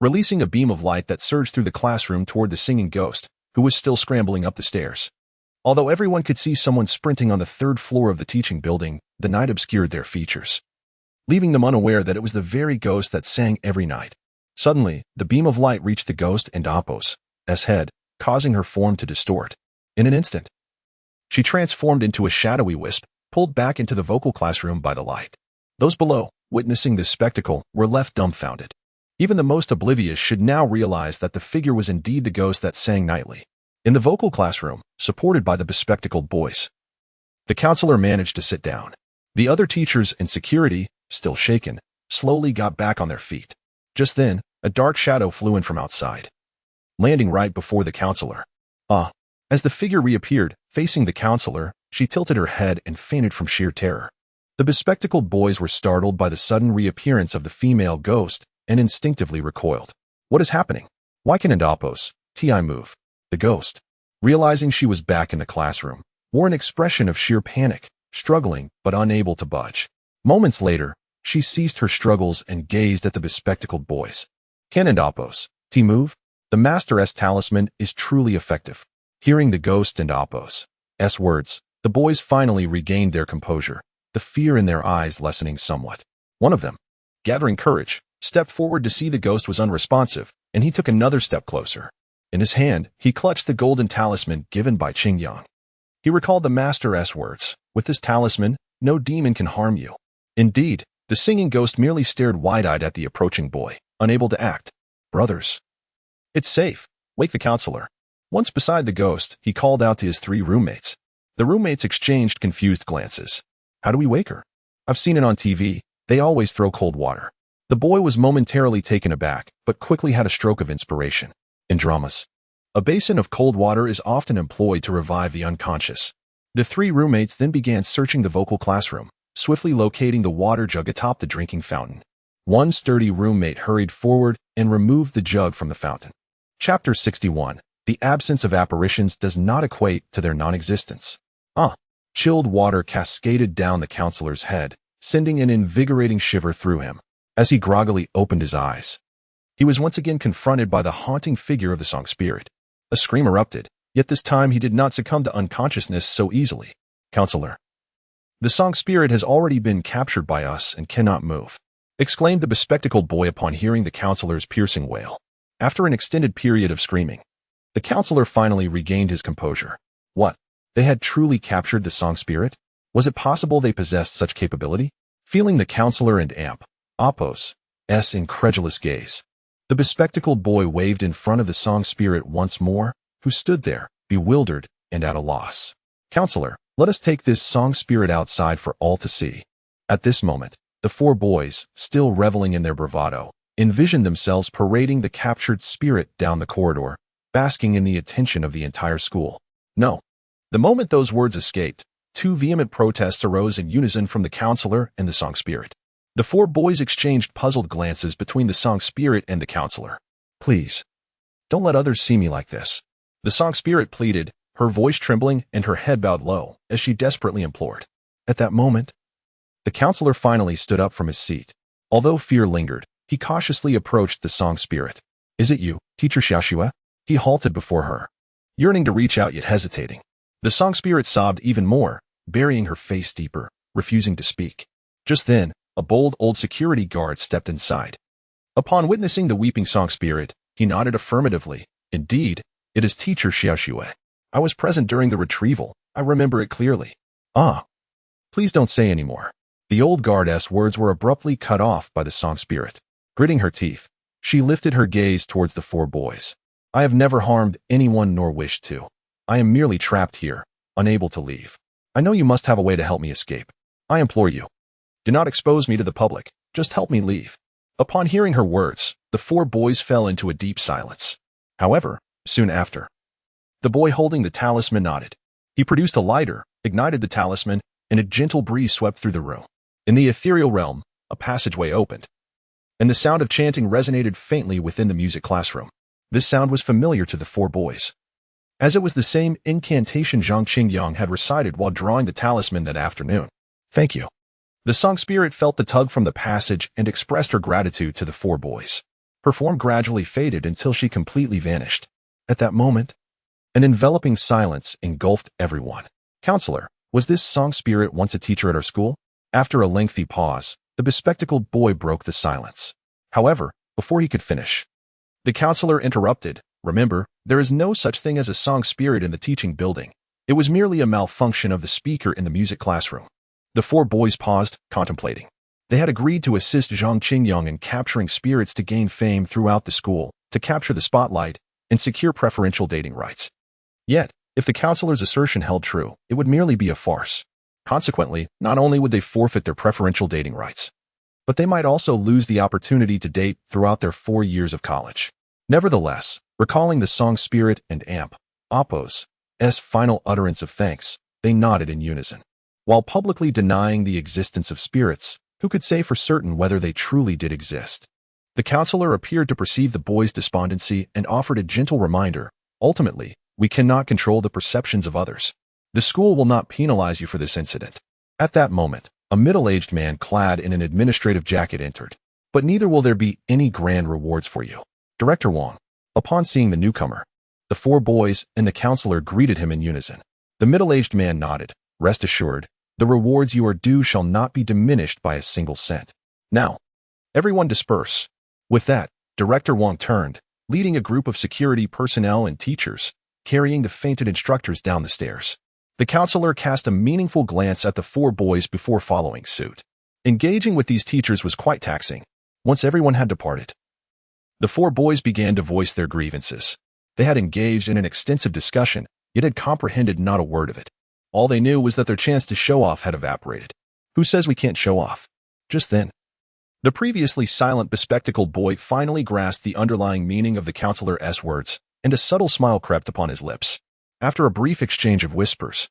S1: releasing a beam of light that surged through the classroom toward the singing ghost, who was still scrambling up the stairs. Although everyone could see someone sprinting on the third floor of the teaching building, the night obscured their features, leaving them unaware that it was the very ghost that sang every night. Suddenly, the beam of light reached the ghost and Apos' head, causing her form to distort. In an instant, she transformed into a shadowy wisp, pulled back into the vocal classroom by the light. Those below, witnessing this spectacle, were left dumbfounded. Even the most oblivious should now realize that the figure was indeed the ghost that sang nightly. In the vocal classroom, supported by the bespectacled boys, the counselor managed to sit down. The other teachers and security, still shaken, slowly got back on their feet. Just then, a dark shadow flew in from outside, landing right before the counselor. As the figure reappeared, facing the counselor, she tilted her head and fainted from sheer terror. The bespectacled boys were startled by the sudden reappearance of the female ghost and instinctively recoiled. What is happening? Why can't Apos' move? The ghost, realizing she was back in the classroom, wore an expression of sheer panic, struggling but unable to budge. Moments later, She ceased her struggles and gazed at the bespectacled boys. Ken and Appos, T-move? The Master-S talisman is truly effective. Hearing the ghost and Appos' words, the boys finally regained their composure, the fear in their eyes lessening somewhat. One of them, gathering courage, stepped forward to see the ghost was unresponsive, and he took another step closer. In his hand, he clutched the golden talisman given by Qingyang. He recalled the Master-S words, "With this talisman, no demon can harm you." Indeed, the singing ghost merely stared wide-eyed at the approaching boy, unable to act. "Brothers, it's safe. Wake the counselor." Once beside the ghost, he called out to his 3 roommates. The roommates exchanged confused glances. "How do we wake her? I've seen it on TV. They always throw cold water." The boy was momentarily taken aback, but quickly had a stroke of inspiration. In dramas, a basin of cold water is often employed to revive the unconscious. The 3 roommates then began searching the vocal classroom, swiftly locating the water jug atop the drinking fountain. One sturdy roommate hurried forward and removed the jug from the fountain. Chapter 61. The absence of apparitions does not equate to their non-existence. Chilled water cascaded down the counselor's head, sending an invigorating shiver through him. As he groggily opened his eyes, he was once again confronted by the haunting figure of the song spirit. A scream erupted, yet this time he did not succumb to unconsciousness so easily. "Counselor, the song spirit has already been captured by us and cannot move," exclaimed the bespectacled boy upon hearing the counselor's piercing wail. After an extended period of screaming, the counselor finally regained his composure. What? They had truly captured the song spirit? Was it possible they possessed such capability? Feeling the counselor and Appos' incredulous gaze, the bespectacled boy waved in front of the song spirit once more, who stood there, bewildered and at a loss. "Counselor, let us take this song spirit outside for all to see." At this moment, the 4 boys, still reveling in their bravado, envisioned themselves parading the captured spirit down the corridor, basking in the attention of the entire school. No. The moment those words escaped, 2 vehement protests arose in unison from the counselor and the song spirit. The 4 boys exchanged puzzled glances between the song spirit and the counselor. "Please, don't let others see me like this," the song spirit pleaded, her voice trembling and her head bowed low as she desperately implored. At that moment, the counselor finally stood up from his seat. Although fear lingered, he cautiously approached the song spirit. "Is it you, Teacher Xiaoxue?" He halted before her, yearning to reach out yet hesitating. The song spirit sobbed even more, burying her face deeper, refusing to speak. Just then, a bold old security guard stepped inside. Upon witnessing the weeping song spirit, he nodded affirmatively. "Indeed, it is Teacher Xiaoxue. I was present during the retrieval. I remember it clearly." Please don't say any more." The old guard's words were abruptly cut off by the song spirit. Gritting her teeth, she lifted her gaze towards the 4 boys. "I have never harmed anyone nor wished to. I am merely trapped here, unable to leave. I know you must have a way to help me escape. I implore you, do not expose me to the public. Just help me leave." Upon hearing her words, the 4 boys fell into a deep silence. However, soon after, the boy holding the talisman nodded. He produced a lighter, ignited the talisman, and a gentle breeze swept through the room. In the ethereal realm, a passageway opened, and the sound of chanting resonated faintly within the music classroom. This sound was familiar to the 4 boys, as it was the same incantation Zhang Qingyang had recited while drawing the talisman that afternoon. "Thank you." The song spirit felt the tug from the passage and expressed her gratitude to the 4 boys. Her form gradually faded until she completely vanished. At that moment, an enveloping silence engulfed everyone. "Counselor, was this song spirit once a teacher at our school?" After a lengthy pause, the bespectacled boy broke the silence. However, before he could finish, the counselor interrupted. "Remember, there is no such thing as a song spirit in the teaching building. It was merely a malfunction of the speaker in the music classroom." The 4 boys paused, contemplating. They had agreed to assist Zhang Qingyang in capturing spirits to gain fame throughout the school, to capture the spotlight, and secure preferential dating rights. Yet, if the counselor's assertion held true, it would merely be a farce. Consequently, not only would they forfeit their preferential dating rights, but they might also lose the opportunity to date throughout their 4 years of college. Nevertheless, recalling the song spirit and Appos' final utterance of thanks, they nodded in unison. While publicly denying the existence of spirits, who could say for certain whether they truly did exist? The counselor appeared to perceive the boys' despondency and offered a gentle reminder. "Ultimately, we cannot control the perceptions of others. The school will not penalize you for this incident." At that moment, A middle-aged man clad in an administrative jacket entered. But neither will there be any grand rewards for you. Director Wang. Upon seeing the newcomer, the four boys and the counselor greeted him in unison. The middle-aged man nodded. Rest assured, the rewards you are due shall not be diminished by a single cent. Now, everyone disperse. With that, Director Wang turned, leading a group of security personnel and teachers, carrying the fainted instructors down the stairs. The counselor cast a meaningful glance at the four boys before following suit. Engaging with these teachers was quite taxing. Once everyone had departed, the four boys began to voice their grievances. They had engaged in an extensive discussion, yet had comprehended not a word of it. All they knew was that their chance to show off had evaporated. Who says we can't show off? Just then, the previously silent bespectacled boy finally grasped the underlying meaning of the counselor's words, and a subtle smile crept upon his lips. After a brief exchange of whispers,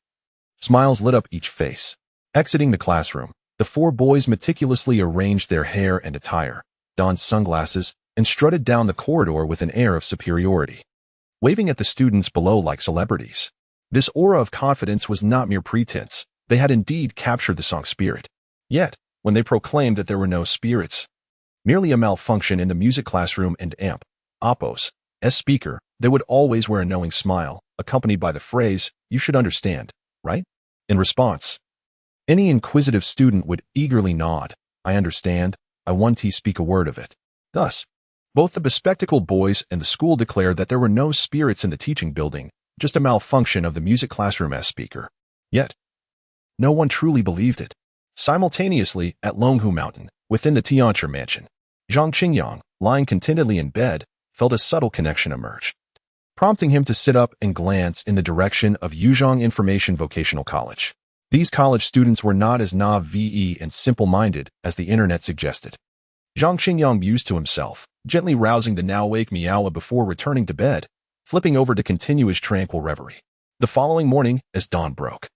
S1: smiles lit up each face. Exiting the classroom, the four boys meticulously arranged their hair and attire, donned sunglasses, and strutted down the corridor with an air of superiority, waving at the students below like celebrities. This aura of confidence was not mere pretense. They had indeed captured the song spirit. Yet, when they proclaimed that there were no spirits, merely a malfunction in the music classroom and Oppo's speaker, they would always wear a knowing smile, accompanied by the phrase, "You should understand, right?" In response, any inquisitive student would eagerly nod. "I understand. I want to speak a word of it." Thus, both the bespectacled boys and the school declared that there were no spirits in the teaching building, just a malfunction of the music classroom speaker. Yet, no one truly believed it. Simultaneously, at Longhu Mountain, within the Tianchi mansion, Zhang Qingyang, lying contentedly in bed, felt a subtle connection emerge, prompting him to sit up and glance in the direction of Yuzhong Information Vocational College. These college students were not as naive and simple-minded as the internet suggested. Zhang Qingyang mused to himself, gently rousing the now-awake Miaowa before returning to bed, flipping over to continue his tranquil reverie. The following morning, as dawn broke,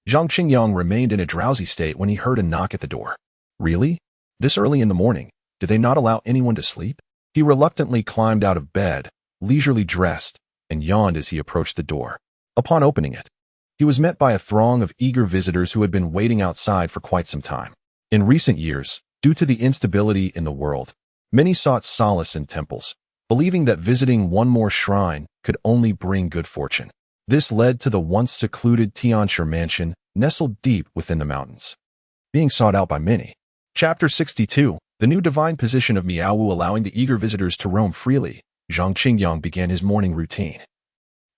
S1: Zhang Qingyang remained in a drowsy state when he heard a knock at the door. Really? This early in the morning, did they not allow anyone to sleep? He reluctantly climbed out of bed, leisurely dressed, and yawned as he approached the door. Upon opening it, he was met by a throng of eager visitors who had been waiting outside for quite some time. In recent years, due to the instability in the world, many sought solace in temples, believing that visiting one more shrine could only bring good fortune. This led to the once secluded Tianchi mansion, nestled deep within the mountains, being sought out by many. Chapter 62, the new divine position of Miaowu allowing the eager visitors to roam freely, Zhang Qingyang began his morning routine.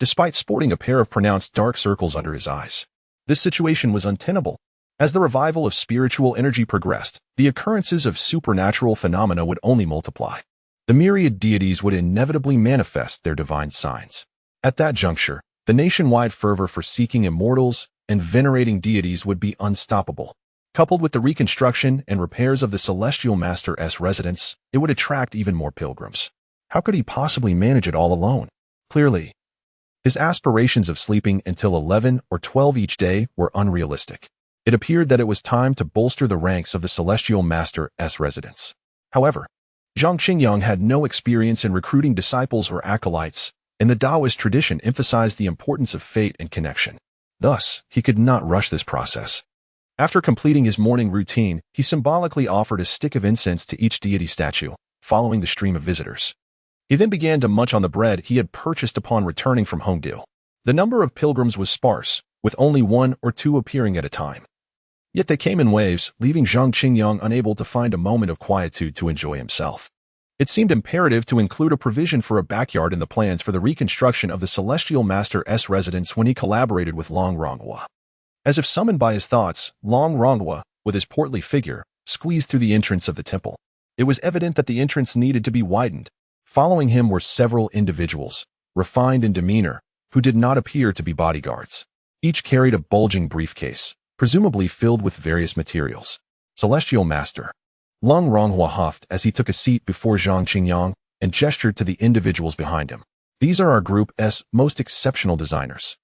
S1: Despite sporting a pair of pronounced dark circles under his eyes, this situation was untenable. As the revival of spiritual energy progressed, the occurrences of supernatural phenomena would only multiply. The myriad deities would inevitably manifest their divine signs. At that juncture, the nationwide fervor for seeking immortals and venerating deities would be unstoppable. Coupled with the reconstruction and repairs of the Celestial Master's residence, it would attract even more pilgrims. How could he possibly manage it all alone? Clearly, his aspirations of sleeping until 11 or 12 each day were unrealistic. It appeared that it was time to bolster the ranks of the Celestial Master's residence. However, Zhang Qingyang had no experience in recruiting disciples or acolytes, and the Taoist tradition emphasized the importance of fate and connection. Thus, he could not rush this process. After completing his morning routine, he symbolically offered a stick of incense to each deity statue, following the stream of visitors. He then began to munch on the bread he had purchased upon returning from Hongdu. The number of pilgrims was sparse, with only one or two appearing at a time. Yet they came in waves, leaving Zhang Qingyang unable to find a moment of quietude to enjoy himself. It seemed imperative to include a provision for a backyard in the plans for the reconstruction of the Celestial Master's residence when he collaborated with Longhu. As if summoned by his thoughts, Longhu, with his portly figure, squeezed through the entrance of the temple. It was evident that the entrance needed to be widened. Following him were several individuals, refined in demeanor, who did not appear to be bodyguards. Each carried a bulging briefcase, presumably filled with various materials. Celestial Master Longhu huffed as he took a seat before Zhang Qingyang and gestured to the individuals behind him. These are our group's most exceptional designers.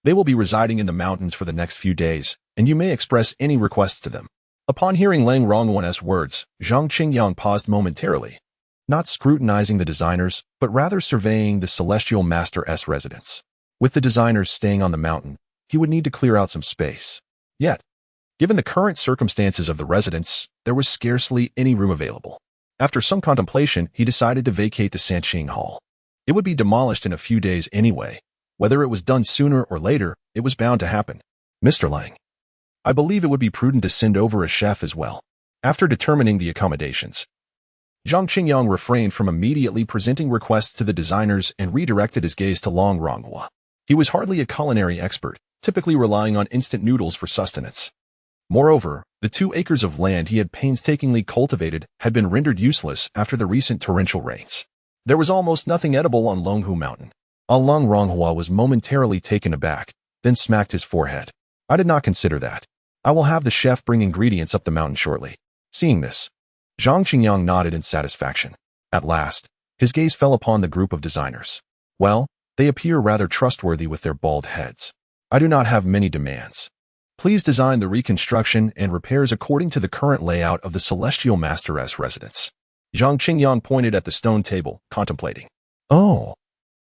S1: They will be residing in the mountains for the next few days, and you may express any requests to them. Upon hearing Longhu's words, Zhang Qingyang paused momentarily, not scrutinizing the designers, but rather surveying the Celestial Master's residence. With the designers staying on the mountain, he would need to clear out some space. Yet, Given the current circumstances of the residence, there was scarcely any room available. After some contemplation, he decided to vacate the Sanqing Hall. It would be demolished in a few days anyway. Whether it was done sooner or later, it was bound to happen. Mr. Lang, I believe it would be prudent to send over a chef as well. After determining the accommodations, Zhang Qingyang refrained from immediately presenting requests to the designers and redirected his gaze to Long Ronghua. He was hardly a culinary expert, typically relying on instant noodles for sustenance. Moreover, the 2 acres of land he had painstakingly cultivated had been rendered useless after the recent torrential rains. There was almost nothing edible on Longhu Mountain. Long Ronghua was momentarily taken aback, then smacked his forehead. I did not consider that. I will have the chef bring ingredients up the mountain shortly. Seeing this, Zhang Qingyang nodded in satisfaction. At last, his gaze fell upon the group of designers. Well, they appear rather trustworthy with their bald heads. I do not have many demands. Please design the reconstruction and repairs according to the current layout of the Celestial Master's residence. Zhang Qingyang pointed at the stone table, contemplating. Oh,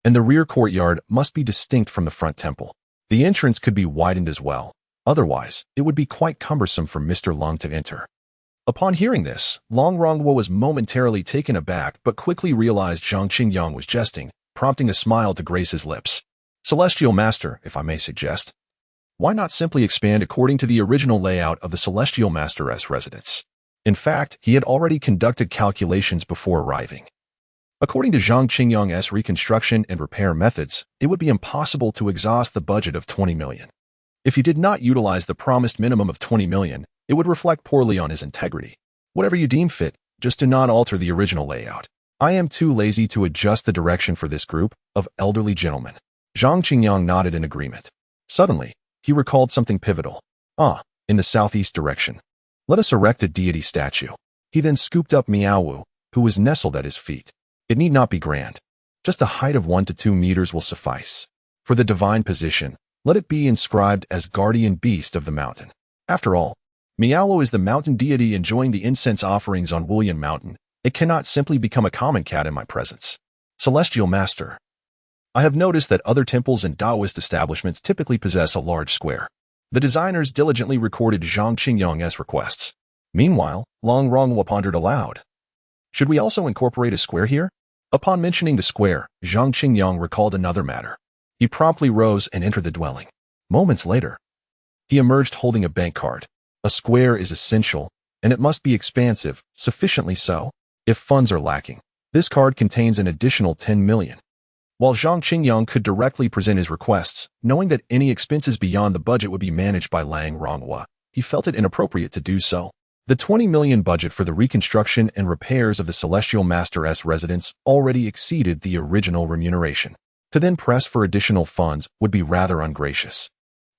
S1: and the rear courtyard must be distinct from the front temple. The entrance could be widened as well. Otherwise, it would be quite cumbersome for Mr. Long to enter. Upon hearing this, Long Ronghua was momentarily taken aback but quickly realized Zhang Qingyang was jesting, prompting a smile to grace his lips. Celestial Master, if I may suggest. Why not simply expand according to the original layout of the Celestial Master's residence? In fact, he had already conducted calculations before arriving. According to Zhang Qingyang's reconstruction and repair methods, it would be impossible to exhaust the budget of 20 million. If he did not utilize the promised minimum of 20 million, it would reflect poorly on his integrity. Whatever you deem fit, just do not alter the original layout. I am too lazy to adjust the direction for this group of elderly gentlemen. Zhang Qingyang nodded in agreement. Suddenly, he recalled something pivotal. In the southeast direction. Let us erect a deity statue. He then scooped up Miaowu, who was nestled at his feet. It need not be grand. Just a height of 1 to 2 meters will suffice. For the divine position, let it be inscribed as guardian beast of the mountain. After all, Miaowu is the mountain deity enjoying the incense offerings on Wulyan Mountain. It cannot simply become a common cat in my presence. Celestial Master, I have noticed that other temples and Taoist establishments typically possess a large square. The designers diligently recorded Zhang Qingyang's requests. Meanwhile, Long Ronghua pondered aloud. Should we also incorporate a square here? Upon mentioning the square, Zhang Qingyang recalled another matter. He promptly rose and entered the dwelling. Moments later, he emerged holding a bank card. A square is essential, and it must be expansive, sufficiently so. If funds are lacking, this card contains an additional 10 million. While Zhang Qingyang could directly present his requests, knowing that any expenses beyond the budget would be managed by Long Ronghua, he felt it inappropriate to do so. The 20 million budget for the reconstruction and repairs of the Celestial Master's residence already exceeded the original remuneration. To then press for additional funds would be rather ungracious.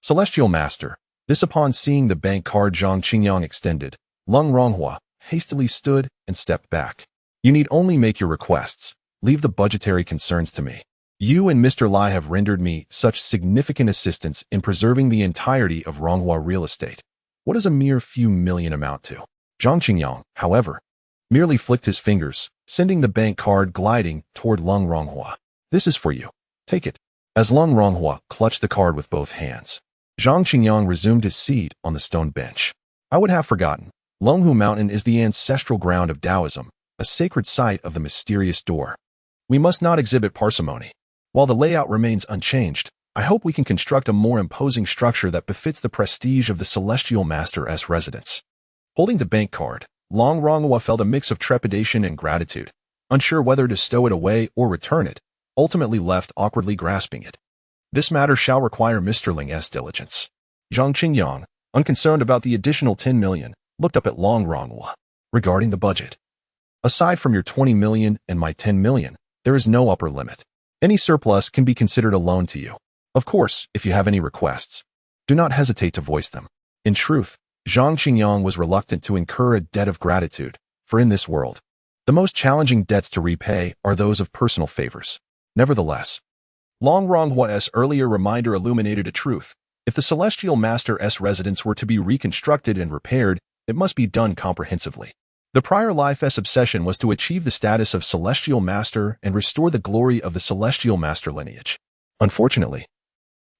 S1: Celestial Master, this upon seeing the bank card Zhang Qingyang extended, Long Ronghua hastily stood and stepped back. You need only make your requests. Leave the budgetary concerns to me. You and Mr. Lai have rendered me such significant assistance in preserving the entirety of Ronghua real estate. What does a mere few million amount to? Zhang Qingyang, however, merely flicked his fingers, sending the bank card gliding toward Long Ronghua. This is for you. Take it. As Long Ronghua clutched the card with both hands, Zhang Qingyang resumed his seat on the stone bench. I would have forgotten. Longhu Mountain is the ancestral ground of Taoism, a sacred site of the mysterious door. We must not exhibit parsimony. While the layout remains unchanged, I hope we can construct a more imposing structure that befits the prestige of the Celestial Master's residence. Holding the bank card, Long Ronghua felt a mix of trepidation and gratitude, unsure whether to stow it away or return it, ultimately left awkwardly grasping it. This matter shall require Mr. Ling's diligence. Zhang Qingyang, unconcerned about the additional 10 million, looked up at Long Ronghua. Regarding the budget, aside from your 20 million and my 10 million, there is no upper limit. Any surplus can be considered a loan to you. Of course, if you have any requests, do not hesitate to voice them. In truth, Zhang Qingyang was reluctant to incur a debt of gratitude, for in this world, the most challenging debts to repay are those of personal favors. Nevertheless, Long Ronghua's earlier reminder illuminated a truth. If the Celestial Master's residence were to be reconstructed and repaired, it must be done comprehensively. The prior life's obsession was to achieve the status of Celestial Master and restore the glory of the Celestial Master lineage. Unfortunately,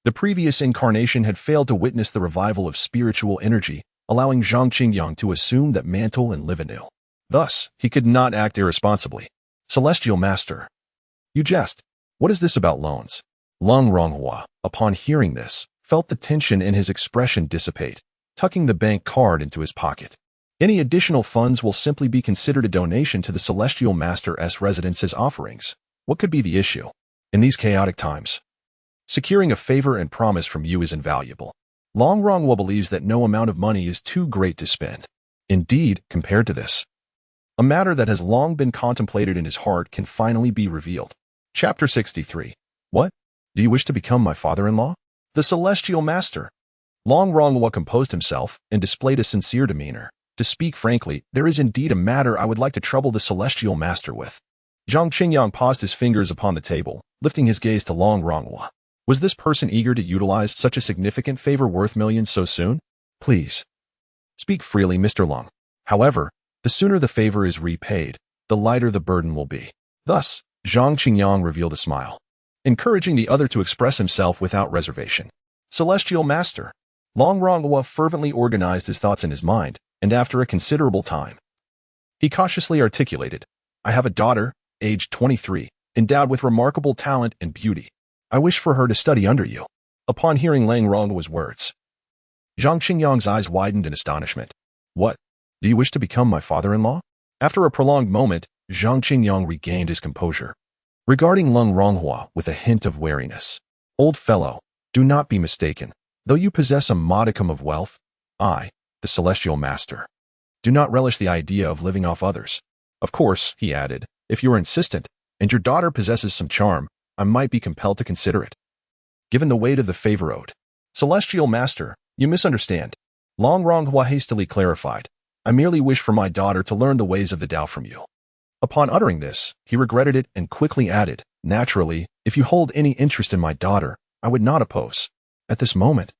S1: the previous incarnation had failed to witness the revival of spiritual energy, allowing Zhang Qingyang to assume that mantle and live anew. Thus, he could not act irresponsibly. Celestial Master. You jest. What is this about loans? Longhu, upon hearing this, felt the tension in his expression dissipate, tucking the bank card into his pocket. Any additional funds will simply be considered a donation to the Celestial Master's residence as offerings. What could be the issue? In these chaotic times, securing a favor and promise from you is invaluable. Longhu believes that no amount of money is too great to spend. Indeed, compared to this, a matter that has long been contemplated in his heart can finally be revealed. Chapter 63. What? Do you wish to become my father-in-law? The Celestial Master. Longhu composed himself and displayed a sincere demeanor. To speak frankly, there is indeed a matter I would like to trouble the Celestial Master with. Zhang Qingyang paused his fingers upon the table, lifting his gaze to Longhu. Was this person eager to utilize such a significant favor worth millions so soon? Please. Speak freely, Mr. Long. However, the sooner the favor is repaid, the lighter the burden will be. Thus, Zhang Qingyang revealed a smile, encouraging the other to express himself without reservation. Celestial Master. Longhu fervently organized his thoughts in his mind, and after a considerable time, he cautiously articulated, I have a daughter, aged 23, endowed with remarkable talent and beauty. I wish for her to study under you. Upon hearing Longhu's words, Zhang Qingyang's eyes widened in astonishment. What? Do you wish to become my father-in-law? After a prolonged moment, Zhang Qingyang regained his composure, regarding Longhu with a hint of wariness. Old fellow, do not be mistaken. Though you possess a modicum of wealth, I, the Celestial Master, do not relish the idea of living off others. Of course, he added, if you are insistent, and your daughter possesses some charm, I might be compelled to consider it. Given the weight of the favor owed. Celestial Master, you misunderstand. Longhu hastily clarified. I merely wish for my daughter to learn the ways of the Tao from you. Upon uttering this, he regretted it and quickly added, naturally, if you hold any interest in my daughter, I would not oppose. At this moment,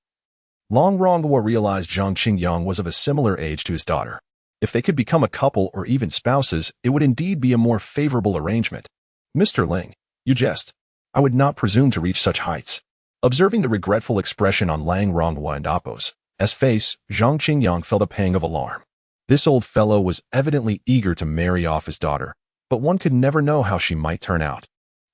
S1: Longhu realized Zhang Qingyang was of a similar age to his daughter. If they could become a couple or even spouses, it would indeed be a more favorable arrangement. Mr. Ling, you jest. I would not presume to reach such heights. Observing the regretful expression on Longhu and Appo's face, Zhang Qingyang felt a pang of alarm. This old fellow was evidently eager to marry off his daughter, but one could never know how she might turn out.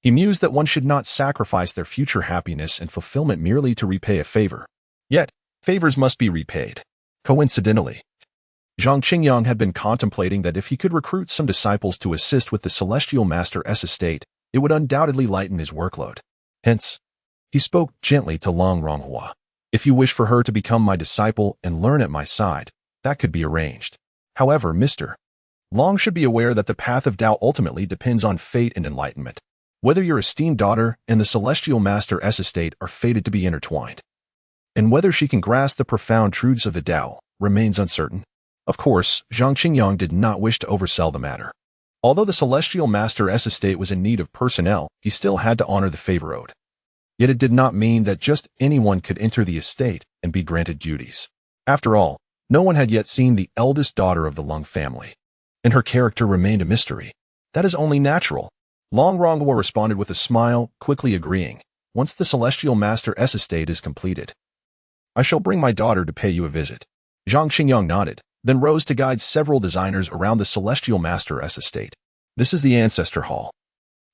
S1: He mused that one should not sacrifice their future happiness and fulfillment merely to repay a favor. Yet, favors must be repaid. Coincidentally, Zhang Qingyang had been contemplating that if he could recruit some disciples to assist with the Celestial Master's estate, it would undoubtedly lighten his workload. Hence, he spoke gently to Longhu. If you wish for her to become my disciple and learn at my side, that could be arranged. However, Mr. Long should be aware that the path of Tao ultimately depends on fate and enlightenment. Whether your esteemed daughter and the Celestial Master's estate are fated to be intertwined, and whether she can grasp the profound truths of the Tao remains uncertain. Of course, Zhang Qingyang did not wish to oversell the matter. Although the Celestial Master's estate was in need of personnel, he still had to honor the favor owed. Yet it did not mean that just anyone could enter the estate and be granted duties. After all, no one had yet seen the eldest daughter of the Lung family, and her character remained a mystery. That is only natural. Longhu responded with a smile, quickly agreeing, once the Celestial Master's estate is completed, I shall bring my daughter to pay you a visit. Zhang Qingyang nodded, then rose to guide several designers around the Celestial Master's estate. This is the Ancestor Hall,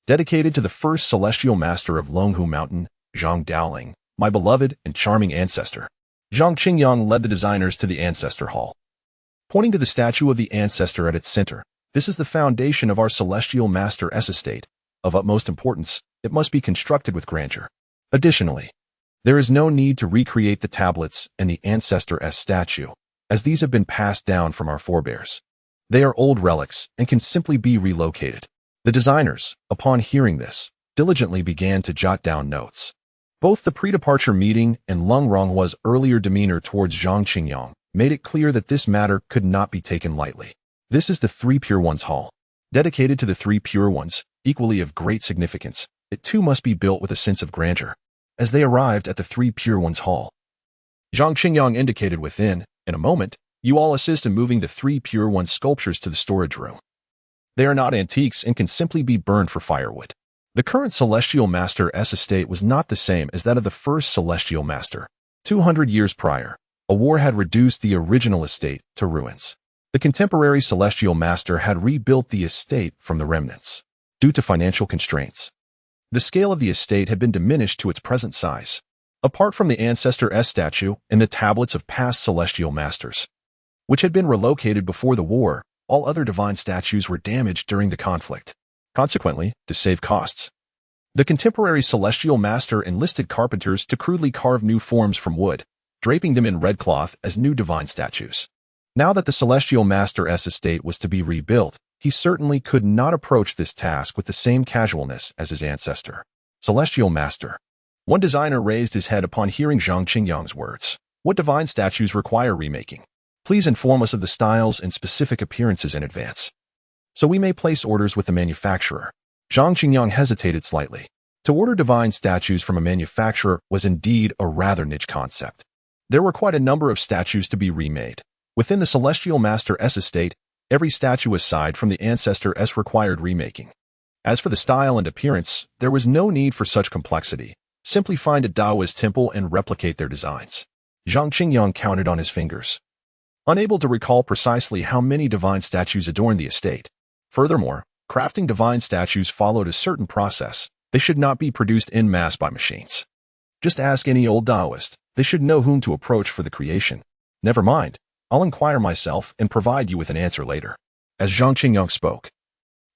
S1: dedicated to the first Celestial Master of Longhu Mountain, Zhang Daoling, my beloved and charming ancestor. Zhang Qingyang led the designers to the Ancestor Hall, pointing to the statue of the ancestor at its center. This is the foundation of our Celestial Master's estate. Of utmost importance, it must be constructed with grandeur. Additionally, there is no need to recreate the tablets and the ancestor's statue, as these have been passed down from our forebears. They are old relics and can simply be relocated. The designers, upon hearing this, diligently began to jot down notes. Both the pre-departure meeting and Longhua's earlier demeanor towards Zhang Qingyang made it clear that this matter could not be taken lightly. This is the Three Pure Ones Hall, dedicated to the Three Pure Ones, equally of great significance. It too must be built with a sense of grandeur. As they arrived at the Three Pure Ones Hall, Zhang Qingyang indicated within, in a moment, you all assist in moving the Three Pure Ones sculptures to the storage room. They are not antiques and can simply be burned for firewood. The current Celestial Master's estate was not the same as that of the first Celestial Master. 200 years prior, A war had reduced the original estate to ruins. The contemporary celestial master had rebuilt the estate from the remnants. Due to financial constraints, the scale of the estate had been diminished to its present size. Apart from the Ancestor S statue and the tablets of past celestial masters, which had been relocated before the war, all other divine statues were damaged during the conflict. Consequently, to save costs, the contemporary celestial master enlisted carpenters to crudely carve new forms from wood, draping them in red cloth as new divine statues. Now that the celestial master's estate was to be rebuilt, he certainly could not approach this task with the same casualness as his ancestor. Celestial master. One designer raised his head upon hearing Zhang Qingyang's words. What divine statues require remaking? Please inform us of the styles and specific appearances in advance, so we may place orders with the manufacturer. Zhang Qingyang hesitated slightly. To order divine statues from a manufacturer was indeed a rather niche concept. There were quite a number of statues to be remade. Within the Celestial Master's estate, every statue aside from the Ancestor S required remaking. As for the style and appearance, there was no need for such complexity. Simply find a Taoist temple and replicate their designs. Zhang Qingyang counted on his fingers, unable to recall precisely how many divine statues adorned the estate. Furthermore, crafting divine statues followed a certain process. They should not be produced en masse by machines. Just ask any old Taoist. They should know whom to approach for the creation. Never mind. I'll inquire myself and provide you with an answer later. As Zhang Qingyang spoke,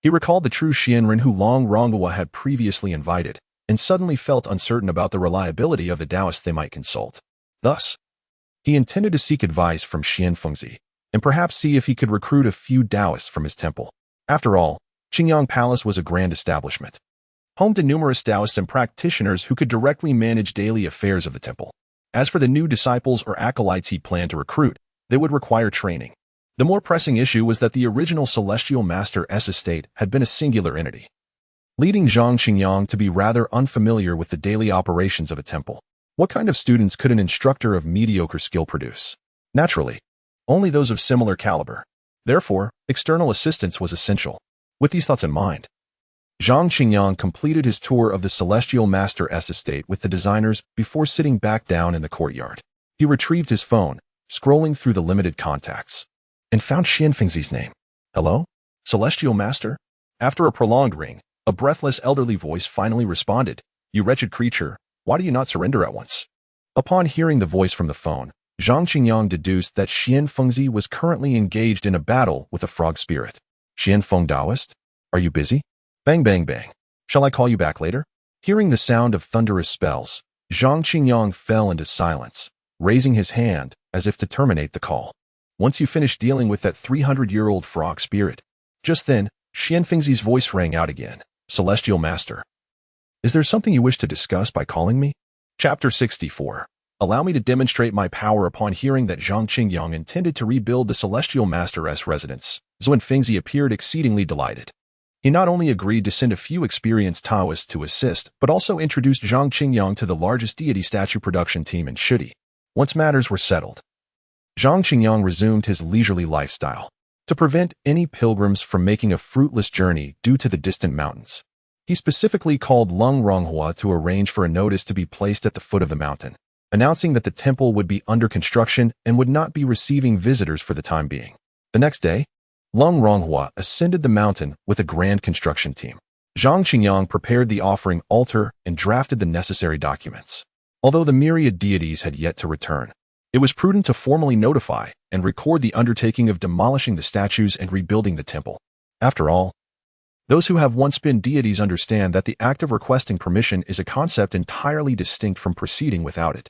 S1: he recalled the true Xianren who Longhu had previously invited, and suddenly felt uncertain about the reliability of the Taoists they might consult. Thus, he intended to seek advice from Xian Fengzi, and perhaps see if he could recruit a few Taoists from his temple. After all, Qingyang Palace was a grand establishment, home to numerous Taoists and practitioners who could directly manage daily affairs of the temple. As for the new disciples or acolytes he planned to recruit, they would require training. The more pressing issue was that the original Celestial Master's estate had been a singular entity, leading Zhang Qingyang to be rather unfamiliar with the daily operations of a temple. What kind of students could an instructor of mediocre skill produce? Naturally, only those of similar caliber. Therefore, external assistance was essential. With these thoughts in mind, Zhang Qingyang completed his tour of the Celestial Master's estate with the designers before sitting back down in the courtyard. He retrieved his phone, scrolling through the limited contacts, and found Xian Fengzi's name. Hello? Celestial Master? After a prolonged ring, a breathless elderly voice finally responded. You wretched creature, why do you not surrender at once? Upon hearing the voice from the phone, Zhang Qingyang deduced that Xian Fengzi was currently engaged in a battle with a frog spirit. Xian Feng Taoist? Are you busy? Bang bang bang. Shall I call you back later? Hearing the sound of thunderous spells, Zhang Qingyang fell into silence, raising his hand as if to terminate the call. Once you finish dealing with that 300-year-old frog spirit. Just then, Xian Fengzi's voice rang out again. Celestial Master. Is there something you wish to discuss by calling me? Chapter 64. Allow me to demonstrate my power. Upon hearing that Zhang Qingyang intended to rebuild the Celestial Master's residence, Zhuan Fengzi appeared exceedingly delighted. He not only agreed to send a few experienced Taoists to assist, but also introduced Zhang Qingyang to the largest deity statue production team in Shudi. Once matters were settled, Zhang Qingyang resumed his leisurely lifestyle. To prevent any pilgrims from making a fruitless journey due to the distant mountains, he specifically called Longhu to arrange for a notice to be placed at the foot of the mountain, announcing that the temple would be under construction and would not be receiving visitors for the time being. The next day, Longhu ascended the mountain with a grand construction team. Zhang Qingyang prepared the offering altar and drafted the necessary documents. Although the myriad deities had yet to return, it was prudent to formally notify and record the undertaking of demolishing the statues and rebuilding the temple. After all, those who have once been deities understand that the act of requesting permission is a concept entirely distinct from proceeding without it.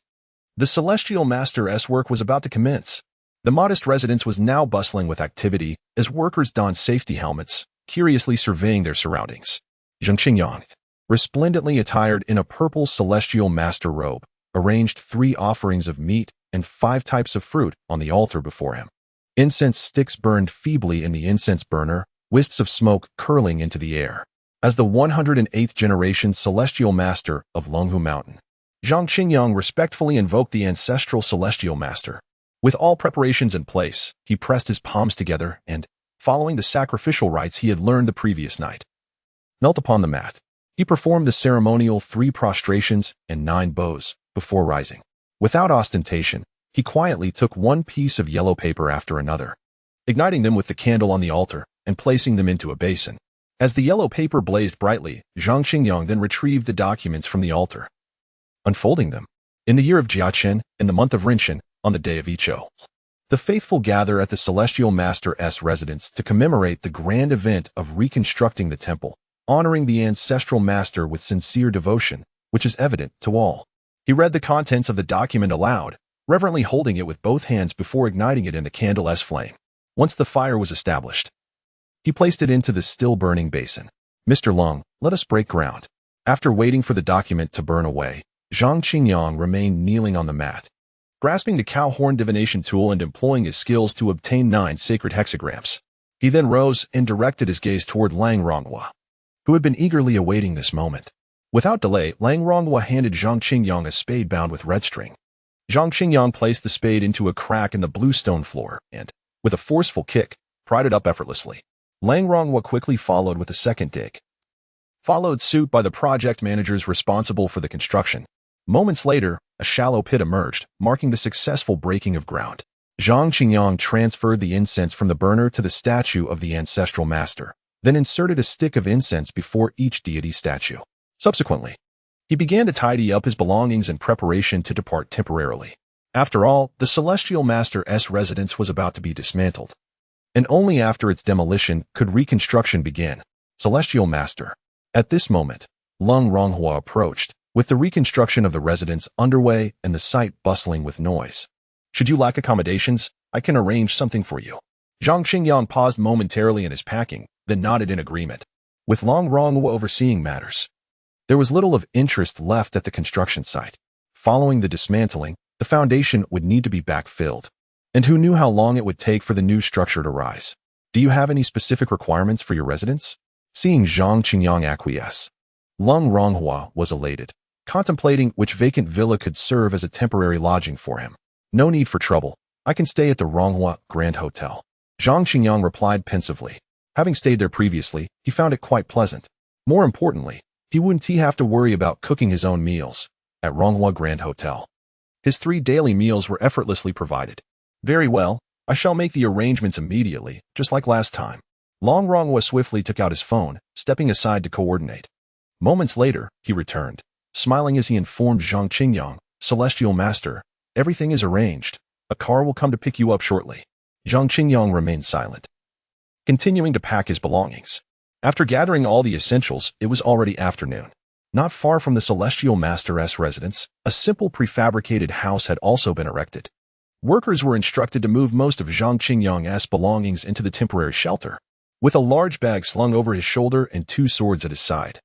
S1: The Celestial Master's work was about to commence. The modest residence was now bustling with activity as workers donned safety helmets, curiously surveying their surroundings. Zhang Qingyang, resplendently attired in a purple Celestial Master robe, arranged 3 offerings of meat and 5 types of fruit on the altar before him. Incense sticks burned feebly in the incense burner, wisps of smoke curling into the air. As the 108th generation Celestial Master of Longhu Mountain, Zhang Qingyang respectfully invoked the ancestral Celestial Master. With all preparations in place, he pressed his palms together and, following the sacrificial rites he had learned the previous night, knelt upon the mat. He performed the ceremonial 3 prostrations and 9 bows before rising. Without ostentation, He quietly took one piece of yellow paper after another, igniting them with the candle on the altar and placing them into a basin. As the yellow paper blazed brightly, Zhang Qingyang then retrieved the documents from the altar, unfolding them. In the year of Jiaqin, in the month of Rinchen, on the day of Icho, the faithful gather at the Celestial Master's residence to commemorate the grand event of reconstructing the temple, honoring the ancestral master with sincere devotion, which is evident to all. He read the contents of the document aloud, reverently holding it with both hands before igniting it in the candle's flame. Once the fire was established, he placed it into the still-burning basin. "Mr. Long, let us break ground." After waiting for the document to burn away, Zhang Qingyang remained kneeling on the mat, grasping the cow horn divination tool and employing his skills to obtain 9 sacred hexagrams. He then rose and directed his gaze toward Lang Ronghua, who had been eagerly awaiting this moment. Without delay, Lang Ronghua handed Zhang Qingyang a spade bound with red string. Zhang Qingyang placed the spade into a crack in the blue stone floor and, with a forceful kick, pried it up effortlessly. Lang Ronghua quickly followed with a second dig, followed suit by the project managers responsible for the construction. Moments later, a shallow pit emerged, marking the successful breaking of ground. Zhang Qingyang transferred the incense from the burner to the statue of the ancestral master, then inserted a stick of incense before each deity statue. Subsequently, he began to tidy up his belongings in preparation to depart temporarily. After all, the Celestial Master's residence was about to be dismantled, and only after its demolition could reconstruction begin. Celestial Master. At this moment, Lang Ronghua approached, with the reconstruction of the residence underway and the site bustling with noise. "Should you lack accommodations, I can arrange something for you." Zhang Qingyang paused momentarily in his packing, then nodded in agreement. With Lang Ronghua overseeing matters, there was little of interest left at the construction site. Following the dismantling, the foundation would need to be backfilled, and who knew how long it would take for the new structure to rise. "Do you have any specific requirements for your residence?" Seeing Zhang Qingyang acquiesce, Lang Ronghua was elated, contemplating which vacant villa could serve as a temporary lodging for him. "No need for trouble. I can stay at the Ronghua Grand Hotel." Zhang Qingyang replied pensively. Having stayed there previously, he found it quite pleasant. More importantly, he wouldn't have to worry about cooking his own meals at Ronghua Grand Hotel. His 3 daily meals were effortlessly provided. "Very well, I shall make the arrangements immediately, just like last time." Lang Ronghua swiftly took out his phone, stepping aside to coordinate. Moments later, he returned, smiling as he informed Zhang Qingyang, "Celestial Master, everything is arranged. A car will come to pick you up shortly." Zhang Qingyang remained silent, continuing to pack his belongings. After gathering all the essentials, it was already afternoon. Not far from the Celestial Master's residence, a simple prefabricated house had also been erected. Workers were instructed to move most of Zhang Qingyang's belongings into the temporary shelter, with a large bag slung over his shoulder and 2 swords at his side.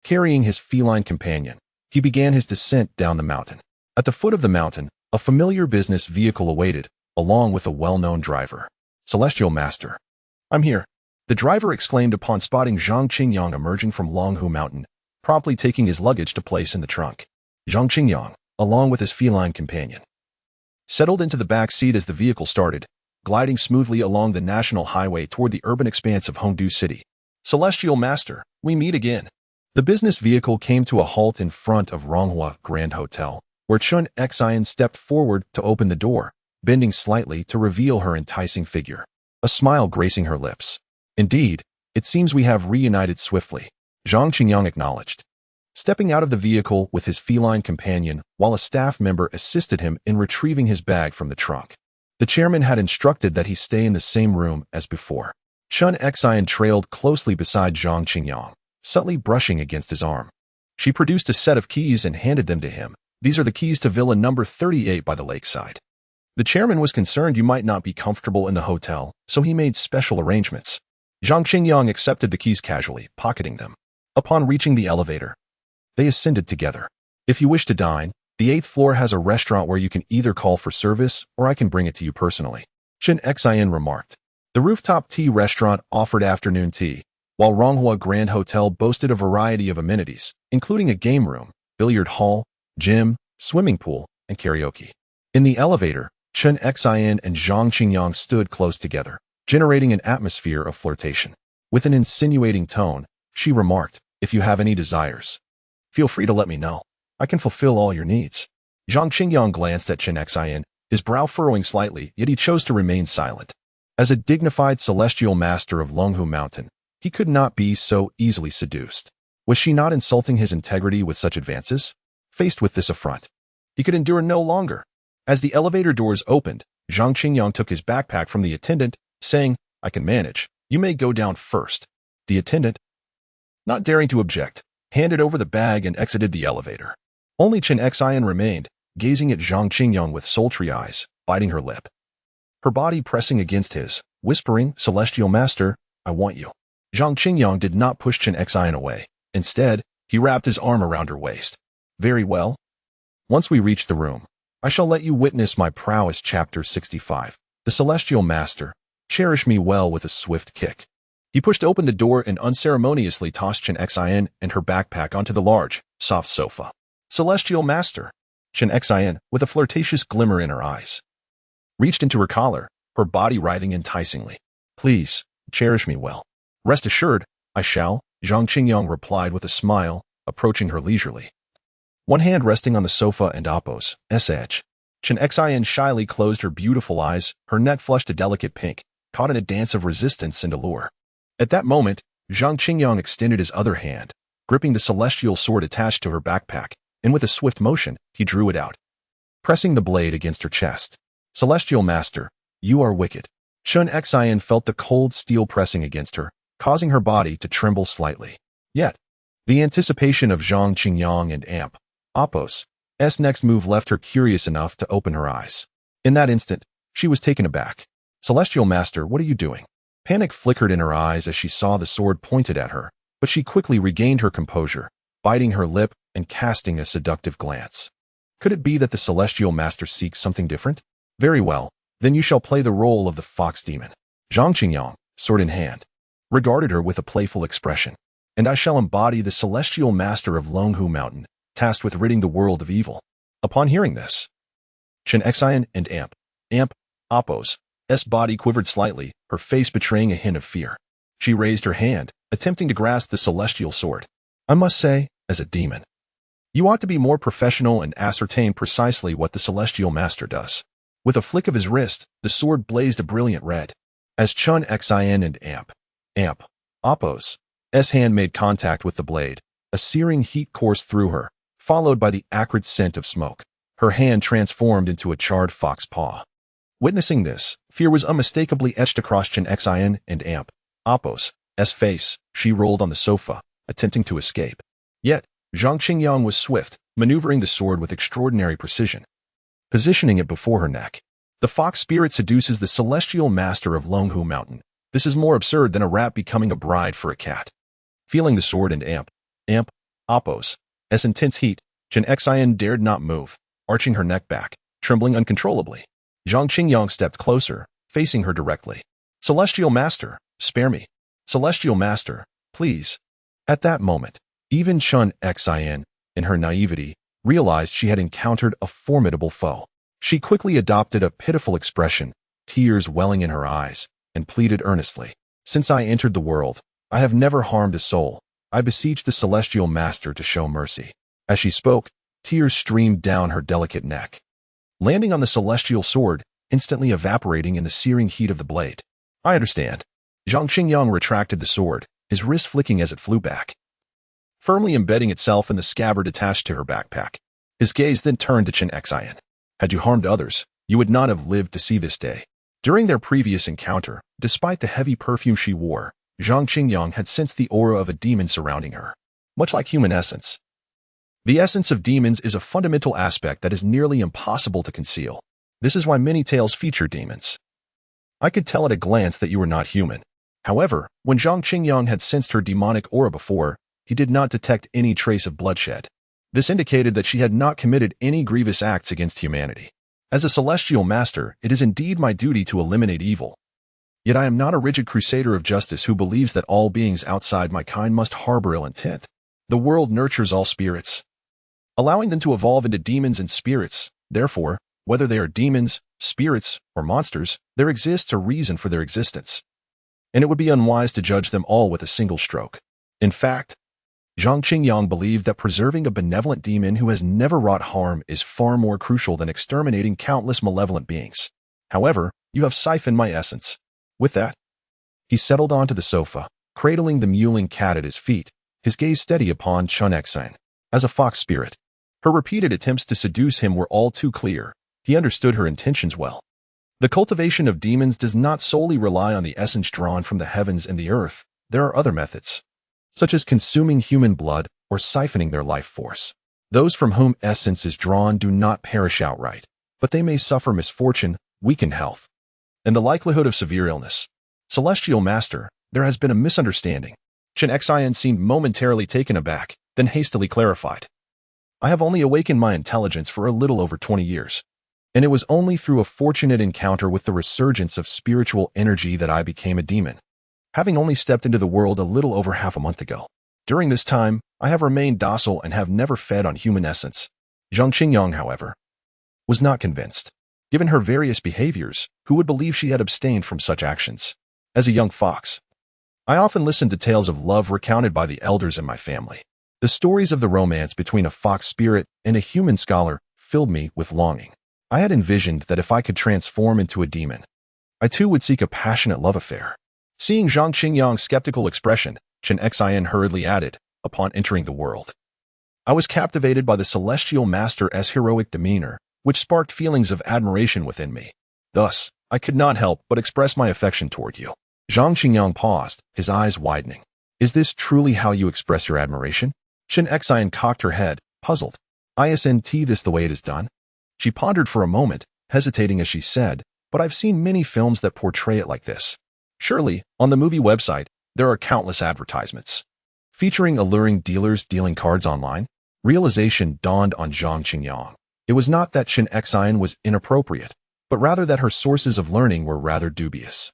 S1: Carrying his feline companion, he began his descent down the mountain. At the foot of the mountain, a familiar business vehicle awaited, along with a well-known driver. "Celestial Master, I'm here," the driver exclaimed upon spotting Zhang Qingyang emerging from Longhu Mountain, promptly taking his luggage to place in the trunk. Zhang Qingyang, along with his feline companion, settled into the back seat as the vehicle started, gliding smoothly along the national highway toward the urban expanse of Hongdu City. "Celestial Master, we meet again." The business vehicle came to a halt in front of Ronghua Grand Hotel, where Chun Xian stepped forward to open the door, bending slightly to reveal her enticing figure, a smile gracing her lips. "Indeed, it seems we have reunited swiftly," Zhang Qingyang acknowledged, stepping out of the vehicle with his feline companion while a staff member assisted him in retrieving his bag from the trunk. The chairman had instructed that he stay in the same room as before. Chun Xian trailed closely beside Zhang Qingyang, subtly brushing against his arm. She produced a set of keys and handed them to him. "These are the keys to Villa number 38 by the lakeside." The chairman was concerned you might not be comfortable in the hotel, so he made special arrangements. Zhang Qingyang accepted the keys casually, pocketing them. Upon reaching the elevator, they ascended together. "If you wish to dine, the 8th floor has a restaurant where you can either call for service or I can bring it to you personally," Chun Xian remarked. The rooftop tea restaurant offered afternoon tea, while Ronghua Grand Hotel boasted a variety of amenities, including a game room, billiard hall, gym, swimming pool, and karaoke. In the elevator, Chun Xian and Zhang Qingyang stood close together, generating an atmosphere of flirtation. With an insinuating tone, she remarked, "If you have any desires, feel free to let me know. I can fulfill all your needs." Zhang Qingyang glanced at Chun Xian, his brow furrowing slightly, yet he chose to remain silent. As a dignified celestial master of Longhu Mountain, he could not be so easily seduced. Was she not insulting his integrity with such advances? Faced with this affront, he could endure no longer. As the elevator doors opened, Zhang Qingyang took his backpack from the attendant, saying, "I can manage. You may go down first." The attendant, not daring to object, handed over the bag and exited the elevator. Only Chen Xian remained, gazing at Zhang Qingyang with sultry eyes, biting her lip. Her body pressing against his, whispering, "Celestial Master, I want you." Zhang Qingyang did not push Chen Xian away. Instead, he wrapped his arm around her waist. "Very well. Once we reach the room, I shall let you witness my prowess." Chapter 65. The Celestial Master, cherish me well with a swift kick. He pushed open the door and unceremoniously tossed Chen Xian and her backpack onto the large, soft sofa. "Celestial Master," Chen Xian, with a flirtatious glimmer in her eyes, reached into her collar, her body writhing enticingly. "Please, cherish me well." "Rest assured, I shall," Zhang Qingyang replied with a smile, approaching her leisurely. One hand resting on the sofa and Oppo's edge. Chen Xian shyly closed her beautiful eyes, her neck flushed a delicate pink, caught in a dance of resistance and allure. At that moment, Zhang Qingyang extended his other hand, gripping the celestial sword attached to her backpack, and with a swift motion, he drew it out, pressing the blade against her chest. "Celestial Master, you are wicked." Chen Xian felt the cold steel pressing against her, causing her body to tremble slightly. Yet, the anticipation of Zhang Qingyang and Oppo's next move left her curious enough to open her eyes. In that instant, she was taken aback. "Celestial Master, what are you doing?" Panic flickered in her eyes as she saw the sword pointed at her, but she quickly regained her composure, biting her lip and casting a seductive glance. Could it be that the Celestial Master seeks something different? "Very well, then you shall play the role of the fox demon." Zhang Qingyang, sword in hand, regarded her with a playful expression. "And I shall embody the Celestial Master of Longhu Mountain, tasked with ridding the world of evil." Upon hearing this, Chen Xian and Oppo's body quivered slightly, her face betraying a hint of fear. She raised her hand, attempting to grasp the celestial sword. "I must say, as a demon, you ought to be more professional and ascertain precisely what the Celestial Master does." With a flick of his wrist, the sword blazed a brilliant red. As Chen Xian and Oppo's hand made contact with the blade, a searing heat coursed through her, followed by the acrid scent of smoke. Her hand transformed into a charred fox paw. Witnessing this, fear was unmistakably etched across Chen Xian and Oppo's face. She rolled on the sofa, attempting to escape. Yet, Zhang Qingyang was swift, maneuvering the sword with extraordinary precision, positioning it before her neck. The fox spirit seduces the Celestial Master of Longhu Mountain. This is more absurd than a rat becoming a bride for a cat. Feeling the sword and Oppo's intense heat, Chen Xian dared not move, arching her neck back, trembling uncontrollably. Zhang Qingyang stepped closer, facing her directly. "Celestial Master, spare me. Celestial Master, please." At that moment, even Chen Xian, in her naivety, realized she had encountered a formidable foe. She quickly adopted a pitiful expression, tears welling in her eyes, and pleaded earnestly. "Since I entered the world, I have never harmed a soul. I beseech the Celestial Master to show mercy." As she spoke, tears streamed down her delicate neck, landing on the celestial sword, instantly evaporating in the searing heat of the blade. "I understand." Zhang Qingyang retracted the sword, his wrist flicking as it flew back, firmly embedding itself in the scabbard attached to her backpack. His gaze then turned to Chen Xian. "Had you harmed others, you would not have lived to see this day." During their previous encounter, despite the heavy perfume she wore, Zhang Qingyang had sensed the aura of a demon surrounding her. Much like human essence, the essence of demons is a fundamental aspect that is nearly impossible to conceal. This is why many tales feature demons. "I could tell at a glance that you were not human." However, when Zhang Qingyang had sensed her demonic aura before, he did not detect any trace of bloodshed. This indicated that she had not committed any grievous acts against humanity. As a celestial master, it is indeed my duty to eliminate evil. Yet I am not a rigid crusader of justice who believes that all beings outside my kind must harbor ill intent. The world nurtures all spirits, allowing them to evolve into demons and spirits. Therefore, whether they are demons, spirits, or monsters, there exists a reason for their existence, and it would be unwise to judge them all with a single stroke. In fact, Zhang Qingyang believed that preserving a benevolent demon who has never wrought harm is far more crucial than exterminating countless malevolent beings. However, you have siphoned my essence. With that, he settled onto the sofa, cradling the mewling cat at his feet, his gaze steady upon Chen Xan. As a fox spirit, her repeated attempts to seduce him were all too clear. He understood her intentions well. The cultivation of demons does not solely rely on the essence drawn from the heavens and the earth. There are other methods, such as consuming human blood or siphoning their life force. Those from whom essence is drawn do not perish outright, but they may suffer misfortune, weaken health, and the likelihood of severe illness. Celestial Master, there has been a misunderstanding. Chen Xian seemed momentarily taken aback, then hastily clarified. I have only awakened my intelligence for a little over 20 years, and it was only through a fortunate encounter with the resurgence of spiritual energy that I became a demon, having only stepped into the world a little over half a month ago. During this time, I have remained docile and have never fed on human essence. Zhang Qingyang, however, was not convinced. Given her various behaviors, who would believe she had abstained from such actions? As a young fox, I often listened to tales of love recounted by the elders in my family. The stories of the romance between a fox spirit and a human scholar filled me with longing. I had envisioned that if I could transform into a demon, I too would seek a passionate love affair. Seeing Zhang Qingyang's skeptical expression, Chen Xian hurriedly added, upon entering the world, I was captivated by the Celestial Master's heroic demeanor, which sparked feelings of admiration within me. Thus, I could not help but express my affection toward you. Zhang Qingyang paused, his eyes widening. Is this truly how you express your admiration? Chen Xian cocked her head, puzzled. Isn't this the way it is done? She pondered for a moment, hesitating as she said, but I've seen many films that portray it like this. Surely, on the movie website, there are countless advertisements featuring alluring dealers dealing cards online. Realization dawned on Zhang Qingyang. It was not that Chen Xian was inappropriate, but rather that her sources of learning were rather dubious.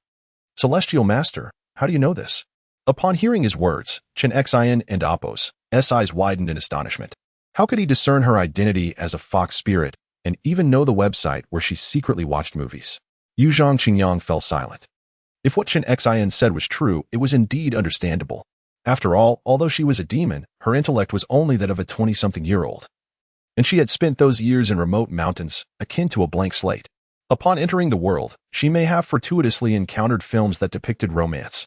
S1: Celestial Master, how do you know this? Upon hearing his words, Chen Xian and Appo's eyes widened in astonishment. How could he discern her identity as a fox spirit and even know the website where she secretly watched movies? Zhang Qingyang fell silent. If what Chen Xian said was true, it was indeed understandable. After all, although she was a demon, her intellect was only that of a 20-something-year-old. And she had spent those years in remote mountains, akin to a blank slate. Upon entering the world, she may have fortuitously encountered films that depicted romance,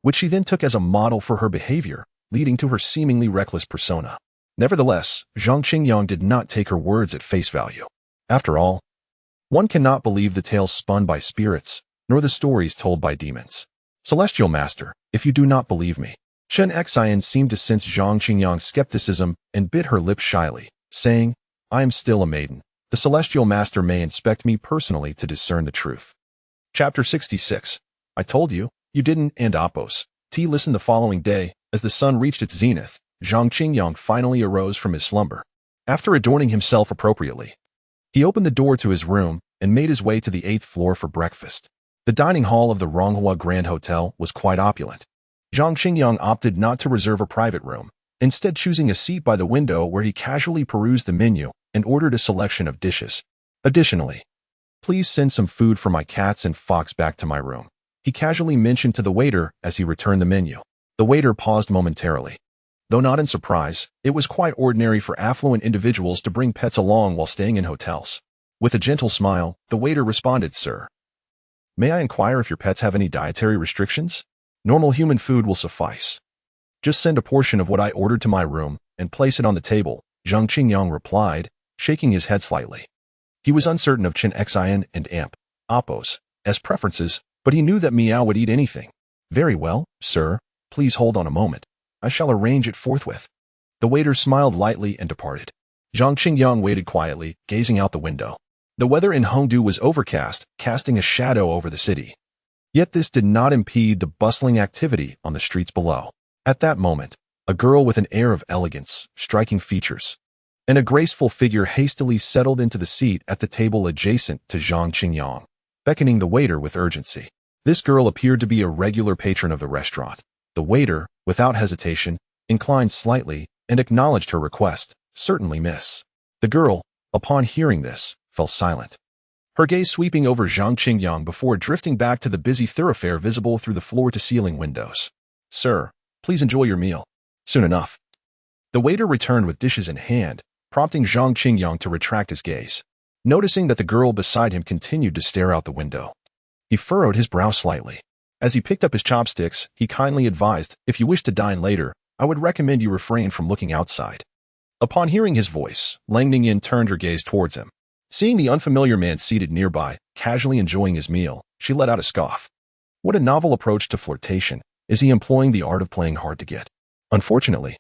S1: which she then took as a model for her behavior, leading to her seemingly reckless persona. Nevertheless, Zhang Qingyang did not take her words at face value. After all, one cannot believe the tales spun by spirits, nor the stories told by demons. Celestial Master, if you do not believe me. Chen Xian seemed to sense Zhang Qingyang's skepticism and bit her lips shyly, saying, I am still a maiden. The Celestial Master may inspect me personally to discern the truth. Chapter 66. I told you, you didn't, and Appo's listened the following day. As the sun reached its zenith, Zhang Qingyang finally arose from his slumber. After adorning himself appropriately, he opened the door to his room and made his way to the 8th floor for breakfast. The dining hall of the Longhu Grand Hotel was quite opulent. Zhang Qingyang opted not to reserve a private room, instead choosing a seat by the window where he casually perused the menu and ordered a selection of dishes. Additionally, please send some food for my cats and fox back to my room, he casually mentioned to the waiter as he returned the menu. The waiter paused momentarily. Though not in surprise, it was quite ordinary for affluent individuals to bring pets along while staying in hotels. With a gentle smile, the waiter responded, Sir, may I inquire if your pets have any dietary restrictions? Normal human food will suffice. Just send a portion of what I ordered to my room and place it on the table, Zhang Qingyang replied, shaking his head slightly. He was uncertain of Chen Xian and Appo's preferences, but he knew that Meow would eat anything. Very well, sir. Please hold on a moment. I shall arrange it forthwith. The waiter smiled lightly and departed. Zhang Qingyang waited quietly, gazing out the window. The weather in Hongdu was overcast, casting a shadow over the city. Yet this did not impede the bustling activity on the streets below. At that moment, a girl with an air of elegance, striking features, and a graceful figure hastily settled into the seat at the table adjacent to Zhang Qingyang, beckoning the waiter with urgency. This girl appeared to be a regular patron of the restaurant. The waiter, without hesitation, inclined slightly and acknowledged her request. Certainly, miss. The girl, upon hearing this, fell silent, her gaze sweeping over Zhang Qingyang before drifting back to the busy thoroughfare visible through the floor-to-ceiling windows. Sir, please enjoy your meal. Soon enough, The waiter returned with dishes in hand, prompting Zhang Qingyang to retract his gaze. Noticing that the girl beside him continued to stare out the window, he furrowed his brow slightly. As he picked up his chopsticks, he kindly advised, "If you wish to dine later, I would recommend you refrain from looking outside." Upon hearing his voice, Lang Ningyin turned her gaze towards him. Seeing the unfamiliar man seated nearby, casually enjoying his meal, she let out a scoff. What a novel approach to flirtation. Is he employing the art of playing hard to get? Unfortunately,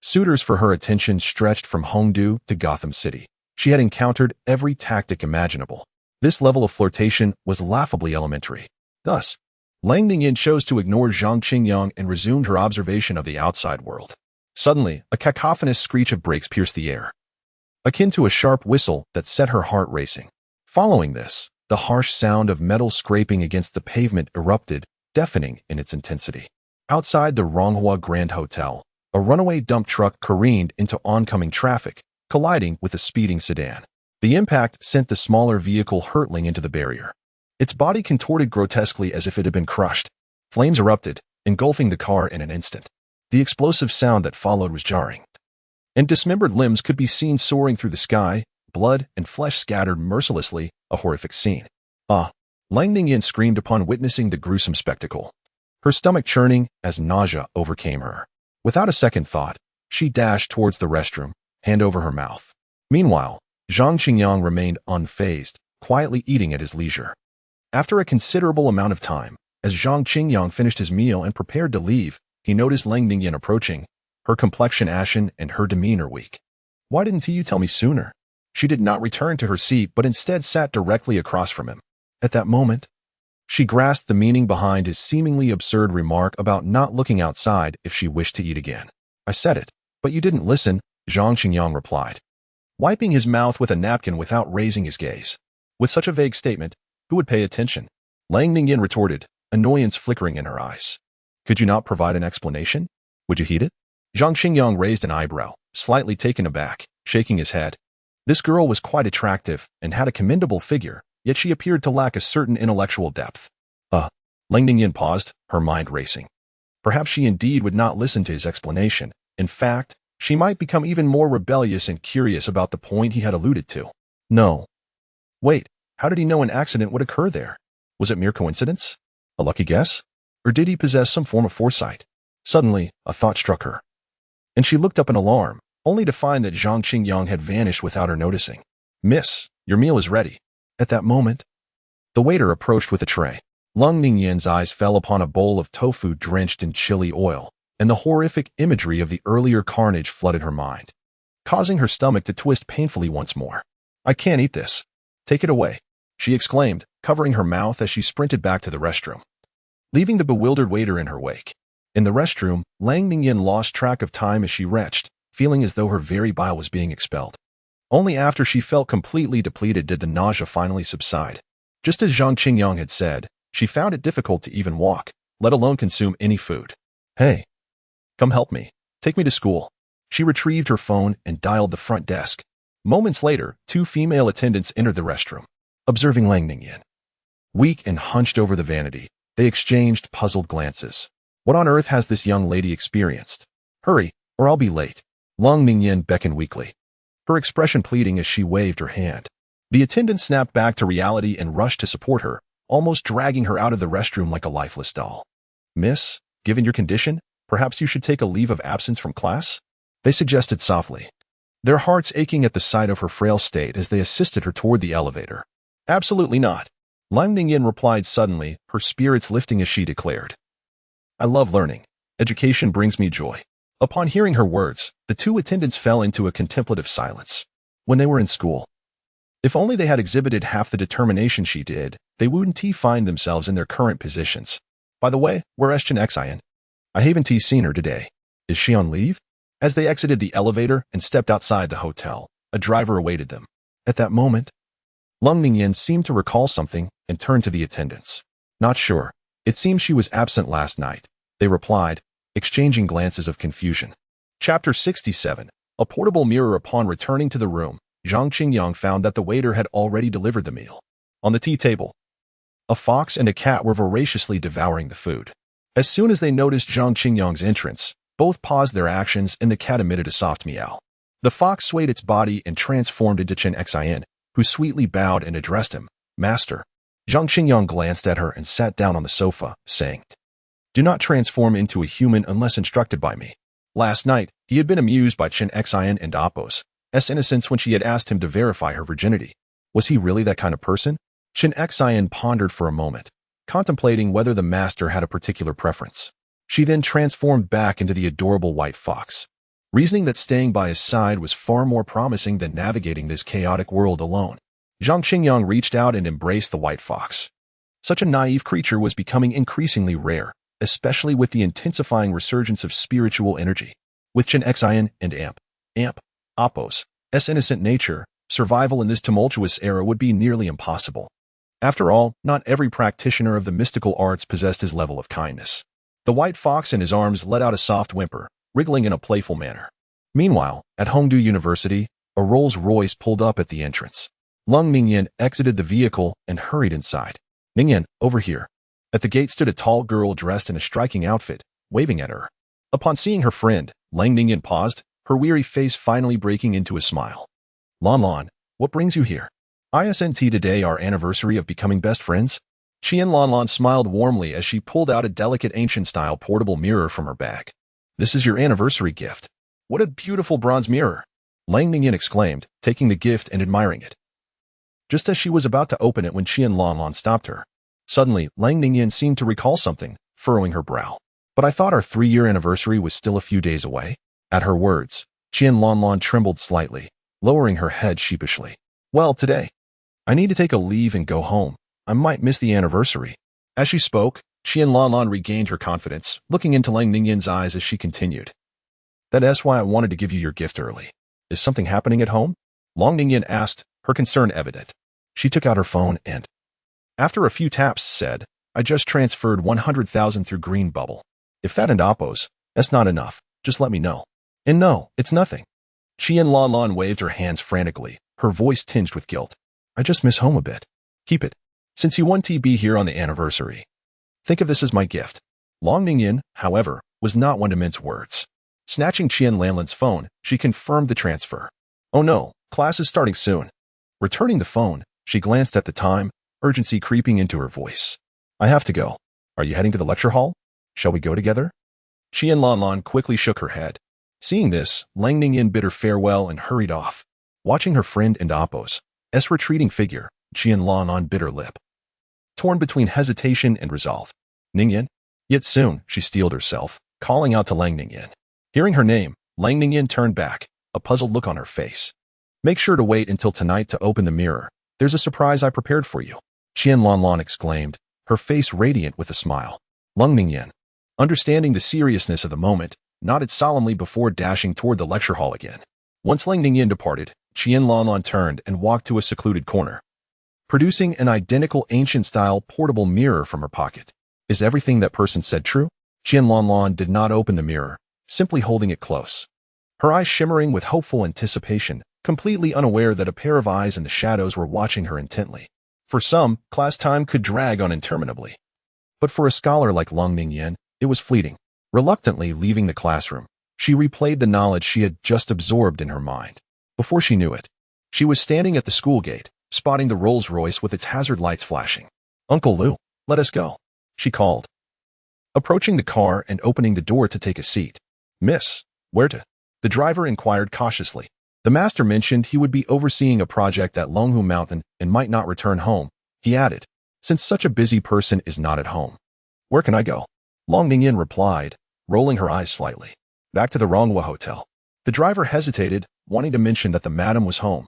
S1: suitors for her attention stretched from Hongdu to Gotham City. She had encountered every tactic imaginable. This level of flirtation was laughably elementary. Thus, Lang Ningyin chose to ignore Zhang Qingyang and resumed her observation of the outside world. Suddenly, a cacophonous screech of brakes pierced the air, akin to a sharp whistle that set her heart racing. Following this, the harsh sound of metal scraping against the pavement erupted, deafening in its intensity. Outside the Longhu Grand Hotel, a runaway dump truck careened into oncoming traffic, colliding with a speeding sedan. The impact sent the smaller vehicle hurtling into the barrier. Its body contorted grotesquely as if it had been crushed. Flames erupted, engulfing the car in an instant. The explosive sound that followed was jarring, and dismembered limbs could be seen soaring through the sky, blood and flesh scattered mercilessly, a horrific scene. Ah! Lang Ningyin screamed upon witnessing the gruesome spectacle, her stomach churning as nausea overcame her. Without a second thought, she dashed towards the restroom, hand over her mouth. Meanwhile, Zhang Qingyang remained unfazed, quietly eating at his leisure. After a considerable amount of time, as Zhang Qingyang finished his meal and prepared to leave, he noticed Lang Ningyin approaching, her complexion ashen and her demeanor weak. "Why didn't you tell me sooner?" She did not return to her seat but instead sat directly across from him. At that moment, she grasped the meaning behind his seemingly absurd remark about not looking outside if she wished to eat again. "I said it, but you didn't listen," Zhang Qingyang replied, wiping his mouth with a napkin without raising his gaze. With such a vague statement, who would pay attention? Lang Ningyin retorted, annoyance flickering in her eyes. "Could you not provide an explanation? Would you heed it?" Zhang Qingyang raised an eyebrow, slightly taken aback, shaking his head. This girl was quite attractive and had a commendable figure, yet she appeared to lack a certain intellectual depth. Lang Ningyin paused, her mind racing. Perhaps she indeed would not listen to his explanation. In fact, she might become even more rebellious and curious about the point he had alluded to. No. Wait, how did he know an accident would occur there? Was it mere coincidence? A lucky guess? Or did he possess some form of foresight? Suddenly, a thought struck her, and she looked up in alarm, only to find that Zhang Qingyang had vanished without her noticing. "Miss, your meal is ready." At that moment, the waiter approached with a tray. Lang Ningyin's eyes fell upon a bowl of tofu drenched in chili oil, and the horrific imagery of the earlier carnage flooded her mind, causing her stomach to twist painfully once more. "I can't eat this. Take it away," she exclaimed, covering her mouth as she sprinted back to the restroom, leaving the bewildered waiter in her wake. In the restroom, Lang Ningyin lost track of time as she retched, feeling as though her very bile was being expelled. Only after she felt completely depleted did the nausea finally subside. Just as Zhang Qingyang had said, she found it difficult to even walk, let alone consume any food. "Hey, come help me. Take me to school." She retrieved her phone and dialed the front desk. Moments later, two female attendants entered the restroom. Observing Lang Ningyin, weak and hunched over the vanity, they exchanged puzzled glances. What on earth has this young lady experienced? "Hurry, or I'll be late." Lang Ningyin beckoned weakly, her expression pleading as she waved her hand. The attendant snapped back to reality and rushed to support her, almost dragging her out of the restroom like a lifeless doll. "Miss, given your condition, perhaps you should take a leave of absence from class?" they suggested softly, their hearts aching at the sight of her frail state as they assisted her toward the elevator. "Absolutely not," Lang Ningyin replied suddenly, her spirits lifting as she declared, "I love learning. Education brings me joy." Upon hearing her words, the two attendants fell into a contemplative silence. When they were in school, if only they had exhibited half the determination she did, they wouldn't find themselves in their current positions. "By the way, where's Chen Xian? I haven't seen her today. Is she on leave?" As they exited the elevator and stepped outside the hotel, a driver awaited them. At that moment, Lang Ningyin seemed to recall something and turned to the attendants. "Not sure. It seems she was absent last night," they replied, exchanging glances of confusion. Chapter 67. A portable mirror. Upon returning to the room, Zhang Qingyang found that the waiter had already delivered the meal. On the tea table, a fox and a cat were voraciously devouring the food. As soon as they noticed Zhang Qingyang's entrance, Both paused their actions, and the cat emitted a soft meow. The fox swayed its body and transformed into Qingyang, who sweetly bowed and addressed him, "Master." Zhang Qingyang glanced at her and sat down on the sofa, saying, "Do not transform into a human unless instructed by me." Last night, he had been amused by Qingyang and Apos' innocence when she had asked him to verify her virginity. Was he really that kind of person? Qingyang pondered for a moment, contemplating whether the master had a particular preference. She then transformed back into the adorable white fox, reasoning that staying by his side was far more promising than navigating this chaotic world alone. Zhang Qingyang reached out and embraced the white fox. Such a naive creature was becoming increasingly rare, especially with the intensifying resurgence of spiritual energy. With Qingyang and Apos' innocent nature, survival in this tumultuous era would be nearly impossible. After all, not every practitioner of the mystical arts possessed his level of kindness. The white fox in his arms let out a soft whimper, wriggling in a playful manner. Meanwhile, at Longhu University, a Rolls-Royce pulled up at the entrance. Lung Ningyan exited the vehicle and hurried inside. "Ningyan, over here." At the gate stood a tall girl dressed in a striking outfit, waving at her. Upon seeing her friend, Lang Ningyan paused, her weary face finally breaking into a smile. "Lan, what brings you here? Isn't today our anniversary of becoming best friends?" Lan smiled warmly as she pulled out a delicate ancient-style portable mirror from her bag. "This is your anniversary gift. What a beautiful bronze mirror!" Lang Ningyan exclaimed, taking the gift and admiring it. Just as she was about to open it when Lan stopped her. Suddenly, Lang Ningyan seemed to recall something, furrowing her brow. "But I thought our 3-year anniversary was still a few days away." At her words, Lan trembled slightly, lowering her head sheepishly. "Well, today, I need to take a leave and go home. I might miss the anniversary." As she spoke, Lan regained her confidence, looking into Lang Ningyan's eyes as she continued. "That's why I wanted to give you your gift early. Is something happening at home?" Lang Ningyan asked, her concern evident. She took out her phone and, after a few taps, said, "I just transferred 100,000 through Green Bubble. If that and Apos, that's not enough, just let me know." "And no, it's nothing." Lan waved her hands frantically, her voice tinged with guilt. "I just miss home a bit. Keep it. Since you want to be here on the anniversary, think of this as my gift." Lang Ningyan, however, was not one to mince words. Snatching Lan's phone, she confirmed the transfer. "Oh no, class is starting soon." Returning the phone, she glanced at the time, urgency creeping into her voice. "I have to go. Are you heading to the lecture hall? Shall we go together?" Lan quickly shook her head. Seeing this, Lang Ningyan bid her farewell and hurried off. Watching her friend and Apos' retreating figure, Lan bit her lip, torn between hesitation and resolve. "Ningyan?" Yet soon, she steeled herself, calling out to Lang Ningyan. Hearing her name, Lang Ningyan turned back, a puzzled look on her face. "Make sure to wait until tonight to open the mirror. There's a surprise I prepared for you," Lan exclaimed, her face radiant with a smile. Lang Ningyan, understanding the seriousness of the moment, nodded solemnly before dashing toward the lecture hall again. Once Lang Ningyan departed, Lan turned and walked to a secluded corner, producing an identical ancient-style portable mirror from her pocket. Is everything that person said true? Lan did not open the mirror, simply holding it close, her eyes shimmering with hopeful anticipation, completely unaware that a pair of eyes in the shadows were watching her intently. For some, class time could drag on interminably. But for a scholar like Lang Ningyan, it was fleeting. Reluctantly leaving the classroom, she replayed the knowledge she had just absorbed in her mind. Before she knew it, she was standing at the school gate, spotting the Rolls-Royce with its hazard lights flashing. "Uncle Lou, let us go," she called, approaching the car and opening the door to take a seat. "Miss, where to?" the driver inquired cautiously. The master mentioned he would be overseeing a project at Longhu Mountain and might not return home. He added, "Since such a busy person is not at home." "Where can I go?" Lang Ningyan replied, rolling her eyes slightly. "Back to the Ronghua Hotel." The driver hesitated, wanting to mention that the madam was home.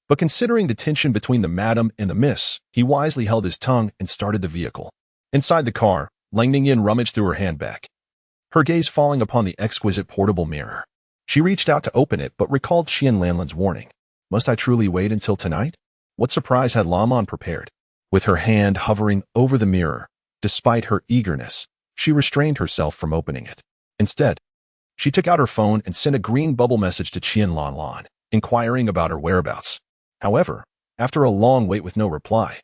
S1: But considering the tension between the madam and the miss, he wisely held his tongue and started the vehicle. Inside the car, Lang Ningyan rummaged through her handbag, her gaze falling upon the exquisite portable mirror. She reached out to open it but recalled Lan's warning. Must I truly wait until tonight? What surprise had Lan prepared? With her hand hovering over the mirror, despite her eagerness, she restrained herself from opening it. Instead, she took out her phone and sent a green bubble message to Lan, inquiring about her whereabouts. However, after a long wait with no reply,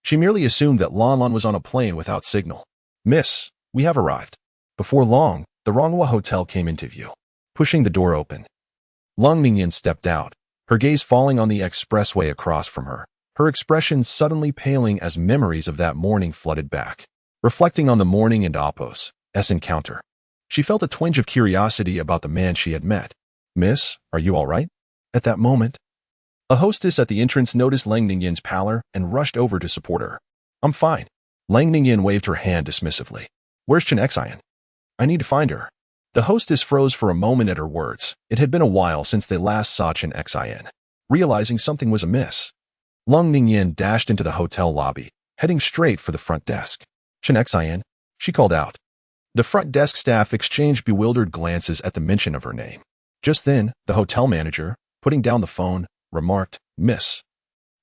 S1: she merely assumed that Lan was on a plane without signal. "Miss, we have arrived." Before long, the Rongwa Hotel came into view. Pushing the door open, Lung Mingyan stepped out, her gaze falling on the expressway across from her, her expression suddenly paling as memories of that morning flooded back. Reflecting on the morning and Apos' encounter, she felt a twinge of curiosity about the man she had met. "Miss, are you all right?" At that moment, a hostess at the entrance noticed Lang Ningyan's pallor and rushed over to support her. "I'm fine." Lang Ningyan waved her hand dismissively. "Where's Chen Xian? I need to find her." The hostess froze for a moment at her words. It had been a while since they last saw Chen Xian. Realizing something was amiss, Lung Ningyan dashed into the hotel lobby, heading straight for the front desk. "Chen Xian," she called out. The front desk staff exchanged bewildered glances at the mention of her name. Just then, the hotel manager, putting down the phone, remarked, "Miss,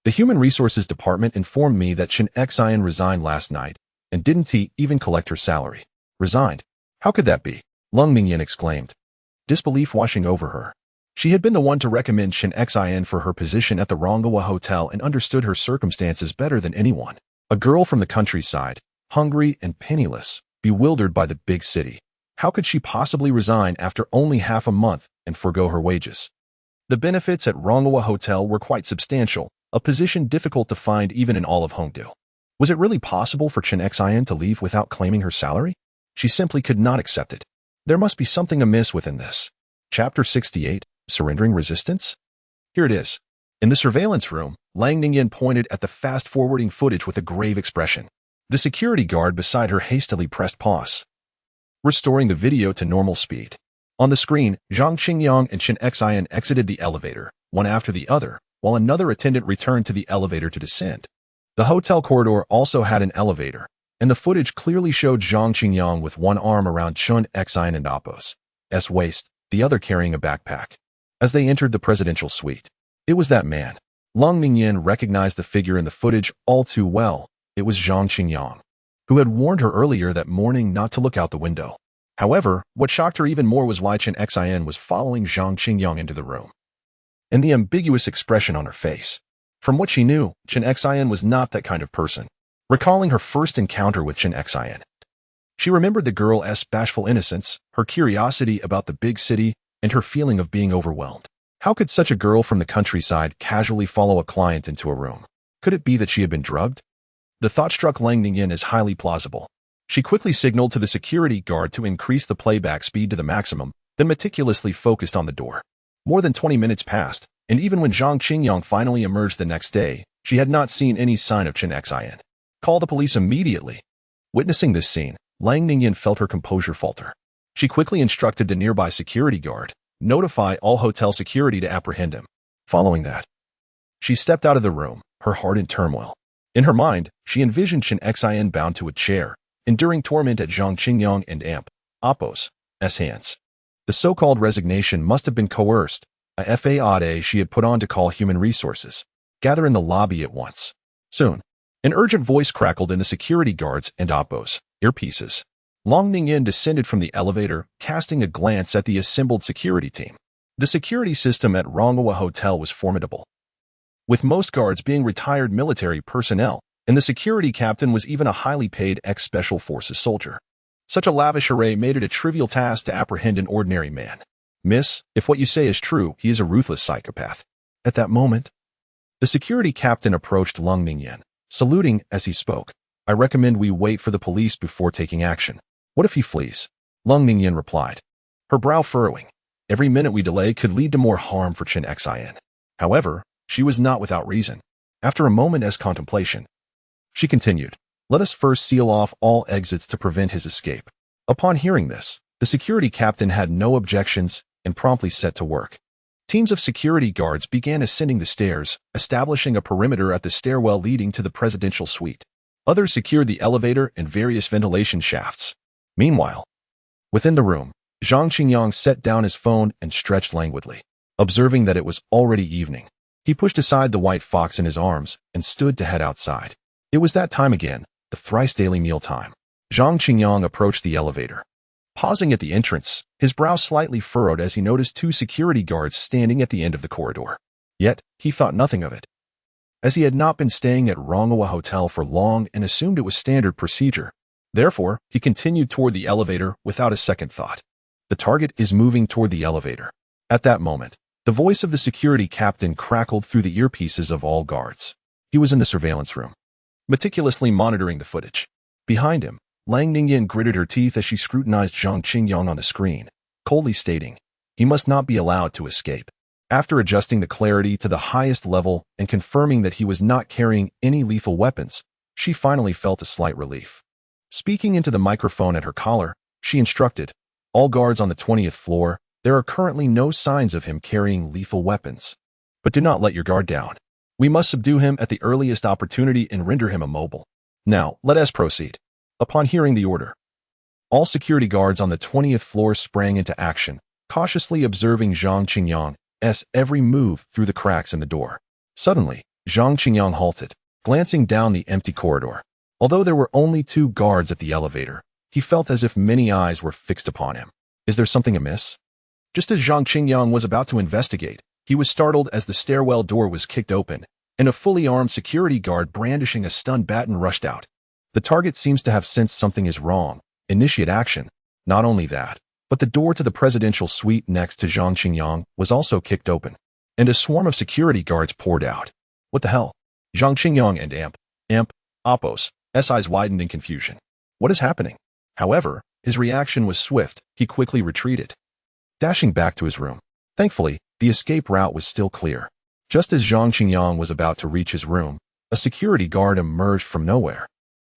S1: the Human Resources Department informed me that Chen Xian resigned last night, and didn't he even collect her salary?" "Resigned? How could that be?" Lung Mingyan exclaimed, disbelief washing over her. She had been the one to recommend Chen Xian for her position at the Rongwa Hotel and understood her circumstances better than anyone. A girl from the countryside, hungry and penniless, bewildered by the big city. How could she possibly resign after only half a month and forgo her wages? The benefits at Rongwa Hotel were quite substantial, a position difficult to find even in all of Hongdu. Was it really possible for Chen Xian to leave without claiming her salary? She simply could not accept it. There must be something amiss within this. Chapter 68, Surrendering Resistance? Here it is. In the surveillance room, Lang Ningyan pointed at the fast-forwarding footage with a grave expression. The security guard beside her hastily pressed pause, restoring the video to normal speed. On the screen, Zhang Qingyang and Chen Xian exited the elevator, one after the other, while another attendant returned to the elevator to descend. The hotel corridor also had an elevator, and the footage clearly showed Zhang Qingyang with one arm around Chen Xian and Apos' waist, the other carrying a backpack. As they entered the presidential suite, it was that man. Lung Mingyan recognized the figure in the footage all too well. It was Zhang Qingyang, who had warned her earlier that morning not to look out the window. However, what shocked her even more was why Chen Xian was following Zhang Qingyang into the room, and the ambiguous expression on her face. From what she knew, Chen Xian was not that kind of person. Recalling her first encounter with Chen Xian, she remembered the girl's bashful innocence, her curiosity about the big city, and her feeling of being overwhelmed. How could such a girl from the countryside casually follow a client into a room? Could it be that she had been drugged? The thought struck Lang Ningyan as highly plausible. She quickly signaled to the security guard to increase the playback speed to the maximum, then meticulously focused on the door. More than 20 minutes passed, and even when Zhang Qingyang finally emerged the next day, she had not seen any sign of Chen Xian. "Call the police immediately." Witnessing this scene, Lang Ningyan felt her composure falter. She quickly instructed the nearby security guard, "Notify all hotel security to apprehend him." Following that, she stepped out of the room, her heart in turmoil. In her mind, she envisioned Chen Xian bound to a chair, enduring torment at Zhang Qingyang and Apos' hands. The so-called resignation must have been coerced, a fade she had put on to call human resources. "Gather in the lobby at once." Soon, an urgent voice crackled in the security guards and Apos' earpieces. Lang Ningyan descended from the elevator, casting a glance at the assembled security team. The security system at Rongwa Hotel was formidable, with most guards being retired military personnel, and the security captain was even a highly paid ex-special forces soldier. Such a lavish array made it a trivial task to apprehend an ordinary man. "Miss, if what you say is true, he is a ruthless psychopath." At that moment, the security captain approached Lung Ningyan, saluting as he spoke. "I recommend we wait for the police before taking action." "What if he flees?" Lung Ningyan replied, her brow furrowing. Every minute we delay could lead to more harm for Chen Xian. However, she was not without reason. After a moment's contemplation, she continued, "Let us first seal off all exits to prevent his escape." Upon hearing this, the security captain had no objections and promptly set to work. Teams of security guards began ascending the stairs, establishing a perimeter at the stairwell leading to the presidential suite. Others secured the elevator and various ventilation shafts. Meanwhile, within the room, Zhang Qingyang set down his phone and stretched languidly. Observing that it was already evening, he pushed aside the white fox in his arms and stood to head outside. It was that time again, the thrice-daily meal time. Zhang Qingyang approached the elevator. Pausing at the entrance, his brow slightly furrowed as he noticed two security guards standing at the end of the corridor. Yet, he thought nothing of it, as he had not been staying at Rongwa Hotel for long and assumed it was standard procedure. Therefore, he continued toward the elevator without a second thought. The target is moving toward the elevator. At that moment, the voice of the security captain crackled through the earpieces of all guards. He was in the surveillance room, meticulously monitoring the footage. Behind him, Lang Ningyan gritted her teeth as she scrutinized Zhang Qingyang on the screen, coldly stating, "He must not be allowed to escape." After adjusting the clarity to the highest level and confirming that he was not carrying any lethal weapons, she finally felt a slight relief. Speaking into the microphone at her collar, she instructed, "All guards on the 20th floor, there are currently no signs of him carrying lethal weapons. But do not let your guard down. We must subdue him at the earliest opportunity and render him immobile. Now, let us proceed." Upon hearing the order, all security guards on the 20th floor sprang into action, cautiously observing Zhang Qingyang's every move through the cracks in the door. Suddenly, Zhang Qingyang halted, glancing down the empty corridor. Although there were only 2 guards at the elevator, he felt as if many eyes were fixed upon him. Is there something amiss? Just as Zhang Qingyang was about to investigate, he was startled as the stairwell door was kicked open, and a fully armed security guard brandishing a stun baton rushed out. The target seems to have sensed something is wrong. Initiate action. Not only that, but the door to the presidential suite next to Zhang Qingyang was also kicked open, and a swarm of security guards poured out. What the hell? Zhang Qingyang and Apo's eyes widened in confusion. What is happening? However, his reaction was swift. He quickly retreated, dashing back to his room. Thankfully, the escape route was still clear. Just as Zhang Qingyang was about to reach his room, a security guard emerged from nowhere,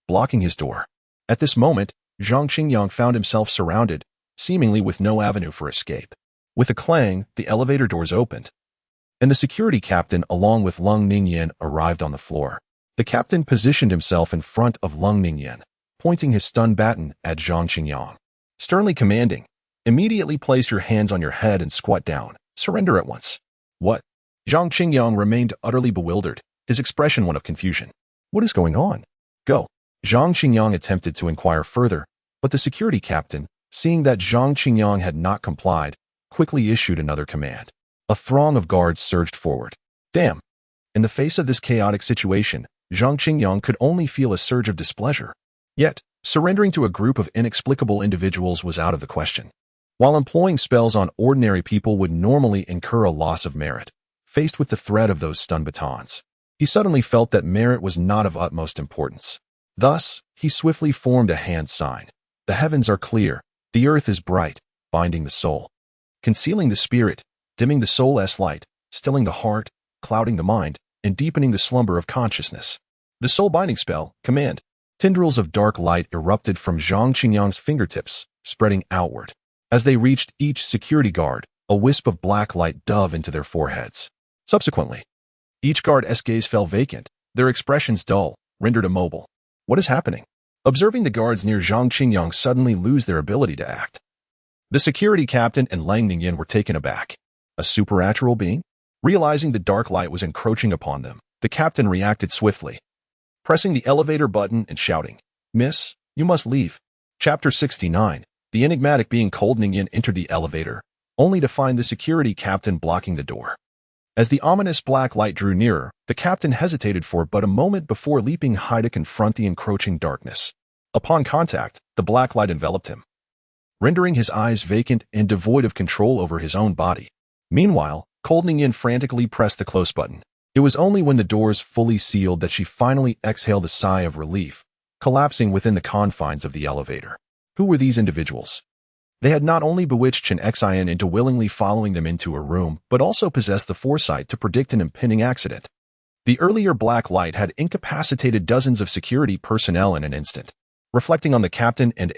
S1: blocking his door. At this moment, Zhang Qingyang found himself surrounded, seemingly with no avenue for escape. With a clang, the elevator doors opened, and the security captain along with Lang Ningyan arrived on the floor. The captain positioned himself in front of Lang Ningyan, pointing his stun baton at Zhang Qingyang, sternly commanding, "Immediately place your hands on your head and squat down. Surrender at once." What? Zhang Qingyang remained utterly bewildered, his expression one of confusion. What is going on? Go. Zhang Qingyang attempted to inquire further, but the security captain, seeing that Zhang Qingyang had not complied, quickly issued another command. A throng of guards surged forward. Damn! In the face of this chaotic situation, Zhang Qingyang could only feel a surge of displeasure. Yet, surrendering to a group of inexplicable individuals was out of the question. While employing spells on ordinary people would normally incur a loss of merit, faced with the threat of those stun batons, he suddenly felt that merit was not of utmost importance. Thus, he swiftly formed a hand sign. The heavens are clear, the earth is bright, binding the soul, concealing the spirit, dimming the soul's light, stilling the heart, clouding the mind, and deepening the slumber of consciousness. The soul-binding spell, command. Tendrils of dark light erupted from Zhang Qingyang's fingertips, spreading outward. As they reached each security guard, a wisp of black light dove into their foreheads. Subsequently, each guard's gaze fell vacant, their expressions dull, rendered immobile. What is happening? Observing the guards near Zhang Qingyang suddenly lose their ability to act, the security captain and Lang Ningyan were taken aback. A supernatural being? Realizing the dark light was encroaching upon them, the captain reacted swiftly, pressing the elevator button and shouting, "Miss, you must leave." Chapter 69. The enigmatic being Cold Ningyan entered the elevator, only to find the security captain blocking the door. As the ominous black light drew nearer, the captain hesitated for but a moment before leaping high to confront the encroaching darkness. Upon contact, the black light enveloped him, rendering his eyes vacant and devoid of control over his own body. Meanwhile, Cold Ningyan frantically pressed the close button. It was only when the doors fully sealed that she finally exhaled a sigh of relief, collapsing within the confines of the elevator. Who were these individuals? They had not only bewitched Chen Xian into willingly following them into a room, but also possessed the foresight to predict an impending accident. The earlier black light had incapacitated dozens of security personnel in an instant. Reflecting on the captain and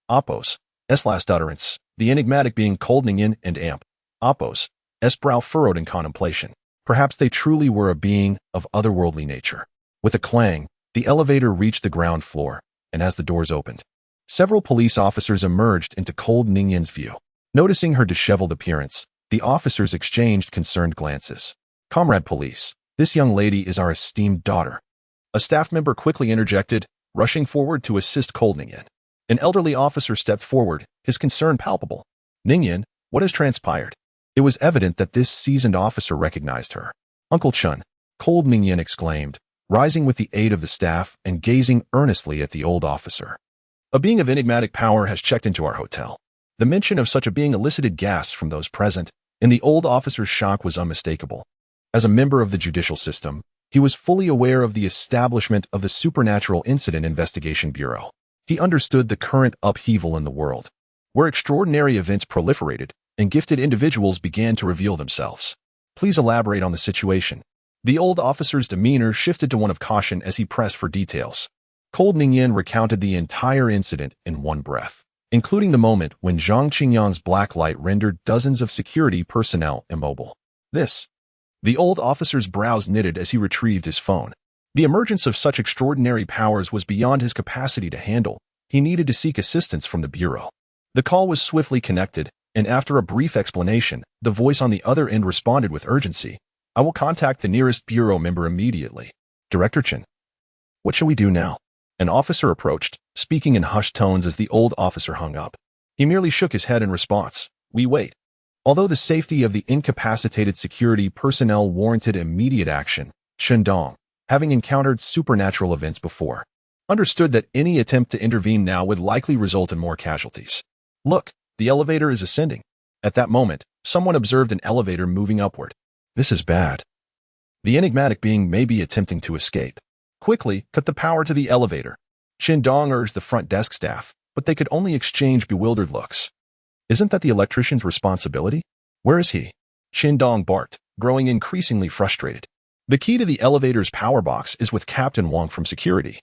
S1: Apo's last utterance, the enigmatic being Cold Ningyan and Apo's brow furrowed in contemplation. Perhaps they truly were a being of otherworldly nature. With a clang, the elevator reached the ground floor, and as the doors opened, several police officers emerged into Cold Ningyan's view. Noticing her disheveled appearance, the officers exchanged concerned glances. "Comrade police, this young lady is our esteemed daughter." A staff member quickly interjected, rushing forward to assist Cold Ningyan. An elderly officer stepped forward, his concern palpable. "Ningyan, what has transpired?" It was evident that this seasoned officer recognized her. "Uncle Chun," Cold Ningyan exclaimed, rising with the aid of the staff and gazing earnestly at the old officer. "A being of enigmatic power has checked into our hotel. The mention of such a being elicited gasps from those present, and the old officer's shock was unmistakable. As a member of the judicial system, he was fully aware of the establishment of the Supernatural Incident Investigation Bureau. He understood the current upheaval in the world, where extraordinary events proliferated and gifted individuals began to reveal themselves. Please elaborate on the situation. The old officer's demeanor shifted to one of caution as he pressed for details. Qingyang recounted the entire incident in one breath, including the moment when Zhang Qingyang's black light rendered dozens of security personnel immobile. The old officer's brows knitted as he retrieved his phone. The emergence of such extraordinary powers was beyond his capacity to handle. He needed to seek assistance from the bureau. The call was swiftly connected, and after a brief explanation, the voice on the other end responded with urgency. I will contact the nearest bureau member immediately. Director Chen. What shall we do now? An officer approached, speaking in hushed tones as the old officer hung up. He merely shook his head in response. We wait. Although the safety of the incapacitated security personnel warranted immediate action, Chen Dong, having encountered supernatural events before, understood that any attempt to intervene now would likely result in more casualties. Look, the elevator is ascending. At that moment, someone observed an elevator moving upward. This is bad. The enigmatic being may be attempting to escape. Quickly, cut the power to the elevator. Chen Dong urged the front desk staff, but they could only exchange bewildered looks. Isn't that the electrician's responsibility? Where is he? Chen Dong barked, growing increasingly frustrated. The key to the elevator's power box is with Captain Wang from security.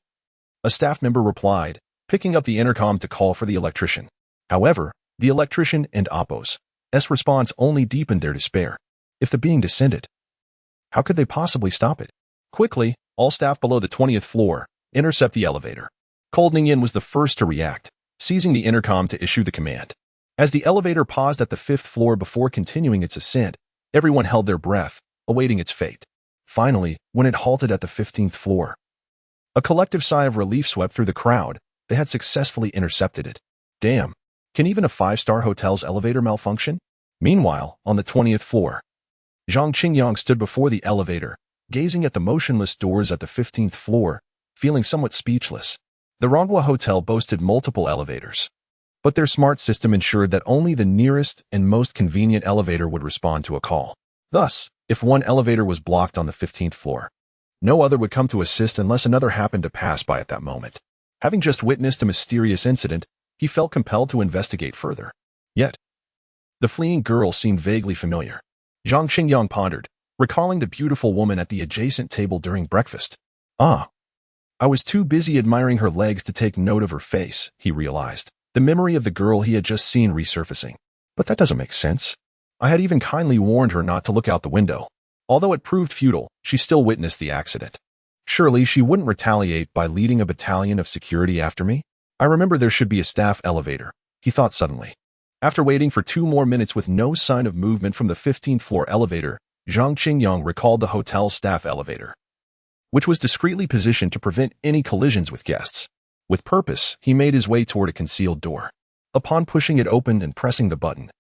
S1: A staff member replied, picking up the intercom to call for the electrician. However, the electrician and Oppo's response only deepened their despair. If the being descended, how could they possibly stop it? Quickly, all staff below the 20th floor, intercept the elevator. Qingyang was the first to react, seizing the intercom to issue the command. As the elevator paused at the 5th floor before continuing its ascent, everyone held their breath, awaiting its fate. Finally, when it halted at the 15th floor, a collective sigh of relief swept through the crowd. They had successfully intercepted it. Damn, can even a 5-star hotel's elevator malfunction? Meanwhile, on the 20th floor, Zhang Qingyang stood before the elevator, gazing at the motionless doors at the 15th floor, feeling somewhat speechless. The Longhu Hotel boasted multiple elevators, but their smart system ensured that only the nearest and most convenient elevator would respond to a call. Thus, if one elevator was blocked on the 15th floor, no other would come to assist unless another happened to pass by at that moment. Having just witnessed a mysterious incident, he felt compelled to investigate further. Yet, the fleeing girl seemed vaguely familiar. Zhang Qingyang pondered, recalling the beautiful woman at the adjacent table during breakfast. I was too busy admiring her legs to take note of her face, he realized, the memory of the girl he had just seen resurfacing. But that doesn't make sense. I had even kindly warned her not to look out the window. Although it proved futile, she still witnessed the accident. Surely she wouldn't retaliate by leading a battalion of security after me? I remember there should be a staff elevator, he thought suddenly. After waiting for 2 more minutes with no sign of movement from the 15th floor elevator, Zhang Qingyang recalled the hotel's staff elevator, which was discreetly positioned to prevent any collisions with guests. With purpose, he made his way toward a concealed door. Upon pushing it open and pressing the button,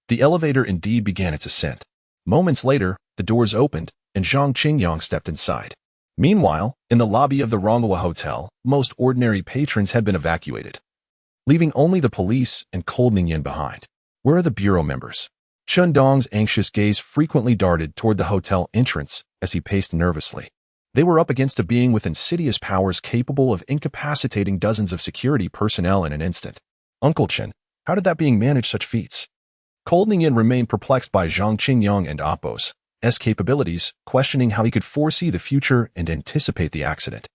S1: the elevator indeed began its ascent. Moments later, the doors opened, and Zhang Qingyang stepped inside. Meanwhile, in the lobby of the Longhu Hotel, most ordinary patrons had been evacuated, leaving only the police and Qingyang behind. Where are the bureau members? Chen Dong's anxious gaze frequently darted toward the hotel entrance as he paced nervously. They were up against a being with insidious powers capable of incapacitating dozens of security personnel in an instant. Uncle Chen, how did that being manage such feats? Qingyang remained perplexed by Zhang Qingyang and Oppo's capabilities, questioning how he could foresee the future and anticipate the accident,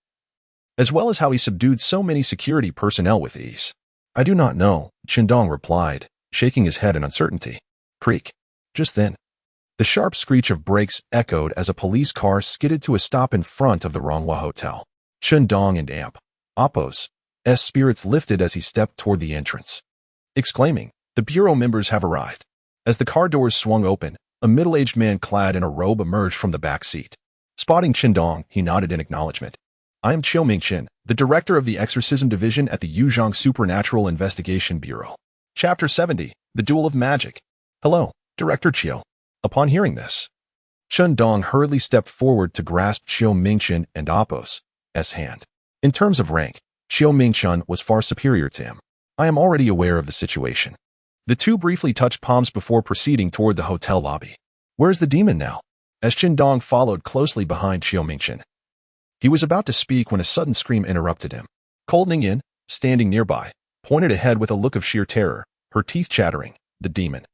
S1: as well as how he subdued so many security personnel with ease. I do not know, Chen Dong replied, shaking his head in uncertainty. Creak. Just then, the sharp screech of brakes echoed as a police car skidded to a stop in front of the Longhu Hotel. Chen Dong and Oppo's spirits lifted as he stepped toward the entrance, exclaiming, "The bureau members have arrived." As the car doors swung open, a middle-aged man clad in a robe emerged from the back seat. Spotting Chen Dong, he nodded in acknowledgement. I am Chiu Mingchen, the director of the Exorcism Division at the Yuzhang Supernatural Investigation Bureau. Chapter 70, The Duel of Magic. Hello, Director Chiu. Upon hearing this, Chen Dong hurriedly stepped forward to grasp Chiu Mingchen and Oppo's hand. In terms of rank, Chiu Mingchen was far superior to him. I am already aware of the situation. The two briefly touched palms before proceeding toward the hotel lobby. Where's the demon now? As Qingyang followed closely behind Qiu Mingchen. He was about to speak when a sudden scream interrupted him. Qingyang, standing nearby, pointed ahead with a look of sheer terror, her teeth chattering. The demon.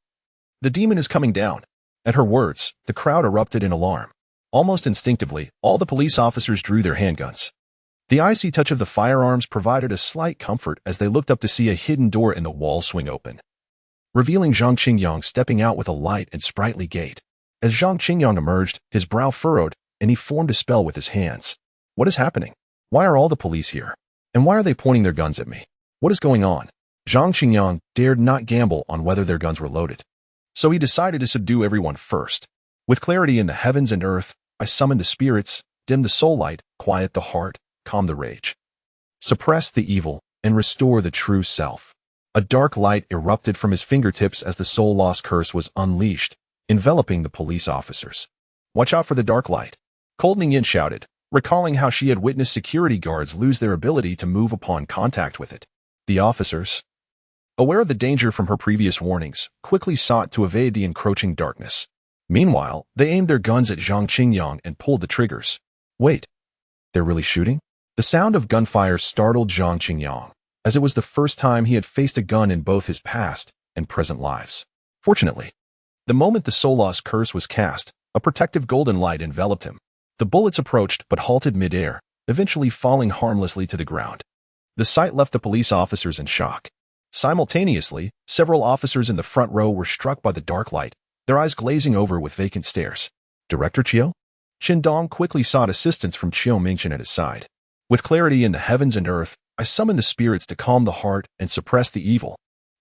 S1: The demon is coming down. At her words, the crowd erupted in alarm. Almost instinctively, all the police officers drew their handguns. The icy touch of the firearms provided a slight comfort as they looked up to see a hidden door in the wall swing open, revealing Zhang Qingyang stepping out with a light and sprightly gait. As Zhang Qingyang emerged, his brow furrowed, and he formed a spell with his hands. What is happening? Why are all the police here? And why are they pointing their guns at me? What is going on? Zhang Qingyang dared not gamble on whether their guns were loaded. So he decided to subdue everyone first. With clarity in the heavens and earth, I summon the spirits, dim the soul light, quiet the heart, calm the rage, suppress the evil, and restore the true self. A dark light erupted from his fingertips as the soul-lost curse was unleashed, enveloping the police officers. Watch out for the dark light, Qingyang shouted, recalling how she had witnessed security guards lose their ability to move upon contact with it. The officers, aware of the danger from her previous warnings, quickly sought to evade the encroaching darkness. Meanwhile, they aimed their guns at Zhang Qingyang and pulled the triggers. Wait, they're really shooting? The sound of gunfire startled Zhang Qingyang, as it was the first time he had faced a gun in both his past and present lives. Fortunately, the moment the soul-lost curse was cast, a protective golden light enveloped him. The bullets approached but halted mid-air, eventually falling harmlessly to the ground. The sight left the police officers in shock. Simultaneously, several officers in the front row were struck by the dark light, their eyes glazing over with vacant stares. Director Qiu? Qingyang quickly sought assistance from Qiu Mingchen at his side. With clarity in the heavens and earth, I summon the spirits to calm the heart and suppress the evil.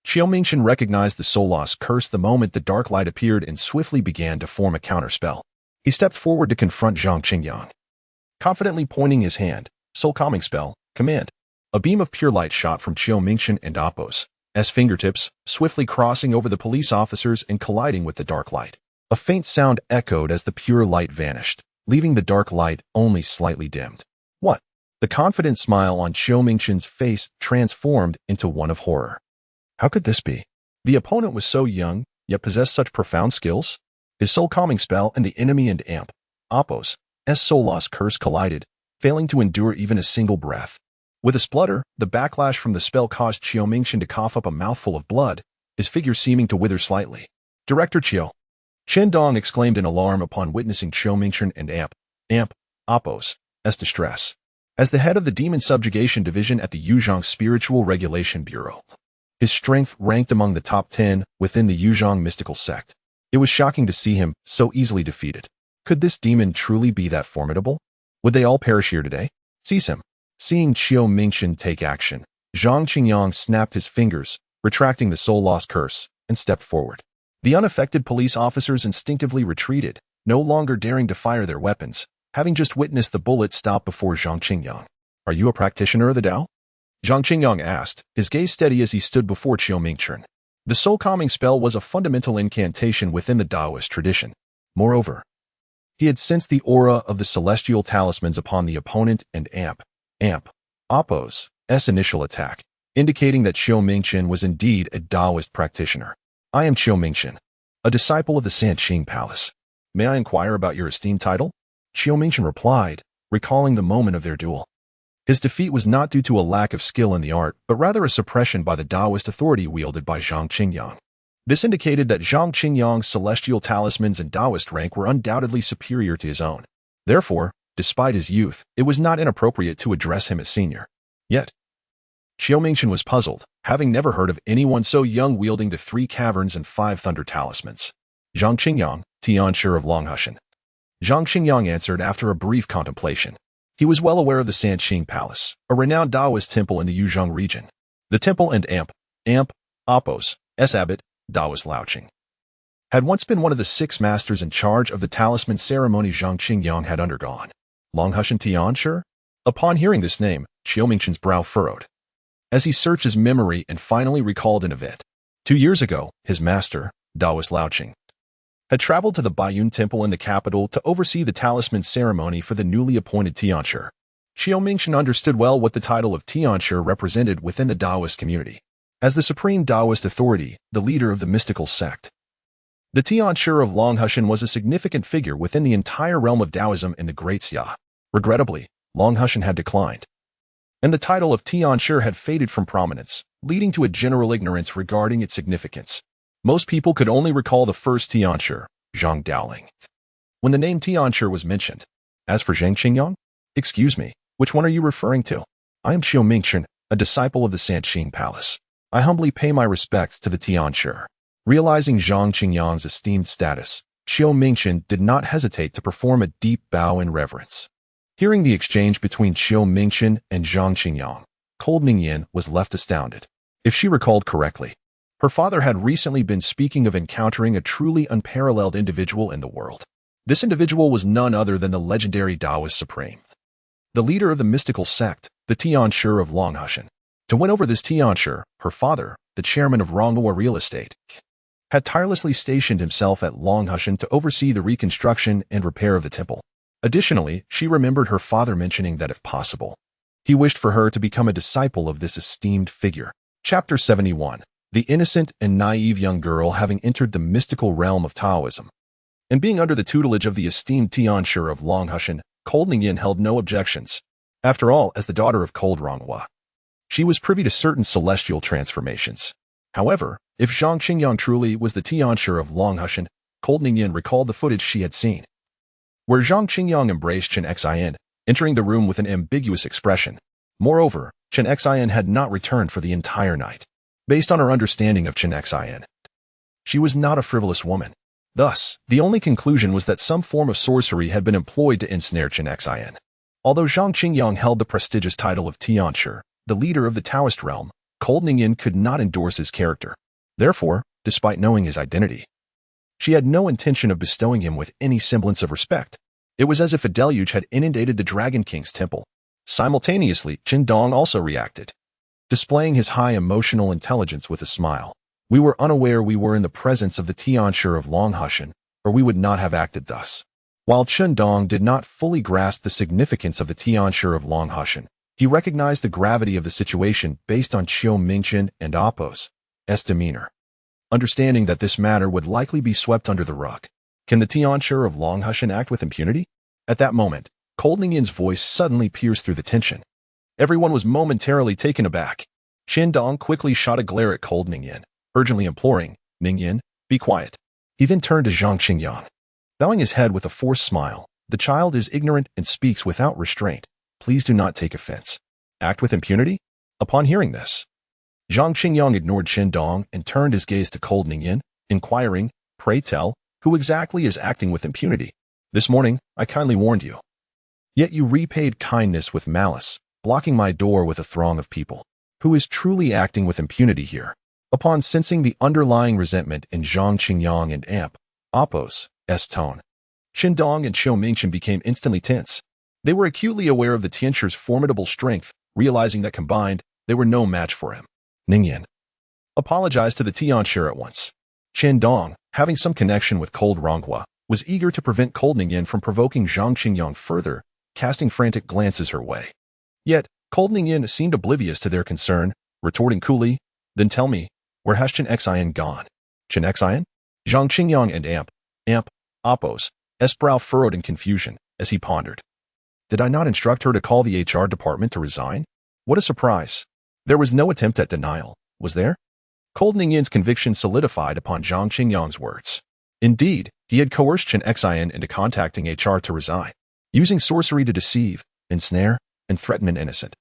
S1: Qiu Mingchen recognized the soul-lost curse the moment the dark light appeared and swiftly began to form a counterspell. He stepped forward to confront Zhang Qingyang, confidently pointing his hand. Soul calming spell, command. A beam of pure light shot from Qiu Mingchen and Appo's fingertips, swiftly crossing over the police officers and colliding with the dark light. A faint sound echoed as the pure light vanished, leaving the dark light only slightly dimmed. What? The confident smile on Qiu Mingchen's face transformed into one of horror. How could this be? The opponent was so young, yet possessed such profound skills. His soul calming spell and the enemy and Appo's soul-lost curse collided, failing to endure even a single breath. With a splutter, the backlash from the spell caused Qiu Mingchen to cough up a mouthful of blood, his figure seeming to wither slightly. Director Qiu! Qingyang exclaimed in alarm upon witnessing Qiu Mingchen and Appo's distress. As the head of the Demon Subjugation Division at the Yuzhang Spiritual Regulation Bureau, his strength ranked among the top 10 within the Yuzhang mystical sect. It was shocking to see him so easily defeated. Could this demon truly be that formidable? Would they all perish here today? Seize him. Seeing Qiu Mingchen take action, Zhang Qingyang snapped his fingers, retracting the soul-lost curse, and stepped forward. The unaffected police officers instinctively retreated, no longer daring to fire their weapons, having just witnessed the bullet stop before Zhang Qingyang. Are you a practitioner of the Tao? Zhang Qingyang asked, his gaze steady as he stood before Qiu Mingchen. The soul-calming spell was a fundamental incantation within the Taoist tradition. Moreover, he had sensed the aura of the celestial talismans upon the opponent and Appo's initial attack, indicating that Qiu Mingchen was indeed a Taoist practitioner. I am Qiu Mingchen, a disciple of the Sanqing Palace. May I inquire about your esteemed title? Qiu Mingchen replied, recalling the moment of their duel. His defeat was not due to a lack of skill in the art, but rather a suppression by the Taoist authority wielded by Zhang Qingyang. This indicated that Zhang Qingyang's celestial talismans and Taoist rank were undoubtedly superior to his own. Therefore, despite his youth, it was not inappropriate to address him as senior. Yet, Qiu Mingchen was puzzled, having never heard of anyone so young wielding the 3 caverns and 5 thunder talismans. Zhang Qingyang, Tianshi of Longhu. Zhang Qingyang answered after a brief contemplation. He was well aware of the Sanqing Palace, a renowned Taoist temple in the Yuzhang region. The temple and Appo's abbot, Taoist Laoqing, had once been one of the 6 masters in charge of the talisman ceremony Zhang Qingyang had undergone. Longhu Tianshi? Upon hearing this name, Qiu Mingchen's brow furrowed, as he searched his memory and finally recalled an event. 2 years ago, his master, Taoist Laoqing, had traveled to the Baiyun Temple in the capital to oversee the talisman ceremony for the newly appointed Tianshi. Qiu Mingchen understood well what the title of Tianshi represented within the Taoist community. As the supreme Taoist authority, the leader of the mystical sect, the Tianshi of Longhushan was a significant figure within the entire realm of Taoism in the Great Xia. Regrettably, Longhushan had declined, and the title of Tianshi had faded from prominence, leading to a general ignorance regarding its significance. Most people could only recall the first Tianshi, Zhang Daoling, when the name Tianshi was mentioned. As for Zhang Qingyang, excuse me, which one are you referring to? I am Xiao Mingchen, a disciple of the Sanqing Palace. I humbly pay my respects to the Tianshi. Realizing Zhang Qingyang's esteemed status, Xiao Mingchen did not hesitate to perform a deep bow in reverence. Hearing the exchange between Xiao Mingchen and Zhang Qingyang, Cold Ningyan was left astounded. If she recalled correctly, her father had recently been speaking of encountering a truly unparalleled individual in the world. This individual was none other than the legendary Taoist Supreme, the leader of the mystical sect, the Tianshi of Longhushan. To win over this Tianshi, her father, the chairman of Longhu Real Estate, had tirelessly stationed himself at Longhushan to oversee the reconstruction and repair of the temple. Additionally, she remembered her father mentioning that if possible, he wished for her to become a disciple of this esteemed figure. Chapter 71. The innocent and naive young girl having entered the mystical realm of Taoism, and being under the tutelage of the esteemed Tianshi of Longhushan, Cold Ningyan held no objections. After all, as the daughter of Cold Ronghua, she was privy to certain celestial transformations. However, if Zhang Qingyang truly was the Tianshi of Longhushan, Cold Ningyan recalled the footage she had seen, where Zhang Qingyang embraced Chen Xian, entering the room with an ambiguous expression. Moreover, Chen Xian had not returned for the entire night. Based on her understanding of Chen Xian, she was not a frivolous woman. Thus, the only conclusion was that some form of sorcery had been employed to ensnare Chen Xian. Although Zhang Qingyang held the prestigious title of Tianshi, the leader of the Taoist realm, Cold Ningyan could not endorse his character. Therefore, despite knowing his identity, she had no intention of bestowing him with any semblance of respect. It was as if a deluge had inundated the Dragon King's temple. Simultaneously, Qin Dong also reacted, displaying his high emotional intelligence with a smile. We were unaware we were in the presence of the Tianshi of Longhushan, or we would not have acted thus. While Chen Dong did not fully grasp the significance of the Tianshi of Longhushan, he recognized the gravity of the situation based on Xiao Mingchen and Appo's demeanor. Understanding that this matter would likely be swept under the rug. Can the Tianshi of Longhushan act with impunity? At that moment, Cold Ningyan's voice suddenly pierced through the tension. Everyone was momentarily taken aback. Chen Dong quickly shot a glare at Cold Ningyan, urgently imploring, "Ningyan, be quiet." He then turned to Zhang Qingyang. Bowing his head with a forced smile, "The child is ignorant and speaks without restraint. Please do not take offense. Act with impunity?" Upon hearing this, Zhang Qingyang ignored Chen Dong and turned his gaze to Cold Ningyan, inquiring, "Pray tell, who exactly is acting with impunity? This morning, I kindly warned you. Yet you repaid kindness with malice, blocking my door with a throng of people. Who is truly acting with impunity here?" Upon sensing the underlying resentment in Zhang Qingyang and Appo's tone, Chen Dong and Xiao Mingchen became instantly tense. They were acutely aware of the Tianshi's formidable strength, realizing that combined, they were no match for him. Ningyan apologized to the Tianshi at once. Chen Dong, having some connection with Cold Ronghua, was eager to prevent Cold Ningyan from provoking Zhang Qingyang further, casting frantic glances her way. Yet, Cold Ningyan seemed oblivious to their concern, retorting coolly, "Then tell me, where has Chen Xian gone?" Chen Xian? Zhang Qingyang and Appo's brow furrowed in confusion as he pondered. Did I not instruct her to call the HR department to resign? What a surprise. There was no attempt at denial, was there? Cold Ningyan's conviction solidified upon Zhang Qingyang's words. Indeed, he had coerced Chen Xian into contacting HR to resign, using sorcery to deceive, ensnare, and threaten an innocent,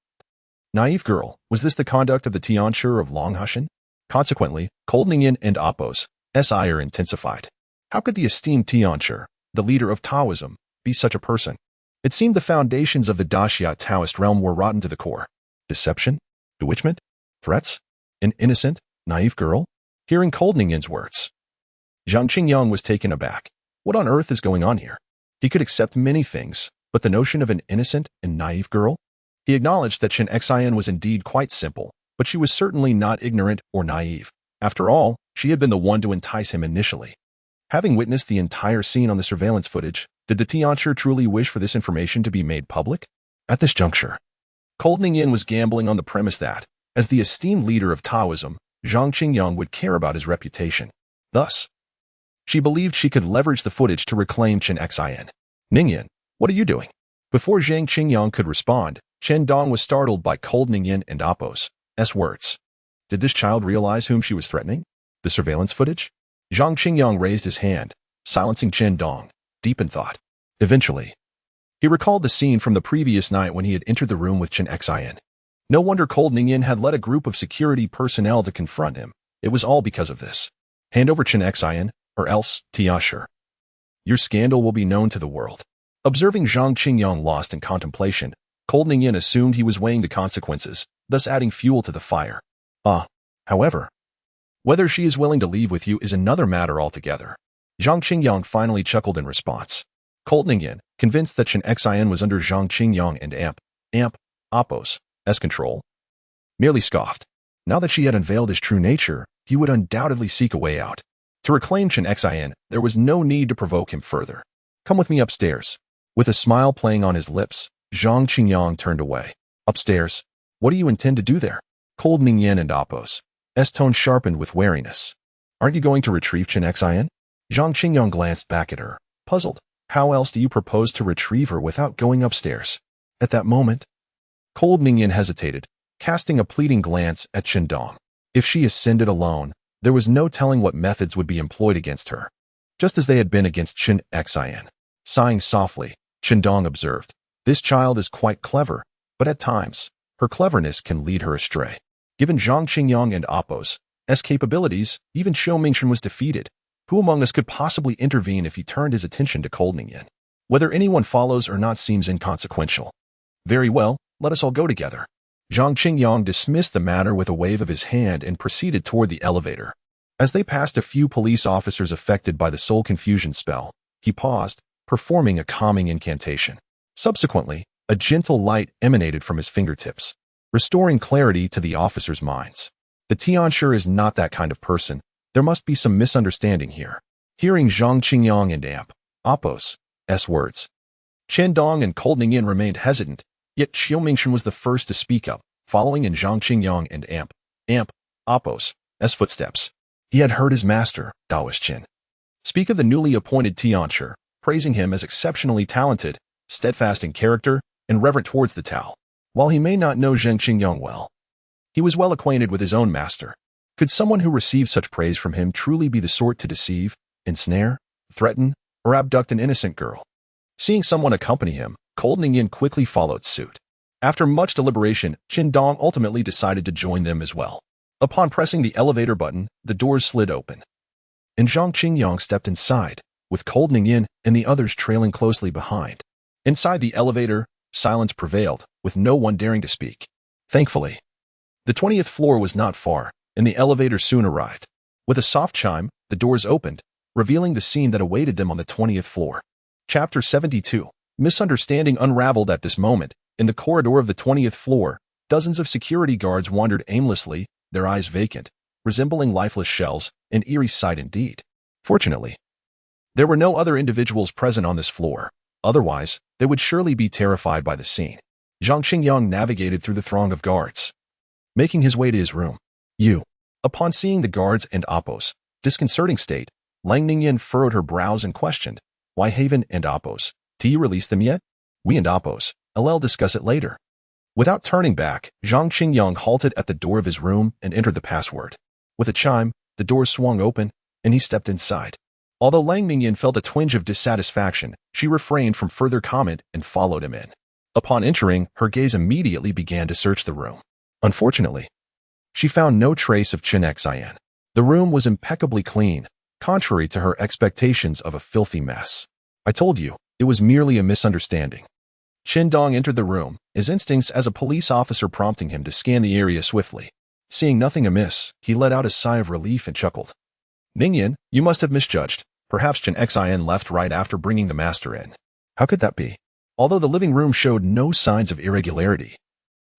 S1: naive girl. Was this the conduct of the Tianshi of Longhushan? Consequently, Cold Ningyan and Appo's ire intensified. How could the esteemed Tianshi, the leader of Taoism, be such a person? It seemed the foundations of the Daxia Taoist realm were rotten to the core. Deception? Bewitchment? Threats? An innocent, naive girl? Hearing Cold Ningyan's words, Zhang Qingyang was taken aback. What on earth is going on here? He could accept many things, but the notion of an innocent and naive girl? He acknowledged that Chen Xian was indeed quite simple, but she was certainly not ignorant or naive. After all, she had been the one to entice him initially. Having witnessed the entire scene on the surveillance footage, did the Tianshi truly wish for this information to be made public? At this juncture, Cold Ningyan was gambling on the premise that, as the esteemed leader of Taoism, Zhang Qingyang would care about his reputation. Thus, she believed she could leverage the footage to reclaim Chen Xin. Ningyan, what are you doing? Before Zhang Qingyang could respond, Chen Dong was startled by cold Ningyan and Appo's words. Did this child realize whom she was threatening? The surveillance footage? Zhang Qingyang raised his hand, silencing Chen Dong, deep in thought. Eventually, he recalled the scene from the previous night when he had entered the room with Chen Xin. No wonder cold Ningyan had led a group of security personnel to confront him. It was all because of this. Hand over Chen Xin, or else, Tianshi. Your scandal will be known to the world. Observing Zhang Qingyang lost in contemplation, cold Ningyan assumed he was weighing the consequences, thus adding fuel to the fire. However, whether she is willing to leave with you is another matter altogether. Zhang Qingyang finally chuckled in response. Cold Ningyan, convinced that Chen Xin was under Zhang Qingyang and Appo's control, merely scoffed. Now that she had unveiled his true nature, he would undoubtedly seek a way out. To reclaim Chen Xin, there was no need to provoke him further. Come with me upstairs. With a smile playing on his lips, Zhang Qingyang turned away. Upstairs? What do you intend to do there? Cold Ningyan and Appo's tone sharpened with wariness. Aren't you going to retrieve Chen Xin? Zhang Qingyang glanced back at her, puzzled. How else do you propose to retrieve her without going upstairs? At that moment, cold Ningyan hesitated, casting a pleading glance at Chen Dong. If she ascended alone, there was no telling what methods would be employed against her, just as they had been against Chen Xin. Sighing softly, Chen Dong observed, this child is quite clever, but at times, her cleverness can lead her astray. Given Zhang Qingyang and Appo's capabilities, even Xiao Mingchen was defeated. Who among us could possibly intervene if he turned his attention to cold Ningyan? Whether anyone follows or not seems inconsequential. Very well, let us all go together. Zhang Qingyang dismissed the matter with a wave of his hand and proceeded toward the elevator. As they passed a few police officers affected by the soul confusion spell, he paused, performing a calming incantation. Subsequently, a gentle light emanated from his fingertips, restoring clarity to the officers' minds. The Tianshi is not that kind of person. There must be some misunderstanding here. Hearing Zhang Qingyang and Appo's words, Chen Dong and cold Ningyan remained hesitant, yet Xiao Mingchen was the first to speak up, following in Zhang Qingyang and Appo's footsteps. He had heard his master, Taoist Qin, speak of the newly appointed Tianshi, praising him as exceptionally talented, steadfast in character, and reverent towards the Tao. While he may not know Zhang Qingyang well, he was well acquainted with his own master. Could someone who received such praise from him truly be the sort to deceive, ensnare, threaten, or abduct an innocent girl? Seeing someone accompany him, cold Ningyan quickly followed suit. After much deliberation, Chen Dong ultimately decided to join them as well. Upon pressing the elevator button, the doors slid open, and Zhang Qingyang stepped inside, with cold Ningyan and the others trailing closely behind. Inside the elevator, silence prevailed, with no one daring to speak. Thankfully, the 20th floor was not far, and the elevator soon arrived. With a soft chime, the doors opened, revealing the scene that awaited them on the 20th floor. Chapter 72. Misunderstanding unraveled at this moment. In the corridor of the 20th floor, dozens of security guards wandered aimlessly, their eyes vacant, resembling lifeless shells, an eerie sight indeed. Fortunately, there were no other individuals present on this floor. Otherwise, they would surely be terrified by the scene. Zhang Qingyang navigated through the throng of guards, making his way to his room. Upon seeing the guards and Appo's disconcerting state, Lang Ningyan furrowed her brows and questioned, why Haven and Appo's? Do you release them yet? We and Appo's. I'll discuss it later. Without turning back, Zhang Qingyang halted at the door of his room and entered the password. With a chime, the doors swung open, and he stepped inside. Although Lang Ningyan felt a twinge of dissatisfaction, she refrained from further comment and followed him in. Upon entering, her gaze immediately began to search the room. Unfortunately, she found no trace of Chen Xin. The room was impeccably clean, contrary to her expectations of a filthy mess. I told you, it was merely a misunderstanding. Chen Dong entered the room, his instincts as a police officer prompting him to scan the area swiftly. Seeing nothing amiss, he let out a sigh of relief and chuckled. Ningyan, you must have misjudged. Perhaps Chen Xin left right after bringing the master in. How could that be? Although the living room showed no signs of irregularity,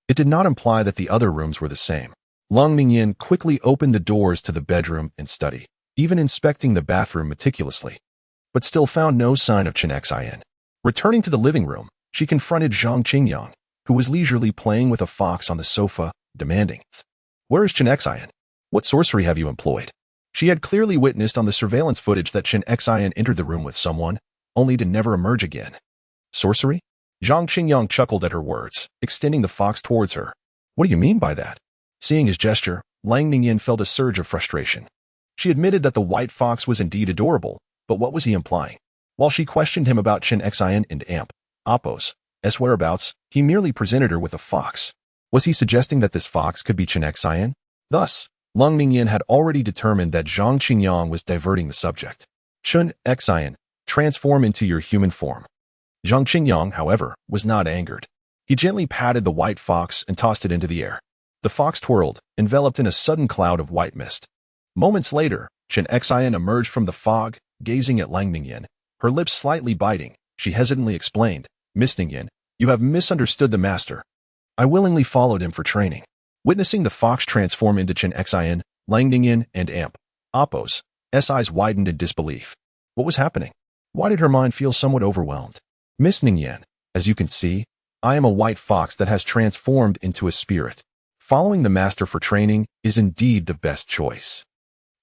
S1: it did not imply that the other rooms were the same. Lang Ningyan quickly opened the doors to the bedroom and study, even inspecting the bathroom meticulously, but still found no sign of Chen Xin. Returning to the living room, she confronted Zhang Qingyang, who was leisurely playing with a fox on the sofa, demanding, Where is Chen Xin? What sorcery have you employed? She had clearly witnessed on the surveillance footage that Chen Xian entered the room with someone, only to never emerge again. Sorcery? Zhang Qingyang chuckled at her words, extending the fox towards her. What do you mean by that? Seeing his gesture, Lang Ningyin felt a surge of frustration. She admitted that the white fox was indeed adorable, but what was he implying? While she questioned him about Chen Xian and Apos' whereabouts, he merely presented her with a fox. Was he suggesting that this fox could be Chen Xian? Thus, Lang Ningyin had already determined that Zhang Qingyang was diverting the subject. Chen Xian, transform into your human form. Zhang Qingyang, however, was not angered. He gently patted the white fox and tossed it into the air. The fox twirled, enveloped in a sudden cloud of white mist. Moments later, Chen Xian emerged from the fog, gazing at Lang Ningyin. Her lips slightly biting, she hesitantly explained, Miss Ningyin, you have misunderstood the master. I willingly followed him for training. Witnessing the fox transform into Chen Xian, Lang Ningyin and Apos' eyes widened in disbelief. What was happening? Why did her mind feel somewhat overwhelmed? Miss Ningyin, as you can see, I am a white fox that has transformed into a spirit. Following the master for training is indeed the best choice.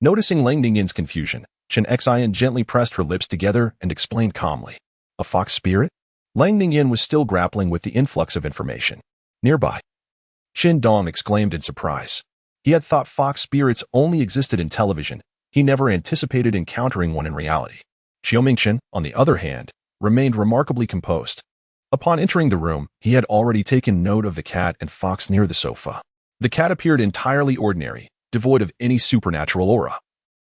S1: Noticing Lang Ningyin's confusion, Chen Xian gently pressed her lips together and explained calmly. A fox spirit? Lang Ningyin was still grappling with the influx of information. Nearby, Qin Dong exclaimed in surprise. He had thought fox spirits only existed in television. He never anticipated encountering one in reality. Xiao Mingchen, on the other hand, remained remarkably composed. Upon entering the room, he had already taken note of the cat and fox near the sofa. The cat appeared entirely ordinary, devoid of any supernatural aura,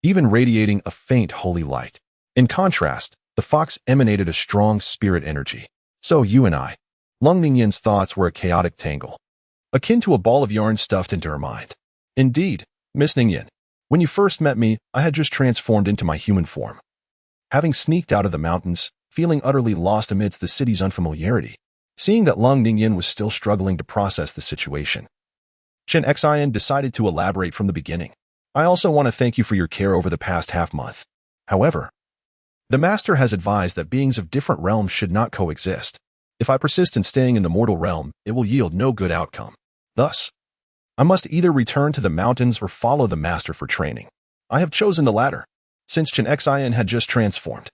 S1: even radiating a faint holy light. In contrast, the fox emanated a strong spirit energy. So you and I. Lang Ningyin's thoughts were a chaotic tangle, akin to a ball of yarn stuffed into her mind. Indeed, Miss Ningyin, when you first met me, I had just transformed into my human form. Having sneaked out of the mountains, feeling utterly lost amidst the city's unfamiliarity, seeing that Lang Ningyin was still struggling to process the situation, Chen Xian decided to elaborate from the beginning. I also want to thank you for your care over the past half-month. However, the master has advised that beings of different realms should not coexist. If I persist in staying in the mortal realm, it will yield no good outcome. Thus, I must either return to the mountains or follow the master for training. I have chosen the latter, since Chen Xian had just transformed.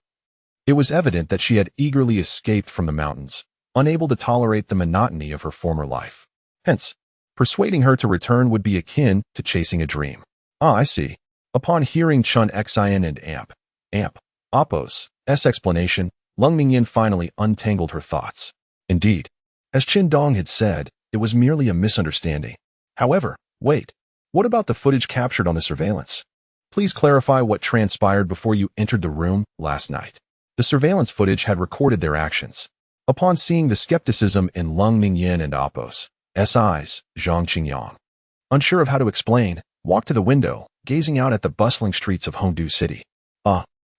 S1: It was evident that she had eagerly escaped from the mountains, unable to tolerate the monotony of her former life. Hence, persuading her to return would be akin to chasing a dream. Ah, I see. Upon hearing Chen Xian and Apos' explanation, Lang Ningyin finally untangled her thoughts. Indeed, as Qin Dong had said, it was merely a misunderstanding. However, wait, what about the footage captured on the surveillance? Please clarify what transpired before you entered the room last night. The surveillance footage had recorded their actions. Upon seeing the skepticism in Lang Ningyin and Apos' eyes, Zhang Qingyang, unsure of how to explain, walked to the window, gazing out at the bustling streets of Hongdu City.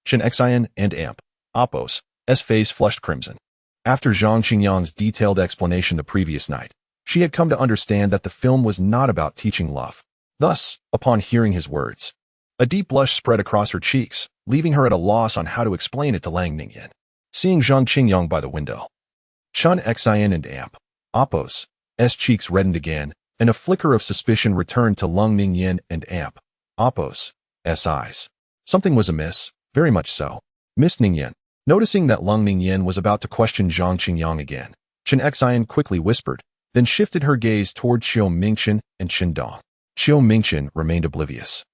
S1: Chen Xian and Apos' face flushed crimson. After Zhang Qingyang's detailed explanation the previous night, she had come to understand that the film was not about teaching love. Thus, upon hearing his words, a deep blush spread across her cheeks, leaving her at a loss on how to explain it to Lang Ningyin. Seeing Zhang Qingyang by the window, Chen Xian and Apos' cheeks reddened again, and a flicker of suspicion returned to Lang Ningyin and Apos' eyes. Something was amiss, very much so. Miss Ningyin, noticing that Lang Ningyin was about to question Zhang Qingyang again, Chen Xian quickly whispered, then shifted her gaze toward Xiao Mingchen and Qin Dong. Xiao Mingchen remained oblivious,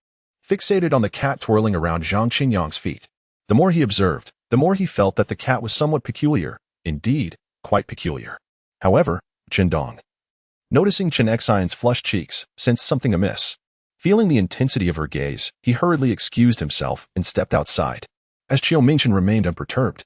S1: fixated on the cat twirling around Zhang Qingyang's feet. The more he observed, the more he felt that the cat was somewhat peculiar, indeed, quite peculiar. However, Qin Dong, noticing Chen Xian's flushed cheeks, sensed something amiss. Feeling the intensity of her gaze, he hurriedly excused himself and stepped outside. As Xiao Mingchen remained unperturbed,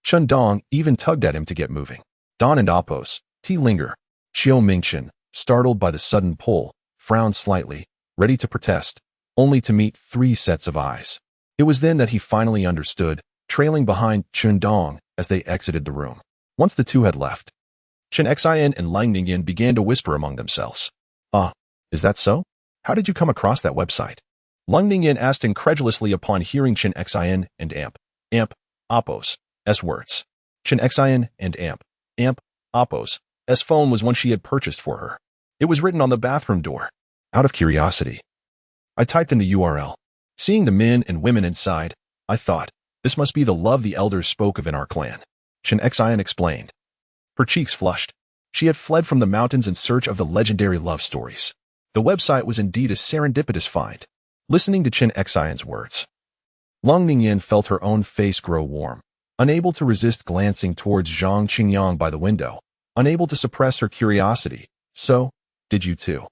S1: Qin Dong even tugged at him to get moving. Don and Apos' linger. Xiao Mingchen, startled by the sudden pull, frowned slightly, ready to protest, only to meet 3 sets of eyes. It was then that he finally understood, trailing behind Qin Dong as they exited the room. Once the two had left, Chen Xian and Lang Ningyin began to whisper among themselves. Is that so? How did you come across that website? Lang Ningyin asked incredulously upon hearing Chen Xian and Apos' words. Chen Xian and Apos' phone was one she had purchased for her. It was written on the bathroom door. Out of curiosity, I typed in the URL. Seeing the men and women inside, I thought, this must be the love the elders spoke of in our clan. Chen Xian explained. Her cheeks flushed. She had fled from the mountains in search of the legendary love stories. The website was indeed a serendipitous find. Listening to Chen Xian's words, Long Ningyin felt her own face grow warm, unable to resist glancing towards Zhang Qingyang by the window, unable to suppress her curiosity. So, did you too?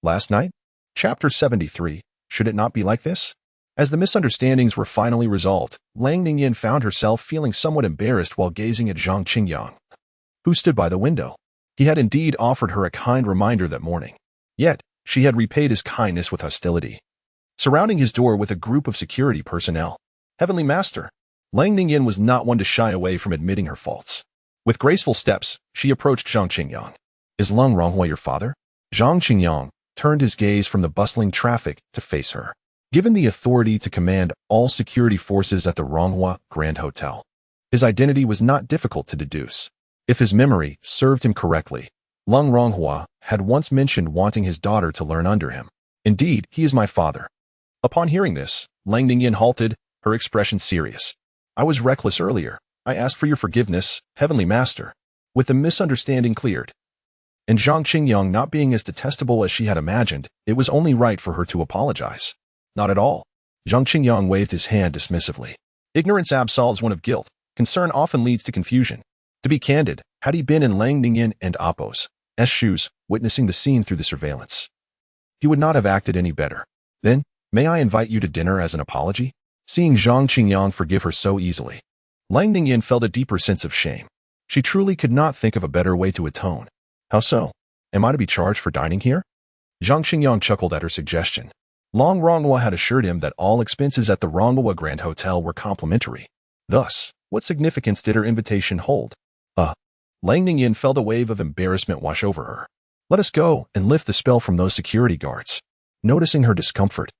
S1: Last night? Chapter 73, should it not be like this? As the misunderstandings were finally resolved, Lang Ningyin found herself feeling somewhat embarrassed while gazing at Zhang Qingyang, who stood by the window. He had indeed offered her a kind reminder that morning. Yet, she had repaid his kindness with hostility. Surrounding his door with a group of security personnel, Heavenly Master, Lang Ningyin was not one to shy away from admitting her faults. With graceful steps, she approached Zhang Qingyang. Is Leng Ronghua your father? Zhang Qingyang turned his gaze from the bustling traffic to face her. Given the authority to command all security forces at the Ronghua Grand Hotel, his identity was not difficult to deduce. If his memory served him correctly, Leng Ronghua had once mentioned wanting his daughter to learn under him. Indeed, he is my father. Upon hearing this, Lang Ningyin halted, her expression serious. I was reckless earlier. I asked for your forgiveness, Heavenly Master. With the misunderstanding cleared, and Zhang Qingyang not being as detestable as she had imagined, it was only right for her to apologize. Not at all. Zhang Qingyang waved his hand dismissively. Ignorance absolves one of guilt. Concern often leads to confusion. To be candid, had he been in Lang Ningyin and Appo's shoes, witnessing the scene through the surveillance, he would not have acted any better. Then, may I invite you to dinner as an apology? Seeing Zhang Qingyang forgive her so easily, Lang Ningyin felt a deeper sense of shame. She truly could not think of a better way to atone. How so? Am I to be charged for dining here? Zhang Qingyang chuckled at her suggestion. Long Ronghua had assured him that all expenses at the Ronghua Grand Hotel were complimentary. Thus, what significance did her invitation hold? Lang Ningyin felt a wave of embarrassment wash over her. Let us go and lift the spell from those security guards. Noticing her discomfort,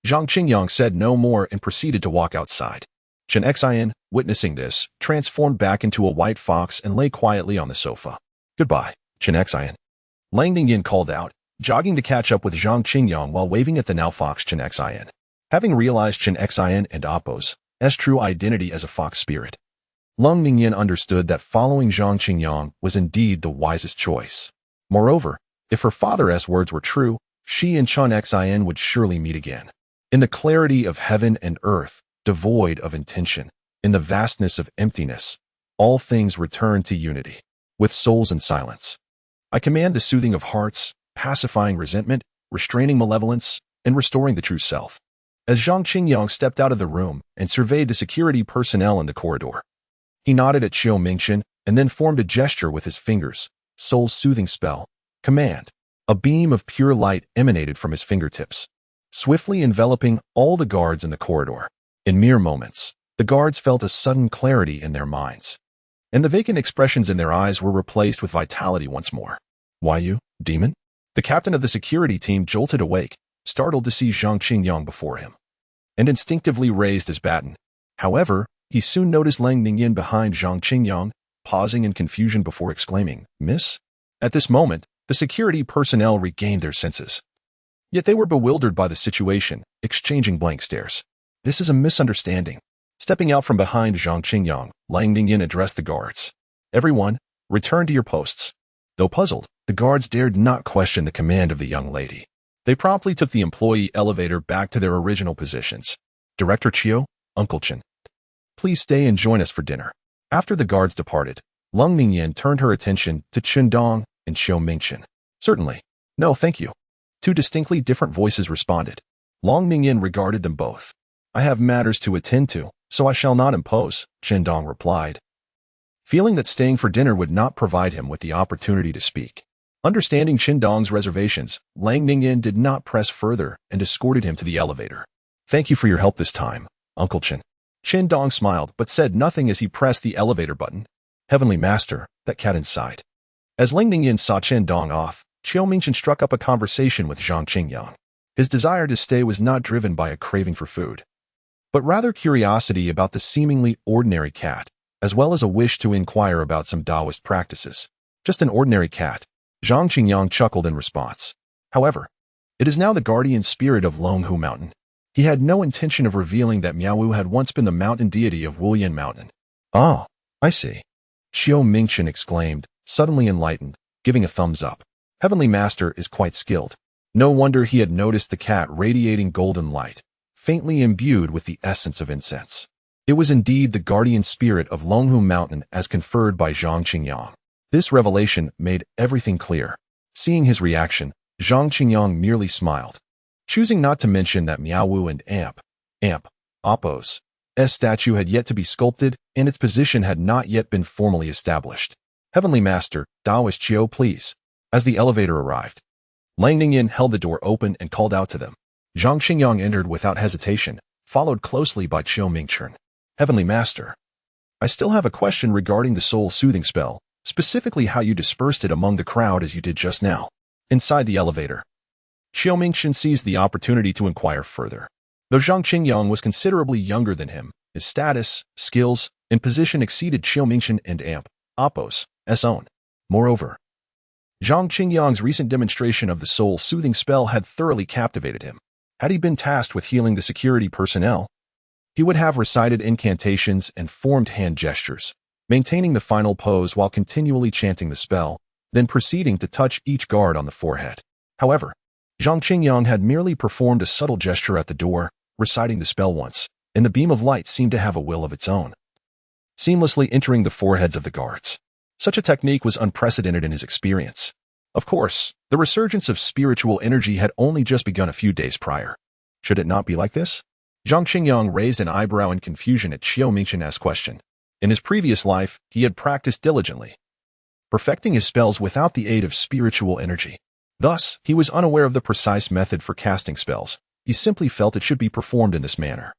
S1: Zhang Qingyang said no more and proceeded to walk outside. Chen Xian, witnessing this, transformed back into a white fox and lay quietly on the sofa. Goodbye, Chen Xian. Lang Ningyin called out, jogging to catch up with Zhang Qingyang while waving at the now fox Chen Xian. Having realized Chen Xian and Appo's true identity as a fox spirit, Lang Ningyin understood that following Zhang Qingyang was indeed the wisest choice. Moreover, if her father's words were true, she and Chen Xian would surely meet again. In the clarity of heaven and earth, devoid of intention, in the vastness of emptiness, all things return to unity, with souls in silence. I command the soothing of hearts, pacifying resentment, restraining malevolence, and restoring the true self. As Zhang Qingyang stepped out of the room and surveyed the security personnel in the corridor, he nodded at Xiao Mingchen and then formed a gesture with his fingers, soul's soothing spell, command. A beam of pure light emanated from his fingertips, swiftly enveloping all the guards in the corridor. In mere moments, the guards felt a sudden clarity in their minds, and the vacant expressions in their eyes were replaced with vitality once more. Why you, demon? The captain of the security team jolted awake, startled to see Zhang Qingyang before him, and instinctively raised his baton. However, he soon noticed Lang Ningyin behind Zhang Qingyang, pausing in confusion before exclaiming, Miss? At this moment, the security personnel regained their senses. Yet they were bewildered by the situation, exchanging blank stares. This is a misunderstanding. Stepping out from behind Zhang Qingyang, Lang Ningyin addressed the guards. Everyone, return to your posts. Though puzzled, the guards dared not question the command of the young lady. They promptly took the employee elevator back to their original positions. Director Chiu, Uncle Chen, please stay and join us for dinner. After the guards departed, Lang Ningyin turned her attention to Chen Dong and Xiao Mingchen. Certainly. No, thank you. Two distinctly different voices responded. Lang Ningyin regarded them both. I have matters to attend to, so I shall not impose, Chen Dong replied, feeling that staying for dinner would not provide him with the opportunity to speak. Understanding Chen Dong's reservations, Lang Ningyin did not press further and escorted him to the elevator. Thank you for your help this time, Uncle Chen. Chen Dong smiled but said nothing as he pressed the elevator button. Heavenly Master, that cat inside. As Lang Ningyin saw Chen Dong off, Xiao Mingchen struck up a conversation with Zhang Qingyang. His desire to stay was not driven by a craving for food, but rather curiosity about the seemingly ordinary cat, as well as a wish to inquire about some Taoist practices. Just an ordinary cat. Zhang Qingyang chuckled in response. However, It is now the guardian spirit of Longhu Mountain. He had no intention of revealing that Miaowu had once been the mountain deity of Wuyan Mountain. Oh, I see. Xiao Mingchen exclaimed, suddenly enlightened, giving a thumbs up. Heavenly Master is quite skilled. No wonder he had noticed the cat radiating golden light, faintly imbued with the essence of incense. It was indeed the guardian spirit of Longhu Mountain as conferred by Zhang Qingyang. This revelation made everything clear. Seeing his reaction, Zhang Qingyang merely smiled, choosing not to mention that Miaowu and Appo's statue had yet to be sculpted and its position had not yet been formally established. Heavenly Master, Taoist Chiu, please. As the elevator arrived, Lang Ningyan held the door open and called out to them. Zhang Qingyang entered without hesitation, followed closely by Qiu Mingchen. Heavenly Master, I still have a question regarding the soul-soothing spell, specifically how you dispersed it among the crowd as you did just now. Inside the elevator, Qiu Mingchen seized the opportunity to inquire further. Though Zhang Qingyang was considerably younger than him, his status, skills, and position exceeded Qiu Mingchen and Appo's own. Moreover, Zhang Qingyang's recent demonstration of the soul-soothing spell had thoroughly captivated him. Had he been tasked with healing the security personnel, he would have recited incantations and formed hand gestures, maintaining the final pose while continually chanting the spell, then proceeding to touch each guard on the forehead. However, Zhang Qingyang had merely performed a subtle gesture at the door, reciting the spell once, and the beam of light seemed to have a will of its own, seamlessly entering the foreheads of the guards. Such a technique was unprecedented in his experience. Of course, the resurgence of spiritual energy had only just begun a few days prior. Should it not be like this? Zhang Qingyang raised an eyebrow in confusion at Qiu Mingchen's question. In his previous life, he had practiced diligently, perfecting his spells without the aid of spiritual energy. Thus, he was unaware of the precise method for casting spells. He simply felt it should be performed in this manner.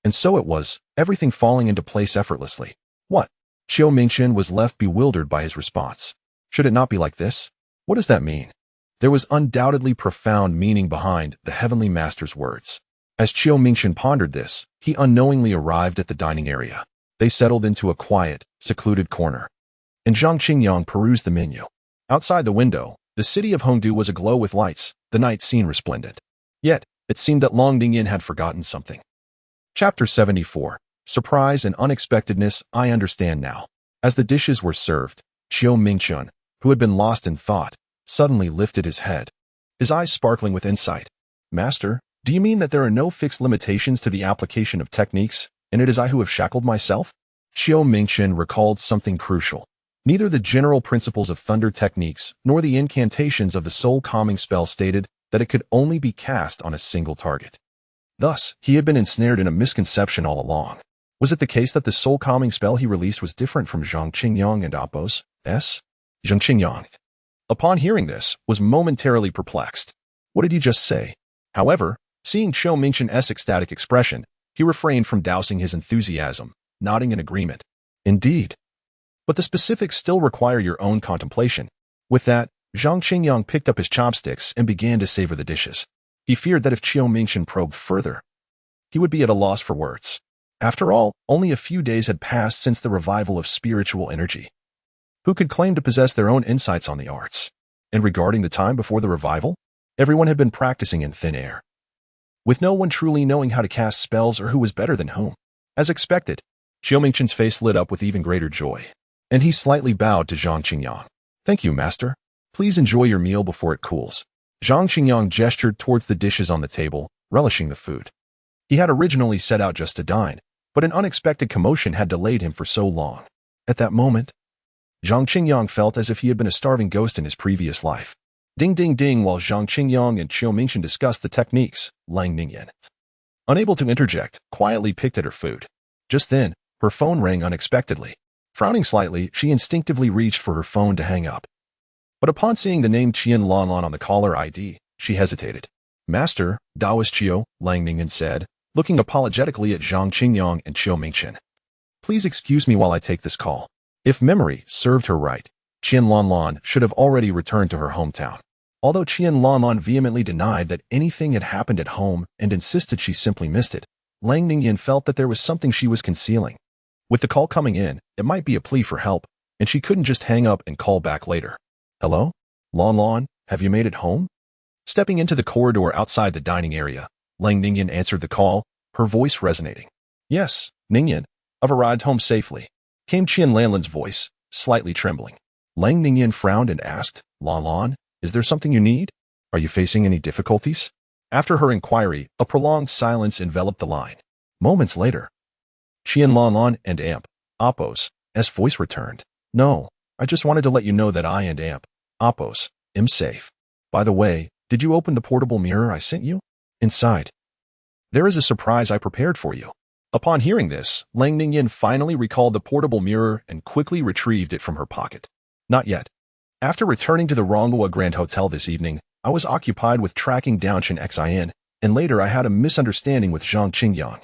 S1: And so it was, everything falling into place effortlessly. What? Qiu Mingchen was left bewildered by his response. Should it not be like this? What does that mean? There was undoubtedly profound meaning behind the Heavenly Master's words. As Qiu Mingchen pondered this, he unknowingly arrived at the dining area. They settled into a quiet, secluded corner, and Zhang Qingyang perused the menu. Outside the window, the city of Hongdu was aglow with lights, the night scene resplendent. Yet, it seemed that Lang Ningyan had forgotten something. Chapter 74. Surprise and Unexpectedness. I understand now. As the dishes were served, Qiu Mingchen, who had been lost in thought, suddenly lifted his head, his eyes sparkling with insight. Master, do you mean that there are no fixed limitations to the application of techniques, and it is I who have shackled myself? Qiu Mingchen recalled something crucial. Neither the general principles of thunder techniques nor the incantations of the soul-calming spell stated that it could only be cast on a single target. Thus, he had been ensnared in a misconception all along. Was it the case that the soul-calming spell he released was different from Zhang Qingyang and Appo's? Zhang Qingyang, upon hearing this, was momentarily perplexed. What did he just say? However, seeing Qiu Mingchen's ecstatic expression, he refrained from dousing his enthusiasm, nodding in agreement. Indeed. But the specifics still require your own contemplation. With that, Zhang Qingyang picked up his chopsticks and began to savor the dishes. He feared that if Qiu Mingchen probed further, he would be at a loss for words. After all, only a few days had passed since the revival of spiritual energy. Who could claim to possess their own insights on the arts? And regarding the time before the revival, everyone had been practicing in thin air, with no one truly knowing how to cast spells or who was better than whom. As expected, Qiu Mingchen's face lit up with even greater joy, and he slightly bowed to Zhang Qingyang. Thank you, Master. Please enjoy your meal before it cools. Zhang Qingyang gestured towards the dishes on the table, relishing the food. He had originally set out just to dine, but an unexpected commotion had delayed him for so long. At that moment, Zhang Qingyang felt as if he had been a starving ghost in his previous life. Ding ding ding. While Zhang Qingyang and Qiu Mingchen discussed the techniques, Lang Ningyan, unable to interject, quietly picked at her food. Just then, her phone rang unexpectedly. Frowning slightly, she instinctively reached for her phone to hang up. But upon seeing the name Qian Lanlan on the caller ID, she hesitated. Master, Taoist Qiu, Lang Ningyan said, looking apologetically at Zhang Qingyang and Qiu Mingchen. Please excuse me while I take this call. If memory served her right, Qian Lanlan should have already returned to her hometown. Although Qian Lanlan vehemently denied that anything had happened at home and insisted she simply missed it, Lang Ningyan felt that there was something she was concealing. With the call coming in, it might be a plea for help, and she couldn't just hang up and call back later. Hello? Lanlan, have you made it home? Stepping into the corridor outside the dining area, Lang Ningyan answered the call, her voice resonating. Yes, Ningyan, I've arrived home safely, came Qian Lanlan's voice, slightly trembling. Lang Ningyan frowned and asked, Lan Lan, is there something you need? Are you facing any difficulties? After her inquiry, a prolonged silence enveloped the line. Moments later, Qian Lanlan and Appo's voice returned. No, I just wanted to let you know that I and Appo's am safe. By the way, did you open the portable mirror I sent you? Inside, there is a surprise I prepared for you. Upon hearing this, Lang Ningyan finally recalled the portable mirror and quickly retrieved it from her pocket. Not yet. After returning to the Longhu Grand Hotel this evening, I was occupied with tracking down Chen Xin, and later I had a misunderstanding with Zhang Qingyang,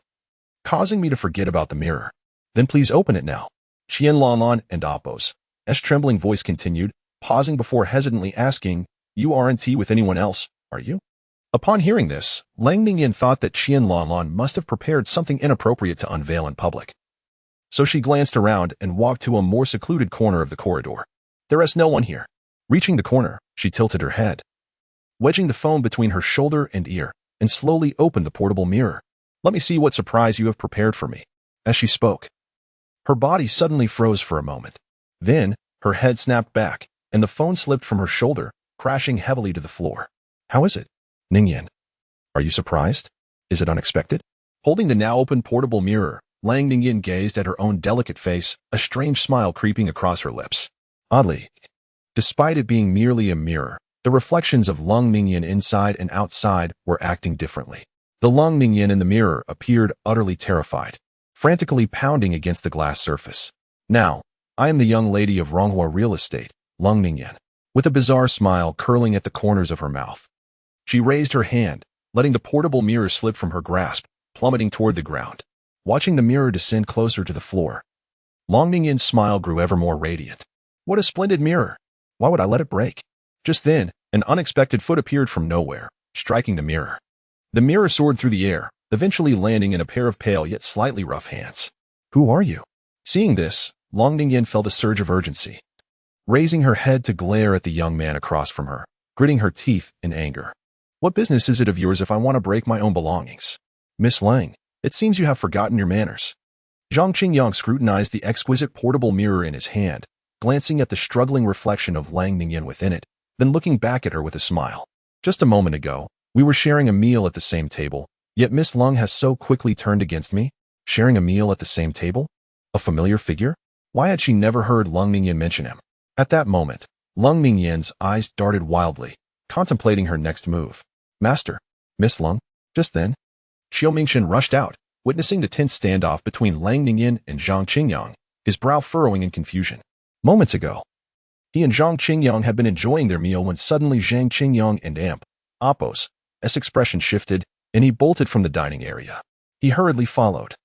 S1: causing me to forget about the mirror. Then please open it now. Qian Lanlan and Appo's trembling voice continued, pausing before hesitantly asking, You aren't with anyone else, are you? Upon hearing this, Lang Ningyan thought that Qian Lanlan must have prepared something inappropriate to unveil in public. So she glanced around and walked to a more secluded corner of the corridor. There is no one here. Reaching the corner, she tilted her head, wedging the phone between her shoulder and ear, and slowly opened the portable mirror. Let me see what surprise you have prepared for me. As she spoke, her body suddenly froze for a moment. Then, her head snapped back, and the phone slipped from her shoulder, crashing heavily to the floor. How is it? Ningyan, are you surprised? Is it unexpected? Holding the now open portable mirror, Lang Ningyan gazed at her own delicate face, a strange smile creeping across her lips. Oddly, despite it being merely a mirror, the reflections of Lang Ningyan inside and outside were acting differently. The Lang Ningyan in the mirror appeared utterly terrified, frantically pounding against the glass surface. Now, I am the young lady of Ronghua Real Estate, Lang Ningyan, with a bizarre smile curling at the corners of her mouth. She raised her hand, letting the portable mirror slip from her grasp, plummeting toward the ground. Watching the mirror descend closer to the floor, Lang Ningyan's smile grew ever more radiant. What a splendid mirror! Why would I let it break? Just then, an unexpected foot appeared from nowhere, striking the mirror. The mirror soared through the air, eventually landing in a pair of pale yet slightly rough hands. Who are you? Seeing this, Lang Ningyan felt a surge of urgency, raising her head to glare at the young man across from her, gritting her teeth in anger. What business is it of yours if I want to break my own belongings? Miss Lang, it seems you have forgotten your manners. Zhang Qingyang scrutinized the exquisite portable mirror in his hand, glancing at the struggling reflection of Lang Ningyan within it, then looking back at her with a smile. Just a moment ago, we were sharing a meal at the same table, yet Miss Lang has so quickly turned against me. Sharing a meal at the same table? A familiar figure? Why had she never heard Lang Ningyan mention him? At that moment, Lang Ningyan's eyes darted wildly, contemplating her next move. Master, Miss Lang. Just then, Xiao Mingchen rushed out, witnessing the tense standoff between Lang Ningyan and Zhang Qingyang, his brow furrowing in confusion. Moments ago, he and Zhang Qingyang had been enjoying their meal when suddenly Zhang Qingyang and Appo's expression shifted, and he bolted from the dining area. He hurriedly followed,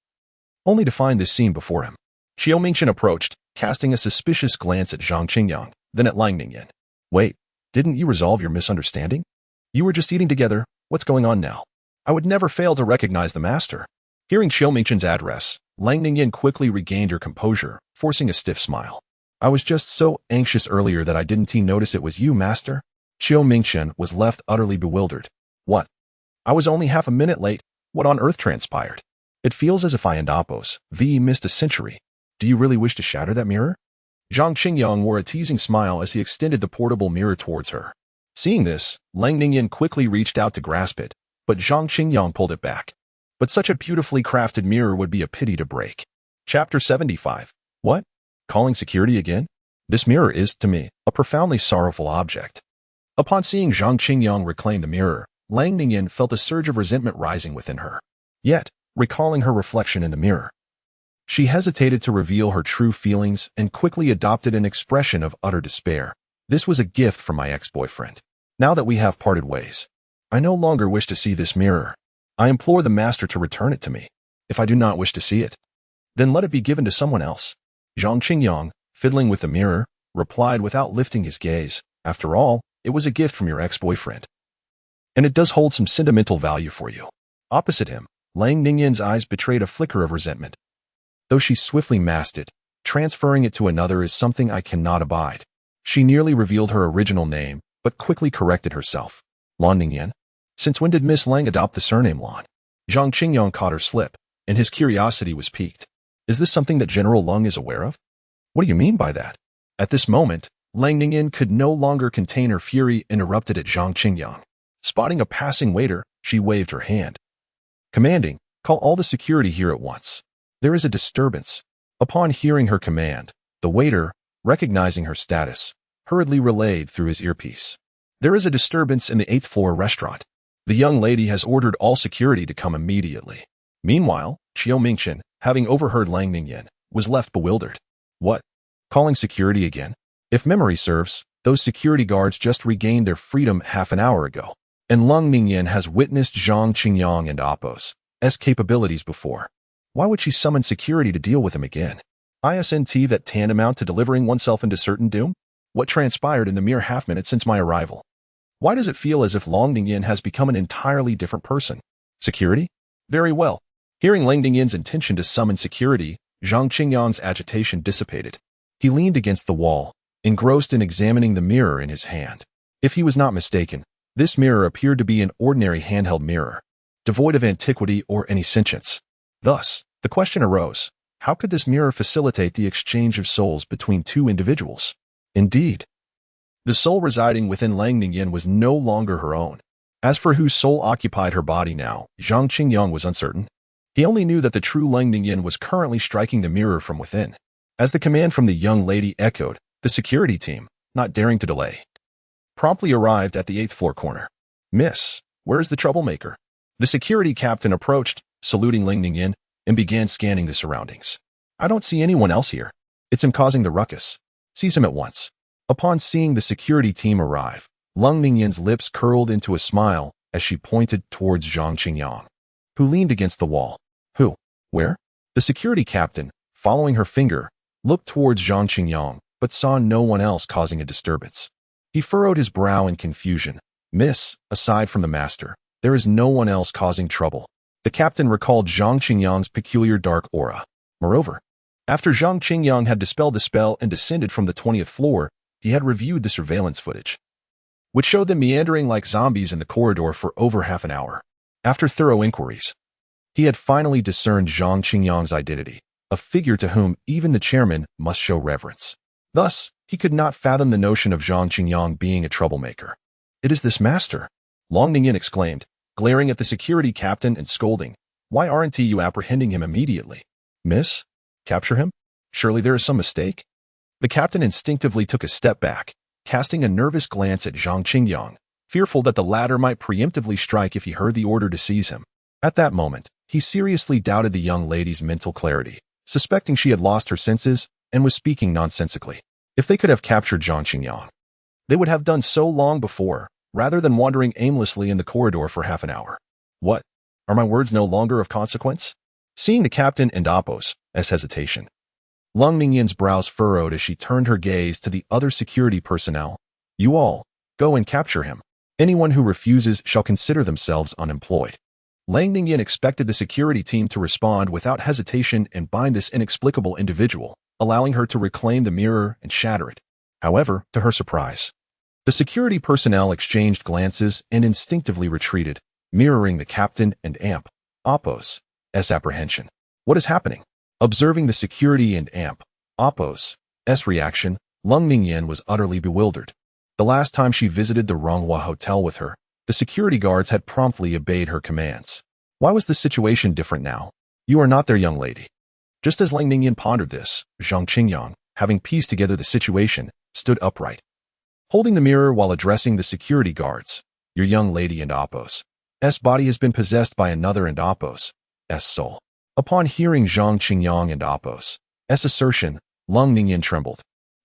S1: only to find this scene before him. Xiao Mingchen approached, casting a suspicious glance at Zhang Qingyang, then at Lang Ningyan. Wait, didn't you resolve your misunderstanding? You were just eating together. What's going on now? I would never fail to recognize the master. Hearing Xiao Mingchen's address, Lang Ningyan quickly regained her composure, forcing a stiff smile. I was just so anxious earlier that I didn't notice it was you, master. Xiao Mingchen was left utterly bewildered. What? I was only half a minute late. What on earth transpired? It feels as if I and Appo's missed a century. Do you really wish to shatter that mirror? Zhang Qingyang wore a teasing smile as he extended the portable mirror towards her. Seeing this, Lang Ningyan quickly reached out to grasp it, but Zhang Qingyang pulled it back. But such a beautifully crafted mirror would be a pity to break. Chapter 75. What? Calling security again? This mirror is, to me, a profoundly sorrowful object. Upon seeing Zhang Qingyang reclaim the mirror, Lang Ningyan felt a surge of resentment rising within her. Yet, recalling her reflection in the mirror, she hesitated to reveal her true feelings and quickly adopted an expression of utter despair. This was a gift from my ex-boyfriend. Now that we have parted ways, I no longer wish to see this mirror. I implore the master to return it to me. If I do not wish to see it, then let it be given to someone else. Zhang Qingyang, fiddling with the mirror, replied without lifting his gaze. After all, it was a gift from your ex-boyfriend, and it does hold some sentimental value for you. Opposite him, Lang Ningyan's eyes betrayed a flicker of resentment. Though she swiftly masked it, transferring it to another is something I cannot abide. She nearly revealed her original name, but quickly corrected herself. Lan Ningyan? Since when did Miss Lang adopt the surname Lan? Zhang Qingyang caught her slip, and his curiosity was piqued. Is this something that General Lung is aware of? What do you mean by that? At this moment, Lang Ningyan could no longer contain her fury and erupted at Zhang Qingyang. Spotting a passing waiter, she waved her hand. Commanding, call all the security here at once. There is a disturbance. Upon hearing her command, the waiter, recognizing her status, hurriedly relayed through his earpiece. There is a disturbance in the 8th floor restaurant. The young lady has ordered all security to come immediately. Meanwhile, Qiao Mingchen, having overheard Lang Ningyan, was left bewildered. What? Calling security again? If memory serves, those security guards just regained their freedom half an hour ago, and Lang Ningyan has witnessed Zhang Qingyang and Appo's capabilities before. Why would she summon security to deal with him again? Isn't that tantamount to delivering oneself into certain doom? What transpired in the mere half-minute since my arrival? Why does it feel as if Lang Ningyan has become an entirely different person? Security? Very well. Hearing Lang Ningyan's intention to summon security, Zhang Qingyang's agitation dissipated. He leaned against the wall, engrossed in examining the mirror in his hand. If he was not mistaken, this mirror appeared to be an ordinary handheld mirror, devoid of antiquity or any sentience. Thus, the question arose, how could this mirror facilitate the exchange of souls between two individuals? Indeed, the soul residing within Lang Ningyan was no longer her own. As for whose soul occupied her body now, Zhang Qingyang was uncertain. He only knew that the true Lang Ningyan was currently striking the mirror from within. As the command from the young lady echoed, the security team, not daring to delay, promptly arrived at the 8th floor corner. Miss, where is the troublemaker? The security captain approached, saluting Lang Ningyan, and began scanning the surroundings. I don't see anyone else here. It's him causing the ruckus. Seize him at once. Upon seeing the security team arrive, Lang Ningyan's lips curled into a smile as she pointed towards Zhang Qingyang, who leaned against the wall. Who? Where? The security captain, following her finger, looked towards Zhang Qingyang, but saw no one else causing a disturbance. He furrowed his brow in confusion. Miss, aside from the master, there is no one else causing trouble. The captain recalled Zhang Qingyang's peculiar dark aura. Moreover, after Zhang Qingyang had dispelled the spell and descended from the 20th floor, he had reviewed the surveillance footage, which showed them meandering like zombies in the corridor for over half an hour. After thorough inquiries, he had finally discerned Zhang Qingyang's identity, a figure to whom even the chairman must show reverence. Thus, he could not fathom the notion of Zhang Qingyang being a troublemaker. It is this master, Lang Ningyan exclaimed, glaring at the security captain and scolding. Why aren't you apprehending him immediately? Miss? Capture him? Surely there is some mistake? The captain instinctively took a step back, casting a nervous glance at Zhang Qingyang, fearful that the latter might preemptively strike if he heard the order to seize him. At that moment, he seriously doubted the young lady's mental clarity, suspecting she had lost her senses and was speaking nonsensically. If they could have captured Zhang Qingyang, they would have done so long before, rather than wandering aimlessly in the corridor for half an hour. What? Are my words no longer of consequence? Seeing the captain and Appo's hesitation, Lang Ningyan's brows furrowed as she turned her gaze to the other security personnel. You all, go and capture him. Anyone who refuses shall consider themselves unemployed. Lang Ningyan expected the security team to respond without hesitation and bind this inexplicable individual, allowing her to reclaim the mirror and shatter it. However, to her surprise, the security personnel exchanged glances and instinctively retreated, mirroring the captain and Appo's apprehension. What is happening? Observing the security and Appo's reaction, Lang Ningyan was utterly bewildered. The last time she visited the Ronghua Hotel with her, the security guards had promptly obeyed her commands. Why was the situation different now? You are not their young lady. Just as Lang Ningyan pondered this, Zhang Qingyang, having pieced together the situation, stood upright, holding the mirror while addressing the security guards. Your young lady and Appo's body has been possessed by another and Appo's soul. Upon hearing Zhang Qingyang and Appo's assertion, Lang Ningyan trembled,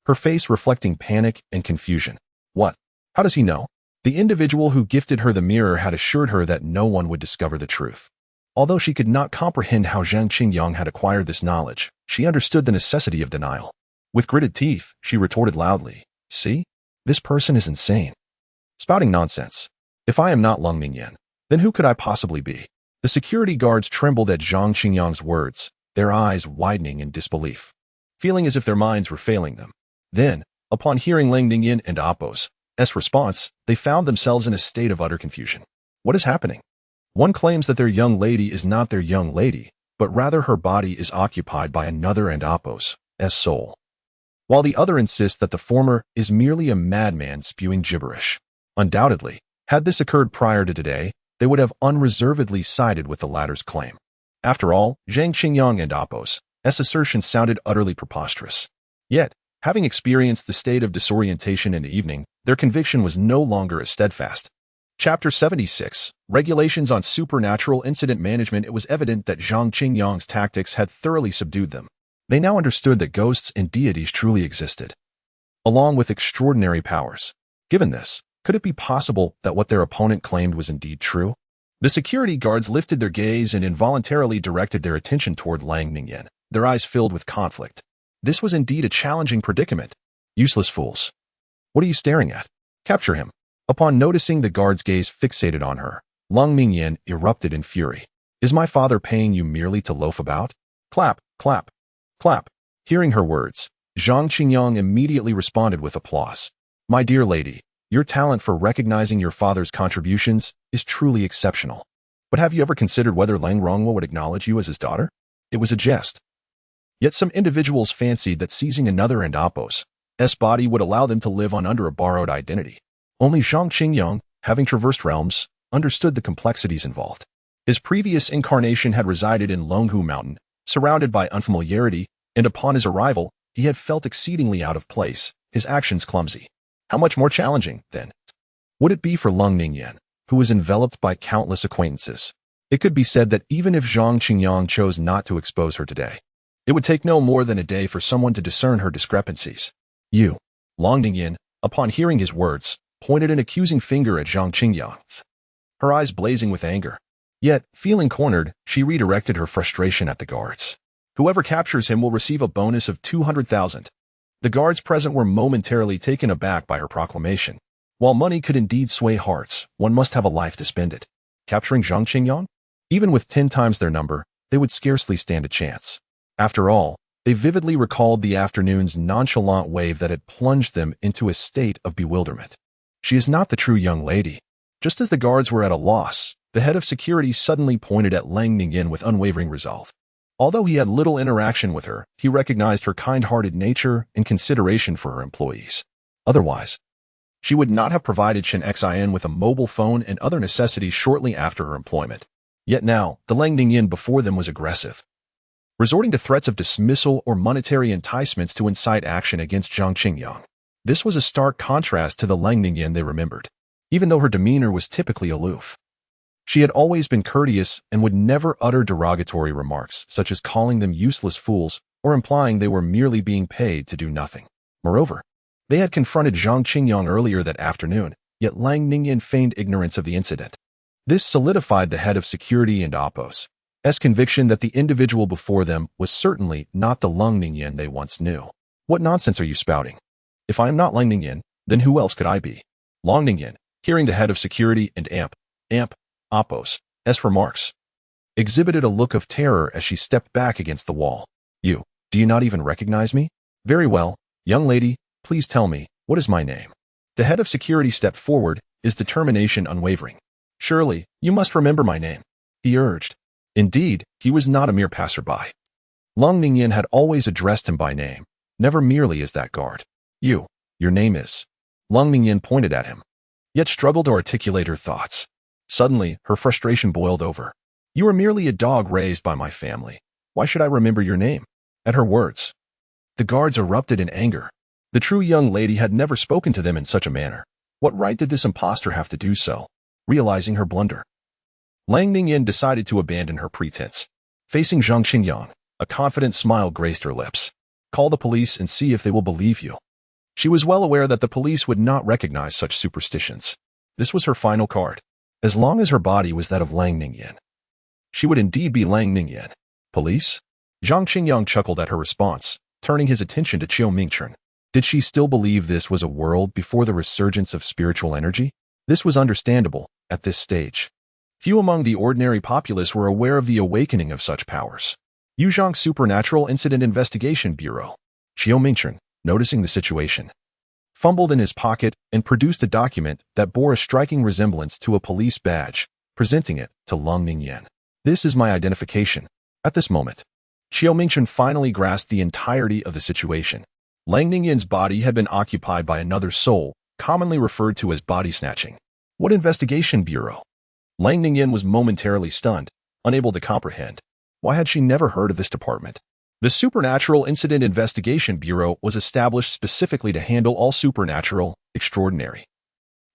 S1: her face reflecting panic and confusion. What? How does he know? The individual who gifted her the mirror had assured her that no one would discover the truth. Although she could not comprehend how Zhang Qingyang had acquired this knowledge, she understood the necessity of denial. With gritted teeth, she retorted loudly, See? This person is insane. Spouting nonsense. If I am not Lang Ningyan, then who could I possibly be? The security guards trembled at Zhang Qingyang's words, their eyes widening in disbelief, feeling as if their minds were failing them. Then, upon hearing Lang Ningyan and Appo's response, they found themselves in a state of utter confusion. What is happening? One claims that their young lady is not their young lady, but rather her body is occupied by another and Apos' soul, while the other insists that the former is merely a madman spewing gibberish. Undoubtedly, had this occurred prior to today, they would have unreservedly sided with the latter's claim. After all, Zhang Qingyang and Apos' assertion sounded utterly preposterous. Yet, having experienced the state of disorientation in the evening, their conviction was no longer as steadfast. Chapter 76, Regulations on Supernatural Incident Management. It was evident that Zhang Qingyang's tactics had thoroughly subdued them. They now understood that ghosts and deities truly existed, along with extraordinary powers. Given this, could it be possible that what their opponent claimed was indeed true? The security guards lifted their gaze and involuntarily directed their attention toward Lang Ningyan, their eyes filled with conflict. This was indeed a challenging predicament. Useless fools. What are you staring at? Capture him. Upon noticing the guard's gaze fixated on her, Lang Ningyan erupted in fury. Is my father paying you merely to loaf about? Clap, clap, clap. Hearing her words, Zhang Qingyang immediately responded with applause. My dear lady, your talent for recognizing your father's contributions is truly exceptional. But have you ever considered whether Lang Rongwa would acknowledge you as his daughter? It was a jest. Yet some individuals fancied that seizing another and Apos' body would allow them to live on under a borrowed identity. Only Zhang Qingyang, having traversed realms, understood the complexities involved. His previous incarnation had resided in Longhu Mountain, surrounded by unfamiliarity, and upon his arrival, he had felt exceedingly out of place, his actions clumsy. How much more challenging, then, would it be for Lang Ningyan, who was enveloped by countless acquaintances? It could be said that even if Zhang Qingyang chose not to expose her today, it would take no more than a day for someone to discern her discrepancies. You, Lang Ningyan, upon hearing his words, pointed an accusing finger at Zhang Qingyang, her eyes blazing with anger. Yet, feeling cornered, she redirected her frustration at the guards. Whoever captures him will receive a bonus of 200,000. The guards present were momentarily taken aback by her proclamation. While money could indeed sway hearts, one must have a life to spend it. Capturing Zhang Qingyang? Even with 10 times their number, they would scarcely stand a chance. After all, they vividly recalled the afternoon's nonchalant wave that had plunged them into a state of bewilderment. She is not the true young lady. Just as the guards were at a loss, the head of security suddenly pointed at Lang Ningyan with unwavering resolve. Although he had little interaction with her, he recognized her kind-hearted nature and consideration for her employees. Otherwise, she would not have provided Shen Xin with a mobile phone and other necessities shortly after her employment. Yet now, the Lang Ningyan before them was aggressive, resorting to threats of dismissal or monetary enticements to incite action against Zhang Qingyang. This was a stark contrast to the Lang Ningyan they remembered. Even though her demeanor was typically aloof, she had always been courteous and would never utter derogatory remarks, such as calling them useless fools or implying they were merely being paid to do nothing. Moreover, they had confronted Zhang Qingyang earlier that afternoon, yet Lang Ningyan feigned ignorance of the incident. This solidified the head of security and Apos' conviction that the individual before them was certainly not the Lang Ningyan they once knew. What nonsense are you spouting? If I am not Lang Ningyan, then who else could I be? Lang Ningyan, hearing the head of security and Apos' remarks, exhibited a look of terror as she stepped back against the wall. Do you not even recognize me? Very well, young lady, please tell me, what is my name? The head of security stepped forward, his determination unwavering. Surely, you must remember my name, he urged. Indeed, he was not a mere passerby. Lang Ningyan had always addressed him by name, never merely as that guard. Your name is. Lang Ningyan pointed at him, yet struggled to articulate her thoughts. Suddenly, her frustration boiled over. You are merely a dog raised by my family. Why should I remember your name? At her words, the guards erupted in anger. The true young lady had never spoken to them in such a manner. What right did this impostor have to do so? Realizing her blunder, Lang Ningyan decided to abandon her pretense. Facing Zhang Qingyang, a confident smile graced her lips. Call the police and see if they will believe you. She was well aware that the police would not recognize such superstitions. This was her final card. As long as her body was that of Lang Ningyan, she would indeed be Lang Ningyan. Police? Zhang Qingyang chuckled at her response, turning his attention to Qiu Mingchen. Did she still believe this was a world before the resurgence of spiritual energy? This was understandable, at this stage. Few among the ordinary populace were aware of the awakening of such powers. Yuzhang Supernatural Incident Investigation Bureau. Qiu Mingchen, noticing the situation, fumbled in his pocket, and produced a document that bore a striking resemblance to a police badge, presenting it to Lung Ningyan. "This is my identification." At this moment, Qiao Mingchen finally grasped the entirety of the situation. Lang Ningyan's body had been occupied by another soul, commonly referred to as body snatching. What investigation bureau? Lang Ningyan was momentarily stunned, unable to comprehend. Why had she never heard of this department? The Supernatural Incident Investigation Bureau was established specifically to handle all supernatural, extraordinary,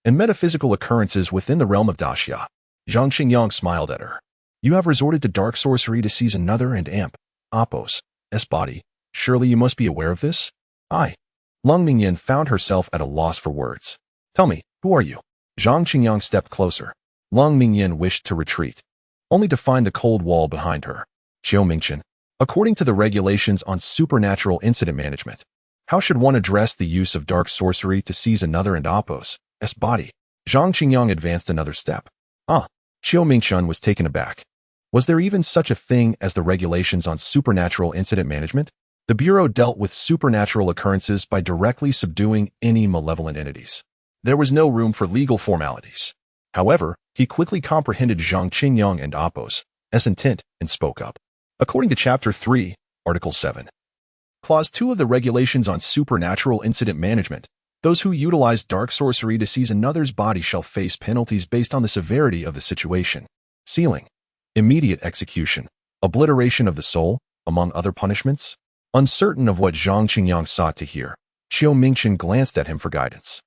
S1: and metaphysical occurrences within the realm of Daxia. Zhang Qingyang smiled at her. "You have resorted to dark sorcery to seize another and amp Apos' body. Surely you must be aware of this?" Lung Ningyan found herself at a loss for words. "Tell me, who are you?" Zhang Qingyang stepped closer. Lung Ningyan wished to retreat, only to find the cold wall behind her. "Qiao Mingchen, according to the regulations on supernatural incident management, how should one address the use of dark sorcery to seize another and Apos' body?" Zhang Qingyang advanced another step. Qiao Mingchen was taken aback. Was there even such a thing as the regulations on supernatural incident management? The Bureau dealt with supernatural occurrences by directly subduing any malevolent entities. There was no room for legal formalities. However, he quickly comprehended Zhang Qingyang and Apos' intent and spoke up. According to Chapter 3, Article 7, Clause 2 of the Regulations on Supernatural Incident Management, those who utilize dark sorcery to seize another's body shall face penalties based on the severity of the situation. Sealing, immediate execution, obliteration of the soul, among other punishments. Uncertain of what Zhang Qingyang sought to hear, Qiao Mingchen glanced at him for guidance.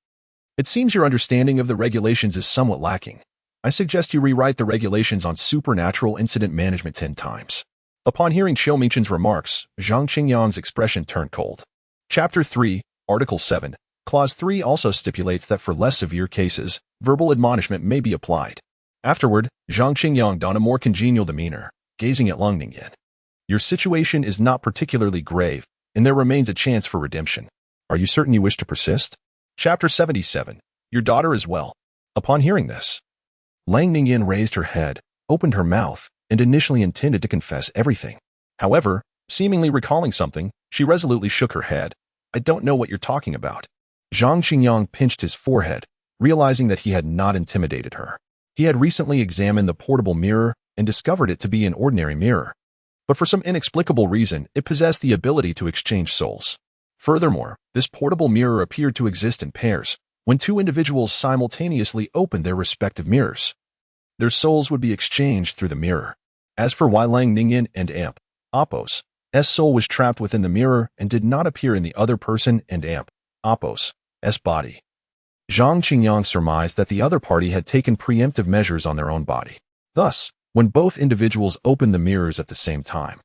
S1: "It seems your understanding of the regulations is somewhat lacking. I suggest you rewrite the regulations on supernatural incident management 10 times. Upon hearing Qiao Mingchen's remarks, Zhang Qingyang's expression turned cold. Chapter 3, Article 7, Clause 3 also stipulates that for less severe cases, verbal admonishment may be applied. Afterward, Zhang Qingyang donned a more congenial demeanor, gazing at Lung Ningyan. "Your situation is not particularly grave, and there remains a chance for redemption. Are you certain you wish to persist?" Chapter 77, Your daughter is well. Upon hearing this, Lang Ningyan raised her head, opened her mouth, and initially intended to confess everything. However, seemingly recalling something, she resolutely shook her head. "I don't know what you're talking about." Zhang Qingyang pinched his forehead, realizing that he had not intimidated her. He had recently examined the portable mirror and discovered it to be an ordinary mirror. But for some inexplicable reason, it possessed the ability to exchange souls. Furthermore, this portable mirror appeared to exist in pairs. When two individuals simultaneously opened their respective mirrors, their souls would be exchanged through the mirror. As for why Lang Ningyan and Apos' soul was trapped within the mirror and did not appear in the other person and Apos' body, Zhang Qingyang surmised that the other party had taken preemptive measures on their own body. Thus, when both individuals opened the mirrors at the same time,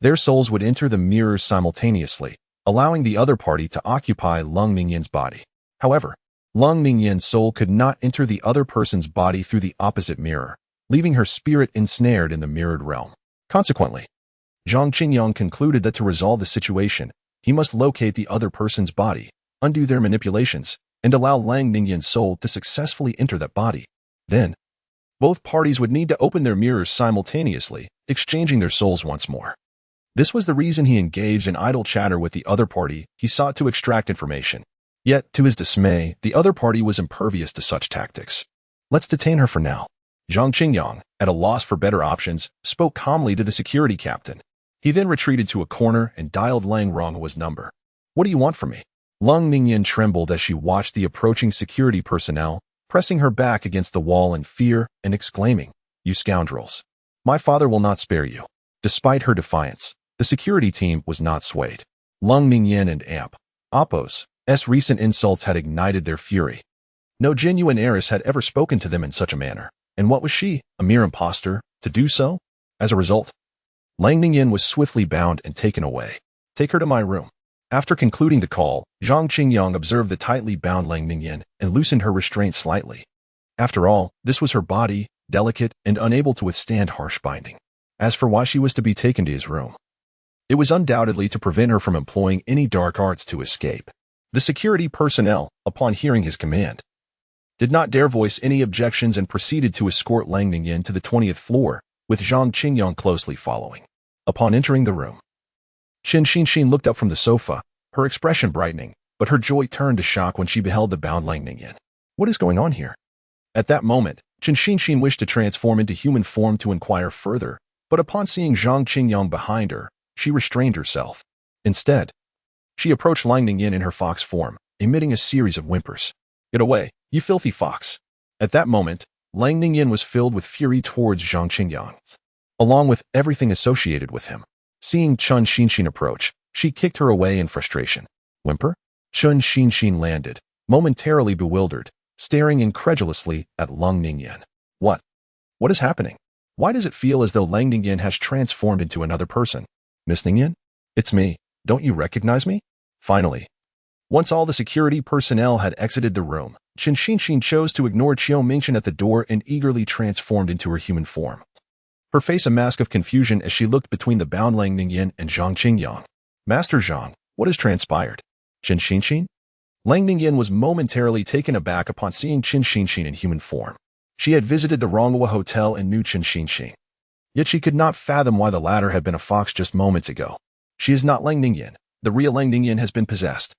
S1: their souls would enter the mirrors simultaneously, allowing the other party to occupy Lung Ningyan's body. However, Lung Ningyan's soul could not enter the other person's body through the opposite mirror, leaving her spirit ensnared in the mirrored realm. Consequently, Zhang Qingyang concluded that to resolve the situation, he must locate the other person's body, undo their manipulations, and allow Lang Ningyan's soul to successfully enter that body. Then, both parties would need to open their mirrors simultaneously, exchanging their souls once more. This was the reason he engaged in idle chatter with the other party. He sought to extract information. Yet, to his dismay, the other party was impervious to such tactics. "Let's detain her for now." Zhang Qingyang, at a loss for better options, spoke calmly to the security captain. He then retreated to a corner and dialed Lang Ronghua's number. "What do you want from me?" Lung Ningyan trembled as she watched the approaching security personnel, pressing her back against the wall in fear and exclaiming, "You scoundrels! My father will not spare you." Despite her defiance, the security team was not swayed. Lung Ningyan and Apos' recent insults had ignited their fury. No genuine heiress had ever spoken to them in such a manner. And what was she, a mere impostor, to do so? As a result, Lang Ningyan was swiftly bound and taken away. "Take her to my room." After concluding the call, Zhang Qingyang observed the tightly bound Lang Ningyan and loosened her restraint slightly. After all, this was her body, delicate and unable to withstand harsh binding. As for why she was to be taken to his room, it was undoubtedly to prevent her from employing any dark arts to escape. The security personnel, upon hearing his command, did not dare voice any objections and proceeded to escort Lang Ningyan to the 20th floor, with Zhang Qingyang closely following. Upon entering the room, Qin Xinxin looked up from the sofa, her expression brightening. but her joy turned to shock when she beheld the bound Lang Ningyan. What is going on here? At that moment, Chen Xinxin wished to transform into human form to inquire further, but upon seeing Zhang Qingyang behind her, she restrained herself. Instead, she approached Lang Ningyan in her fox form, emitting a series of whimpers. Get away, you filthy fox. At that moment, Lang Ningyan was filled with fury towards Zhang Qingyang, along with everything associated with him. Seeing Chen Xinxin approach, she kicked her away in frustration. Whimper? Chen Xinxin landed, momentarily bewildered, staring incredulously at Lang Ningyan. What? What is happening? Why does it feel as though Lang Ningyan has transformed into another person? Miss Ningyan? It's me. Don't you recognize me? Finally, once all the security personnel had exited the room, Chen Xinxin chose to ignore Qiao Mingchen at the door and eagerly transformed into her human form. Her face a mask of confusion as she looked between the bound Lang Ningyan and Zhang Qingyang. Master Zhang, what has transpired? Chen Xinxin? Lang Ningyan was momentarily taken aback upon seeing Chen Xinxin in human form. She had visited the Longhu hotel and knew Chen Xinxin. Yet she could not fathom why the latter had been a fox just moments ago. She is not Lang Ningyan. The real Lang Ningyan has been possessed.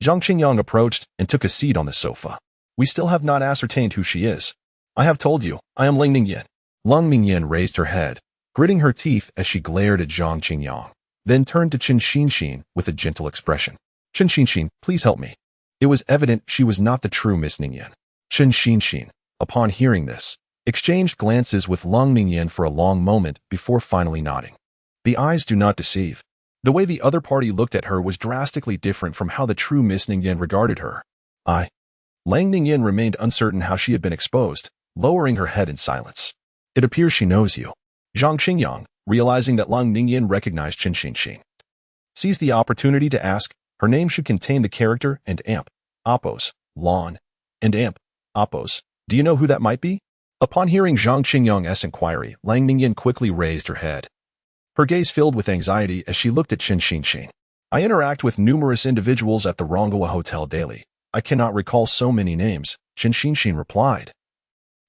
S1: Zhang Qingyang approached and took a seat on the sofa. We still have not ascertained who she is. I have told you, I am Lang Ningyan. Lang Ningyan raised her head, gritting her teeth as she glared at Zhang Qingyang, then turned to Chen Xinxin with a gentle expression. Chen Xinxin, please help me. It was evident she was not the true Miss Ningyan. Chen Xinxin, upon hearing this, exchanged glances with Lang Ningyan for a long moment before finally nodding. The eyes do not deceive. The way the other party looked at her was drastically different from how the true Miss Ningyan regarded her. Lang Ningyan remained uncertain how she had been exposed, lowering her head in silence. It appears she knows you. Zhang Qingyang, realizing that Lang Ningyan recognized Chen Xinxin, seized the opportunity to ask. Her name should contain the character and amp, Apos, Lon, and amp, Apos. Do you know who that might be? Upon hearing Zhang Qingyang's inquiry, Lang Ningyan quickly raised her head. Her gaze filled with anxiety as she looked at Chen Xinxin. I interact with numerous individuals at the Longhu Hotel daily. I cannot recall so many names, Chen Xinxin replied.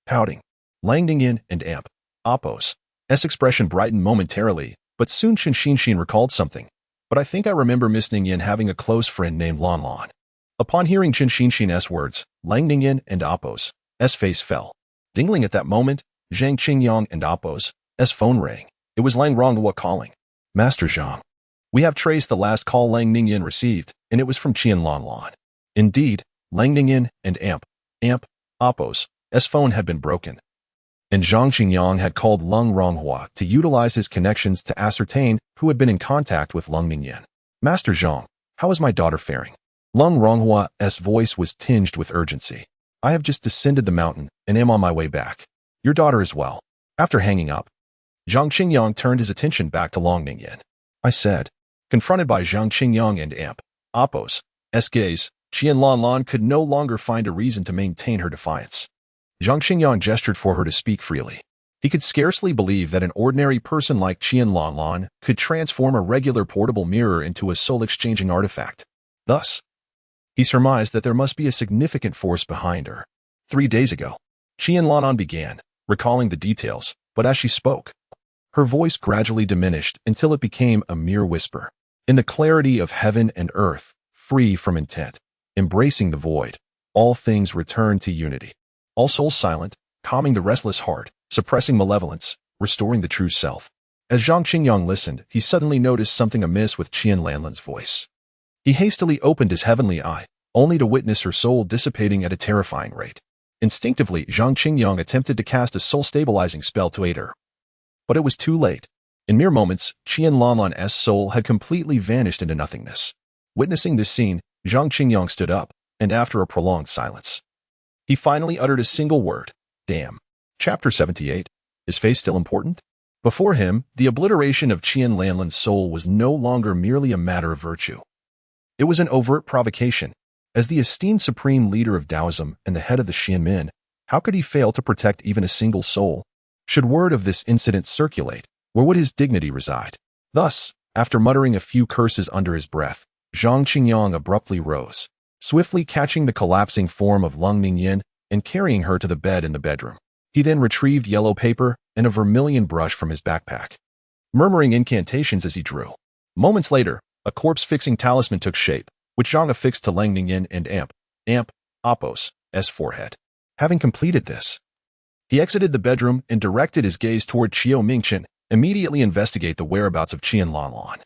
S1: Pouting. Lang Ningyan and amp, Apos' expression brightened momentarily, but soon Chen Xinxin recalled something. But I think I remember Miss Ningyan having a close friend named Lon Lon. Upon hearing Chen Xinxin's words, Lang Ningyan and Apos' face fell. Dingling at that moment, Zhang Qingyang and Apos' phone rang. It was Lang Ronghua calling. Master Zhang. We have traced the last call Lang Ningyan received, and it was from Qian Lon Lon. Indeed, Lang Ningyan and amp, Apos' phone had been broken. And Zhang Qingyang had called Lang Ronghua to utilize his connections to ascertain who had been in contact with Lang Ningyan. Master Zhang, how is my daughter faring? Lang Ronghua's voice was tinged with urgency. I have just descended the mountain and am on my way back. Your daughter is well. After hanging up, Zhang Qingyang turned his attention back to Lang Ningyan. I said. Confronted by Zhang Qingyang and amp, Apos' gaze, Qian Lon Lon could no longer find a reason to maintain her defiance. Zhang Qingyang gestured for her to speak freely. He could scarcely believe that an ordinary person like Qian Lon Lon could transform a regular portable mirror into a soul-exchanging artifact. Thus, he surmised that there must be a significant force behind her. 3 days ago, Qian Lon Lon began, recalling the details, but as she spoke, her voice gradually diminished until it became a mere whisper. In the clarity of heaven and earth, free from intent, embracing the void, all things return to unity. All souls silent, calming the restless heart, suppressing malevolence, restoring the true self. As Zhang Qingyang listened, he suddenly noticed something amiss with Qian Lanlan's voice. He hastily opened his heavenly eye, only to witness her soul dissipating at a terrifying rate. Instinctively, Zhang Qingyang attempted to cast a soul-stabilizing spell to aid her. But it was too late. In mere moments, Qian Lanlan's soul had completely vanished into nothingness. Witnessing this scene, Zhang Qingyang stood up, and after a prolonged silence, he finally uttered a single word. Damn. Chapter 78. Is faith still important? Before him, the obliteration of Qian Lanlan's soul was no longer merely a matter of virtue. It was an overt provocation. As the esteemed supreme leader of Taoism and the head of the Xianmin, how could he fail to protect even a single soul? Should word of this incident circulate, where would his dignity reside? Thus, after muttering a few curses under his breath, Zhang Qingyang abruptly rose, swiftly catching the collapsing form of Lang Ningyan and carrying her to the bed in the bedroom. He then retrieved yellow paper and a vermilion brush from his backpack, murmuring incantations as he drew. Moments later, a corpse-fixing talisman took shape, which Zhang affixed to Lang Ningyin and Amp, Apos, S forehead. Having completed this, he exited the bedroom and directed his gaze toward Qiao Mingchen, immediately investigate the whereabouts of Qian Lanlan.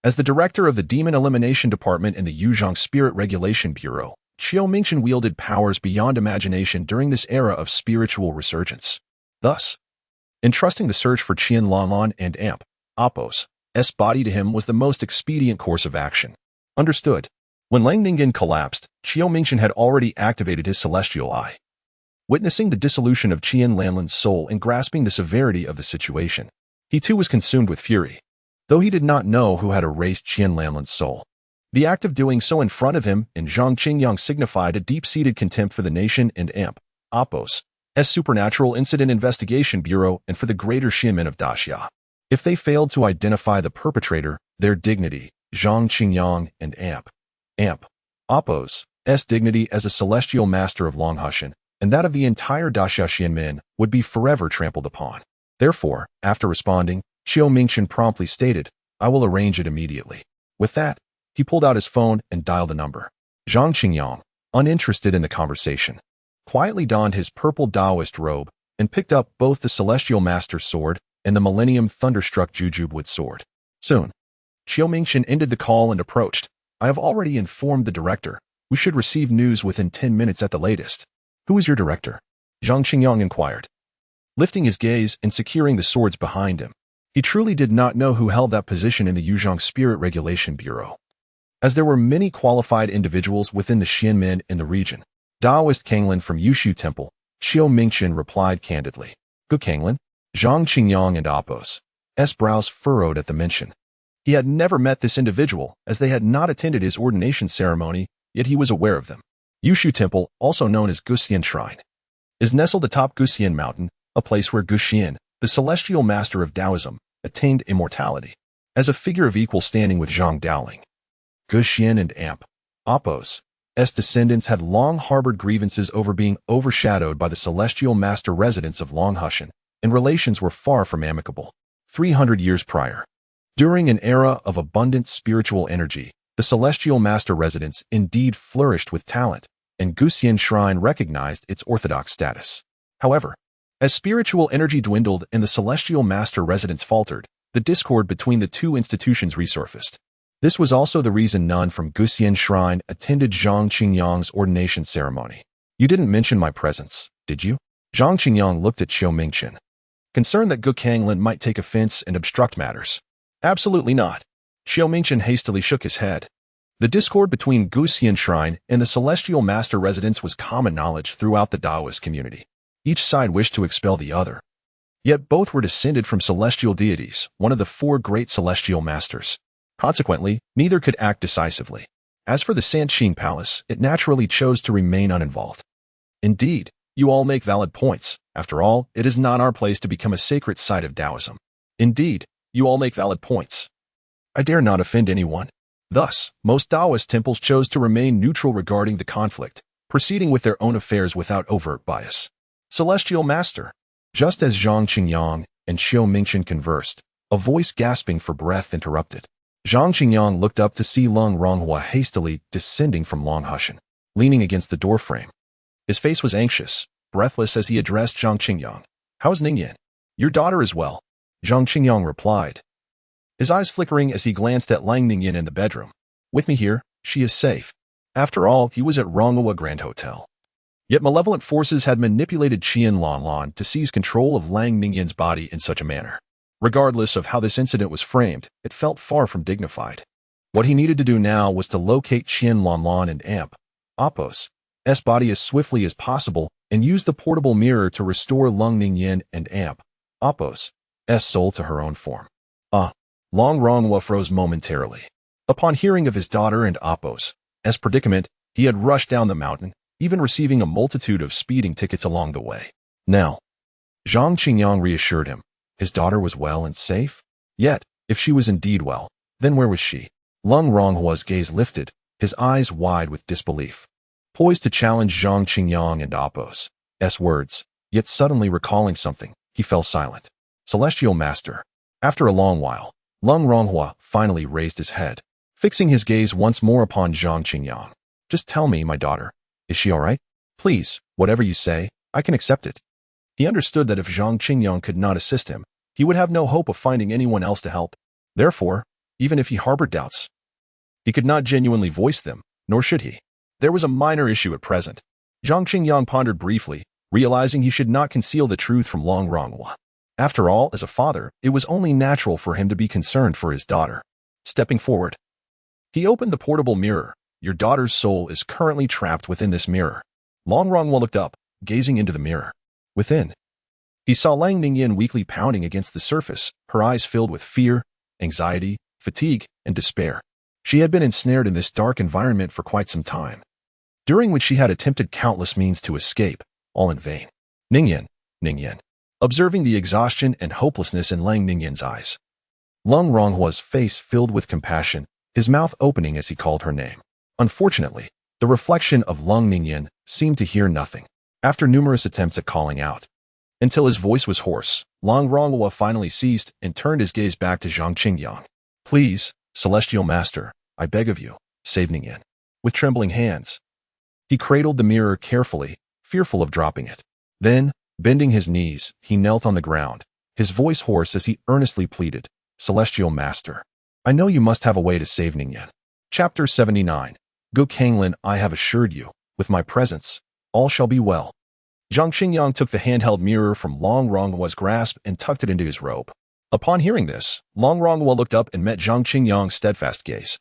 S1: As the director of the Demon Elimination Department in the Yuzhong Spirit Regulation Bureau, Qiao Mingchen wielded powers beyond imagination during this era of spiritual resurgence. Thus, entrusting the search for Qian Lanlan and Amp, Apos, S body to him was the most expedient course of action. Understood. When Lang Ningyin collapsed, Qiao Mingchen had already activated his celestial eye. Witnessing the dissolution of Qian Lanlan's soul and grasping the severity of the situation, he too was consumed with fury. Though he did not know who had erased Qian Lanlan's soul, the act of doing so in front of him and Zhang Qingyang signified a deep-seated contempt for the nation and Amp, Apos, S Supernatural Incident Investigation Bureau and for the greater Xianmen of Daxia. If they failed to identify the perpetrator, their dignity, Zhang Qingyang and Amp, Apos, S dignity as a celestial master of Longhushan, and that of the entire Daxia Xianmen would be forever trampled upon. Therefore, after responding, Qiao Mingchen promptly stated, "I will arrange it immediately." With that, he pulled out his phone and dialed a number. Zhang Qingyang, uninterested in the conversation, quietly donned his purple Taoist robe and picked up both the Celestial Master's sword and the Millennium Thunderstruck Jujubwood sword. Soon, Qiao Mingchen ended the call and approached. "I have already informed the director. We should receive news within 10 minutes at the latest." "Who is your director?" Zhang Qingyang inquired, lifting his gaze and securing the swords behind him. He truly did not know who held that position in the Yuzhong Spirit Regulation Bureau, as there were many qualified individuals within the Xianmen in the region. Taoist Kanglin from Yushu Temple, Qiao Mingchen replied candidly. "Good Kanglin." Zhang Qingyang and Apos S brows furrowed at the mention. He had never met this individual, as they had not attended his ordination ceremony, yet he was aware of them. Yushu Temple, also known as Guxian Shrine, is nestled atop Guxian Mountain, a place where Guxian, the celestial master of Taoism, attained immortality. As a figure of equal standing with Zhang Daoling, Guxian and Amp, Apos, S descendants had long harbored grievances over being overshadowed by the celestial master residents of Longhushan, and relations were far from amicable. 300 years prior, during an era of abundant spiritual energy, the celestial master residents indeed flourished with talent, and Guxian Shrine recognized its orthodox status. However, as spiritual energy dwindled and the celestial master residents faltered, the discord between the two institutions resurfaced. This was also the reason none from Guxian Shrine attended Zhang Qingyang's ordination ceremony. "You didn't mention my presence, did you?" Zhang Qingyang looked at Qiao Mingchen, concerned that Gu Kanglin might take offense and obstruct matters. "Absolutely not." Qiao Mingchen hastily shook his head. The discord between Guxian Shrine and the celestial master residents was common knowledge throughout the Taoist community. Each side wished to expel the other. Yet both were descended from celestial deities, one of the 4 great celestial masters. Consequently, neither could act decisively. As for the Sanqing Palace, it naturally chose to remain uninvolved. "Indeed, you all make valid points. After all, it is not our place to become a sacred site of Taoism." "Indeed, you all make valid points. I dare not offend anyone." Thus, most Taoist temples chose to remain neutral regarding the conflict, proceeding with their own affairs without overt bias. "Celestial Master." Just as Zhang Qingyang and Qiao Mingchen conversed, a voice gasping for breath interrupted. Zhang Qingyang looked up to see Lung Ronghua hastily descending from Longhushan, leaning against the doorframe. His face was anxious, breathless as he addressed Zhang Qingyang. "How's Ningyan?" "Your daughter is well," Zhang Qingyang replied, his eyes flickering as he glanced at Lang Ningyan in the bedroom. "With me here, she is safe." After all, he was at Ronghua Grand Hotel. Yet malevolent forces had manipulated Qian Lanlan to seize control of Lang Ningyan's body in such a manner. Regardless of how this incident was framed, it felt far from dignified. What he needed to do now was to locate Qian Lanlan and Amp, Apos, S body as swiftly as possible and use the portable mirror to restore Lang Ningyan and Amp, Apos, S soul to her own form. Long Ronghua froze momentarily. Upon hearing of his daughter and Apos, S predicament, he had rushed down the mountain, even receiving a multitude of speeding tickets along the way. Now, Zhang Qingyang reassured him. His daughter was well and safe? Yet, if she was indeed well, then where was she? Lung Ronghua's gaze lifted, his eyes wide with disbelief. Poised to challenge Zhang Qingyang and Apos' words, yet suddenly recalling something, he fell silent. Celestial Master. After a long while, Lung Ronghua finally raised his head. fixing his gaze once more upon Zhang Qingyang. Just tell me, my daughter, is she all right? Please, whatever you say, I can accept it. He understood that if Zhang Qingyang could not assist him, he would have no hope of finding anyone else to help. Therefore, even if he harbored doubts, he could not genuinely voice them, nor should he. There was a minor issue at present. Zhang Qingyang pondered briefly, realizing he should not conceal the truth from Longhu. After all, as a father, it was only natural for him to be concerned for his daughter. Stepping forward, he opened the portable mirror. Your daughter's soul is currently trapped within this mirror. Longhu looked up, gazing into the mirror. Within, he saw Lang Ningyan weakly pounding against the surface, her eyes filled with fear, anxiety, fatigue, and despair. She had been ensnared in this dark environment for quite some time, during which she had attempted countless means to escape, all in vain. Ningyan. Observing the exhaustion and hopelessness in Lang Ningyan's eyes, Longhua's face filled with compassion, his mouth opening as he called her name. Unfortunately, the reflection of Lang Ningyan seemed to hear nothing. After numerous attempts at calling out, until his voice was hoarse, Longhu finally ceased and turned his gaze back to Zhang Qingyang. Please, Celestial Master, I beg of you, save Ningyan. With trembling hands, he cradled the mirror carefully, fearful of dropping it. Then, bending his knees, he knelt on the ground, his voice hoarse as he earnestly pleaded, Celestial Master, I know you must have a way to save Ningyan. Chapter 79. Gu Kanglin, I have assured you, with my presence, all shall be well. Zhang Qingyang took the handheld mirror from Longhua's grasp and tucked it into his robe. Upon hearing this, Longhu looked up and met Zhang Qingyang's steadfast gaze.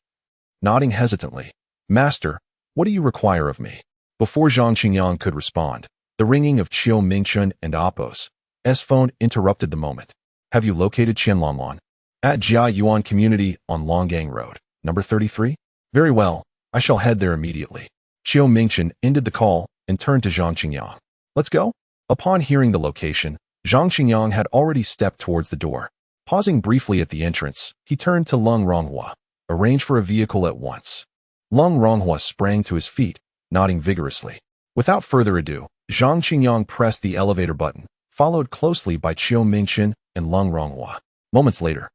S1: Nodding hesitantly, Master, what do you require of me? Before Zhang Qingyang could respond, the ringing of Qiu Mingchen and Appo's phone interrupted the moment. Have you located Qianlonglan? At Jia Yuan Community on Longgang Road, number 33? Very well, I shall head there immediately. Qiu Mingchen ended the call and turned to Zhang Qingyang. Let's go. Upon hearing the location, Zhang Qingyang had already stepped towards the door. Pausing briefly at the entrance, he turned to Longhu. Arrange for a vehicle at once. Longhu sprang to his feet, nodding vigorously. Without further ado, Zhang Qingyang pressed the elevator button, followed closely by Qiu Mingchen and Longhu. Moments later,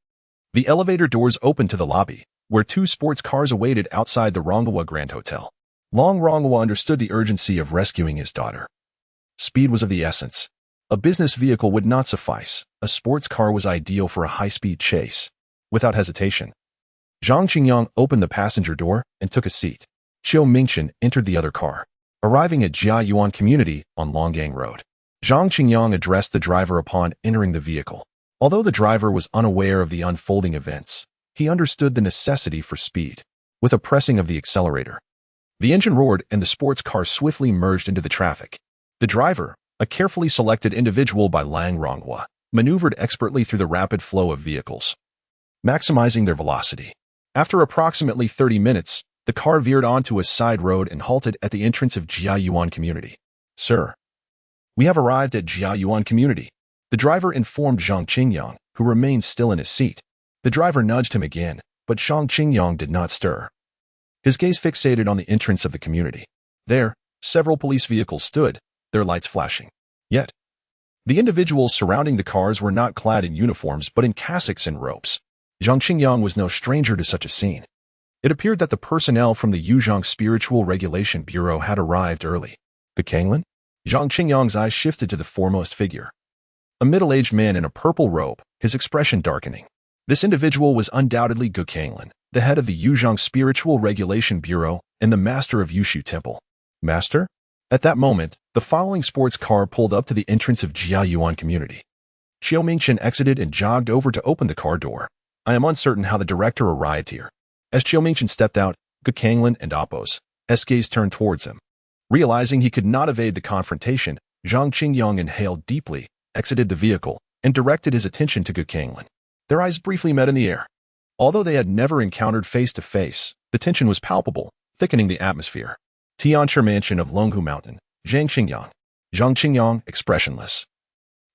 S1: the elevator doors opened to the lobby, where two sports cars awaited outside the Ronghua Grand Hotel. Longhu understood the urgency of rescuing his daughter. Speed was of the essence. A business vehicle would not suffice. A sports car was ideal for a high-speed chase. Without hesitation, Zhang Qingyang opened the passenger door and took a seat. Qiu Mingchen entered the other car, arriving at Jia Yuan Community on Longgang Road. Zhang Qingyang addressed the driver upon entering the vehicle. Although the driver was unaware of the unfolding events, he understood the necessity for speed. With a pressing of the accelerator, the engine roared and the sports car swiftly merged into the traffic. The driver, a carefully selected individual by Longhu, maneuvered expertly through the rapid flow of vehicles, maximizing their velocity. After approximately 30 minutes, the car veered onto a side road and halted at the entrance of Jia Yuan Community. Sir, we have arrived at Jia Yuan Community, the driver informed Zhang Qingyang, who remained still in his seat. The driver nudged him again, but Zhang Qingyang did not stir. His gaze fixated on the entrance of the community. There, several police vehicles stood, their lights flashing. Yet, the individuals surrounding the cars were not clad in uniforms but in cassocks and robes. Zhang Qingyang was no stranger to such a scene. It appeared that the personnel from the Yuzhang Spiritual Regulation Bureau had arrived early. Gu Kanglin? Zhang Qingyang's eyes shifted to the foremost figure. A middle-aged man in a purple robe, his expression darkening. This individual was undoubtedly Gu Kanglin, the head of the Yuzhang Spiritual Regulation Bureau and the master of Yushu Temple. Master? At that moment, the following sports car pulled up to the entrance of Jia Yuan Community. Qiu Mingchen exited and jogged over to open the car door. I am uncertain how the director arrived here. As Qiu Mingchen stepped out, Gu Kanglin and Appo's gaze turned towards him. Realizing he could not evade the confrontation, Zhang Qingyang inhaled deeply, exited the vehicle, and directed his attention to Gu Kanglin. Their eyes briefly met in the air. Although they had never encountered face-to-face, the tension was palpable, thickening the atmosphere. Tianchi Mansion of Longhu Mountain, Zhang Qingyang. Zhang Qingyang, expressionless,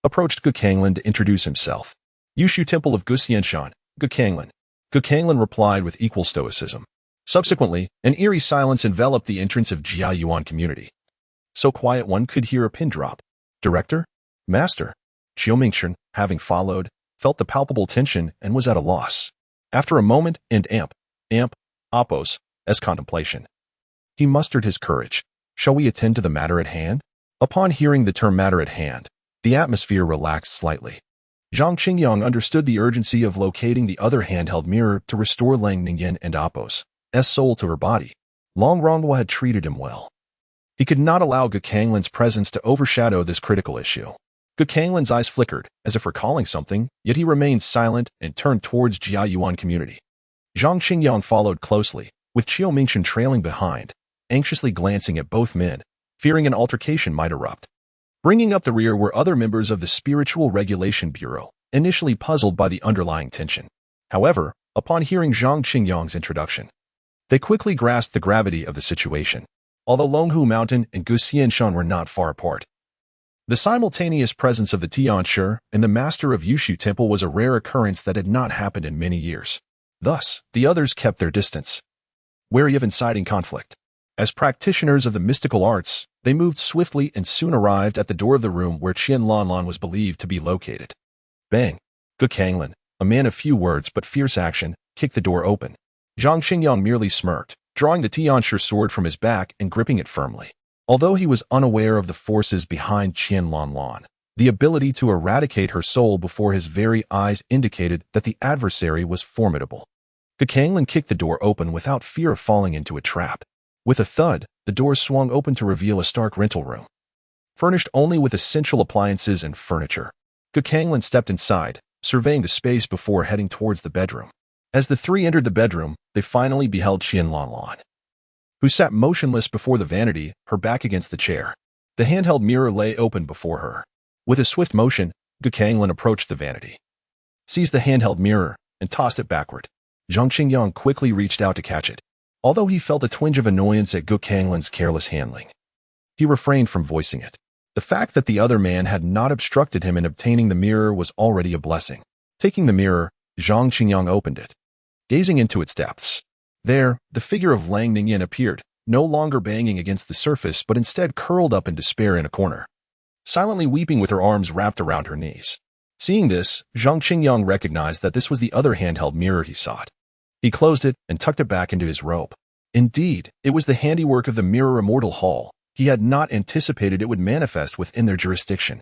S1: approached Gu Kanglin to introduce himself. Yushu Temple of Guxianshan, Gu Kanglin. Gu Kanglin replied with equal stoicism. Subsequently, an eerie silence enveloped the entrance of Jia Yuan Community. So quiet one could hear a pin drop. Director? Master? Qiu Mingchen, having followed, felt the palpable tension and was at a loss. After a moment, and Apos, as contemplation. He mustered his courage. Shall we attend to the matter at hand? Upon hearing the term matter at hand, the atmosphere relaxed slightly. Zhang Qingyang understood the urgency of locating the other handheld mirror to restore Lang Ningyan and Apos' soul to her body. Long Rongwa had treated him well. He could not allow Gukanglin's presence to overshadow this critical issue. Gukanglin's eyes flickered, as if recalling something, yet he remained silent and turned towards Jiayuan community. Zhang Qingyang followed closely, with Qiu Mingchen trailing behind, anxiously glancing at both men, fearing an altercation might erupt. Bringing up the rear were other members of the Spiritual Regulation Bureau, initially puzzled by the underlying tension. However, upon hearing Zhang Qingyang's introduction, they quickly grasped the gravity of the situation. Although Longhu Mountain and Guxianshan were not far apart, the simultaneous presence of the Tianshi and the master of Yushu Temple was a rare occurrence that had not happened in many years. Thus, the others kept their distance, wary of inciting conflict. As practitioners of the mystical arts, they moved swiftly and soon arrived at the door of the room where Qian Lanlan was believed to be located. Bang! Gukanglin, a man of few words but fierce action, kicked the door open. Zhang Qingyang merely smirked, drawing the Tianshi sword from his back and gripping it firmly. Although he was unaware of the forces behind Qian Lanlan, the ability to eradicate her soul before his very eyes indicated that the adversary was formidable. Gukanglin kicked the door open without fear of falling into a trap. With a thud, the door swung open to reveal a stark rental room, furnished only with essential appliances and furniture. Gukanglin stepped inside, surveying the space before heading towards the bedroom. As the three entered the bedroom, they finally beheld Qian Lanlan, who sat motionless before the vanity, her back against the chair. The handheld mirror lay open before her. With a swift motion, Gukanglin approached the vanity, seized the handheld mirror, and tossed it backward. Zhang Qingyang quickly reached out to catch it. Although he felt a twinge of annoyance at Gukanglin's careless handling, he refrained from voicing it. The fact that the other man had not obstructed him in obtaining the mirror was already a blessing. Taking the mirror, Zhang Qingyang opened it, gazing into its depths. There, the figure of Lang Ningyan appeared, no longer banging against the surface but instead curled up in despair in a corner, silently weeping with her arms wrapped around her knees. Seeing this, Zhang Qingyang recognized that this was the other handheld mirror he sought. He closed it and tucked it back into his robe. Indeed, it was the handiwork of the Mirror Immortal Hall. He had not anticipated it would manifest within their jurisdiction.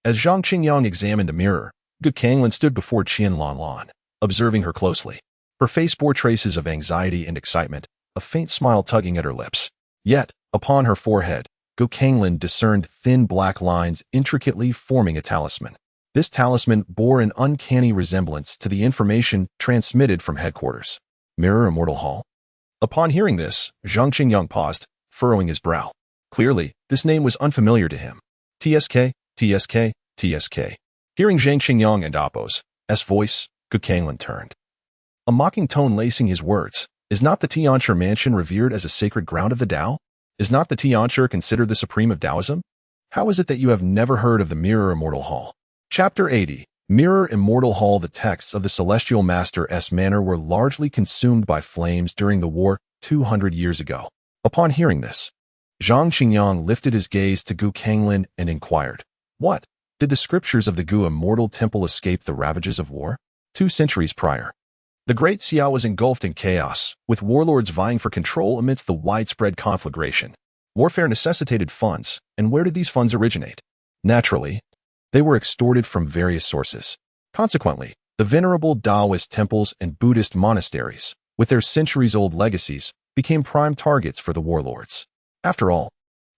S1: As Zhang Qingyang examined the mirror, Gukanglin stood before Qian Lanlan, observing her closely. Her face bore traces of anxiety and excitement, a faint smile tugging at her lips. Yet, upon her forehead, Gukanglin discerned thin black lines intricately forming a talisman. This talisman bore an uncanny resemblance to the information transmitted from headquarters. Mirror Immortal Hall? Upon hearing this, Zhang Qingyang paused, furrowing his brow. Clearly, this name was unfamiliar to him. TSK, TSK, TSK. Hearing Zhang Qingyang and Apos' voice, Gukanglin turned, a mocking tone lacing his words. Is not the Tianshi mansion revered as a sacred ground of the Tao? Is not the Tianshi considered the supreme of Taoism? How is it that you have never heard of the Mirror Immortal Hall? Chapter 80. Mirror Immortal Hall. The texts of the Celestial Master's manor were largely consumed by flames during the war 200 years ago. Upon hearing this, Zhang Qingyang lifted his gaze to Gukanglin and inquired, "What? Did the scriptures of the Gu Immortal Temple escape the ravages of war? 2 centuries prior, the Great Xiao was engulfed in chaos, with warlords vying for control amidst the widespread conflagration. Warfare necessitated funds, and where did these funds originate? Naturally, they were extorted from various sources. Consequently, the venerable Taoist temples and Buddhist monasteries, with their centuries-old legacies, became prime targets for the warlords. After all,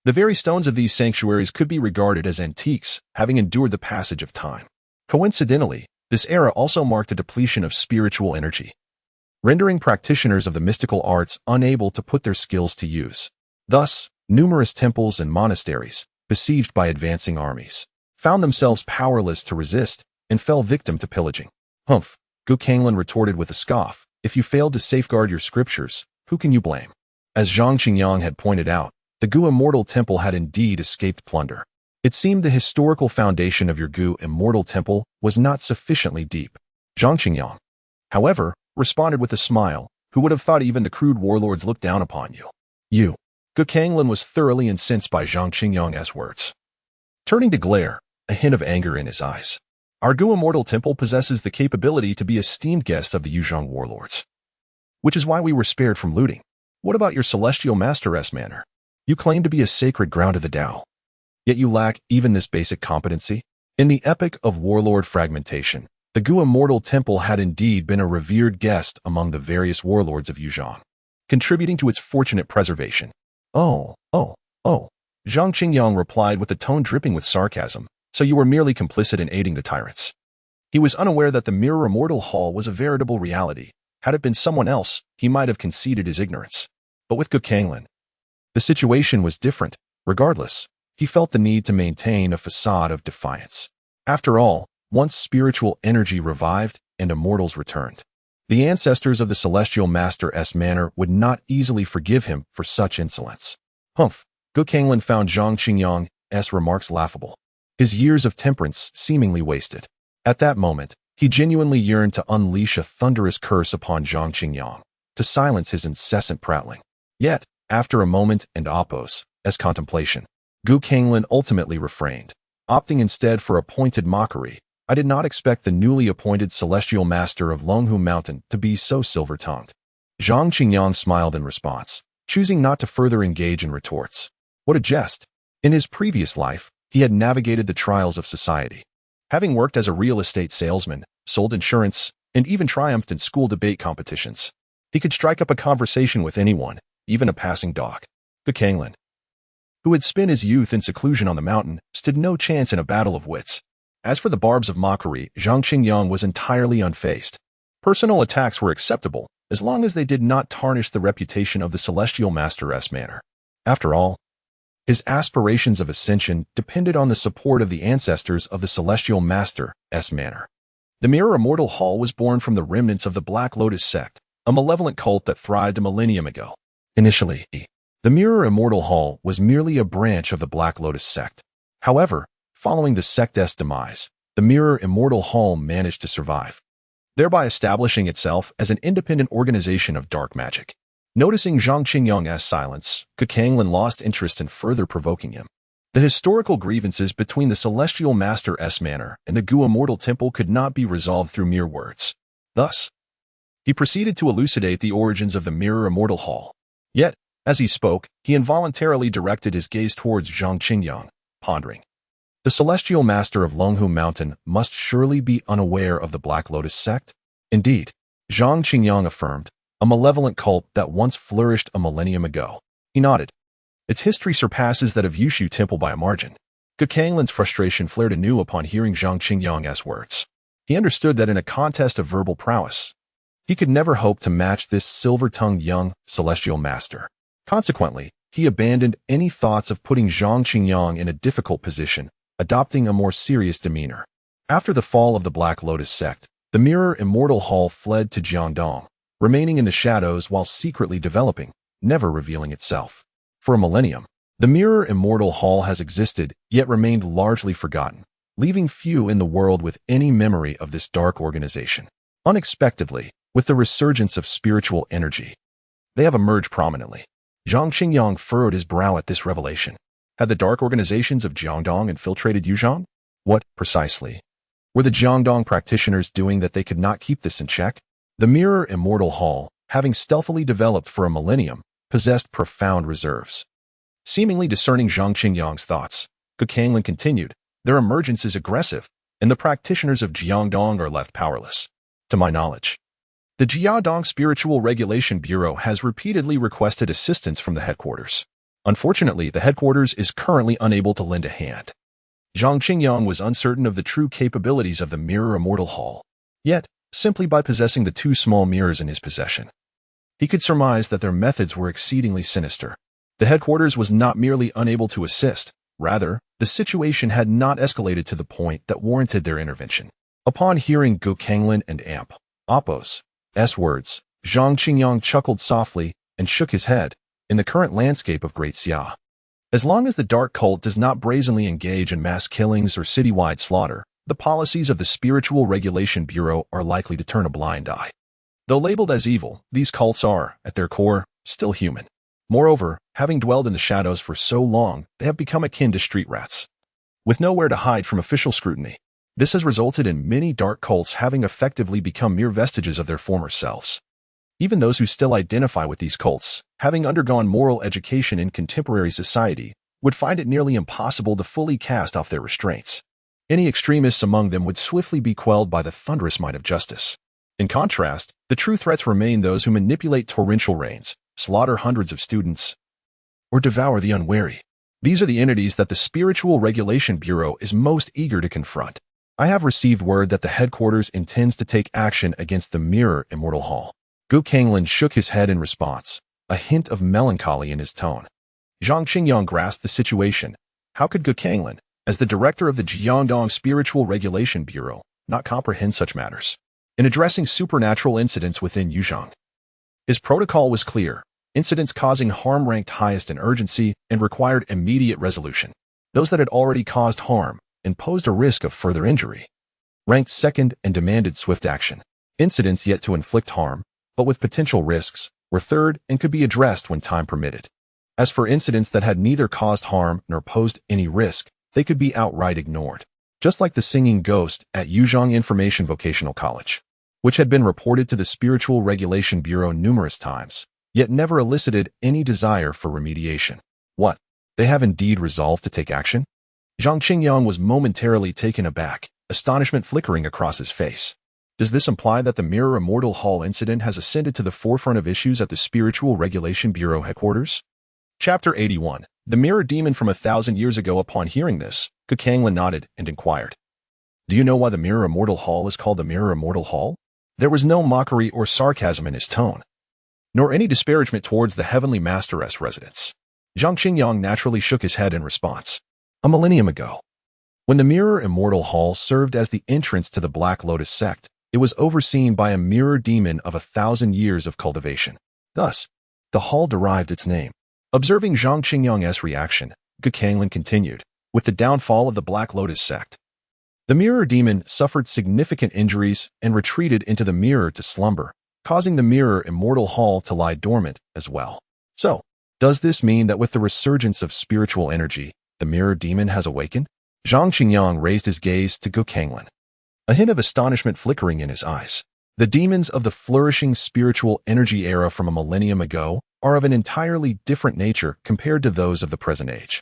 S1: the very stones of these sanctuaries could be regarded as antiques, having endured the passage of time. Coincidentally, this era also marked a depletion of spiritual energy, rendering practitioners of the mystical arts unable to put their skills to use. Thus, numerous temples and monasteries, besieged by advancing armies, found themselves powerless to resist and fell victim to pillaging. Humph, Gukanglin retorted with a scoff. If you failed to safeguard your scriptures, who can you blame? As Zhang Qingyang had pointed out, the Gu Immortal Temple had indeed escaped plunder. It seemed the historical foundation of your Gu Immortal Temple was not sufficiently deep. Zhang Qingyang, however, responded with a smile. Who would have thought even the crude warlords looked down upon you? You. Gukanglin was thoroughly incensed by Zhang Qingyang's words, turning to glare, a hint of anger in his eyes. Our Gu Immortal Temple possesses the capability to be esteemed guest of the Yuzhong warlords. which is why we were spared from looting. What about your celestial master's manor? You claim to be a sacred ground of the Tao, yet you lack even this basic competency? In the epic of warlord fragmentation, the Gu Immortal Temple had indeed been a revered guest among the various warlords of Yuzhong, contributing to its fortunate preservation. Oh. Zhang Qingyang replied with a tone dripping with sarcasm. So you were merely complicit in aiding the tyrants. He was unaware that the Mirror Immortal Hall was a veritable reality. Had it been someone else, he might have conceded his ignorance. But with Gu Kanglin, the situation was different. Regardless, he felt the need to maintain a facade of defiance. After all, once spiritual energy revived and immortals returned, the ancestors of the Celestial Master's manor would not easily forgive him for such insolence. Humph! Gu Kanglin found Zhang Qingyang's remarks laughable. His years of temperance seemingly wasted. At that moment, he genuinely yearned to unleash a thunderous curse upon Zhang Qingyang, to silence his incessant prattling. Yet, after a moment and as contemplation, Gu Kanglin ultimately refrained, opting instead for a pointed mockery. I did not expect the newly appointed Celestial Master of Longhu Mountain to be so silver-tongued. Zhang Qingyang smiled in response, choosing not to further engage in retorts. What a jest! In his previous life, he had navigated the trials of society. Having worked as a real estate salesman, sold insurance, and even triumphed in school debate competitions, he could strike up a conversation with anyone, even a passing dog. Gu Kanglin, who had spent his youth in seclusion on the mountain, stood no chance in a battle of wits. As for the barbs of mockery, Zhang Qingyang was entirely unfazed. Personal attacks were acceptable, as long as they did not tarnish the reputation of the Celestial Master's manor. After all, his aspirations of ascension depended on the support of the ancestors of the Celestial Master's manor. The Mirror Immortal Hall was born from the remnants of the Black Lotus sect, a malevolent cult that thrived a millennium ago. Initially, the Mirror Immortal Hall was merely a branch of the Black Lotus sect. However, following the sect's demise, the Mirror Immortal Hall managed to survive, thereby establishing itself as an independent organization of dark magic. Noticing Zhang Qingyang's silence, Gu Kanglin lost interest in further provoking him. The historical grievances between the Celestial Master's manor and the Gu Immortal Temple could not be resolved through mere words. Thus, he proceeded to elucidate the origins of the Mirror Immortal Hall. Yet, as he spoke, he involuntarily directed his gaze towards Zhang Qingyang, pondering. The Celestial Master of Longhu Mountain must surely be unaware of the Black Lotus sect? Indeed, Zhang Qingyang affirmed, a malevolent cult that once flourished a millennium ago. He nodded. Its history surpasses that of Yushu Temple by a margin. Gu Kanglin's frustration flared anew upon hearing Zhang Qingyang's words. He understood that in a contest of verbal prowess, he could never hope to match this silver-tongued young celestial master. Consequently, he abandoned any thoughts of putting Zhang Qingyang in a difficult position, adopting a more serious demeanor. After the fall of the Black Lotus sect, the Mirror Immortal Hall fled to Jiangdong, remaining in the shadows while secretly developing, never revealing itself. For a millennium, the Mirror Immortal Hall has existed, yet remained largely forgotten, leaving few in the world with any memory of this dark organization. Unexpectedly, with the resurgence of spiritual energy, they have emerged prominently. Zhang Qingyang furrowed his brow at this revelation. Had the dark organizations of Jiangdong infiltrated Yuzhong? What, precisely, were the Jiangdong practitioners doing that they could not keep this in check? The Mirror Immortal Hall, having stealthily developed for a millennium, possessed profound reserves. Seemingly discerning Zhang Qingyang's thoughts, Gu Kanglin continued, their emergence is aggressive, and the practitioners of Jiangdong are left powerless. To my knowledge, the Jiangdong Spiritual Regulation Bureau has repeatedly requested assistance from the headquarters. Unfortunately, the headquarters is currently unable to lend a hand. Zhang Qingyang was uncertain of the true capabilities of the Mirror Immortal Hall. Yet, simply by possessing the two small mirrors in his possession, he could surmise that their methods were exceedingly sinister. The headquarters was not merely unable to assist, rather, the situation had not escalated to the point that warranted their intervention. Upon hearing Gu Kanglin and Appos' words, Zhang Qingyang chuckled softly and shook his head. In the current landscape of Great Xia, as long as the dark cult does not brazenly engage in mass killings or citywide slaughter, the policies of the Spiritual Regulation Bureau are likely to turn a blind eye. Though labeled as evil, these cults are, at their core, still human. Moreover, having dwelled in the shadows for so long, they have become akin to street rats, with nowhere to hide from official scrutiny. This has resulted in many dark cults having effectively become mere vestiges of their former selves. Even those who still identify with these cults, having undergone moral education in contemporary society, would find it nearly impossible to fully cast off their restraints. Any extremists among them would swiftly be quelled by the thunderous might of justice. In contrast, the true threats remain those who manipulate torrential rains, slaughter hundreds of students, or devour the unwary. These are the entities that the Spiritual Regulation Bureau is most eager to confront. I have received word that the headquarters intends to take action against the Mirror Immortal Hall. Gu Kanglin shook his head in response, a hint of melancholy in his tone. Zhang Qingyang grasped the situation. How could Gu Kanglin, as the director of the Jiangdong Spiritual Regulation Bureau, not comprehend such matters? In addressing supernatural incidents within Yuzhong, his protocol was clear. Incidents causing harm ranked highest in urgency and required immediate resolution. Those that had already caused harm and posed a risk of further injury ranked second and demanded swift action. Incidents yet to inflict harm, but with potential risks, were third and could be addressed when time permitted. As for incidents that had neither caused harm nor posed any risk, they could be outright ignored. Just like the singing ghost at Yuzhong Information Vocational College, which had been reported to the Spiritual Regulation Bureau numerous times, yet never elicited any desire for remediation. What? They have indeed resolved to take action? Zhang Qingyang was momentarily taken aback, astonishment flickering across his face. Does this imply that the Mirror Immortal Hall incident has ascended to the forefront of issues at the Spiritual Regulation Bureau headquarters? Chapter 81. The Mirror Demon from 1,000 years ago. Upon hearing this, Gu Kanglin nodded and inquired, "Do you know why the Mirror Immortal Hall is called the Mirror Immortal Hall?" There was no mockery or sarcasm in his tone, nor any disparagement towards the Heavenly Master's residence. Zhang Qingyang naturally shook his head in response. A millennium ago, when the Mirror Immortal Hall served as the entrance to the Black Lotus sect, it was overseen by a mirror demon of 1,000 years of cultivation. Thus, the hall derived its name. Observing Zhang Qingyang's reaction, Gu Kanglin continued, with the downfall of the Black Lotus sect, the mirror demon suffered significant injuries and retreated into the mirror to slumber, causing the Mirror Immortal Hall to lie dormant as well. So, does this mean that with the resurgence of spiritual energy, the mirror demon has awakened? Zhang Qingyang raised his gaze to Gu Kanglin, a hint of astonishment flickering in his eyes. The demons of the flourishing spiritual energy era from a millennium ago are of an entirely different nature compared to those of the present age.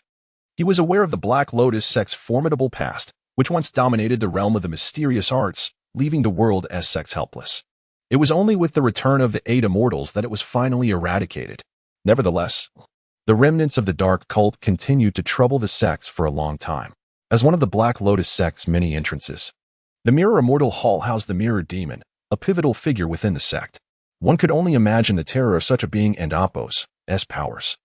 S1: He was aware of the Black Lotus sect's formidable past, which once dominated the realm of the mysterious arts, leaving the world as sects helpless. It was only with the return of the 8 Immortals that it was finally eradicated. Nevertheless, the remnants of the dark cult continued to trouble the sects for a long time. As one of the Black Lotus sect's many entrances, the Mirror Immortal Hall housed the Mirror Demon, a pivotal figure within the sect. One could only imagine the terror of such a being and Oppo's powers.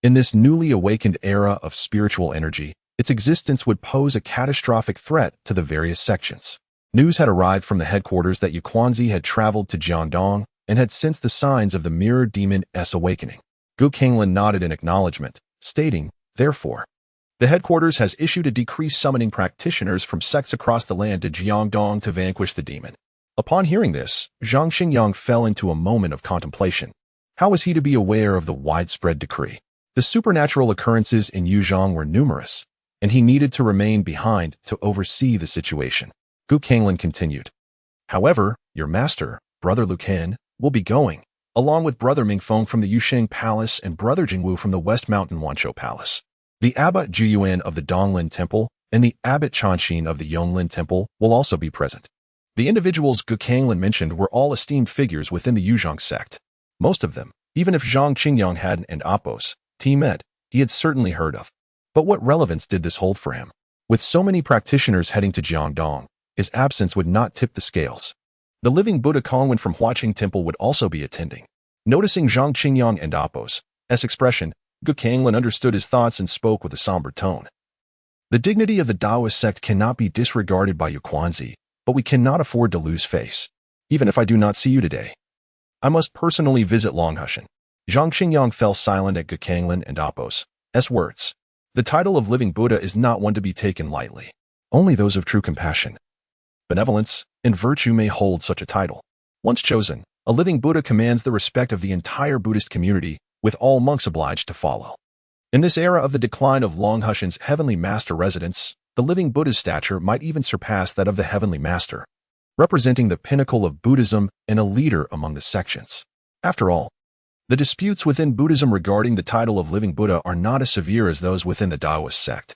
S1: In this newly awakened era of spiritual energy, its existence would pose a catastrophic threat to the various sections. News had arrived from the headquarters that Yuquanzi had traveled to Jiangdong and had sensed the signs of the Mirror Demon's awakening. Gu Kanglin nodded in acknowledgement, stating, therefore, the headquarters has issued a decree summoning practitioners from sects across the land to Jiangdong to vanquish the demon. Upon hearing this, Zhang Qingyang fell into a moment of contemplation. How was he to be aware of the widespread decree? The supernatural occurrences in Yuzhong were numerous, and he needed to remain behind to oversee the situation. Gu Kanglin continued. However, your master, Brother Lu Ken, will be going, along with Brother Mingfeng from the Yusheng Palace and Brother Jingwu from the West Mountain Wanzhou Palace. The Abbot Juyuan of the Donglin Temple and the Abbot Chanshin of the Yonglin Temple will also be present. The individuals Gu Kanglin mentioned were all esteemed figures within the Yuzhong sect. Most of them, even if Zhang Qingyang hadn't and Oppo's met, he had certainly heard of. But what relevance did this hold for him? With so many practitioners heading to Jiangdong, his absence would not tip the scales. The living Buddha Kongwen from Huaqing Temple would also be attending. Noticing Zhang Qingyang and Oppo's expression, Gu Kanglin understood his thoughts and spoke with a somber tone. The dignity of the Taoist sect cannot be disregarded by Yuquanzi, but we cannot afford to lose face. Even if I do not see you today, I must personally visit Longhushan. Zhang Qingyang fell silent at Gu Kanglin and Oppo's words. The title of living Buddha is not one to be taken lightly. Only those of true compassion, benevolence, and virtue may hold such a title. Once chosen, a living Buddha commands the respect of the entire Buddhist community, with all monks obliged to follow. In this era of the decline of Longhushan's Heavenly Master residence, the living Buddha's stature might even surpass that of the Heavenly Master, representing the pinnacle of Buddhism and a leader among the sections. After all, the disputes within Buddhism regarding the title of living Buddha are not as severe as those within the Taoist sect,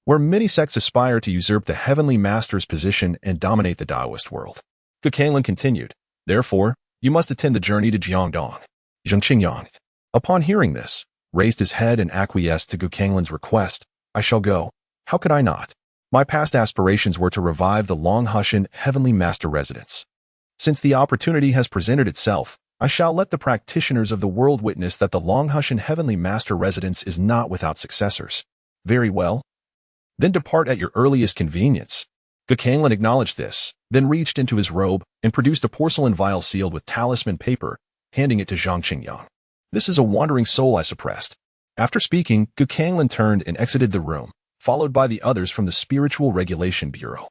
S1: where many sects aspire to usurp the heavenly master's position and dominate the Taoist world. Qingyang continued, "Therefore, you must attend the journey to Jiangdong." Zhang Qingyang, upon hearing this, raised his head and acquiesced to Qingyang's request. "I shall go. How could I not? My past aspirations were to revive the long-hushed heavenly master residence. Since the opportunity has presented itself, I shall let the practitioners of the world witness that the long-hushed heavenly master residence is not without successors." "Very well. Then depart at your earliest convenience." Qingyang acknowledged this, then reached into his robe and produced a porcelain vial sealed with talisman paper, handing it to Zhang Qingyang. "This is a wandering soul I suppressed." After speaking, Qingyang turned and exited the room, followed by the others from the Spiritual Regulation Bureau.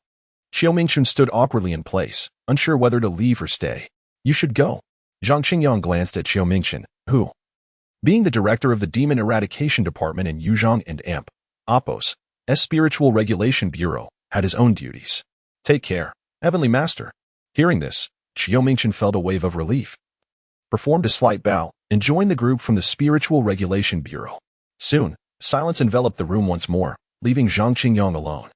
S1: Xiaomingchen stood awkwardly in place, unsure whether to leave or stay. "You should go." Zhang Qingyang glanced at Xiaomingchen, who, being the director of the Demon Eradication Department in Yuzhong and Amp, Appos, Spiritual Regulation Bureau, had his own duties. "Take care, Heavenly Master." Hearing this, Xiaomingchen felt a wave of relief, performed a slight bow, and joined the group from the Spiritual Regulation Bureau. Soon, silence enveloped the room once more, leaving Zhang Qingyang alone.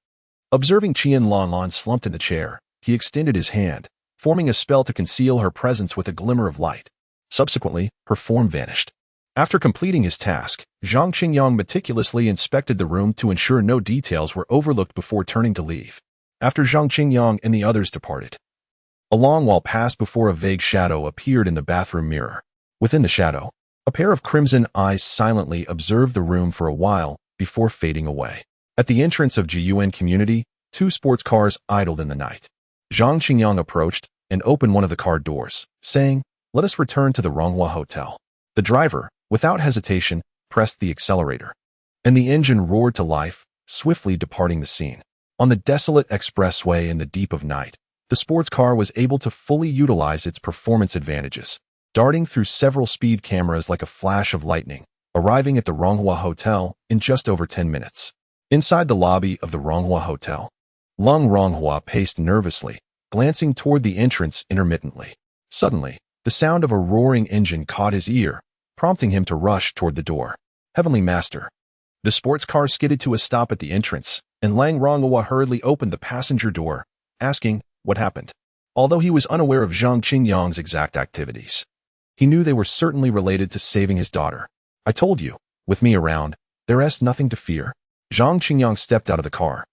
S1: Observing Qian Lanlan slumped in the chair, he extended his hand, forming a spell to conceal her presence with a glimmer of light. Subsequently, her form vanished. After completing his task, Zhang Qingyang meticulously inspected the room to ensure no details were overlooked before turning to leave. After Zhang Qingyang and the others departed, a long while passed before a vague shadow appeared in the bathroom mirror. Within the shadow, a pair of crimson eyes silently observed the room for a while before fading away. At the entrance of Jiyuan Community, 2 sports cars idled in the night. Zhang Qingyang approached and opened one of the car doors, saying, "Let us return to the Ronghua Hotel." The driver, without hesitation, pressed the accelerator, and the engine roared to life, swiftly departing the scene. On the desolate expressway in the deep of night, the sports car was able to fully utilize its performance advantages, darting through several speed cameras like a flash of lightning, arriving at the Ronghua Hotel in just over 10 minutes. Inside the lobby of the Ronghua Hotel, Lung Ronghua paced nervously, glancing toward the entrance intermittently. Suddenly, the sound of a roaring engine caught his ear, prompting him to rush toward the door. "Heavenly Master." The sports car skidded to a stop at the entrance, and Lang Ronghua hurriedly opened the passenger door, asking what happened. Although he was unaware of Zhang Qingyang's exact activities, he knew they were certainly related to saving his daughter. "I told you, with me around, there is nothing to fear." Zhang Qingyang stepped out of the car,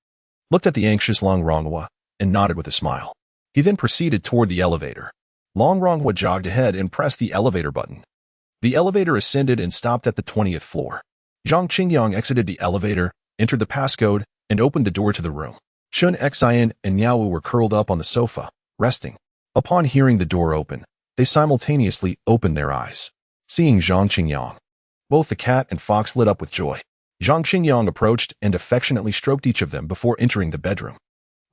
S1: looked at the anxious Long Ronghua, and nodded with a smile. He then proceeded toward the elevator. Long Ronghua jogged ahead and pressed the elevator button. The elevator ascended and stopped at the 20th floor. Zhang Qingyang exited the elevator, entered the passcode, and opened the door to the room. Chun Xian and Niao were curled up on the sofa, resting. Upon hearing the door open, they simultaneously opened their eyes, seeing Zhang Qingyang. Both the cat and fox lit up with joy. Zhang Qingyang approached and affectionately stroked each of them before entering the bedroom.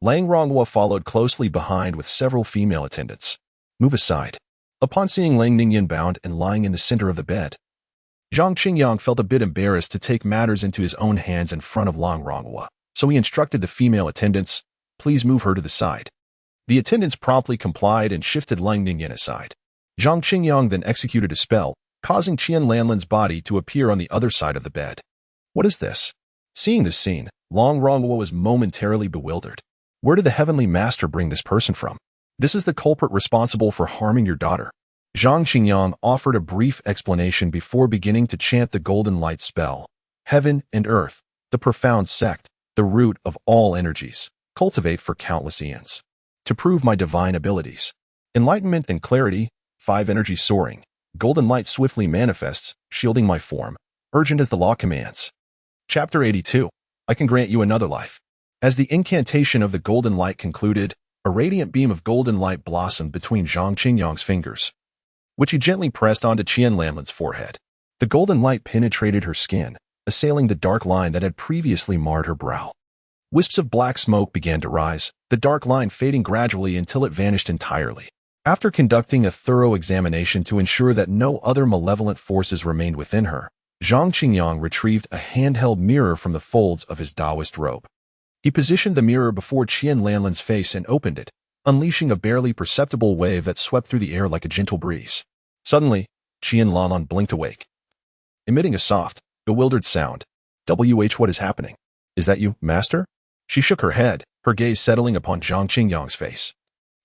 S1: Lang Ronghua followed closely behind with several female attendants. "Move aside." Upon seeing Lang Ningyan bound and lying in the center of the bed, Zhang Qingyang felt a bit embarrassed to take matters into his own hands in front of Lang Ronghua, so he instructed the female attendants, "Please move her to the side." The attendants promptly complied and shifted Lang Ningyan aside. Zhang Qingyang then executed a spell, causing Qian Lanlan's body to appear on the other side of the bed. "What is this?" Seeing this scene, Long Ronghua was momentarily bewildered. Where did the Heavenly Master bring this person from? "This is the culprit responsible for harming your daughter." Zhang Qingyang offered a brief explanation before beginning to chant the golden light spell. "Heaven and earth, the profound sect, the root of all energies, cultivate for countless eons. To prove my divine abilities. Enlightenment and clarity, 5 energies soaring. Golden light swiftly manifests, shielding my form, urgent as the law commands." Chapter 82. I can grant you another life. As the incantation of the golden light concluded, a radiant beam of golden light blossomed between Zhang Qingyang's fingers, which he gently pressed onto Qian Lanlan's forehead. The golden light penetrated her skin, assailing the dark line that had previously marred her brow. Wisps of black smoke began to rise, the dark line fading gradually until it vanished entirely. After conducting a thorough examination to ensure that no other malevolent forces remained within her, Zhang Qingyang retrieved a handheld mirror from the folds of his Taoist robe. He positioned the mirror before Qian Lanlan's face and opened it, unleashing a barely perceptible wave that swept through the air like a gentle breeze. Suddenly, Qian Lanlan blinked awake, emitting a soft, bewildered sound. What is happening? Is that you, master? She shook her head, her gaze settling upon Zhang Qingyang's face,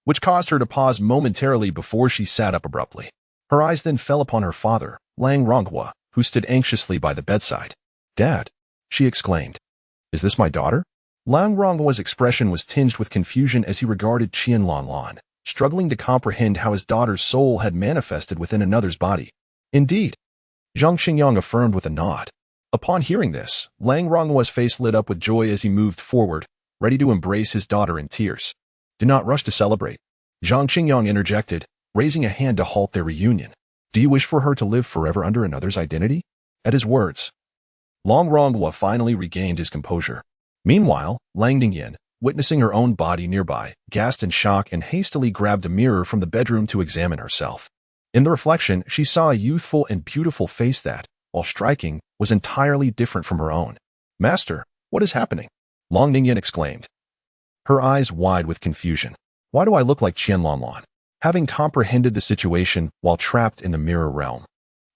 S1: which caused her to pause momentarily before she sat up abruptly. Her eyes then fell upon her father, Lang Ronghua, who stood anxiously by the bedside. Dad, she exclaimed. Is this my daughter? Lang Ronghua's expression was tinged with confusion as he regarded Qian Lanlan, struggling to comprehend how his daughter's soul had manifested within another's body. Indeed, Zhang Qingyang affirmed with a nod. Upon hearing this, Lang Ronghua's face lit up with joy as he moved forward, ready to embrace his daughter in tears. Do not rush to celebrate, Zhang Qingyang interjected, raising a hand to halt their reunion. Do you wish for her to live forever under another's identity? At his words, Lang Ronghua finally regained his composure. Meanwhile, Lang Ningyan, witnessing her own body nearby, gasped in shock and hastily grabbed a mirror from the bedroom to examine herself. In the reflection, she saw a youthful and beautiful face that, while striking, was entirely different from her own. Master, what is happening? Lang Ningyan exclaimed, her eyes wide with confusion. Why do I look like Qian Lanlan? Having comprehended the situation while trapped in the mirror realm,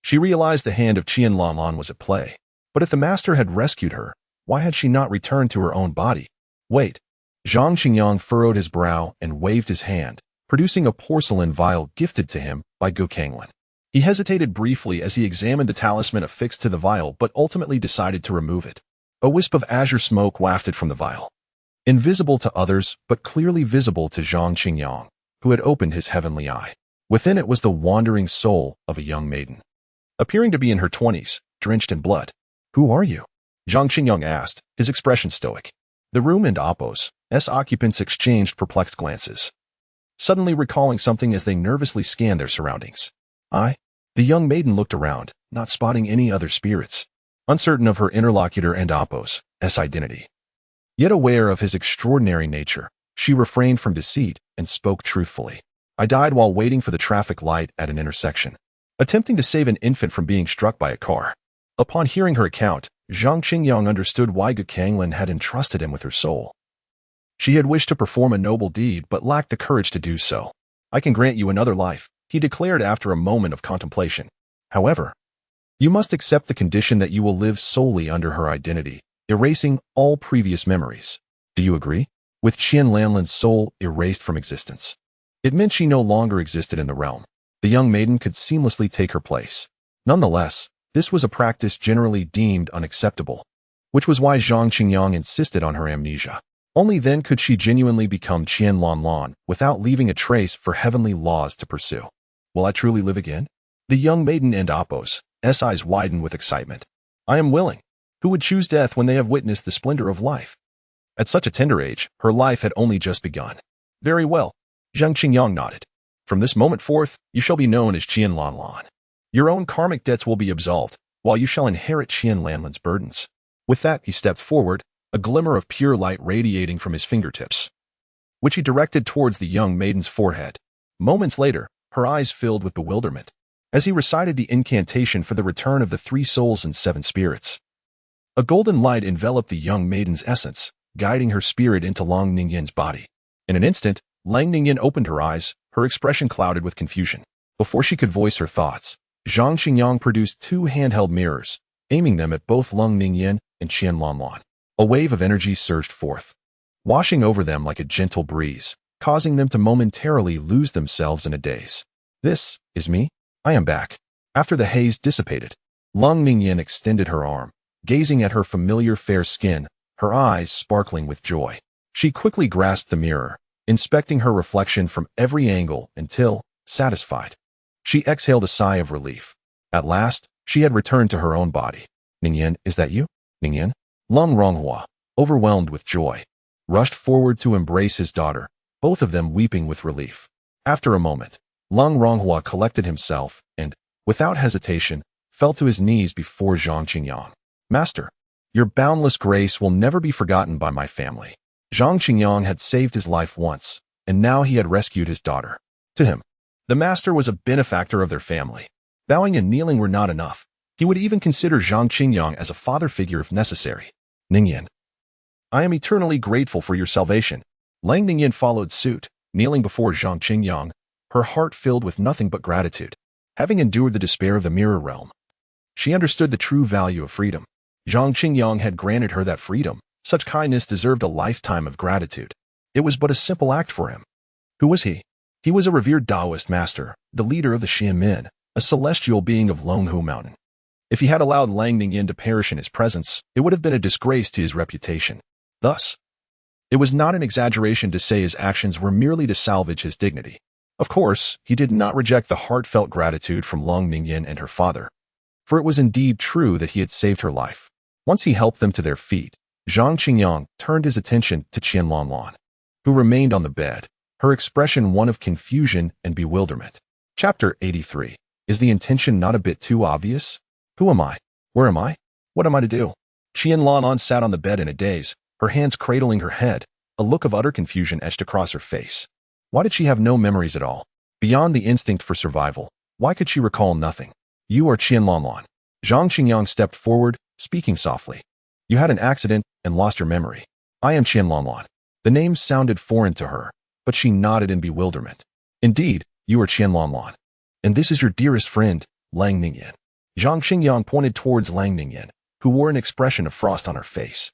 S1: she realized the hand of Qian Lanlan was at play. But if the master had rescued her, why had she not returned to her own body? Wait. Zhang Qingyang furrowed his brow and waved his hand, producing a porcelain vial gifted to him by Gu Kanglin. He hesitated briefly as he examined the talisman affixed to the vial but ultimately decided to remove it. A wisp of azure smoke wafted from the vial, invisible to others but clearly visible to Zhang Qingyang, who had opened his heavenly eye. Within it was the wandering soul of a young maiden, appearing to be in her 20s, drenched in blood. Who are you? Zhang Qingyang asked, his expression stoic. The room and Appo's occupants exchanged perplexed glances, suddenly recalling something as they nervously scanned their surroundings. The young maiden looked around, not spotting any other spirits, uncertain of her interlocutor and Appo's identity. Yet aware of his extraordinary nature, she refrained from deceit and spoke truthfully. I died while waiting for the traffic light at an intersection, attempting to save an infant from being struck by a car. Upon hearing her account, Zhang Qingyang understood why Gu Kanglin had entrusted him with her soul. She had wished to perform a noble deed but lacked the courage to do so. I can grant you another life, he declared after a moment of contemplation. However, you must accept the condition that you will live solely under her identity, erasing all previous memories. Do you agree? With Qian Lanlan's soul erased from existence, it meant she no longer existed in the realm. The young maiden could seamlessly take her place. Nonetheless, this was a practice generally deemed unacceptable, which was why Zhang Qingyang insisted on her amnesia. Only then could she genuinely become Qian Lanlan without leaving a trace for heavenly laws to pursue. Will I truly live again? The young maiden and Appo's eyes widened with excitement. I am willing. Who would choose death when they have witnessed the splendor of life? At such a tender age, her life had only just begun. Very well. Zhang Qingyang nodded. From this moment forth, you shall be known as Qian Lanlan. Your own karmic debts will be absolved, while you shall inherit Qian Lanlan's burdens. With that, he stepped forward, a glimmer of pure light radiating from his fingertips, which he directed towards the young maiden's forehead. Moments later, her eyes filled with bewilderment, as he recited the incantation for the return of the 3 souls and 7 spirits. A golden light enveloped the young maiden's essence, guiding her spirit into Lang Ningyan's body. In an instant, Lang Ningyan opened her eyes, her expression clouded with confusion. Before she could voice her thoughts, Zhang Qingyang produced 2 handheld mirrors, aiming them at both Lang Ningyan and Qian Lanlan. A wave of energy surged forth, washing over them like a gentle breeze, causing them to momentarily lose themselves in a daze. This is me? I am back. After the haze dissipated, Lang Ningyan extended her arm, gazing at her familiar fair skin, her eyes sparkling with joy. She quickly grasped the mirror, inspecting her reflection from every angle until, satisfied, she exhaled a sigh of relief. At last, she had returned to her own body. Ningyan, is that you? Ningyan? Lang Ronghua, overwhelmed with joy, rushed forward to embrace his daughter, both of them weeping with relief. After a moment, Lang Ronghua collected himself and, without hesitation, fell to his knees before Zhang Qingyang. Master, your boundless grace will never be forgotten by my family. Zhang Qingyang had saved his life once, and now he had rescued his daughter. To him, the master was a benefactor of their family. Bowing and kneeling were not enough. He would even consider Zhang Qingyang as a father figure if necessary. Ningyan, I am eternally grateful for your salvation. Lang Ningyan followed suit, kneeling before Zhang Qingyang, her heart filled with nothing but gratitude. Having endured the despair of the mirror realm, she understood the true value of freedom. Zhang Qingyang had granted her that freedom. Such kindness deserved a lifetime of gratitude. It was but a simple act for him. Who was he? He was a revered Taoist master, the leader of the Xianmin, a celestial being of Longhu Mountain. If he had allowed Lang Ningyin to perish in his presence, it would have been a disgrace to his reputation. Thus, it was not an exaggeration to say his actions were merely to salvage his dignity. Of course, he did not reject the heartfelt gratitude from Lang Ningyin and her father, for it was indeed true that he had saved her life. Once he helped them to their feet, Zhang Qingyang turned his attention to Qian Lanlan, who remained on the bed, her expression one of confusion and bewilderment. Chapter 83. Is the intention not a bit too obvious? Who am I? Where am I? What am I to do? Qian Lanlan sat on the bed in a daze, her hands cradling her head, a look of utter confusion etched across her face. Why did she have no memories at all? Beyond the instinct for survival, why could she recall nothing? You are Qian Lanlan. Zhang Qingyang stepped forward, speaking softly. You had an accident and lost your memory. I am Qian Lanlan. The name sounded foreign to her, but she nodded in bewilderment. Indeed, you are Qian Lanlan. And this is your dearest friend, Lang Ningyin. Zhang Qingyang pointed towards Lang Ningyin, who wore an expression of frost on her face.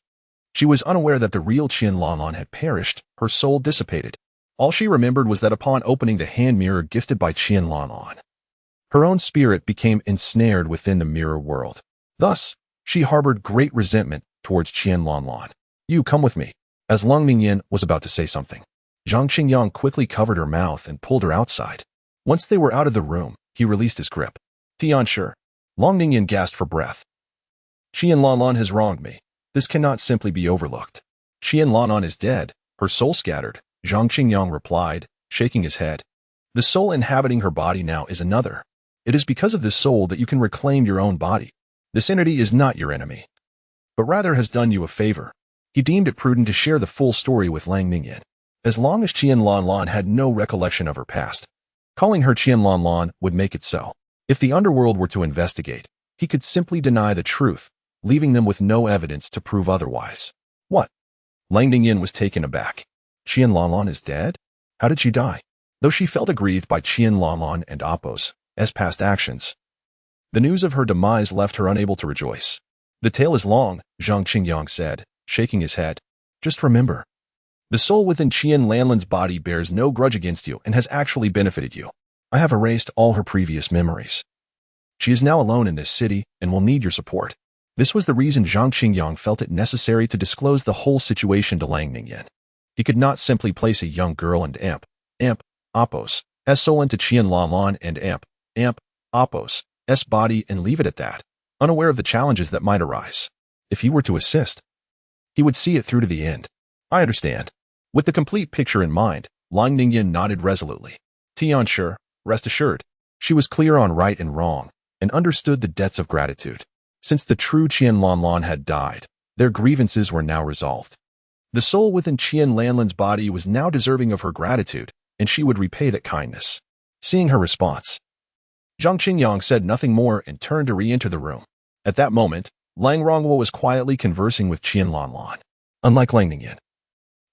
S1: She was unaware that the real Qian Lanlan had perished, her soul dissipated. All she remembered was that upon opening the hand mirror gifted by Qian Lanlan, her own spirit became ensnared within the mirror world. Thus, she harbored great resentment towards Qian Lanlan. You come with me. As Lang Ningyin was about to say something, Zhang Qingyang quickly covered her mouth and pulled her outside. Once they were out of the room, he released his grip. Tianshi. Lang Ningyin gasped for breath. Qian Lanlan has wronged me. This cannot simply be overlooked. Qian Lanlan is dead, her soul scattered, Zhang Qingyang replied, shaking his head. The soul inhabiting her body now is another. It is because of this soul that you can reclaim your own body. This entity is not your enemy, but rather has done you a favor. He deemed it prudent to share the full story with Lang Ningyin. As long as Qian Lanlan had no recollection of her past, calling her Qian Lanlan would make it so. If the underworld were to investigate, he could simply deny the truth, leaving them with no evidence to prove otherwise. What? Lang Ningyin was taken aback. Qian Lanlan is dead? How did she die? Though she felt aggrieved by Qian Lanlan and Appo's past actions, the news of her demise left her unable to rejoice. The tale is long, Zhang Qingyang said, shaking his head. Just remember, the soul within Qian Lanlan's body bears no grudge against you and has actually benefited you. I have erased all her previous memories. She is now alone in this city and will need your support. This was the reason Zhang Qingyang felt it necessary to disclose the whole situation to Lang Ningyin. He could not simply place a young girl and Appo's soul into Qian Lanlan and Appo's body and leave it at that, unaware of the challenges that might arise. If he were to assist, he would see it through to the end. I understand. With the complete picture in mind, Lang Ningyin nodded resolutely. Tianshi, rest assured. She was clear on right and wrong, and understood the debts of gratitude. Since the true Qian Lanlan had died, their grievances were now resolved. The soul within Qian Lanlan's body was now deserving of her gratitude, and she would repay that kindness. Seeing her response, Zhang Qingyang said nothing more and turned to re-enter the room. At that moment, Lang Rongwo was quietly conversing with Qian Lanlan. Unlike Lang Ningyin,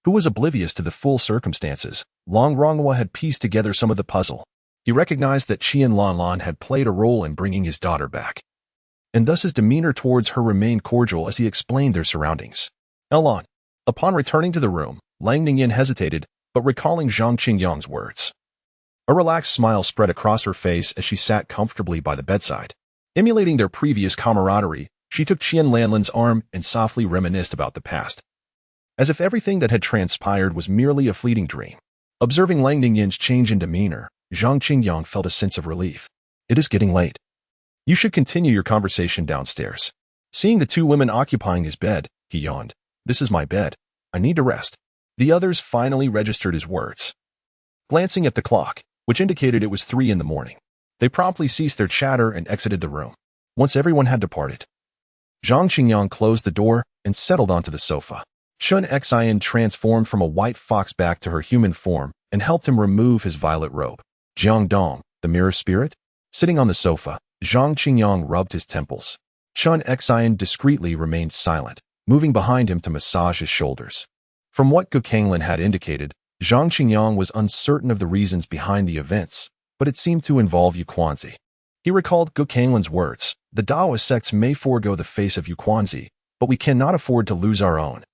S1: who was oblivious to the full circumstances, Lang Rongwo had pieced together some of the puzzle. He recognized that Qian Lanlan had played a role in bringing his daughter back, and thus his demeanor towards her remained cordial as he explained their surroundings. Elon. Upon returning to the room, Lang Ningyin hesitated, but recalling Zhang Qingyang's words, a relaxed smile spread across her face as she sat comfortably by the bedside. Emulating their previous camaraderie, she took Qian Lanlan's arm and softly reminisced about the past, as if everything that had transpired was merely a fleeting dream. Observing Lang Ningyin's change in demeanor, Zhang Qingyang felt a sense of relief. It is getting late. You should continue your conversation downstairs. Seeing the two women occupying his bed, he yawned. This is my bed. I need to rest. The others finally registered his words. Glancing at the clock, which indicated it was 3 in the morning, they promptly ceased their chatter and exited the room. Once everyone had departed, Zhang Qingyang closed the door and settled onto the sofa. Chun Xian transformed from a white fox back to her human form and helped him remove his violet robe. Jiang Dong, the mirror spirit, sitting on the sofa, Zhang Qingyang rubbed his temples. Chun Xian discreetly remained silent, moving behind him to massage his shoulders. From what Gu Kanglin had indicated, Zhang Qingyang was uncertain of the reasons behind the events, but it seemed to involve Yu Quanzi. He recalled Gu Kanglin's words, "The Taoist sects may forego the face of Yuquanzi, but we cannot afford to lose our own."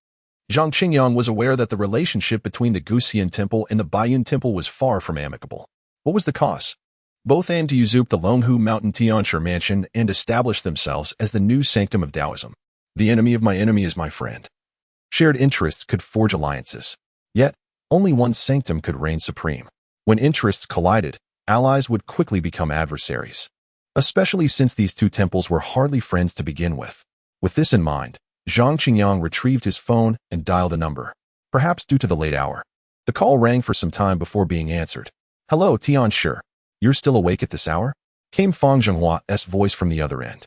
S1: Zhang Qingyang was aware that the relationship between the Guxian temple and the Baiyun temple was far from amicable. What was the cause? Both aimed to usurp the Longhu Mountain Tianshi mansion and establish themselves as the new sanctum of Taoism. The enemy of my enemy is my friend. Shared interests could forge alliances. Yet, only one sanctum could reign supreme. When interests collided, allies would quickly become adversaries, especially since these two temples were hardly friends to begin with. With this in mind, Zhang Qingyang retrieved his phone and dialed a number. Perhaps due to the late hour, the call rang for some time before being answered. "Hello, Tianshi. You're still awake at this hour?" came Fang Zhenghua's voice from the other end.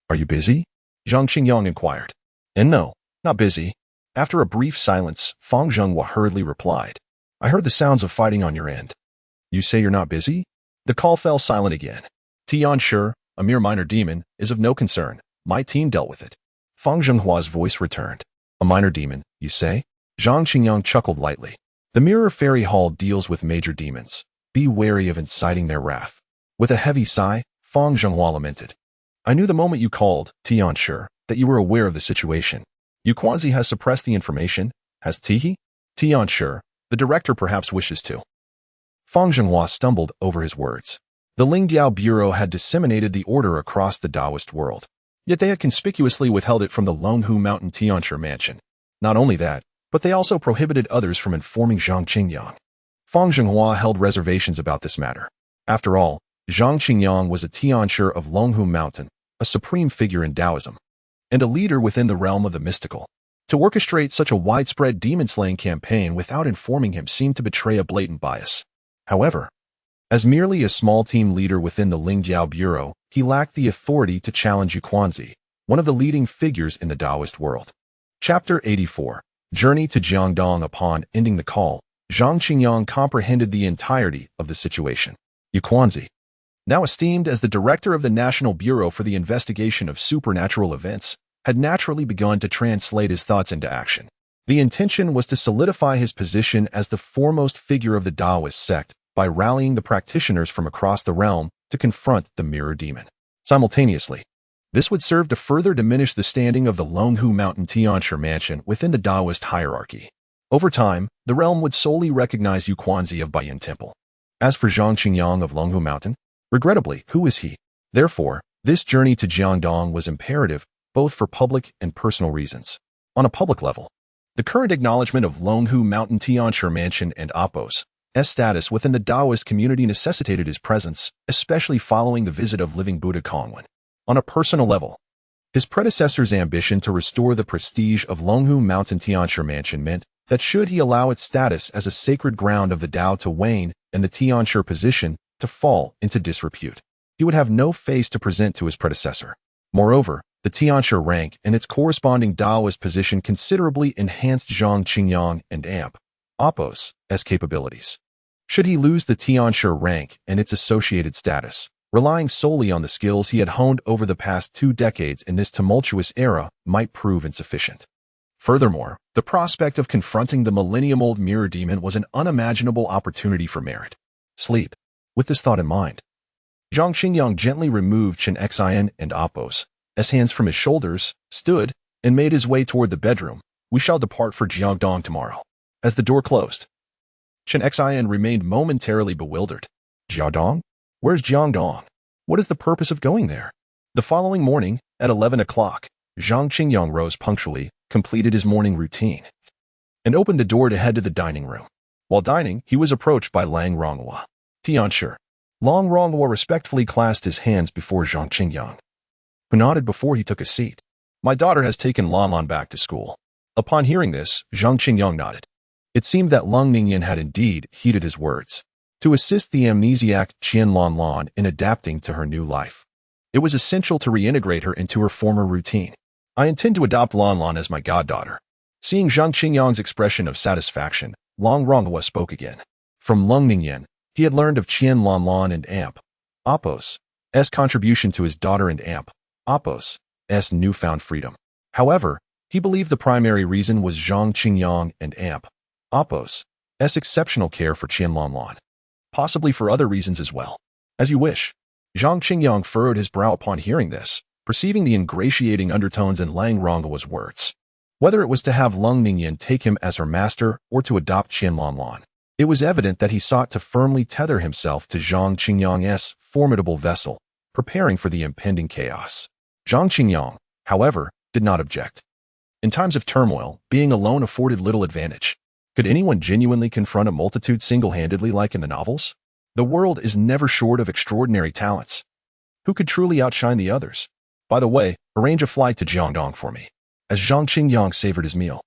S1: "Are you busy?" Zhang Qingyang inquired. "And no, not busy." After a brief silence, Fang Zhenghua hurriedly replied, "I heard the sounds of fighting on your end." "You say you're not busy?" The call fell silent again. "Tianshi, a mere minor demon, is of no concern. My team dealt with it." Fang Zhenghua's voice returned. "A minor demon, you say?" Zhang Qingyang chuckled lightly. "The Mirror Fairy Hall deals with major demons. Be wary of inciting their wrath." With a heavy sigh, Fang Zhenghua lamented, "I knew the moment you called, Tianshi, that you were aware of the situation. Yuquanzi has suppressed the information, has he? Tianshi, the director perhaps wishes to." Fang Zhenghua stumbled over his words. The Lingdiao Bureau had disseminated the order across the Taoist world, yet they had conspicuously withheld it from the Longhu Mountain Tianshi mansion. Not only that, but they also prohibited others from informing Zhang Qingyang. Fang Zhenghua held reservations about this matter. After all, Zhang Qingyang was a Tianshi of Longhu Mountain, a supreme figure in Taoism, and a leader within the realm of the mystical. To orchestrate such a widespread demon-slaying campaign without informing him seemed to betray a blatant bias. However, as merely a small team leader within the Lingdiao Bureau, he lacked the authority to challenge Yuquanzi, one of the leading figures in the Taoist world. Chapter 84. Journey to Jiangdong. Upon ending the call, Zhang Qingyang comprehended the entirety of the situation. Yuquanzi, now esteemed as the director of the National Bureau for the Investigation of Supernatural Events, had naturally begun to translate his thoughts into action. The intention was to solidify his position as the foremost figure of the Taoist sect by rallying the practitioners from across the realm to confront the mirror demon. Simultaneously, this would serve to further diminish the standing of the Longhu Mountain Tianshi mansion within the Taoist hierarchy. Over time, the realm would solely recognize Yuquanzi of Baiyun Temple. As for Zhang Qingyang of Longhu Mountain, regrettably, who is he? Therefore, this journey to Jiangdong was imperative both for public and personal reasons. On a public level, the current acknowledgement of Longhu Mountain Tianshi mansion and Apos' status within the Taoist community necessitated his presence, especially following the visit of living Buddha Kongwen. On a personal level, his predecessor's ambition to restore the prestige of Longhu Mountain Tianshi mansion meant that should he allow its status as a sacred ground of the Tao to wane and the Tianshi position to fall into disrepute, he would have no face to present to his predecessor. Moreover, the Tianshi rank and its corresponding Taoist position considerably enhanced Zhang Qingyang and Apos' capabilities. Should he lose the Tianshi rank and its associated status, relying solely on the skills he had honed over the past 2 decades in this tumultuous era might prove insufficient. Furthermore, the prospect of confronting the millennium-old mirror demon was an unimaginable opportunity for merit. Sleep. With this thought in mind, Zhang Qingyang gently removed Chen Xian and Apos' hands from his shoulders, stood, and made his way toward the bedroom. "We shall depart for Jiangdong tomorrow." As the door closed, Chen Xian remained momentarily bewildered. "Jiangdong? Where's Jiangdong? What is the purpose of going there?" The following morning, at 11 o'clock, Zhang Qingyang rose punctually, completed his morning routine, and opened the door to head to the dining room. While dining, he was approached by Lang Ronghua. "Tianshi." Lang Ronghua respectfully clasped his hands before Zhang Qingyang, who nodded before he took a seat. "My daughter has taken Lanlan back to school." Upon hearing this, Zhang Qingyang nodded. It seemed that Lung Ningyan had indeed heeded his words. To assist the amnesiac Qian Lanlan in adapting to her new life, it was essential to reintegrate her into her former routine. "I intend to adopt Lanlan as my goddaughter." Seeing Zhang Qingyang's expression of satisfaction, Lang Ronghua spoke again. From Lung Ningyan, he had learned of Qian Lanlan and Apos' contribution to his daughter and Apos' newfound freedom. However, he believed the primary reason was Zhang Qingyang and Apos' exceptional care for Qian Lanlan. Possibly for other reasons as well. "As you wish." Zhang Qingyang furrowed his brow upon hearing this, perceiving the ingratiating undertones in Lang Ronghua's words. Whether it was to have Lung Ningyan take him as her master or to adopt Qian Lanlan, it was evident that he sought to firmly tether himself to Zhang Qingyang's formidable vessel, preparing for the impending chaos. Zhang Qingyang, however, did not object. In times of turmoil, being alone afforded little advantage. Could anyone genuinely confront a multitude single-handedly like in the novels? The world is never short of extraordinary talents. Who could truly outshine the others? By the way, arrange a flight to Jiangdong for me. As Zhang Qingyang savored his meal,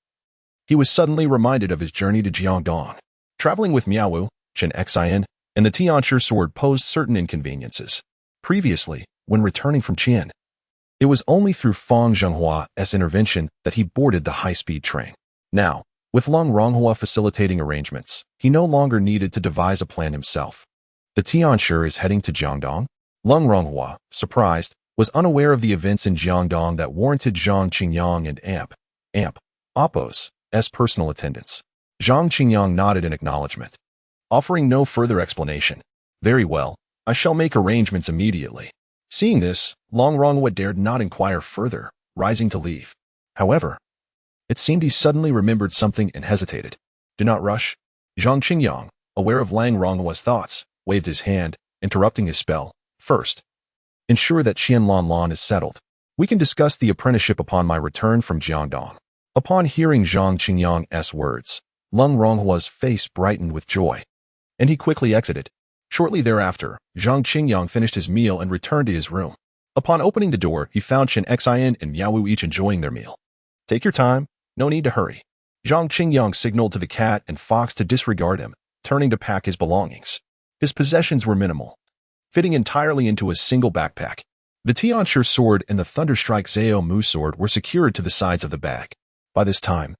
S1: he was suddenly reminded of his journey to Jiangdong. Traveling with Miaowu, Chen Xian, and the Tianshi sword posed certain inconveniences. Previously, when returning from Qian, it was only through Fang Zhenghua's intervention that he boarded the high-speed train. Now, with Lung Ronghua facilitating arrangements, he no longer needed to devise a plan himself. The Tianshi is heading to Jiangdong? Lung Ronghua, surprised, was unaware of the events in Jiangdong that warranted Zhang Qingyang and Amp Oppos as personal attendants. Zhang Qingyang nodded in acknowledgement, offering no further explanation. Very well, I shall make arrangements immediately. Seeing this, Long Ronghua dared not inquire further, rising to leave. However, it seemed he suddenly remembered something and hesitated. Do not rush. Zhang Qingyang, aware of Lang Ronghua's thoughts, waved his hand, interrupting his spell. First, ensure that Qian Lanlan is settled. We can discuss the apprenticeship upon my return from Jiangdong. Upon hearing Zhang Qingyang's words, Lung Ronghua's face brightened with joy, and he quickly exited. Shortly thereafter, Zhang Qingyang finished his meal and returned to his room. Upon opening the door, he found Chen Xian and Miaowu each enjoying their meal. Take your time, no need to hurry. Zhang Qingyang signaled to the cat and fox to disregard him, turning to pack his belongings. His possessions were minimal, fitting entirely into a single backpack. The Tianshi sword and the Thunderstrike Zhao Mu sword were secured to the sides of the bag. By this time,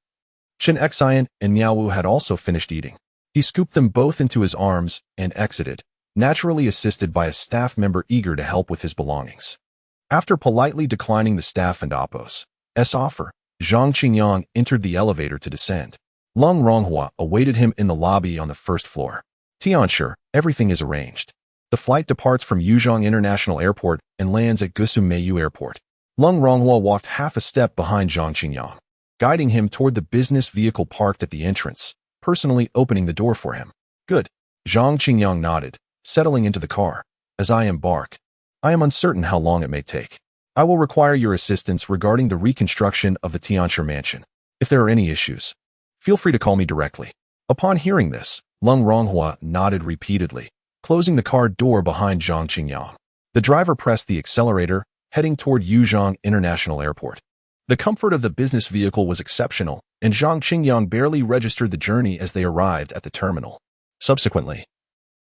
S1: Chen Xian and Miaowu had also finished eating. He scooped them both into his arms and exited, naturally assisted by a staff member eager to help with his belongings. After politely declining the staff and Oppos' offer, Zhang Qingyang entered the elevator to descend. Lung Ronghua awaited him in the lobby on the first floor. Tianshi, everything is arranged. The flight departs from Yuzhong International Airport and lands at Gusum-Meiyu Airport. Lung Ronghua walked half a step behind Zhang Qingyang, guiding him toward the business vehicle parked at the entrance, personally opening the door for him. Good. Zhang Qingyang nodded, settling into the car. As I embark, I am uncertain how long it may take. I will require your assistance regarding the reconstruction of the Tianshi mansion. If there are any issues, feel free to call me directly. Upon hearing this, Lung Ronghua nodded repeatedly, closing the car door behind Zhang Qingyang. The driver pressed the accelerator, heading toward Yuzhong International Airport. The comfort of the business vehicle was exceptional, and Zhang Qingyang barely registered the journey as they arrived at the terminal. Subsequently,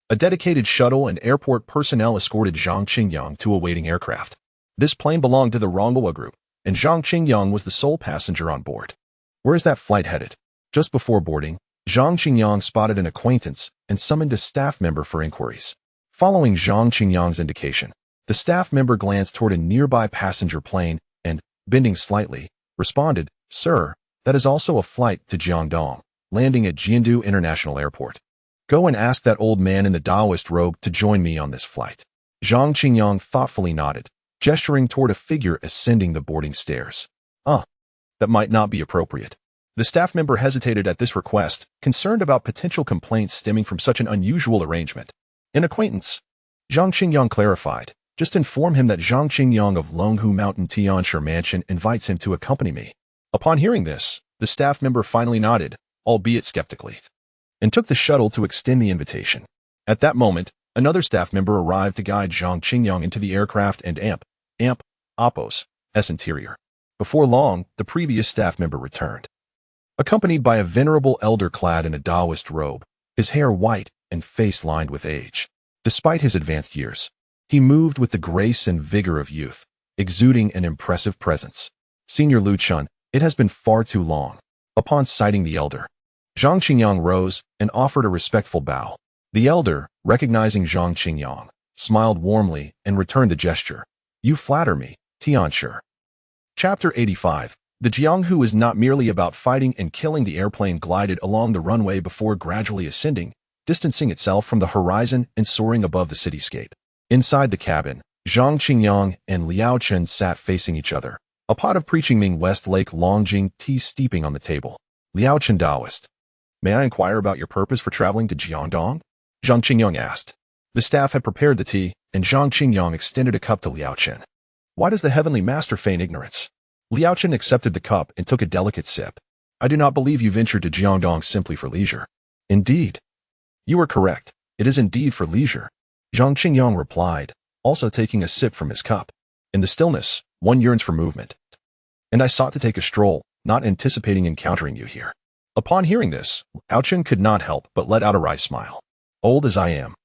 S1: a dedicated shuttle and airport personnel escorted Zhang Qingyang to a waiting aircraft. This plane belonged to the Ronghua Group, and Zhang Qingyang was the sole passenger on board. Where is that flight headed? Just before boarding, Zhang Qingyang spotted an acquaintance and summoned a staff member for inquiries. Following Zhang Qingyang's indication, the staff member glanced toward a nearby passenger plane and, bending slightly, responded, Sir, that is also a flight to Jiangdong, landing at Jiandu International Airport. Go and ask that old man in the Taoist robe to join me on this flight. Zhang Qingyang thoughtfully nodded, gesturing toward a figure ascending the boarding stairs. That might not be appropriate. The staff member hesitated at this request, concerned about potential complaints stemming from such an unusual arrangement. An acquaintance, Zhang Qingyang clarified. Just inform him that Zhang Qingyang of Longhu Mountain Tianshi Mansion invites him to accompany me. Upon hearing this, the staff member finally nodded, albeit skeptically, and took the shuttle to extend the invitation. At that moment, another staff member arrived to guide Zhang Qingyang into the aircraft and Oppos' interior. Before long, the previous staff member returned, accompanied by a venerable elder clad in a Taoist robe, his hair white and face lined with age. Despite his advanced years, he moved with the grace and vigor of youth, exuding an impressive presence. Senior Lu Chun, it has been far too long. Upon sighting the elder, Zhang Qingyang rose and offered a respectful bow. The elder, recognizing Zhang Qingyang, smiled warmly and returned the gesture. You flatter me, Tianshi. Chapter 85. The Jianghu is not merely about fighting and killing. The airplane glided along the runway before gradually ascending, distancing itself from the horizon and soaring above the cityscape. Inside the cabin, Zhang Qingyang and Liao Chen sat facing each other, a pot of preaching Ming West Lake Longjing tea steeping on the table. Liao Chen Taoist. May I inquire about your purpose for traveling to Jiangdong? Zhang Qingyang asked. The staff had prepared the tea, and Zhang Qingyang extended a cup to Liao Chen. Why does the heavenly master feign ignorance? Liao Chen accepted the cup and took a delicate sip. I do not believe you ventured to Jiangdong simply for leisure. Indeed. You are correct. It is indeed for leisure. Zhang Qingyang replied, also taking a sip from his cup. In the stillness, one yearns for movement. And I sought to take a stroll, not anticipating encountering you here. Upon hearing this, Liao Chen could not help but let out a wry smile. Old as I am,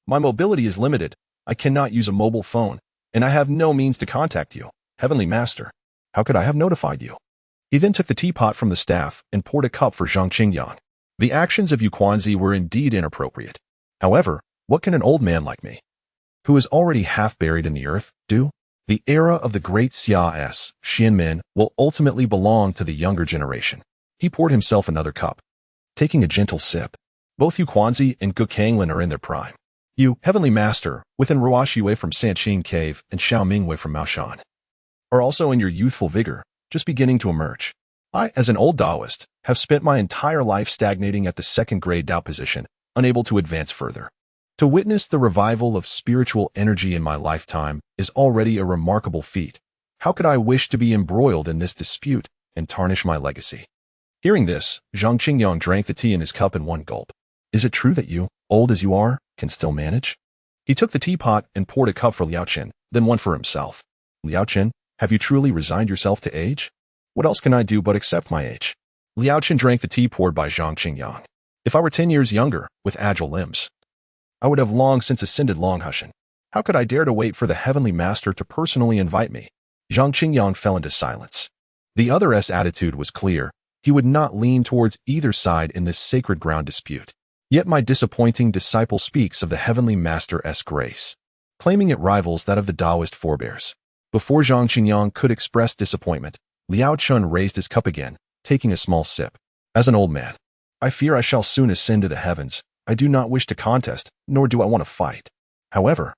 S1: my mobility is limited. I cannot use a mobile phone, and I have no means to contact you, Heavenly Master. How could I have notified you? He then took the teapot from the staff and poured a cup for Zhang Qingyang. The actions of Yu Quanzi were indeed inappropriate. However, what can an old man like me, who is already half buried in the earth, do? The era of the great Xia Xianmin will ultimately belong to the younger generation. He poured himself another cup, taking a gentle sip. Both Yu Quanzi and Gu Kanglin are in their prime. You, Heavenly Master, within Ruoshi Wei from Sanqing Cave and Xiaoming Wei from Maoshan, are also in your youthful vigor, just beginning to emerge. I, as an old Taoist, have spent my entire life stagnating at the second-grade Tao position, unable to advance further. To witness the revival of spiritual energy in my lifetime is already a remarkable feat. How could I wish to be embroiled in this dispute and tarnish my legacy? Hearing this, Zhang Qingyang drank the tea in his cup in one gulp. Is it true that you, old as you are, can still manage? He took the teapot and poured a cup for Liao Chen, then one for himself. Liao Chen, have you truly resigned yourself to age? What else can I do but accept my age? Liao Chen drank the tea poured by Zhang Qingyang. If I were 10 years younger, with agile limbs, I would have long since ascended Longhushan. How could I dare to wait for the Heavenly Master to personally invite me? Zhang Qingyang fell into silence. The other's attitude was clear. He would not lean towards either side in this sacred ground dispute. Yet my disappointing disciple speaks of the Heavenly Master's grace, claiming it rivals that of the Taoist forebears. Before Zhang Qingyang could express disappointment, Liao Chen raised his cup again, taking a small sip. As an old man, I fear I shall soon ascend to the heavens. I do not wish to contest, nor do I want to fight. However,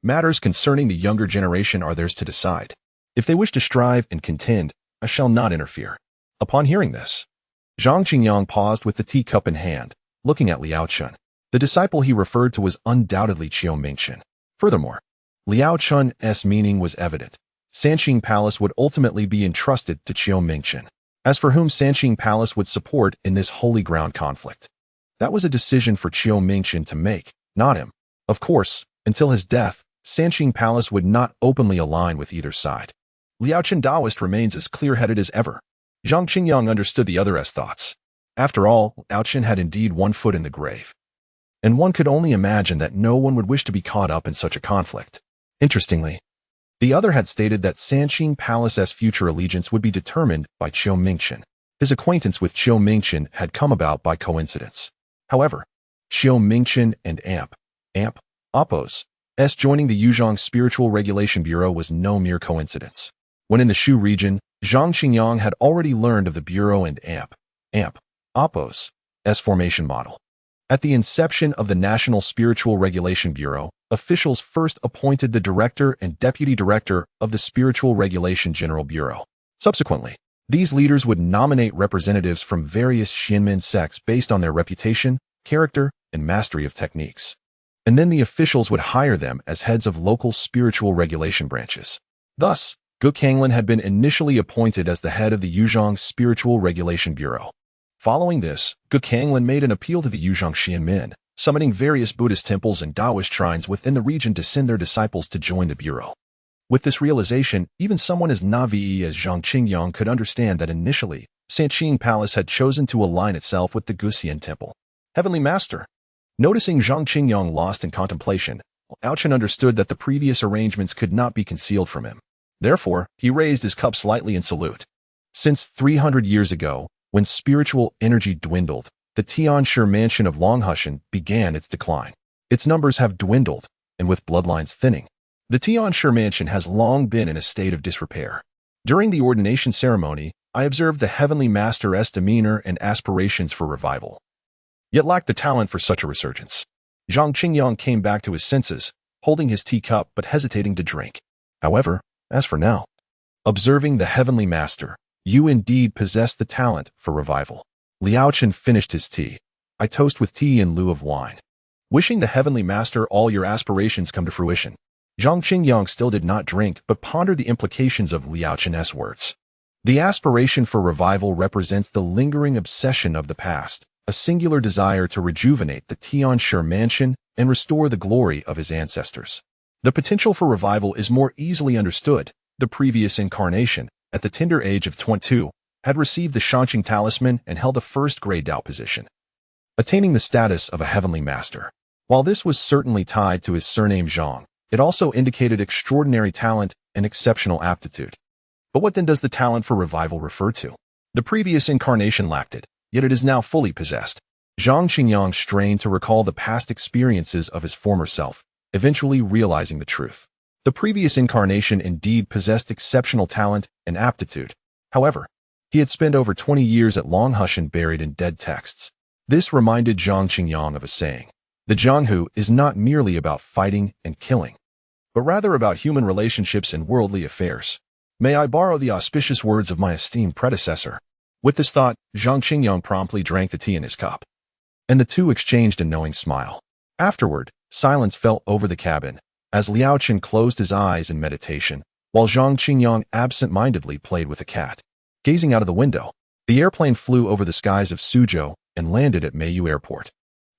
S1: matters concerning the younger generation are theirs to decide. If they wish to strive and contend, I shall not interfere. Upon hearing this, Zhang Qingyang paused with the teacup in hand, looking at Liao Chen. The disciple he referred to was undoubtedly Qiu Mingchen. Furthermore, Liao Chen's meaning was evident. Sanqing Palace would ultimately be entrusted to Qiu Mingchen, as for whom Sanqing Palace would support in this holy ground conflict. That was a decision for Qiu Mingchen to make, not him. Of course, until his death, Sanqing Palace would not openly align with either side. Liao Chen Taoist remains as clear-headed as ever. Zhang Qingyang understood the other's thoughts. After all, Liao Chen had indeed one foot in the grave. And one could only imagine that no one would wish to be caught up in such a conflict. Interestingly, the other had stated that Sanqing Palace's future allegiance would be determined by Qiu Mingchen. His acquaintance with Qiu Mingchen had come about by coincidence. However, Qiu Mingchen and Oppos joining the Yuzhong Spiritual Regulation Bureau was no mere coincidence. When in the Shu region, Zhang Qingyang had already learned of the Bureau and Oppos' formation model. At the inception of the National Spiritual Regulation Bureau, officials first appointed the director and deputy director of the Spiritual Regulation General Bureau. Subsequently, these leaders would nominate representatives from various Xianmin sects based on their reputation, character, and mastery of techniques. And then the officials would hire them as heads of local spiritual regulation branches. Thus, Gu Kanglin had been initially appointed as the head of the Yuzhong Spiritual Regulation Bureau. Following this, Gu Kanglin made an appeal to the Yuzhong Xianmin, summoning various Buddhist temples and Taoist shrines within the region to send their disciples to join the Bureau. With this realization, even someone as naive as Zhang Qingyang could understand that initially, Sanqing Palace had chosen to align itself with the Guxian Temple. Heavenly Master. Noticing Zhang Qingyang lost in contemplation, Liao Chen understood that the previous arrangements could not be concealed from him. Therefore, he raised his cup slightly in salute. Since 300 years ago, when spiritual energy dwindled, the Tianshi mansion of Longhushan began its decline. Its numbers have dwindled, and with bloodlines thinning, the Tianshi mansion has long been in a state of disrepair. During the ordination ceremony, I observed the Heavenly Master's demeanor and aspirations for revival, yet lacked the talent for such a resurgence. Zhang Qingyang came back to his senses, holding his teacup but hesitating to drink. However, as for now, observing the heavenly master, you indeed possess the talent for revival. Liao Chen finished his tea. I toast with tea in lieu of wine. Wishing the heavenly master all your aspirations come to fruition. Zhang Qingyang still did not drink but pondered the implications of Liao Chen's words. The aspiration for revival represents the lingering obsession of the past, a singular desire to rejuvenate the Tianshi mansion and restore the glory of his ancestors. The potential for revival is more easily understood. The previous incarnation, at the tender age of 22, had received the Shanqing talisman and held a first-grade Dao position, attaining the status of a heavenly master. While this was certainly tied to his surname Zhang, it also indicated extraordinary talent and exceptional aptitude. But what then does the talent for revival refer to? The previous incarnation lacked it, yet it is now fully possessed. Zhang Qingyang strained to recall the past experiences of his former self, eventually realizing the truth. The previous incarnation indeed possessed exceptional talent and aptitude. However, he had spent over 20 years at Longhu buried in dead texts. This reminded Zhang Qingyang of a saying. The Jianghu is not merely about fighting and killing, but rather about human relationships and worldly affairs. May I borrow the auspicious words of my esteemed predecessor? With this thought, Zhang Qingyang promptly drank the tea in his cup, and the two exchanged a knowing smile. Afterward, silence fell over the cabin, as Liao Chen closed his eyes in meditation, while Zhang Qingyang absent-mindedly played with a cat. Gazing out of the window, the airplane flew over the skies of Suzhou and landed at Meiyu Airport.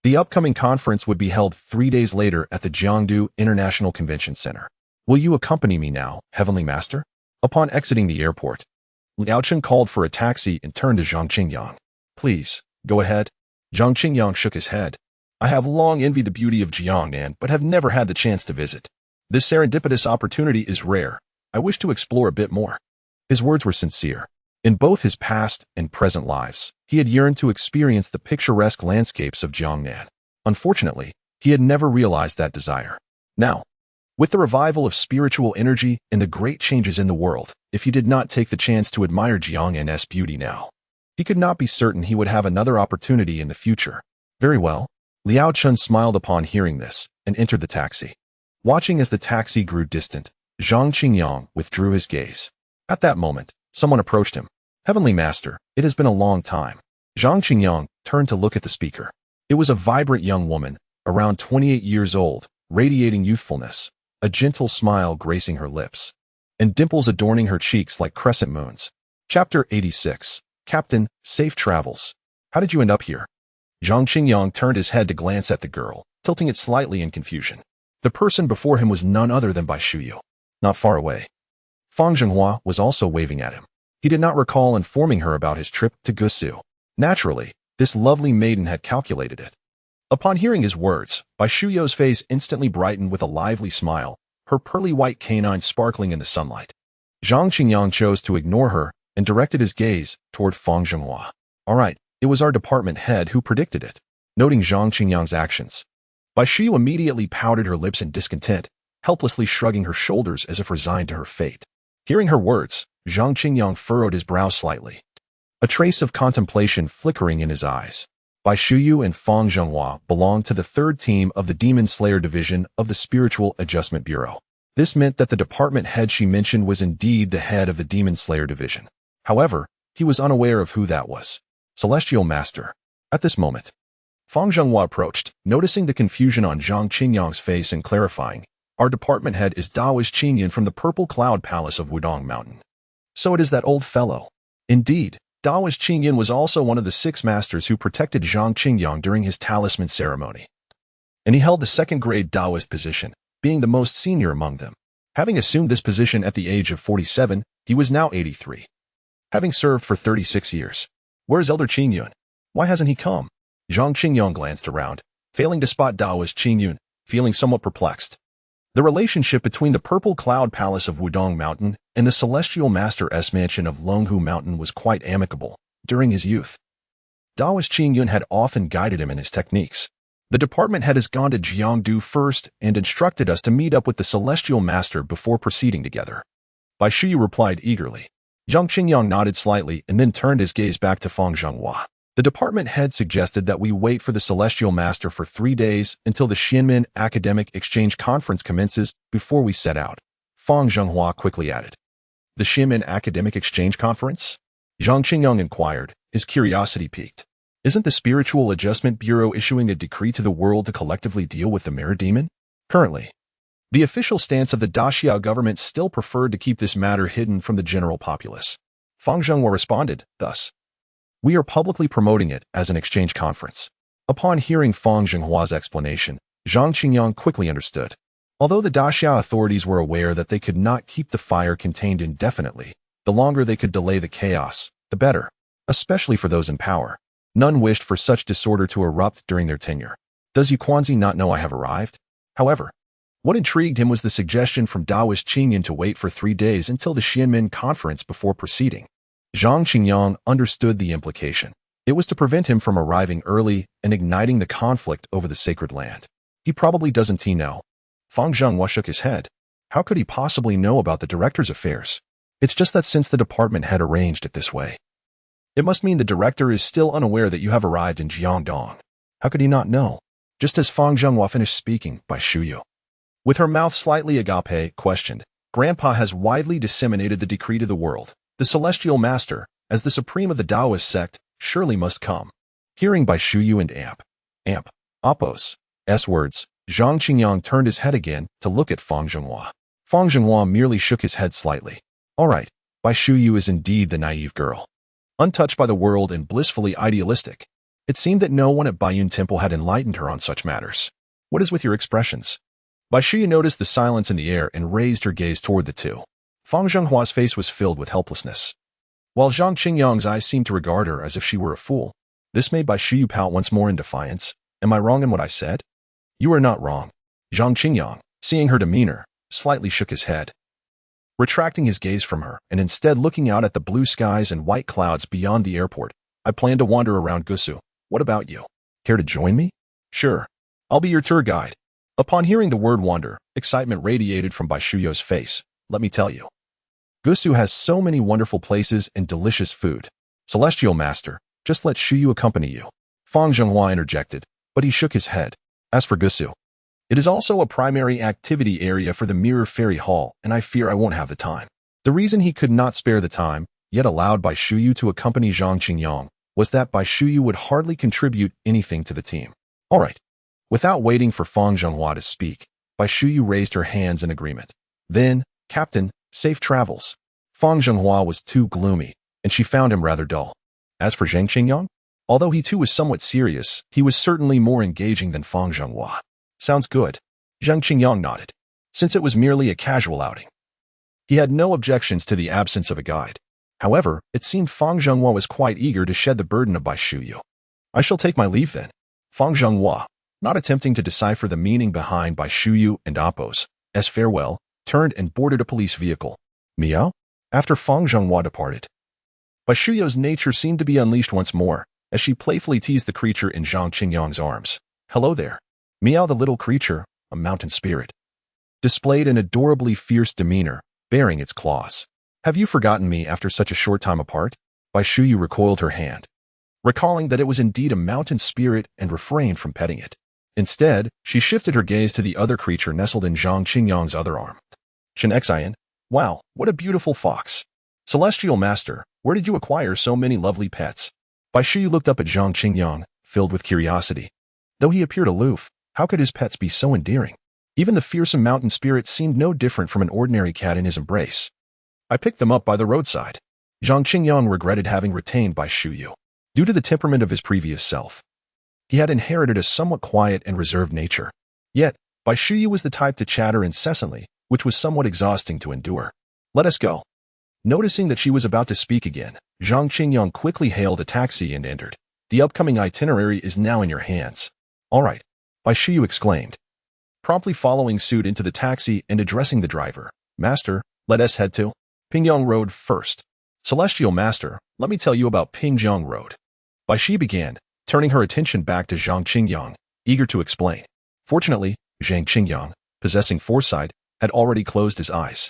S1: The upcoming conference would be held 3 days later at the Jiangdu International Convention Center. Will you accompany me now, Heavenly Master? Upon exiting the airport, Liao Chen called for a taxi and turned to Zhang Qingyang. Please, go ahead. Zhang Qingyang shook his head. I have long envied the beauty of Jiangnan, but have never had the chance to visit. This serendipitous opportunity is rare. I wish to explore a bit more. His words were sincere. In both his past and present lives, he had yearned to experience the picturesque landscapes of Jiangnan. Unfortunately, he had never realized that desire. Now, with the revival of spiritual energy and the great changes in the world, if he did not take the chance to admire Jiangnan's beauty now, he could not be certain he would have another opportunity in the future. Very well. Liao Chen smiled upon hearing this and entered the taxi. Watching as the taxi grew distant, Zhang Qingyang withdrew his gaze. At that moment, someone approached him. Heavenly Master, it has been a long time. Zhang Qingyang turned to look at the speaker. It was a vibrant young woman, around 28 years old, radiating youthfulness, a gentle smile gracing her lips, and dimples adorning her cheeks like crescent moons. Chapter 86. Captain, safe travels. How did you end up here? Zhang Qingyang turned his head to glance at the girl, tilting it slightly in confusion. The person before him was none other than Bai Shuyu. Not far away, Fang Zhenghua was also waving at him. He did not recall informing her about his trip to Gusu. Naturally, this lovely maiden had calculated it. Upon hearing his words, Bai Shuyu's face instantly brightened with a lively smile, her pearly white canines sparkling in the sunlight. Zhang Qingyang chose to ignore her and directed his gaze toward Fang Zhenghua. All right, it was our department head who predicted it. Noting Zhang Qingyang's actions, Bai Shuyu immediately pouted her lips in discontent, helplessly shrugging her shoulders as if resigned to her fate. Hearing her words, Zhang Qingyang furrowed his brow slightly, a trace of contemplation flickering in his eyes. Bai Shuyu and Fang Zhenghua belonged to the third team of the Demon Slayer Division of the Spiritual Adjustment Bureau. This meant that the department head she mentioned was indeed the head of the Demon Slayer Division. However, he was unaware of who that was. Celestial Master. At this moment, Fang Zhenghua approached, noticing the confusion on Zhang Qingyang's face and clarifying, our department head is Taoist Qingyang from the Purple Cloud Palace of Wudong Mountain. So it is that old fellow. Indeed, Taoist Qingyang was also one of the 6 masters who protected Zhang Qingyang during his talisman ceremony. And he held the second-grade Taoist position, being the most senior among them. Having assumed this position at the age of 47, he was now 83. Having served for 36 years. Where's Elder Qingyang? Why hasn't he come? Zhang Qingyang glanced around, failing to spot Taoist Qingyang, feeling somewhat perplexed. The relationship between the Purple Cloud Palace of Wudong Mountain and the Celestial Master's mansion of Longhu Mountain was quite amicable during his youth. Taoist Qingyang had often guided him in his techniques. The department head has gone to Jiangdu first and instructed us to meet up with the Celestial Master before proceeding together. Bai Shuyu replied eagerly. Zhang Qingyang nodded slightly and then turned his gaze back to Fang Zhenghua. The department head suggested that we wait for the Celestial Master for 3 days until the Xianmen Academic Exchange Conference commences before we set out. Fang Zhenghua quickly added. The Xianmen Academic Exchange Conference? Zhang Qingyang inquired, his curiosity piqued. Isn't the Spiritual Adjustment Bureau issuing a decree to the world to collectively deal with the mirror demon? Currently, the official stance of the Daxiao government still preferred to keep this matter hidden from the general populace. Fang Zhenghua responded, thus, we are publicly promoting it as an exchange conference. Upon hearing Fang Zhenghua's explanation, Zhang Qingyang quickly understood. Although the Daxiao authorities were aware that they could not keep the fire contained indefinitely, the longer they could delay the chaos, the better, especially for those in power. None wished for such disorder to erupt during their tenure. Does Yuquanzi not know I have arrived? However, what intrigued him was the suggestion from Taoist Qingyan to wait for 3 days until the Xianmen conference before proceeding. Zhang Qingyang understood the implication. It was to prevent him from arriving early and igniting the conflict over the sacred land. He probably doesn't know. Fang Zhenghua shook his head. How could he possibly know about the director's affairs? It's just that since the department had arranged it this way, it must mean the director is still unaware that you have arrived in Jiangdong. How could he not know? Just as Fang Zhenghua finished speaking, Bai Shuyu, with her mouth slightly agape, questioned, Grandpa has widely disseminated the decree to the world. The Celestial Master, as the supreme of the Taoist sect, surely must come. Hearing Bai Shuyu and Appo's words, Zhang Qingyang turned his head again to look at Fang Zhenghua. Fang Zhenghua merely shook his head slightly. All right, Bai Shuyu is indeed the naive girl, untouched by the world and blissfully idealistic. It seemed that no one at Baiyun Temple had enlightened her on such matters. What is with your expressions? Bai Shuyu noticed the silence in the air and raised her gaze toward the two. Fang Zhenghua's face was filled with helplessness, while Zhang Qingyang's eyes seemed to regard her as if she were a fool. This made Bai Shuyu pout once more in defiance. Am I wrong in what I said? You are not wrong. Zhang Qingyang, seeing her demeanor, slightly shook his head, retracting his gaze from her and instead looking out at the blue skies and white clouds beyond the airport. I plan to wander around Gusu. What about you? Care to join me? Sure. I'll be your tour guide. Upon hearing the word wander, excitement radiated from Bai Shuyu's face. Let me tell you, Gusu has so many wonderful places and delicious food. Celestial Master, just let Shuyu accompany you. Fang Zhenghua interjected, but he shook his head. As for Gusu, it is also a primary activity area for the Mirror Fairy Hall, and I fear I won't have the time. The reason he could not spare the time, yet allowed Bai Shuyu to accompany Zhang Qingyang, was that Bai Shuyu would hardly contribute anything to the team. All right. Without waiting for Fang Zhenghua to speak, Bai Shuyu raised her hands in agreement. Then, Captain, safe travels. Fang Zhenghua was too gloomy, and she found him rather dull. As for Zhang Qingyang, although he too was somewhat serious, he was certainly more engaging than Fang Zhenghua. Sounds good. Zhang Qingyang nodded, since it was merely a casual outing. He had no objections to the absence of a guide. However, it seemed Fang Zhenghua was quite eager to shed the burden of Bai Shuyu. I shall take my leave then. Fang Zhenghua, not attempting to decipher the meaning behind Bai Shuyu and Appo's farewell, turned and boarded a police vehicle. Meow? After Fang Zhenghua departed, Bai Shuyu's nature seemed to be unleashed once more, as she playfully teased the creature in Zhang Qingyang's arms. Hello there. Meow, the little creature, a mountain spirit, displayed an adorably fierce demeanor, baring its claws. Have you forgotten me after such a short time apart? Bai Shuyu recoiled her hand, recalling that it was indeed a mountain spirit and refrained from petting it. Instead, she shifted her gaze to the other creature nestled in Zhang Qingyang's other arm. Shen Xian, wow, what a beautiful fox. Celestial Master, where did you acquire so many lovely pets? Bai Shuyu looked up at Zhang Qingyang, filled with curiosity. Though he appeared aloof, how could his pets be so endearing? Even the fearsome mountain spirit seemed no different from an ordinary cat in his embrace. I picked them up by the roadside. Zhang Qingyang regretted having retained Bai Shuyu. Due to the temperament of his previous self, he had inherited a somewhat quiet and reserved nature. Yet, Bai Shuyu was the type to chatter incessantly, which was somewhat exhausting to endure. Let us go. Noticing that she was about to speak again, Zhang Qingyang quickly hailed a taxi and entered. The upcoming itinerary is now in your hands. All right, Bai Shuyu exclaimed, promptly following suit into the taxi and addressing the driver. Master, let us head to Pingyang Road first. Celestial Master, let me tell you about Pingyang Road. Bai Shi began, turning her attention back to Zhang Qingyang, eager to explain. Fortunately, Zhang Qingyang, possessing foresight, had already closed his eyes.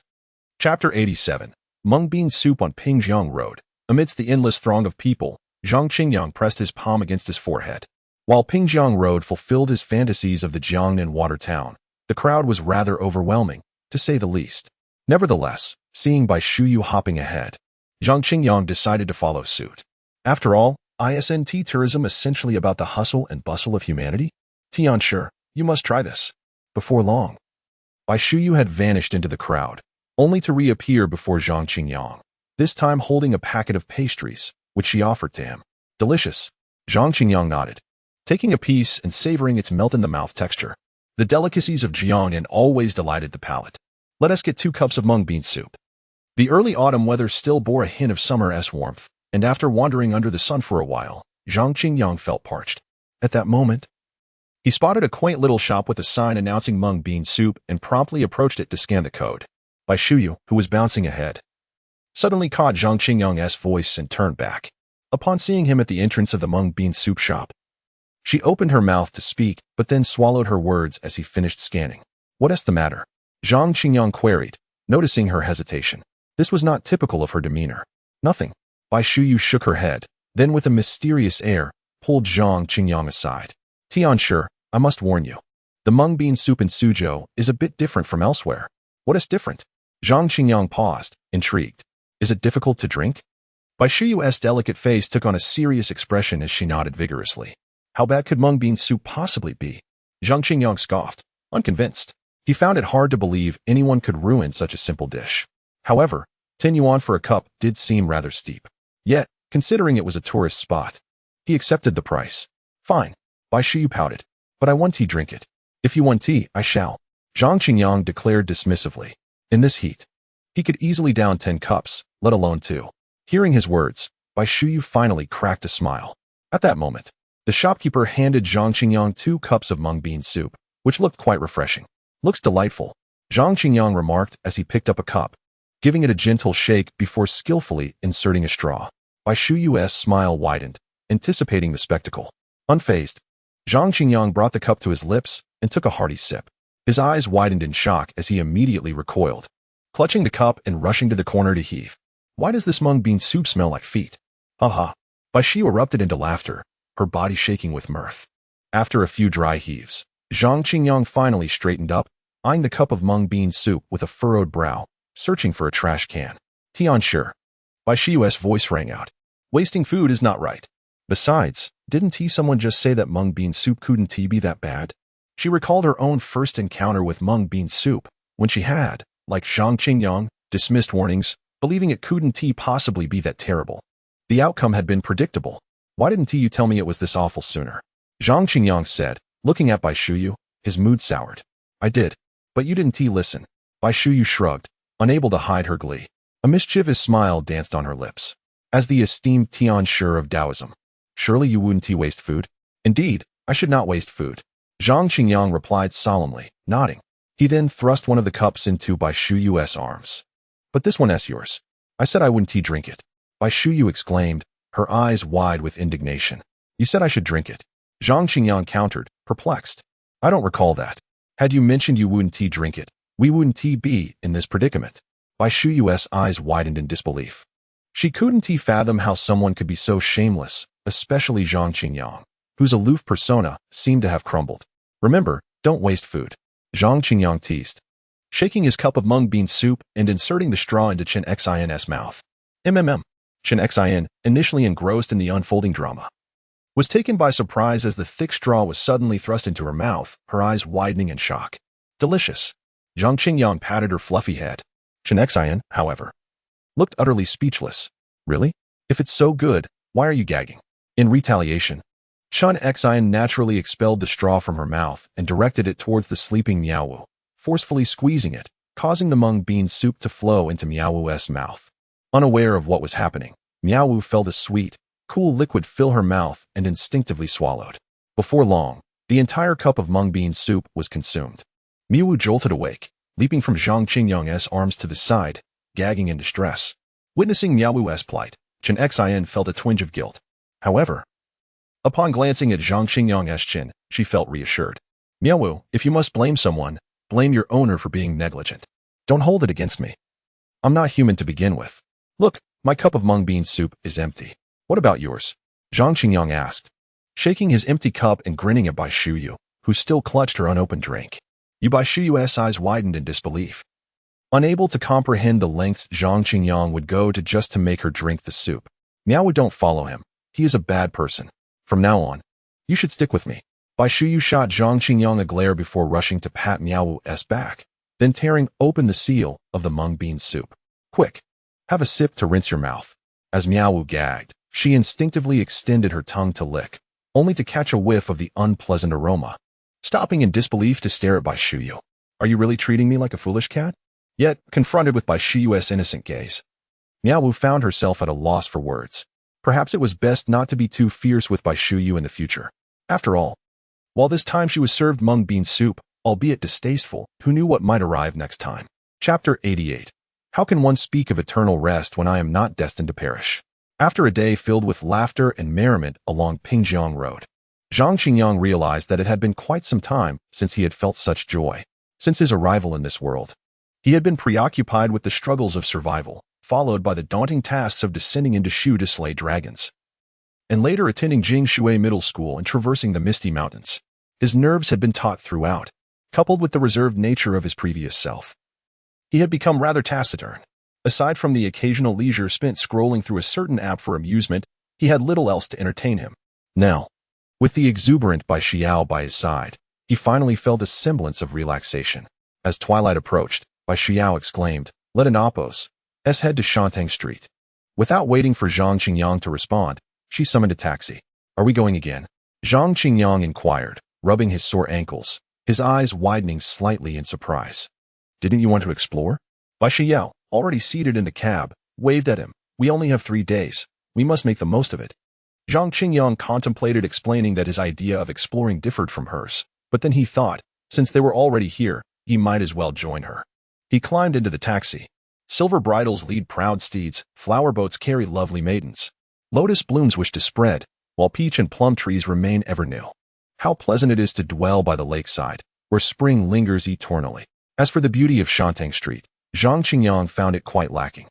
S1: Chapter 87. Mung bean soup on Pingyang Road. Amidst the endless throng of people, Zhang Qingyang pressed his palm against his forehead. While Pingjiang Road fulfilled his fantasies of the Jiangnan water town, the crowd was rather overwhelming, to say the least. Nevertheless, seeing Bai Shuyu hopping ahead, Zhang Qingyang decided to follow suit. After all, isn't tourism essentially about the hustle and bustle of humanity? Tianshi, you must try this. Before long, Bai Shuyu had vanished into the crowd, only to reappear before Zhang Qingyang, this time holding a packet of pastries, which she offered to him. Delicious. Zhang Qingyang nodded, taking a piece and savoring its melt-in-the-mouth texture. The delicacies of Jiangnan always delighted the palate. Let us get 2 cups of mung bean soup. The early autumn weather still bore a hint of summer's warmth, and after wandering under the sun for a while, Zhang Qingyang felt parched. At that moment, he spotted a quaint little shop with a sign announcing mung bean soup and promptly approached it to scan the code. Bai Shuyu, who was bouncing ahead, suddenly caught Zhang Qingyang's voice and turned back. Upon seeing him at the entrance of the mung bean soup shop, she opened her mouth to speak, but then swallowed her words as he finished scanning. What's the matter? Zhang Qingyang queried, noticing her hesitation. This was not typical of her demeanor. Nothing. Bai Shuyu shook her head, then with a mysterious air, pulled Zhang Qingyang aside. Tianshi, I must warn you. The mung bean soup in Suzhou is a bit different from elsewhere. What is different? Zhang Qingyang paused, intrigued. Is it difficult to drink? Bai Shuyu's delicate face took on a serious expression as she nodded vigorously. How bad could mung bean soup possibly be? Zhang Qingyang scoffed, unconvinced. He found it hard to believe anyone could ruin such a simple dish. However, 10 yuan for a cup did seem rather steep. Yet, considering it was a tourist spot, he accepted the price. Fine. Bai Shuyu pouted. But I want tea, drink it. If you want tea, I shall. Zhang Qingyang declared dismissively. In this heat, he could easily down 10 cups, let alone 2. Hearing his words, Bai Shuyu finally cracked a smile. At that moment, the shopkeeper handed Zhang Qingyang 2 cups of mung bean soup, which looked quite refreshing. Looks delightful, Zhang Qingyang remarked as he picked up a cup, giving it a gentle shake before skillfully inserting a straw. Bai Shuyu's smile widened, anticipating the spectacle. Unfazed, Zhang Qingyang brought the cup to his lips and took a hearty sip. His eyes widened in shock as he immediately recoiled, clutching the cup and rushing to the corner to heave. Why does this mung bean soup smell like feet? Ha! Bai Shuyu erupted into laughter, her body shaking with mirth. After a few dry heaves, Zhang Qingyang finally straightened up, eyeing the cup of mung bean soup with a furrowed brow, searching for a trash can. Tianshi. Bai Shuyu's voice rang out. Wasting food is not right. Besides, didn't someone just say that mung bean soup couldn't be that bad? She recalled her own first encounter with mung bean soup, when she had, like Zhang Qingyang, dismissed warnings, believing it couldn't possibly be that terrible. The outcome had been predictable. Why didn't you tell me it was this awful sooner? Zhang Qingyang said, looking at Bai Shuyu, his mood soured. I did. But you didn't listen. Bai Shuyu shrugged, unable to hide her glee. A mischievous smile danced on her lips. As the esteemed Tianshi of Taoism, surely you wouldn't waste food? Indeed, I should not waste food. Zhang Qingyang replied solemnly, nodding. He then thrust one of the cups into Bai Shuyu's arms. But this one's yours. I said I wouldn't drink it. Bai Shuyu exclaimed, her eyes wide with indignation. You said I should drink it. Zhang Qingyang countered, perplexed. I don't recall that. Had you mentioned you wouldn't drink it, we wouldn't be in this predicament. Bai Shuyu's eyes widened in disbelief. She couldn't fathom how someone could be so shameless, especially Zhang Qingyang, whose aloof persona seemed to have crumbled. Remember, don't waste food. Zhang Qingyang teased, shaking his cup of mung bean soup and inserting the straw into Chen Xin's mouth. Chen Xin, initially engrossed in the unfolding drama, was taken by surprise as the thick straw was suddenly thrust into her mouth, her eyes widening in shock. Delicious. Zhang Qingyang patted her fluffy head. Chen Xin, however, looked utterly speechless. Really? If it's so good, why are you gagging? In retaliation, Chen Xin naturally expelled the straw from her mouth and directed it towards the sleeping Miaowu, forcefully squeezing it, causing the mung bean soup to flow into Miaowu's mouth. Unaware of what was happening, Miaowu felt a sweet, cool liquid fill her mouth and instinctively swallowed. Before long, the entire cup of mung bean soup was consumed. Miaowu jolted awake, leaping from Zhang Qingyang's arms to the side, gagging in distress. Witnessing Miaowu's plight, Chen Xin felt a twinge of guilt. However, upon glancing at Zhang Qingyang's chin, she felt reassured. Miaowu, if you must blame someone, blame your owner for being negligent. Don't hold it against me. I'm not human to begin with. Look, my cup of mung bean soup is empty. What about yours? Zhang Qingyang asked, shaking his empty cup and grinning at Bai Shuyu, who still clutched her unopened drink. Bai Shuyu's eyes widened in disbelief. Unable to comprehend the lengths Zhang Qingyang would go to just to make her drink the soup. Miao, don't follow him. He is a bad person. From now on, you should stick with me. Bai Shuyu shot Zhang Qingyang a glare before rushing to pat Miao's back, then tearing open the seal of the mung bean soup. Quick, have a sip to rinse your mouth. As Miao gagged, she instinctively extended her tongue to lick, only to catch a whiff of the unpleasant aroma. Stopping in disbelief to stare at Bai Shuyu. Are you really treating me like a foolish cat? Yet, confronted with Bai Shuyu's innocent gaze, Miao found herself at a loss for words. Perhaps it was best not to be too fierce with Bai Shuyu in the future. After all, while this time she was served mung bean soup, albeit distasteful, who knew what might arrive next time? Chapter 88. How can one speak of eternal rest when I am not destined to perish? After a day filled with laughter and merriment along Pingjiang Road, Zhang Qingyang realized that it had been quite some time since he had felt such joy. Since his arrival in this world, he had been preoccupied with the struggles of survival, followed by the daunting tasks of descending into Shu to slay dragons, and later attending Jingshui Middle School and traversing the Misty Mountains. His nerves had been taut throughout, coupled with the reserved nature of his previous self. He had become rather taciturn. Aside from the occasional leisure spent scrolling through a certain app for amusement, he had little else to entertain him. Now, with the exuberant Bai Xiao by his side, he finally felt a semblance of relaxation. As twilight approached, Bai Xiao exclaimed, "Let an Appos. Let's head to Shantang Street." Without waiting for Zhang Qingyang to respond, she summoned a taxi. Are we going again? Zhang Qingyang inquired, rubbing his sore ankles, his eyes widening slightly in surprise. Didn't you want to explore? Bai Xiao, already seated in the cab, waved at him. We only have 3 days. We must make the most of it. Zhang Qingyang contemplated explaining that his idea of exploring differed from hers, but then he thought, since they were already here, he might as well join her. He climbed into the taxi. Silver bridles lead proud steeds, flower boats carry lovely maidens. Lotus blooms wish to spread, while peach and plum trees remain ever new. How pleasant it is to dwell by the lakeside, where spring lingers eternally. As for the beauty of Shantang Street, Zhang Qingyang found it quite lacking.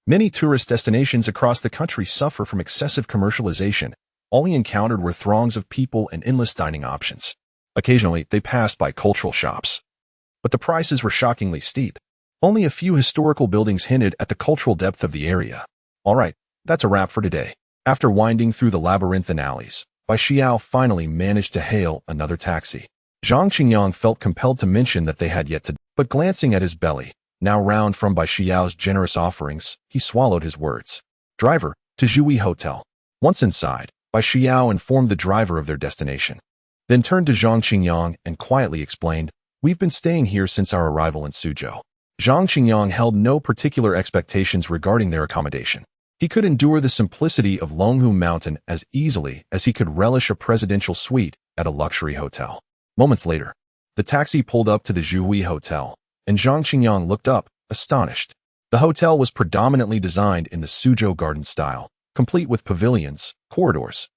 S1: Many tourist destinations across the country suffer from excessive commercialization. All he encountered were throngs of people and endless dining options. Occasionally, they passed by cultural shops, but the prices were shockingly steep. Only a few historical buildings hinted at the cultural depth of the area. All right, that's a wrap for today. After winding through the labyrinthine alleys, Bai Xiao finally managed to hail another taxi. Zhang Qingyang felt compelled to mention that they had yet to, but glancing at his belly, now round from Bai Xiao's generous offerings, he swallowed his words. Driver, to Zhui Hotel. Once inside, Bai Xiao informed the driver of their destination, then turned to Zhang Qingyang and quietly explained, "We've been staying here since our arrival in Suzhou." Zhang Qingyang held no particular expectations regarding their accommodation. He could endure the simplicity of Longhu Mountain as easily as he could relish a presidential suite at a luxury hotel. Moments later, the taxi pulled up to the Zhui Hotel, and Zhang Qingyang looked up, astonished. The hotel was predominantly designed in the Suzhou garden style, complete with pavilions, corridors,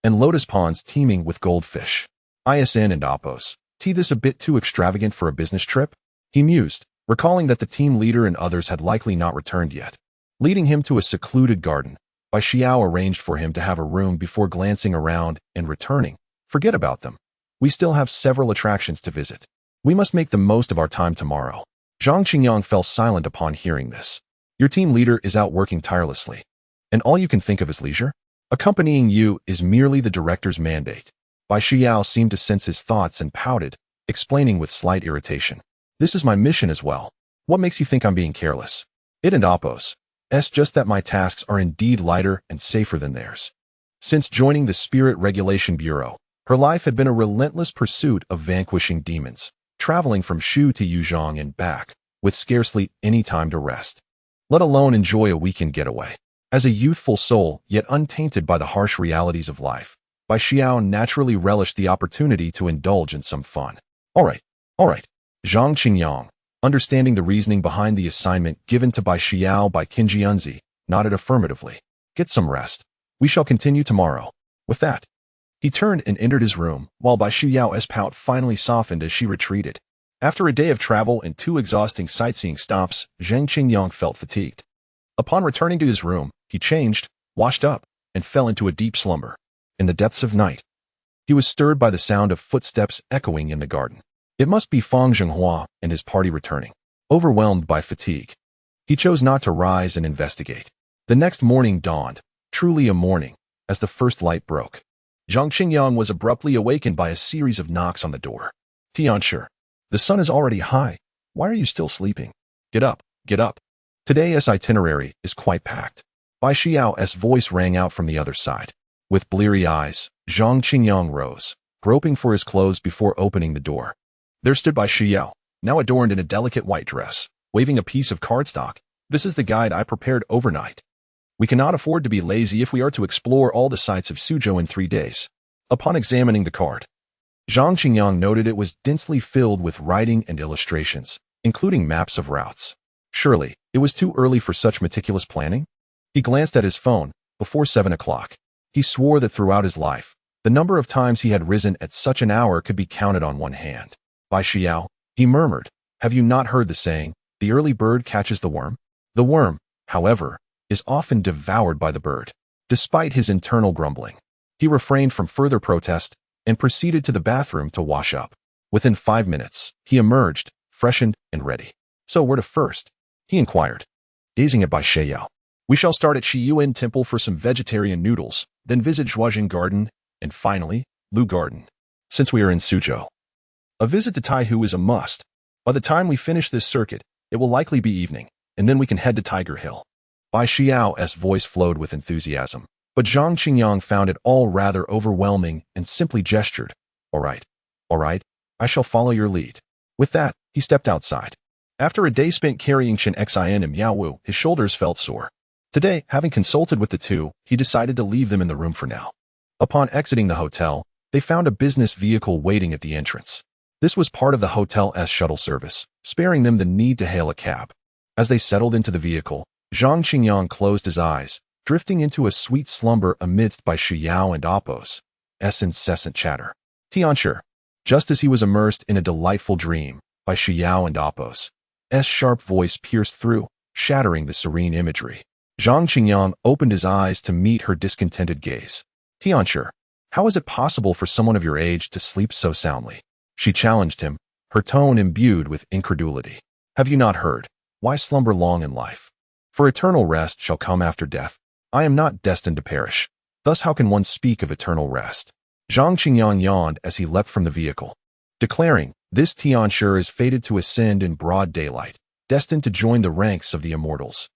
S1: and lotus ponds teeming with goldfish. ISN and Appos. This a bit too extravagant for a business trip? He mused, recalling that the team leader and others had likely not returned yet. Leading him to a secluded garden, Bai Xiao arranged for him to have a room before glancing around and returning. Forget about them. We still have several attractions to visit. We must make the most of our time tomorrow. Zhang Qingyang fell silent upon hearing this. Your team leader is out working tirelessly, and all you can think of is leisure? Accompanying you is merely the director's mandate. Bai Xiao seemed to sense his thoughts and pouted, explaining with slight irritation. This is my mission as well. What makes you think I'm being careless? It and Appos. It's just that my tasks are indeed lighter and safer than theirs. Since joining the Spirit Regulation Bureau, her life had been a relentless pursuit of vanquishing demons, traveling from Shu to Yuzhong and back, with scarcely any time to rest, let alone enjoy a weekend getaway. As a youthful soul, yet untainted by the harsh realities of life, Bai Xiao naturally relished the opportunity to indulge in some fun. All right. Zhang Qingyang, understanding the reasoning behind the assignment given to Bai Xiao by Qinjianzi, nodded affirmatively. Get some rest. We shall continue tomorrow. With that, he turned and entered his room, while Bai Xiao's pout finally softened as she retreated. After a day of travel and 2 exhausting sightseeing stops, Zhang Qingyang felt fatigued. Upon returning to his room, he changed, washed up, and fell into a deep slumber. In the depths of night, he was stirred by the sound of footsteps echoing in the garden. It must be Fang Zhenghua and his party returning. Overwhelmed by fatigue, he chose not to rise and investigate. The next morning dawned, truly a morning, as the first light broke. Zhang Qingyang was abruptly awakened by a series of knocks on the door. Tianshi, the sun is already high. Why are you still sleeping? Get up, get up. Today's itinerary is quite packed. Bai Xiao's voice rang out from the other side. With bleary eyes, Zhang Qingyang rose, groping for his clothes before opening the door. There stood Bai Xiao, now adorned in a delicate white dress, waving a piece of cardstock. This is the guide I prepared overnight. We cannot afford to be lazy if we are to explore all the sites of Suzhou in 3 days. Upon examining the card, Zhang Qingyang noted it was densely filled with writing and illustrations, including maps of routes. Surely, it was too early for such meticulous planning? He glanced at his phone. Before 7 o'clock. He swore that throughout his life, the number of times he had risen at such an hour could be counted on one hand. Bai Xiao, he murmured, have you not heard the saying, the early bird catches the worm? The worm, however, is often devoured by the bird. Despite his internal grumbling, he refrained from further protest and proceeded to the bathroom to wash up. Within 5 minutes, he emerged, freshened and ready. So where to first? He inquired, gazing at Bai Xiao. We shall start at Shiyuan Temple for some vegetarian noodles, then visit Zhuajing Garden, and finally, Lu Garden. Since we are in Suzhou, a visit to Taihu is a must. By the time we finish this circuit, it will likely be evening, and then we can head to Tiger Hill. Bai Xiao's voice flowed with enthusiasm, but Zhang Qingyang found it all rather overwhelming and simply gestured. All right, I shall follow your lead. With that, he stepped outside. After a day spent carrying Chen Xian and Miao Wu, his shoulders felt sore. Today, having consulted with the two, he decided to leave them in the room for now. Upon exiting the hotel, they found a business vehicle waiting at the entrance. This was part of the hotel's shuttle service, sparing them the need to hail a cab. As they settled into the vehicle, Zhang Qingyang closed his eyes, drifting into a sweet slumber amidst Bai Xiao and Appo's incessant chatter. Tianshi, just as he was immersed in a delightful dream, Bai Xiao and Appo's sharp voice pierced through, shattering the serene imagery. Zhang Qingyang opened his eyes to meet her discontented gaze. Tianshi, how is it possible for someone of your age to sleep so soundly? She challenged him, her tone imbued with incredulity. Have you not heard? Why slumber long in life? For eternal rest shall come after death. I am not destined to perish. Thus how can one speak of eternal rest? Zhang Qingyang yawned as he leapt from the vehicle, declaring, this Tianshi is fated to ascend in broad daylight, destined to join the ranks of the immortals.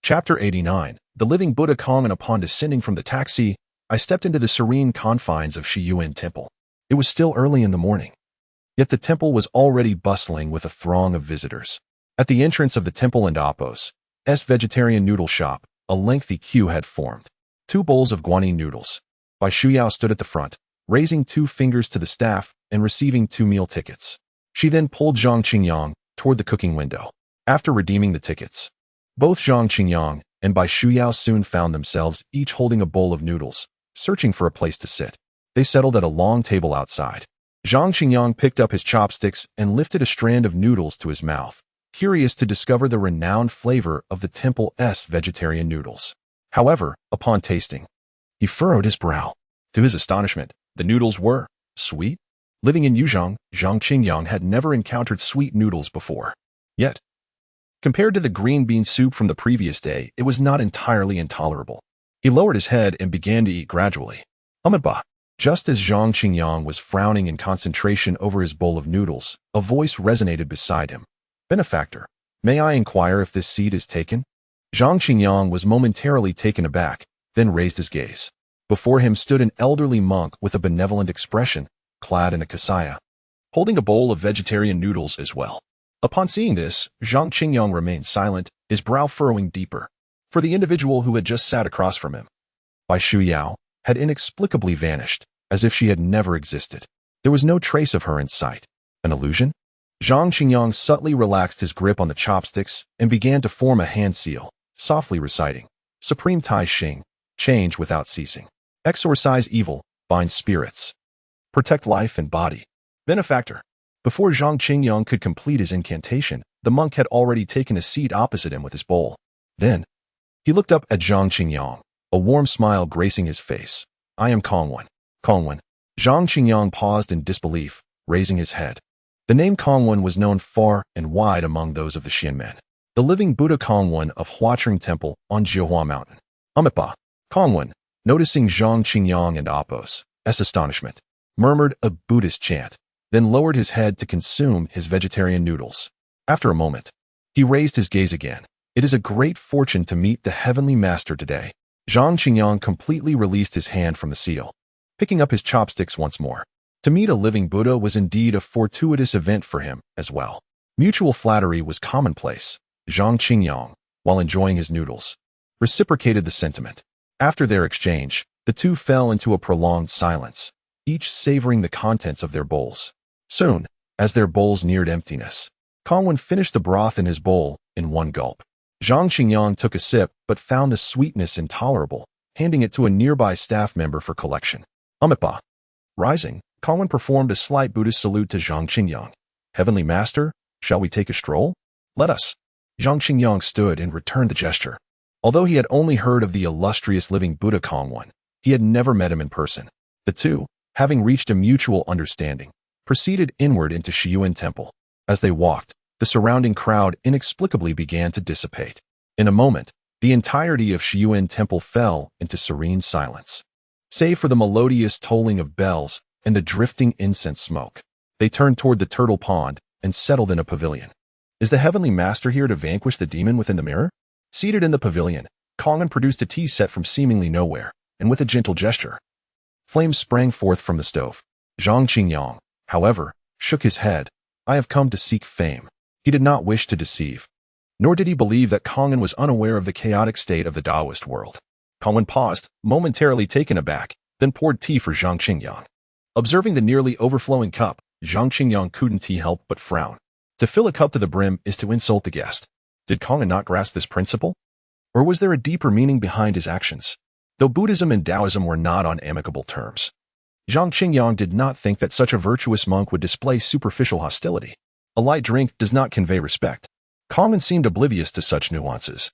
S1: Chapter 89, The Living Buddha Kong. And upon descending from the taxi, I stepped into the serene confines of Shiyuan Temple. It was still early in the morning, yet the temple was already bustling with a throng of visitors. At the entrance of the temple and Appo's vegetarian noodle shop, a lengthy queue had formed. 2 bowls of guanyin noodles. Bai Xiao stood at the front, raising 2 fingers to the staff and receiving 2 meal tickets. She then pulled Zhang Qingyang toward the cooking window. After redeeming the tickets, both Zhang Qingyang and Bai Xiao soon found themselves each holding a bowl of noodles, searching for a place to sit. They settled at a long table outside. Zhang Qingyang picked up his chopsticks and lifted a strand of noodles to his mouth, curious to discover the renowned flavor of the temple's vegetarian noodles. However, upon tasting, he furrowed his brow. To his astonishment, the noodles were sweet. Living in Yuzhong, Zhang Qingyang had never encountered sweet noodles before. Yet, compared to the green bean soup from the previous day, it was not entirely intolerable. He lowered his head and began to eat gradually. Bah! Just as Zhang Qingyang was frowning in concentration over his bowl of noodles, a voice resonated beside him. Benefactor, may I inquire if this seat is taken? Zhang Qingyang was momentarily taken aback, then raised his gaze. Before him stood an elderly monk with a benevolent expression, clad in a kasaya, holding a bowl of vegetarian noodles as well. Upon seeing this, Zhang Qingyang remained silent, his brow furrowing deeper. For the individual who had just sat across from him, Bai Xiao, had inexplicably vanished, as if she had never existed. There was no trace of her in sight. An illusion? Zhang Qingyang subtly relaxed his grip on the chopsticks and began to form a hand seal, softly reciting, Supreme Tai Xing, change without ceasing. Exorcise evil, bind spirits. Protect life and body. Benefactor. Before Zhang Qingyang could complete his incantation, the monk had already taken a seat opposite him with his bowl. Then, he looked up at Zhang Qingyang, a warm smile gracing his face. I am Kongwen. Kongwen. Zhang Qingyang paused in disbelief, raising his head. The name Kongwen was known far and wide among those of the Xianmen. The living Buddha Kongwen of Huacheng Temple on Jiuhua Mountain. Amipa. Kongwen, noticing Zhang Qingyang and Apos' astonishment, murmured a Buddhist chant, then lowered his head to consume his vegetarian noodles. After a moment, he raised his gaze again. It is a great fortune to meet the Heavenly Master today. Zhang Qingyang completely released his hand from the seal, picking up his chopsticks once more. To meet a living Buddha was indeed a fortuitous event for him as well. Mutual flattery was commonplace. Zhang Qingyang, while enjoying his noodles, reciprocated the sentiment. After their exchange, the two fell into a prolonged silence, each savoring the contents of their bowls. Soon, as their bowls neared emptiness, Kongwen finished the broth in his bowl in one gulp. Zhang Qingyang took a sip but found the sweetness intolerable, handing it to a nearby staff member for collection. Amipa. Rising, Kongwen performed a slight Buddhist salute to Zhang Qingyang. Heavenly Master, shall we take a stroll? Let us. Zhang Qingyang stood and returned the gesture. Although he had only heard of the illustrious living Buddha Kongwen, he had never met him in person. The two, having reached a mutual understanding, proceeded inward into Shiyuan Temple. As they walked, the surrounding crowd inexplicably began to dissipate. In a moment, the entirety of Shiyuan Temple fell into serene silence. Save for the melodious tolling of bells and the drifting incense smoke, they turned toward the turtle pond and settled in a pavilion. Is the Heavenly Master here to vanquish the demon within the mirror? Seated in the pavilion, Kongwen produced a tea set from seemingly nowhere, and with a gentle gesture, flames sprang forth from the stove. Zhang Qingyang, however, shook his head. I have come to seek fame. He did not wish to deceive, nor did he believe that Kongwen was unaware of the chaotic state of the Taoist world. Kongwen paused, momentarily taken aback, then poured tea for Zhang Qingyang. Observing the nearly overflowing cup, Zhang Qingyang couldn't help but frown. To fill a cup to the brim is to insult the guest. Did Kongwen not grasp this principle? Or was there a deeper meaning behind his actions? Though Buddhism and Taoism were not on amicable terms, Zhang Qingyang did not think that such a virtuous monk would display superficial hostility. A light drink does not convey respect. Kongwen seemed oblivious to such nuances,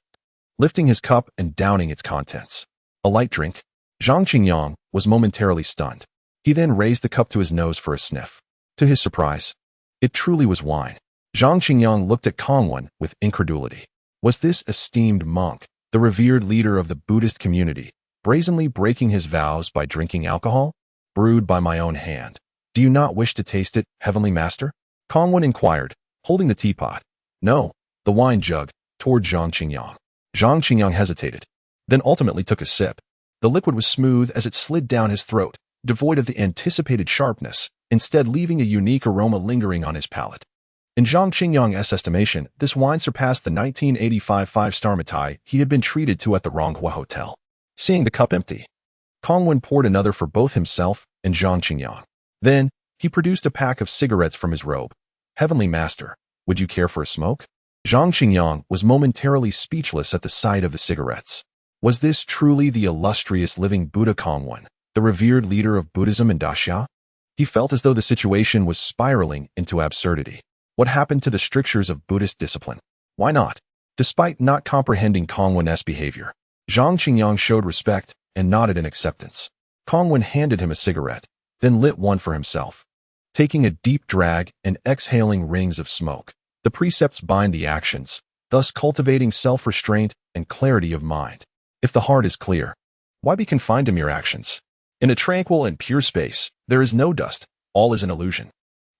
S1: lifting his cup and downing its contents. A light drink? Zhang Qingyang was momentarily stunned. He then raised the cup to his nose for a sniff. To his surprise, it truly was wine. Zhang Qingyang looked at Kongwen with incredulity. Was this esteemed monk, the revered leader of the Buddhist community, brazenly breaking his vows by drinking alcohol? Brewed by my own hand. Do you not wish to taste it, Heavenly Master? Kongwen inquired, holding the teapot. No, the wine jug, toward Zhang Qingyang. Zhang Qingyang hesitated, then ultimately took a sip. The liquid was smooth as it slid down his throat, devoid of the anticipated sharpness, instead leaving a unique aroma lingering on his palate. In Zhang Qingyang's estimation, this wine surpassed the 1985 five-star Matai he had been treated to at the Longhu Hotel. Seeing the cup empty, Kongwen poured another for both himself and Zhang Qingyang. Then, he produced a pack of cigarettes from his robe. Heavenly Master, would you care for a smoke? Zhang Qingyang was momentarily speechless at the sight of the cigarettes. Was this truly the illustrious living Buddha Kongwen, the revered leader of Buddhism and Daxia? He felt as though the situation was spiraling into absurdity. What happened to the strictures of Buddhist discipline? Why not? Despite not comprehending Kongwen's behavior, Zhang Qingyang showed respect and nodded in acceptance. Kongwen handed him a cigarette, then lit one for himself. Taking a deep drag and exhaling rings of smoke, the precepts bind the actions, thus cultivating self-restraint and clarity of mind. If the heart is clear, why be confined to mere actions? In a tranquil and pure space, there is no dust, all is an illusion.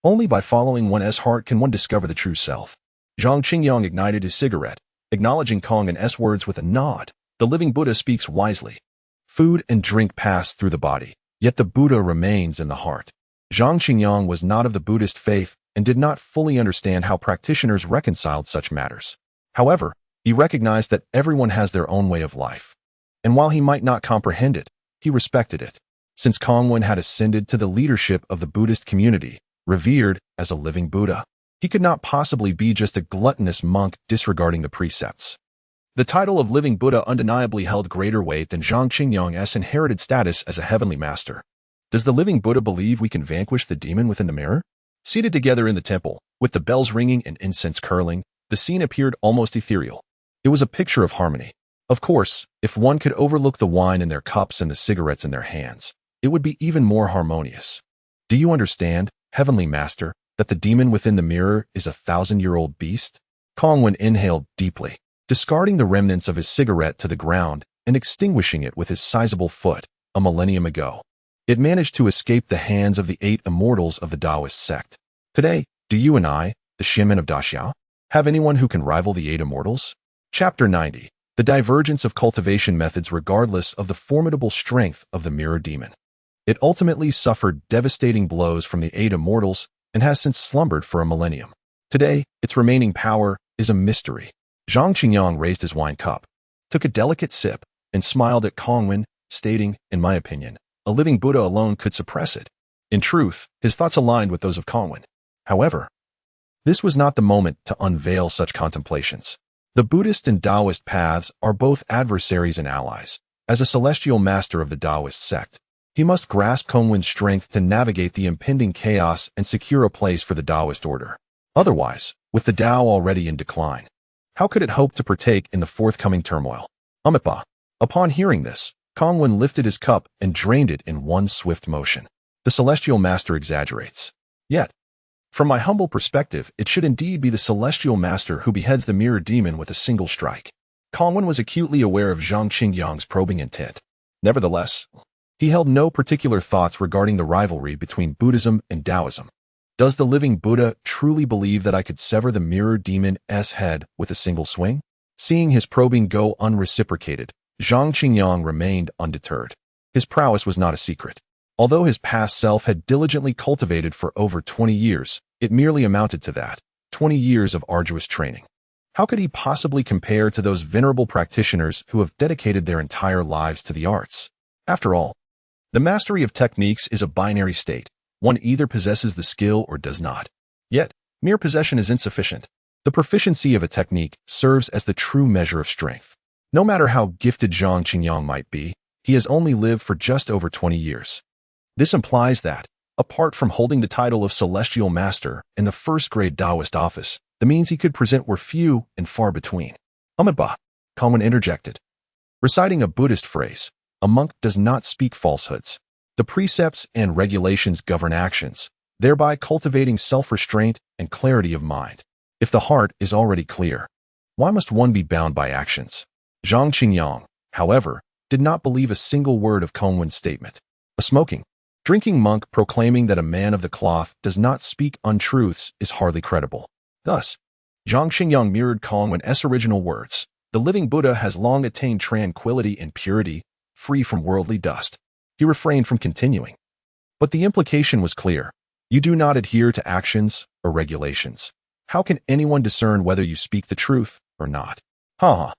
S1: Only by following one's heart can one discover the true self. Zhang Qingyang ignited his cigarette, acknowledging Kongwen's words with a nod. The living Buddha speaks wisely. Food and drink pass through the body, yet the Buddha remains in the heart. Zhang Qingyang was not of the Buddhist faith and did not fully understand how practitioners reconciled such matters. However, he recognized that everyone has their own way of life. And while he might not comprehend it, he respected it. Since Kongwen had ascended to the leadership of the Buddhist community, revered as a living Buddha, he could not possibly be just a gluttonous monk disregarding the precepts. The title of living Buddha undeniably held greater weight than Zhang Qingyang's inherited status as a heavenly master. Does the living Buddha believe we can vanquish the demon within the mirror? Seated together in the temple, with the bells ringing and incense curling, the scene appeared almost ethereal. It was a picture of harmony. Of course, if one could overlook the wine in their cups and the cigarettes in their hands, it would be even more harmonious. Do you understand, Heavenly Master, that the demon within the mirror is a 1,000-year-old beast? Kongwen inhaled deeply, discarding the remnants of his cigarette to the ground and extinguishing it with his sizable foot. A millennium ago, it managed to escape the hands of the 8 immortals of the Taoist sect. Today, do you and I, the Shaman of Daxia, have anyone who can rival the 8 immortals? Chapter 90. The divergence of cultivation methods regardless of the formidable strength of the mirror demon. It ultimately suffered devastating blows from the 8 immortals and has since slumbered for a millennium. Today, its remaining power is a mystery. Zhang Qingyang raised his wine cup, took a delicate sip, and smiled at Kongwen, stating, in my opinion, a living Buddha alone could suppress it. In truth, his thoughts aligned with those of Kongwen. However, this was not the moment to unveil such contemplations. The Buddhist and Taoist paths are both adversaries and allies. As a celestial master of the Taoist sect, he must grasp Kongwen's strength to navigate the impending chaos and secure a place for the Taoist order. Otherwise, with the Tao already in decline, how could it hope to partake in the forthcoming turmoil? Amipa. Upon hearing this, Kongwen lifted his cup and drained it in one swift motion. The celestial master exaggerates. Yet, from my humble perspective, it should indeed be the celestial master who beheads the mirror demon with a single strike. Kongwen was acutely aware of Zhang Qingyang's probing intent. Nevertheless, he held no particular thoughts regarding the rivalry between Buddhism and Taoism. Does the living Buddha truly believe that I could sever the mirror demon's head with a single swing? Seeing his probing go unreciprocated, Zhang Qingyang remained undeterred. His prowess was not a secret. Although his past self had diligently cultivated for over 20 years, it merely amounted to that, 20 years of arduous training. How could he possibly compare to those venerable practitioners who have dedicated their entire lives to the arts? After all, the mastery of techniques is a binary state. One either possesses the skill or does not. Yet, mere possession is insufficient. The proficiency of a technique serves as the true measure of strength. No matter how gifted Zhang Qingyang might be, he has only lived for just over 20 years. This implies that, apart from holding the title of Celestial Master in the first-grade Taoist office, the means he could present were few and far between. Amitabha, Kongwen interjected. Reciting a Buddhist phrase, a monk does not speak falsehoods. The precepts and regulations govern actions, thereby cultivating self-restraint and clarity of mind. If the heart is already clear, why must one be bound by actions? Zhang Qingyang, however, did not believe a single word of Kongwen's statement. A drinking monk proclaiming that a man of the cloth does not speak untruths is hardly credible. Thus, Zhang Qingyang mirrored Kongwen's original words. The living Buddha has long attained tranquility and purity, free from worldly dust. He refrained from continuing. But the implication was clear. You do not adhere to actions or regulations. How can anyone discern whether you speak the truth or not? Ha!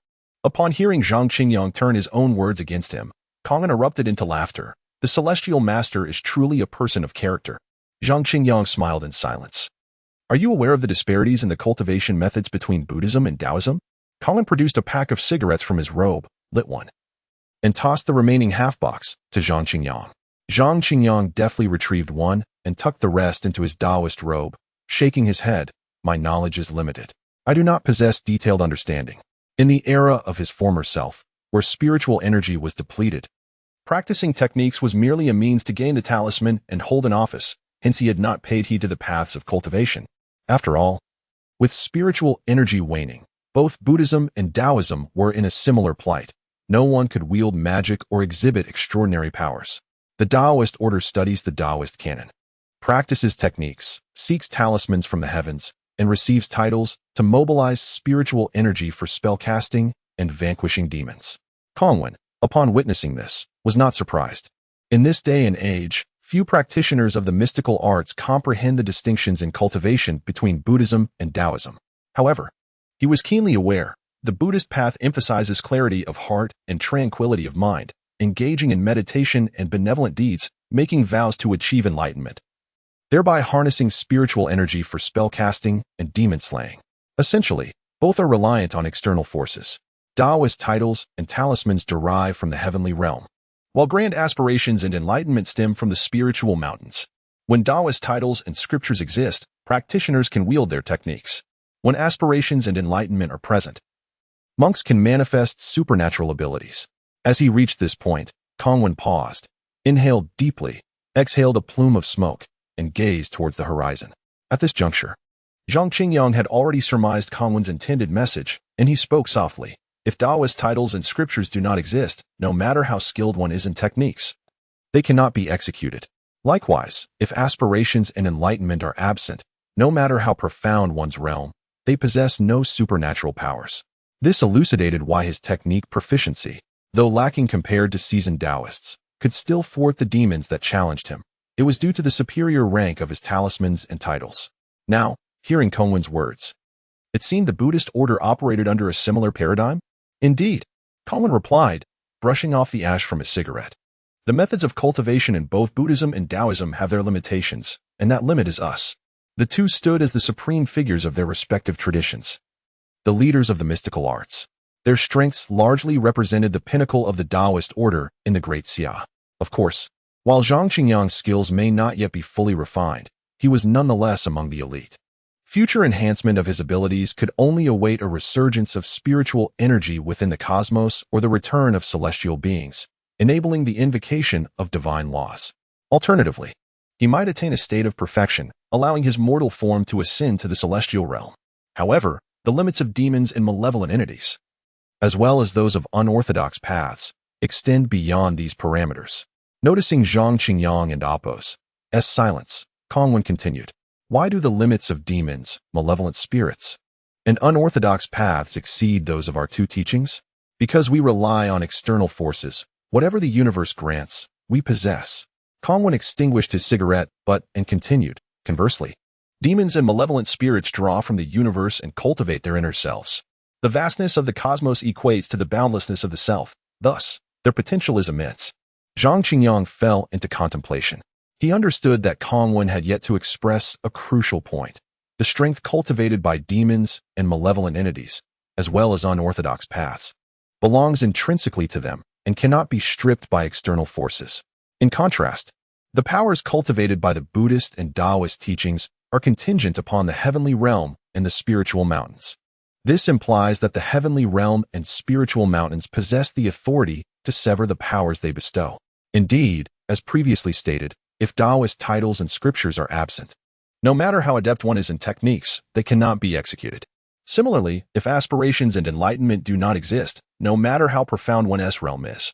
S1: Upon hearing Zhang Qingyang turn his own words against him, Kongwen erupted into laughter. The celestial master is truly a person of character. Zhang Qingyang smiled in silence. Are you aware of the disparities in the cultivation methods between Buddhism and Taoism? Kongwen produced a pack of cigarettes from his robe, lit one, and tossed the remaining half-box to Zhang Qingyang. Zhang Qingyang deftly retrieved one and tucked the rest into his Taoist robe, shaking his head. My knowledge is limited. I do not possess detailed understanding. In the era of his former self, where spiritual energy was depleted, practicing techniques was merely a means to gain the talisman and hold an office, hence he had not paid heed to the paths of cultivation. After all, with spiritual energy waning, both Buddhism and Taoism were in a similar plight. No one could wield magic or exhibit extraordinary powers. The Taoist order studies the Taoist canon, practices techniques, seeks talismans from the heavens, and receives titles to mobilize spiritual energy for spellcasting and vanquishing demons. Kongwen, upon witnessing this, was not surprised. In this day and age, few practitioners of the mystical arts comprehend the distinctions in cultivation between Buddhism and Taoism. However, he was keenly aware the Buddhist path emphasizes clarity of heart and tranquility of mind, engaging in meditation and benevolent deeds, making vows to achieve enlightenment, thereby harnessing spiritual energy for spellcasting and demon slaying. Essentially, both are reliant on external forces. Taoist titles and talismans derive from the heavenly realm, while grand aspirations and enlightenment stem from the spiritual mountains. When Taoist titles and scriptures exist, practitioners can wield their techniques. When aspirations and enlightenment are present, Monks can manifest supernatural abilities. As he reached this point, Kongwen paused, inhaled deeply, exhaled a plume of smoke, and gazed towards the horizon. At this juncture, Zhang Qingyang had already surmised Kongwen's intended message, and he spoke softly. If Taoist titles and scriptures do not exist, no matter how skilled one is in techniques, they cannot be executed. Likewise, if aspirations and enlightenment are absent, no matter how profound one's realm, they possess no supernatural powers. This elucidated why his technique proficiency, though lacking compared to seasoned Taoists, could still thwart the demons that challenged him. It was due to the superior rank of his talismans and titles. Now, hearing Kongwen's words, it seemed the Buddhist order operated under a similar paradigm? Indeed, Kongwen replied, brushing off the ash from his cigarette. The methods of cultivation in both Buddhism and Taoism have their limitations, and that limit is us. The two stood as the supreme figures of their respective traditions, the leaders of the mystical arts. Their strengths largely represented the pinnacle of the Taoist order in the Great Xia. Of course, while Zhang Qingyang's skills may not yet be fully refined, he was nonetheless among the elite. Future enhancement of his abilities could only await a resurgence of spiritual energy within the cosmos or the return of celestial beings, enabling the invocation of divine laws. Alternatively, he might attain a state of perfection, allowing his mortal form to ascend to the celestial realm. However, the limits of demons and malevolent entities, as well as those of unorthodox paths, extend beyond these parameters. Noticing Zhang Qingyang and Appo's silence, Kongwen continued. Why do the limits of demons, malevolent spirits, and unorthodox paths exceed those of our two teachings? Because we rely on external forces. Whatever the universe grants, we possess. Kongwen extinguished his cigarette, and continued. Conversely, demons and malevolent spirits draw from the universe and cultivate their inner selves. The vastness of the cosmos equates to the boundlessness of the self. Thus, their potential is immense. Zhang Qingyang fell into contemplation. He understood that Kongwen had yet to express a crucial point. The strength cultivated by demons and malevolent entities, as well as unorthodox paths, belongs intrinsically to them and cannot be stripped by external forces. In contrast, the powers cultivated by the Buddhist and Taoist teachings are contingent upon the heavenly realm and the spiritual mountains. This implies that the heavenly realm and spiritual mountains possess the authority to sever the powers they bestow. Indeed, as previously stated, if Taoist titles and scriptures are absent, no matter how adept one is in techniques, they cannot be executed. Similarly, if aspirations and enlightenment do not exist, no matter how profound one's realm is,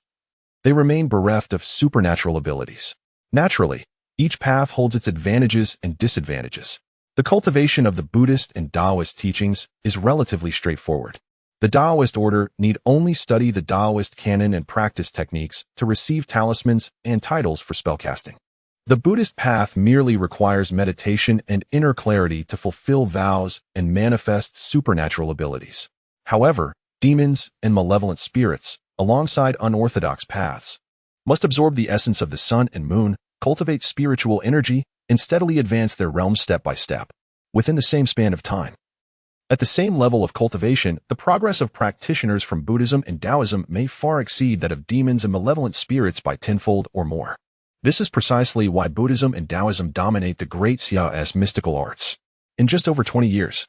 S1: they remain bereft of supernatural abilities. Naturally, each path holds its advantages and disadvantages. The cultivation of the Buddhist and Taoist teachings is relatively straightforward. The Taoist order need only study the Taoist canon and practice techniques to receive talismans and titles for spellcasting. The Buddhist path merely requires meditation and inner clarity to fulfill vows and manifest supernatural abilities. However, demons and malevolent spirits, alongside unorthodox paths, must absorb the essence of the sun and moon, cultivate spiritual energy, and steadily advance their realms step by step, within the same span of time. At the same level of cultivation, the progress of practitioners from Buddhism and Taoism may far exceed that of demons and malevolent spirits by tenfold or more. This is precisely why Buddhism and Taoism dominate the Great Xia's mystical arts. In just over 20 years,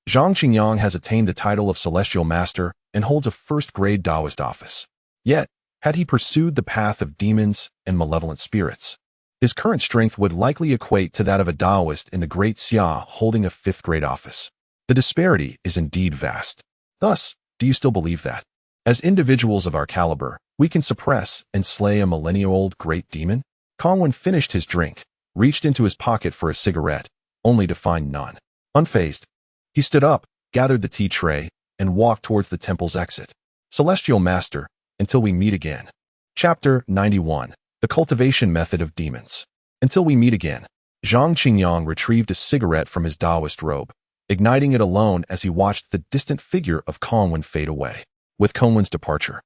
S1: Zhang Qingyang has attained the title of Celestial Master and holds a first-grade Taoist office. Yet, had he pursued the path of demons and malevolent spirits, his current strength would likely equate to that of a Taoist in the Great Xia holding a fifth-grade office. The disparity is indeed vast. Thus, do you still believe that, as individuals of our caliber, we can suppress and slay a millennia-old great demon? Kongwen finished his drink, reached into his pocket for a cigarette, only to find none. Unfazed, he stood up, gathered the tea tray, and walked towards the temple's exit. Celestial Master, until we meet again. Chapter 91. The Cultivation Method of Demons. Until we meet again. Zhang Qingyang retrieved a cigarette from his Taoist robe, igniting it alone as he watched the distant figure of Kongwen fade away. With Kongwen's departure,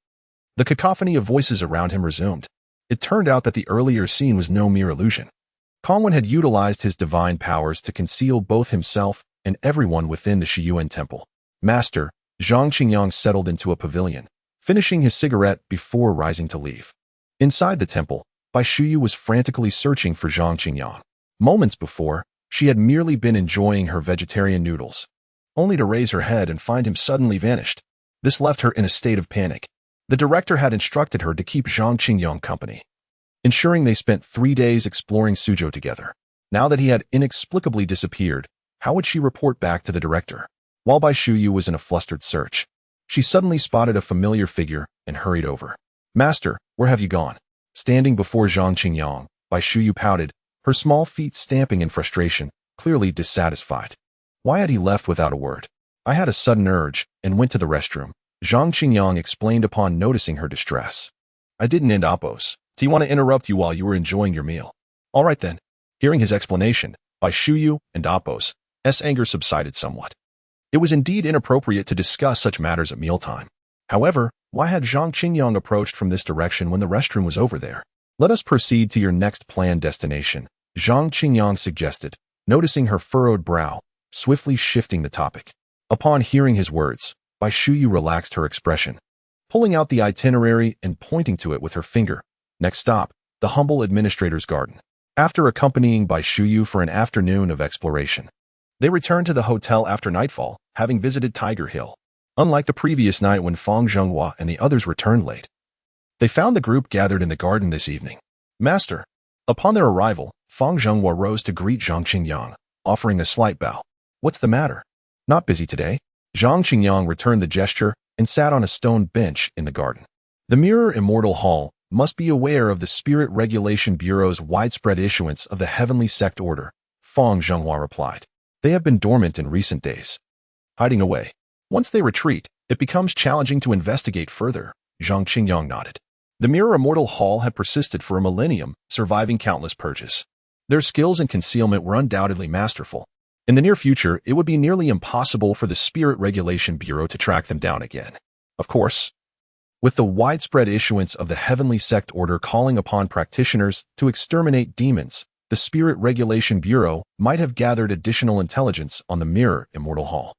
S1: the cacophony of voices around him resumed. It turned out that the earlier scene was no mere illusion. Kongwen had utilized his divine powers to conceal both himself and everyone within the Shiyuan temple. Master, Zhang Qingyang settled into a pavilion, finishing his cigarette before rising to leave. Inside the temple, Bai Shuyu was frantically searching for Zhang Qingyang. Moments before, she had merely been enjoying her vegetarian noodles, only to raise her head and find him suddenly vanished. This left her in a state of panic. The director had instructed her to keep Zhang Qingyang company, ensuring they spent 3 days exploring Suzhou together. Now that he had inexplicably disappeared, how would she report back to the director? While Bai Shuyu was in a flustered search, she suddenly spotted a familiar figure and hurried over. "Master, where have you gone?" Standing before Zhang Qingyang, Bai Shuyu pouted, her small feet stamping in frustration, clearly dissatisfied. Why had he left without a word? "I had a sudden urge and went to the restroom," Zhang Qingyang explained upon noticing her distress. "I didn't end Appos. Do you want to interrupt you while you were enjoying your meal?" "All right then." Hearing his explanation, Bai Shuyu and Appos' anger subsided somewhat. It was indeed inappropriate to discuss such matters at mealtime. However, why had Zhang Qingyang approached from this direction when the restroom was over there? "Let us proceed to your next planned destination," Zhang Qingyang suggested, noticing her furrowed brow, swiftly shifting the topic. Upon hearing his words, Bai Shuyu relaxed her expression, pulling out the itinerary and pointing to it with her finger. Next stop, the humble administrator's garden. After accompanying Bai Shuyu for an afternoon of exploration, they returned to the hotel after nightfall, having visited Tiger Hill. Unlike the previous night when Fang Zhenghua and the others returned late, they found the group gathered in the garden this evening. "Master." Upon their arrival, Fang Zhenghua rose to greet Zhang Qingyang, offering a slight bow. "What's the matter? Not busy today?" Zhang Qingyang returned the gesture and sat on a stone bench in the garden. "The Mirror Immortal Hall must be aware of the Spirit Regulation Bureau's widespread issuance of the Heavenly Sect Order," Fang Zhenghua replied. "They have been dormant in recent days, hiding away. Once they retreat, it becomes challenging to investigate further." Zhang Qingyang nodded. The Mirror Immortal Hall had persisted for a millennium, surviving countless purges. Their skills in concealment were undoubtedly masterful. In the near future, it would be nearly impossible for the Spirit Regulation Bureau to track them down again. Of course, with the widespread issuance of the Heavenly Sect Order calling upon practitioners to exterminate demons, the Spirit Regulation Bureau might have gathered additional intelligence on the Mirror Immortal Hall.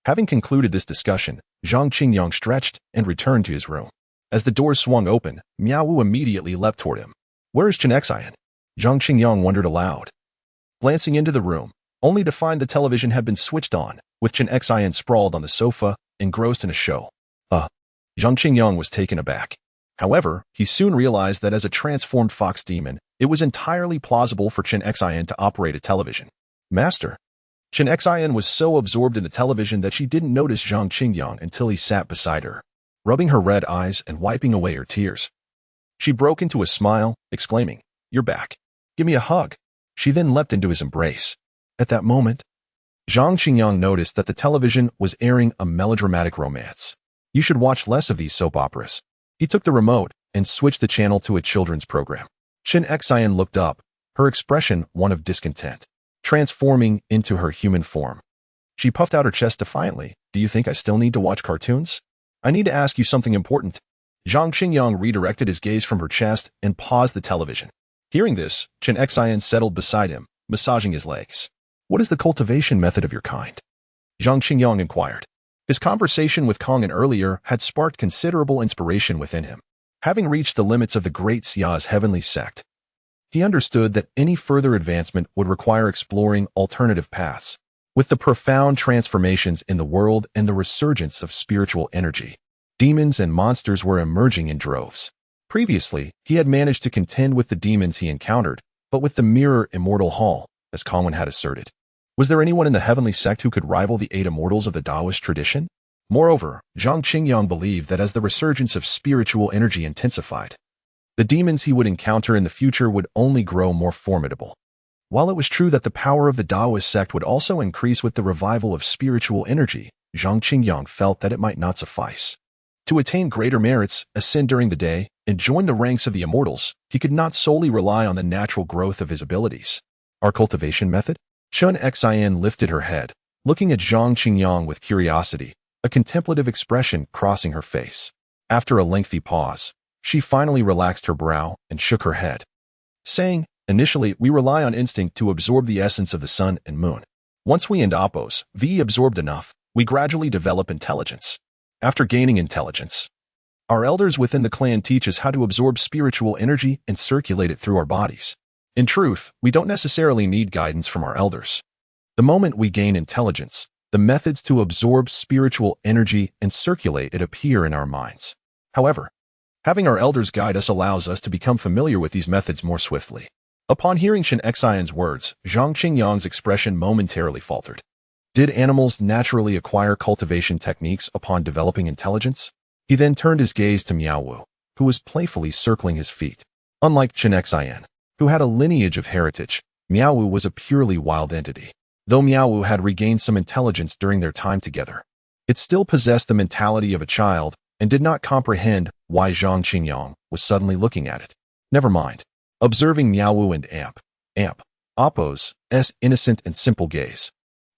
S1: Having concluded this discussion, Zhang Qingyang stretched and returned to his room. As the door swung open, Miao Wu immediately leapt toward him. "Where is Chen Xian?" Zhang Qingyang wondered aloud, glancing into the room, only to find the television had been switched on, with Chen Xian sprawled on the sofa, engrossed in a show. Zhang Qingyang was taken aback. However, he soon realized that as a transformed fox demon, it was entirely plausible for Chen Xian to operate a television. "Master." Chen Xian was so absorbed in the television that she didn't notice Zhang Qingyang until he sat beside her, rubbing her red eyes and wiping away her tears. She broke into a smile, exclaiming, "You're back. Give me a hug." She then leapt into his embrace. At that moment, Zhang Qingyang noticed that the television was airing a melodramatic romance. "You should watch less of these soap operas." He took the remote and switched the channel to a children's program. Chen Xian looked up, her expression one of discontent, transforming into her human form. She puffed out her chest defiantly. "Do you think I still need to watch cartoons? I need to ask you something important." Zhang Qingyang redirected his gaze from her chest and paused the television. Hearing this, Chen Xian settled beside him, massaging his legs. "What is the cultivation method of your kind?" Zhang Qingyang inquired. His conversation with Kong earlier had sparked considerable inspiration within him. Having reached the limits of the Great Xia's heavenly sect, he understood that any further advancement would require exploring alternative paths. With the profound transformations in the world and the resurgence of spiritual energy, demons and monsters were emerging in droves. Previously, he had managed to contend with the demons he encountered, but with the Mirror Immortal Hall, as Kongwen had asserted, was there anyone in the heavenly sect who could rival the 8 immortals of the Taoist tradition? Moreover, Zhang Qingyang believed that as the resurgence of spiritual energy intensified, the demons he would encounter in the future would only grow more formidable. While it was true that the power of the Taoist sect would also increase with the revival of spiritual energy, Zhang Qingyang felt that it might not suffice. To attain greater merits, ascend during the day, and join the ranks of the immortals, he could not solely rely on the natural growth of his abilities. Our cultivation method? Chen Xian lifted her head, looking at Zhang Qingyang with curiosity, a contemplative expression crossing her face. After a lengthy pause, she finally relaxed her brow and shook her head, saying, "Initially, we rely on instinct to absorb the essence of the sun and moon. Once we end Appos, absorbed enough, we gradually develop intelligence. After gaining intelligence, our elders within the clan teach us how to absorb spiritual energy and circulate it through our bodies. In truth, we don't necessarily need guidance from our elders. The moment we gain intelligence, the methods to absorb spiritual energy and circulate it appear in our minds. However, having our elders guide us allows us to become familiar with these methods more swiftly. Upon hearing Chen Xian's words, Zhang Qingyang's expression momentarily faltered. Did animals naturally acquire cultivation techniques upon developing intelligence? He then turned his gaze to Miao Wu, who was playfully circling his feet. Unlike Chen Xian, who had a lineage of heritage, Miao Wu was a purely wild entity. Though Miao Wu had regained some intelligence during their time together, it still possessed the mentality of a child and did not comprehend why Zhang Qingyang was suddenly looking at it. Never mind. Observing Miao Wu and Appo's innocent and simple gaze,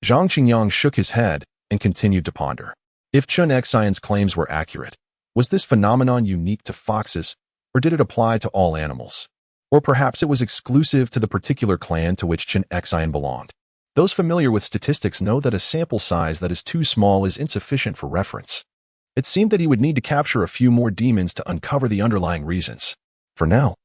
S1: Zhang Qingyang shook his head and continued to ponder. If Chen Xian's claims were accurate, was this phenomenon unique to foxes, or did it apply to all animals? Or perhaps it was exclusive to the particular clan to which Chen Xian belonged. Those familiar with statistics know that a sample size that is too small is insufficient for reference. It seemed that he would need to capture a few more demons to uncover the underlying reasons. For now,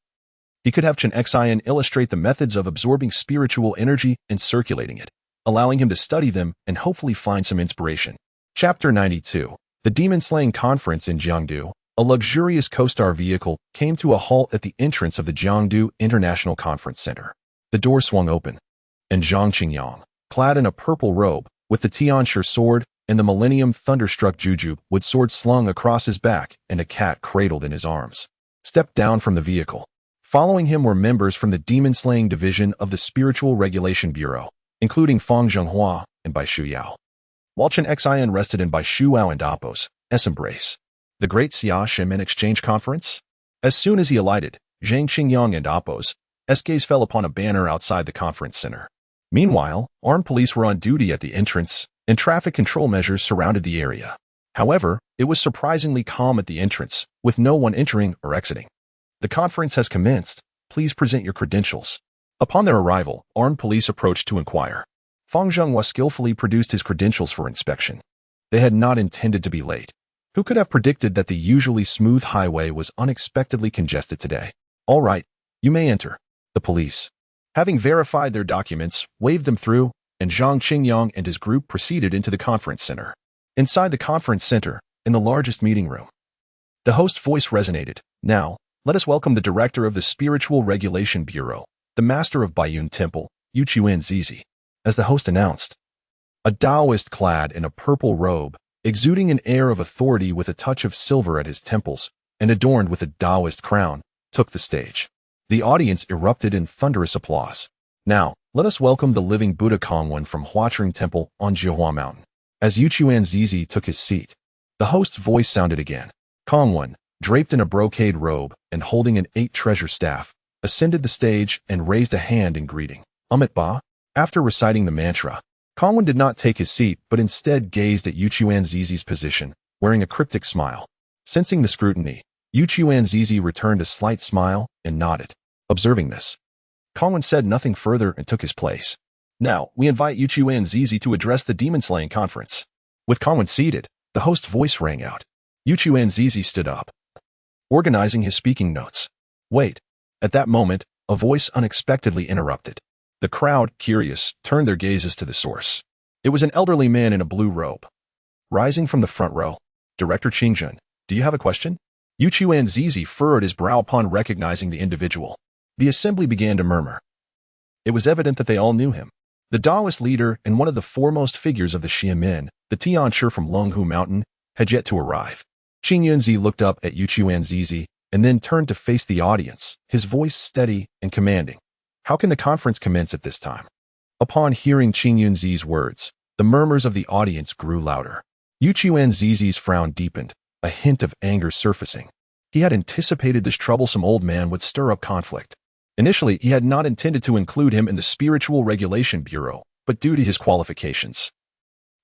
S1: he could have Chen Xian illustrate the methods of absorbing spiritual energy and circulating it, allowing him to study them and hopefully find some inspiration. Chapter 92. The Demon-Slaying Conference in Jiangdu. A luxurious co-star vehicle came to a halt at the entrance of the Jiangdu International Conference Center. The door swung open, and Zhang Qingyang, clad in a purple robe, with the Tianshi sword and the Millennium Thunderstruck Juju wood sword slung across his back and a cat cradled in his arms, stepped down from the vehicle. Following him were members from the Demon-Slaying Division of the Spiritual Regulation Bureau, including Fang Zhenghua and Bai Shuyao. While Chen Xian rested in Bai Shuao and Appo's embrace, the Great Xia Shemen Exchange Conference? As soon as he alighted, Zhang Qingyang and Appo's gaze fell upon a banner outside the conference center. Meanwhile, armed police were on duty at the entrance, and traffic control measures surrounded the area. However, it was surprisingly calm at the entrance, with no one entering or exiting. The conference has commenced. Please present your credentials. Upon their arrival, armed police approached to inquire. Fang Zhenghua skillfully produced his credentials for inspection. They had not intended to be late. Who could have predicted that the usually smooth highway was unexpectedly congested today? All right, you may enter. The police, having verified their documents, waved them through, and Zhang Qingyang and his group proceeded into the conference center. Inside the conference center, in the largest meeting room, the host's voice resonated. Now, let us welcome the director of the Spiritual Regulation Bureau, the master of Baiyun Temple, Yuchuan Zizi. As the host announced, a Taoist clad in a purple robe, exuding an air of authority with a touch of silver at his temples, and adorned with a Taoist crown, took the stage. The audience erupted in thunderous applause. Now, let us welcome the living Buddha Kongwen from Huacheng Temple on Jihua Mountain. As Yuchuan Zizi took his seat, the host's voice sounded again. Kongwen, draped in a brocade robe and holding an 8-treasure staff, ascended the stage and raised a hand in greeting. Amit Ba. After reciting the mantra, Kongwen did not take his seat but instead gazed at Yuchuan Zizi's position, wearing a cryptic smile. Sensing the scrutiny, Yuchuan Zizi returned a slight smile and nodded. Observing this, Kongwen said nothing further and took his place. Now, we invite Yuchuan Zizi to address the Demon-Slaying Conference. With Kongwen seated, the host's voice rang out. Yuchuan Zizi stood up, organizing his speaking notes. Wait. At that moment, a voice unexpectedly interrupted. The crowd, curious, turned their gazes to the source. It was an elderly man in a blue robe. Rising from the front row, Director Qingjun, do you have a question? Yuchuan Zizi furrowed his brow upon recognizing the individual. The assembly began to murmur. It was evident that they all knew him. The Taoist leader and one of the foremost figures of the Xiamen, the Tianshi from Longhu Mountain, had yet to arrive. Qin Yunzi looked up at Yuchuan Zizi and then turned to face the audience, his voice steady and commanding. How can the conference commence at this time? Upon hearing Qin Yunzi's words, the murmurs of the audience grew louder. Yuchuan Zizi's frown deepened, a hint of anger surfacing. He had anticipated this troublesome old man would stir up conflict. Initially, he had not intended to include him in the Spiritual Regulation Bureau, but due to his qualifications,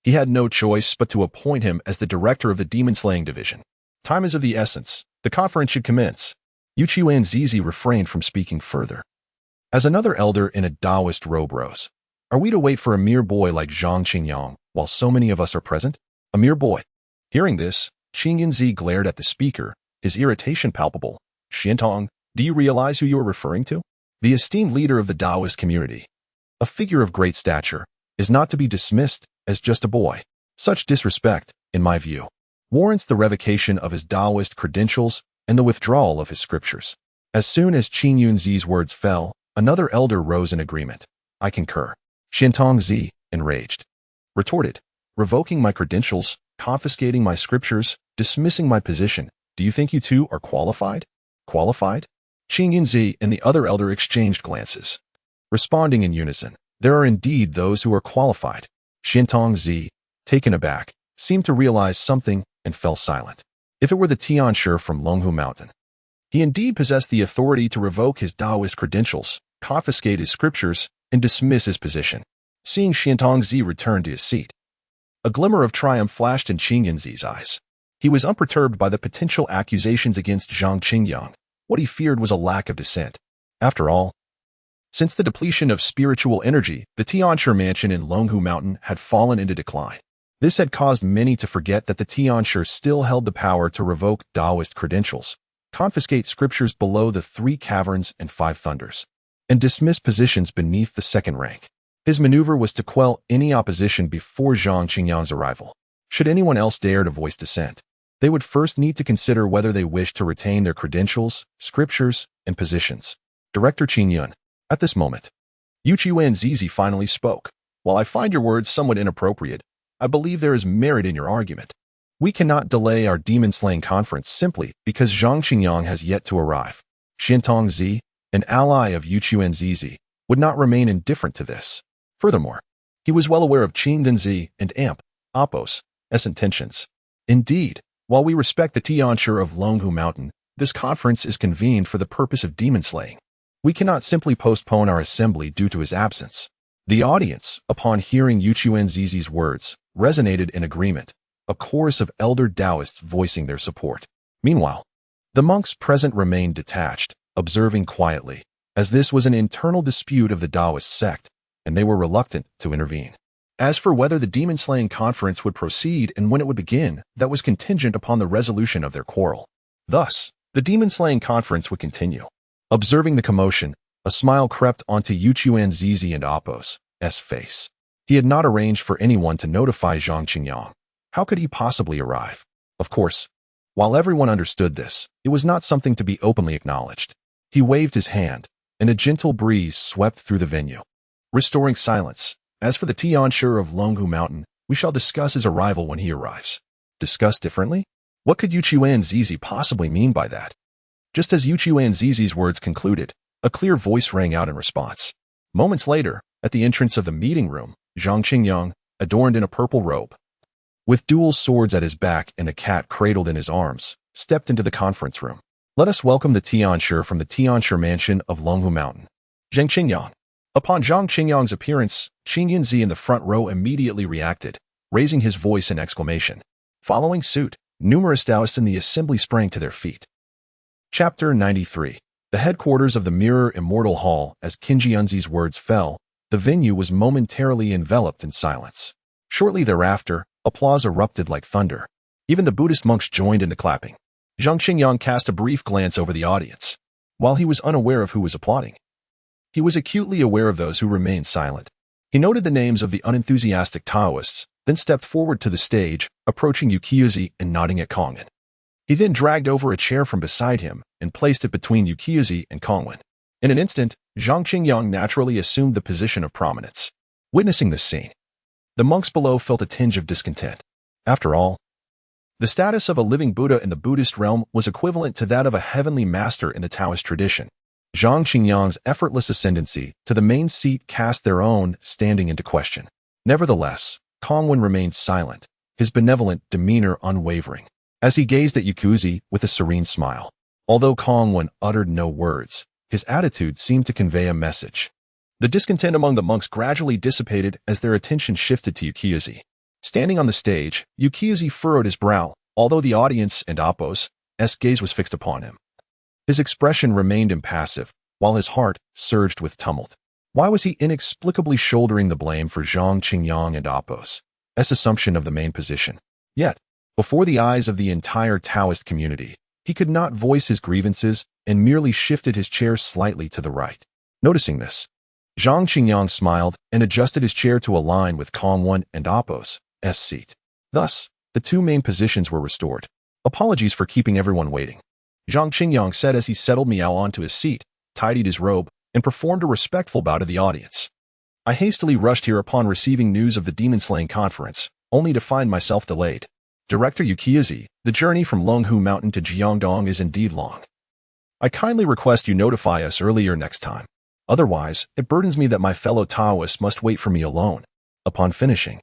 S1: he had no choice but to appoint him as the director of the Demon-Slaying Division. Time is of the essence. The conference should commence. Yuchuan Zizi refrained from speaking further. As another elder in a Taoist robe rose, are we to wait for a mere boy like Zhang Qingyang while so many of us are present? A mere boy. Hearing this, Qin Yunzi glared at the speaker, his irritation palpable. Xiantong, do you realize who you are referring to? The esteemed leader of the Taoist community, a figure of great stature, is not to be dismissed as just a boy. Such disrespect, in my view, warrants the revocation of his Taoist credentials and the withdrawal of his scriptures. As soon as Qin Yunzi's words fell, another elder rose in agreement. I concur. Xintongzi, enraged, retorted, revoking my credentials, confiscating my scriptures, dismissing my position. Do you think you two are qualified? Qualified? Qin Yunzi and the other elder exchanged glances, responding in unison. There are indeed those who are qualified. Xintongzi, taken aback, seemed to realize something and fell silent. If it were the Tianshi from Longhu Mountain, he indeed possessed the authority to revoke his Taoist credentials, confiscate his scriptures, and dismiss his position. Seeing Xintongzi return to his seat, a glimmer of triumph flashed in Qin Yunzi's eyes. He was unperturbed by the potential accusations against Zhang Qingyang. What he feared was a lack of dissent. After all, since the depletion of spiritual energy, the Tianshi mansion in Longhu Mountain had fallen into decline. This had caused many to forget that the Tianshi still held the power to revoke Taoist credentials, confiscate scriptures below the 3 caverns and 5 thunders, and dismiss positions beneath the 2nd rank. His maneuver was to quell any opposition before Zhang Qingyang's arrival. Should anyone else dare to voice dissent, they would first need to consider whether they wished to retain their credentials, scriptures, and positions. Director Qin Yun. At this moment, Yuchuan finally spoke. While I find your words somewhat inappropriate, I believe there is merit in your argument. We cannot delay our demon-slaying conference simply because Zhang Qingyang has yet to arrive. Xintongzi, an ally of Yuchuan, would not remain indifferent to this. Furthermore, he was well aware of Qin Denzi and Apos' intentions. Indeed, while we respect the Tianshi of Longhu Mountain, this conference is convened for the purpose of demon-slaying. We cannot simply postpone our assembly due to his absence. The audience, upon hearing Yuchuan words, resonated in agreement, a chorus of elder Taoists voicing their support. Meanwhile, the monks present remained detached, observing quietly, as this was an internal dispute of the Taoist sect, and they were reluctant to intervene. As for whether the demon-slaying conference would proceed and when it would begin, that was contingent upon the resolution of their quarrel. Thus, the demon-slaying conference would continue. Observing the commotion, a smile crept onto Yuchuan and Apos' face. He had not arranged for anyone to notify Zhang Qingyang. How could he possibly arrive? Of course, while everyone understood this, it was not something to be openly acknowledged. He waved his hand, and a gentle breeze swept through the venue, restoring silence. As for the Tianshi of Longhu Mountain, we shall discuss his arrival when he arrives. Discuss differently? What could Yuchuan possibly mean by that? Just as Yuchuan words concluded, a clear voice rang out in response. Moments later, at the entrance of the meeting room, Zhang Qingyang, adorned in a purple robe, with dual swords at his back and a cat cradled in his arms, stepped into the conference room. Let us welcome the Tianshi from the Tianshi mansion of Longhu Mountain. Zhang Qingyang. Upon Zhang Qingyang's appearance, Qin Yunzi in the front row immediately reacted, raising his voice in exclamation. Following suit, numerous Taoists in the assembly sprang to their feet. Chapter 93. The headquarters of the Mirror Immortal Hall. As Qin Yunzi's words fell, the venue was momentarily enveloped in silence. Shortly thereafter, applause erupted like thunder. Even the Buddhist monks joined in the clapping. Zhang Qingyang cast a brief glance over the audience. While he was unaware of who was applauding, he was acutely aware of those who remained silent. He noted the names of the unenthusiastic Taoists, then stepped forward to the stage, approaching Yukiuzi and nodding at Kongwen. He then dragged over a chair from beside him and placed it between Yukiuzi and Kongwen. In an instant, Zhang Qingyang naturally assumed the position of prominence. Witnessing this scene, the monks below felt a tinge of discontent. After all, the status of a living Buddha in the Buddhist realm was equivalent to that of a heavenly master in the Taoist tradition. Zhang Qingyang's effortless ascendancy to the main seat cast their own standing into question. Nevertheless, Kongwen remained silent, his benevolent demeanor unwavering, as he gazed at Yukiuzi with a serene smile. Although Kongwen uttered no words, his attitude seemed to convey a message. The discontent among the monks gradually dissipated as their attention shifted to Yukiuzi. Standing on the stage, Yukiuzi furrowed his brow, although the audience and Apos' gaze was fixed upon him. His expression remained impassive, while his heart surged with tumult. Why was he inexplicably shouldering the blame for Zhang Qingyang and Apos' assumption of the main position? Yet, before the eyes of the entire Taoist community, he could not voice his grievances and merely shifted his chair slightly to the right. Noticing this, Zhang Qingyang smiled and adjusted his chair to align with Kong 1 and Appo's seat. Thus, the two main positions were restored. Apologies for keeping everyone waiting, Zhang Qingyang said as he settled Miao onto his seat, tidied his robe, and performed a respectful bow to the audience. I hastily rushed here upon receiving news of the demon-slaying conference, only to find myself delayed. Director Yukiizi, the journey from Longhu Mountain to Jiangdong is indeed long. I kindly request you notify us earlier next time. Otherwise, it burdens me that my fellow Taoists must wait for me alone. Upon finishing,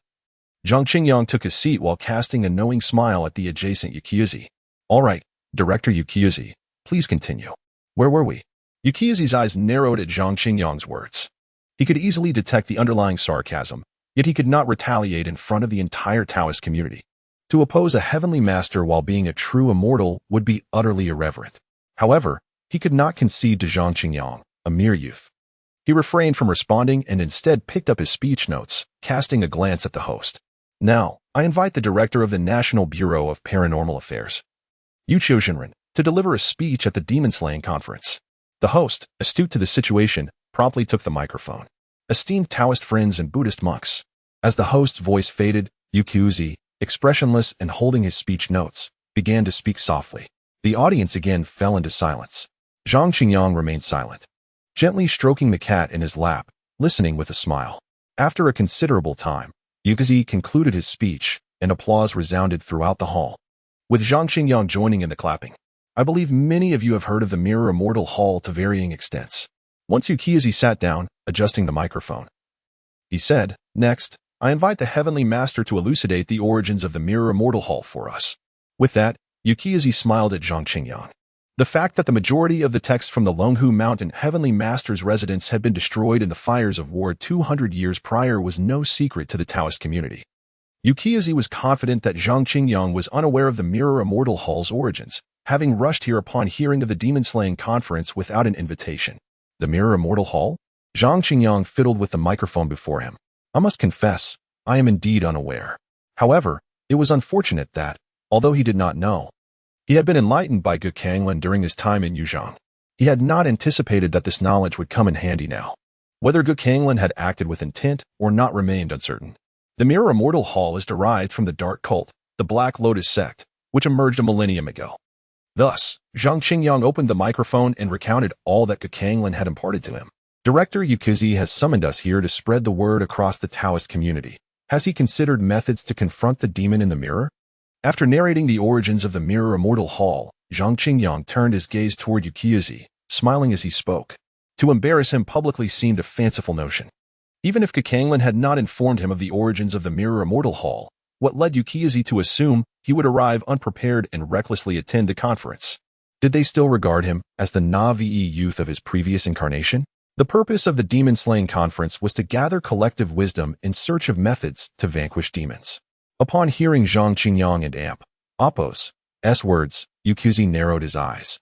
S1: Zhang Qingyang took his seat while casting a knowing smile at the adjacent Yukiizi. All right, Director Yukiizi, please continue. Where were we? Yukiizi's eyes narrowed at Zhang Qingyang's words. He could easily detect the underlying sarcasm, yet he could not retaliate in front of the entire Taoist community. To oppose a heavenly master while being a true immortal would be utterly irreverent. However, he could not concede to Zhang Qingyang, a mere youth. He refrained from responding and instead picked up his speech notes, casting a glance at the host. Now, I invite the director of the National Bureau of Paranormal Affairs, Yuchio Jinren, to deliver a speech at the demon-slaying conference. The host, astute to the situation, promptly took the microphone. Esteemed Taoist friends and Buddhist monks. As the host's voice faded, Yukiizi, expressionless and holding his speech notes, began to speak softly. The audience again fell into silence. Zhang Qingyang remained silent, gently stroking the cat in his lap, listening with a smile. After a considerable time, Yukiizi concluded his speech, and applause resounded throughout the hall, with Zhang Qingyang joining in the clapping. I believe many of you have heard of the Mirror Immortal Hall to varying extents. Once Yukiizi sat down, adjusting the microphone, he said, "Next, I invite the Heavenly Master to elucidate the origins of the Mirror Immortal Hall for us." With that, Yukiizi smiled at Zhang Qingyang. The fact that the majority of the texts from the Longhu Mountain Heavenly Master's residence had been destroyed in the fires of war 200 years prior was no secret to the Taoist community. Yukiizi was confident that Zhang Qingyang was unaware of the Mirror Immortal Hall's origins, having rushed here upon hearing of the demon-slaying conference without an invitation. The Mirror Immortal Hall? Zhang Qingyang fiddled with the microphone before him. I must confess, I am indeed unaware. However, it was unfortunate that, although he did not know, he had been enlightened by Ge Kanglin during his time in Yuzhong. He had not anticipated that this knowledge would come in handy now. Whether Ge Kanglin had acted with intent or not remained uncertain. The Mirror Immortal Hall is derived from the dark cult, the Black Lotus sect, which emerged a millennium ago. Thus, Zhang Qingyang opened the microphone and recounted all that Ge Kanglin had imparted to him. Director Yukiizi has summoned us here to spread the word across the Taoist community. Has he considered methods to confront the demon in the mirror? After narrating the origins of the Mirror Immortal Hall, Zhang Qingyang turned his gaze toward Yukiizi, smiling as he spoke. To embarrass him publicly seemed a fanciful notion. Even if Ge Kanglin had not informed him of the origins of the Mirror Immortal Hall, what led Yukiizi to assume he would arrive unprepared and recklessly attend the conference? Did they still regard him as the Na'vi youth of his previous incarnation? The purpose of the demon-slaying conference was to gather collective wisdom in search of methods to vanquish demons. Upon hearing Zhang Qingyang and Appo's words, Yukiizi narrowed his eyes,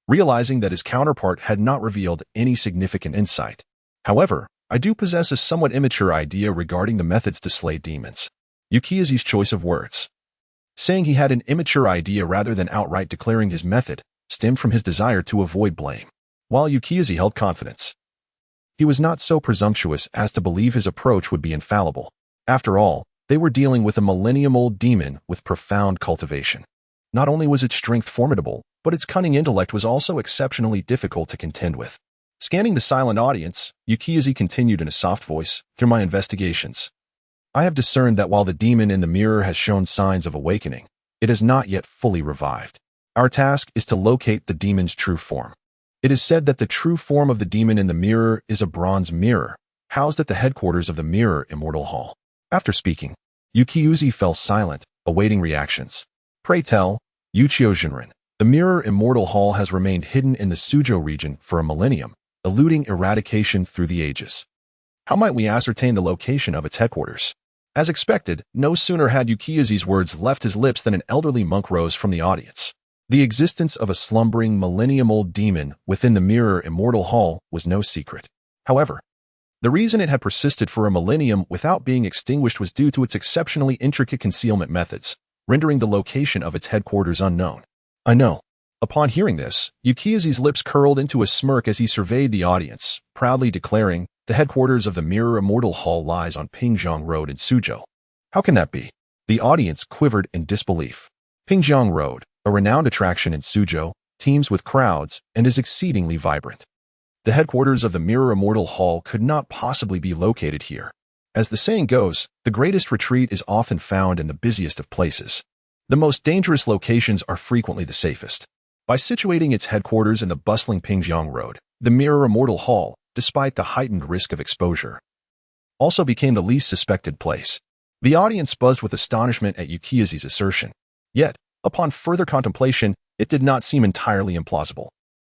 S1: realizing that his counterpart had not revealed any significant insight. However, I do possess a somewhat immature idea regarding the methods to slay demons. Yukiizi's choice of words, saying he had an immature idea rather than outright declaring his method, stemmed from his desire to avoid blame. While Yukiizi held confidence, he was not so presumptuous as to believe his approach would be infallible. After all, they were dealing with a millennium-old demon with profound cultivation. Not only was its strength formidable, but its cunning intellect was also exceptionally difficult to contend with. Scanning the silent audience, Yukiizi continued in a soft voice, "Through my investigations, I have discerned that while the demon in the mirror has shown signs of awakening, it has not yet fully revived. Our task is to locate the demon's true form. It is said that the true form of the demon in the mirror is a bronze mirror, housed at the headquarters of the Mirror Immortal Hall." After speaking, Yukiizi fell silent, awaiting reactions. "Pray tell, Yuchio Jinren, the Mirror Immortal Hall has remained hidden in the Suzhou region for a millennium, eluding eradication through the ages. How might we ascertain the location of its headquarters?" As expected, no sooner had Yukiizi's words left his lips than an elderly monk rose from the audience. The existence of a slumbering millennium-old demon within the Mirror Immortal Hall was no secret. However, the reason it had persisted for a millennium without being extinguished was due to its exceptionally intricate concealment methods, rendering the location of its headquarters unknown. "I know." Upon hearing this, Yukiizi's lips curled into a smirk as he surveyed the audience, proudly declaring, The headquarters of the Mirror Immortal Hall lies on Pingjiang Road in Suzhou. How can that be? The audience quivered in disbelief. Pingjiang Road, a renowned attraction in Suzhou, teems with crowds and is exceedingly vibrant. The headquarters of the Mirror Immortal Hall could not possibly be located here. As the saying goes, the greatest retreat is often found in the busiest of places. The most dangerous locations are frequently the safest. By situating its headquarters in the bustling Pingjiang Road, the Mirror Immortal Hall, despite the heightened risk of exposure, also became the least suspected place. The audience buzzed with astonishment at Yukiya's assertion. Yet, upon further contemplation, it did not seem entirely implausible.